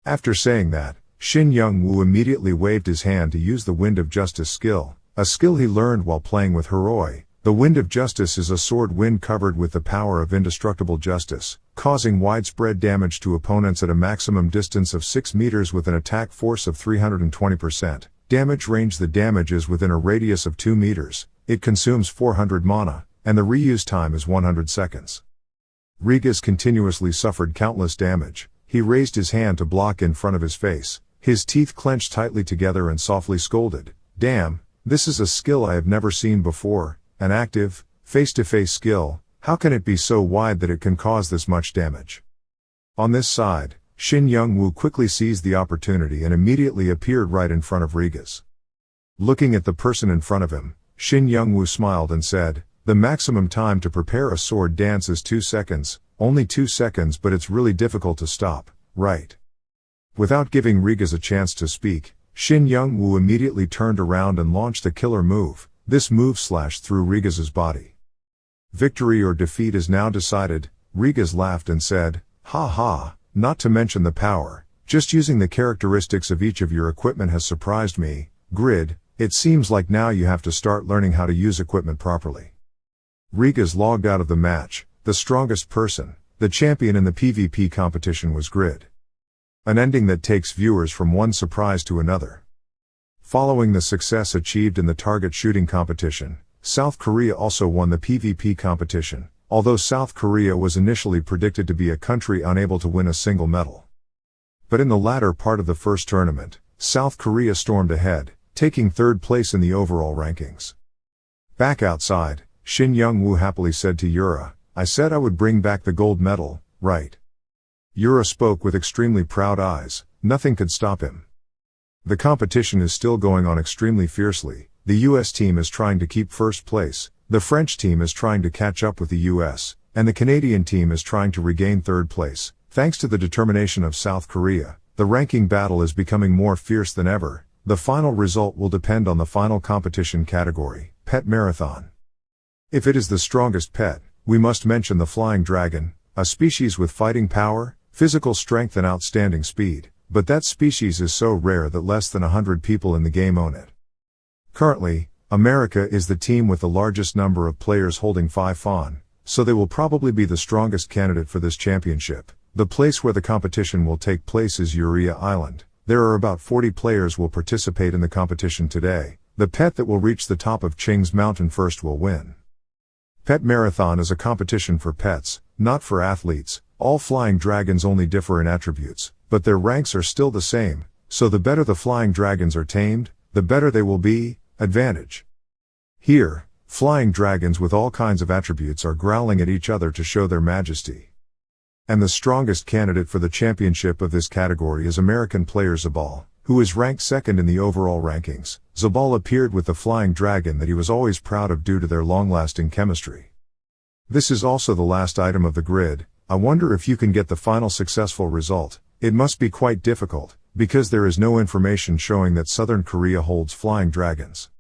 After saying that, Shin Young-woo immediately waved his hand to use the Wind of Justice skill, a skill he learned while playing with Heroi. The Wind of Justice is a sword wind covered with the power of indestructible justice, causing widespread damage to opponents at a maximum distance of 6 meters with an attack force of 320%. Damage range: the damage is within a radius of 2 meters, it consumes 400 mana, and the reuse time is 100 seconds. Rigas continuously suffered countless damage. He raised his hand to block in front of his face. His teeth clenched tightly together and softly scolded, "Damn, this is a skill I have never seen before. An active, face-to-face skill, how can it be so wide that it can cause this much damage?" On this side, Shin Young-woo quickly seized the opportunity and immediately appeared right in front of Rigas. Looking at the person in front of him, Shin Young-woo smiled and said, "The maximum time to prepare a sword dance is 2 seconds, only 2 seconds, but it's really difficult to stop, right?" Without giving Rigas a chance to speak, Shin Young-woo immediately turned around and launched a killer move. This move slashed through Rigas' body. Victory or defeat is now decided. Rigas laughed and said, "Ha ha, not to mention the power. Just using the characteristics of each of your equipment has surprised me. Grid, it seems like now you have to start learning how to use equipment properly." Rigas logged out of the match. The strongest person, the champion in the PvP competition, was Grid. An ending that takes viewers from one surprise to another. Following the success achieved in the target shooting competition, South Korea also won the PvP competition, although South Korea was initially predicted to be a country unable to win a single medal. But in the latter part of the first tournament, South Korea stormed ahead, taking third place in the overall rankings. Back outside, Shin Young-woo happily said to Yura, "I said I would bring back the gold medal, right?" Yura spoke with extremely proud eyes. Nothing could stop him. The competition is still going on extremely fiercely. The US team is trying to keep first place, the French team is trying to catch up with the US, and the Canadian team is trying to regain third place. Thanks to the determination of South Korea, the ranking battle is becoming more fierce than ever. The final result will depend on the final competition category, Pet Marathon. If it is the strongest pet, we must mention the Flying Dragon, a species with fighting power, physical strength and outstanding speed. But that species is so rare that less than 100 people in the game own it. Currently, America is the team with the largest number of players holding 5 fawn, so they will probably be the strongest candidate for this championship. The place where the competition will take place is Urea Island. There are about 40 players will participate in the competition today. The pet that will reach the top of Qing's mountain first will win. Pet Marathon is a competition for pets, not for athletes. All flying dragons only differ in attributes, but their ranks are still the same, so the better the flying dragons are tamed, the better they will be. Advantage. Here, flying dragons with all kinds of attributes are growling at each other to show their majesty. And the strongest candidate for the championship of this category is American player Zabal, who is ranked second in the overall rankings. Zabal appeared with the flying dragon that he was always proud of due to their long-lasting chemistry. This is also the last item of the grid. I wonder if you can get the final successful result. It must be quite difficult, because there is no information showing that Southern Korea holds flying dragons.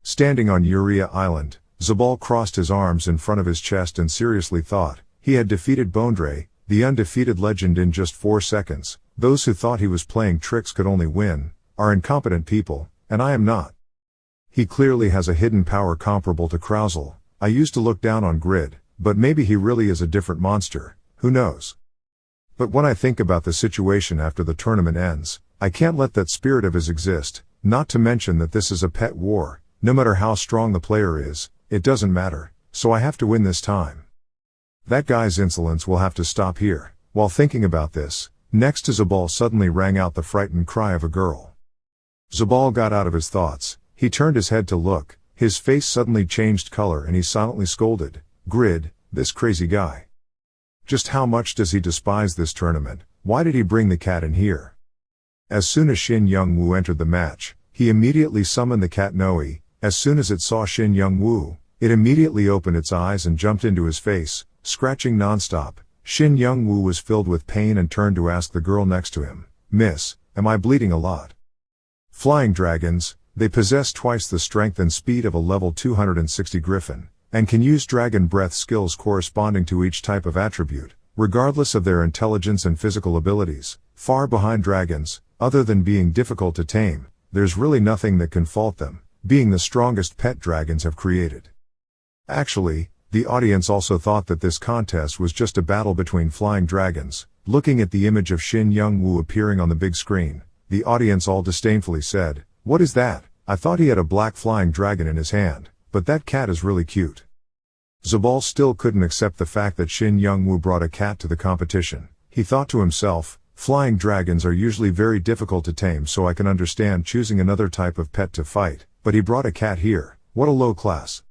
Standing on Uria Island, Zabal crossed his arms in front of his chest and seriously thought. He had defeated Bondre, the undefeated legend, in just 4 seconds. Those who thought he was playing tricks could only win, are incompetent people, and I am not. He clearly has a hidden power comparable to Krauzel. I used to look down on Grid, but maybe he really is a different monster, who knows? But when I think about the situation after the tournament ends, I can't let that spirit of his exist, not to mention that this is a pet war. No matter how strong the player is, it doesn't matter, so I have to win this time. That guy's insolence will have to stop here. While thinking about this, next to Zabal suddenly rang out the frightened cry of a girl. Zabal got out of his thoughts. He turned his head to look. His face suddenly changed color and he silently scolded, "Grid, this crazy guy. Just how much does he despise this tournament? Why did he bring the cat in here?" As soon as Shin Young-woo entered the match, he immediately summoned the cat Noe. As soon as it saw Shin Young-woo, it immediately opened its eyes and jumped into his face, scratching nonstop. Shin Young-woo was filled with pain and turned to ask the girl next to him, "Miss, am I bleeding a lot?" Flying dragons, they possess twice the strength and speed of a level 260 griffin, and can use dragon breath skills corresponding to each type of attribute, regardless of their intelligence and physical abilities. Far behind dragons, other than being difficult to tame, there's really nothing that can fault them, being the strongest pet dragons have created. Actually, the audience also thought that this contest was just a battle between flying dragons. Looking at the image of Shin Young-woo appearing on the big screen, the audience all disdainfully said, "What is that? I thought he had a black flying dragon in his hand, but that cat is really cute." Zabal still couldn't accept the fact that Shin Young-woo brought a cat to the competition. He thought to himself, flying dragons are usually very difficult to tame, so I can understand choosing another type of pet to fight, but he brought a cat here. What a low class.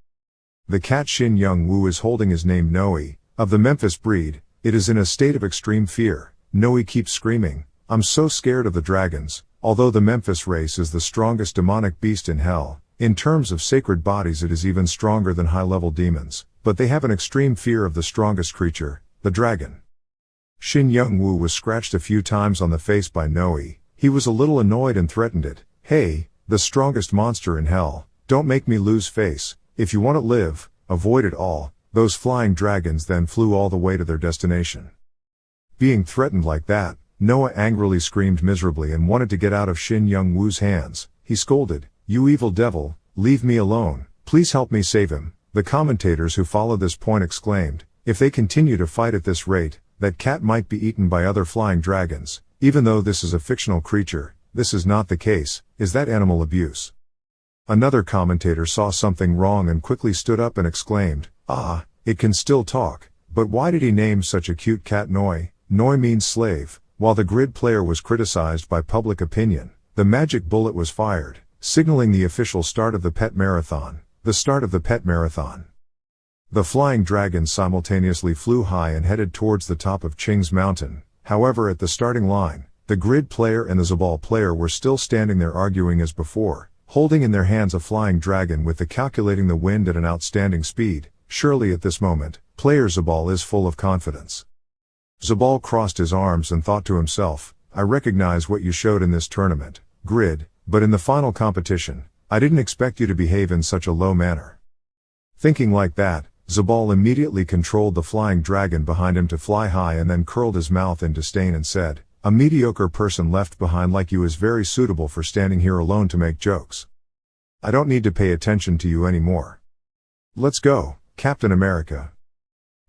The cat Shin Young-woo is holding is named Noe, of the Memphis breed. It is in a state of extreme fear. Noe keeps screaming, "I'm so scared of the dragons." Although the Memphis race is the strongest demonic beast in hell, in terms of sacred bodies it is even stronger than high-level demons, but they have an extreme fear of the strongest creature, the dragon. Shin Young-woo was scratched a few times on the face by Noe. He was a little annoyed and threatened it. "Hey, the strongest monster in hell, don't make me lose face. If you want to live, avoid it all." Those flying dragons then flew all the way to their destination. Being threatened like that, Noah angrily screamed miserably and wanted to get out of Shin Young-woo's hands. He scolded, "You evil devil, leave me alone, please help me save him." The commentators who followed this point exclaimed, "If they continue to fight at this rate, that cat might be eaten by other flying dragons. Even though this is a fictional creature, this is not the case. Is that animal abuse?" Another commentator saw something wrong and quickly stood up and exclaimed, "Ah, it can still talk. But why did he name such a cute cat Noe?" Noe means slave. While the grid player was criticized by public opinion, the magic bullet was fired, signaling the official start of the pet marathon. The start of the pet marathon. The flying dragons simultaneously flew high and headed towards the top of Qing's mountain. However, at the starting line, the grid player and the Zabal player were still standing there arguing as before, holding in their hands a flying dragon with the calculating the wind at an outstanding speed. Surely at this moment, player Zabal is full of confidence. Zabal crossed his arms and thought to himself, "I recognize what you showed in this tournament, Grid, but in the final competition, I didn't expect you to behave in such a low manner." Thinking like that, Zabal immediately controlled the flying dragon behind him to fly high and then curled his mouth in disdain and said, "A mediocre person left behind like you is very suitable for standing here alone to make jokes. I don't need to pay attention to you anymore. Let's go, Captain America."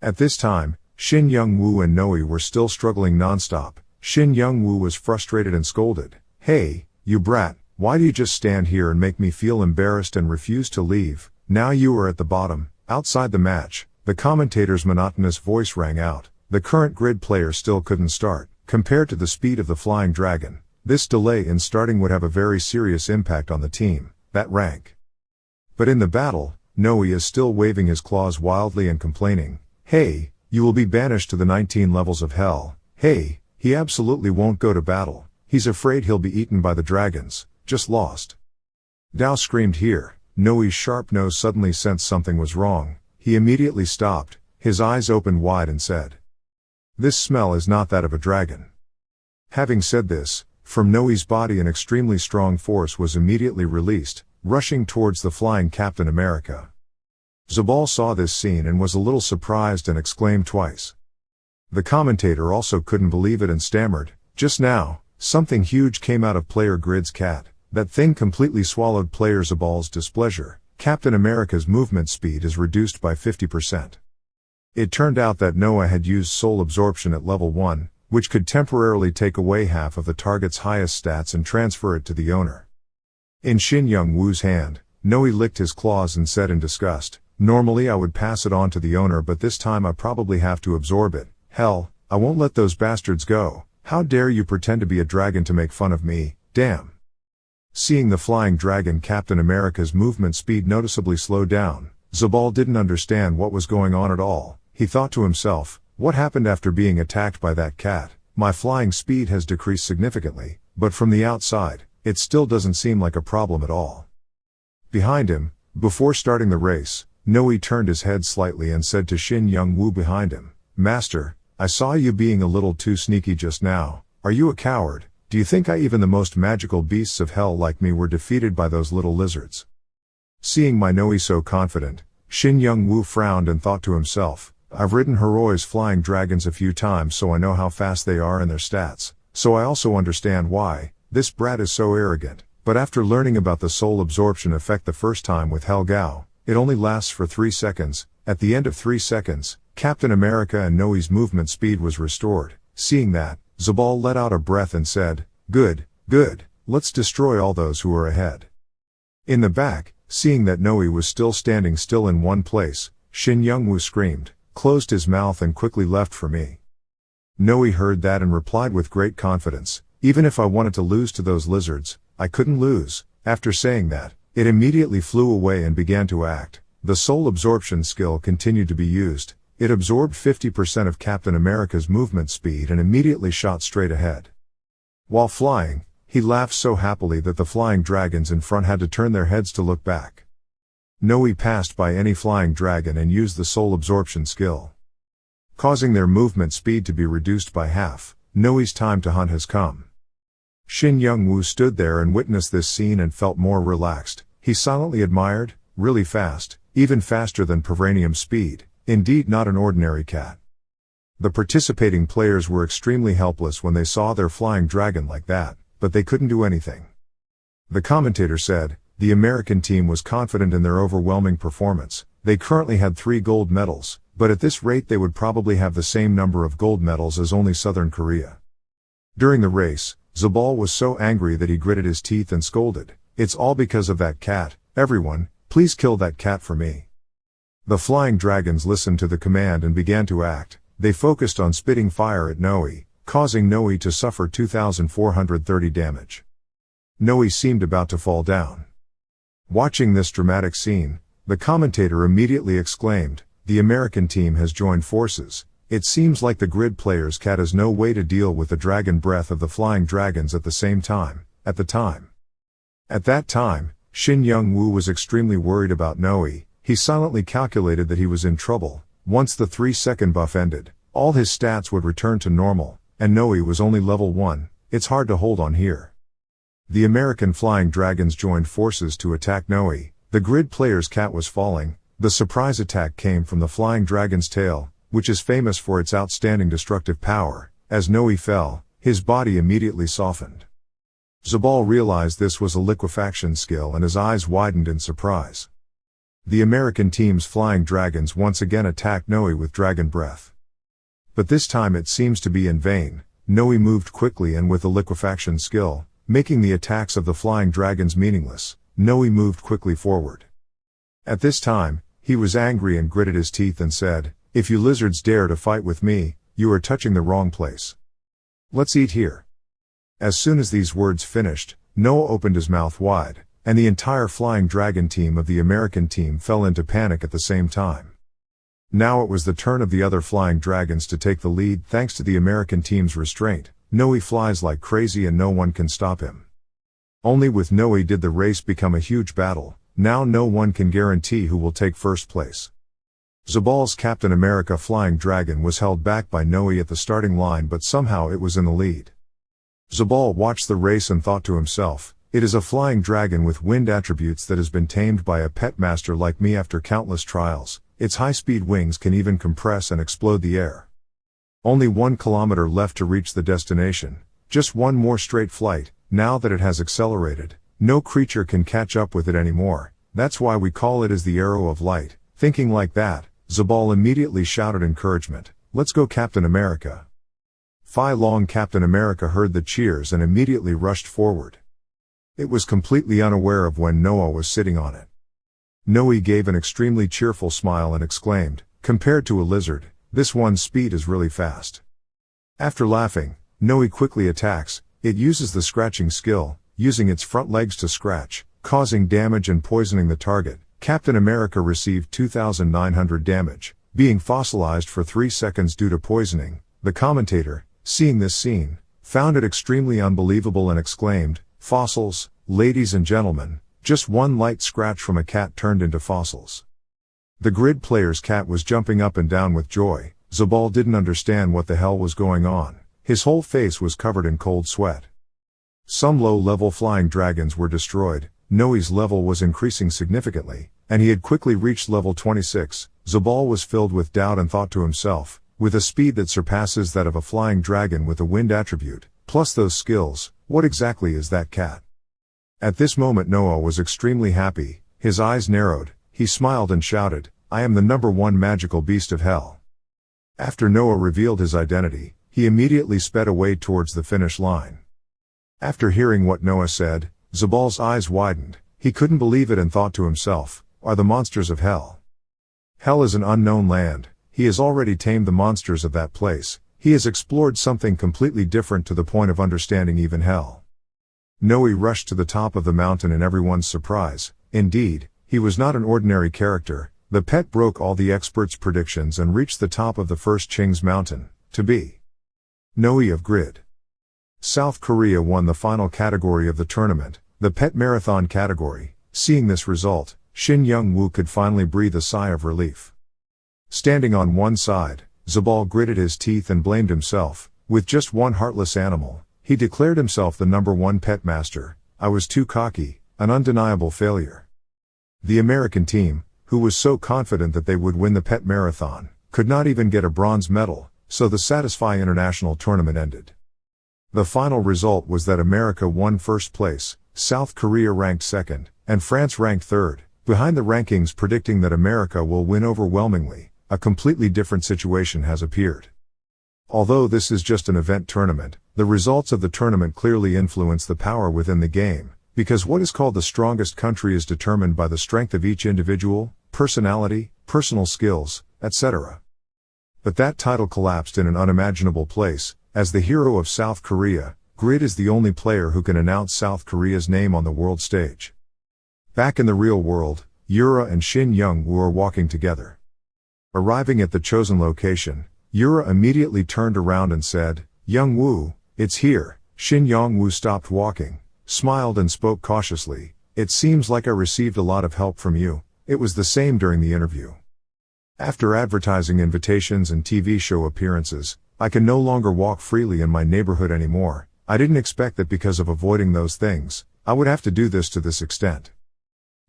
At this time, Shin Young-woo and Noe were still struggling non-stop. Shin Young-woo was frustrated and scolded, "Hey, you brat, why do you just stand here and make me feel embarrassed and refuse to leave? Now you are at the bottom." Outside the match, the commentator's monotonous voice rang out. The current grid player still couldn't start. Compared to the speed of the flying dragon, this delay in starting would have a very serious impact on the team, that rank. But in the battle, Noe is still waving his claws wildly and complaining. "Hey, you will be banished to the 19 levels of hell." Hey, he absolutely won't go to battle. He's afraid he'll be eaten by the dragons. Just lost. Dao screamed here. Noe's sharp nose suddenly sensed something was wrong. He immediately stopped, his eyes opened wide and said, "This smell is not that of a dragon." Having said this, from Noe's body an extremely strong force was immediately released, rushing towards the flying Captain America. Zabal saw this scene and was a little surprised and exclaimed twice. The commentator also couldn't believe it and stammered, "Just now, something huge came out of Player Grid's cat. That thing completely swallowed Player Zabal's displeasure. Captain America's movement speed is reduced by 50%. It turned out that Noah had used soul absorption at level 1, which could temporarily take away half of the target's highest stats and transfer it to the owner. In Shin Young-woo's hand, Noe licked his claws and said in disgust, "Normally I would pass it on to the owner, but this time I probably have to absorb it. Hell, I won't let those bastards go. How dare you pretend to be a dragon to make fun of me, damn." Seeing the flying dragon Captain America's movement speed noticeably slow down, Zabal didn't understand what was going on at all. He thought to himself, "What happened after being attacked by that cat? My flying speed has decreased significantly, but from the outside, it still doesn't seem like a problem at all." Behind him, before starting the race, Noe turned his head slightly and said to Shin Young-woo behind him, "Master, I saw you being a little too sneaky just now. Are you a coward? Do you think even the most magical beasts of hell like me were defeated by those little lizards?" Seeing my Noe so confident, Shin Young-woo frowned and thought to himself, "I've ridden Heroi's flying dragons a few times, so I know how fast they are and their stats, so I also understand why this brat is so arrogant. But after learning about the soul absorption effect the first time with Hell Gao, it only lasts for 3 seconds. At the end of 3 seconds, Captain America and Noe's movement speed was restored. Seeing that, Zabal let out a breath and said, Good, let's destroy all those who are ahead." In the back, seeing that Noe was still standing still in one place, Shin Young-woo screamed, closed his mouth and quickly left for me. Noe heard that and replied with great confidence, "Even if I wanted to lose to those lizards, I couldn't lose." After saying that, it immediately flew away and began to act. The soul absorption skill continued to be used. It absorbed 50% of Captain America's movement speed and immediately shot straight ahead. While flying, he laughed so happily that the flying dragons in front had to turn their heads to look back. Noe passed by any flying dragon and used the soul absorption skill, causing their movement speed to be reduced by half. Noe's time to hunt has come. Shin Young-woo stood there and witnessed this scene and felt more relaxed. He silently admired, "Really fast, even faster than Pavranium's speed. Indeed not an ordinary cat." The participating players were extremely helpless when they saw their flying dragon like that, but they couldn't do anything. The commentator said, "The American team was confident in their overwhelming performance. They currently had 3 gold medals, but at this rate they would probably have the same number of gold medals as only Southern Korea." During the race, Zabal was so angry that he gritted his teeth and scolded, "It's all because of that cat. Everyone, please kill that cat for me." The flying dragons listened to the command and began to act. They focused on spitting fire at Noe, causing Noe to suffer 2,430 damage. Noe seemed about to fall down. Watching this dramatic scene, the commentator immediately exclaimed, "The American team has joined forces. It seems like the grid player's cat has no way to deal with the dragon breath of the flying dragons at the same time." At that time, Shin Young-woo was extremely worried about Noe. He silently calculated that he was in trouble. Once the 3-second buff ended, all his stats would return to normal, and Noe was only level 1. It's hard to hold on here. The American flying dragons joined forces to attack Noe. The grid player's cat was falling. The surprise attack came from the flying dragon's tail, which is famous for its outstanding destructive power. As Noe fell, his body immediately softened. Zabal realized this was a liquefaction skill and his eyes widened in surprise. The American team's flying dragons once again attacked Noe with dragon breath. But this time it seems to be in vain. Noe moved quickly and with the liquefaction skill, making the attacks of the flying dragons meaningless. Noe moved quickly forward. At this time, he was angry and gritted his teeth and said, "If you lizards dare to fight with me, you are touching the wrong place. Let's eat here." As soon as these words finished, Noah opened his mouth wide, and the entire flying dragon team of the American team fell into panic at the same time. Now it was the turn of the other flying dragons to take the lead thanks to the American team's restraint. Noe flies like crazy and no one can stop him. Only with Noe did the race become a huge battle. Now no one can guarantee who will take first place. Zabal's Captain America flying dragon was held back by Noe at the starting line, but somehow it was in the lead. Zabal watched the race and thought to himself, "It is a flying dragon with wind attributes that has been tamed by a pet master like me after countless trials. Its high-speed wings can even compress and explode the air. Only 1 kilometer left to reach the destination. Just one more straight flight. Now that it has accelerated, no creature can catch up with it anymore. That's why we call it as the arrow of light." Thinking like that, Zabal immediately shouted encouragement, "Let's go Captain America." Phi Long Captain America heard the cheers and immediately rushed forward. It was completely unaware of when Noah was sitting on it. Noe gave an extremely cheerful smile and exclaimed, "Compared to a lizard, this one's speed is really fast." After laughing, Noe quickly attacks. It uses the scratching skill, using its front legs to scratch, causing damage and poisoning the target. Captain America received 2,900 damage, being fossilized for 3 seconds due to poisoning. The commentator, seeing this scene, found it extremely unbelievable and exclaimed, "Fossils, ladies and gentlemen, just one light scratch from a cat turned into fossils." The grid player's cat was jumping up and down with joy. Zabal didn't understand what the hell was going on. His whole face was covered in cold sweat. Some low-level flying dragons were destroyed. Noe's level was increasing significantly, and he had quickly reached level 26. Zabal was filled with doubt and thought to himself, with a speed that surpasses that of a flying dragon with a wind attribute, plus those skills, what exactly is that cat? At this moment Noah was extremely happy. His eyes narrowed, he smiled and shouted, "I am the #1 magical beast of hell." After Noah revealed his identity, he immediately sped away towards the finish line. After hearing what Noah said, Zabal's eyes widened. He couldn't believe it and thought to himself, "Are the monsters of hell? Hell is an unknown land. He has already tamed the monsters of that place. He has explored something completely different to the point of understanding even hell." Noe rushed to the top of the mountain in everyone's surprise. Indeed, he was not an ordinary character. The pet broke all the experts' predictions and reached the top of the first Ching's mountain, to be Noe of Grid. South Korea won the final category of the tournament, the pet marathon category. Seeing this result, Shin Young-woo could finally breathe a sigh of relief. Standing on one side, Zabal gritted his teeth and blamed himself. With just one heartless animal, he declared himself the #1 pet master. "I was too cocky, an undeniable failure." The American team, who was so confident that they would win the pet marathon, could not even get a bronze medal, so the Satisfy International Tournament ended. The final result was that America won first place, South Korea ranked second, and France ranked third, behind the rankings predicting that America will win overwhelmingly. A completely different situation has appeared. Although this is just an event tournament, the results of the tournament clearly influence the power within the game, because what is called the strongest country is determined by the strength of each individual, personality, personal skills, etc. But that title collapsed in an unimaginable place. As the hero of South Korea, Grid is the only player who can announce South Korea's name on the world stage. Back in the real world, Yura and Shin Young-woo are walking together. Arriving at the chosen location, Yura immediately turned around and said, "Young-woo, it's here." Shin Young-woo stopped walking, smiled and spoke cautiously, "It seems like I received a lot of help from you." It was the same during the interview. After advertising invitations and TV show appearances, I can no longer walk freely in my neighborhood anymore. I didn't expect that because of avoiding those things, I would have to do this to this extent.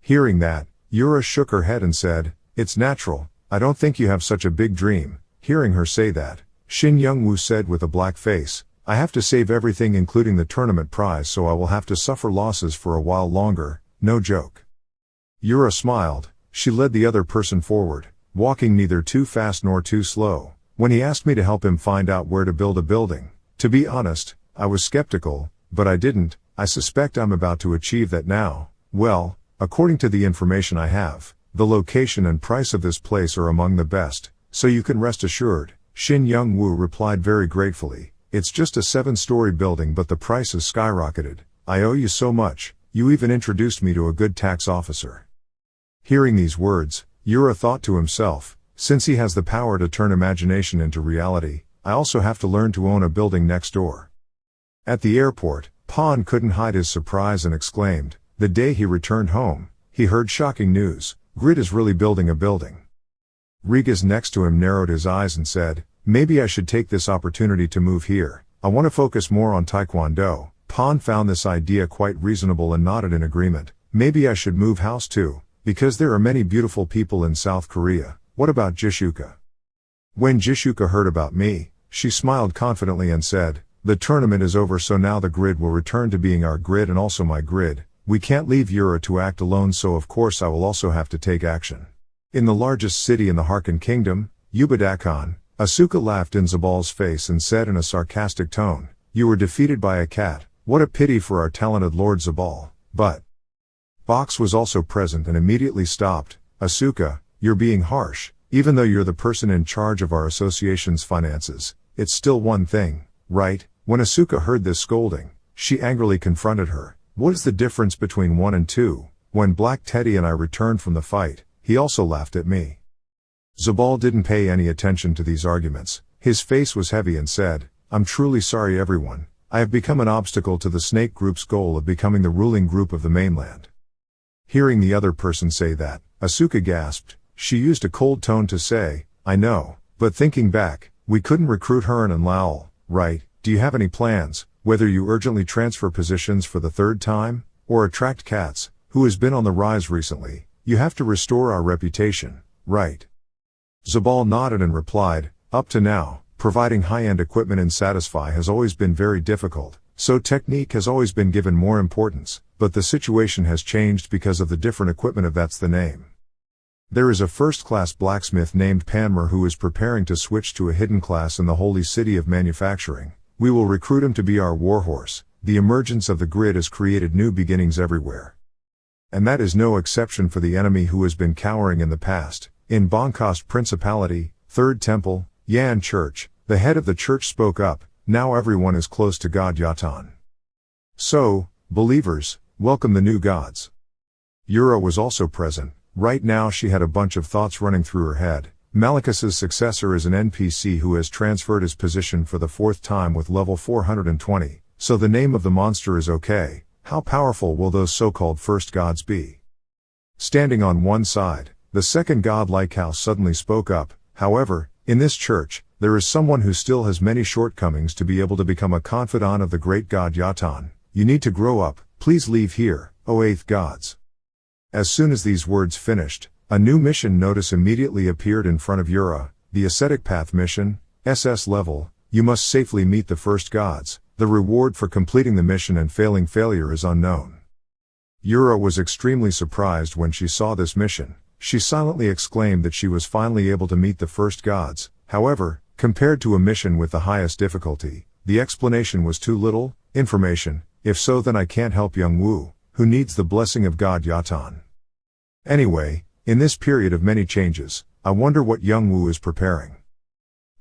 Hearing that, Yura shook her head and said, "It's natural, I don't think you have such a big dream." Hearing her say that, Shin Young-woo said with a black face, "I have to save everything including the tournament prize, so I will have to suffer losses for a while longer, no joke." Yura smiled. She led the other person forward, walking neither too fast nor too slow. When he asked me to help him find out where to build a building, to be honest, I was skeptical, but I didn't I suspect I'm about to achieve that now. Well, according to the information I have, the location and price of this place are among the best, so you can rest assured. Shin Young-woo replied very gratefully, it's just a 7-story building but the price has skyrocketed. I owe you so much, you even introduced me to a good tax officer. Hearing these words, Yura thought to himself, since he has the power to turn imagination into reality, I also have to learn to own a building next door. At the airport, Pon couldn't hide his surprise and exclaimed, the day he returned home, he heard shocking news, Grid is really building a building. Rigas next to him narrowed his eyes and said, maybe I should take this opportunity to move here, I want to focus more on Taekwondo. Pon found this idea quite reasonable and nodded in agreement, maybe I should move house too, because there are many beautiful people in South Korea. What about Jishuka? When Jishuka heard about me, she smiled confidently and said, the tournament is over so now the grid will return to being our grid and also my grid. We can't leave Yura to act alone so of course I will also have to take action. In the largest city in the Harken Kingdom, Ubadakan, Asuka laughed in Zabal's face and said in a sarcastic tone, you were defeated by a cat, what a pity for our talented Lord Zabal, but... Box was also present and immediately stopped, Asuka, you're being harsh, even though you're the person in charge of our association's finances, it's still one thing, right? When Asuka heard this scolding, she angrily confronted her, what is the difference between 1 and 2? When Black Teddy and I returned from the fight, he also laughed at me. Zabal didn't pay any attention to these arguments, his face was heavy and said, I'm truly sorry everyone, I have become an obstacle to the Snake Group's goal of becoming the ruling group of the mainland. Hearing the other person say that, Asuka gasped, she used a cold tone to say, I know, but thinking back, we couldn't recruit Hearn and Lowell, right? Do you have any plans, whether you urgently transfer positions for the 3rd time, or attract Katz, who has been on the rise recently? You have to restore our reputation, right? Zabal nodded and replied, up to now, providing high-end equipment in Satisfy has always been very difficult, so technique has always been given more importance, but the situation has changed because of the different equipment if that's the name. There is a first-class blacksmith named Panmer who is preparing to switch to a hidden class in the holy city of manufacturing. We will recruit him to be our warhorse. The emergence of the grid has created new beginnings everywhere. And that is no exception for the enemy who has been cowering in the past. In Bonkost Principality, 3rd Temple, Yan Church, the head of the church spoke up, now everyone is close to God Yatan. So, believers, welcome the new gods. Yura was also present. Right now she had a bunch of thoughts running through her head. Malicus's successor is an NPC who has transferred his position for the 4th time with level 420, so the name of the monster is okay. How powerful will those so-called first gods be? Standing on one side, the second god Likehouse suddenly spoke up, however, in this church, there is someone who still has many shortcomings to be able to become a confidant of the great god Yatan. You need to grow up, please leave here, O 8th gods. As soon as these words finished, a new mission notice immediately appeared in front of Yura, the Ascetic Path mission, SS level, you must safely meet the first gods, the reward for completing the mission and failing failure is unknown. Yura was extremely surprised when she saw this mission, she silently exclaimed that she was finally able to meet the first gods, however, compared to a mission with the highest difficulty, the explanation was too little information, if so then I can't help young Wu, who needs the blessing of God Yatan. Anyway, in this period of many changes, I wonder what Young Woo is preparing.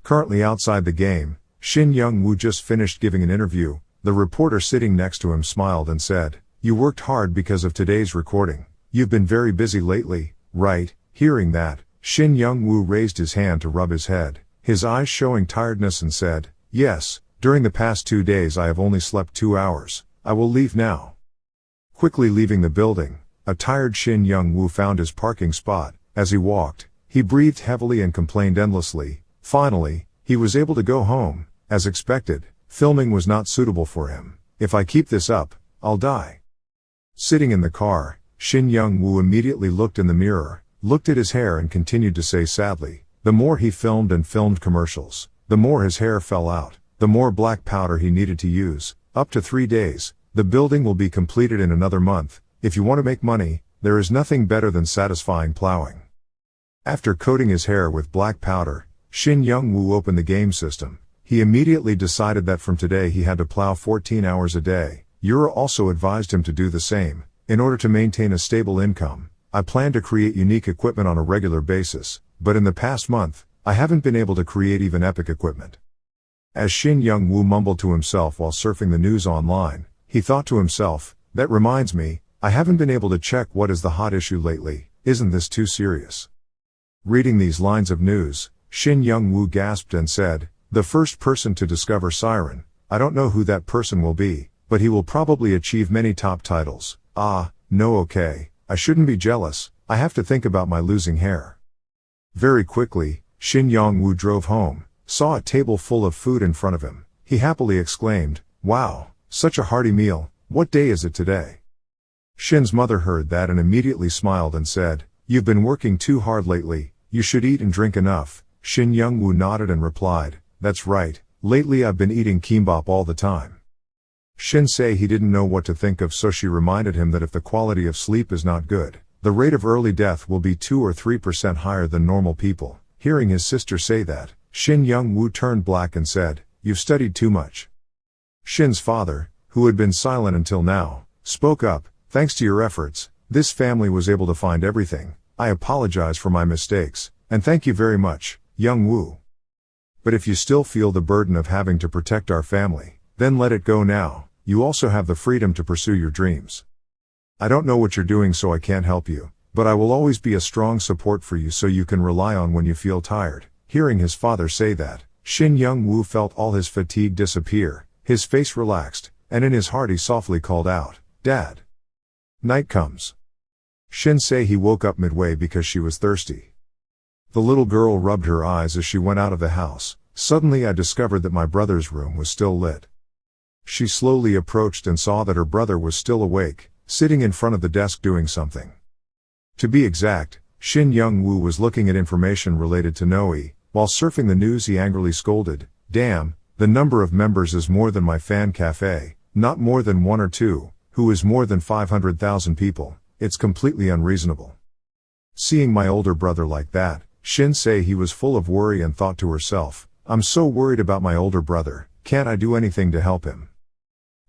Currently outside the game, Shin Young Woo just finished giving an interview. The reporter sitting next to him smiled and said, you worked hard because of today's recording. You've been very busy lately, right? Hearing that, Shin Young Woo raised his hand to rub his head, his eyes showing tiredness and said, yes, during the past 2 days I have only slept 2 hours. I will leave now. Quickly leaving the building, a tired Shin Young Woo found his parking spot. As he walked, he breathed heavily and complained endlessly. Finally, he was able to go home. As expected, filming was not suitable for him. If I keep this up, I'll die. Sitting in the car, Shin Young Woo immediately looked in the mirror, looked at his hair and continued to say sadly, the more he filmed and filmed commercials, the more his hair fell out, the more black powder he needed to use. Up to 3 days, the building will be completed in another month. If you want to make money, there is nothing better than satisfying plowing. After coating his hair with black powder, Shin Young Woo opened the game system. He immediately decided that from today he had to plow 14 hours a day. Yura also advised him to do the same. In order to maintain a stable income, I plan to create unique equipment on a regular basis, but in the past month, I haven't been able to create even epic equipment. As Shin Young-woo mumbled to himself while surfing the news online, he thought to himself, that reminds me, I haven't been able to check what is the hot issue lately, isn't this too serious? Reading these lines of news, Shin Young-woo gasped and said, the first person to discover Siren, I don't know who that person will be, but he will probably achieve many top titles. No okay, I shouldn't be jealous, I have to think about my losing hair. Very quickly, Shin Young-woo drove home, saw a table full of food in front of him. He happily exclaimed, wow, such a hearty meal, what day is it today? Shin's mother heard that and immediately smiled and said, you've been working too hard lately, you should eat and drink enough. Shin Young-woo nodded and replied, that's right, lately I've been eating kimbap all the time. Shin said he didn't know what to think of, so she reminded him that if the quality of sleep is not good, the rate of early death will be 2 or 3% higher than normal people. Hearing his sister say that, Shin Young-woo turned black and said, you've studied too much. Shin's father, who had been silent until now, spoke up, thanks to your efforts, this family was able to find everything. I apologize for my mistakes, and thank you very much, Young-woo. But if you still feel the burden of having to protect our family, then let it go now, you also have the freedom to pursue your dreams. I don't know what you're doing, so I can't help you, but I will always be a strong support for you so you can rely on when you feel tired. Hearing his father say that, Shin Young-woo felt all his fatigue disappear, his face relaxed, and in his heart he softly called out, Dad. Night comes. Shin say he woke up midway because she was thirsty. The little girl rubbed her eyes as she went out of the house. Suddenly I discovered that my brother's room was still lit. She slowly approached and saw that her brother was still awake, sitting in front of the desk doing something. To be exact, Shin Young-woo was looking at information related to Noe. While surfing the news he angrily scolded, damn, the number of members is more than my fan cafe, not more than 1 or 2, who is more than 500,000 people, it's completely unreasonable. Seeing my older brother like that, Shin say he was full of worry and thought to herself, I'm so worried about my older brother, can't I do anything to help him?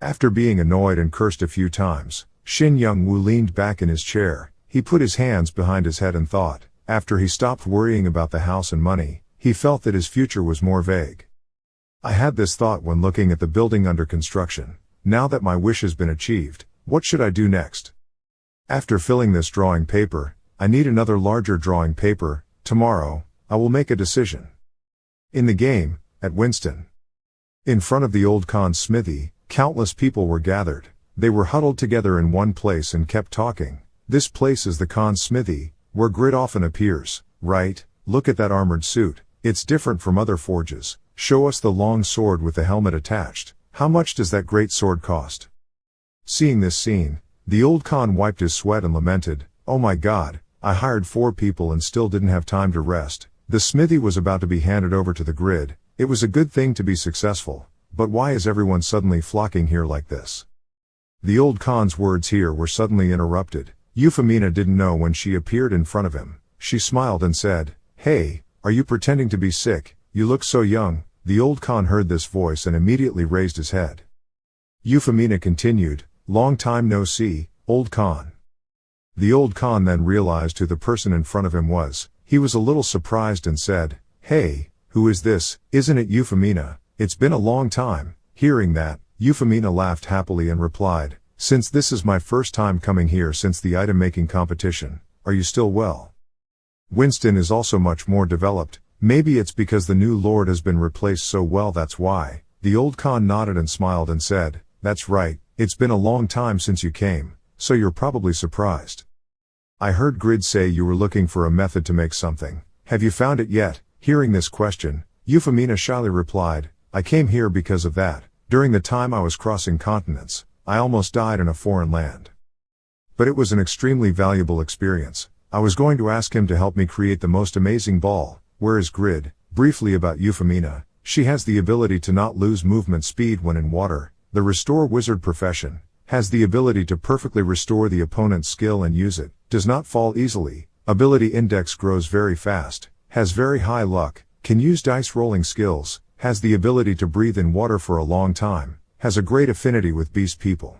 After being annoyed and cursed a few times, Shin Young-woo leaned back in his chair, he put his hands behind his head and thought. After he stopped worrying about the house and money, he felt that his future was more vague. I had this thought when looking at the building under construction. Now that my wish has been achieved, what should I do next? After filling this drawing paper, I need another larger drawing paper. Tomorrow, I will make a decision. In the game, at Winston. In front of the old Khan's smithy, countless people were gathered. They were huddled together in one place and kept talking. This place is the Khan's smithy, where Grid often appears, right? Look at that armored suit, it's different from other forges. Show us the long sword with the helmet attached. How much does that great sword cost? Seeing this scene, the old Khan wiped his sweat and lamented, oh my god, I hired 4 people and still didn't have time to rest. The smithy was about to be handed over to the Grid. It was a good thing to be successful, but why is everyone suddenly flocking here like this? The old Khan's words here were suddenly interrupted. Euphemina didn't know when she appeared in front of him. She smiled and said, hey, are you pretending to be sick? You look so young. The old Khan heard this voice and immediately raised his head. Euphemina continued, long time no see, old Khan. The old Khan then realized who the person in front of him was. He was a little surprised and said, hey, who is this? Isn't it Euphemina? It's been a long time. Hearing that, Euphemina laughed happily and replied, since this is my first time coming here since the item making competition, are you still well? Winston is also much more developed. Maybe it's because the new lord has been replaced so well, that's why. The old Khan nodded and smiled and said, that's right, it's been a long time since you came, so you're probably surprised. I heard Grid say you were looking for a method to make something. Have you found it yet? Hearing this question, Euphemina shyly replied, I came here because of that. During the time I was crossing continents, I almost died in a foreign land. But it was an extremely valuable experience. I was going to ask him to help me create the most amazing ball. Where is Grid? Briefly about Euphemina, she has the ability to not lose movement speed when in water. The Restore Wizard profession has the ability to perfectly restore the opponent's skill and use it, does not fall easily, ability index grows very fast, has very high luck, can use dice rolling skills, has the ability to breathe in water for a long time, has a great affinity with beast people.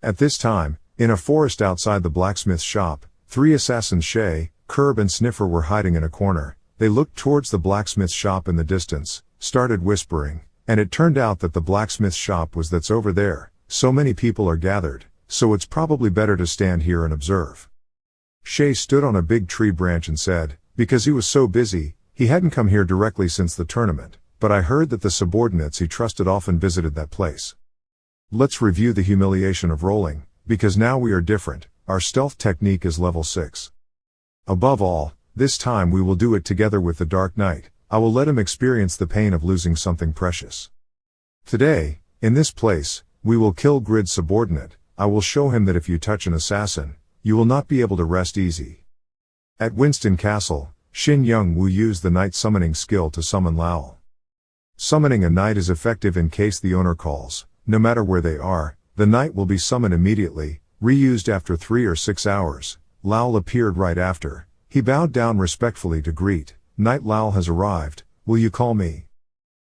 At this time, in a forest outside the blacksmith's shop, 3 assassins Shay, Curb and Sniffer were hiding in a corner. They looked towards the blacksmith's shop in the distance, started whispering, and it turned out that the blacksmith's shop was that's over there. So many people are gathered, so it's probably better to stand here and observe. Shay stood on a big tree branch and said, because he was so busy, he hadn't come here directly since the tournament, but I heard that the subordinates he trusted often visited that place. Let's review the humiliation of rolling, because now we are different. Our stealth technique is level 6. Above all, this time we will do it together with the Dark Knight. I will let him experience the pain of losing something precious. Today, in this place, we will kill Grid's subordinate. I will show him that if you touch an assassin, you will not be able to rest easy. At Winston Castle, Shin Young-woo used the Knight summoning skill to summon Lowell. Summoning a knight is effective in case the owner calls. No matter where they are, the knight will be summoned immediately, reused after 3 or 6 hours. Lowell appeared right after. He bowed down respectfully to greet. Knight Lowell has arrived, will you call me?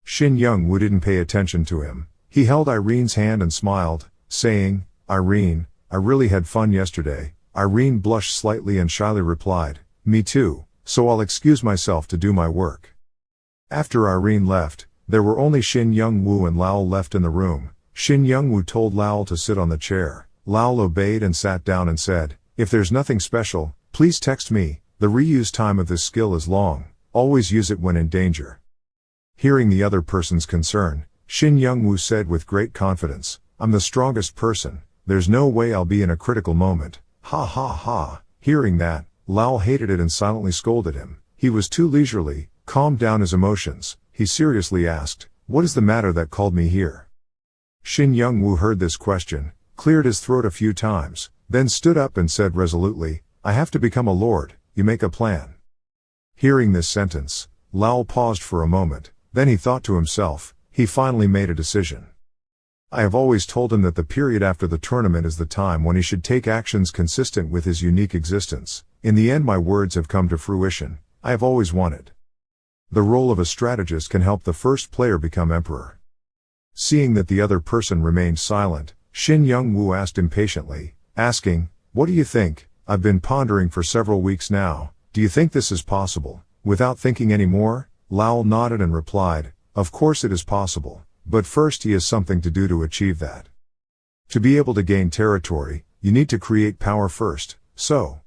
Shin Young-woo didn't pay attention to him. He held Irene's hand and smiled, saying, Irene, I really had fun yesterday. Irene blushed slightly and shyly replied, me too, so I'll excuse myself to do my work. After Irene left, there were only Shin Young-woo and Lowell left in the room. Shin Young-woo told Lowell to sit on the chair. Lowell obeyed and sat down and said, if there's nothing special, please text me. The reuse time of this skill is long. Always use it when in danger. Hearing the other person's concern, Shin Young-woo said with great confidence, I'm the strongest person. There's no way I'll be in a critical moment. Ha ha ha. Hearing that, Lowell hated it and silently scolded him. He was too leisurely, calmed down his emotions. He seriously asked, what is the matter that called me here? Shin Young-woo heard this question, cleared his throat a few times, then stood up and said resolutely, I have to become a lord. You make a plan. Hearing this sentence, Lowell paused for a moment, then he thought to himself, he finally made a decision. I have always told him that the period after the tournament is the time when he should take actions consistent with his unique existence. In the end my words have come to fruition. I have always wanted. The role of a strategist can help the first player become emperor. Seeing that the other person remained silent, Shin Young-woo asked impatiently, asking, what do you think? I've been pondering for several weeks now. Do you think this is possible? Without thinking any more, Lowell nodded and replied, of course it is possible, but first he has something to do to achieve that. To be able to gain territory, you need to create power first, so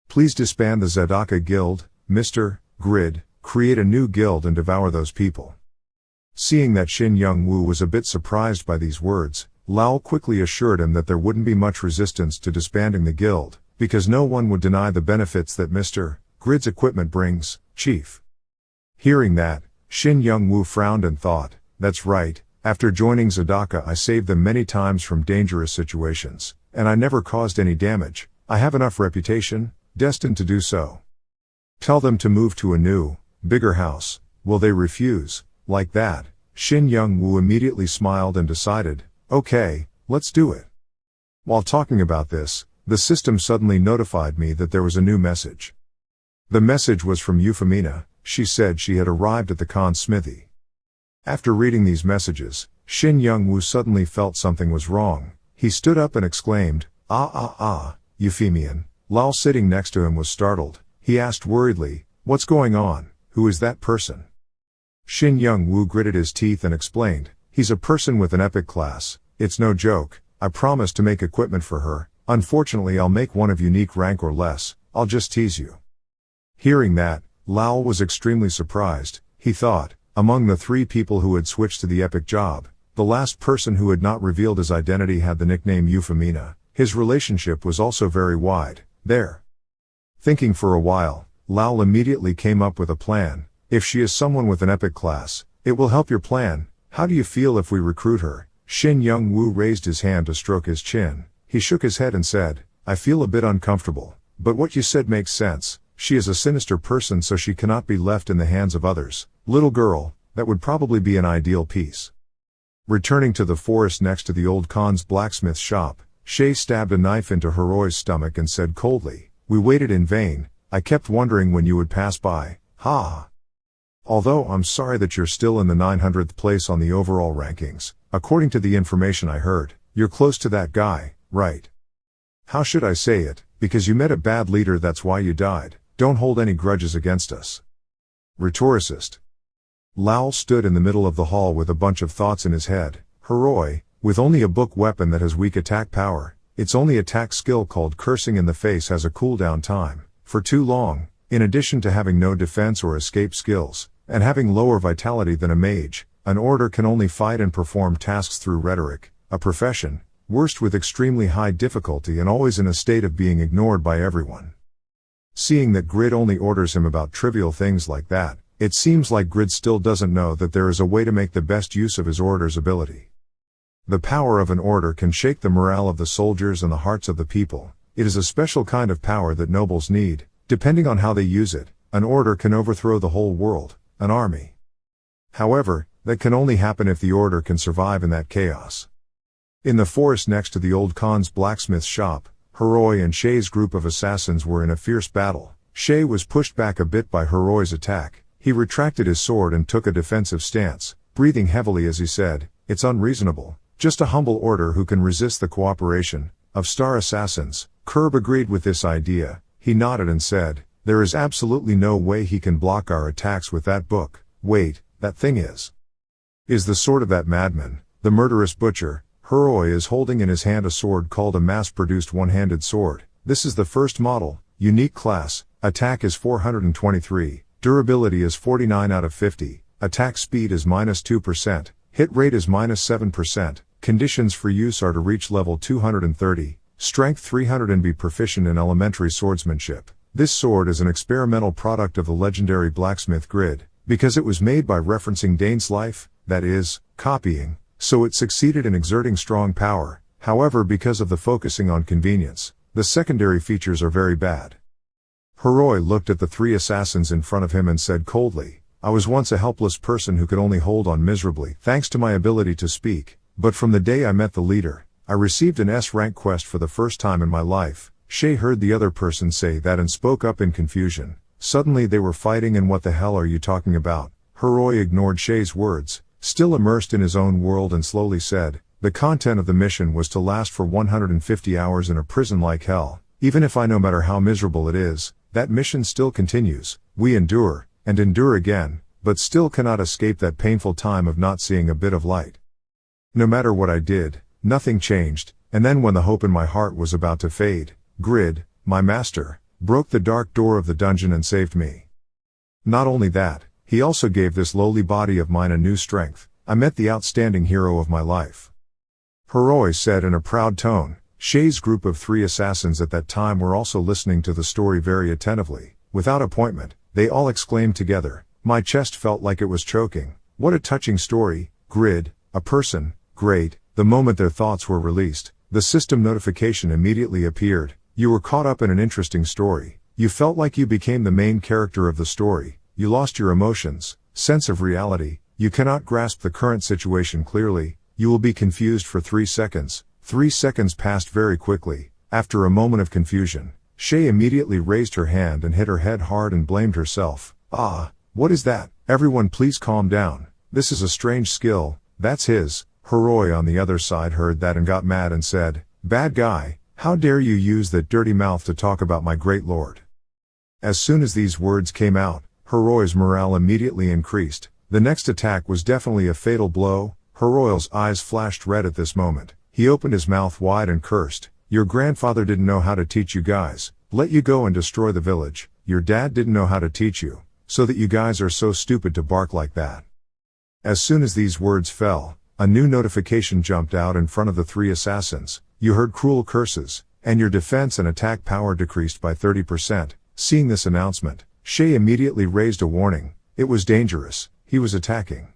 please disband the Zadaka Guild, Mr. Grid, create a new guild and devour those people. Seeing that Shin Young-woo was a bit surprised by these words, Lowell quickly assured him that there wouldn't be much resistance to disbanding the guild, because no one would deny the benefits that Mr. Grid's equipment brings, Chief. Hearing that, Shin Young-woo frowned and thought, that's right, after joining Zadaka I saved them many times from dangerous situations, and I never caused any damage. I have enough reputation, destined to do so. Tell them to move to a new, bigger house. Will they refuse? Like that, Shin Young-woo immediately smiled and decided, okay, let's do it. While talking about this, the system suddenly notified me that there was a new message. The message was from Euphemina. She said she had arrived at the Khan's smithy. After reading these messages, Shin Young-woo suddenly felt something was wrong. He stood up and exclaimed, Euphemian. Lal sitting next to him was startled. He asked worriedly, what's going on? Who is that person? Shin Young-woo gritted his teeth and explained, he's a person with an epic class. It's no joke. I promised to make equipment for her. Unfortunately I'll make one of unique rank or less. I'll just tease you. Hearing that, Lowell was extremely surprised. He thought, among the 3 people who had switched to the epic job, the last person who had not revealed his identity had the nickname Euphemina. His relationship was also very wide. There. Thinking for a while, Lowell immediately came up with a plan. If she is someone with an epic class, it will help your plan. How do you feel if we recruit her? Shin Young-woo raised his hand to stroke his chin. He shook his head and said, I feel a bit uncomfortable, but what you said makes sense. She is a sinister person so she cannot be left in the hands of others. Little girl, that would probably be an ideal piece. Returning to the forest next to the old Khan's blacksmith shop, Shay stabbed a knife into Heroi's stomach and said coldly, we waited in vain. I kept wondering when you would pass by. Ha! Although I'm sorry that you're still in the 900th place on the overall rankings, according to the information I heard, you're close to that guy, right? How should I say it? Because you met a bad leader, that's why you died. Don't hold any grudges against us. Rhetoricist. Lowell stood in the middle of the hall with a bunch of thoughts in his head. Heroi, with only a book weapon that has weak attack power, its only attack skill called cursing in the face has a cooldown time. For too long, in addition to having no defense or escape skills, and having lower vitality than a mage, an order can only fight and perform tasks through rhetoric, a profession, worst with extremely high difficulty and always in a state of being ignored by everyone. Seeing that Grid only orders him about trivial things like that, it seems like Grid still doesn't know that there is a way to make the best use of his order's ability. The power of an order can shake the morale of the soldiers and the hearts of the people. It is a special kind of power that nobles need. Depending on how they use it, an order can overthrow the whole world, an army. However, that can only happen if the order can survive in that chaos. In the forest next to the old Khan's blacksmith shop, Heroi and Shay's group of assassins were in a fierce battle. Shay was pushed back a bit by Heroi's attack. He retracted his sword and took a defensive stance, breathing heavily as he said, "It's unreasonable. Just a humble order who can resist the cooperation of star assassins." Curb agreed with this idea. He nodded and said, "There is absolutely no way he can block our attacks with that book." Wait, that thing is the sword of that madman, the murderous butcher. Heroi is holding in his hand a sword called a mass-produced one-handed sword. This is the first model, unique class, attack is 423, durability is 49 out of 50, attack speed is -2%, hit rate is -7%, conditions for use are to reach level 230, strength 300 and be proficient in elementary swordsmanship. This sword is an experimental product of the legendary blacksmith Grid, because it was made by referencing Dane's life, that is, copying, so it succeeded in exerting strong power. However, because of the focusing on convenience, the secondary features are very bad. Heroi looked at the three assassins in front of him and said coldly, "I was once a helpless person who could only hold on miserably thanks to my ability to speak, but from the day I met the leader, I received an S-rank quest for the first time in my life." Shay heard the other person say that and spoke up in confusion. Suddenly they were fighting, and what the hell are you talking about? Heroi ignored Shay's words, still immersed in his own world, and slowly said, "The content of the mission was to last for 150 hours in a prison like hell. Even if no matter how miserable it is, that mission still continues. We endure, and endure again, but still cannot escape that painful time of not seeing a bit of light. No matter what I did, nothing changed, and then when the hope in my heart was about to fade, Grid, my master, broke the dark door of the dungeon and saved me. Not only that, he also gave this lowly body of mine a new strength. I met the outstanding hero of my life." Heroi said in a proud tone. Shay's group of three assassins at that time were also listening to the story very attentively. Without appointment, they all exclaimed together. My chest felt like it was choking. What a touching story. Grid, a person, great. The moment their thoughts were released, the system notification immediately appeared. You were caught up in an interesting story. You felt like you became the main character of the story. You lost your emotions, sense of reality. You cannot grasp the current situation clearly. You will be confused for 3 seconds. 3 seconds passed very quickly. After a moment of confusion, Shay immediately raised her hand and hit her head hard and blamed herself. "Ah, what is that? Everyone please calm down. This is a strange skill. That's his." Heroi on the other side heard that and got mad and said, "Bad guy, how dare you use that dirty mouth to talk about my great lord?" As soon as these words came out, Heroi's morale immediately increased. The next attack was definitely a fatal blow. Heroi's eyes flashed red at this moment. He opened his mouth wide and cursed. "Your grandfather didn't know how to teach you guys. Let you go and destroy the village. Your dad didn't know how to teach you, so that you guys are so stupid to bark like that." As soon as these words fell, a new notification jumped out in front of the three assassins. You heard cruel curses, and your defense and attack power decreased by 30%. Seeing this announcement, Shay immediately raised a warning. It was dangerous. He was attacking.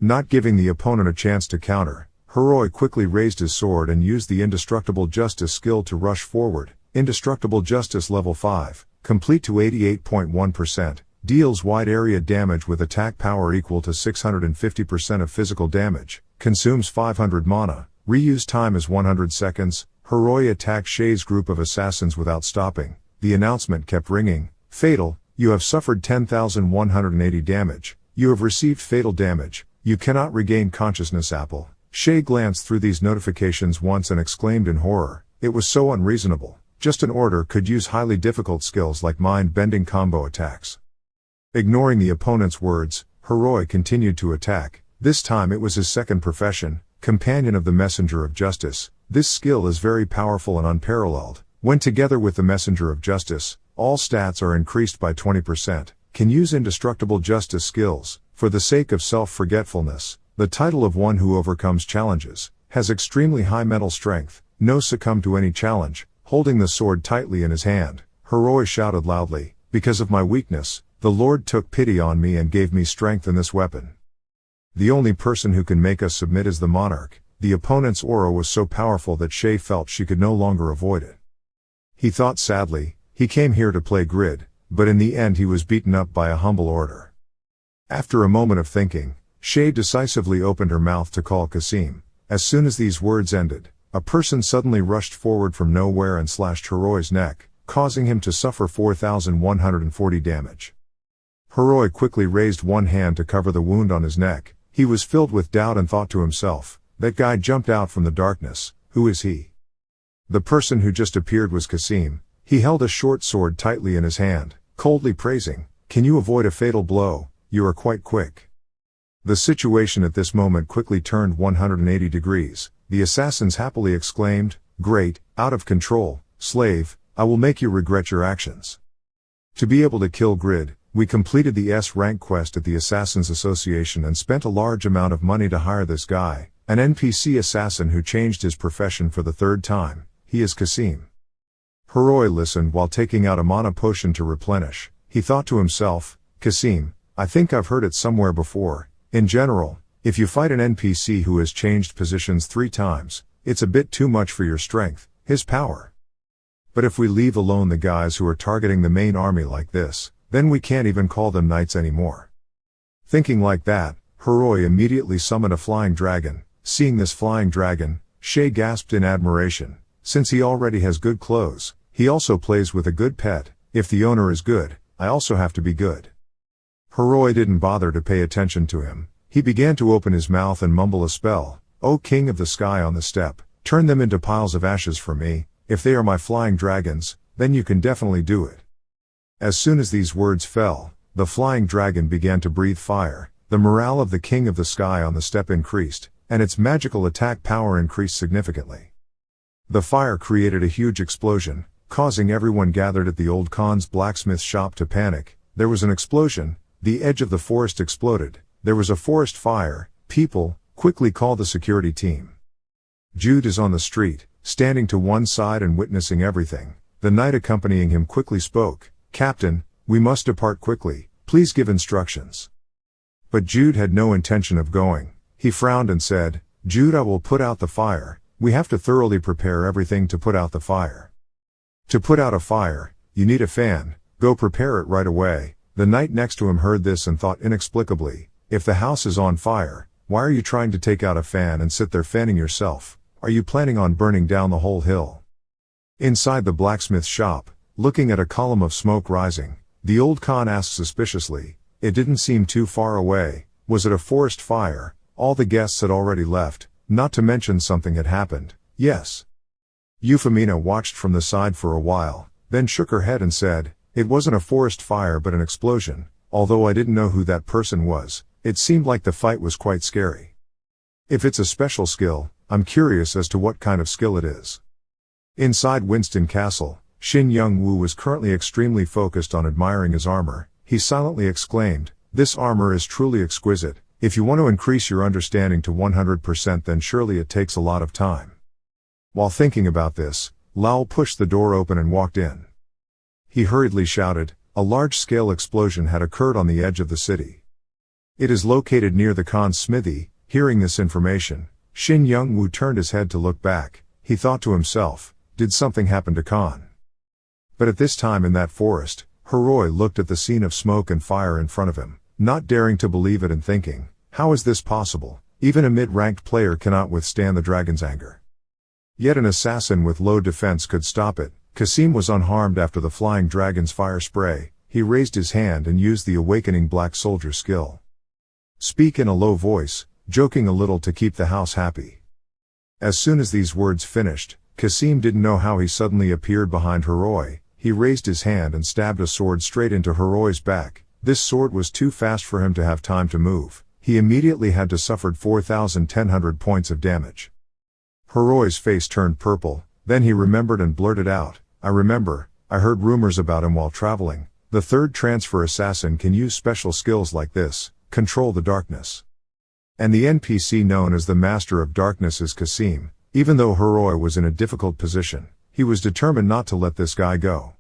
Not giving the opponent a chance to counter, Heroi quickly raised his sword and used the Indestructible Justice skill to rush forward. Indestructible Justice level 5, complete to 88.1%, deals wide area damage with attack power equal to 650% of physical damage, consumes 500 mana, reuse time is 100 seconds. Heroi attacked Shay's group of assassins without stopping. The announcement kept ringing. Fatal, you have suffered 10,180 damage. You have received fatal damage. You cannot regain consciousness. Apple. Shay glanced through these notifications once and exclaimed in horror, it was so unreasonable. Just an order could use highly difficult skills like mind-bending combo attacks. Ignoring the opponent's words, Heroi continued to attack. This time it was his second profession, companion of the Messenger of Justice. This skill is very powerful and unparalleled. When together with the Messenger of Justice, all stats are increased by 20%. Can use indestructible justice skills. For the sake of self-forgetfulness, the title of one who overcomes challenges, has extremely high mental strength, no succumb to any challenge. Holding the sword tightly in his hand, Heroi shouted loudly, because of my weakness, the Lord took pity on me and gave me strength in this weapon. The only person who can make us submit is the monarch. The opponent's aura was so powerful that Shay felt she could no longer avoid it. He thought sadly, he came here to play grid, but in the end he was beaten up by a humble order. After a moment of thinking, Shay decisively opened her mouth to call Kasim. As soon as these words ended, a person suddenly rushed forward from nowhere and slashed Heroi's neck, causing him to suffer 4,140 damage. Heroi quickly raised one hand to cover the wound on his neck. He was filled with doubt and thought to himself, that guy jumped out from the darkness, who is he? The person who just appeared was Kasim. He held a short sword tightly in his hand, coldly praising, can you avoid a fatal blow? You are quite quick. The situation at this moment quickly turned 180 degrees. The assassins happily exclaimed, great, out of control, slave, I will make you regret your actions. To be able to kill Grid, we completed the S-rank quest at the Assassins Association and spent a large amount of money to hire this guy, an NPC assassin who changed his profession for the third time. He is Kasim. Heroi listened while taking out a mana potion to replenish. He thought to himself, Kasim, I think I've heard it somewhere before. In general, if you fight an NPC who has changed positions 3 times, it's a bit too much for your strength, his power. But if we leave alone the guys who are targeting the main army like this, then we can't even call them knights anymore. Thinking like that, Heroi immediately summoned a flying dragon. Seeing this flying dragon, Shay gasped in admiration. Since he already has good clothes, he also plays with a good pet. If the owner is good, I also have to be good. Heroi didn't bother to pay attention to him. He began to open his mouth and mumble a spell. O King of the Sky on the steppe, turn them into piles of ashes for me. If they are my flying dragons, then you can definitely do it. As soon as these words fell, the flying dragon began to breathe fire. The morale of the King of the Sky on the steppe increased, and its magical attack power increased significantly. The fire created a huge explosion, causing everyone gathered at the old Khan's blacksmith shop to panic. There was an explosion, the edge of the forest exploded, there was a forest fire. People, quickly call the security team. Jude is on the street, standing to one side and witnessing everything. The knight accompanying him quickly spoke, Captain, we must depart quickly, please give instructions. But Jude had no intention of going. He frowned and said, Jude, I will put out the fire. We have to thoroughly prepare everything to put out the fire. To put out a fire, you need a fan. Go prepare it right away. The knight next to him heard this and thought inexplicably, if the house is on fire, why are you trying to take out a fan and sit there fanning yourself? Are you planning on burning down the whole hill? Inside the blacksmith shop, looking at a column of smoke rising, the old Khan asked suspiciously, it didn't seem too far away. Was it a forest fire? All the guests had already left, not to mention something had happened. Yes. Euphemina watched from the side for a while, then shook her head and said, it wasn't a forest fire but an explosion. Although I didn't know who that person was, it seemed like the fight was quite scary. If it's a special skill, I'm curious as to what kind of skill it is. Inside Winston Castle, Shin Young-woo was currently extremely focused on admiring his armor. He silently exclaimed, this armor is truly exquisite. If you want to increase your understanding to 100%, then surely it takes a lot of time. While thinking about this, Lowell pushed the door open and walked in. He hurriedly shouted, a large-scale explosion had occurred on the edge of the city. It is located near the Khan's smithy. Hearing this information, Shin Young-woo turned his head to look back. He thought to himself, did something happen to Khan? But at this time in that forest, Heroi looked at the scene of smoke and fire in front of him, not daring to believe it and thinking, how is this possible? Even a mid-ranked player cannot withstand the dragon's anger. Yet an assassin with low defense could stop it. Kasim was unharmed after the flying dragon's fire spray. He raised his hand and used the awakening black soldier skill. Speak in a low voice. joking a little to keep the house happy. As soon as these words finished, Kasim didn't know how he suddenly appeared behind Heroi. He raised his hand and stabbed a sword straight into Heroi's back. This sword was too fast for him to have time to move. He immediately had to suffered 4,100 points of damage. Heroi's face turned purple, then he remembered and blurted out, "I remember, I heard rumors about him while traveling. The third transfer assassin can use special skills like this, control the darkness. And the NPC known as the Master of Darkness is Kasim." Even though Heroi was in a difficult position, he was determined not to let this guy go.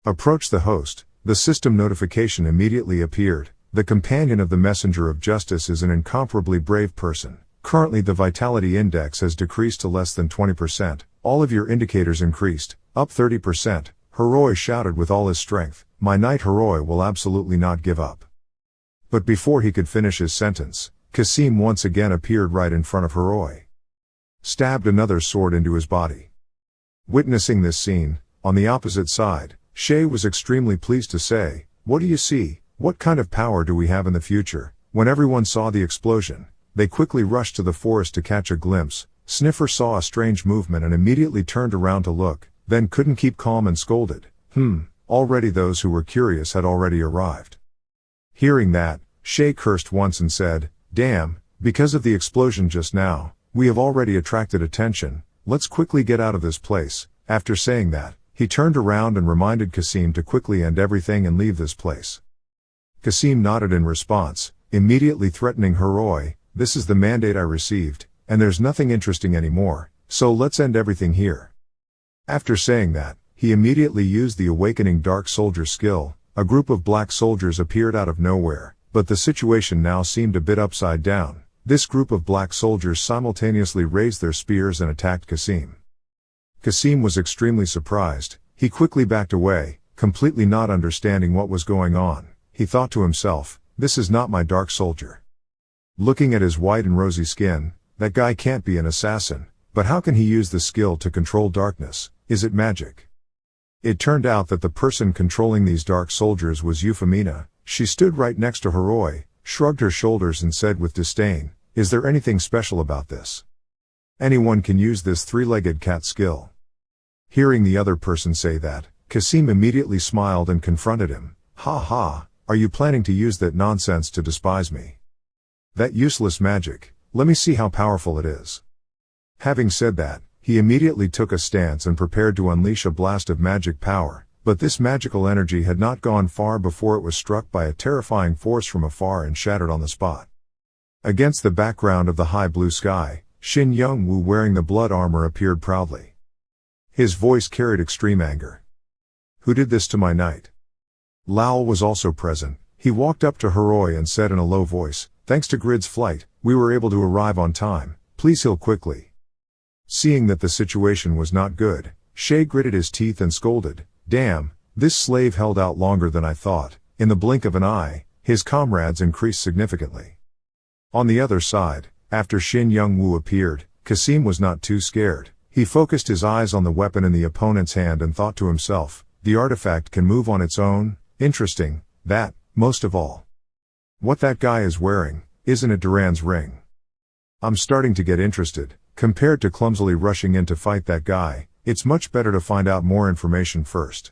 Approach the host. The system notification immediately appeared. The companion of the Messenger of Justice is an incomparably brave person. Currently the vitality index has decreased to less than 20%. All of your indicators increased, up 30%. Heroi shouted with all his strength, "My knight Heroi will absolutely not give up." But before he could finish his sentence, Kasim once again appeared right in front of Heroi. Stabbed another sword into his body. Witnessing this scene, on the opposite side, Shay was extremely pleased to say, "What do you see? What kind of power do we have in the future?" When everyone saw the explosion, they quickly rushed to the forest to catch a glimpse. Sniffer saw a strange movement and immediately turned around to look, then couldn't keep calm and scolded. Already those who were curious had already arrived. Hearing that, Shay cursed once and said, "Damn, because of the explosion just now, we have already attracted attention, let's quickly get out of this place." After saying that, he turned around and reminded Kasim to quickly end everything and leave this place. Kasim nodded in response, immediately threatening Heroi, "This is the mandate I received, and there's nothing interesting anymore, so let's end everything here." After saying that, he immediately used the Awakening Dark Soldier skill. A group of black soldiers appeared out of nowhere, but the situation now seemed a bit upside down. This group of black soldiers simultaneously raised their spears and attacked Kasim. Kasim was extremely surprised. He quickly backed away, completely not understanding what was going on. He thought to himself, "This is not my dark soldier." Looking at his white and rosy skin, that guy can't be an assassin, but how can he use the skill to control darkness? Is it magic? It turned out that the person controlling these dark soldiers was Euphemina. She stood right next to Heroi, shrugged her shoulders and said with disdain, "Is there anything special about this? Anyone can use this three-legged cat skill." Hearing the other person say that, Kasim immediately smiled and confronted him. "Ha ha, are you planning to use that nonsense to despise me? That useless magic, let me see how powerful it is." Having said that, he immediately took a stance and prepared to unleash a blast of magic power, but this magical energy had not gone far before it was struck by a terrifying force from afar and shattered on the spot. Against the background of the high blue sky, Shin Young-woo wearing the blood armor appeared proudly. His voice carried extreme anger. "Who did this to my knight?" Lowell was also present. He walked up to Heroi and said in a low voice, "Thanks to Grid's flight, we were able to arrive on time. Please heal quickly." Seeing that the situation was not good, Shay gritted his teeth and scolded, "Damn, this slave held out longer than I thought." In the blink of an eye, his comrades increased significantly. On the other side, after Shin Young-woo appeared, Kasim was not too scared. He focused his eyes on the weapon in the opponent's hand and thought to himself, "The artifact can move on its own, interesting, that, most of all. What that guy is wearing, isn't it Duran's ring? I'm starting to get interested." Compared to clumsily rushing in to fight that guy, it's much better to find out more information first.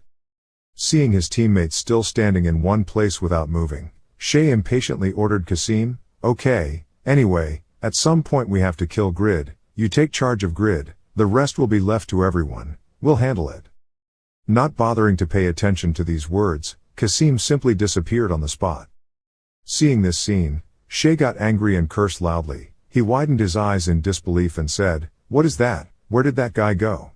Seeing his teammates still standing in one place without moving, Shay impatiently ordered Kasim, "Okay, anyway, at some point we have to kill Grid. You take charge of Grid, the rest will be left to everyone, we'll handle it." Not bothering to pay attention to these words, Kasim simply disappeared on the spot. Seeing this scene, Shay got angry and cursed loudly. He widened his eyes in disbelief and said, "What is that? Where did that guy go?"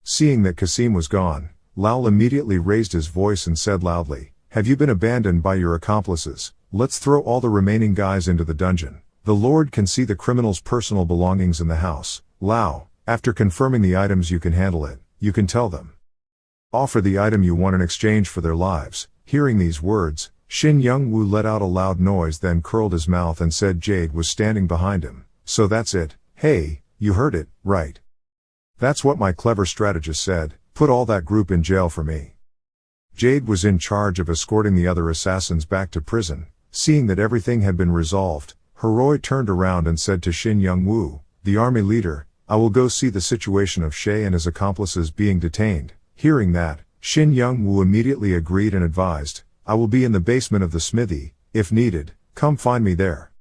Seeing that Kasim was gone, Lowell immediately raised his voice and said loudly, "Have you been abandoned by your accomplices? Let's throw all the remaining guys into the dungeon. The Lord can see the criminal's personal belongings in the house. Lao, after confirming the items you can handle it, you can tell them. Offer the item you want in exchange for their lives." Hearing these words, Shin Young-woo let out a loud noise, then curled his mouth and said Jade was standing behind him. "So that's it. Hey, you heard it, right? That's what my clever strategist said, put all that group in jail for me." Jade was in charge of escorting the other assassins back to prison. Seeing that everything had been resolved, Heroi turned around and said to Shin Young-woo, the army leader, I will go see the situation of Shay and his accomplices being detained. Hearing that, Shin Young-woo immediately agreed and advised, I will be in the basement of the smithy, if needed, come find me there.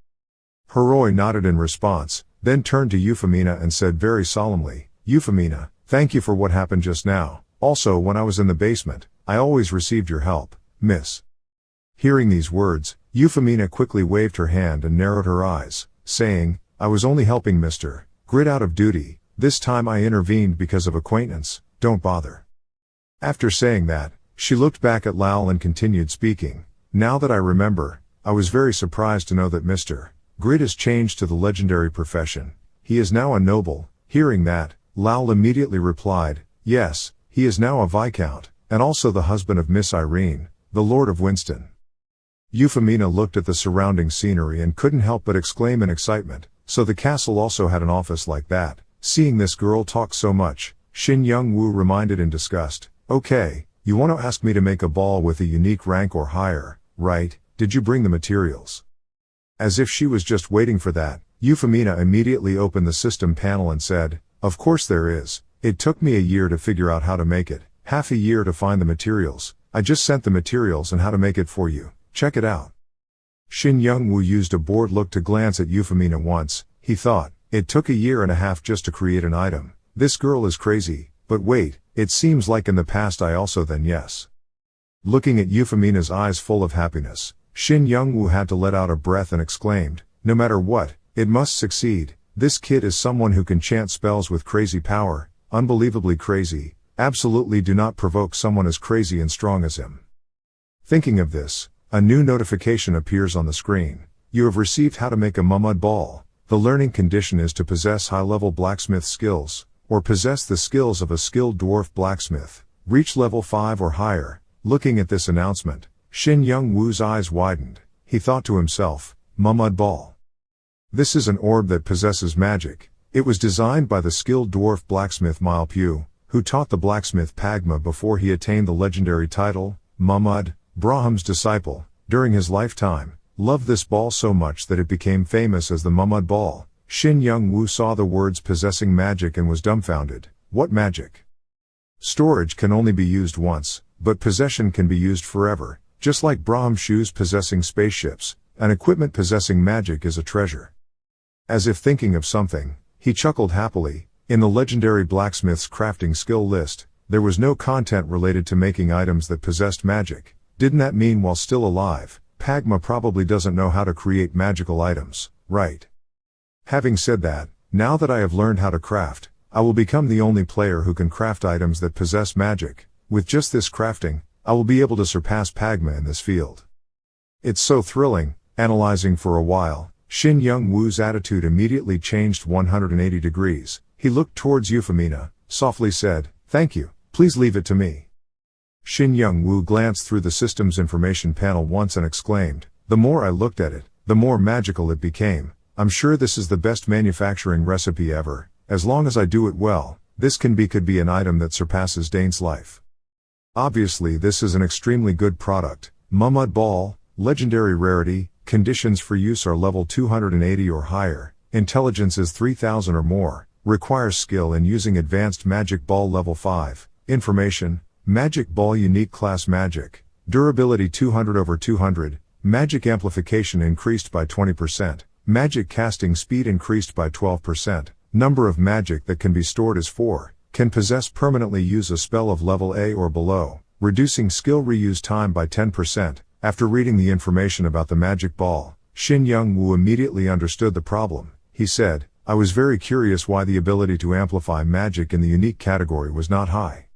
Heroi nodded in response, then turned to Euphemina and said very solemnly, Euphemina, thank you for what happened just now. Also, when I was in the basement, I always received your help, miss. Hearing these words, Euphemina quickly waved her hand and narrowed her eyes, saying, I was only helping Mr. Grid out of duty. This time I intervened because of acquaintance, don't bother. After saying that, she looked back at Lal and continued speaking. Now that I remember, I was very surprised to know that Mr. Grid has changed to the legendary profession. He is now a noble. Hearing that, Lal immediately replied, yes, he is now a viscount, and also the husband of Miss Irene, the Lord of Winston. Euphemina looked at the surrounding scenery and couldn't help but exclaim in excitement, so the castle also had an office like that. Seeing this girl talk so much, Shin Young-woo reminded in disgust, okay, you want to ask me to make a ball with a unique rank or higher, right? Did you bring the materials? As if she was just waiting for that, Euphemina immediately opened the system panel and said, of course there is. It took me a year to figure out how to make it, half a year to find the materials. I just sent the materials and how to make it for you. Check it out. Shin Young-woo used a bored look to glance at Euphemina once. He thought, it took a year and a half just to create an item. This girl is crazy, but wait, it seems like in the past I also then yes. Looking at Euphemina's eyes full of happiness, Shin Young-woo had to let out a breath and exclaimed, no matter what, it must succeed. This kid is someone who can chant spells with crazy power, unbelievably crazy. Absolutely do not provoke someone as crazy and strong as him. Thinking of this, a new notification appears on the screen. You have received how to make a mud ball. The learning condition is to possess high-level blacksmith skills, or possess the skills of a skilled dwarf blacksmith. Reach level 5 or higher. Looking at this announcement, Shin Young-woo's eyes widened. He thought to himself, mud ball. This is an orb that possesses magic. It was designed by the skilled dwarf blacksmith Milpew, who taught the blacksmith Pagma before he attained the legendary title, Mumud, Brahm's disciple. During his lifetime, loved this ball so much that it became famous as the Mumud ball. Shin Young-woo saw the words possessing magic and was dumbfounded. What magic? Storage can only be used once, but possession can be used forever. Just like Brahm's shoes possessing spaceships, an equipment possessing magic is a treasure. As if thinking of something, he chuckled happily. In the legendary blacksmith's crafting skill list, there was no content related to making items that possessed magic. Didn't that mean while still alive, Pagma probably doesn't know how to create magical items, right? Having said that, now that I have learned how to craft, I will become the only player who can craft items that possess magic. With just this crafting, I will be able to surpass Pagma in this field. It's so thrilling. Analyzing for a while, Shin Young-woo's attitude immediately changed 180 degrees. He looked towards Euphemina, softly said, thank you, please leave it to me. Shin Young-woo glanced through the system's information panel once and exclaimed, the more I looked at it, the more magical it became. I'm sure this is the best manufacturing recipe ever. As long as I do it well, this could be an item that surpasses Dane's life. Obviously this is an extremely good product. Mumud ball, legendary rarity, conditions for use are level 280 or higher, intelligence is 3000 or more, requires skill in using advanced magic ball level 5, information, magic ball unique class magic, durability 200/200, magic amplification increased by 20%, magic casting speed increased by 12%, number of magic that can be stored is 4, can possess permanently use a spell of level A or below, reducing skill reuse time by 10%. After reading the information about the magic ball, Shin Young-woo immediately understood the problem. He said, I was very curious why the ability to amplify magic in the unique category was not high.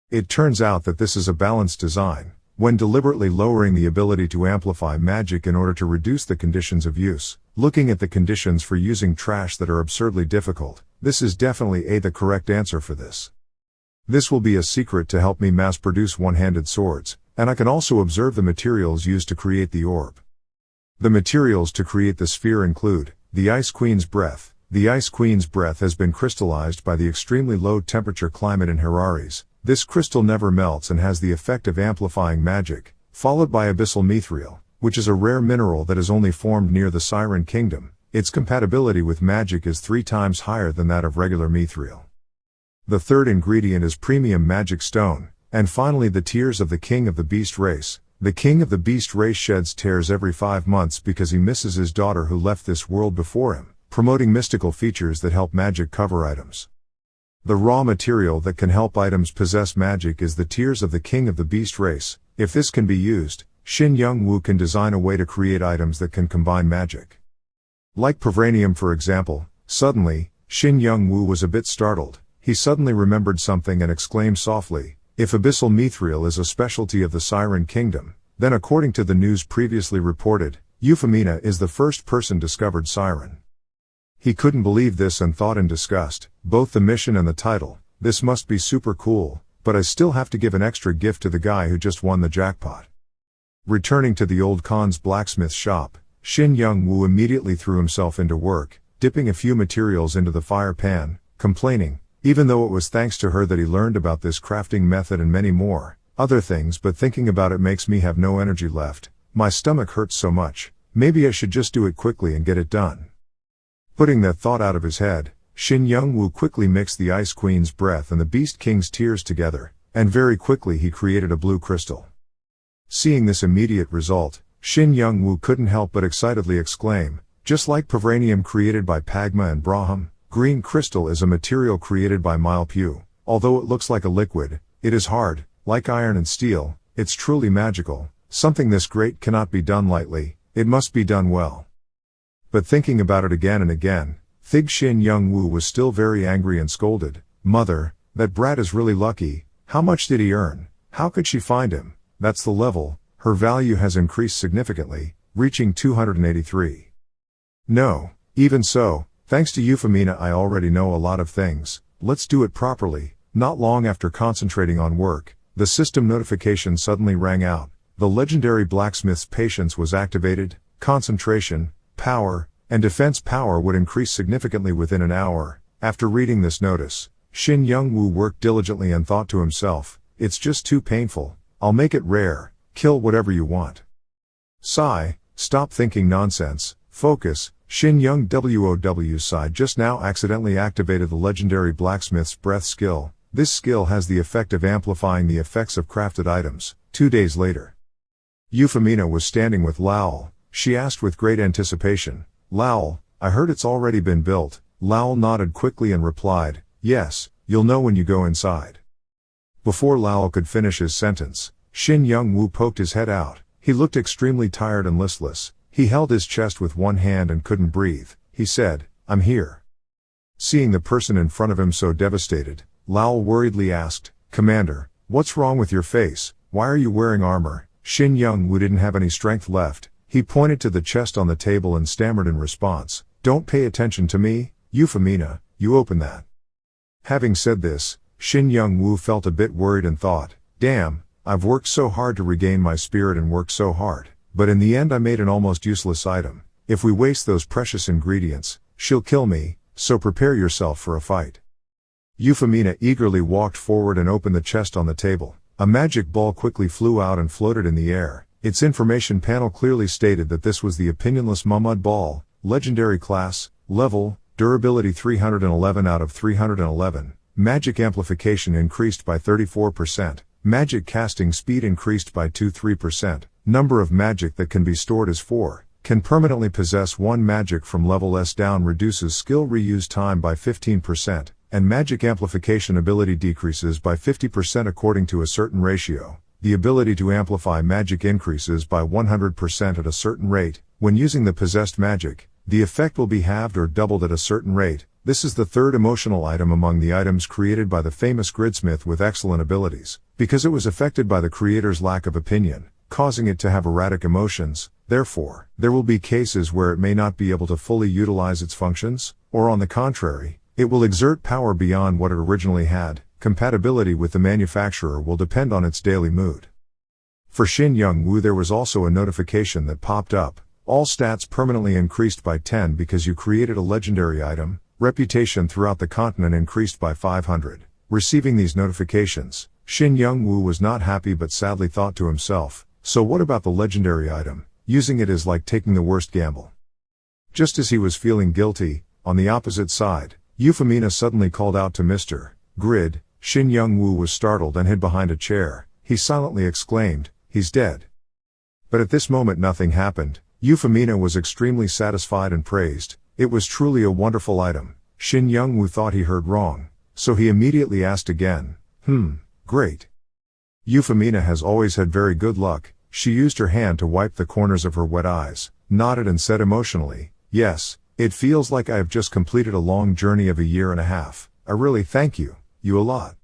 It turns out that this is a balanced design. When deliberately lowering the ability to amplify magic in order to reduce the conditions of use, looking at the conditions for using trash that are absurdly difficult, this is definitely the correct answer for this. This will be a secret to help me mass produce one-handed swords, and I can also observe the materials used to create the orb. The materials to create the sphere include, the Ice Queen's breath. The Ice Queen's breath has been crystallized by the extremely low temperature climate in Herares. This crystal never melts and has the effect of amplifying magic, followed by abyssal mithril. which is a rare mineral that is only formed near the Siren Kingdom. Its compatibility with magic is 3 times higher than that of regular mithril. The third ingredient is premium magic stone, and finally the tears of the king of the beast race. The king of the beast race sheds tears every 5 months because he misses his daughter who left this world before him, promoting mystical features that help magic cover items. The raw material that can help items possess magic is the tears of the king of the beast race. If this can be used, STmanhwa can design a way to create items that can combine magic. Like Pavranium for example, suddenly, STmanhwa was a bit startled. He suddenly remembered something and exclaimed softly, "If abyssal mithril is a specialty of the Siren Kingdom, then according to the news previously reported, Euphemina is the first person discovered Siren." He couldn't believe this and thought in disgust, both the mission and the title, this must be super cool, but I still have to give an extra gift to the guy who just won the jackpot. Returning to the old Khan's blacksmith shop, STmanhwa immediately threw himself into work, dipping a few materials into the fire pan, complaining, even though it was thanks to her that he learned about this crafting method and many more other things, but thinking about it makes me have no energy left, my stomach hurts so much, maybe I should just do it quickly and get it done. Putting that thought out of his head, STmanhwa quickly mixed the Ice Queen's breath and the Beast King's tears together, and very quickly he created a blue crystal. Seeing this immediate result, STmanhwa couldn't help but excitedly exclaim, just like Pavranium created by Pagma and Braham, green crystal is a material created by Milpew. Although it looks like a liquid, it is hard, like iron and steel, it's truly magical. Something this great cannot be done lightly, it must be done well. But thinking about it again and again, STmanhwa was still very angry and scolded, "Mother, that brat is really lucky, how much did he earn? How could she find him? That's the level, her value has increased significantly, reaching 283. No, even so, thanks to Euphemina I already know a lot of things, let's do it properly." Not long after concentrating on work, the system notification suddenly rang out. The legendary blacksmith's patience was activated, concentration, power, and defense power would increase significantly within an hour. After reading this notice, STmanhwa worked diligently and thought to himself, "It's just too painful, I'll make it rare, kill whatever you want." Sigh, stop thinking nonsense, focus. STmanhwa Sigh just now accidentally activated the legendary blacksmith's breath skill. This skill has the effect of amplifying the effects of crafted items. 2 days later, Euphemina was standing with Lowell. She asked with great anticipation, "Lowell, I heard it's already been built." Lowell nodded quickly and replied, "Yes, you'll know when you go inside." Before Lowell could finish his sentence, STmanhwa poked his head out. He looked extremely tired and listless. He held his chest with one hand and couldn't breathe. He said, "I'm here." Seeing the person in front of him so devastated, Lowell worriedly asked, "Commander, what's wrong with your face? Why are you wearing armor?" STmanhwa didn't have any strength left. He pointed to the chest on the table and stammered in response, "Don't pay attention to me, Euphemina, you open that." Having said this, STmanhwa felt a bit worried and thought, "Damn, I've worked so hard to regain my spirit and worked so hard, but in the end I made an almost useless item. If we waste those precious ingredients, she'll kill me, so prepare yourself for a fight." Euphemina eagerly walked forward and opened the chest on the table. A magic ball quickly flew out and floated in the air. Its information panel clearly stated that this was the opinionless Mumud ball, legendary class, level, durability 311 out of 311, magic amplification increased by 34%, magic casting speed increased by 23%, number of magic that can be stored is 4, can permanently possess 1 magic from level S down, reduces skill reuse time by 15%, and magic amplification ability decreases by 50% according to a certain ratio. The ability to amplify magic increases by 100% at a certain rate. When using the possessed magic, the effect will be halved or doubled at a certain rate. This is the third emotional item among the items created by the famous gridsmith with excellent abilities, because it was affected by the creator's lack of opinion, causing it to have erratic emotions. Therefore, there will be cases where it may not be able to fully utilize its functions, or on the contrary, it will exert power beyond what it originally had. Compatibility with the manufacturer will depend on its daily mood. For STmanhwa there was also a notification that popped up. All stats permanently increased by 10 because you created a legendary item. Reputation throughout the continent increased by 500. Receiving these notifications, STmanhwa was not happy but sadly thought to himself, so what about the legendary item? using it is like taking the worst gamble. Just as he was feeling guilty, on the opposite side, Euphemina suddenly called out to Mr. Grid. Shin Young-woo was startled and hid behind a chair. He silently exclaimed, "He's dead." But at this moment nothing happened. Euphemina was extremely satisfied and praised. It was truly a wonderful item. Shin Young-woo thought he heard wrong, so he immediately asked again, great. Euphemina has always had very good luck. She used her hand to wipe the corners of her wet eyes, nodded and said emotionally, "Yes, it feels like I have just completed a long journey of a year and a half. I really thank you a lot."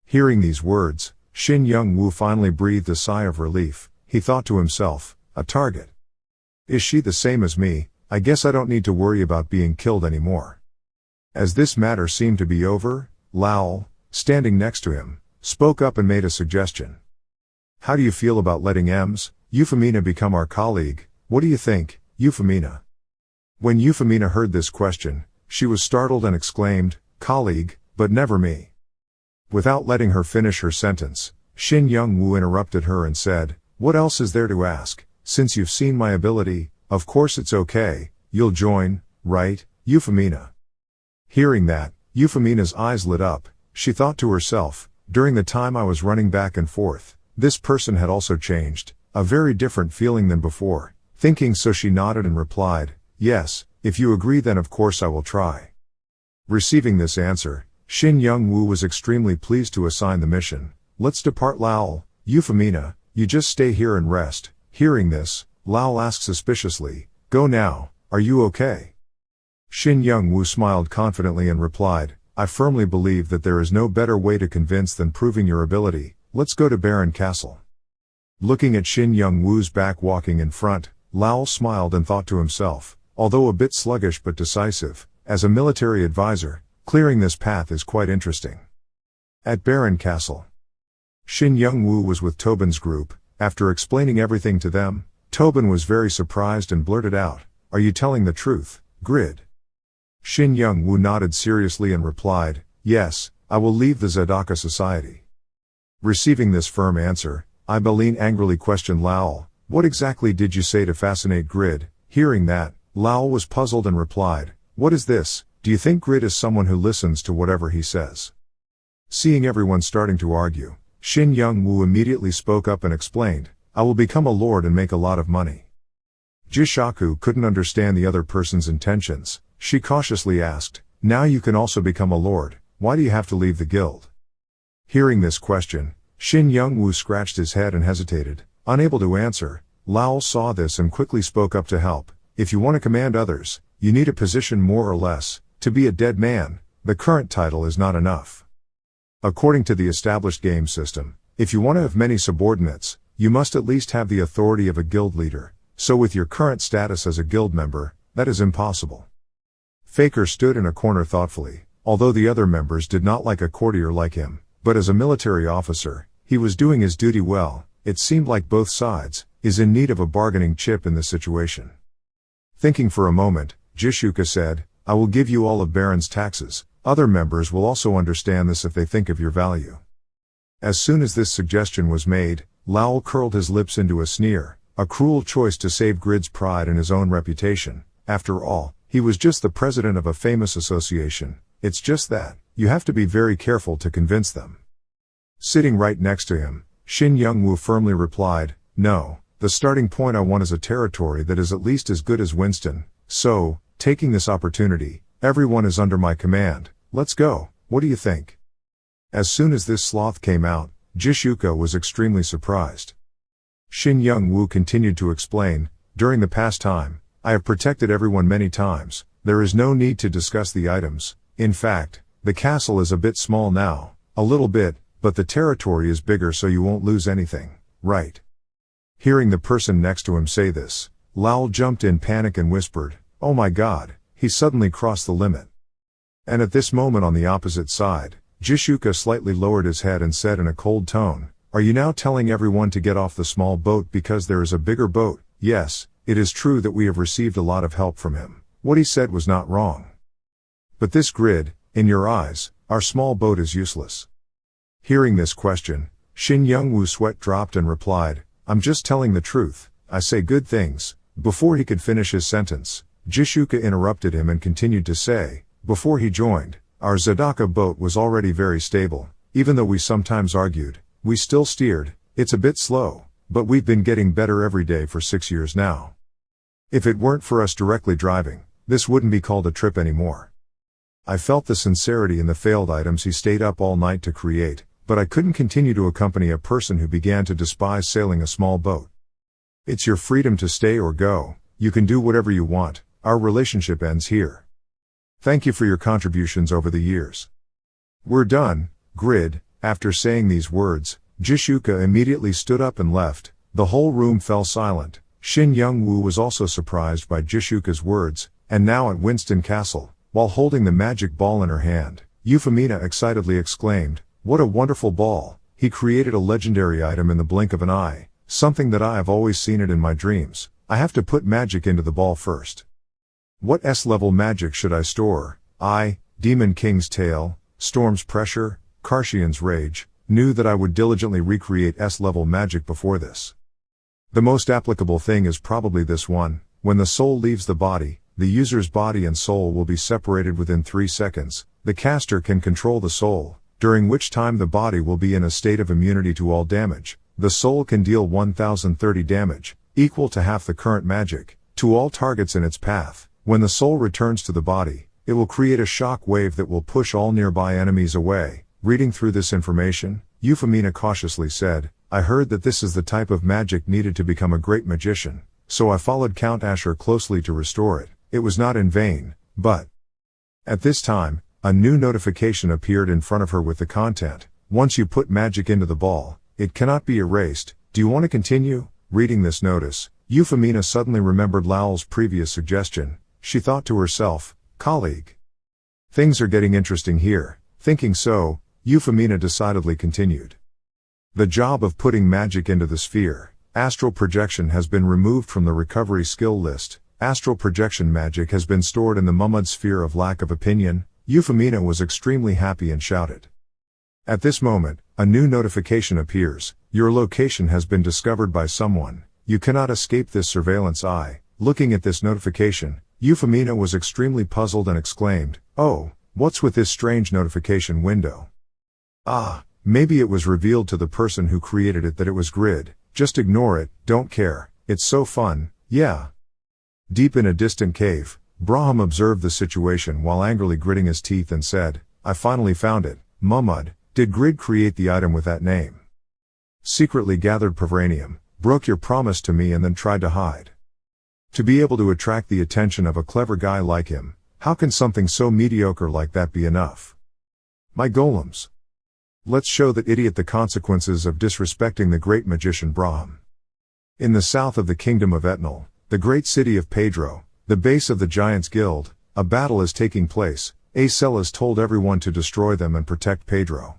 Hearing these words, Shin Young-woo finally breathed a sigh of relief. He thought to himself, a target. Is she the same as me? I guess I don't need to worry about being killed anymore. As this matter seemed to be over, Lowell, standing next to him, spoke up and made a suggestion. "How do you feel about letting Euphemina become our colleague? What do you think, Euphemina?" When Euphemina heard this question, she was startled and exclaimed, "Colleague, but never me." Without letting her finish her sentence, Shin Young-woo interrupted her and said, "What else is there to ask? Since you've seen my ability, of course it's okay, you'll join, right, Euphemina?" Hearing that, Euphemina's eyes lit up. She thought to herself, during the time I was running back and forth, this person had also changed, a very different feeling than before. Thinking so, she nodded and replied, "Yes, if you agree then of course I will try." Receiving this answer, Shin Young-woo was extremely pleased to assign the mission. "Let's depart, Lowell. Euphemina, you just stay here and rest." Hearing this, Lowell asked suspiciously, "Go now, are you okay?" Shin Young-woo smiled confidently and replied, "I firmly believe that there is no better way to convince than proving your ability. Let's go to Baron Castle." Looking at Shin Young-woo's back walking in front, Lowell smiled and thought to himself, although a bit sluggish but decisive, as a military advisor, clearing this path is quite interesting. At Baron Castle, Shin Young-woo was with Tobin's group. After explaining everything to them, Tobin was very surprised and blurted out, "Are you telling the truth, Grid?" Shin Young-woo nodded seriously and replied, "Yes, I will leave the Zadaka Society." Receiving this firm answer, Ibeline angrily questioned Lowell, "What exactly did you say to fascinate Grid?" Hearing that, Lowell was puzzled and replied, "What is this? Do you think Grid is someone who listens to whatever he says?" Seeing everyone starting to argue, Shin Young-woo immediately spoke up and explained, "I will become a lord and make a lot of money." Jishaku couldn't understand the other person's intentions. She cautiously asked, "Now you can also become a lord, why do you have to leave the guild?" Hearing this question, Shin Young-woo scratched his head and hesitated, unable to answer. Lowell saw this and quickly spoke up to help. "If you want to command others, you need a position more or less. To be a dead man, the current title is not enough. According to the established game system, if you want to have many subordinates, you must at least have the authority of a guild leader, so with your current status as a guild member, that is impossible." Faker stood in a corner thoughtfully. Although the other members did not like a courtier like him, but as a military officer, he was doing his duty well. It seemed like both sides is in need of a bargaining chip in this situation. Thinking for a moment, Jishuka said, "I will give you all of Baron's taxes. Other members will also understand this if they think of your value." As soon as this suggestion was made, Lowell curled his lips into a sneer, a cruel choice to save Grid's pride and his own reputation. After all, he was just the president of a famous association. It's just that, you have to be very careful to convince them. Sitting right next to him, Shin Young-woo firmly replied, "No, the starting point I want is a territory that is at least as good as Winston, so, taking this opportunity, everyone is under my command. Let's go, what do you think?" As soon as this sloth came out, Jishuka was extremely surprised. Shin Young-woo continued to explain, "During the past time, I have protected everyone many times. There is no need to discuss the items. In fact, the castle is a bit small now, a little bit, but the territory is bigger so you won't lose anything, right?" Hearing the person next to him say this, Lowell jumped in panic and whispered, "Oh my God, he suddenly crossed the limit." And at this moment on the opposite side, Jishuka slightly lowered his head and said in a cold tone, "Are you now telling everyone to get off the small boat because there is a bigger boat?" Yes, it is true that we have received a lot of help from him. What he said was not wrong. But this Grid, in your eyes, our small boat is useless. Hearing this question, Shin Young-woo's sweat dropped and replied, "I'm just telling the truth. I say good things. Before he could finish his sentence, Jishuka interrupted him and continued to say, before he joined, our Zadaka boat was already very stable. Even though we sometimes argued, we still steered. It's a bit slow, but we've been getting better every day for 6 years now. If it weren't for us directly driving, this wouldn't be called a trip anymore. I felt the sincerity in the failed items he stayed up all night to create, but I couldn't continue to accompany a person who began to despise sailing a small boat. It's your freedom to stay or go. You can do whatever you want. Our relationship ends here. Thank you for your contributions over the years. We're done, Grid. After saying these words, Jishuka immediately stood up and left. The whole room fell silent. Shin Young-woo was also surprised by Jishuka's words, and now at Winston Castle, while holding the magic ball in her hand, Euphemina excitedly exclaimed, "What a wonderful ball! He created a legendary item in the blink of an eye, something that I have always seen it in my dreams. I have to put magic into the ball first. What S-level magic should I store? Demon King's Tail, Storm's Pressure, Karshian's Rage, knew that I would diligently recreate S-level magic before this. The most applicable thing is probably this one. When the soul leaves the body, the user's body and soul will be separated within 3 seconds. The caster can control the soul, during which time the body will be in a state of immunity to all damage. The soul can deal 1030 damage, equal to half the current magic, to all targets in its path. When the soul returns to the body, it will create a shock wave that will push all nearby enemies away." Reading through this information, Euphemina cautiously said, "I heard that this is the type of magic needed to become a great magician, so I followed Count Asher closely to restore it. It was not in vain, but..." At this time, a new notification appeared in front of her with the content, "Once you put magic into the ball, it cannot be erased. Do you want to continue?" Reading this notice, Euphemina suddenly remembered Lowell's previous suggestion. She thought to herself, "Colleague, things are getting interesting here." Thinking so, Euphemina decidedly continued. The job of putting magic into the sphere, astral projection, has been removed from the recovery skill list. Astral projection magic has been stored in the Mumud sphere of lack of opinion. Euphemina was extremely happy and shouted. At this moment, a new notification appears. Your location has been discovered by someone. You cannot escape this surveillance. Looking at this notification, Euphemina was extremely puzzled and exclaimed, "Oh, what's with this strange notification window? Maybe it was revealed to the person who created it that it was Grid. Just ignore it, don't care, it's so fun, yeah." Deep in a distant cave, Braham observed the situation while angrily gritting his teeth and said, "I finally found it. Mumud, did Grid create the item with that name? Secretly gathered Pavranium, broke your promise to me and then tried to hide. To be able to attract the attention of a clever guy like him, how can something so mediocre like that be enough? My golems. Let's show that idiot the consequences of disrespecting the great magician Braham." In the south of the kingdom of Etnal, the great city of Pedro, the base of the Giants Guild, a battle is taking place. Acellas told everyone to destroy them and protect Pedro.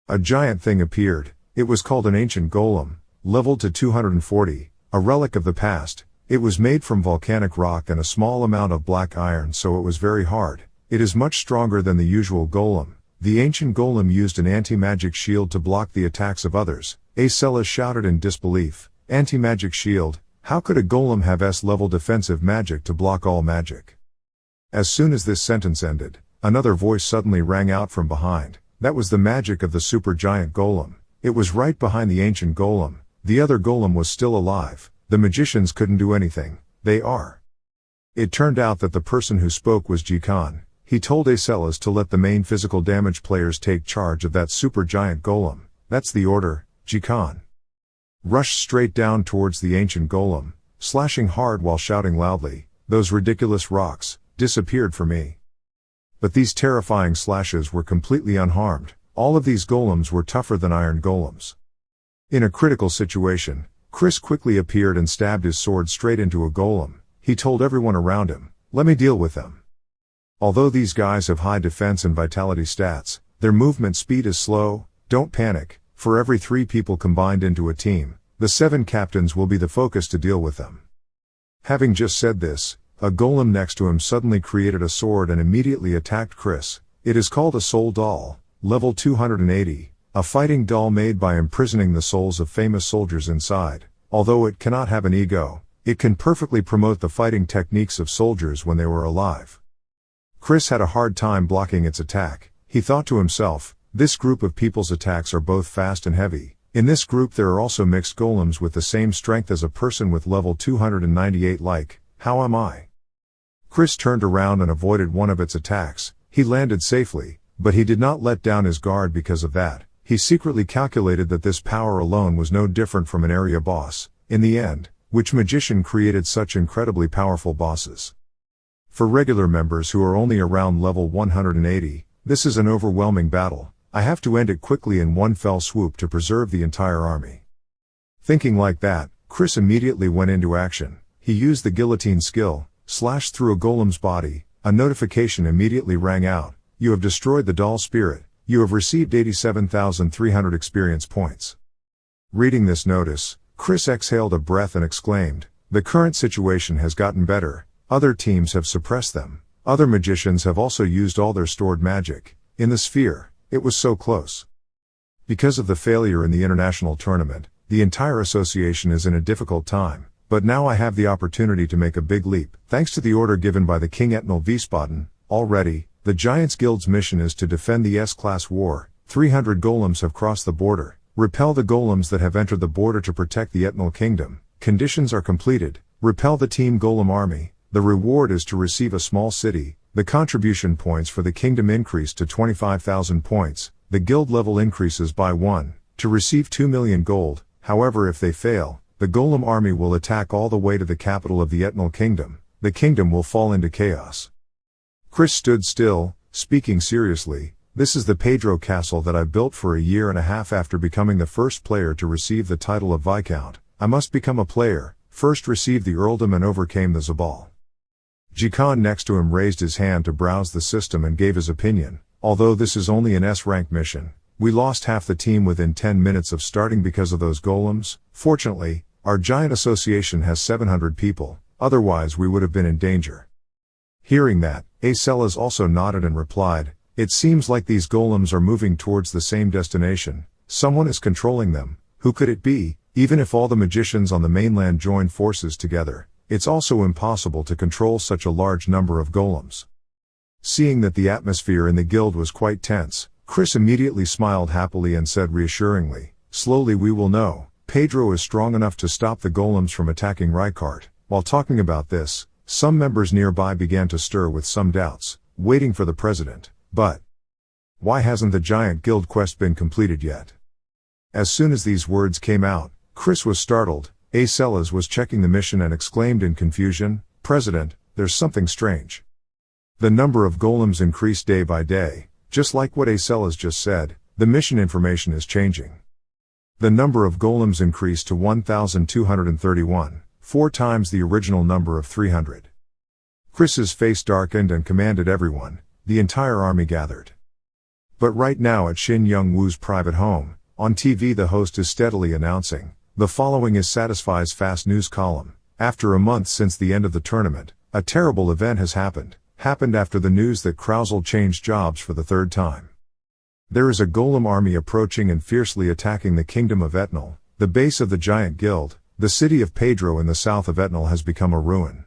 A giant thing appeared. It was called an ancient golem, leveled to 240, a relic of the past. It was made from volcanic rock and a small amount of black iron, so it was very hard. It is much stronger than the usual golem. The ancient golem used an anti-magic shield to block the attacks of others. Acellas shouted in disbelief, "Anti-magic shield? How could a golem have S-level defensive magic to block all magic?" As soon as this sentence ended, another voice suddenly rang out from behind. That was the magic of the supergiant golem. It was right behind the ancient golem. The other golem was still alive. The magicians couldn't do anything. It turned out that the person who spoke was Jikan. He told Acellas to let the main physical damage players take charge of that supergiant golem. That's the order, Jikan. Rushed straight down towards the ancient golem, slashing hard while shouting loudly, "Those ridiculous rocks disappeared for me." But these terrifying slashes were completely unharmed. All of these golems were tougher than iron golems. In a critical situation, Chris quickly appeared and stabbed his sword straight into a golem. He told everyone around him, "Let me deal with them." Although these guys have high defense and vitality stats, their movement speed is slow. Don't panic. For every 3 people combined into a team, the 7 captains will be the focus to deal with them. Having just said this, a golem next to him suddenly created a sword and immediately attacked Chris. It is called a soul doll, level 280, a fighting doll made by imprisoning the souls of famous soldiers inside. although it cannot have an ego, it can perfectly promote the fighting techniques of soldiers when they were alive. Chris had a hard time blocking its attack. He thought to himself, this group of people's attacks are both fast and heavy. In this group there are also mixed golems with the same strength as a person with level 298 like, how am I? Chris turned around and avoided one of its attacks. He landed safely, but he did not let down his guard because of that. He secretly calculated that this power alone was no different from an area boss. In the end, which magician created such incredibly powerful bosses? For regular members who are only around level 180, this is an overwhelming battle. I have to end it quickly in one fell swoop to preserve the entire army. Thinking like that, Chris immediately went into action. He used the guillotine skill, slashed through a golem's body. A notification immediately rang out. You have destroyed the doll spirit. You have received 87,300 experience points. Reading this notice, Chris exhaled a breath and exclaimed, the current situation has gotten better. Other teams have suppressed them. Other magicians have also used all their stored magic. In the sphere, it was so close. Because of the failure in the international tournament, the entire association is in a difficult time, but now I have the opportunity to make a big leap. Thanks to the order given by the King Etnal Wiesbaden, already, the Giants Guild's mission is to defend the S-class war. 300 golems have crossed the border. Repel the golems that have entered the border to protect the Etnal Kingdom. Conditions are completed. Repel the Team Golem Army. The reward is to receive a small city. The contribution points for the kingdom increase to 25,000 points. The guild level increases by 1, to receive 2 million gold. However, if they fail, the Golem army will attack all the way to the capital of the Etnal Kingdom. The kingdom will fall into chaos. Chris stood still, speaking seriously. This is the Pedro castle that I built for a year and a half after becoming the first player to receive the title of Viscount. I must become a player, first received the earldom and overcame the Zabal. Jikan next to him raised his hand to browse the system and gave his opinion. Although this is only an S-rank mission, we lost half the team within 10 minutes of starting because of those golems. Fortunately, our giant association has 700 people, otherwise we would have been in danger. Hearing that, Acelas also nodded and replied, it seems like these golems are moving towards the same destination. Someone is controlling them. Who could it be? Even if all the magicians on the mainland join forces together, it's also impossible to control such a large number of golems. Seeing that the atmosphere in the guild was quite tense, Chris immediately smiled happily and said reassuringly, slowly we will know. Pedro is strong enough to stop the golems from attacking Reinhardt. While talking about this, some members nearby began to stir with some doubts, waiting for the president. But why hasn't the giant guild quest been completed yet? As soon as these words came out, Chris was startled. Acelas was checking the mission and exclaimed in confusion, President, there's something strange. The number of golems increased day by day. Just like what Acelas just said, the mission information is changing. The number of golems increased to 1,231, 4 times the original number of 300. Chris's face darkened and commanded everyone. The entire army gathered. But right now at Shin Young-woo's private home, on TV the host is steadily announcing, the following is Satisfy's fast news column. After a month since the end of the tournament, a terrible event has happened after the news that Krauzel changed jobs for the 3rd time. There is a golem army approaching and fiercely attacking the kingdom of Etnal, the base of the giant guild. The city of Pedro in the south of Etnal has become a ruin.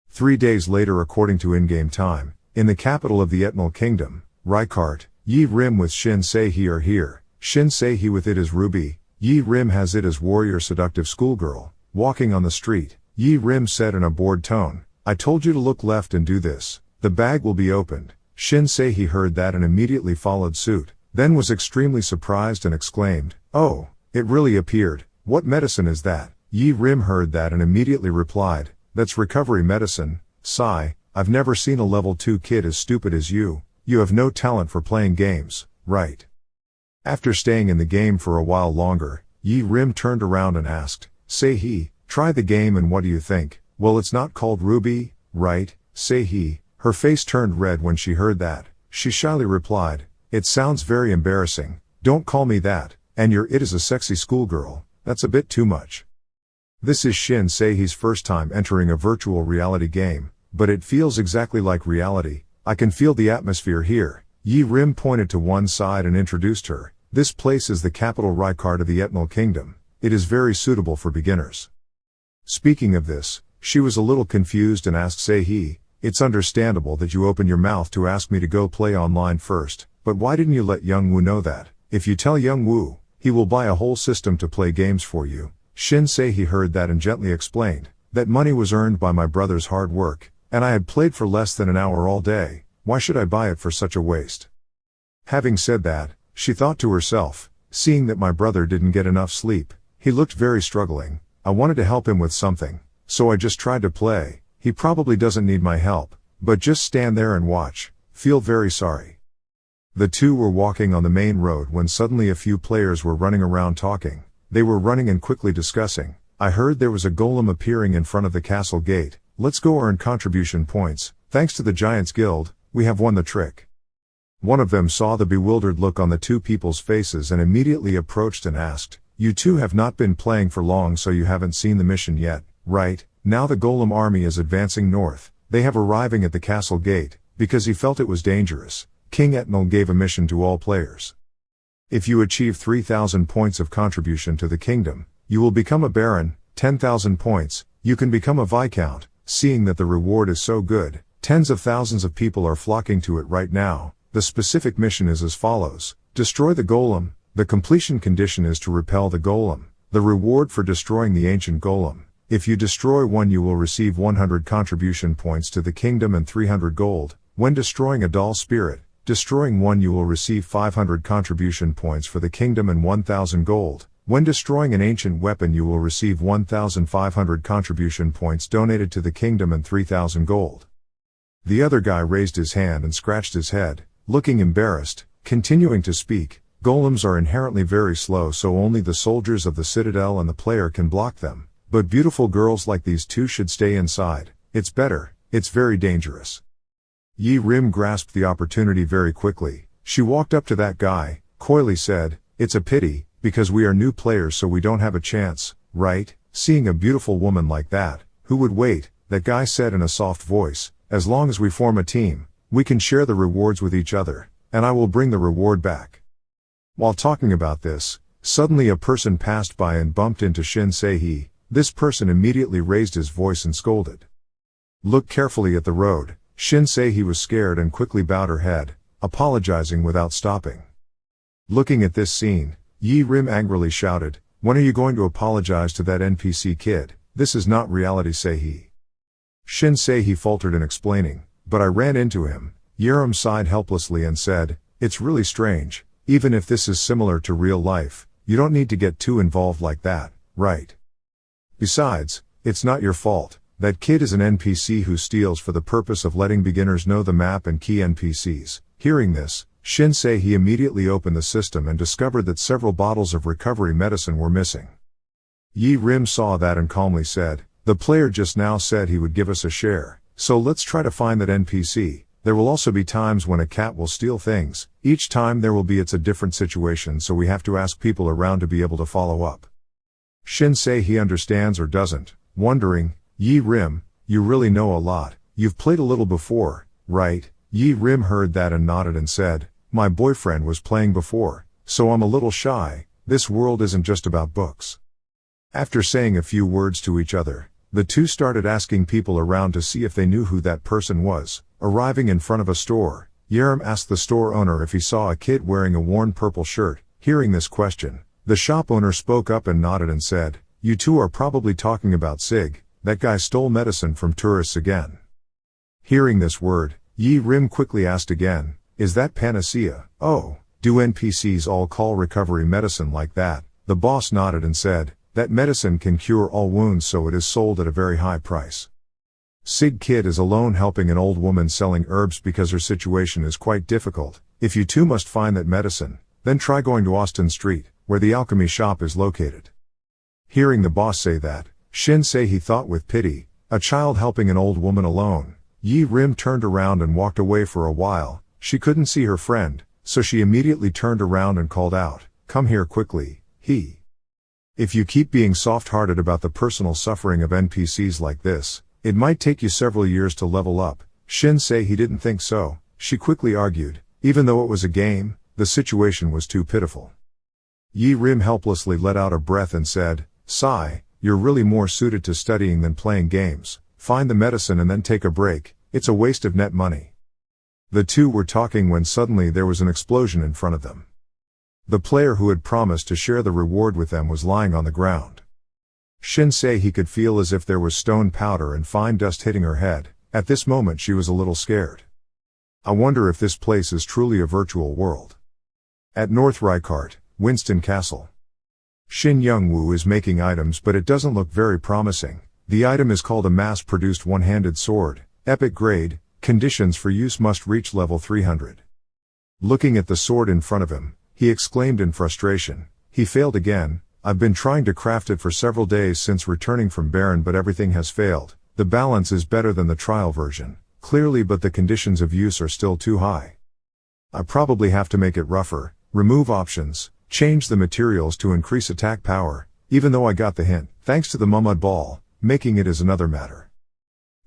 3 days later according to in-game time, in the capital of the Etnal Kingdom, Reinhardt, Yi Rim with Shin Se-hi are here. Shin Se-hi with it as Ruby, Yi Rim has it as warrior seductive schoolgirl. Walking on the street, Yi Rim said in a bored tone, I told you to look left and do this. The bag will be opened. Shin Se-hi heard that and immediately followed suit, then was extremely surprised and exclaimed, oh, it really appeared. What medicine is that? Yi Rim heard that and immediately replied, that's recovery medicine. Sigh, I've never seen a level 2 kid as stupid as you. You have no talent for playing games, right? After staying in the game for a while longer, Yi Rim turned around and asked, Se-hi, try the game and what do you think? Well, it's not called Ruby, right? Se-hi. Her face turned red when she heard that. She shyly replied, it sounds very embarrassing. Don't call me that. And it is a sexy schoolgirl. That's a bit too much. This is Shin Se-hi's first time entering a virtual reality game, but it feels exactly like reality. I can feel the atmosphere here. Yi Rim pointed to one side and introduced her. This place is the capital Reinhardt of the Etnal Kingdom. it is very suitable for beginners. Speaking of this, she was a little confused and asked Sei-he, it's understandable that you open your mouth to ask me to go play online first, but why didn't you let Young Woo know that? If you tell Young Woo, he will buy a whole system to play games for you. Shin Sei-he heard that and gently explained, that money was earned by my brother's hard work, and I had played for less than an hour all day, why should I buy it for such a waste? Having said that, she thought to herself, seeing that my brother didn't get enough sleep, he looked very struggling, I wanted to help him with something, so I just tried to play, he probably doesn't need my help, but just stand there and watch, feel very sorry. The two were walking on the main road when suddenly a few players were running around talking, they were running and quickly discussing, I heard there was a golem appearing in front of the castle gate, let's go earn contribution points, thanks to the Giants Guild, we have won the trick. One of them saw the bewildered look on the two people's faces and immediately approached and asked, you two have not been playing for long so you haven't seen the mission yet, right? Now the golem army is advancing north, they have arriving at the castle gate, because he felt it was dangerous, King Etnal gave a mission to all players. If you achieve 3,000 points of contribution to the kingdom, you will become a baron, 10,000 points, you can become a viscount, seeing that the reward is so good, tens of thousands of people are flocking to it right now. The specific mission is as follows, destroy the golem, the completion condition is to repel the golem, the reward for destroying the ancient golem, if you destroy one you will receive 100 contribution points to the kingdom and 300 gold, when destroying a doll spirit, destroying one you will receive 500 contribution points for the kingdom and 1000 gold, when destroying an ancient weapon you will receive 1500 contribution points donated to the kingdom and 3000 gold. The other guy raised his hand and scratched his head, looking embarrassed, continuing to speak, golems are inherently very slow so only the soldiers of the citadel and the player can block them, but beautiful girls like these two should stay inside, it's better, it's very dangerous. Yi Rim grasped the opportunity very quickly, she walked up to that guy, coyly said, it's a pity, because we are new players so we don't have a chance, right? Seeing a beautiful woman like that, who would wait, that guy said in a soft voice, as long as we form a team, we can share the rewards with each other, and I will bring the reward back. While talking about this, suddenly a person passed by and bumped into Shin Sei-he, this person immediately raised his voice and scolded. Look carefully at the road, Shin Sei-he was scared and quickly bowed her head, apologizing without stopping. Looking at this scene, Yi Rim angrily shouted, when are you going to apologize to that NPC kid, this is not reality Sei-he. Shin Sei-he faltered in explaining, but I ran into him. Yerim sighed helplessly and said, it's really strange, even if this is similar to real life, you don't need to get too involved like that, right? Besides, it's not your fault, that kid is an NPC who steals for the purpose of letting beginners know the map and key NPCs. Hearing this, Shin Sei-he immediately opened the system and discovered that several bottles of recovery medicine were missing. Yi Rim saw that and calmly said, the player just now said he would give us a share. So let's try to find that NPC. There will also be times when a cat will steal things, each time there will be it's a different situation so we have to ask people around to be able to follow up. Shin Sei-he understands or doesn't, wondering, Yi Rim, you really know a lot, you've played a little before, right? Yi Rim heard that and nodded and said, my boyfriend was playing before, so I'm a little shy, this world isn't just about books. After saying a few words to each other, the two started asking people around to see if they knew who that person was. Arriving in front of a store, Yerim asked the store owner if he saw a kid wearing a worn purple shirt. Hearing this question, the shop owner spoke up and nodded and said, you two are probably talking about Sig, that guy stole medicine from tourists again. Hearing this word, Yi Rim quickly asked again, is that panacea? Oh, do NPCs all call recovery medicine like that? The boss nodded and said, that medicine can cure all wounds so it is sold at a very high price. Sig Kid is alone helping an old woman selling herbs because her situation is quite difficult. If you too must find that medicine, then try going to Austin Street, where the alchemy shop is located. Hearing the boss say that, Shin Sei-he thought with pity, a child helping an old woman alone. Yi Rim turned around and walked away for a while, she couldn't see her friend, so she immediately turned around and called out, come here quickly, he. If you keep being soft-hearted about the personal suffering of NPCs like this, it might take you several years to level up. Shin Sei-he didn't think so, she quickly argued, even though it was a game, the situation was too pitiful. Yi Rim helplessly let out a breath and said, "Sigh, you're really more suited to studying than playing games. Find the medicine and then take a break, it's a waste of net money." The two were talking when suddenly there was an explosion in front of them. The player who had promised to share the reward with them was lying on the ground. Shin said he could feel as if there was stone powder and fine dust hitting her head. At this moment she was a little scared. I wonder if this place is truly a virtual world. At North Reincarnation, Winston Castle. Shin Young-woo is making items, but it doesn't look very promising. The item is called a mass-produced one-handed sword, epic grade, conditions for use must reach level 300. Looking at the sword in front of him, he exclaimed in frustration, he failed again. I've been trying to craft it for several days since returning from Baron, but everything has failed. The balance is better than the trial version, clearly, but the conditions of use are still too high. I probably have to make it rougher, remove options, change the materials to increase attack power, even though I got the hint, thanks to the mud ball, making it is another matter.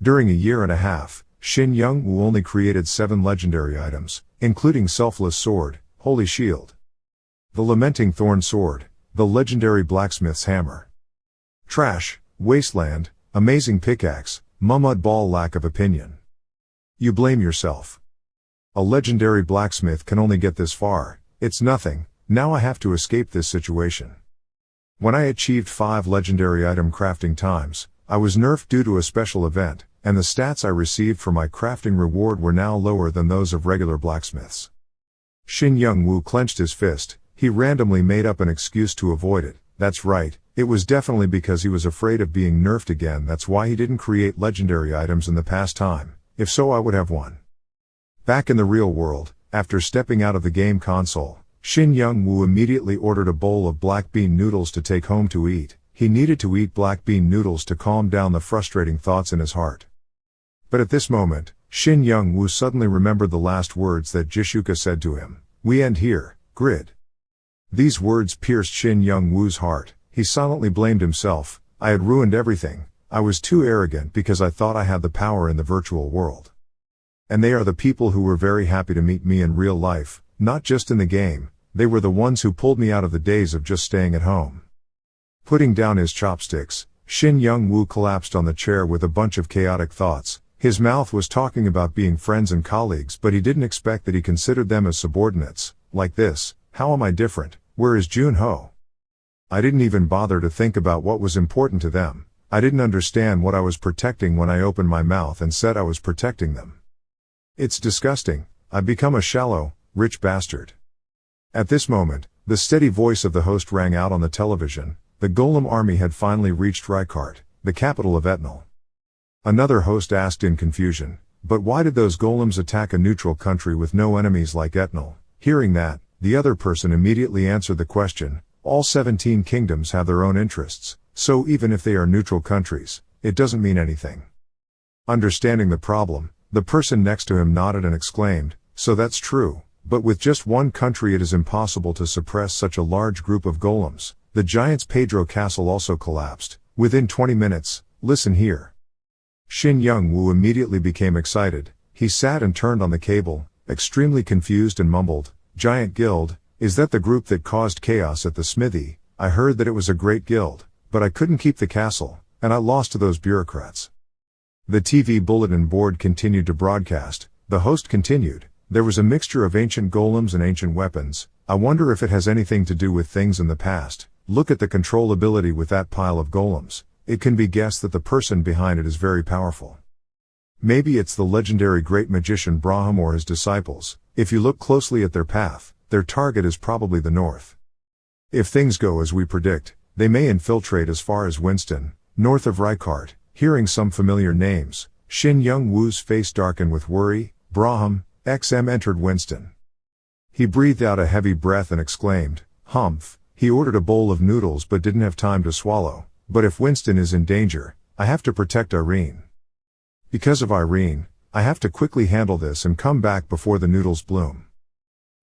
During a year and a half, Shin Young-woo only created 7 legendary items, including Selfless Sword, Holy Shield, the Lamenting Thorn Sword, the legendary Blacksmith's Hammer, Trash, Wasteland, Amazing Pickaxe, mud ball. Lack of opinion. You blame yourself. A legendary blacksmith can only get this far, it's nothing, now I have to escape this situation. When I achieved 5 legendary item crafting times, I was nerfed due to a special event, and the stats I received for my crafting reward were now lower than those of regular blacksmiths. Shin Young-woo clenched his fist. He randomly made up an excuse to avoid it. That's right, it was definitely because he was afraid of being nerfed again. That's why he didn't create legendary items in the past time. If so, I would have won. Back in the real world, after stepping out of the game console, Shin Young-woo immediately ordered a bowl of black bean noodles to take home to eat. He needed to eat black bean noodles to calm down the frustrating thoughts in his heart. But at this moment, Shin Young-woo suddenly remembered the last words that Jishuka said to him. We end here, grid. These words pierced Shin Young-woo's heart. He silently blamed himself. I had ruined everything. I was too arrogant because I thought I had the power in the virtual world. And they are the people who were very happy to meet me in real life, not just in the game. They were the ones who pulled me out of the days of just staying at home. Putting down his chopsticks, Shin Young-woo collapsed on the chair with a bunch of chaotic thoughts. His mouth was talking about being friends and colleagues, but he didn't expect that he considered them as subordinates. Like this, how am I different? Where is Jun-ho? I didn't even bother to think about what was important to them. I didn't understand what I was protecting when I opened my mouth and said I was protecting them. It's disgusting. I've become a shallow, rich bastard. At this moment, the steady voice of the host rang out on the television. The Golem army had finally reached Reincarnation, the capital of Etnal. Another host asked in confusion, but why did those golems attack a neutral country with no enemies like Etnal? Hearing that, the other person immediately answered the question. All 17 kingdoms have their own interests, so even if they are neutral countries, it doesn't mean anything. Understanding the problem, the person next to him nodded and exclaimed, so that's true, but with just one country it is impossible to suppress such a large group of golems. The giant's Pedro Castle also collapsed. Within 20 minutes, listen here. Shin Young-woo immediately became excited. He sat and turned on the cable, extremely confused, and mumbled, Giant Guild, is that the group that caused chaos at the smithy? I heard that it was a great guild, but I couldn't keep the castle, and I lost to those bureaucrats. The TV bulletin board continued to broadcast. The host continued, there was a mixture of ancient golems and ancient weapons. I wonder if it has anything to do with things in the past. Look at the controllability with that pile of golems. It can be guessed that the person behind it is very powerful. Maybe it's the legendary great magician Braham or his disciples. If you look closely at their path, their target is probably the north. If things go as we predict, they may infiltrate as far as Winston, north of Reincarnation. Hearing some familiar names, Shin Young-woo's face darkened with worry. Braham, XM entered Winston. He breathed out a heavy breath and exclaimed, Humph. He ordered a bowl of noodles but didn't have time to swallow. But if Winston is in danger, I have to protect Irene. Because of Irene, I have to quickly handle this and come back before the noodles bloom.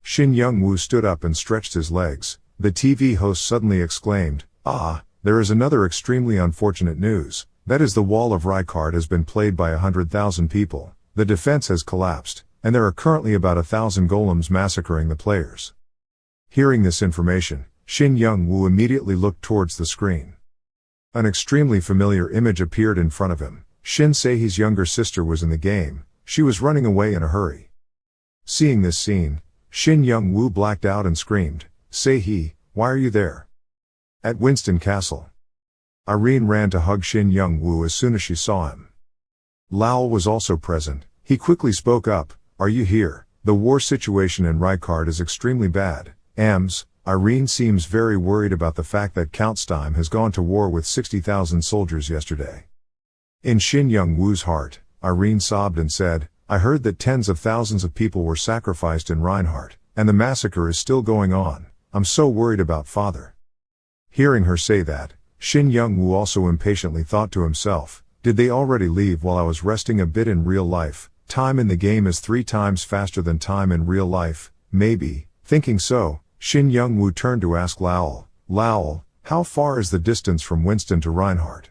Shin Young-woo stood up and stretched his legs. The TV host suddenly exclaimed, there is another extremely unfortunate news. That is, the wall of Reincarnation has been played by 100,000 people. The defense has collapsed, and there are currently about 1,000 golems massacring the players. Hearing this information, Shin Young-woo immediately looked towards the screen. An extremely familiar image appeared in front of him. Shin Se-hee's younger sister was in the game. She was running away in a hurry. Seeing this scene, Shin Young-woo blacked out and screamed, "Se-hee, why are you there?" At Winston Castle. Irene ran to hug Shin Young-woo as soon as she saw him. Lowell was also present. He quickly spoke up, "Are you here? The war situation in Reincarnationstory is extremely bad. Irene seems very worried about the fact that Count Stime has gone to war with 60,000 soldiers yesterday." In Shin Young-woo's heart, Irene sobbed and said, "I heard that tens of thousands of people were sacrificed in Reinhardt, and the massacre is still going on. I'm so worried about father." Hearing her say that, Shin Young-woo also impatiently thought to himself, "Did they already leave while I was resting a bit in real life? Time in the game is 3 times faster than time in real life, maybe." Thinking so, Shin Young-woo turned to ask Lowell, "Lowell, how far is the distance from Winston to Reinhardt?"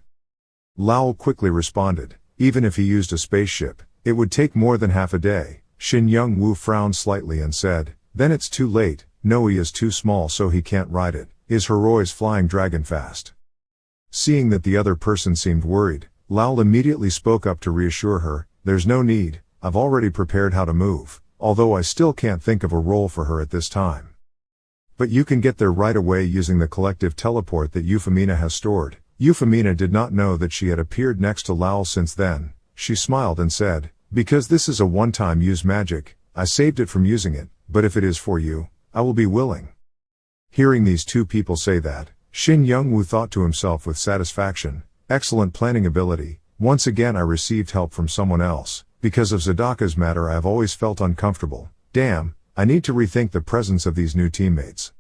Lowell quickly responded, "Even if he used a spaceship, it would take more than half a day." Shin Young-woo frowned slightly and said, "Then it's too late. Noe is too small so he can't ride it. Is Heroi's flying dragon fast?" Seeing that the other person seemed worried, Lowell immediately spoke up to reassure her, "There's no need, I've already prepared how to move, although I still can't think of a role for her at this time. But you can get there right away using the collective teleport that Euphemina has stored." Euphemina did not know that she had appeared next to Lowell since then. She smiled and said, "Because this is a one-time use magic, I saved it from using it, but if it is for you, I will be willing." Hearing these two people say that, Shin Young-woo thought to himself with satisfaction, "Excellent planning ability. Once again I received help from someone else. Because of Zadaka's matter I have always felt uncomfortable. Damn, I need to rethink the presence of these new teammates."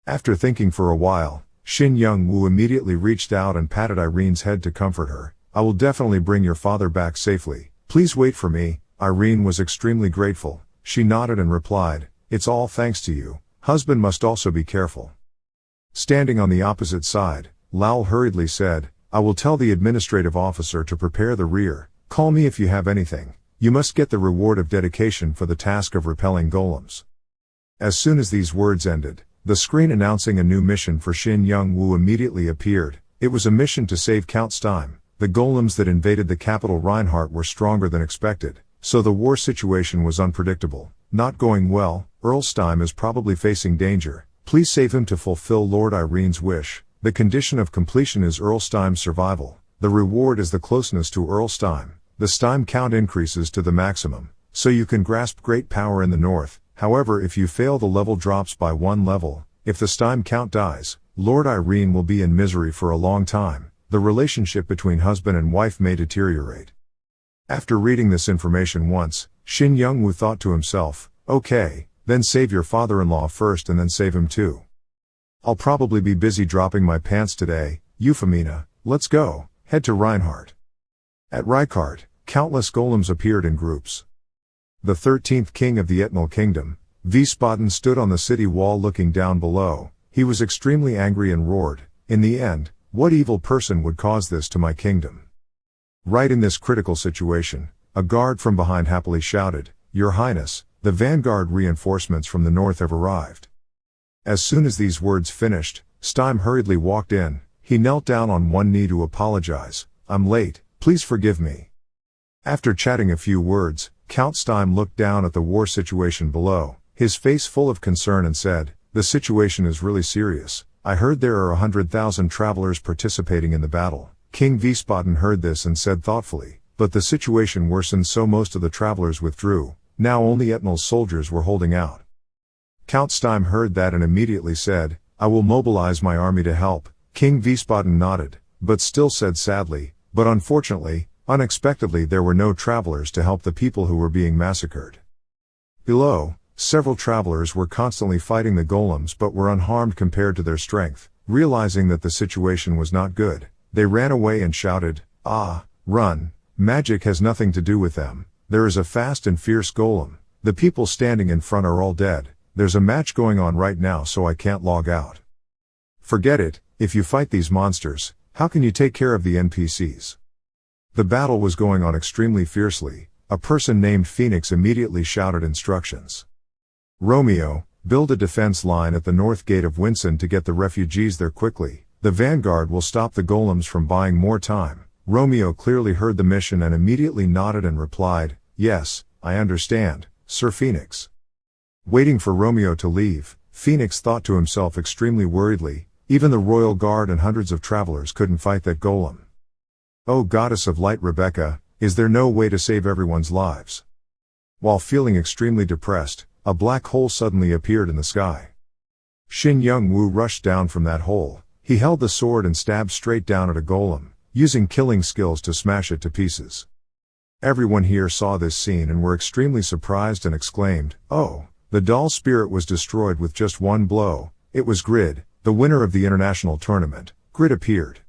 After thinking for a while, Shin Young-woo immediately reached out and patted Irene's head to comfort her. "I will definitely bring your father back safely. Please wait for me." Irene was extremely grateful. She nodded and replied, "It's all thanks to you. Husband must also be careful." Standing on the opposite side, Lowell hurriedly said, "I will tell the administrative officer to prepare the rear. Call me if you have anything. You must get the reward of dedication for the task of repelling golems." As soon as these words ended, the screen announcing a new mission for Shin Young-woo immediately appeared. It was a mission to save Count Stime. The golems that invaded the capital Reinhardt were stronger than expected, so the war situation was unpredictable. Not going well. Earl Stime is probably facing danger. Please save him to fulfill Lord Irene's wish. The condition of completion is Earl Stime's survival. The reward is the closeness to Earl Stime. The Stime count increases to the maximum, so you can grasp great power in the north. However, if you fail, the level drops by 1 level. If the Stime count dies, Lord Irene will be in misery for a long time. The relationship between husband and wife may deteriorate. After reading this information once, Shin Young-woo thought to himself, "Okay, then save your father-in-law first and then save him too. I'll probably be busy dropping my pants today. Euphemina, let's go." Head to Reinhardt. At Reinhardt, countless golems appeared in groups. The 13th king of the Etnal kingdom, Wiesbaden, stood on the city wall looking down below. He was extremely angry and roared, "In the end, what evil person would cause this to my kingdom?" Right in this critical situation, a guard from behind happily shouted, "Your Highness, the vanguard reinforcements from the north have arrived." As soon as these words finished, Stime hurriedly walked in. He knelt down on one knee to apologize. "I'm late, please forgive me." After chatting a few words, Count Stime looked down at the war situation below, his face full of concern, and said, "The situation is really serious. I heard there are 100,000 travelers participating in the battle." King Wiesbaden heard this and said thoughtfully, "But the situation worsened so most of the travelers withdrew. Now only Etnal's soldiers were holding out." Count Stime heard that and immediately said, "I will mobilize my army to help." King Wiesbaden nodded, but still said sadly, "But unfortunately, unexpectedly there were no travelers to help the people who were being massacred." Below, several travelers were constantly fighting the golems but were unharmed compared to their strength. Realizing that the situation was not good, they ran away and shouted, "Ah, run, magic has nothing to do with them. There is a fast and fierce golem. The people standing in front are all dead. There's a match going on right now so I can't log out." Forget it, if you fight these monsters, how can you take care of the NPCs? The battle was going on extremely fiercely. A person named Phoenix immediately shouted instructions. "Romeo, build a defense line at the north gate of Winson to get the refugees there quickly. The vanguard will stop the golems from buying more time. Romeo clearly heard the mission and immediately nodded and replied, "Yes, I understand, Sir Phoenix." Waiting for Romeo to leave, Phoenix thought to himself extremely worriedly, even the royal guard and hundreds of travelers couldn't fight that golem. "Oh goddess of light Rebecca, is there no way to save everyone's lives?" While feeling extremely depressed, a black hole suddenly appeared in the sky. Shin Young-woo rushed down from that hole. He held the sword and stabbed straight down at a golem, using killing skills to smash it to pieces. Everyone here saw this scene and were extremely surprised and exclaimed, "Oh!" The doll spirit was destroyed with just one blow. It was Grid, the winner of the international tournament. Grid appeared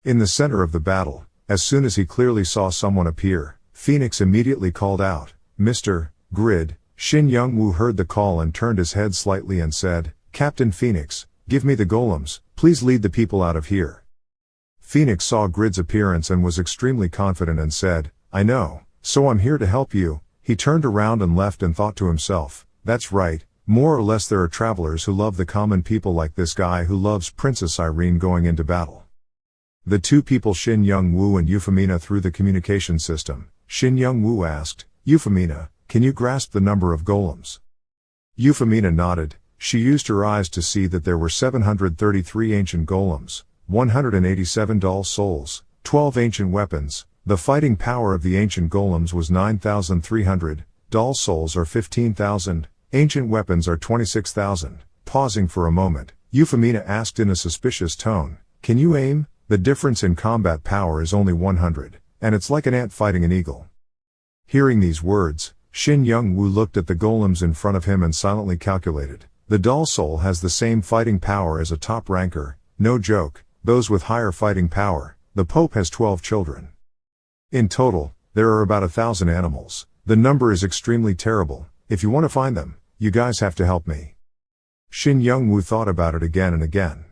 in the center of the battle. As soon as he clearly saw someone appear, Phoenix immediately called out, "Mr. Grid." Shin Young-woo heard the call and turned his head slightly and said, "Captain Phoenix, give me the golems, please lead the people out of here." Phoenix saw Grid's appearance and was extremely confident and said, "I know, so I'm here to help you." He turned around and left and thought to himself, "That's right, more or less there are travelers who love the common people like this guy who loves Princess Irene going into battle." The two people Shin Young-woo and Euphemina through the communication system. Shin Young-woo asked, "Euphemina, can you grasp the number of golems?" Euphemina nodded. She used her eyes to see that there were 733 ancient golems, 187 doll souls, 12 ancient weapons. The fighting power of the ancient golems was 9,300, doll souls are 15,000, ancient weapons are 26,000. Pausing for a moment, Euphemina asked in a suspicious tone, "Can you aim? The difference in combat power is only 100, and it's like an ant fighting an eagle." Hearing these words, Shin Young-woo looked at the golems in front of him and silently calculated. The doll soul has the same fighting power as a top ranker, no joke, those with higher fighting power. The Pope has 12 children. In total, there are about 1,000 animals. The number is extremely terrible. If you want to find them, you guys have to help me. Shin Young-woo thought about it again and again.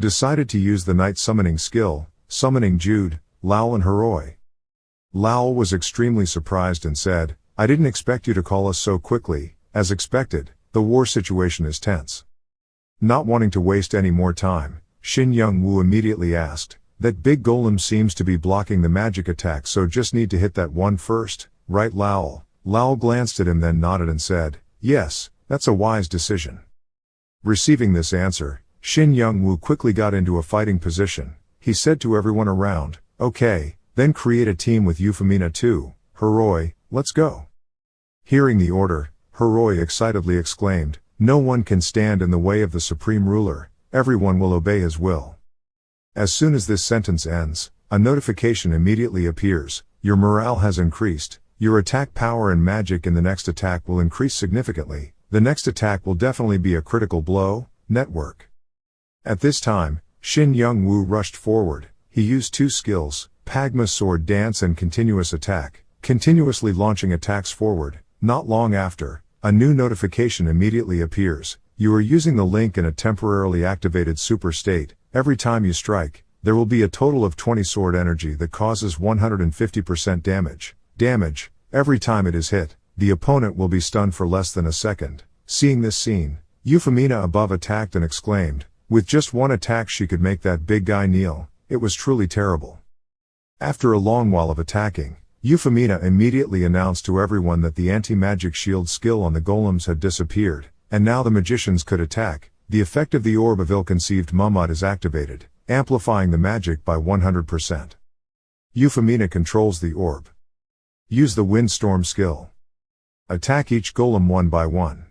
Decided to use the night summoning skill, summoning Jude, Lowell and Heroi. Lowell was extremely surprised and said, "I didn't expect you to call us so quickly." As expected, the war situation is tense. Not wanting to waste any more time, Shin Young-woo immediately asked, "That big golem seems to be blocking the magic attack, so just need to hit that one first, right Lowell?" Lowell glanced at him then nodded and said, "Yes, that's a wise decision." Receiving this answer, Shin Young-woo quickly got into a fighting position. He said to everyone around, "Okay, then create a team with Euphemina too. Heroi, let's go." Hearing the order, Heroi excitedly exclaimed, "No one can stand in the way of the supreme ruler, everyone will obey his will." As soon as this sentence ends, a notification immediately appears, "Your morale has increased, your attack power and magic in the next attack will increase significantly, the next attack will definitely be a critical blow, network." At this time, Shin Young-woo rushed forward. He used two skills, Pagma sword dance and continuous attack, continuously launching attacks forward. Not long after, a new notification immediately appears. "You are using the link in a temporarily activated super state. Every time you strike, there will be a total of 20 sword energy that causes 150% damage. Every time it is hit, the opponent will be stunned for less than a second." Seeing this scene, Euphemina above attacked and exclaimed, with just one attack she could make that big guy kneel. It was truly terrible. After a long while of attacking, Euphemina immediately announced to everyone that the anti-magic shield skill on the golems had disappeared, and now the magicians could attack. The effect of the orb of ill-conceived mumut is activated, amplifying the magic by 100%. Euphemina controls the orb. Use the windstorm skill. Attack each golem one by one.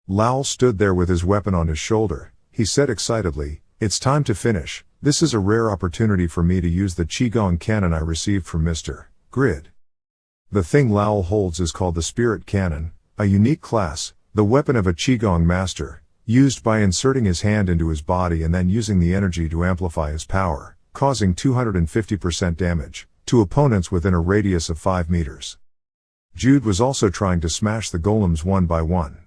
Lowell stood there with his weapon on his shoulder. He said excitedly, "It's time to finish. This is a rare opportunity for me to use the Qigong cannon I received from Mr. Grid." The thing Lowell holds is called the Spirit Cannon, a unique class, the weapon of a Qigong master, used by inserting his hand into his body and then using the energy to amplify his power, causing 250% damage to opponents within a radius of 5 meters. Jude was also trying to smash the golems one by one.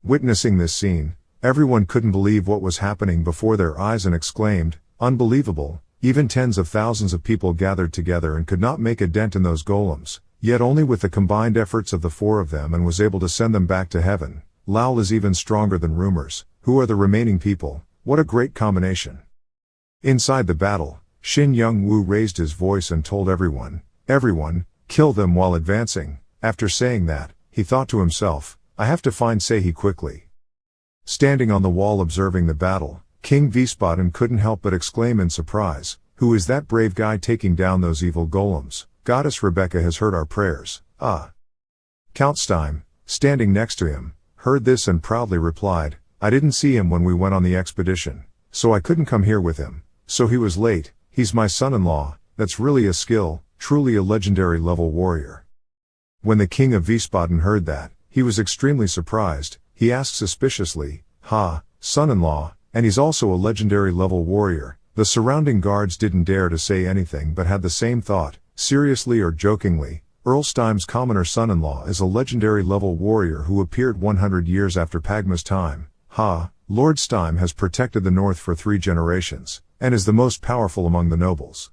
Witnessing this scene, everyone couldn't believe what was happening before their eyes and exclaimed, "Unbelievable." Even tens of thousands of people gathered together and could not make a dent in those golems, yet only with the combined efforts of the four of them and was able to send them back to heaven. Lal is even stronger than rumors. Who are the remaining people? What a great combination. Inside the battle, Shin Young-woo raised his voice and told everyone, kill them while advancing. After saying that, he thought to himself, I have to find Sei-hee quickly. Standing on the wall observing the battle, King Vispadan couldn't help but exclaim in surprise, who is that brave guy taking down those evil golems? Goddess Rebecca has heard our prayers. Count Stime, standing next to him, heard this and proudly replied, I didn't see him when we went on the expedition, so I couldn't come here with him. So he was late. He's my son-in-law. That's really a skill, truly a legendary level warrior. When the king of Vispadan heard that, he was extremely surprised. He asked suspiciously, son-in-law, and he's also a legendary level warrior. The surrounding guards didn't dare to say anything but had the same thought, seriously or jokingly. Earl Stime's commoner son-in-law is a legendary level warrior who appeared 100 years after Pagma's time. Lord Stime has protected the north for 3 generations, and is the most powerful among the nobles.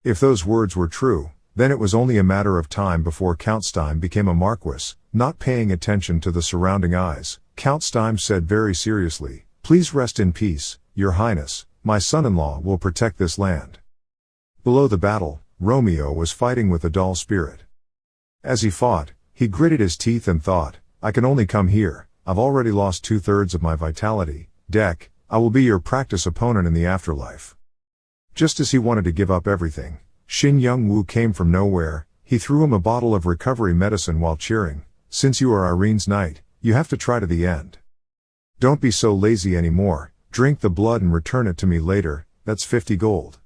If those words were true, then it was only a matter of time before Count Stime became a marquis. Not paying attention to the surrounding eyes, Count Stime said very seriously, please rest in peace, your highness, my son-in-law will protect this land. Below the battle, Romeo was fighting with a dull spirit. As he fought, he gritted his teeth and thought, I can only come here, I've already lost 2/3 of my vitality. Deck, I will be your practice opponent in the afterlife. Just as he wanted to give up everything, Shin Young-woo came from nowhere. He threw him a bottle of recovery medicine while cheering, since you are Irene's knight, you have to try to the end. Don't be so lazy anymore, drink the blood and return it to me later, that's 50 gold.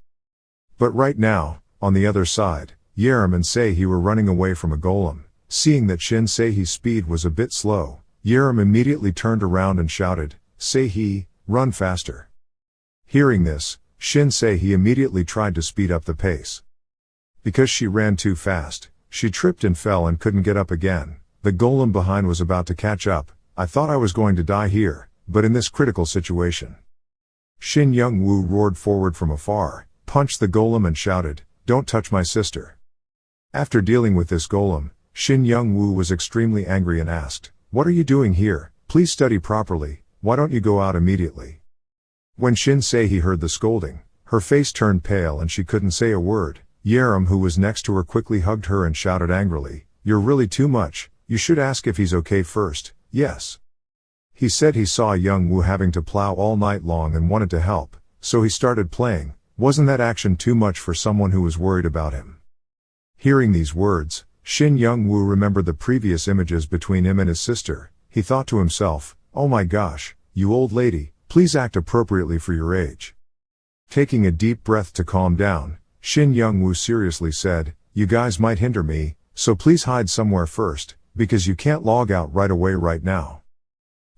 But right now, on the other side, Yerim and Sei-hee were running away from a golem. Seeing that Shin Sei-hee's speed was a bit slow, Yerim immediately turned around and shouted, Sei-hee, run faster. Hearing this, Shin Sei-hee immediately tried to speed up the pace. Because she ran too fast, she tripped and fell and couldn't get up again. The golem behind was about to catch up. I thought I was going to die here, but in this critical situation. Shin Young-woo roared forward from afar, punched the golem and shouted, don't touch my sister. After dealing with this golem, Shin Young-woo was extremely angry and asked, what are you doing here? Please study properly, why don't you go out immediately? When Shin Sei-hee heard the scolding, her face turned pale and she couldn't say a word. Yerim, who was next to her, quickly hugged her and shouted angrily, you're really too much, you should ask if he's okay first. Yes. He said he saw Young-woo having to plow all night long and wanted to help, so he started playing. Wasn't that action too much for someone who was worried about him? Hearing these words, Shin Young-woo remembered the previous images between him and his sister. He thought to himself, oh my gosh, you old lady, please act appropriately for your age. Taking a deep breath to calm down, Shin Young-woo seriously said, you guys might hinder me, so please hide somewhere first, because you can't log out right away right now.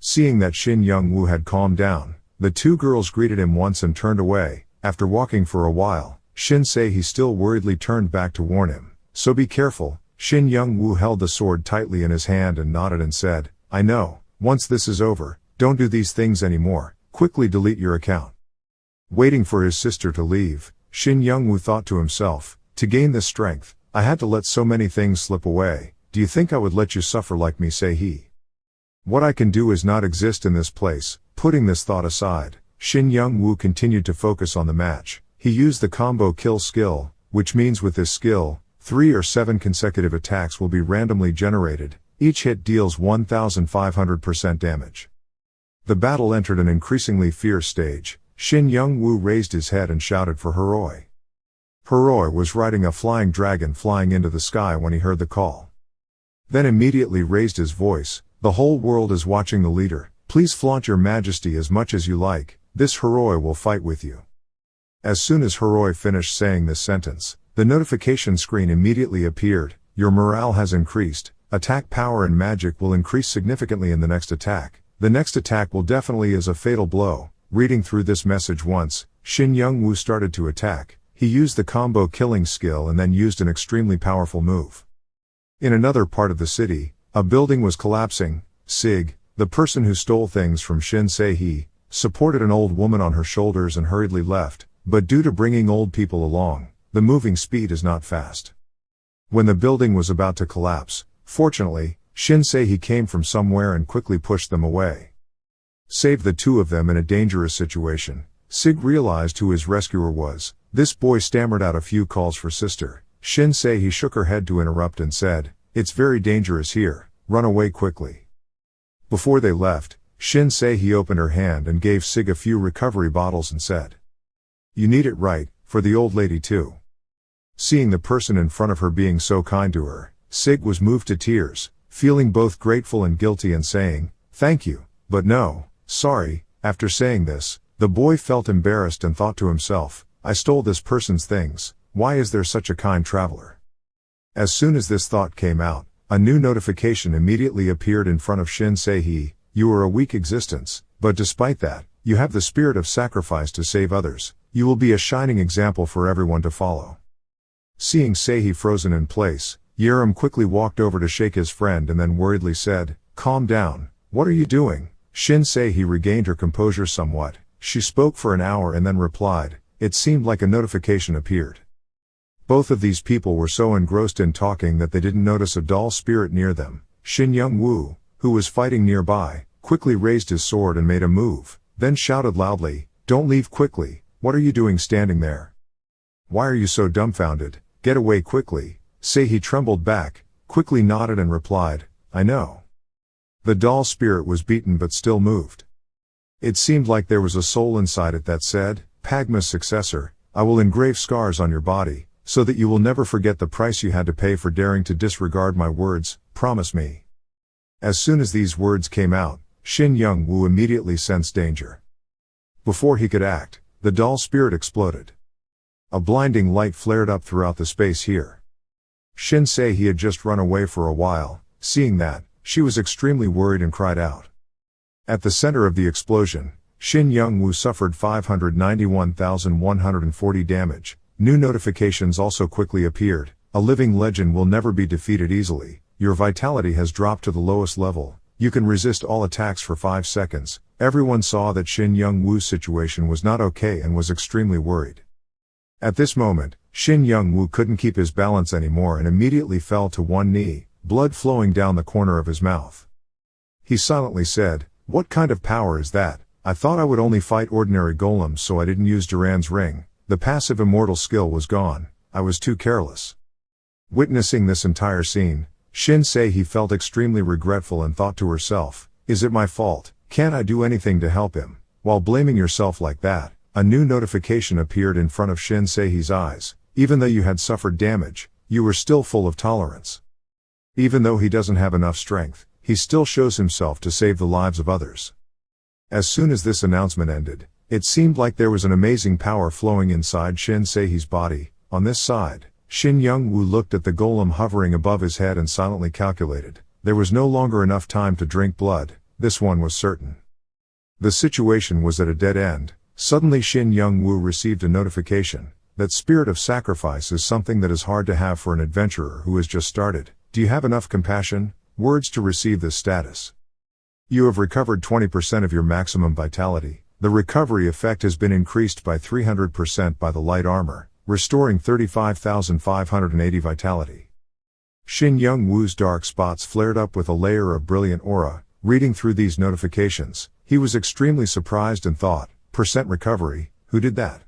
Seeing that Shin Young-woo had calmed down, the 2 girls greeted him once and turned away. After walking for a while, Shin Sei-hee still worriedly turned back to warn him, so be careful. Shin Young-woo held the sword tightly in his hand and nodded and said, I know, once this is over, don't do these things anymore, quickly delete your account. Waiting for his sister to leave, Shin Young-woo thought to himself, to gain this strength, I had to let so many things slip away. Do you think I would let you suffer like me, Sei-hee? What I can do is not exist in this place. Putting this thought aside, Shin Young-woo continued to focus on the match. He used the combo kill skill, which means with this skill, 3 or 7 consecutive attacks will be randomly generated. Each hit deals 1500% damage. The battle entered an increasingly fierce stage. Shin Young-woo raised his head and shouted for Heroi. Heroi was riding a flying dragon flying into the sky when he heard the call. Then immediately raised his voice, the whole world is watching the leader, please flaunt your majesty as much as you like, this Heroi will fight with you. As soon as Heroi finished saying this sentence, the notification screen immediately appeared, your morale has increased, attack power and magic will increase significantly in the next attack. The next attack will definitely is a fatal blow. Reading through this message once, Shin Young-woo started to attack. He used the combo killing skill and then used an extremely powerful move. In another part of the city, a building was collapsing. Sig, the person who stole things from Shin Sei-hee, supported an old woman on her shoulders and hurriedly left, but due to bringing old people along, the moving speed is not fast. When the building was about to collapse, fortunately, Shinsei came from somewhere and quickly pushed them away. Saved the two of them in a dangerous situation. Sig realized who his rescuer was. This boy stammered out a few calls for sister. Shinsei shook her head to interrupt and said, "It's very dangerous here, run away quickly." Before they left, Shinsei opened her hand and gave Sig a few recovery bottles and said, "You need it, right, for the old lady too." Seeing the person in front of her being so kind to her, Sig was moved to tears, feeling both grateful and guilty and saying, "Thank you, but no, sorry." After saying this, the boy felt embarrassed and thought to himself, "I stole this person's things, why is there such a kind traveler?" As soon as this thought came out, a new notification immediately appeared in front of Shinsei. "You are a weak existence, but despite that, you have the spirit of sacrifice to save others. You will be a shining example for everyone to follow." Seeing Seihi frozen in place, Yerim quickly walked over to shake his friend and then worriedly said, "Calm down, what are you doing?" Shinsei regained her composure somewhat. She spoke for an hour and then replied, "It seemed like a notification appeared." Both of these people were so engrossed in talking that they didn't notice a dull spirit near them. Young-woo, who was fighting nearby, quickly raised his sword and made a move, then shouted loudly, "Don't leave quickly, what are you doing standing there? Why are you so dumbfounded? Get away quickly." Seihi trembled back, quickly nodded and replied, "I know." The dull spirit was beaten but still moved. It seemed like there was a soul inside it that said, "Pagma's successor, I will engrave scars on your body, so that you will never forget the price you had to pay for daring to disregard my words, promise me." As soon as these words came out, Young-woo immediately sensed danger. Before he could act, the dull spirit exploded. A blinding light flared up throughout the space here. Shinsei had just run away for a while. Seeing that, she was extremely worried and cried out. At the center of the explosion, Young-woo suffered 591,140 damage. New notifications also quickly appeared. "A living legend will never be defeated easily. Your vitality has dropped to the lowest level. You can resist all attacks for 5 seconds. Everyone saw that Young-woo's situation was not okay and was extremely worried. At this moment, Young-woo couldn't keep his balance anymore and immediately fell to one knee, blood flowing down the corner of his mouth. He silently said, "What kind of power is that? I thought I would only fight ordinary golems, so I didn't use Duran's ring. The passive immortal skill was gone. I was too careless." Witnessing this entire scene, Shinsei felt extremely regretful and thought to herself, "Is it my fault? Can't I do anything to help him?" While blaming yourself like that, a new notification appeared in front of Shinsei's eyes. "Even though you had suffered damage, you were still full of tolerance. Even though he doesn't have enough strength, he still shows himself to save the lives of others." As soon as this announcement ended, it seemed like there was an amazing power flowing inside Shinsei's body. On this side, Young-woo looked at the golem hovering above his head and silently calculated. There was no longer enough time to drink blood, this one was certain. The situation was at a dead end. Suddenly Young-woo received a notification. That spirit of sacrifice is something that is hard to have for an adventurer who has just started. Do you have enough compassion, words to receive this status? You have recovered 20% of your maximum vitality. The recovery effect has been increased by 300% by the light armor, restoring 35,580 vitality. Young-woo's dark spots flared up with a layer of brilliant aura. Reading through these notifications, he was extremely surprised and thought, "Percent recovery, who did that?"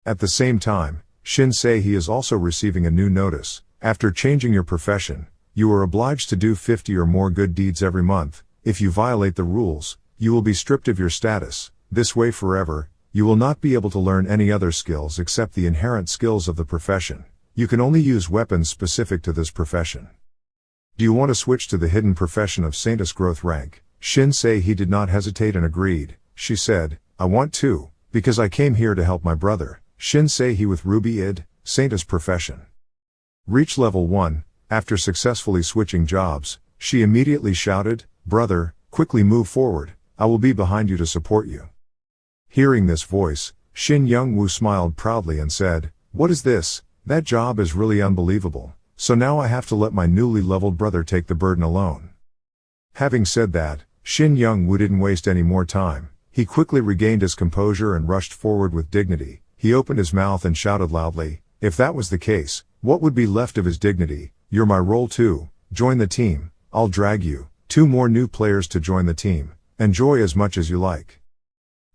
At the same time, Shinsei is also receiving a new notice. After changing your profession, you are obliged to do 50 or more good deeds every month. If you violate the rules, you will be stripped of your status. This way forever, you will not be able to learn any other skills except the inherent skills of the profession. You can only use weapons specific to this profession. Do you want to switch to the hidden profession of Saintess growth rank? Shinsei did not hesitate and agreed. She said, "I want to, because I came here to help my brother." Shinsei with Ruby id, Saintess profession. Reach level 1, after successfully switching jobs, she immediately shouted, "Brother, quickly move forward, I will be behind you to support you." Hearing this voice, Young-woo smiled proudly and said, "What is this? That job is really unbelievable. So now I have to let my newly leveled brother take the burden alone." Having said that, Young-woo didn't waste any more time. He quickly regained his composure and rushed forward with dignity. He opened his mouth and shouted loudly. If that was the case, what would be left of his dignity? "You're my role too, join the team." I'll drag you. 2 more new players to join the team. Enjoy as much as you like.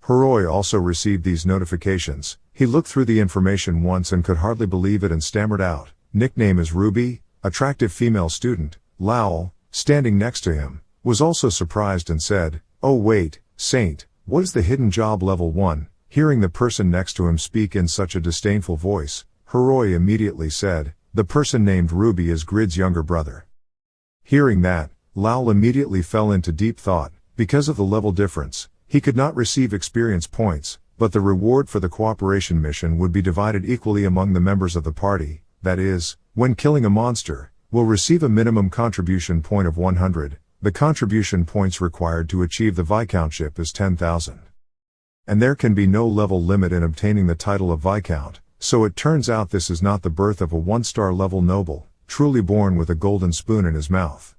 Hiroi also received these notifications. He looked through the information once and could hardly believe it and stammered out. Nickname is Ruby. Attractive female student. Lowell, standing next to him, was also surprised and said, "Oh wait, Saint, what is the hidden job level 1? Hearing the person next to him speak in such a disdainful voice, Hiroi immediately said, "The person named Ruby is Grid's younger brother." Hearing that, Lowell immediately fell into deep thought. Because of the level difference, he could not receive experience points, but the reward for the cooperation mission would be divided equally among the members of the party. That is, when killing a monster, will receive a minimum contribution point of 100. The contribution points required to achieve the Viscountship is 10,000. And there can be no level limit in obtaining the title of Viscount, so it turns out this is not the birth of a 1-star level noble, truly born with a golden spoon in his mouth.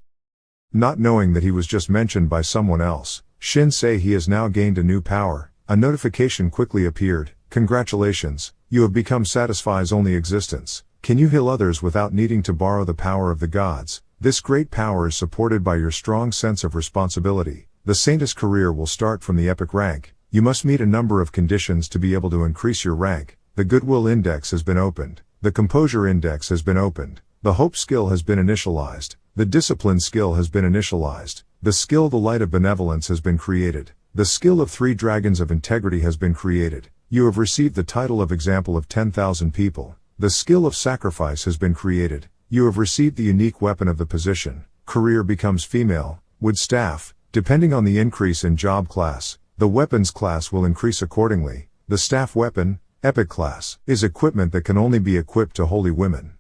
Not knowing that he was just mentioned by someone else, Shinsei has now gained a new power. A notification quickly appeared. Congratulations, you have become Satisfy's only existence. Can you heal others without needing to borrow the power of the gods? This great power is supported by your strong sense of responsibility. The Saintess career will start from the epic rank. You must meet a number of conditions to be able to increase your rank. The Goodwill Index has been opened. The Composure Index has been opened. The Hope skill has been initialized. The Discipline skill has been initialized. The skill The Light of Benevolence has been created. The skill of 3 Dragons of Integrity has been created. You have received the title of Example of 10,000 people. The skill of Sacrifice has been created. You have received the unique weapon of the position. Career becomes female. Wood staff. Depending on the increase in job class, the weapons class will increase accordingly. The staff weapon, epic class, is equipment that can only be equipped to holy women.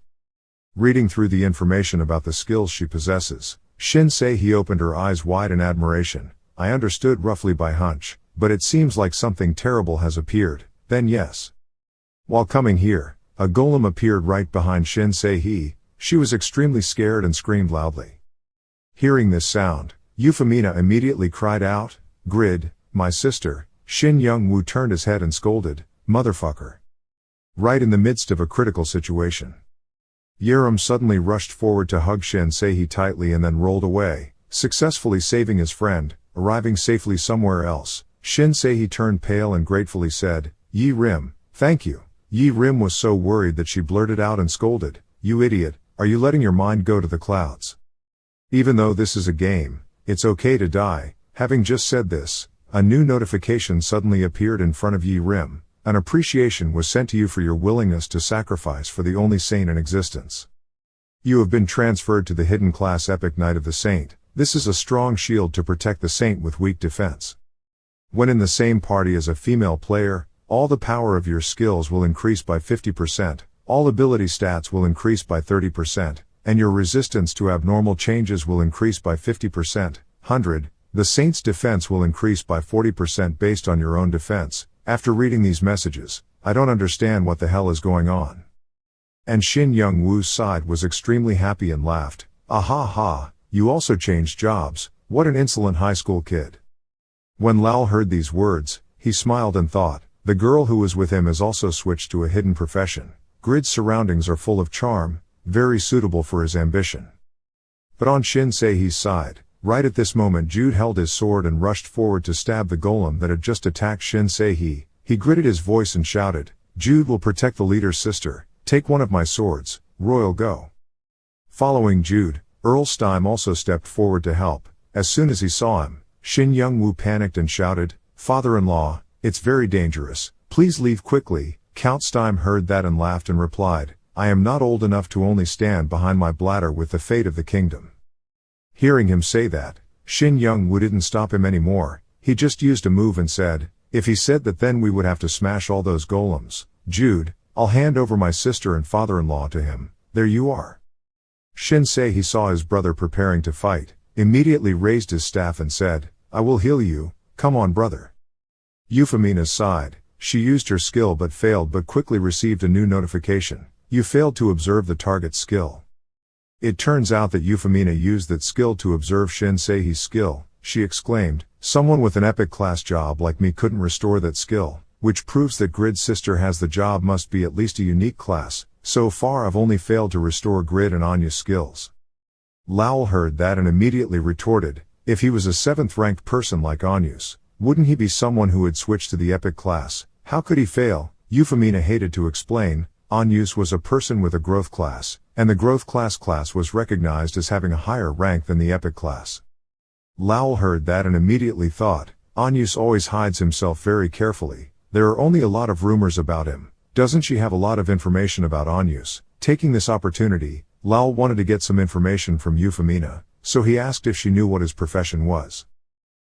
Reading through the information about the skills she possesses, Shinsei opened her eyes wide in admiration. I understood roughly by hunch, but it seems like something terrible has appeared. Then yes. While coming here, a golem appeared right behind Shinsei. She was extremely scared and screamed loudly. Hearing this sound, Euphemina immediately cried out, "Grid, my sister." Shin Young-woo turned his head and scolded, "Motherfucker." Right in the midst of a critical situation. Yerim suddenly rushed forward to hug Shinsei tightly and then rolled away, successfully saving his friend. Arriving safely somewhere else, Shinsei turned pale and gratefully said, "Yi Rim, thank you." Yi Rim was so worried that she blurted out and scolded, "You idiot, are you letting your mind go to the clouds? Even though this is a game, it's okay to die." Having just said this, a new notification suddenly appeared in front of Yi Rim. An appreciation was sent to you for your willingness to sacrifice for the only saint in existence. You have been transferred to the hidden class Epic Knight of the Saint. This is a strong shield to protect the saint with weak defense. When in the same party as a female player, all the power of your skills will increase by 50%, all ability stats will increase by 30%, and your resistance to abnormal changes will increase by 50%. 100. The saint's defense will increase by 40% based on your own defense. After reading these messages, I don't understand what the hell is going on. And Shin Young-woo's side was extremely happy and laughed. "Ah ha ha, you also changed jobs, what an insolent high school kid." When Lal heard these words, he smiled and thought, the girl who was with him has also switched to a hidden profession. Grid's surroundings are full of charm, very suitable for his ambition. But on Shinsei's side, right at this moment Jude held his sword and rushed forward to stab the golem that had just attacked Shinsei. He gritted his voice and shouted, "Jude will protect the leader's sister, take one of my swords, Royal go." Following Jude, Earl Stime also stepped forward to help. As soon as he saw him, Shin Young-woo panicked and shouted, "Father-in-law, it's very dangerous, please leave quickly." Count Stime heard that and laughed and replied, "I am not old enough to only stand behind my bladder with the fate of the kingdom." Hearing him say that, Shin Young-woo didn't stop him anymore. He just used a move and said, "If he said that, then we would have to smash all those golems. Jude, I'll hand over my sister and father-in-law to him. There you are." Shinsei saw his brother preparing to fight, immediately raised his staff and said, "I will heal you, come on brother." Euphemia's side, she used her skill but failed, but quickly received a new notification. You failed to observe the target's skill. It turns out that Euphemia used that skill to observe Shinsei's skill. She exclaimed, "Someone with an epic class job like me couldn't restore that skill," which proves that Grid's sister has the job must be at least a unique class. So far I've only failed to restore Grid and Anya's skills. Lowell heard that and immediately retorted, if he was a 7th-ranked person like Anyus, wouldn't he be someone who had switched to the epic class? How could he fail? Euphemina hated to explain, Anyus was a person with a growth class, and the growth class was recognized as having a higher rank than the epic class. Lowell heard that and immediately thought, Anyus always hides himself very carefully, there are only a lot of rumors about him, doesn't she have a lot of information about Anyus? Taking this opportunity, Lowell wanted to get some information from Euphemina, so he asked if she knew what his profession was.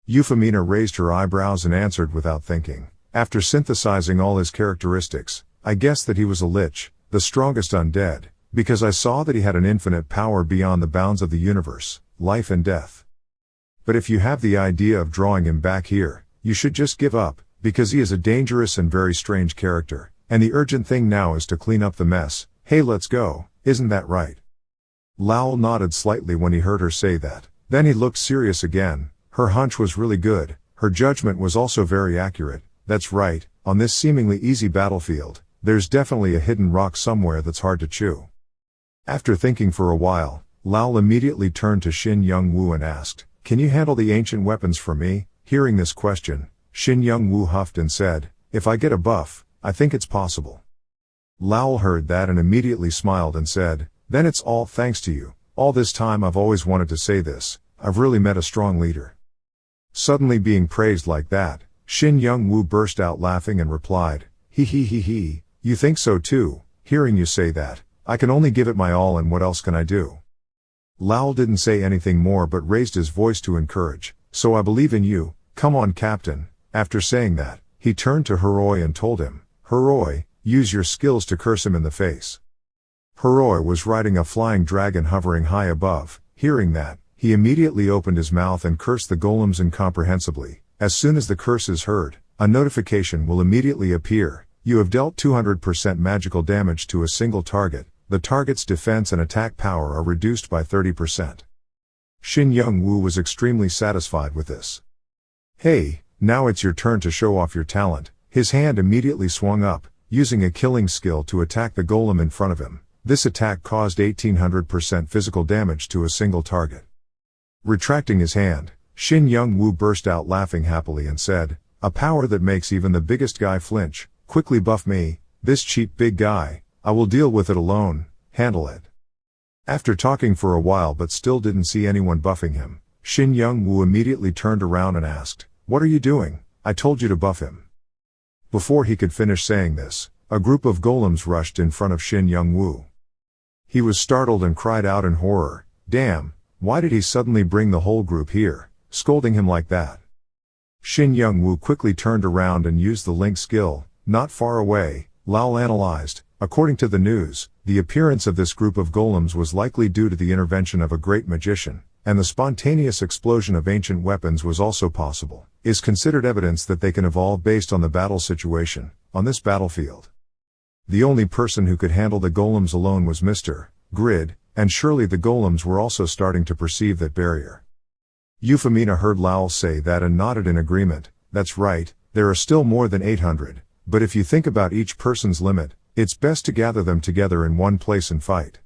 Euphemina raised her eyebrows and answered without thinking, after synthesizing all his characteristics, I guessed that he was a lich, the strongest undead, because I saw that he had an infinite power beyond the bounds of the universe, life and death. But if you have the idea of drawing him back here, you should just give up, because he is a dangerous and very strange character, and the urgent thing now is to clean up the mess. Hey, let's go, isn't that right? Lowell nodded slightly when he heard her say that. Then he looked serious again. Her hunch was really good, her judgment was also very accurate. That's right, on this seemingly easy battlefield, there's definitely a hidden rock somewhere that's hard to chew. After thinking for a while, Lowell immediately turned to Shin Young-woo and asked, can you handle the ancient weapons for me? Hearing this question, Shin Young-woo huffed and said, if I get a buff, I think it's possible. Lowell heard that and immediately smiled and said, then it's all thanks to you. All this time I've always wanted to say this, I've really met a strong leader. Suddenly being praised like that, Shin Young-woo burst out laughing and replied, he, you think so too? Hearing you say that, I can only give it my all, and what else can I do? Lowell didn't say anything more but raised his voice to encourage, so I believe in you, come on Captain. After saying that, he turned to Heroi and told him, Heroi, use your skills to curse him in the face. Heroi was riding a flying dragon hovering high above. Hearing that, he immediately opened his mouth and cursed the golems incomprehensibly. As soon as the curse is heard, a notification will immediately appear. You have dealt 200% magical damage to a single target. The target's defense and attack power are reduced by 30%. Shin Young-woo was extremely satisfied with this. Hey, now it's your turn to show off your talent. His hand immediately swung up, using a killing skill to attack the golem in front of him. This attack caused 1800% physical damage to a single target. Retracting his hand, Shin Young-woo burst out laughing happily and said, a power that makes even the biggest guy flinch. Quickly buff me, this cheap big guy, I will deal with it alone, handle it. After talking for a while but still didn't see anyone buffing him, Shin Young-woo immediately turned around and asked, what are you doing? I told you to buff him. Before he could finish saying this, a group of golems rushed in front of Shin Young-woo. He was startled and cried out in horror, damn, why did he suddenly bring the whole group here, scolding him like that? Shin Young-woo quickly turned around and used the link skill. Not far away, Lowell analyzed, according to the news, the appearance of this group of golems was likely due to the intervention of a great magician, and the spontaneous explosion of ancient weapons was also possible, is considered evidence that they can evolve based on the battle situation, on this battlefield. The only person who could handle the golems alone was Mr. Grid, and surely the golems were also starting to perceive that barrier. Euphemina heard Lowell say that and nodded in agreement, that's right, there are still more than 800. But if you think about each person's limit, it's best to gather them together in one place and fight.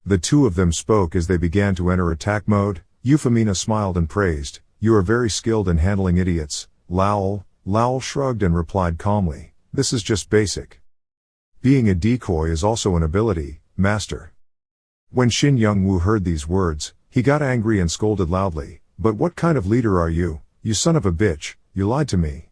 The two of them spoke as they began to enter attack mode. Euphemina smiled and praised, you are very skilled in handling idiots, Lowell. Lowell shrugged and replied calmly, this is just basic. Being a decoy is also an ability, master. When Shin Young-woo heard these words, he got angry and scolded loudly, but what kind of leader are you, you son of a bitch, you lied to me.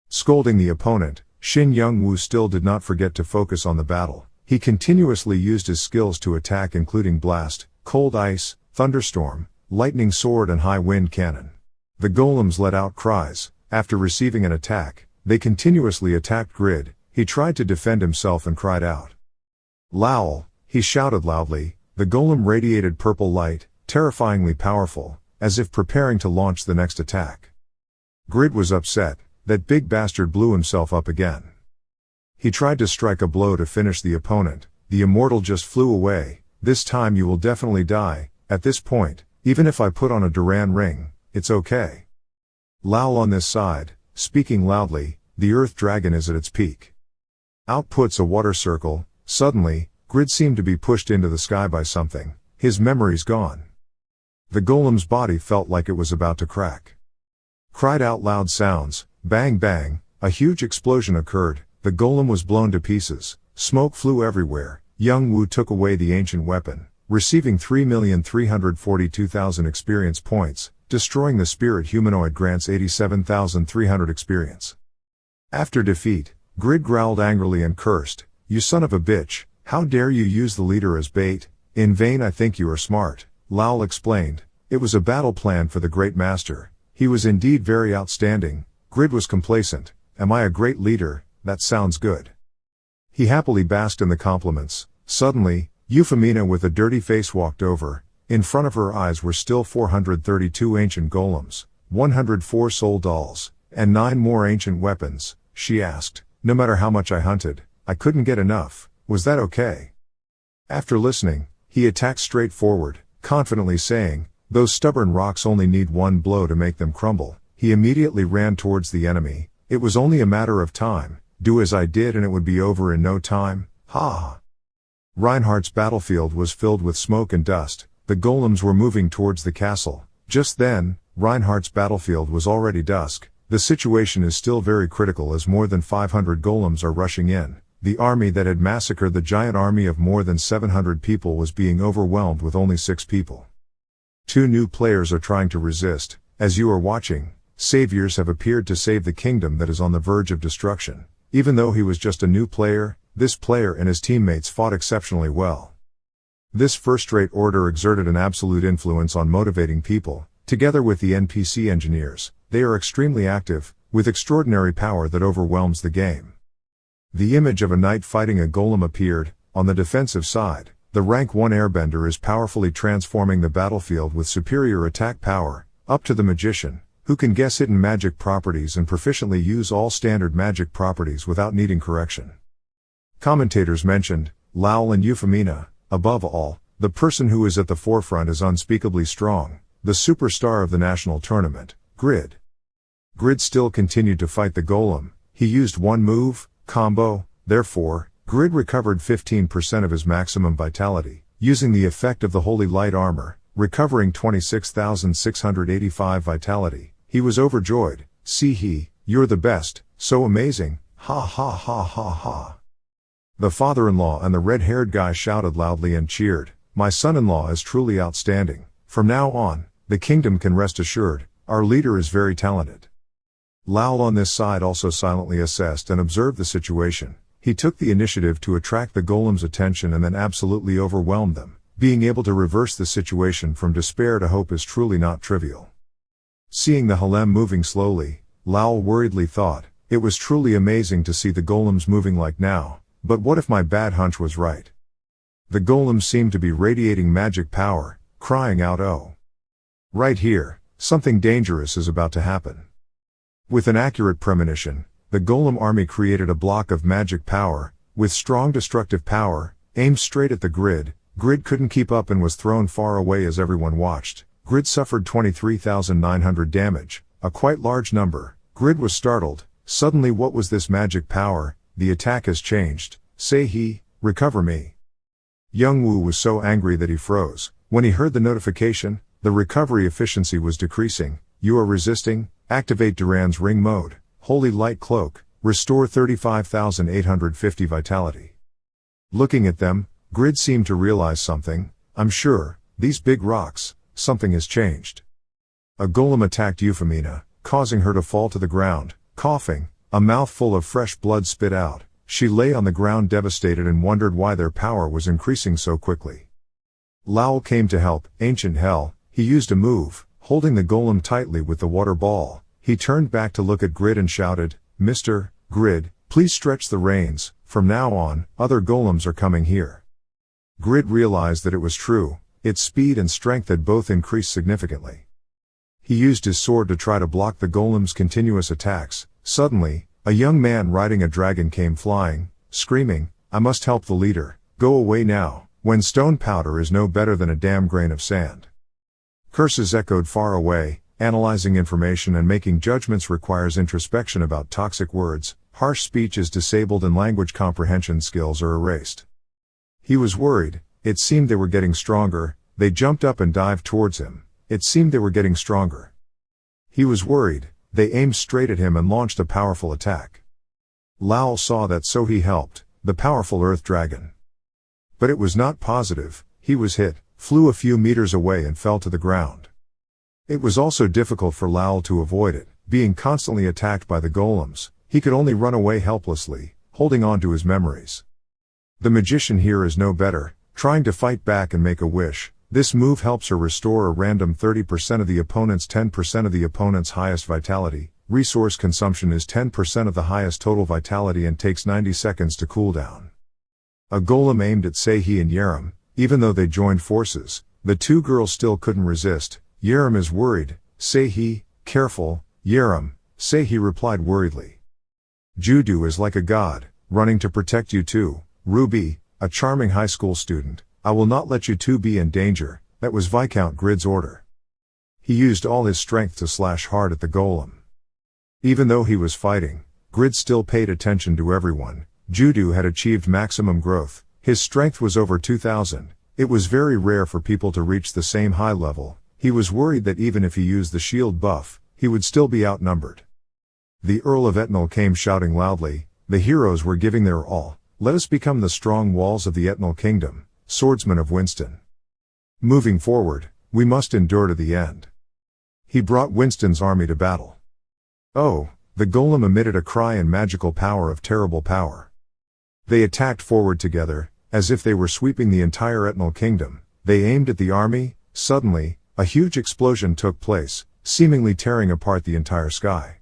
Scolding the opponent, Shin Young-woo still did not forget to focus on the battle. He continuously used his skills to attack, including blast, cold ice, thunderstorm, lightning sword and high wind cannon. The golems let out cries. After receiving an attack, they continuously attacked Grid. He tried to defend himself and cried out. Lowell, he shouted loudly. The golem radiated purple light, terrifyingly powerful, as if preparing to launch the next attack. Grid was upset. That big bastard blew himself up again. He tried to strike a blow to finish the opponent. The immortal just flew away. This time you will definitely die. At this point, even if I put on a Duran ring, it's okay. Lowell on this side, speaking loudly, the earth dragon is at its peak. Outputs a water circle. Suddenly, Grid seemed to be pushed into the sky by something. His memory's gone. The golem's body felt like it was about to crack. Cried out loud sounds, bang bang, a huge explosion occurred, the golem was blown to pieces, smoke flew everywhere. Young Wu took away the ancient weapon, receiving 3,342,000 experience points, destroying the spirit humanoid grants 87,300 experience. After defeat, Grid growled angrily and cursed, "You son of a bitch, how dare you use the leader as bait? In vain I think you are smart." Lal explained, "It was a battle plan for the great master. He was indeed very outstanding." Grid was complacent, "Am I a great leader? That sounds good." He happily basked in the compliments. Suddenly, Euphemina with a dirty face walked over. In front of her eyes were still 432 ancient golems, 104 soul dolls, and 9 more ancient weapons. She asked, "No matter how much I hunted, I couldn't get enough. Was that okay?" After listening, he attacked straight forward, confidently saying, "Those stubborn rocks only need one blow to make them crumble." He immediately ran towards the enemy. It was only a matter of time. Do as I did and it would be over in no time. Ha! Reinhardt's battlefield was filled with smoke and dust. The golems were moving towards the castle. Just then, Reinhardt's battlefield was already dusk. The situation is still very critical as more than 500 golems are rushing in. The army that had massacred the giant army of more than 700 people was being overwhelmed with only 6 people. 2 new players are trying to resist. As you are watching, saviors have appeared to save the kingdom that is on the verge of destruction. Even though he was just a new player, this player and his teammates fought exceptionally well. This first-rate order exerted an absolute influence on motivating people. Together with the NPC engineers, they are extremely active, with extraordinary power that overwhelms the game. The image of a knight fighting a golem appeared. On the defensive side, the rank 1 airbender is powerfully transforming the battlefield with superior attack power, up to the magician, who can guess hidden magic properties and proficiently use all standard magic properties without needing correction. Commentators mentioned, Lal and Euphemina. Above all, the person who is at the forefront is unspeakably strong, the superstar of the national tournament, Grid. Grid still continued to fight the golem. He used one move, combo, therefore, Grid recovered 15% of his maximum vitality, using the effect of the holy light armor, recovering 26,685 vitality. He was overjoyed. "See, you're the best, so amazing, ha ha ha ha ha." The father-in-law and the red-haired guy shouted loudly and cheered, "My son-in-law is truly outstanding. From now on, the kingdom can rest assured, our leader is very talented." Lal on this side also silently assessed and observed the situation. He took the initiative to attract the golem's attention and then absolutely overwhelmed them. Being able to reverse the situation from despair to hope is truly not trivial. Seeing the Halem moving slowly, Lal worriedly thought, "It was truly amazing to see the golems moving like now. But what if my bad hunch was right?" The golems seemed to be radiating magic power, crying out, "Oh! Right here, something dangerous is about to happen." With an accurate premonition, the golem army created a block of magic power, with strong destructive power, aimed straight at the Grid. Grid couldn't keep up and was thrown far away as everyone watched. Grid suffered 23,900 damage, a quite large number. Grid was startled. Suddenly, what was this magic power? The attack has changed. Say he, recover me. Young Wu was so angry that he froze. When he heard the notification, the recovery efficiency was decreasing. You are resisting, activate Duran's ring mode. Holy light cloak, restore 35,850 vitality. Looking at them, Grid seemed to realize something. I'm sure, these big rocks, something has changed. A golem attacked Euphemina, causing her to fall to the ground, coughing. A mouthful of fresh blood spit out. She lay on the ground devastated and wondered why their power was increasing so quickly. Lal came to help. Ancient Hell. He used a move, holding the golem tightly with the water ball. He turned back to look at Grid and shouted, "Mr. Grid, please stretch the reins. From now on, other golems are coming here." Grid realized that it was true. Its speed and strength had both increased significantly. He used his sword to try to block the golem's continuous attacks. Suddenly, a young man riding a dragon came flying, screaming, "I must help the leader. Go away now." When stone powder is no better than a damn grain of sand. Curses echoed far away. Analyzing information and making judgments requires introspection about toxic words. Harsh speech is disabled and language comprehension skills are erased. He was worried. It seemed they were getting stronger. They jumped up and dived towards him. It seemed they were getting stronger. He was worried. They aimed straight at him and launched a powerful attack. Lal saw that, so he helped, the powerful earth dragon. But it was not positive. He was hit, flew a few meters away and fell to the ground. It was also difficult for Lal to avoid it, being constantly attacked by the golems. He could only run away helplessly, holding on to his memories. The magician here is no better, trying to fight back and make a wish. This move helps her restore a random 30% of the opponent's 10% of the opponent's highest vitality. Resource consumption is 10% of the highest total vitality and takes 90 seconds to cool down. A golem aimed at Sehi and Yerim. Even though they joined forces, the two girls still couldn't resist. Yerim is worried. Sehi, careful, Yerim, Sehi replied worriedly. Judo is like a god, running to protect you too. Ruby, a charming high school student. I will not let you two be in danger. That was Viscount Grid's order. He used all his strength to slash hard at the golem. Even though he was fighting, Grid still paid attention to everyone. Judo had achieved maximum growth. His strength was over 2000. It was very rare for people to reach the same high level. He was worried that even if he used the shield buff, he would still be outnumbered. The Earl of Etnal came shouting loudly. The heroes were giving their all. Let us become the strong walls of the Etnal kingdom, swordsmen of Winston. Moving forward, we must endure to the end. He brought Winston's army to battle. Oh, the golem emitted a cry in magical power of terrible power. They attacked forward together, as if they were sweeping the entire Etnal kingdom. They aimed at the army. Suddenly, a huge explosion took place, seemingly tearing apart the entire sky.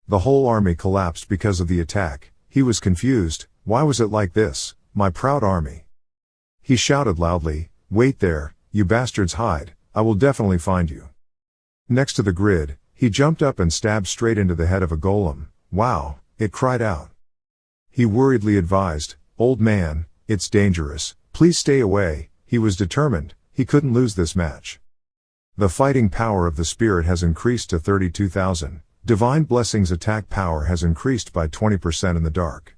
The whole army collapsed because of the attack. He was confused. Why was it like this? My proud army. He shouted loudly, wait there, you bastards, hide, I will definitely find you. Next to the grid, he jumped up and stabbed straight into the head of a golem. Wow, it cried out. He worriedly advised, old man, it's dangerous, please stay away. He was determined, he couldn't lose this match. The fighting power of the spirit has increased to 32,000. Divine Blessing's attack power has increased by 20% in the dark.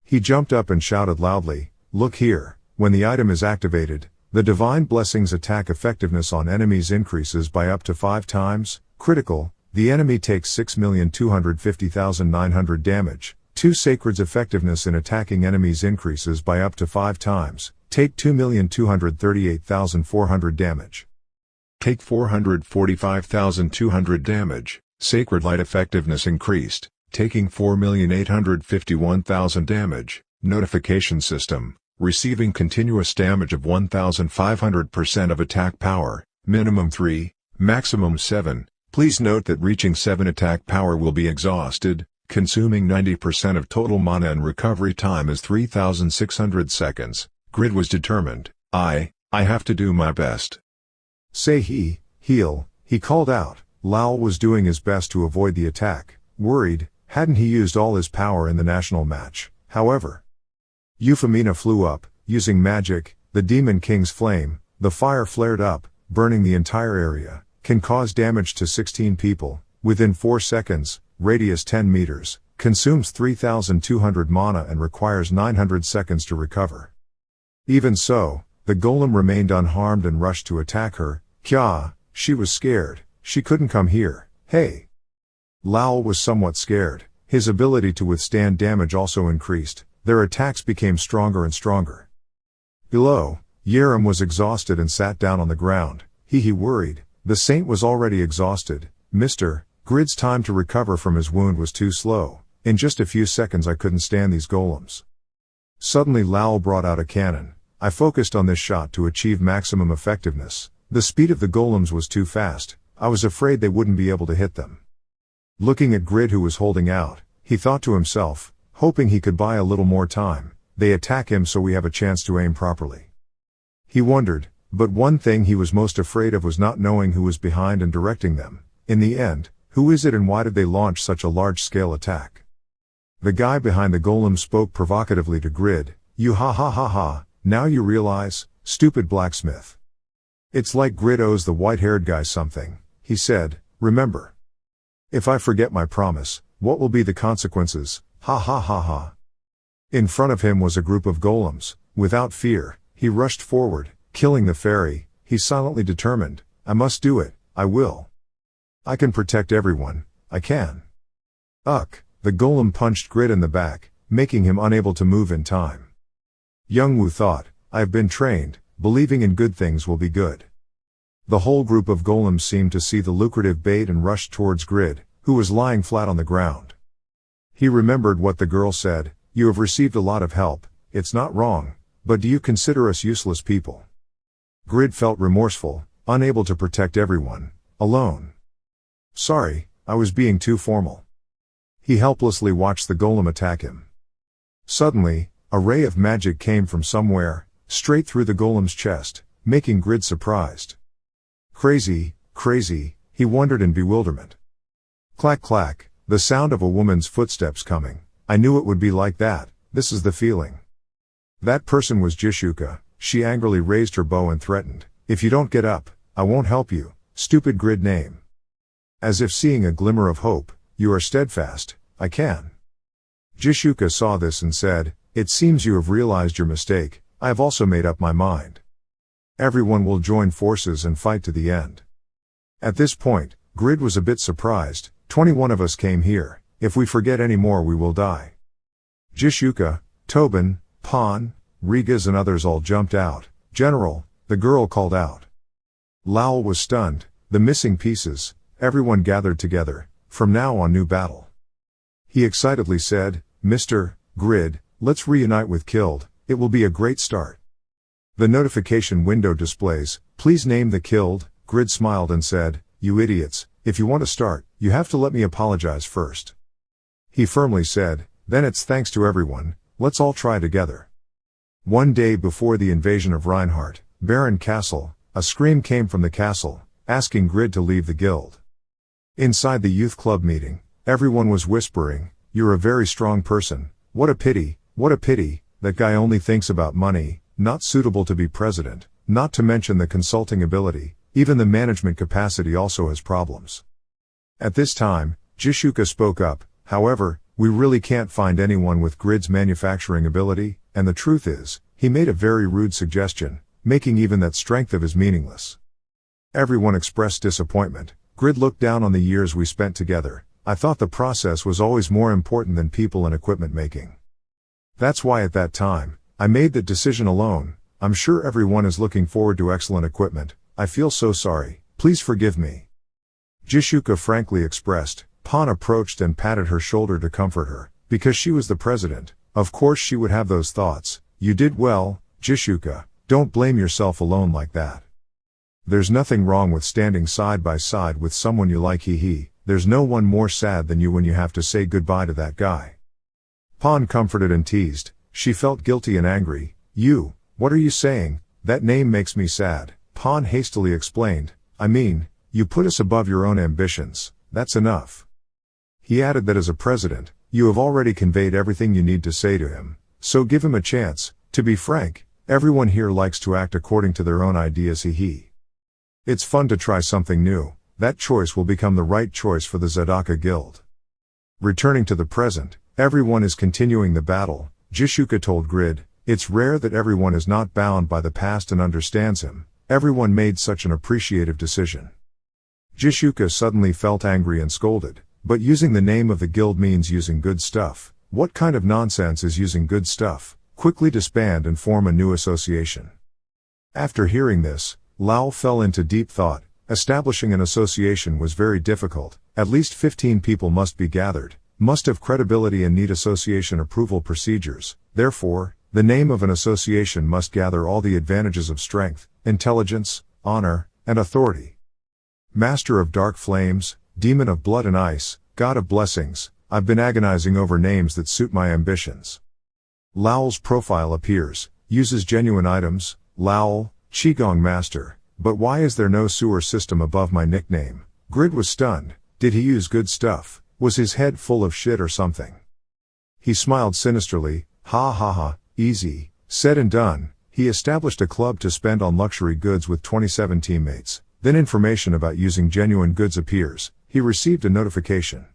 He jumped up and shouted loudly, look here, when the item is activated, the Divine Blessing's attack effectiveness on enemies increases by up to 5 times, critical, the enemy takes 6,250,900 damage, 2 Sacred's effectiveness in attacking enemies increases by up to 5 times, take 2,238,400 damage. Take 445,200 damage, Sacred Light effectiveness increased, taking 4,851,000 damage, notification system, receiving continuous damage of 1,500% of attack power, minimum 3, maximum 7. Please note that reaching 7 attack power will be exhausted, consuming 90% of total mana and recovery time is 3,600 seconds. Grid was determined. I have to do my best. Sehi, heal, he called out. Lal was doing his best to avoid the attack, worried, hadn't he used all his power in the national match. However, Euphemina flew up, using magic, the Demon King's flame, the fire flared up, burning the entire area, can cause damage to 16 people, within 4 seconds, radius 10 meters, consumes 3,200 mana and requires 900 seconds to recover. Even so, the golem remained unharmed and rushed to attack her. Kya, she was scared, she couldn't come here, hey. Lal was somewhat scared, his ability to withstand damage also increased, their attacks became stronger and stronger. Below, Yerim was exhausted and sat down on the ground. He worried, the saint was already exhausted. Mr. Grid's time to recover from his wound was too slow, in just a few seconds I couldn't stand these golems. Suddenly Lal brought out a cannon. I focused on this shot to achieve maximum effectiveness. The speed of the golems was too fast, I was afraid they wouldn't be able to hit them. Looking at Grid who was holding out, he thought to himself, hoping he could buy a little more time, they attack him so we have a chance to aim properly. He wondered, but one thing he was most afraid of was not knowing who was behind and directing them. In the end, who is it and why did they launch such a large-scale attack? The guy behind the golem spoke provocatively to Grid, you ha, now you realize, stupid blacksmith. It's like Grid owes the white-haired guy something, he said, remember. If I forget my promise, what will be the consequences, ha. In front of him was a group of golems. Without fear, he rushed forward, killing the fairy. He silently determined, I must do it, I will. I can protect everyone, I can. The golem punched Grid in the back, making him unable to move in time. Youngwoo thought, I have been trained, believing in good things will be good. The whole group of golems seemed to see the lucrative bait and rushed towards Grid, who was lying flat on the ground. He remembered what the girl said, you have received a lot of help, it's not wrong, but do you consider us useless people? Grid felt remorseful, unable to protect everyone, alone. Sorry, I was being too formal. He helplessly watched the golem attack him. Suddenly, a ray of magic came from somewhere, straight through the golem's chest, making Grid surprised. Crazy, he wondered in bewilderment. Clack clack, the sound of a woman's footsteps coming. I knew it would be like that, this is the feeling. That person was Jishuka. She angrily raised her bow and threatened, if you don't get up, I won't help you, stupid Grid name. As if seeing a glimmer of hope, you are steadfast, I can. Jishuka saw this and said, it seems you have realized your mistake, I have also made up my mind. Everyone will join forces and fight to the end. At this point, Grid was a bit surprised, 21 of us came here, if we forget any more we will die. Jishuka, Tobin, Pan, Rigas and others all jumped out. General, the girl called out. Lowell was stunned, the missing pieces, everyone gathered together, from now on new battle. He excitedly said, Mr. Grid, let's reunite with killed, it will be a great start. The notification window displays, please name the killed. Grid smiled and said, you idiots, if you want to start, you have to let me apologize first. He firmly said, then it's thanks to everyone, let's all try together. One day before the invasion of Reinhardt, Baron Castle, a scream came from the castle, asking Grid to leave the guild. Inside the youth club meeting, everyone was whispering, you're a very strong person, what a pity, that guy only thinks about money, not suitable to be president, not to mention the consulting ability, even the management capacity also has problems. At this time, Jishuka spoke up, however, we really can't find anyone with Grid's manufacturing ability, and the truth is, he made a very rude suggestion, making even that strength of his meaningless. Everyone expressed disappointment. Grid looked down on the years we spent together. I thought the process was always more important than people and equipment making. That's why at that time, I made that decision alone. I'm sure everyone is looking forward to excellent equipment. I feel so sorry, please forgive me. Jishuka frankly expressed. Pan approached and patted her shoulder to comfort her, because she was the president, of course she would have those thoughts. You did well, Jishuka, don't blame yourself alone like that. There's nothing wrong with standing side by side with someone you like, there's no one more sad than you when you have to say goodbye to that guy. Pan comforted and teased, she felt guilty and angry. You, what are you saying, that name makes me sad, Pan hastily explained, I mean, you put us above your own ambitions, that's enough. He added that as a president, you have already conveyed everything you need to say to him, so give him a chance. To be frank, everyone here likes to act according to their own ideas, It's fun to try something new, that choice will become the right choice for the Zadaka Guild. Returning to the present, everyone is continuing the battle, Jishuka told Grid, it's rare that everyone is not bound by the past and understands him, everyone made such an appreciative decision. Jishuka suddenly felt angry and scolded, but using the name of the guild means using good stuff, what kind of nonsense is using good stuff? Quickly disband and form a new association. After hearing this, Lau fell into deep thought. Establishing an association was very difficult, at least 15 people must be gathered, must have credibility and need association approval procedures, therefore, the name of an association must gather all the advantages of strength, intelligence, honor, and authority. Master of dark flames, demon of blood and ice, god of blessings, I've been agonizing over names that suit my ambitions. Lowell's profile appears, uses genuine items, Lowell, Qigong Master, but why is there no sewer system above my nickname? Grid was stunned, did he use good stuff, was his head full of shit or something? He smiled sinisterly, ha, easy, said and done, he established a club to spend on luxury goods with 27 teammates, then information about using genuine goods appears, he received a notification.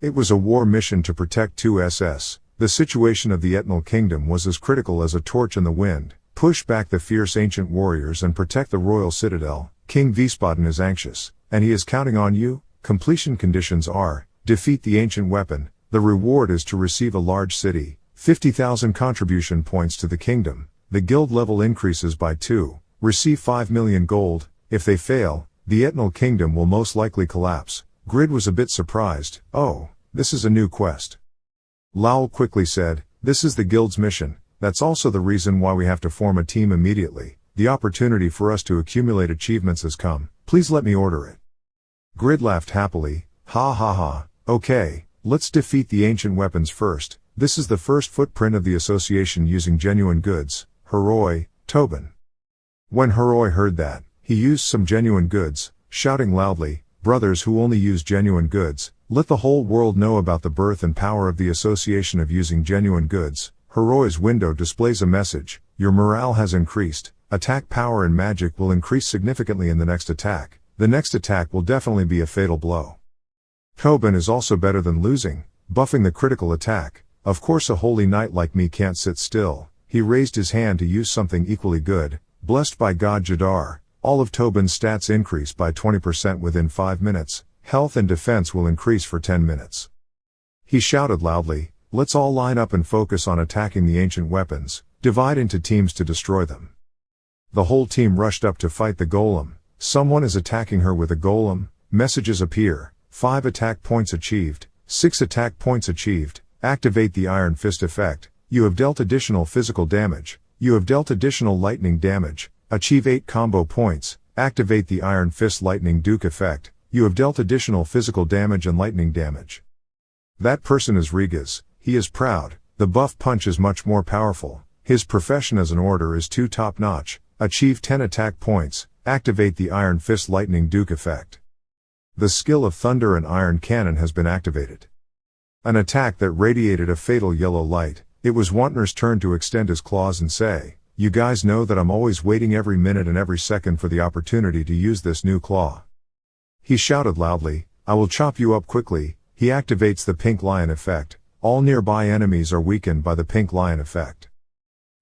It was a war mission to protect 2 SS. The situation of the Etnal Kingdom was as critical as a torch in the wind, push back the fierce ancient warriors and protect the royal citadel. King Vispadin is anxious, and he is counting on you. Completion conditions are, defeat the ancient weapon, the reward is to receive a large city, 50,000 contribution points to the kingdom, the guild level increases by 2, receive 5 million gold. If they fail, the Eternal Kingdom will most likely collapse. Grid was a bit surprised. Oh, this is a new quest. Lowell quickly said, this is the guild's mission, that's also the reason why we have to form a team immediately. The opportunity for us to accumulate achievements has come, please let me order it. Grid laughed happily, ha ha ha, okay, let's defeat the ancient weapons first. This is the first footprint of the association using genuine goods. Heroi, Tobin. When Heroi heard that, he used some genuine goods, shouting loudly, brothers who only use genuine goods, let the whole world know about the birth and power of the association of using genuine goods. Heroi's window displays a message, your morale has increased, attack power and magic will increase significantly in the next attack. The next attack will definitely be a fatal blow. Tobin is also better than losing, buffing the critical attack. Of course a holy knight like me can't sit still. He raised his hand to use something equally good, blessed by God Jadar. All of Tobin's stats increase by 20% within 5 minutes, health and defense will increase for 10 minutes. He shouted loudly, let's all line up and focus on attacking the ancient weapons, divide into teams to destroy them. The whole team rushed up to fight the golem. Someone is attacking her with a golem. Messages appear, 5 attack points achieved, 6 attack points achieved, activate the Iron Fist effect, you have dealt additional physical damage, you have dealt additional lightning damage, achieve 8 combo points, activate the Iron Fist Lightning Duke effect, you have dealt additional physical damage and lightning damage. That person is Rigas, he is proud, the buff punch is much more powerful, his profession as an order is too top-notch, achieve 10 attack points, activate the Iron Fist Lightning Duke effect. The skill of Thunder and Iron Cannon has been activated. An attack that radiated a fatal yellow light. It was Wantner's turn to extend his claws and say, you guys know that I'm always waiting every minute and every second for the opportunity to use this new claw. He shouted loudly, I will chop you up quickly. He activates the Pink Lion effect. All nearby enemies are weakened by the Pink Lion effect.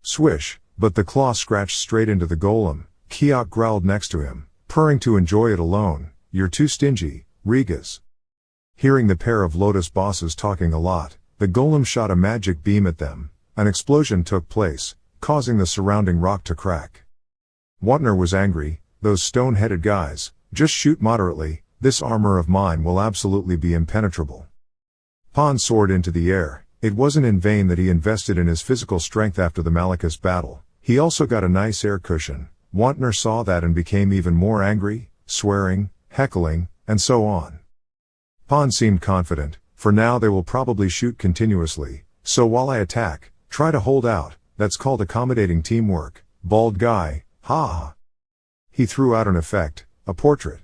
Swish, but the claw scratched straight into the golem. Kiok growled next to him, purring to enjoy it alone. You're too stingy, Rigas. Hearing the pair of Lotus bosses talking a lot, the golem shot a magic beam at them. An explosion took place, causing the surrounding rock to crack. Wantner was angry, those stone-headed guys, just shoot moderately, this armor of mine will absolutely be impenetrable. Pan soared into the air. It wasn't in vain that he invested in his physical strength after the Malekith battle. He also got a nice air cushion. Wantner saw that and became even more angry, swearing, heckling, and so on. Pan seemed confident, for now they will probably shoot continuously, so while I attack, try to hold out, that's called accommodating teamwork, bald guy, ha. He threw out an effect, a portrait.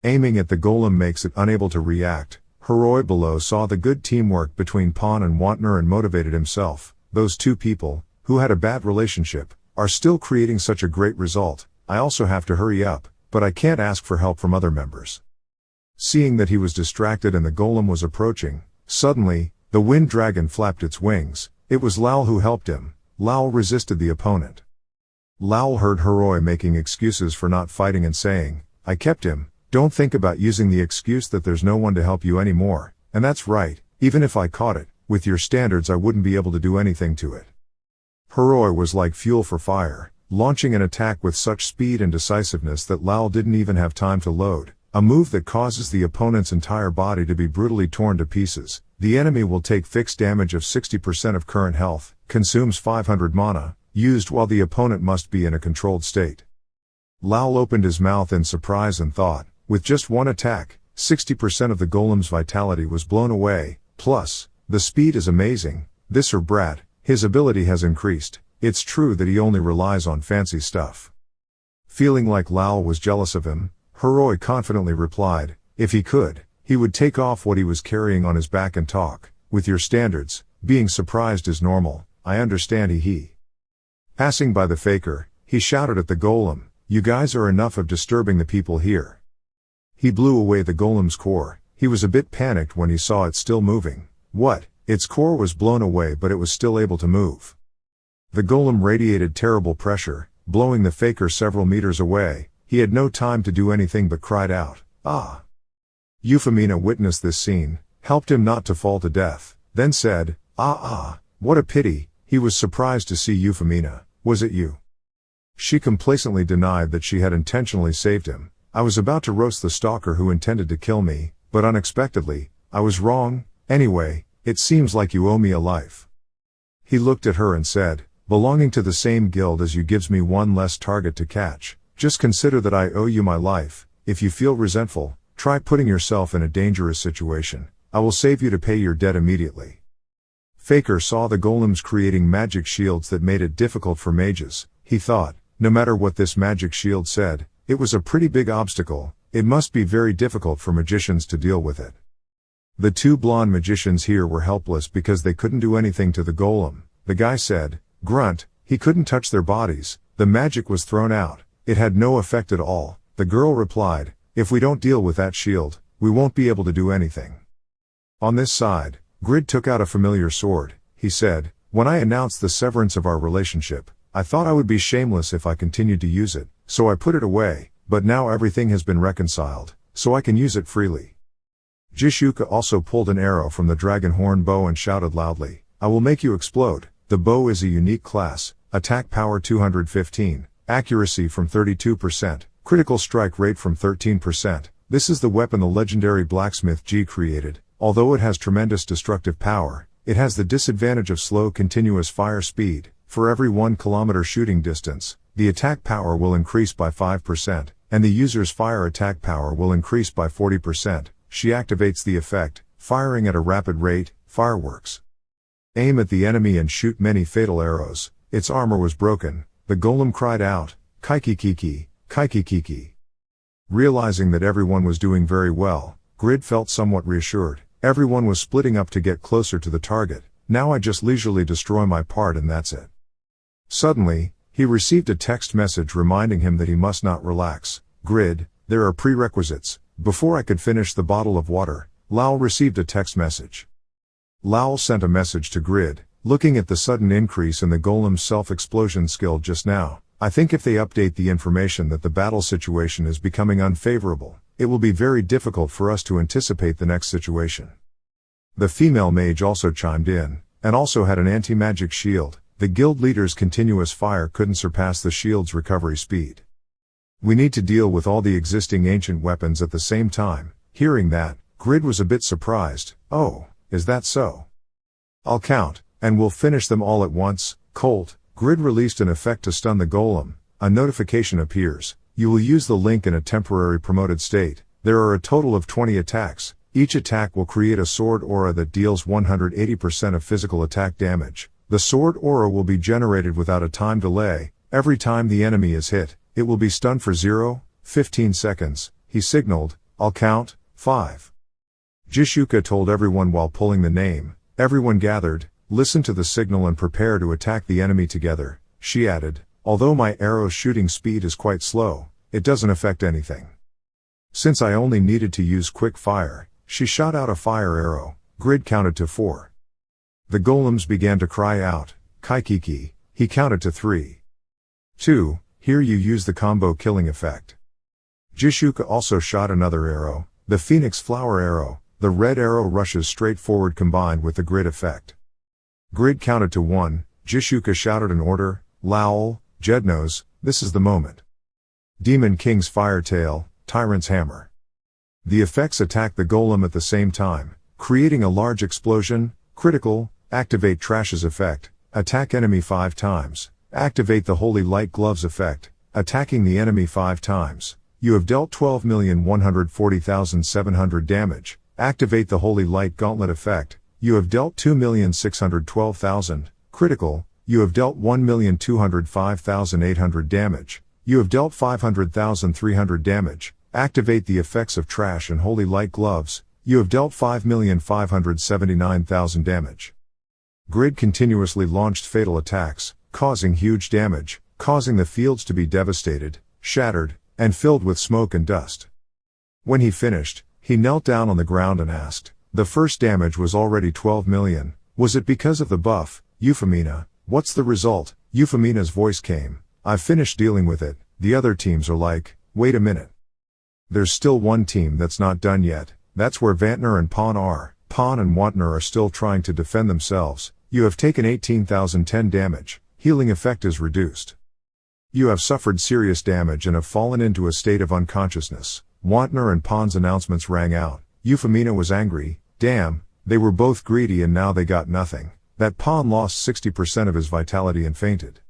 Aiming at the golem makes it unable to react. Heroi below saw the good teamwork between Pan and Wantner and motivated himself. Those two people, who had a bad relationship, are still creating such a great result. I also have to hurry up, but I can't ask for help from other members. Seeing that he was distracted and the golem was approaching, suddenly, the wind dragon flapped its wings. It was Lowell who helped him. Lowell resisted the opponent. Lowell heard Heroi making excuses for not fighting and saying, I kept him. Don't think about using the excuse that there's no one to help you anymore, and that's right, even if I caught it, with your standards I wouldn't be able to do anything to it. Heroi was like fuel for fire, launching an attack with such speed and decisiveness that Lowell didn't even have time to load, a move that causes the opponent's entire body to be brutally torn to pieces. The enemy will take fixed damage of 60% of current health, consumes 500 mana, used while the opponent must be in a controlled state. Lowell opened his mouth in surprise and thought, with just one attack, 60% of the golem's vitality was blown away, plus, the speed is amazing, this or brat, his ability has increased, it's true that he only relies on fancy stuff. Feeling like Lowell was jealous of him, Heroi confidently replied, if he could, he would take off what he was carrying on his back and talk, with your standards, being surprised is normal, I understand he. Passing by the faker, he shouted at the golem, you guys are enough of disturbing the people here. He blew away the golem's core. He was a bit panicked when he saw it still moving. What? Its core was blown away but it was still able to move. The golem radiated terrible pressure, blowing the faker several meters away. he had no time to do anything but cried out, "Ah!" Euphemina witnessed this scene, helped him not to fall to death, then said, "Ah, what a pity." He was surprised to see Euphemina. "Was it you?" She complacently denied that she had intentionally saved him. "I was about to roast the stalker who intended to kill me, but unexpectedly, I was wrong. Anyway, it seems like you owe me a life." He looked at her and said, "Belonging to the same guild as you gives me one less target to catch. Just consider that I owe you my life. If you feel resentful, try putting yourself in a dangerous situation. I will save you to pay your debt immediately." Faker saw the golems creating magic shields that made it difficult for mages. He thought, no matter what this magic shield said, it was a pretty big obstacle. It must be very difficult for magicians to deal with it. The two blonde magicians here were helpless because they couldn't do anything to the golem. The guy said, "Grunt," he couldn't touch their bodies. The magic was thrown out. It had no effect at all. The girl replied, "If we don't deal with that shield, we won't be able to do anything." On this side, Grid took out a familiar sword. He said, "When I announced the severance of our relationship, I thought I would be shameless if I continued to use it, so I put it away, but now everything has been reconciled, so I can use it freely." Jishuka also pulled an arrow from the dragon horn bow and shouted loudly, "I will make you explode." The bow is a unique class, attack power 215, accuracy from 32%, critical strike rate from 13%. This is the weapon the legendary blacksmith G created. Although it has tremendous destructive power, it has the disadvantage of slow continuous fire speed. For every 1 kilometer shooting distance, the attack power will increase by 5%, and the user's fire attack power will increase by 40%. She activates the effect, firing at a rapid rate, fireworks. Aim at the enemy and shoot many fatal arrows. Its armor was broken. The golem cried out, "Kaikikiki, Kaikikiki." Realizing that everyone was doing very well, Grid felt somewhat reassured. Everyone was splitting up to get closer to the target. Now I just leisurely destroy my part and that's it. Suddenly, he received a text message reminding him that he must not relax. "Grid, there are prerequisites." Before I could finish the bottle of water, Lowell received a text message. Lowell sent a message to Grid, looking at the sudden increase in the golem's self-explosion skill just now. "I think if they update the information that the battle situation is becoming unfavorable, it will be very difficult for us to anticipate the next situation." The female mage also chimed in, and also had an anti-magic shield. The guild leader's continuous fire couldn't surpass the shield's recovery speed. "We need to deal with all the existing ancient weapons at the same time." Hearing that, Grid was a bit surprised. "Oh, is that so? I'll count, and we'll finish them all at once." Colt, Grid released an effect to stun the golem. A notification appears. You will use the link in a temporary promoted state. There are a total of 20 attacks. Each attack will create a sword aura that deals 180% of physical attack damage. The sword aura will be generated without a time delay. Every time the enemy is hit, it will be stunned for 15 seconds. He signaled, "I'll count, 5. Jishuka told everyone while pulling the name. Everyone gathered, listen to the signal and prepare to attack the enemy together. She added, "Although my arrow's shooting speed is quite slow, it doesn't affect anything. Since I only needed to use quick fire." She shot out a fire arrow. Grid counted to 4. The golems began to cry out, "Kaikiki." He counted to 3. 2. Here you use the combo killing effect. Jishuka also shot another arrow, the phoenix flower arrow. The red arrow rushes straight forward combined with the grid effect. Grid counted to 1. Jishuka shouted an order, "Lowell, Jednos, this is the moment." Demon King's Fire Tail, Tyrant's Hammer. The effects attack the golem at the same time, creating a large explosion. Critical, activate Trash's effect, attack enemy 5 times. Activate the Holy Light Gloves effect, attacking the enemy 5 times. You have dealt 12,140,700 damage. Activate the Holy Light Gauntlet effect, you have dealt 2,612,000. Critical, you have dealt 1,205,800 damage. You have dealt 500,300 damage. Activate the effects of Trash and Holy Light Gloves, you have dealt 5,579,000 damage. Grid continuously launched fatal attacks, causing huge damage, causing the fields to be devastated, shattered, and filled with smoke and dust. When he finished, he knelt down on the ground and asked, "The first damage was already 12 million, was it because of the buff, Euphemina? What's the result?" Euphemina's voice came, "I've finished dealing with it." The other teams are like, Wait a minute. There's still one team that's not done yet. That's where Vantner and Pawn are. Pawn and Wantner are still trying to defend themselves. You have taken 18,010 damage. Healing effect is reduced. You have suffered serious damage and have fallen into a state of unconsciousness. Wantner and Pawn's announcements rang out. Euphemina was angry. Damn, they were both greedy and now they got nothing. That Pawn lost 60% of his vitality and fainted.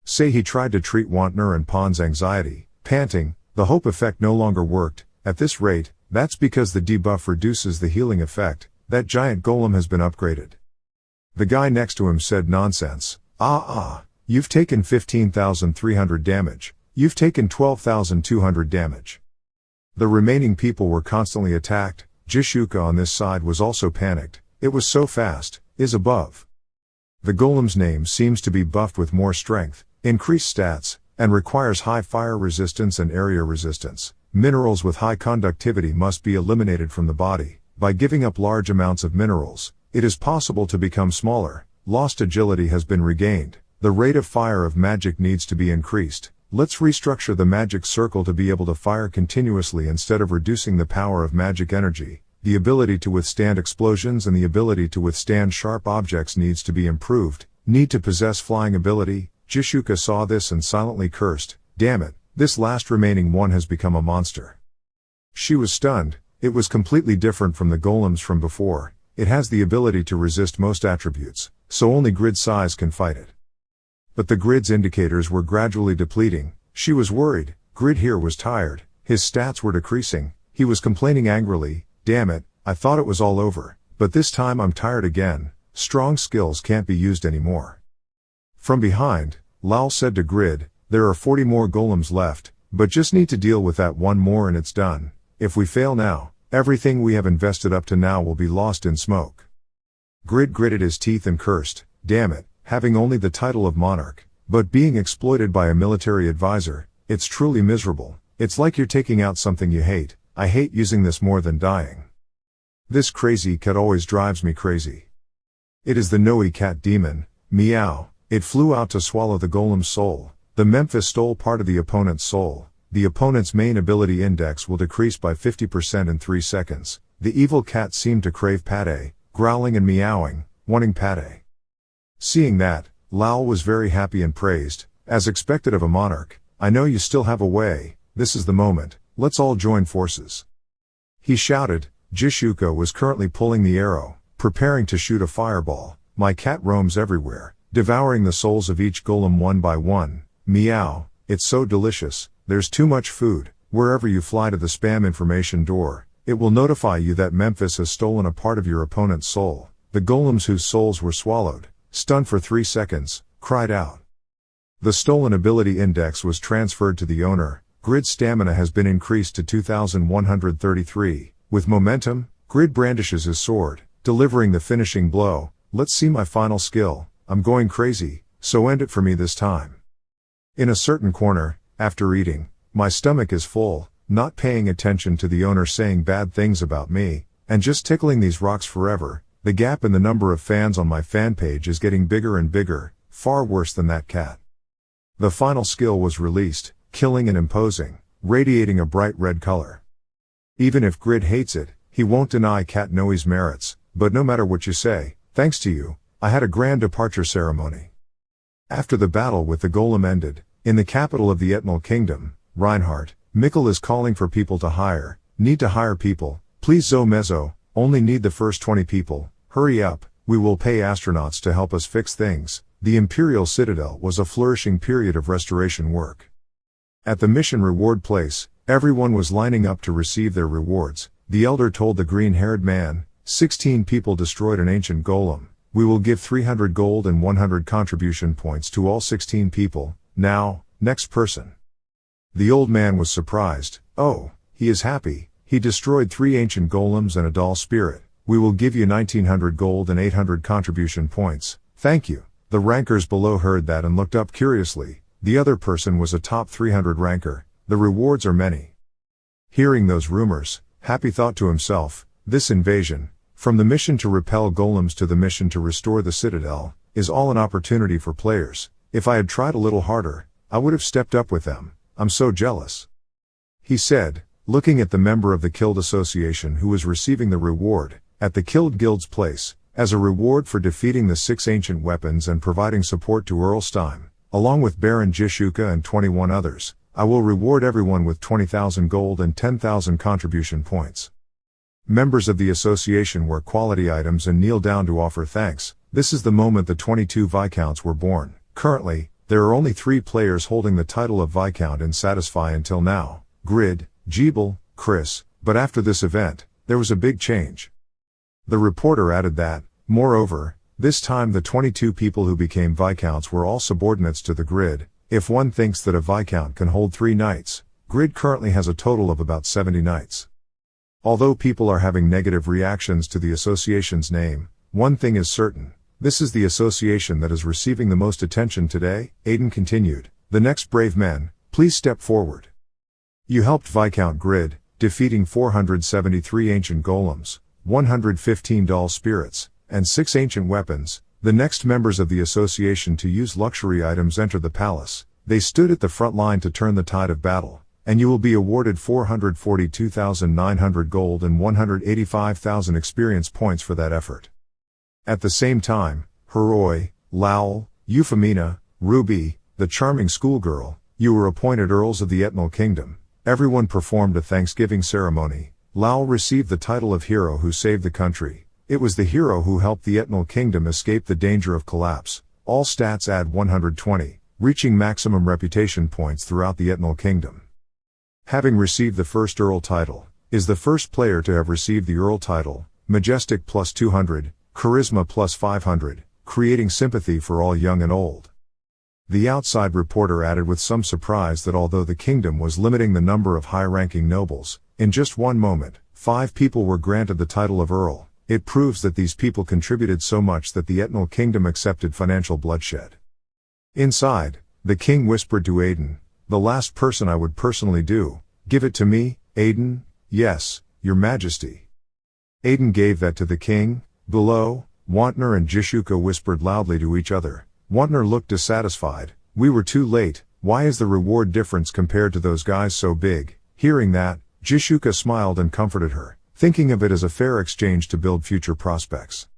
Say he tried to treat Wantner and Pawn's anxiety, panting. The hope effect no longer worked. At this rate, that's because the debuff reduces the healing effect. That giant golem has been upgraded. The guy next to him said nonsense. You've taken 15,300 damage. You've taken 12,200 damage. The remaining people were constantly attacked. Jishuka on this side was also panicked. It was so fast. Is above. The golem's name seems to be buffed with more strength, increased stats, and requires high fire resistance and area resistance. Minerals with high conductivity must be eliminated from the body. By giving up large amounts of minerals, it is possible to become smaller. Lost agility has been regained. The rate of fire of magic needs to be increased. Let's restructure the magic circle to be able to fire continuously instead of reducing the power of magic energy. The ability to withstand explosions and the ability to withstand sharp objects needs to be improved. Need to possess flying ability. Jishuka saw this and silently cursed. Damn it, this last remaining one has become a monster. She was stunned. It was completely different from the golems from before. It has the ability to resist most attributes, so only grid size can fight it. But the grid's indicators were gradually depleting. She was worried. Grid here was tired. His stats were decreasing. He was complaining angrily. Damn it, I thought it was all over, but this time I'm tired again. Strong skills can't be used anymore. From behind, Lal said to Grid, there are 40 more golems left, but just need to deal with that one more and it's done. If we fail now, everything we have invested up to now will be lost in smoke. Grid gritted his teeth and cursed. Damn it, having only the title of monarch, but being exploited by a military advisor, it's truly miserable. It's like you're taking out something you hate. I hate using this more than dying. This crazy cat always drives me crazy. It is the Noe cat demon. Meow. It flew out to swallow the golem's soul. The Memphis stole part of the opponent's soul. The opponent's main ability index will decrease by 50% in 3 seconds. The evil cat seemed to crave pate, growling and meowing, wanting pate. Seeing that, Lal was very happy and praised. As expected of a monarch, I know you still have a way. This is the moment. Let's all join forces. He shouted. Jishuka was currently pulling the arrow, preparing to shoot a fireball. My cat roams everywhere, devouring the souls of each golem one by one. Meow, it's so delicious. There's too much food. Wherever you fly to the spam information door, it will notify you that Memphis has stolen a part of your opponent's soul. The golems whose souls were swallowed, stunned for 3 seconds, cried out. The stolen ability index was transferred to the owner. Grid's stamina has been increased to 2,133. With momentum, Grid brandishes his sword, delivering the finishing blow. Let's see my final skill. I'm going crazy, so end it for me this time. In a certain corner, after eating, my stomach is full, not paying attention to the owner saying bad things about me, and just tickling these rocks forever. The gap in the number of fans on my fan page is getting bigger and bigger, far worse than that cat. The final skill was released. Killing and imposing, radiating a bright red color. Even if Grid hates it, he won't deny Cat Noe's merits, but no matter what you say, thanks to you, I had a grand departure ceremony. After the battle with the golem ended, in the capital of the Etnal Kingdom, Reinhardt, Mikkel is calling for people to hire. Need to hire people, please Zo Mezzo, only need the first 20 people, hurry up, we will pay astronauts to help us fix things. The Imperial Citadel was a flourishing period of restoration work. At the mission reward place, everyone was lining up to receive their rewards. The elder told the green-haired man, 16 people destroyed an ancient golem. We will give 300 gold and 100 contribution points to all 16 people. Now, next person. The old man was surprised. Oh, he is happy. He destroyed 3 ancient golems and a doll spirit. We will give you 1900 gold and 800 contribution points. Thank you. The rankers below heard that and looked up curiously. The other person was a top 300 ranker. The rewards are many. Hearing those rumors, Happy thought to himself, this invasion, from the mission to repel golems to the mission to restore the citadel, is all an opportunity for players. If I had tried a little harder, I would have stepped up with them. I'm so jealous. he said, looking at the member of the Killed Association who was receiving the reward, at the Killed Guild's place, as a reward for defeating the 6 ancient weapons and providing support to Stein, along with Baron Jishuka and 21 others, I will reward everyone with 20,000 gold and 10,000 contribution points. Members of the association wear quality items and kneel down to offer thanks. This is the moment the 22 Viscounts were born. Currently, there are only 3 players holding the title of Viscount in Satisfy until now: Grid, Jeeble, Chris, but after this event, there was a big change. The reporter added that, moreover, this time the 22 people who became Viscounts were all subordinates to the Grid. If one thinks that a Viscount can hold 3 knights, Grid currently has a total of about 70 knights. Although people are having negative reactions to the association's name, one thing is certain: this is the association that is receiving the most attention today. Aiden continued, the next brave men, please step forward. You helped Viscount Grid, defeating 473 ancient golems, 115 dull spirits, and 6 ancient weapons. The next members of the association to use luxury items enter the palace. They stood at the front line to turn the tide of battle, and you will be awarded 442,900 gold and 185,000 experience points for that effort. At the same time, Heroi, Lowell, Euphemina, Ruby, the charming schoolgirl, you were appointed Earls of the Etnal Kingdom. Everyone performed a Thanksgiving ceremony. Lowell received the title of Hero who saved the country. It was the hero who helped the Etnal Kingdom escape the danger of collapse. All stats add 120, reaching maximum reputation points throughout the Etnal Kingdom. Having received the first Earl title, is the first player to have received the Earl title. Majestic plus 200, Charisma plus 500, creating sympathy for all young and old. The outside reporter added with some surprise that although the kingdom was limiting the number of high-ranking nobles, in just one moment, 5 people were granted the title of Earl. It proves that these people contributed so much that the Etnal Kingdom accepted financial bloodshed. Inside, the king whispered to Aiden, the last person I would personally do. Give it to me, Aiden. Yes, your majesty. Aiden gave that to the king. Below, Wantner and Jishuka whispered loudly to each other. Wantner looked dissatisfied. We were too late. Why is the reward difference compared to those guys so big? Hearing that, Jishuka smiled and comforted her, thinking of it as a fair exchange to build future prospects.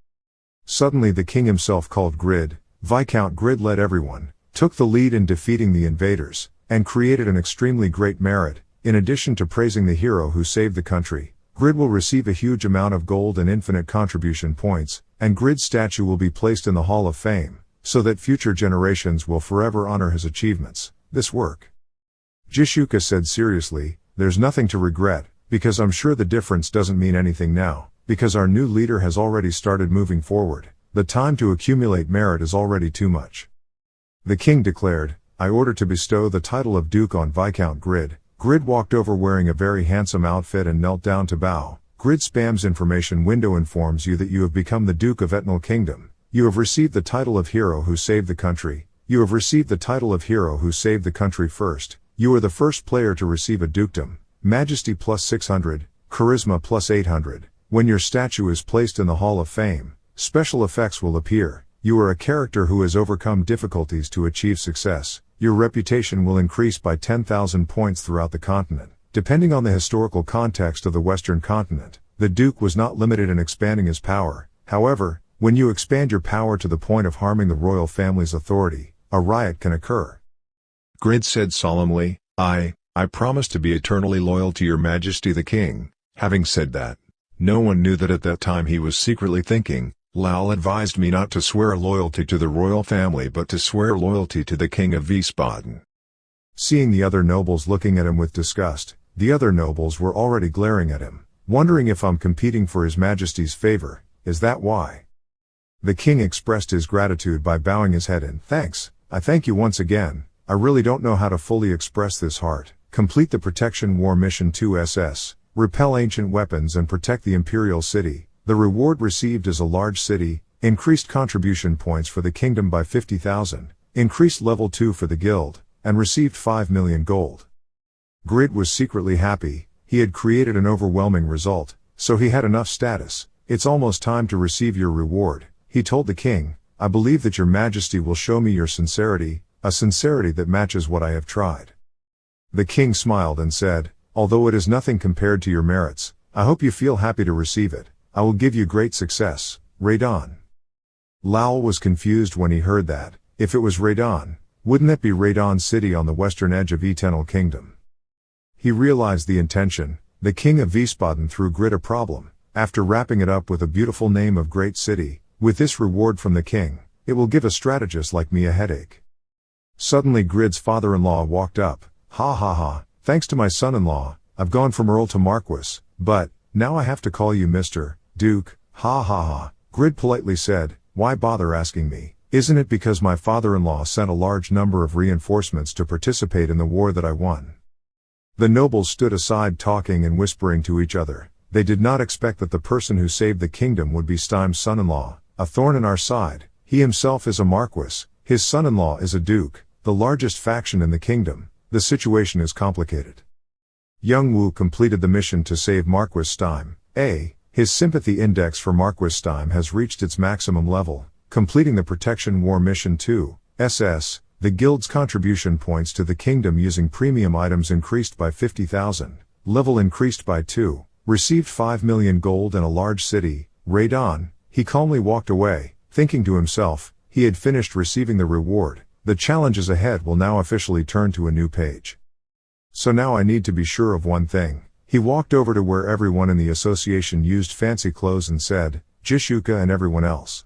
Suddenly the king himself called Grid. Viscount Grid led everyone, took the lead in defeating the invaders, and created an extremely great merit. In addition to praising the hero who saved the country, Grid will receive a huge amount of gold and infinite contribution points, and Grid's statue will be placed in the Hall of Fame, so that future generations will forever honor his achievements. This work. Jishuka said seriously, there's nothing to regret, because I'm sure the difference doesn't mean anything now, because our new leader has already started moving forward. The time to accumulate merit is already too much. The king declared, I order to bestow the title of Duke on Viscount Grid. Grid walked over wearing a very handsome outfit and knelt down to bow. Grid spam's information window informs you that you have become the Duke of Etnal Kingdom. You have received the title of Hero who saved the country. You have received the title of Hero who saved the country first. You are the first player to receive a dukedom. Majesty plus 600, Charisma plus 800. When your statue is placed in the Hall of Fame, special effects will appear. You are a character who has overcome difficulties to achieve success. Your reputation will increase by 10,000 points throughout the continent. Depending on the historical context of the Western continent, the Duke was not limited in expanding his power. However, when you expand your power to the point of harming the royal family's authority, a riot can occur. Grid said solemnly, I promise to be eternally loyal to your majesty the king. Having said that, no one knew that at that time he was secretly thinking, Lal advised me not to swear loyalty to the royal family but to swear loyalty to the king of Wiesbaden. Seeing the other nobles looking at him with disgust, the other nobles were already glaring at him, wondering if I'm competing for his majesty's favor. Is that why? The king expressed his gratitude by bowing his head in thanks. I thank you once again. I really don't know how to fully express this heart. Complete the Protection War Mission 2 SS, repel ancient weapons and protect the Imperial City. The reward received is a large city, increased contribution points for the kingdom by 50,000, increased level 2 for the guild, and received 5 million gold. Grid was secretly happy. He had created an overwhelming result, so he had enough status. It's almost time to receive your reward, he told the king. I believe that your majesty will show me your sincerity, a sincerity that matches what I have tried. The king smiled and said, although it is nothing compared to your merits. I hope you feel happy to receive it. I will give you great success, Radon. Lal was confused when he heard that. If it was Radon, wouldn't that be Radon City on the western edge of Eternal Kingdom? He realized the intention. The king of Wiesbaden threw Grid a problem. After wrapping it up with a beautiful name of Great City, with this reward from the king, it will give a strategist like me a headache. Suddenly Grid's father-in-law walked up. Ha ha ha, thanks to my son-in-law, I've gone from Earl to Marquis, but, now I have to call you Mr. Duke. Ha ha ha, Grid politely said, why bother asking me? Isn't it because my father-in-law sent a large number of reinforcements to participate in the war that I won? The nobles stood aside talking and whispering to each other. They did not expect that the person who saved the kingdom would be Steim's son-in-law, a thorn in our side. He himself is a marquis, his son-in-law is a duke, the largest faction in the kingdom. The situation is complicated. Young Wu completed the mission to save Marquis Steim. His sympathy index for Marquis Steim has reached its maximum level, completing the Protection War Mission 2, SS. The guild's contribution points to the kingdom using premium items increased by 50,000, level increased by 2, received 5 million gold and a large city, Radon. He calmly walked away, thinking to himself, he had finished receiving the reward. The challenges ahead will now officially turn to a new page. So now I need to be sure of one thing. He walked over to where everyone in the association used fancy clothes and said, Jishuka and everyone else.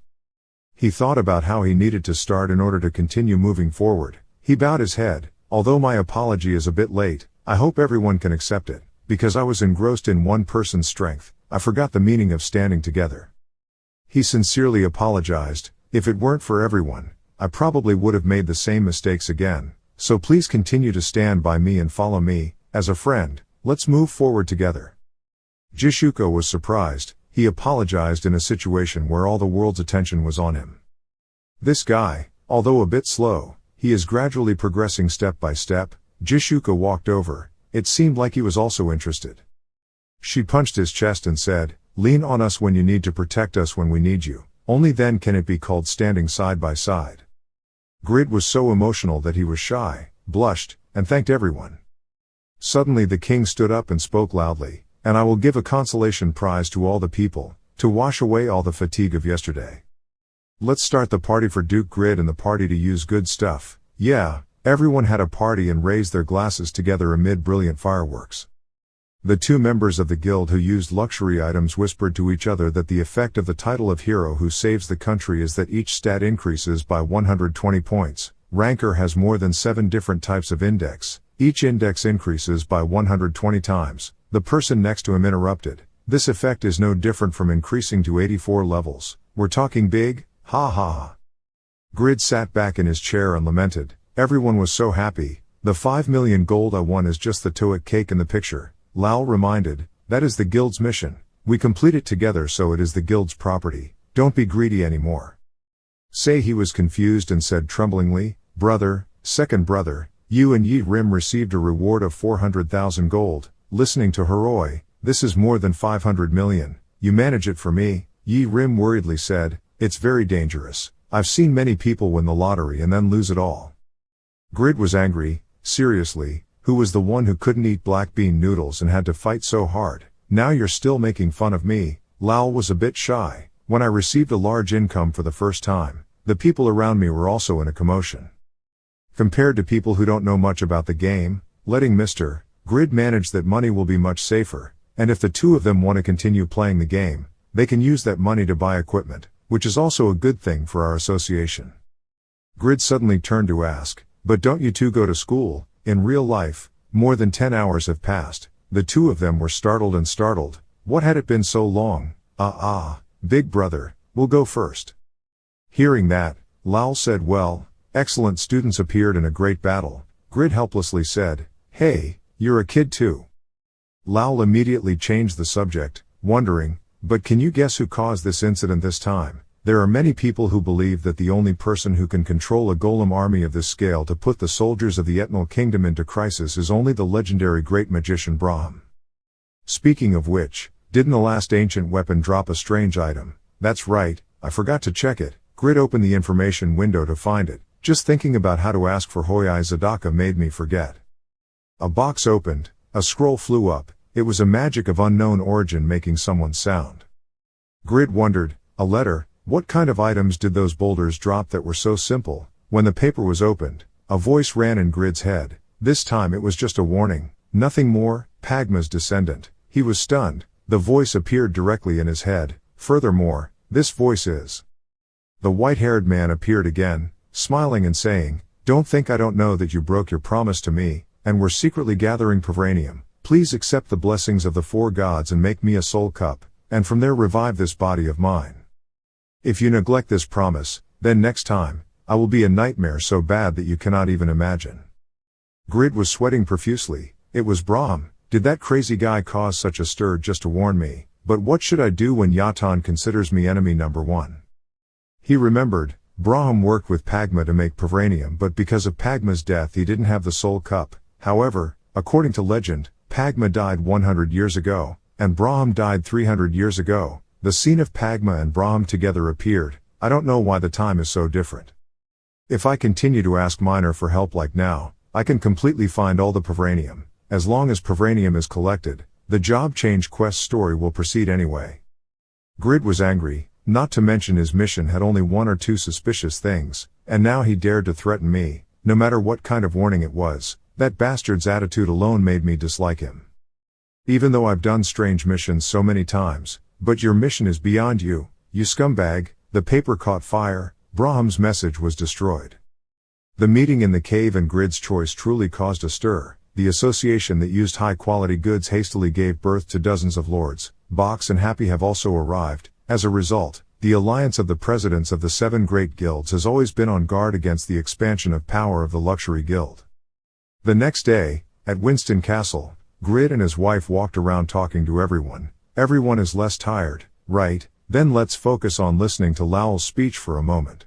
He thought about how he needed to start in order to continue moving forward. He bowed his head. Although my apology is a bit late, I hope everyone can accept it, because I was engrossed in one person's strength, I forgot the meaning of standing together. He sincerely apologized. If it weren't for everyone, I probably would have made the same mistakes again, so please continue to stand by me and follow me, as a friend, let's move forward together. Jishuka was surprised. He apologized in a situation where all the world's attention was on him. This guy, although a bit slow, he is gradually progressing step by step. Jishuka walked over. It seemed like he was also interested. She punched his chest and said, lean on us when you need to protect us when we need you. Only then can it be called standing side by side. Grid was so emotional that he was shy, blushed, and thanked everyone. Suddenly the king stood up and spoke loudly, and I will give a consolation prize to all the people, to wash away all the fatigue of yesterday. Let's start the party for Duke Grid and the party to use good stuff. Yeah, everyone had a party and raised their glasses together amid brilliant fireworks. The two members of the guild who used luxury items whispered to each other that the effect of the title of hero who saves the country is that each stat increases by 120 points. Ranker has more than 7 different types of index. Each index increases by 120 times. The person next to him interrupted. This effect is no different from increasing to 84 levels. We're talking big, ha ha ha. Grid sat back in his chair and lamented. Everyone was so happy. The 5 million gold I won is just the toic cake in the picture. Lal reminded, that is the guild's mission. We complete it together so it is the guild's property. Don't be greedy anymore. Say he was confused and said tremblingly, brother, second brother, you and Yi Rim received a reward of 400,000 gold. Listening to Heroi, this is more than 500 million. You manage it for me, Yi Rim worriedly said, it's very dangerous. I've seen many people win the lottery and then lose it all. Grid was angry. Seriously, who was the one who couldn't eat black bean noodles and had to fight so hard? Now you're still making fun of me. Lal was a bit shy. When I received a large income for the first time, the people around me were also in a commotion. Compared to people who don't know much about the game, letting Mr. Grid manage that money will be much safer, and if the two of them want to continue playing the game, they can use that money to buy equipment, which is also a good thing for our association. Grid suddenly turned to ask, but don't you two go to school? In real life, more than 10 hours have passed. The two of them were startled. What had it been so long? Big brother, we'll go first. Hearing that, Lal said, well, excellent students appeared in a great battle. Grid helplessly said, hey, you're a kid too. Lal immediately changed the subject, wondering, but can you guess who caused this incident this time? There are many people who believe that the only person who can control a golem army of this scale to put the soldiers of the Eternal Kingdom into crisis is only the legendary great magician Brahm. Speaking of which, didn't the last ancient weapon drop a strange item? That's right, I forgot to check it. Grid opened the information window to find it. Just thinking about how to ask for Hoyai Zadaka made me forget. A box opened. a scroll flew up. It was a magic of unknown origin making someone's sound. Grid wondered, a letter, what kind of items did those boulders drop that were so simple? When the paper was opened, a voice ran in Grid's head. This time it was just a warning, nothing more. Pagma's descendant. He was stunned. The voice appeared directly in his head. Furthermore, this voice is. The white-haired man appeared again, smiling and saying, don't think I don't know that you broke your promise to me, and were secretly gathering Pavranium. Please accept the blessings of the four gods and make me a soul cup, and from there revive this body of mine. If you neglect this promise, then next time, I will be a nightmare so bad that you cannot even imagine. Grid was sweating profusely. It was Brahm. Did that crazy guy cause such a stir just to warn me? But what should I do when Yatan considers me enemy number one? He remembered, Brahm worked with Pagma to make Pavranium, but because of Pagma's death he didn't have the soul cup. However, according to legend, Pagma died 100 years ago, and Brahm died 300 years ago. The scene of Pagma and Brahm together appeared. I don't know why the time is so different. If I continue to ask Minor for help like now, I can completely find all the Pavranium. As long as Pavranium is collected, the job change quest story will proceed anyway. Grid was angry, not to mention his mission had only one or two suspicious things, and now he dared to threaten me, no matter what kind of warning it was. That bastard's attitude alone made me dislike him. Even though I've done strange missions so many times, but your mission is beyond you, you scumbag. The paper caught fire, Brahm's message was destroyed. The meeting in the cave and Grid's choice truly caused a stir. The association that used high-quality goods hastily gave birth to dozens of lords. Box and Happy have also arrived. As a result, the alliance of the presidents of the 7 great guilds has always been on guard against the expansion of power of the luxury guild. The next day, at Winston Castle, Grid and his wife walked around talking to everyone. Everyone is less tired, right? Then let's focus on listening to Lowell's speech for a moment.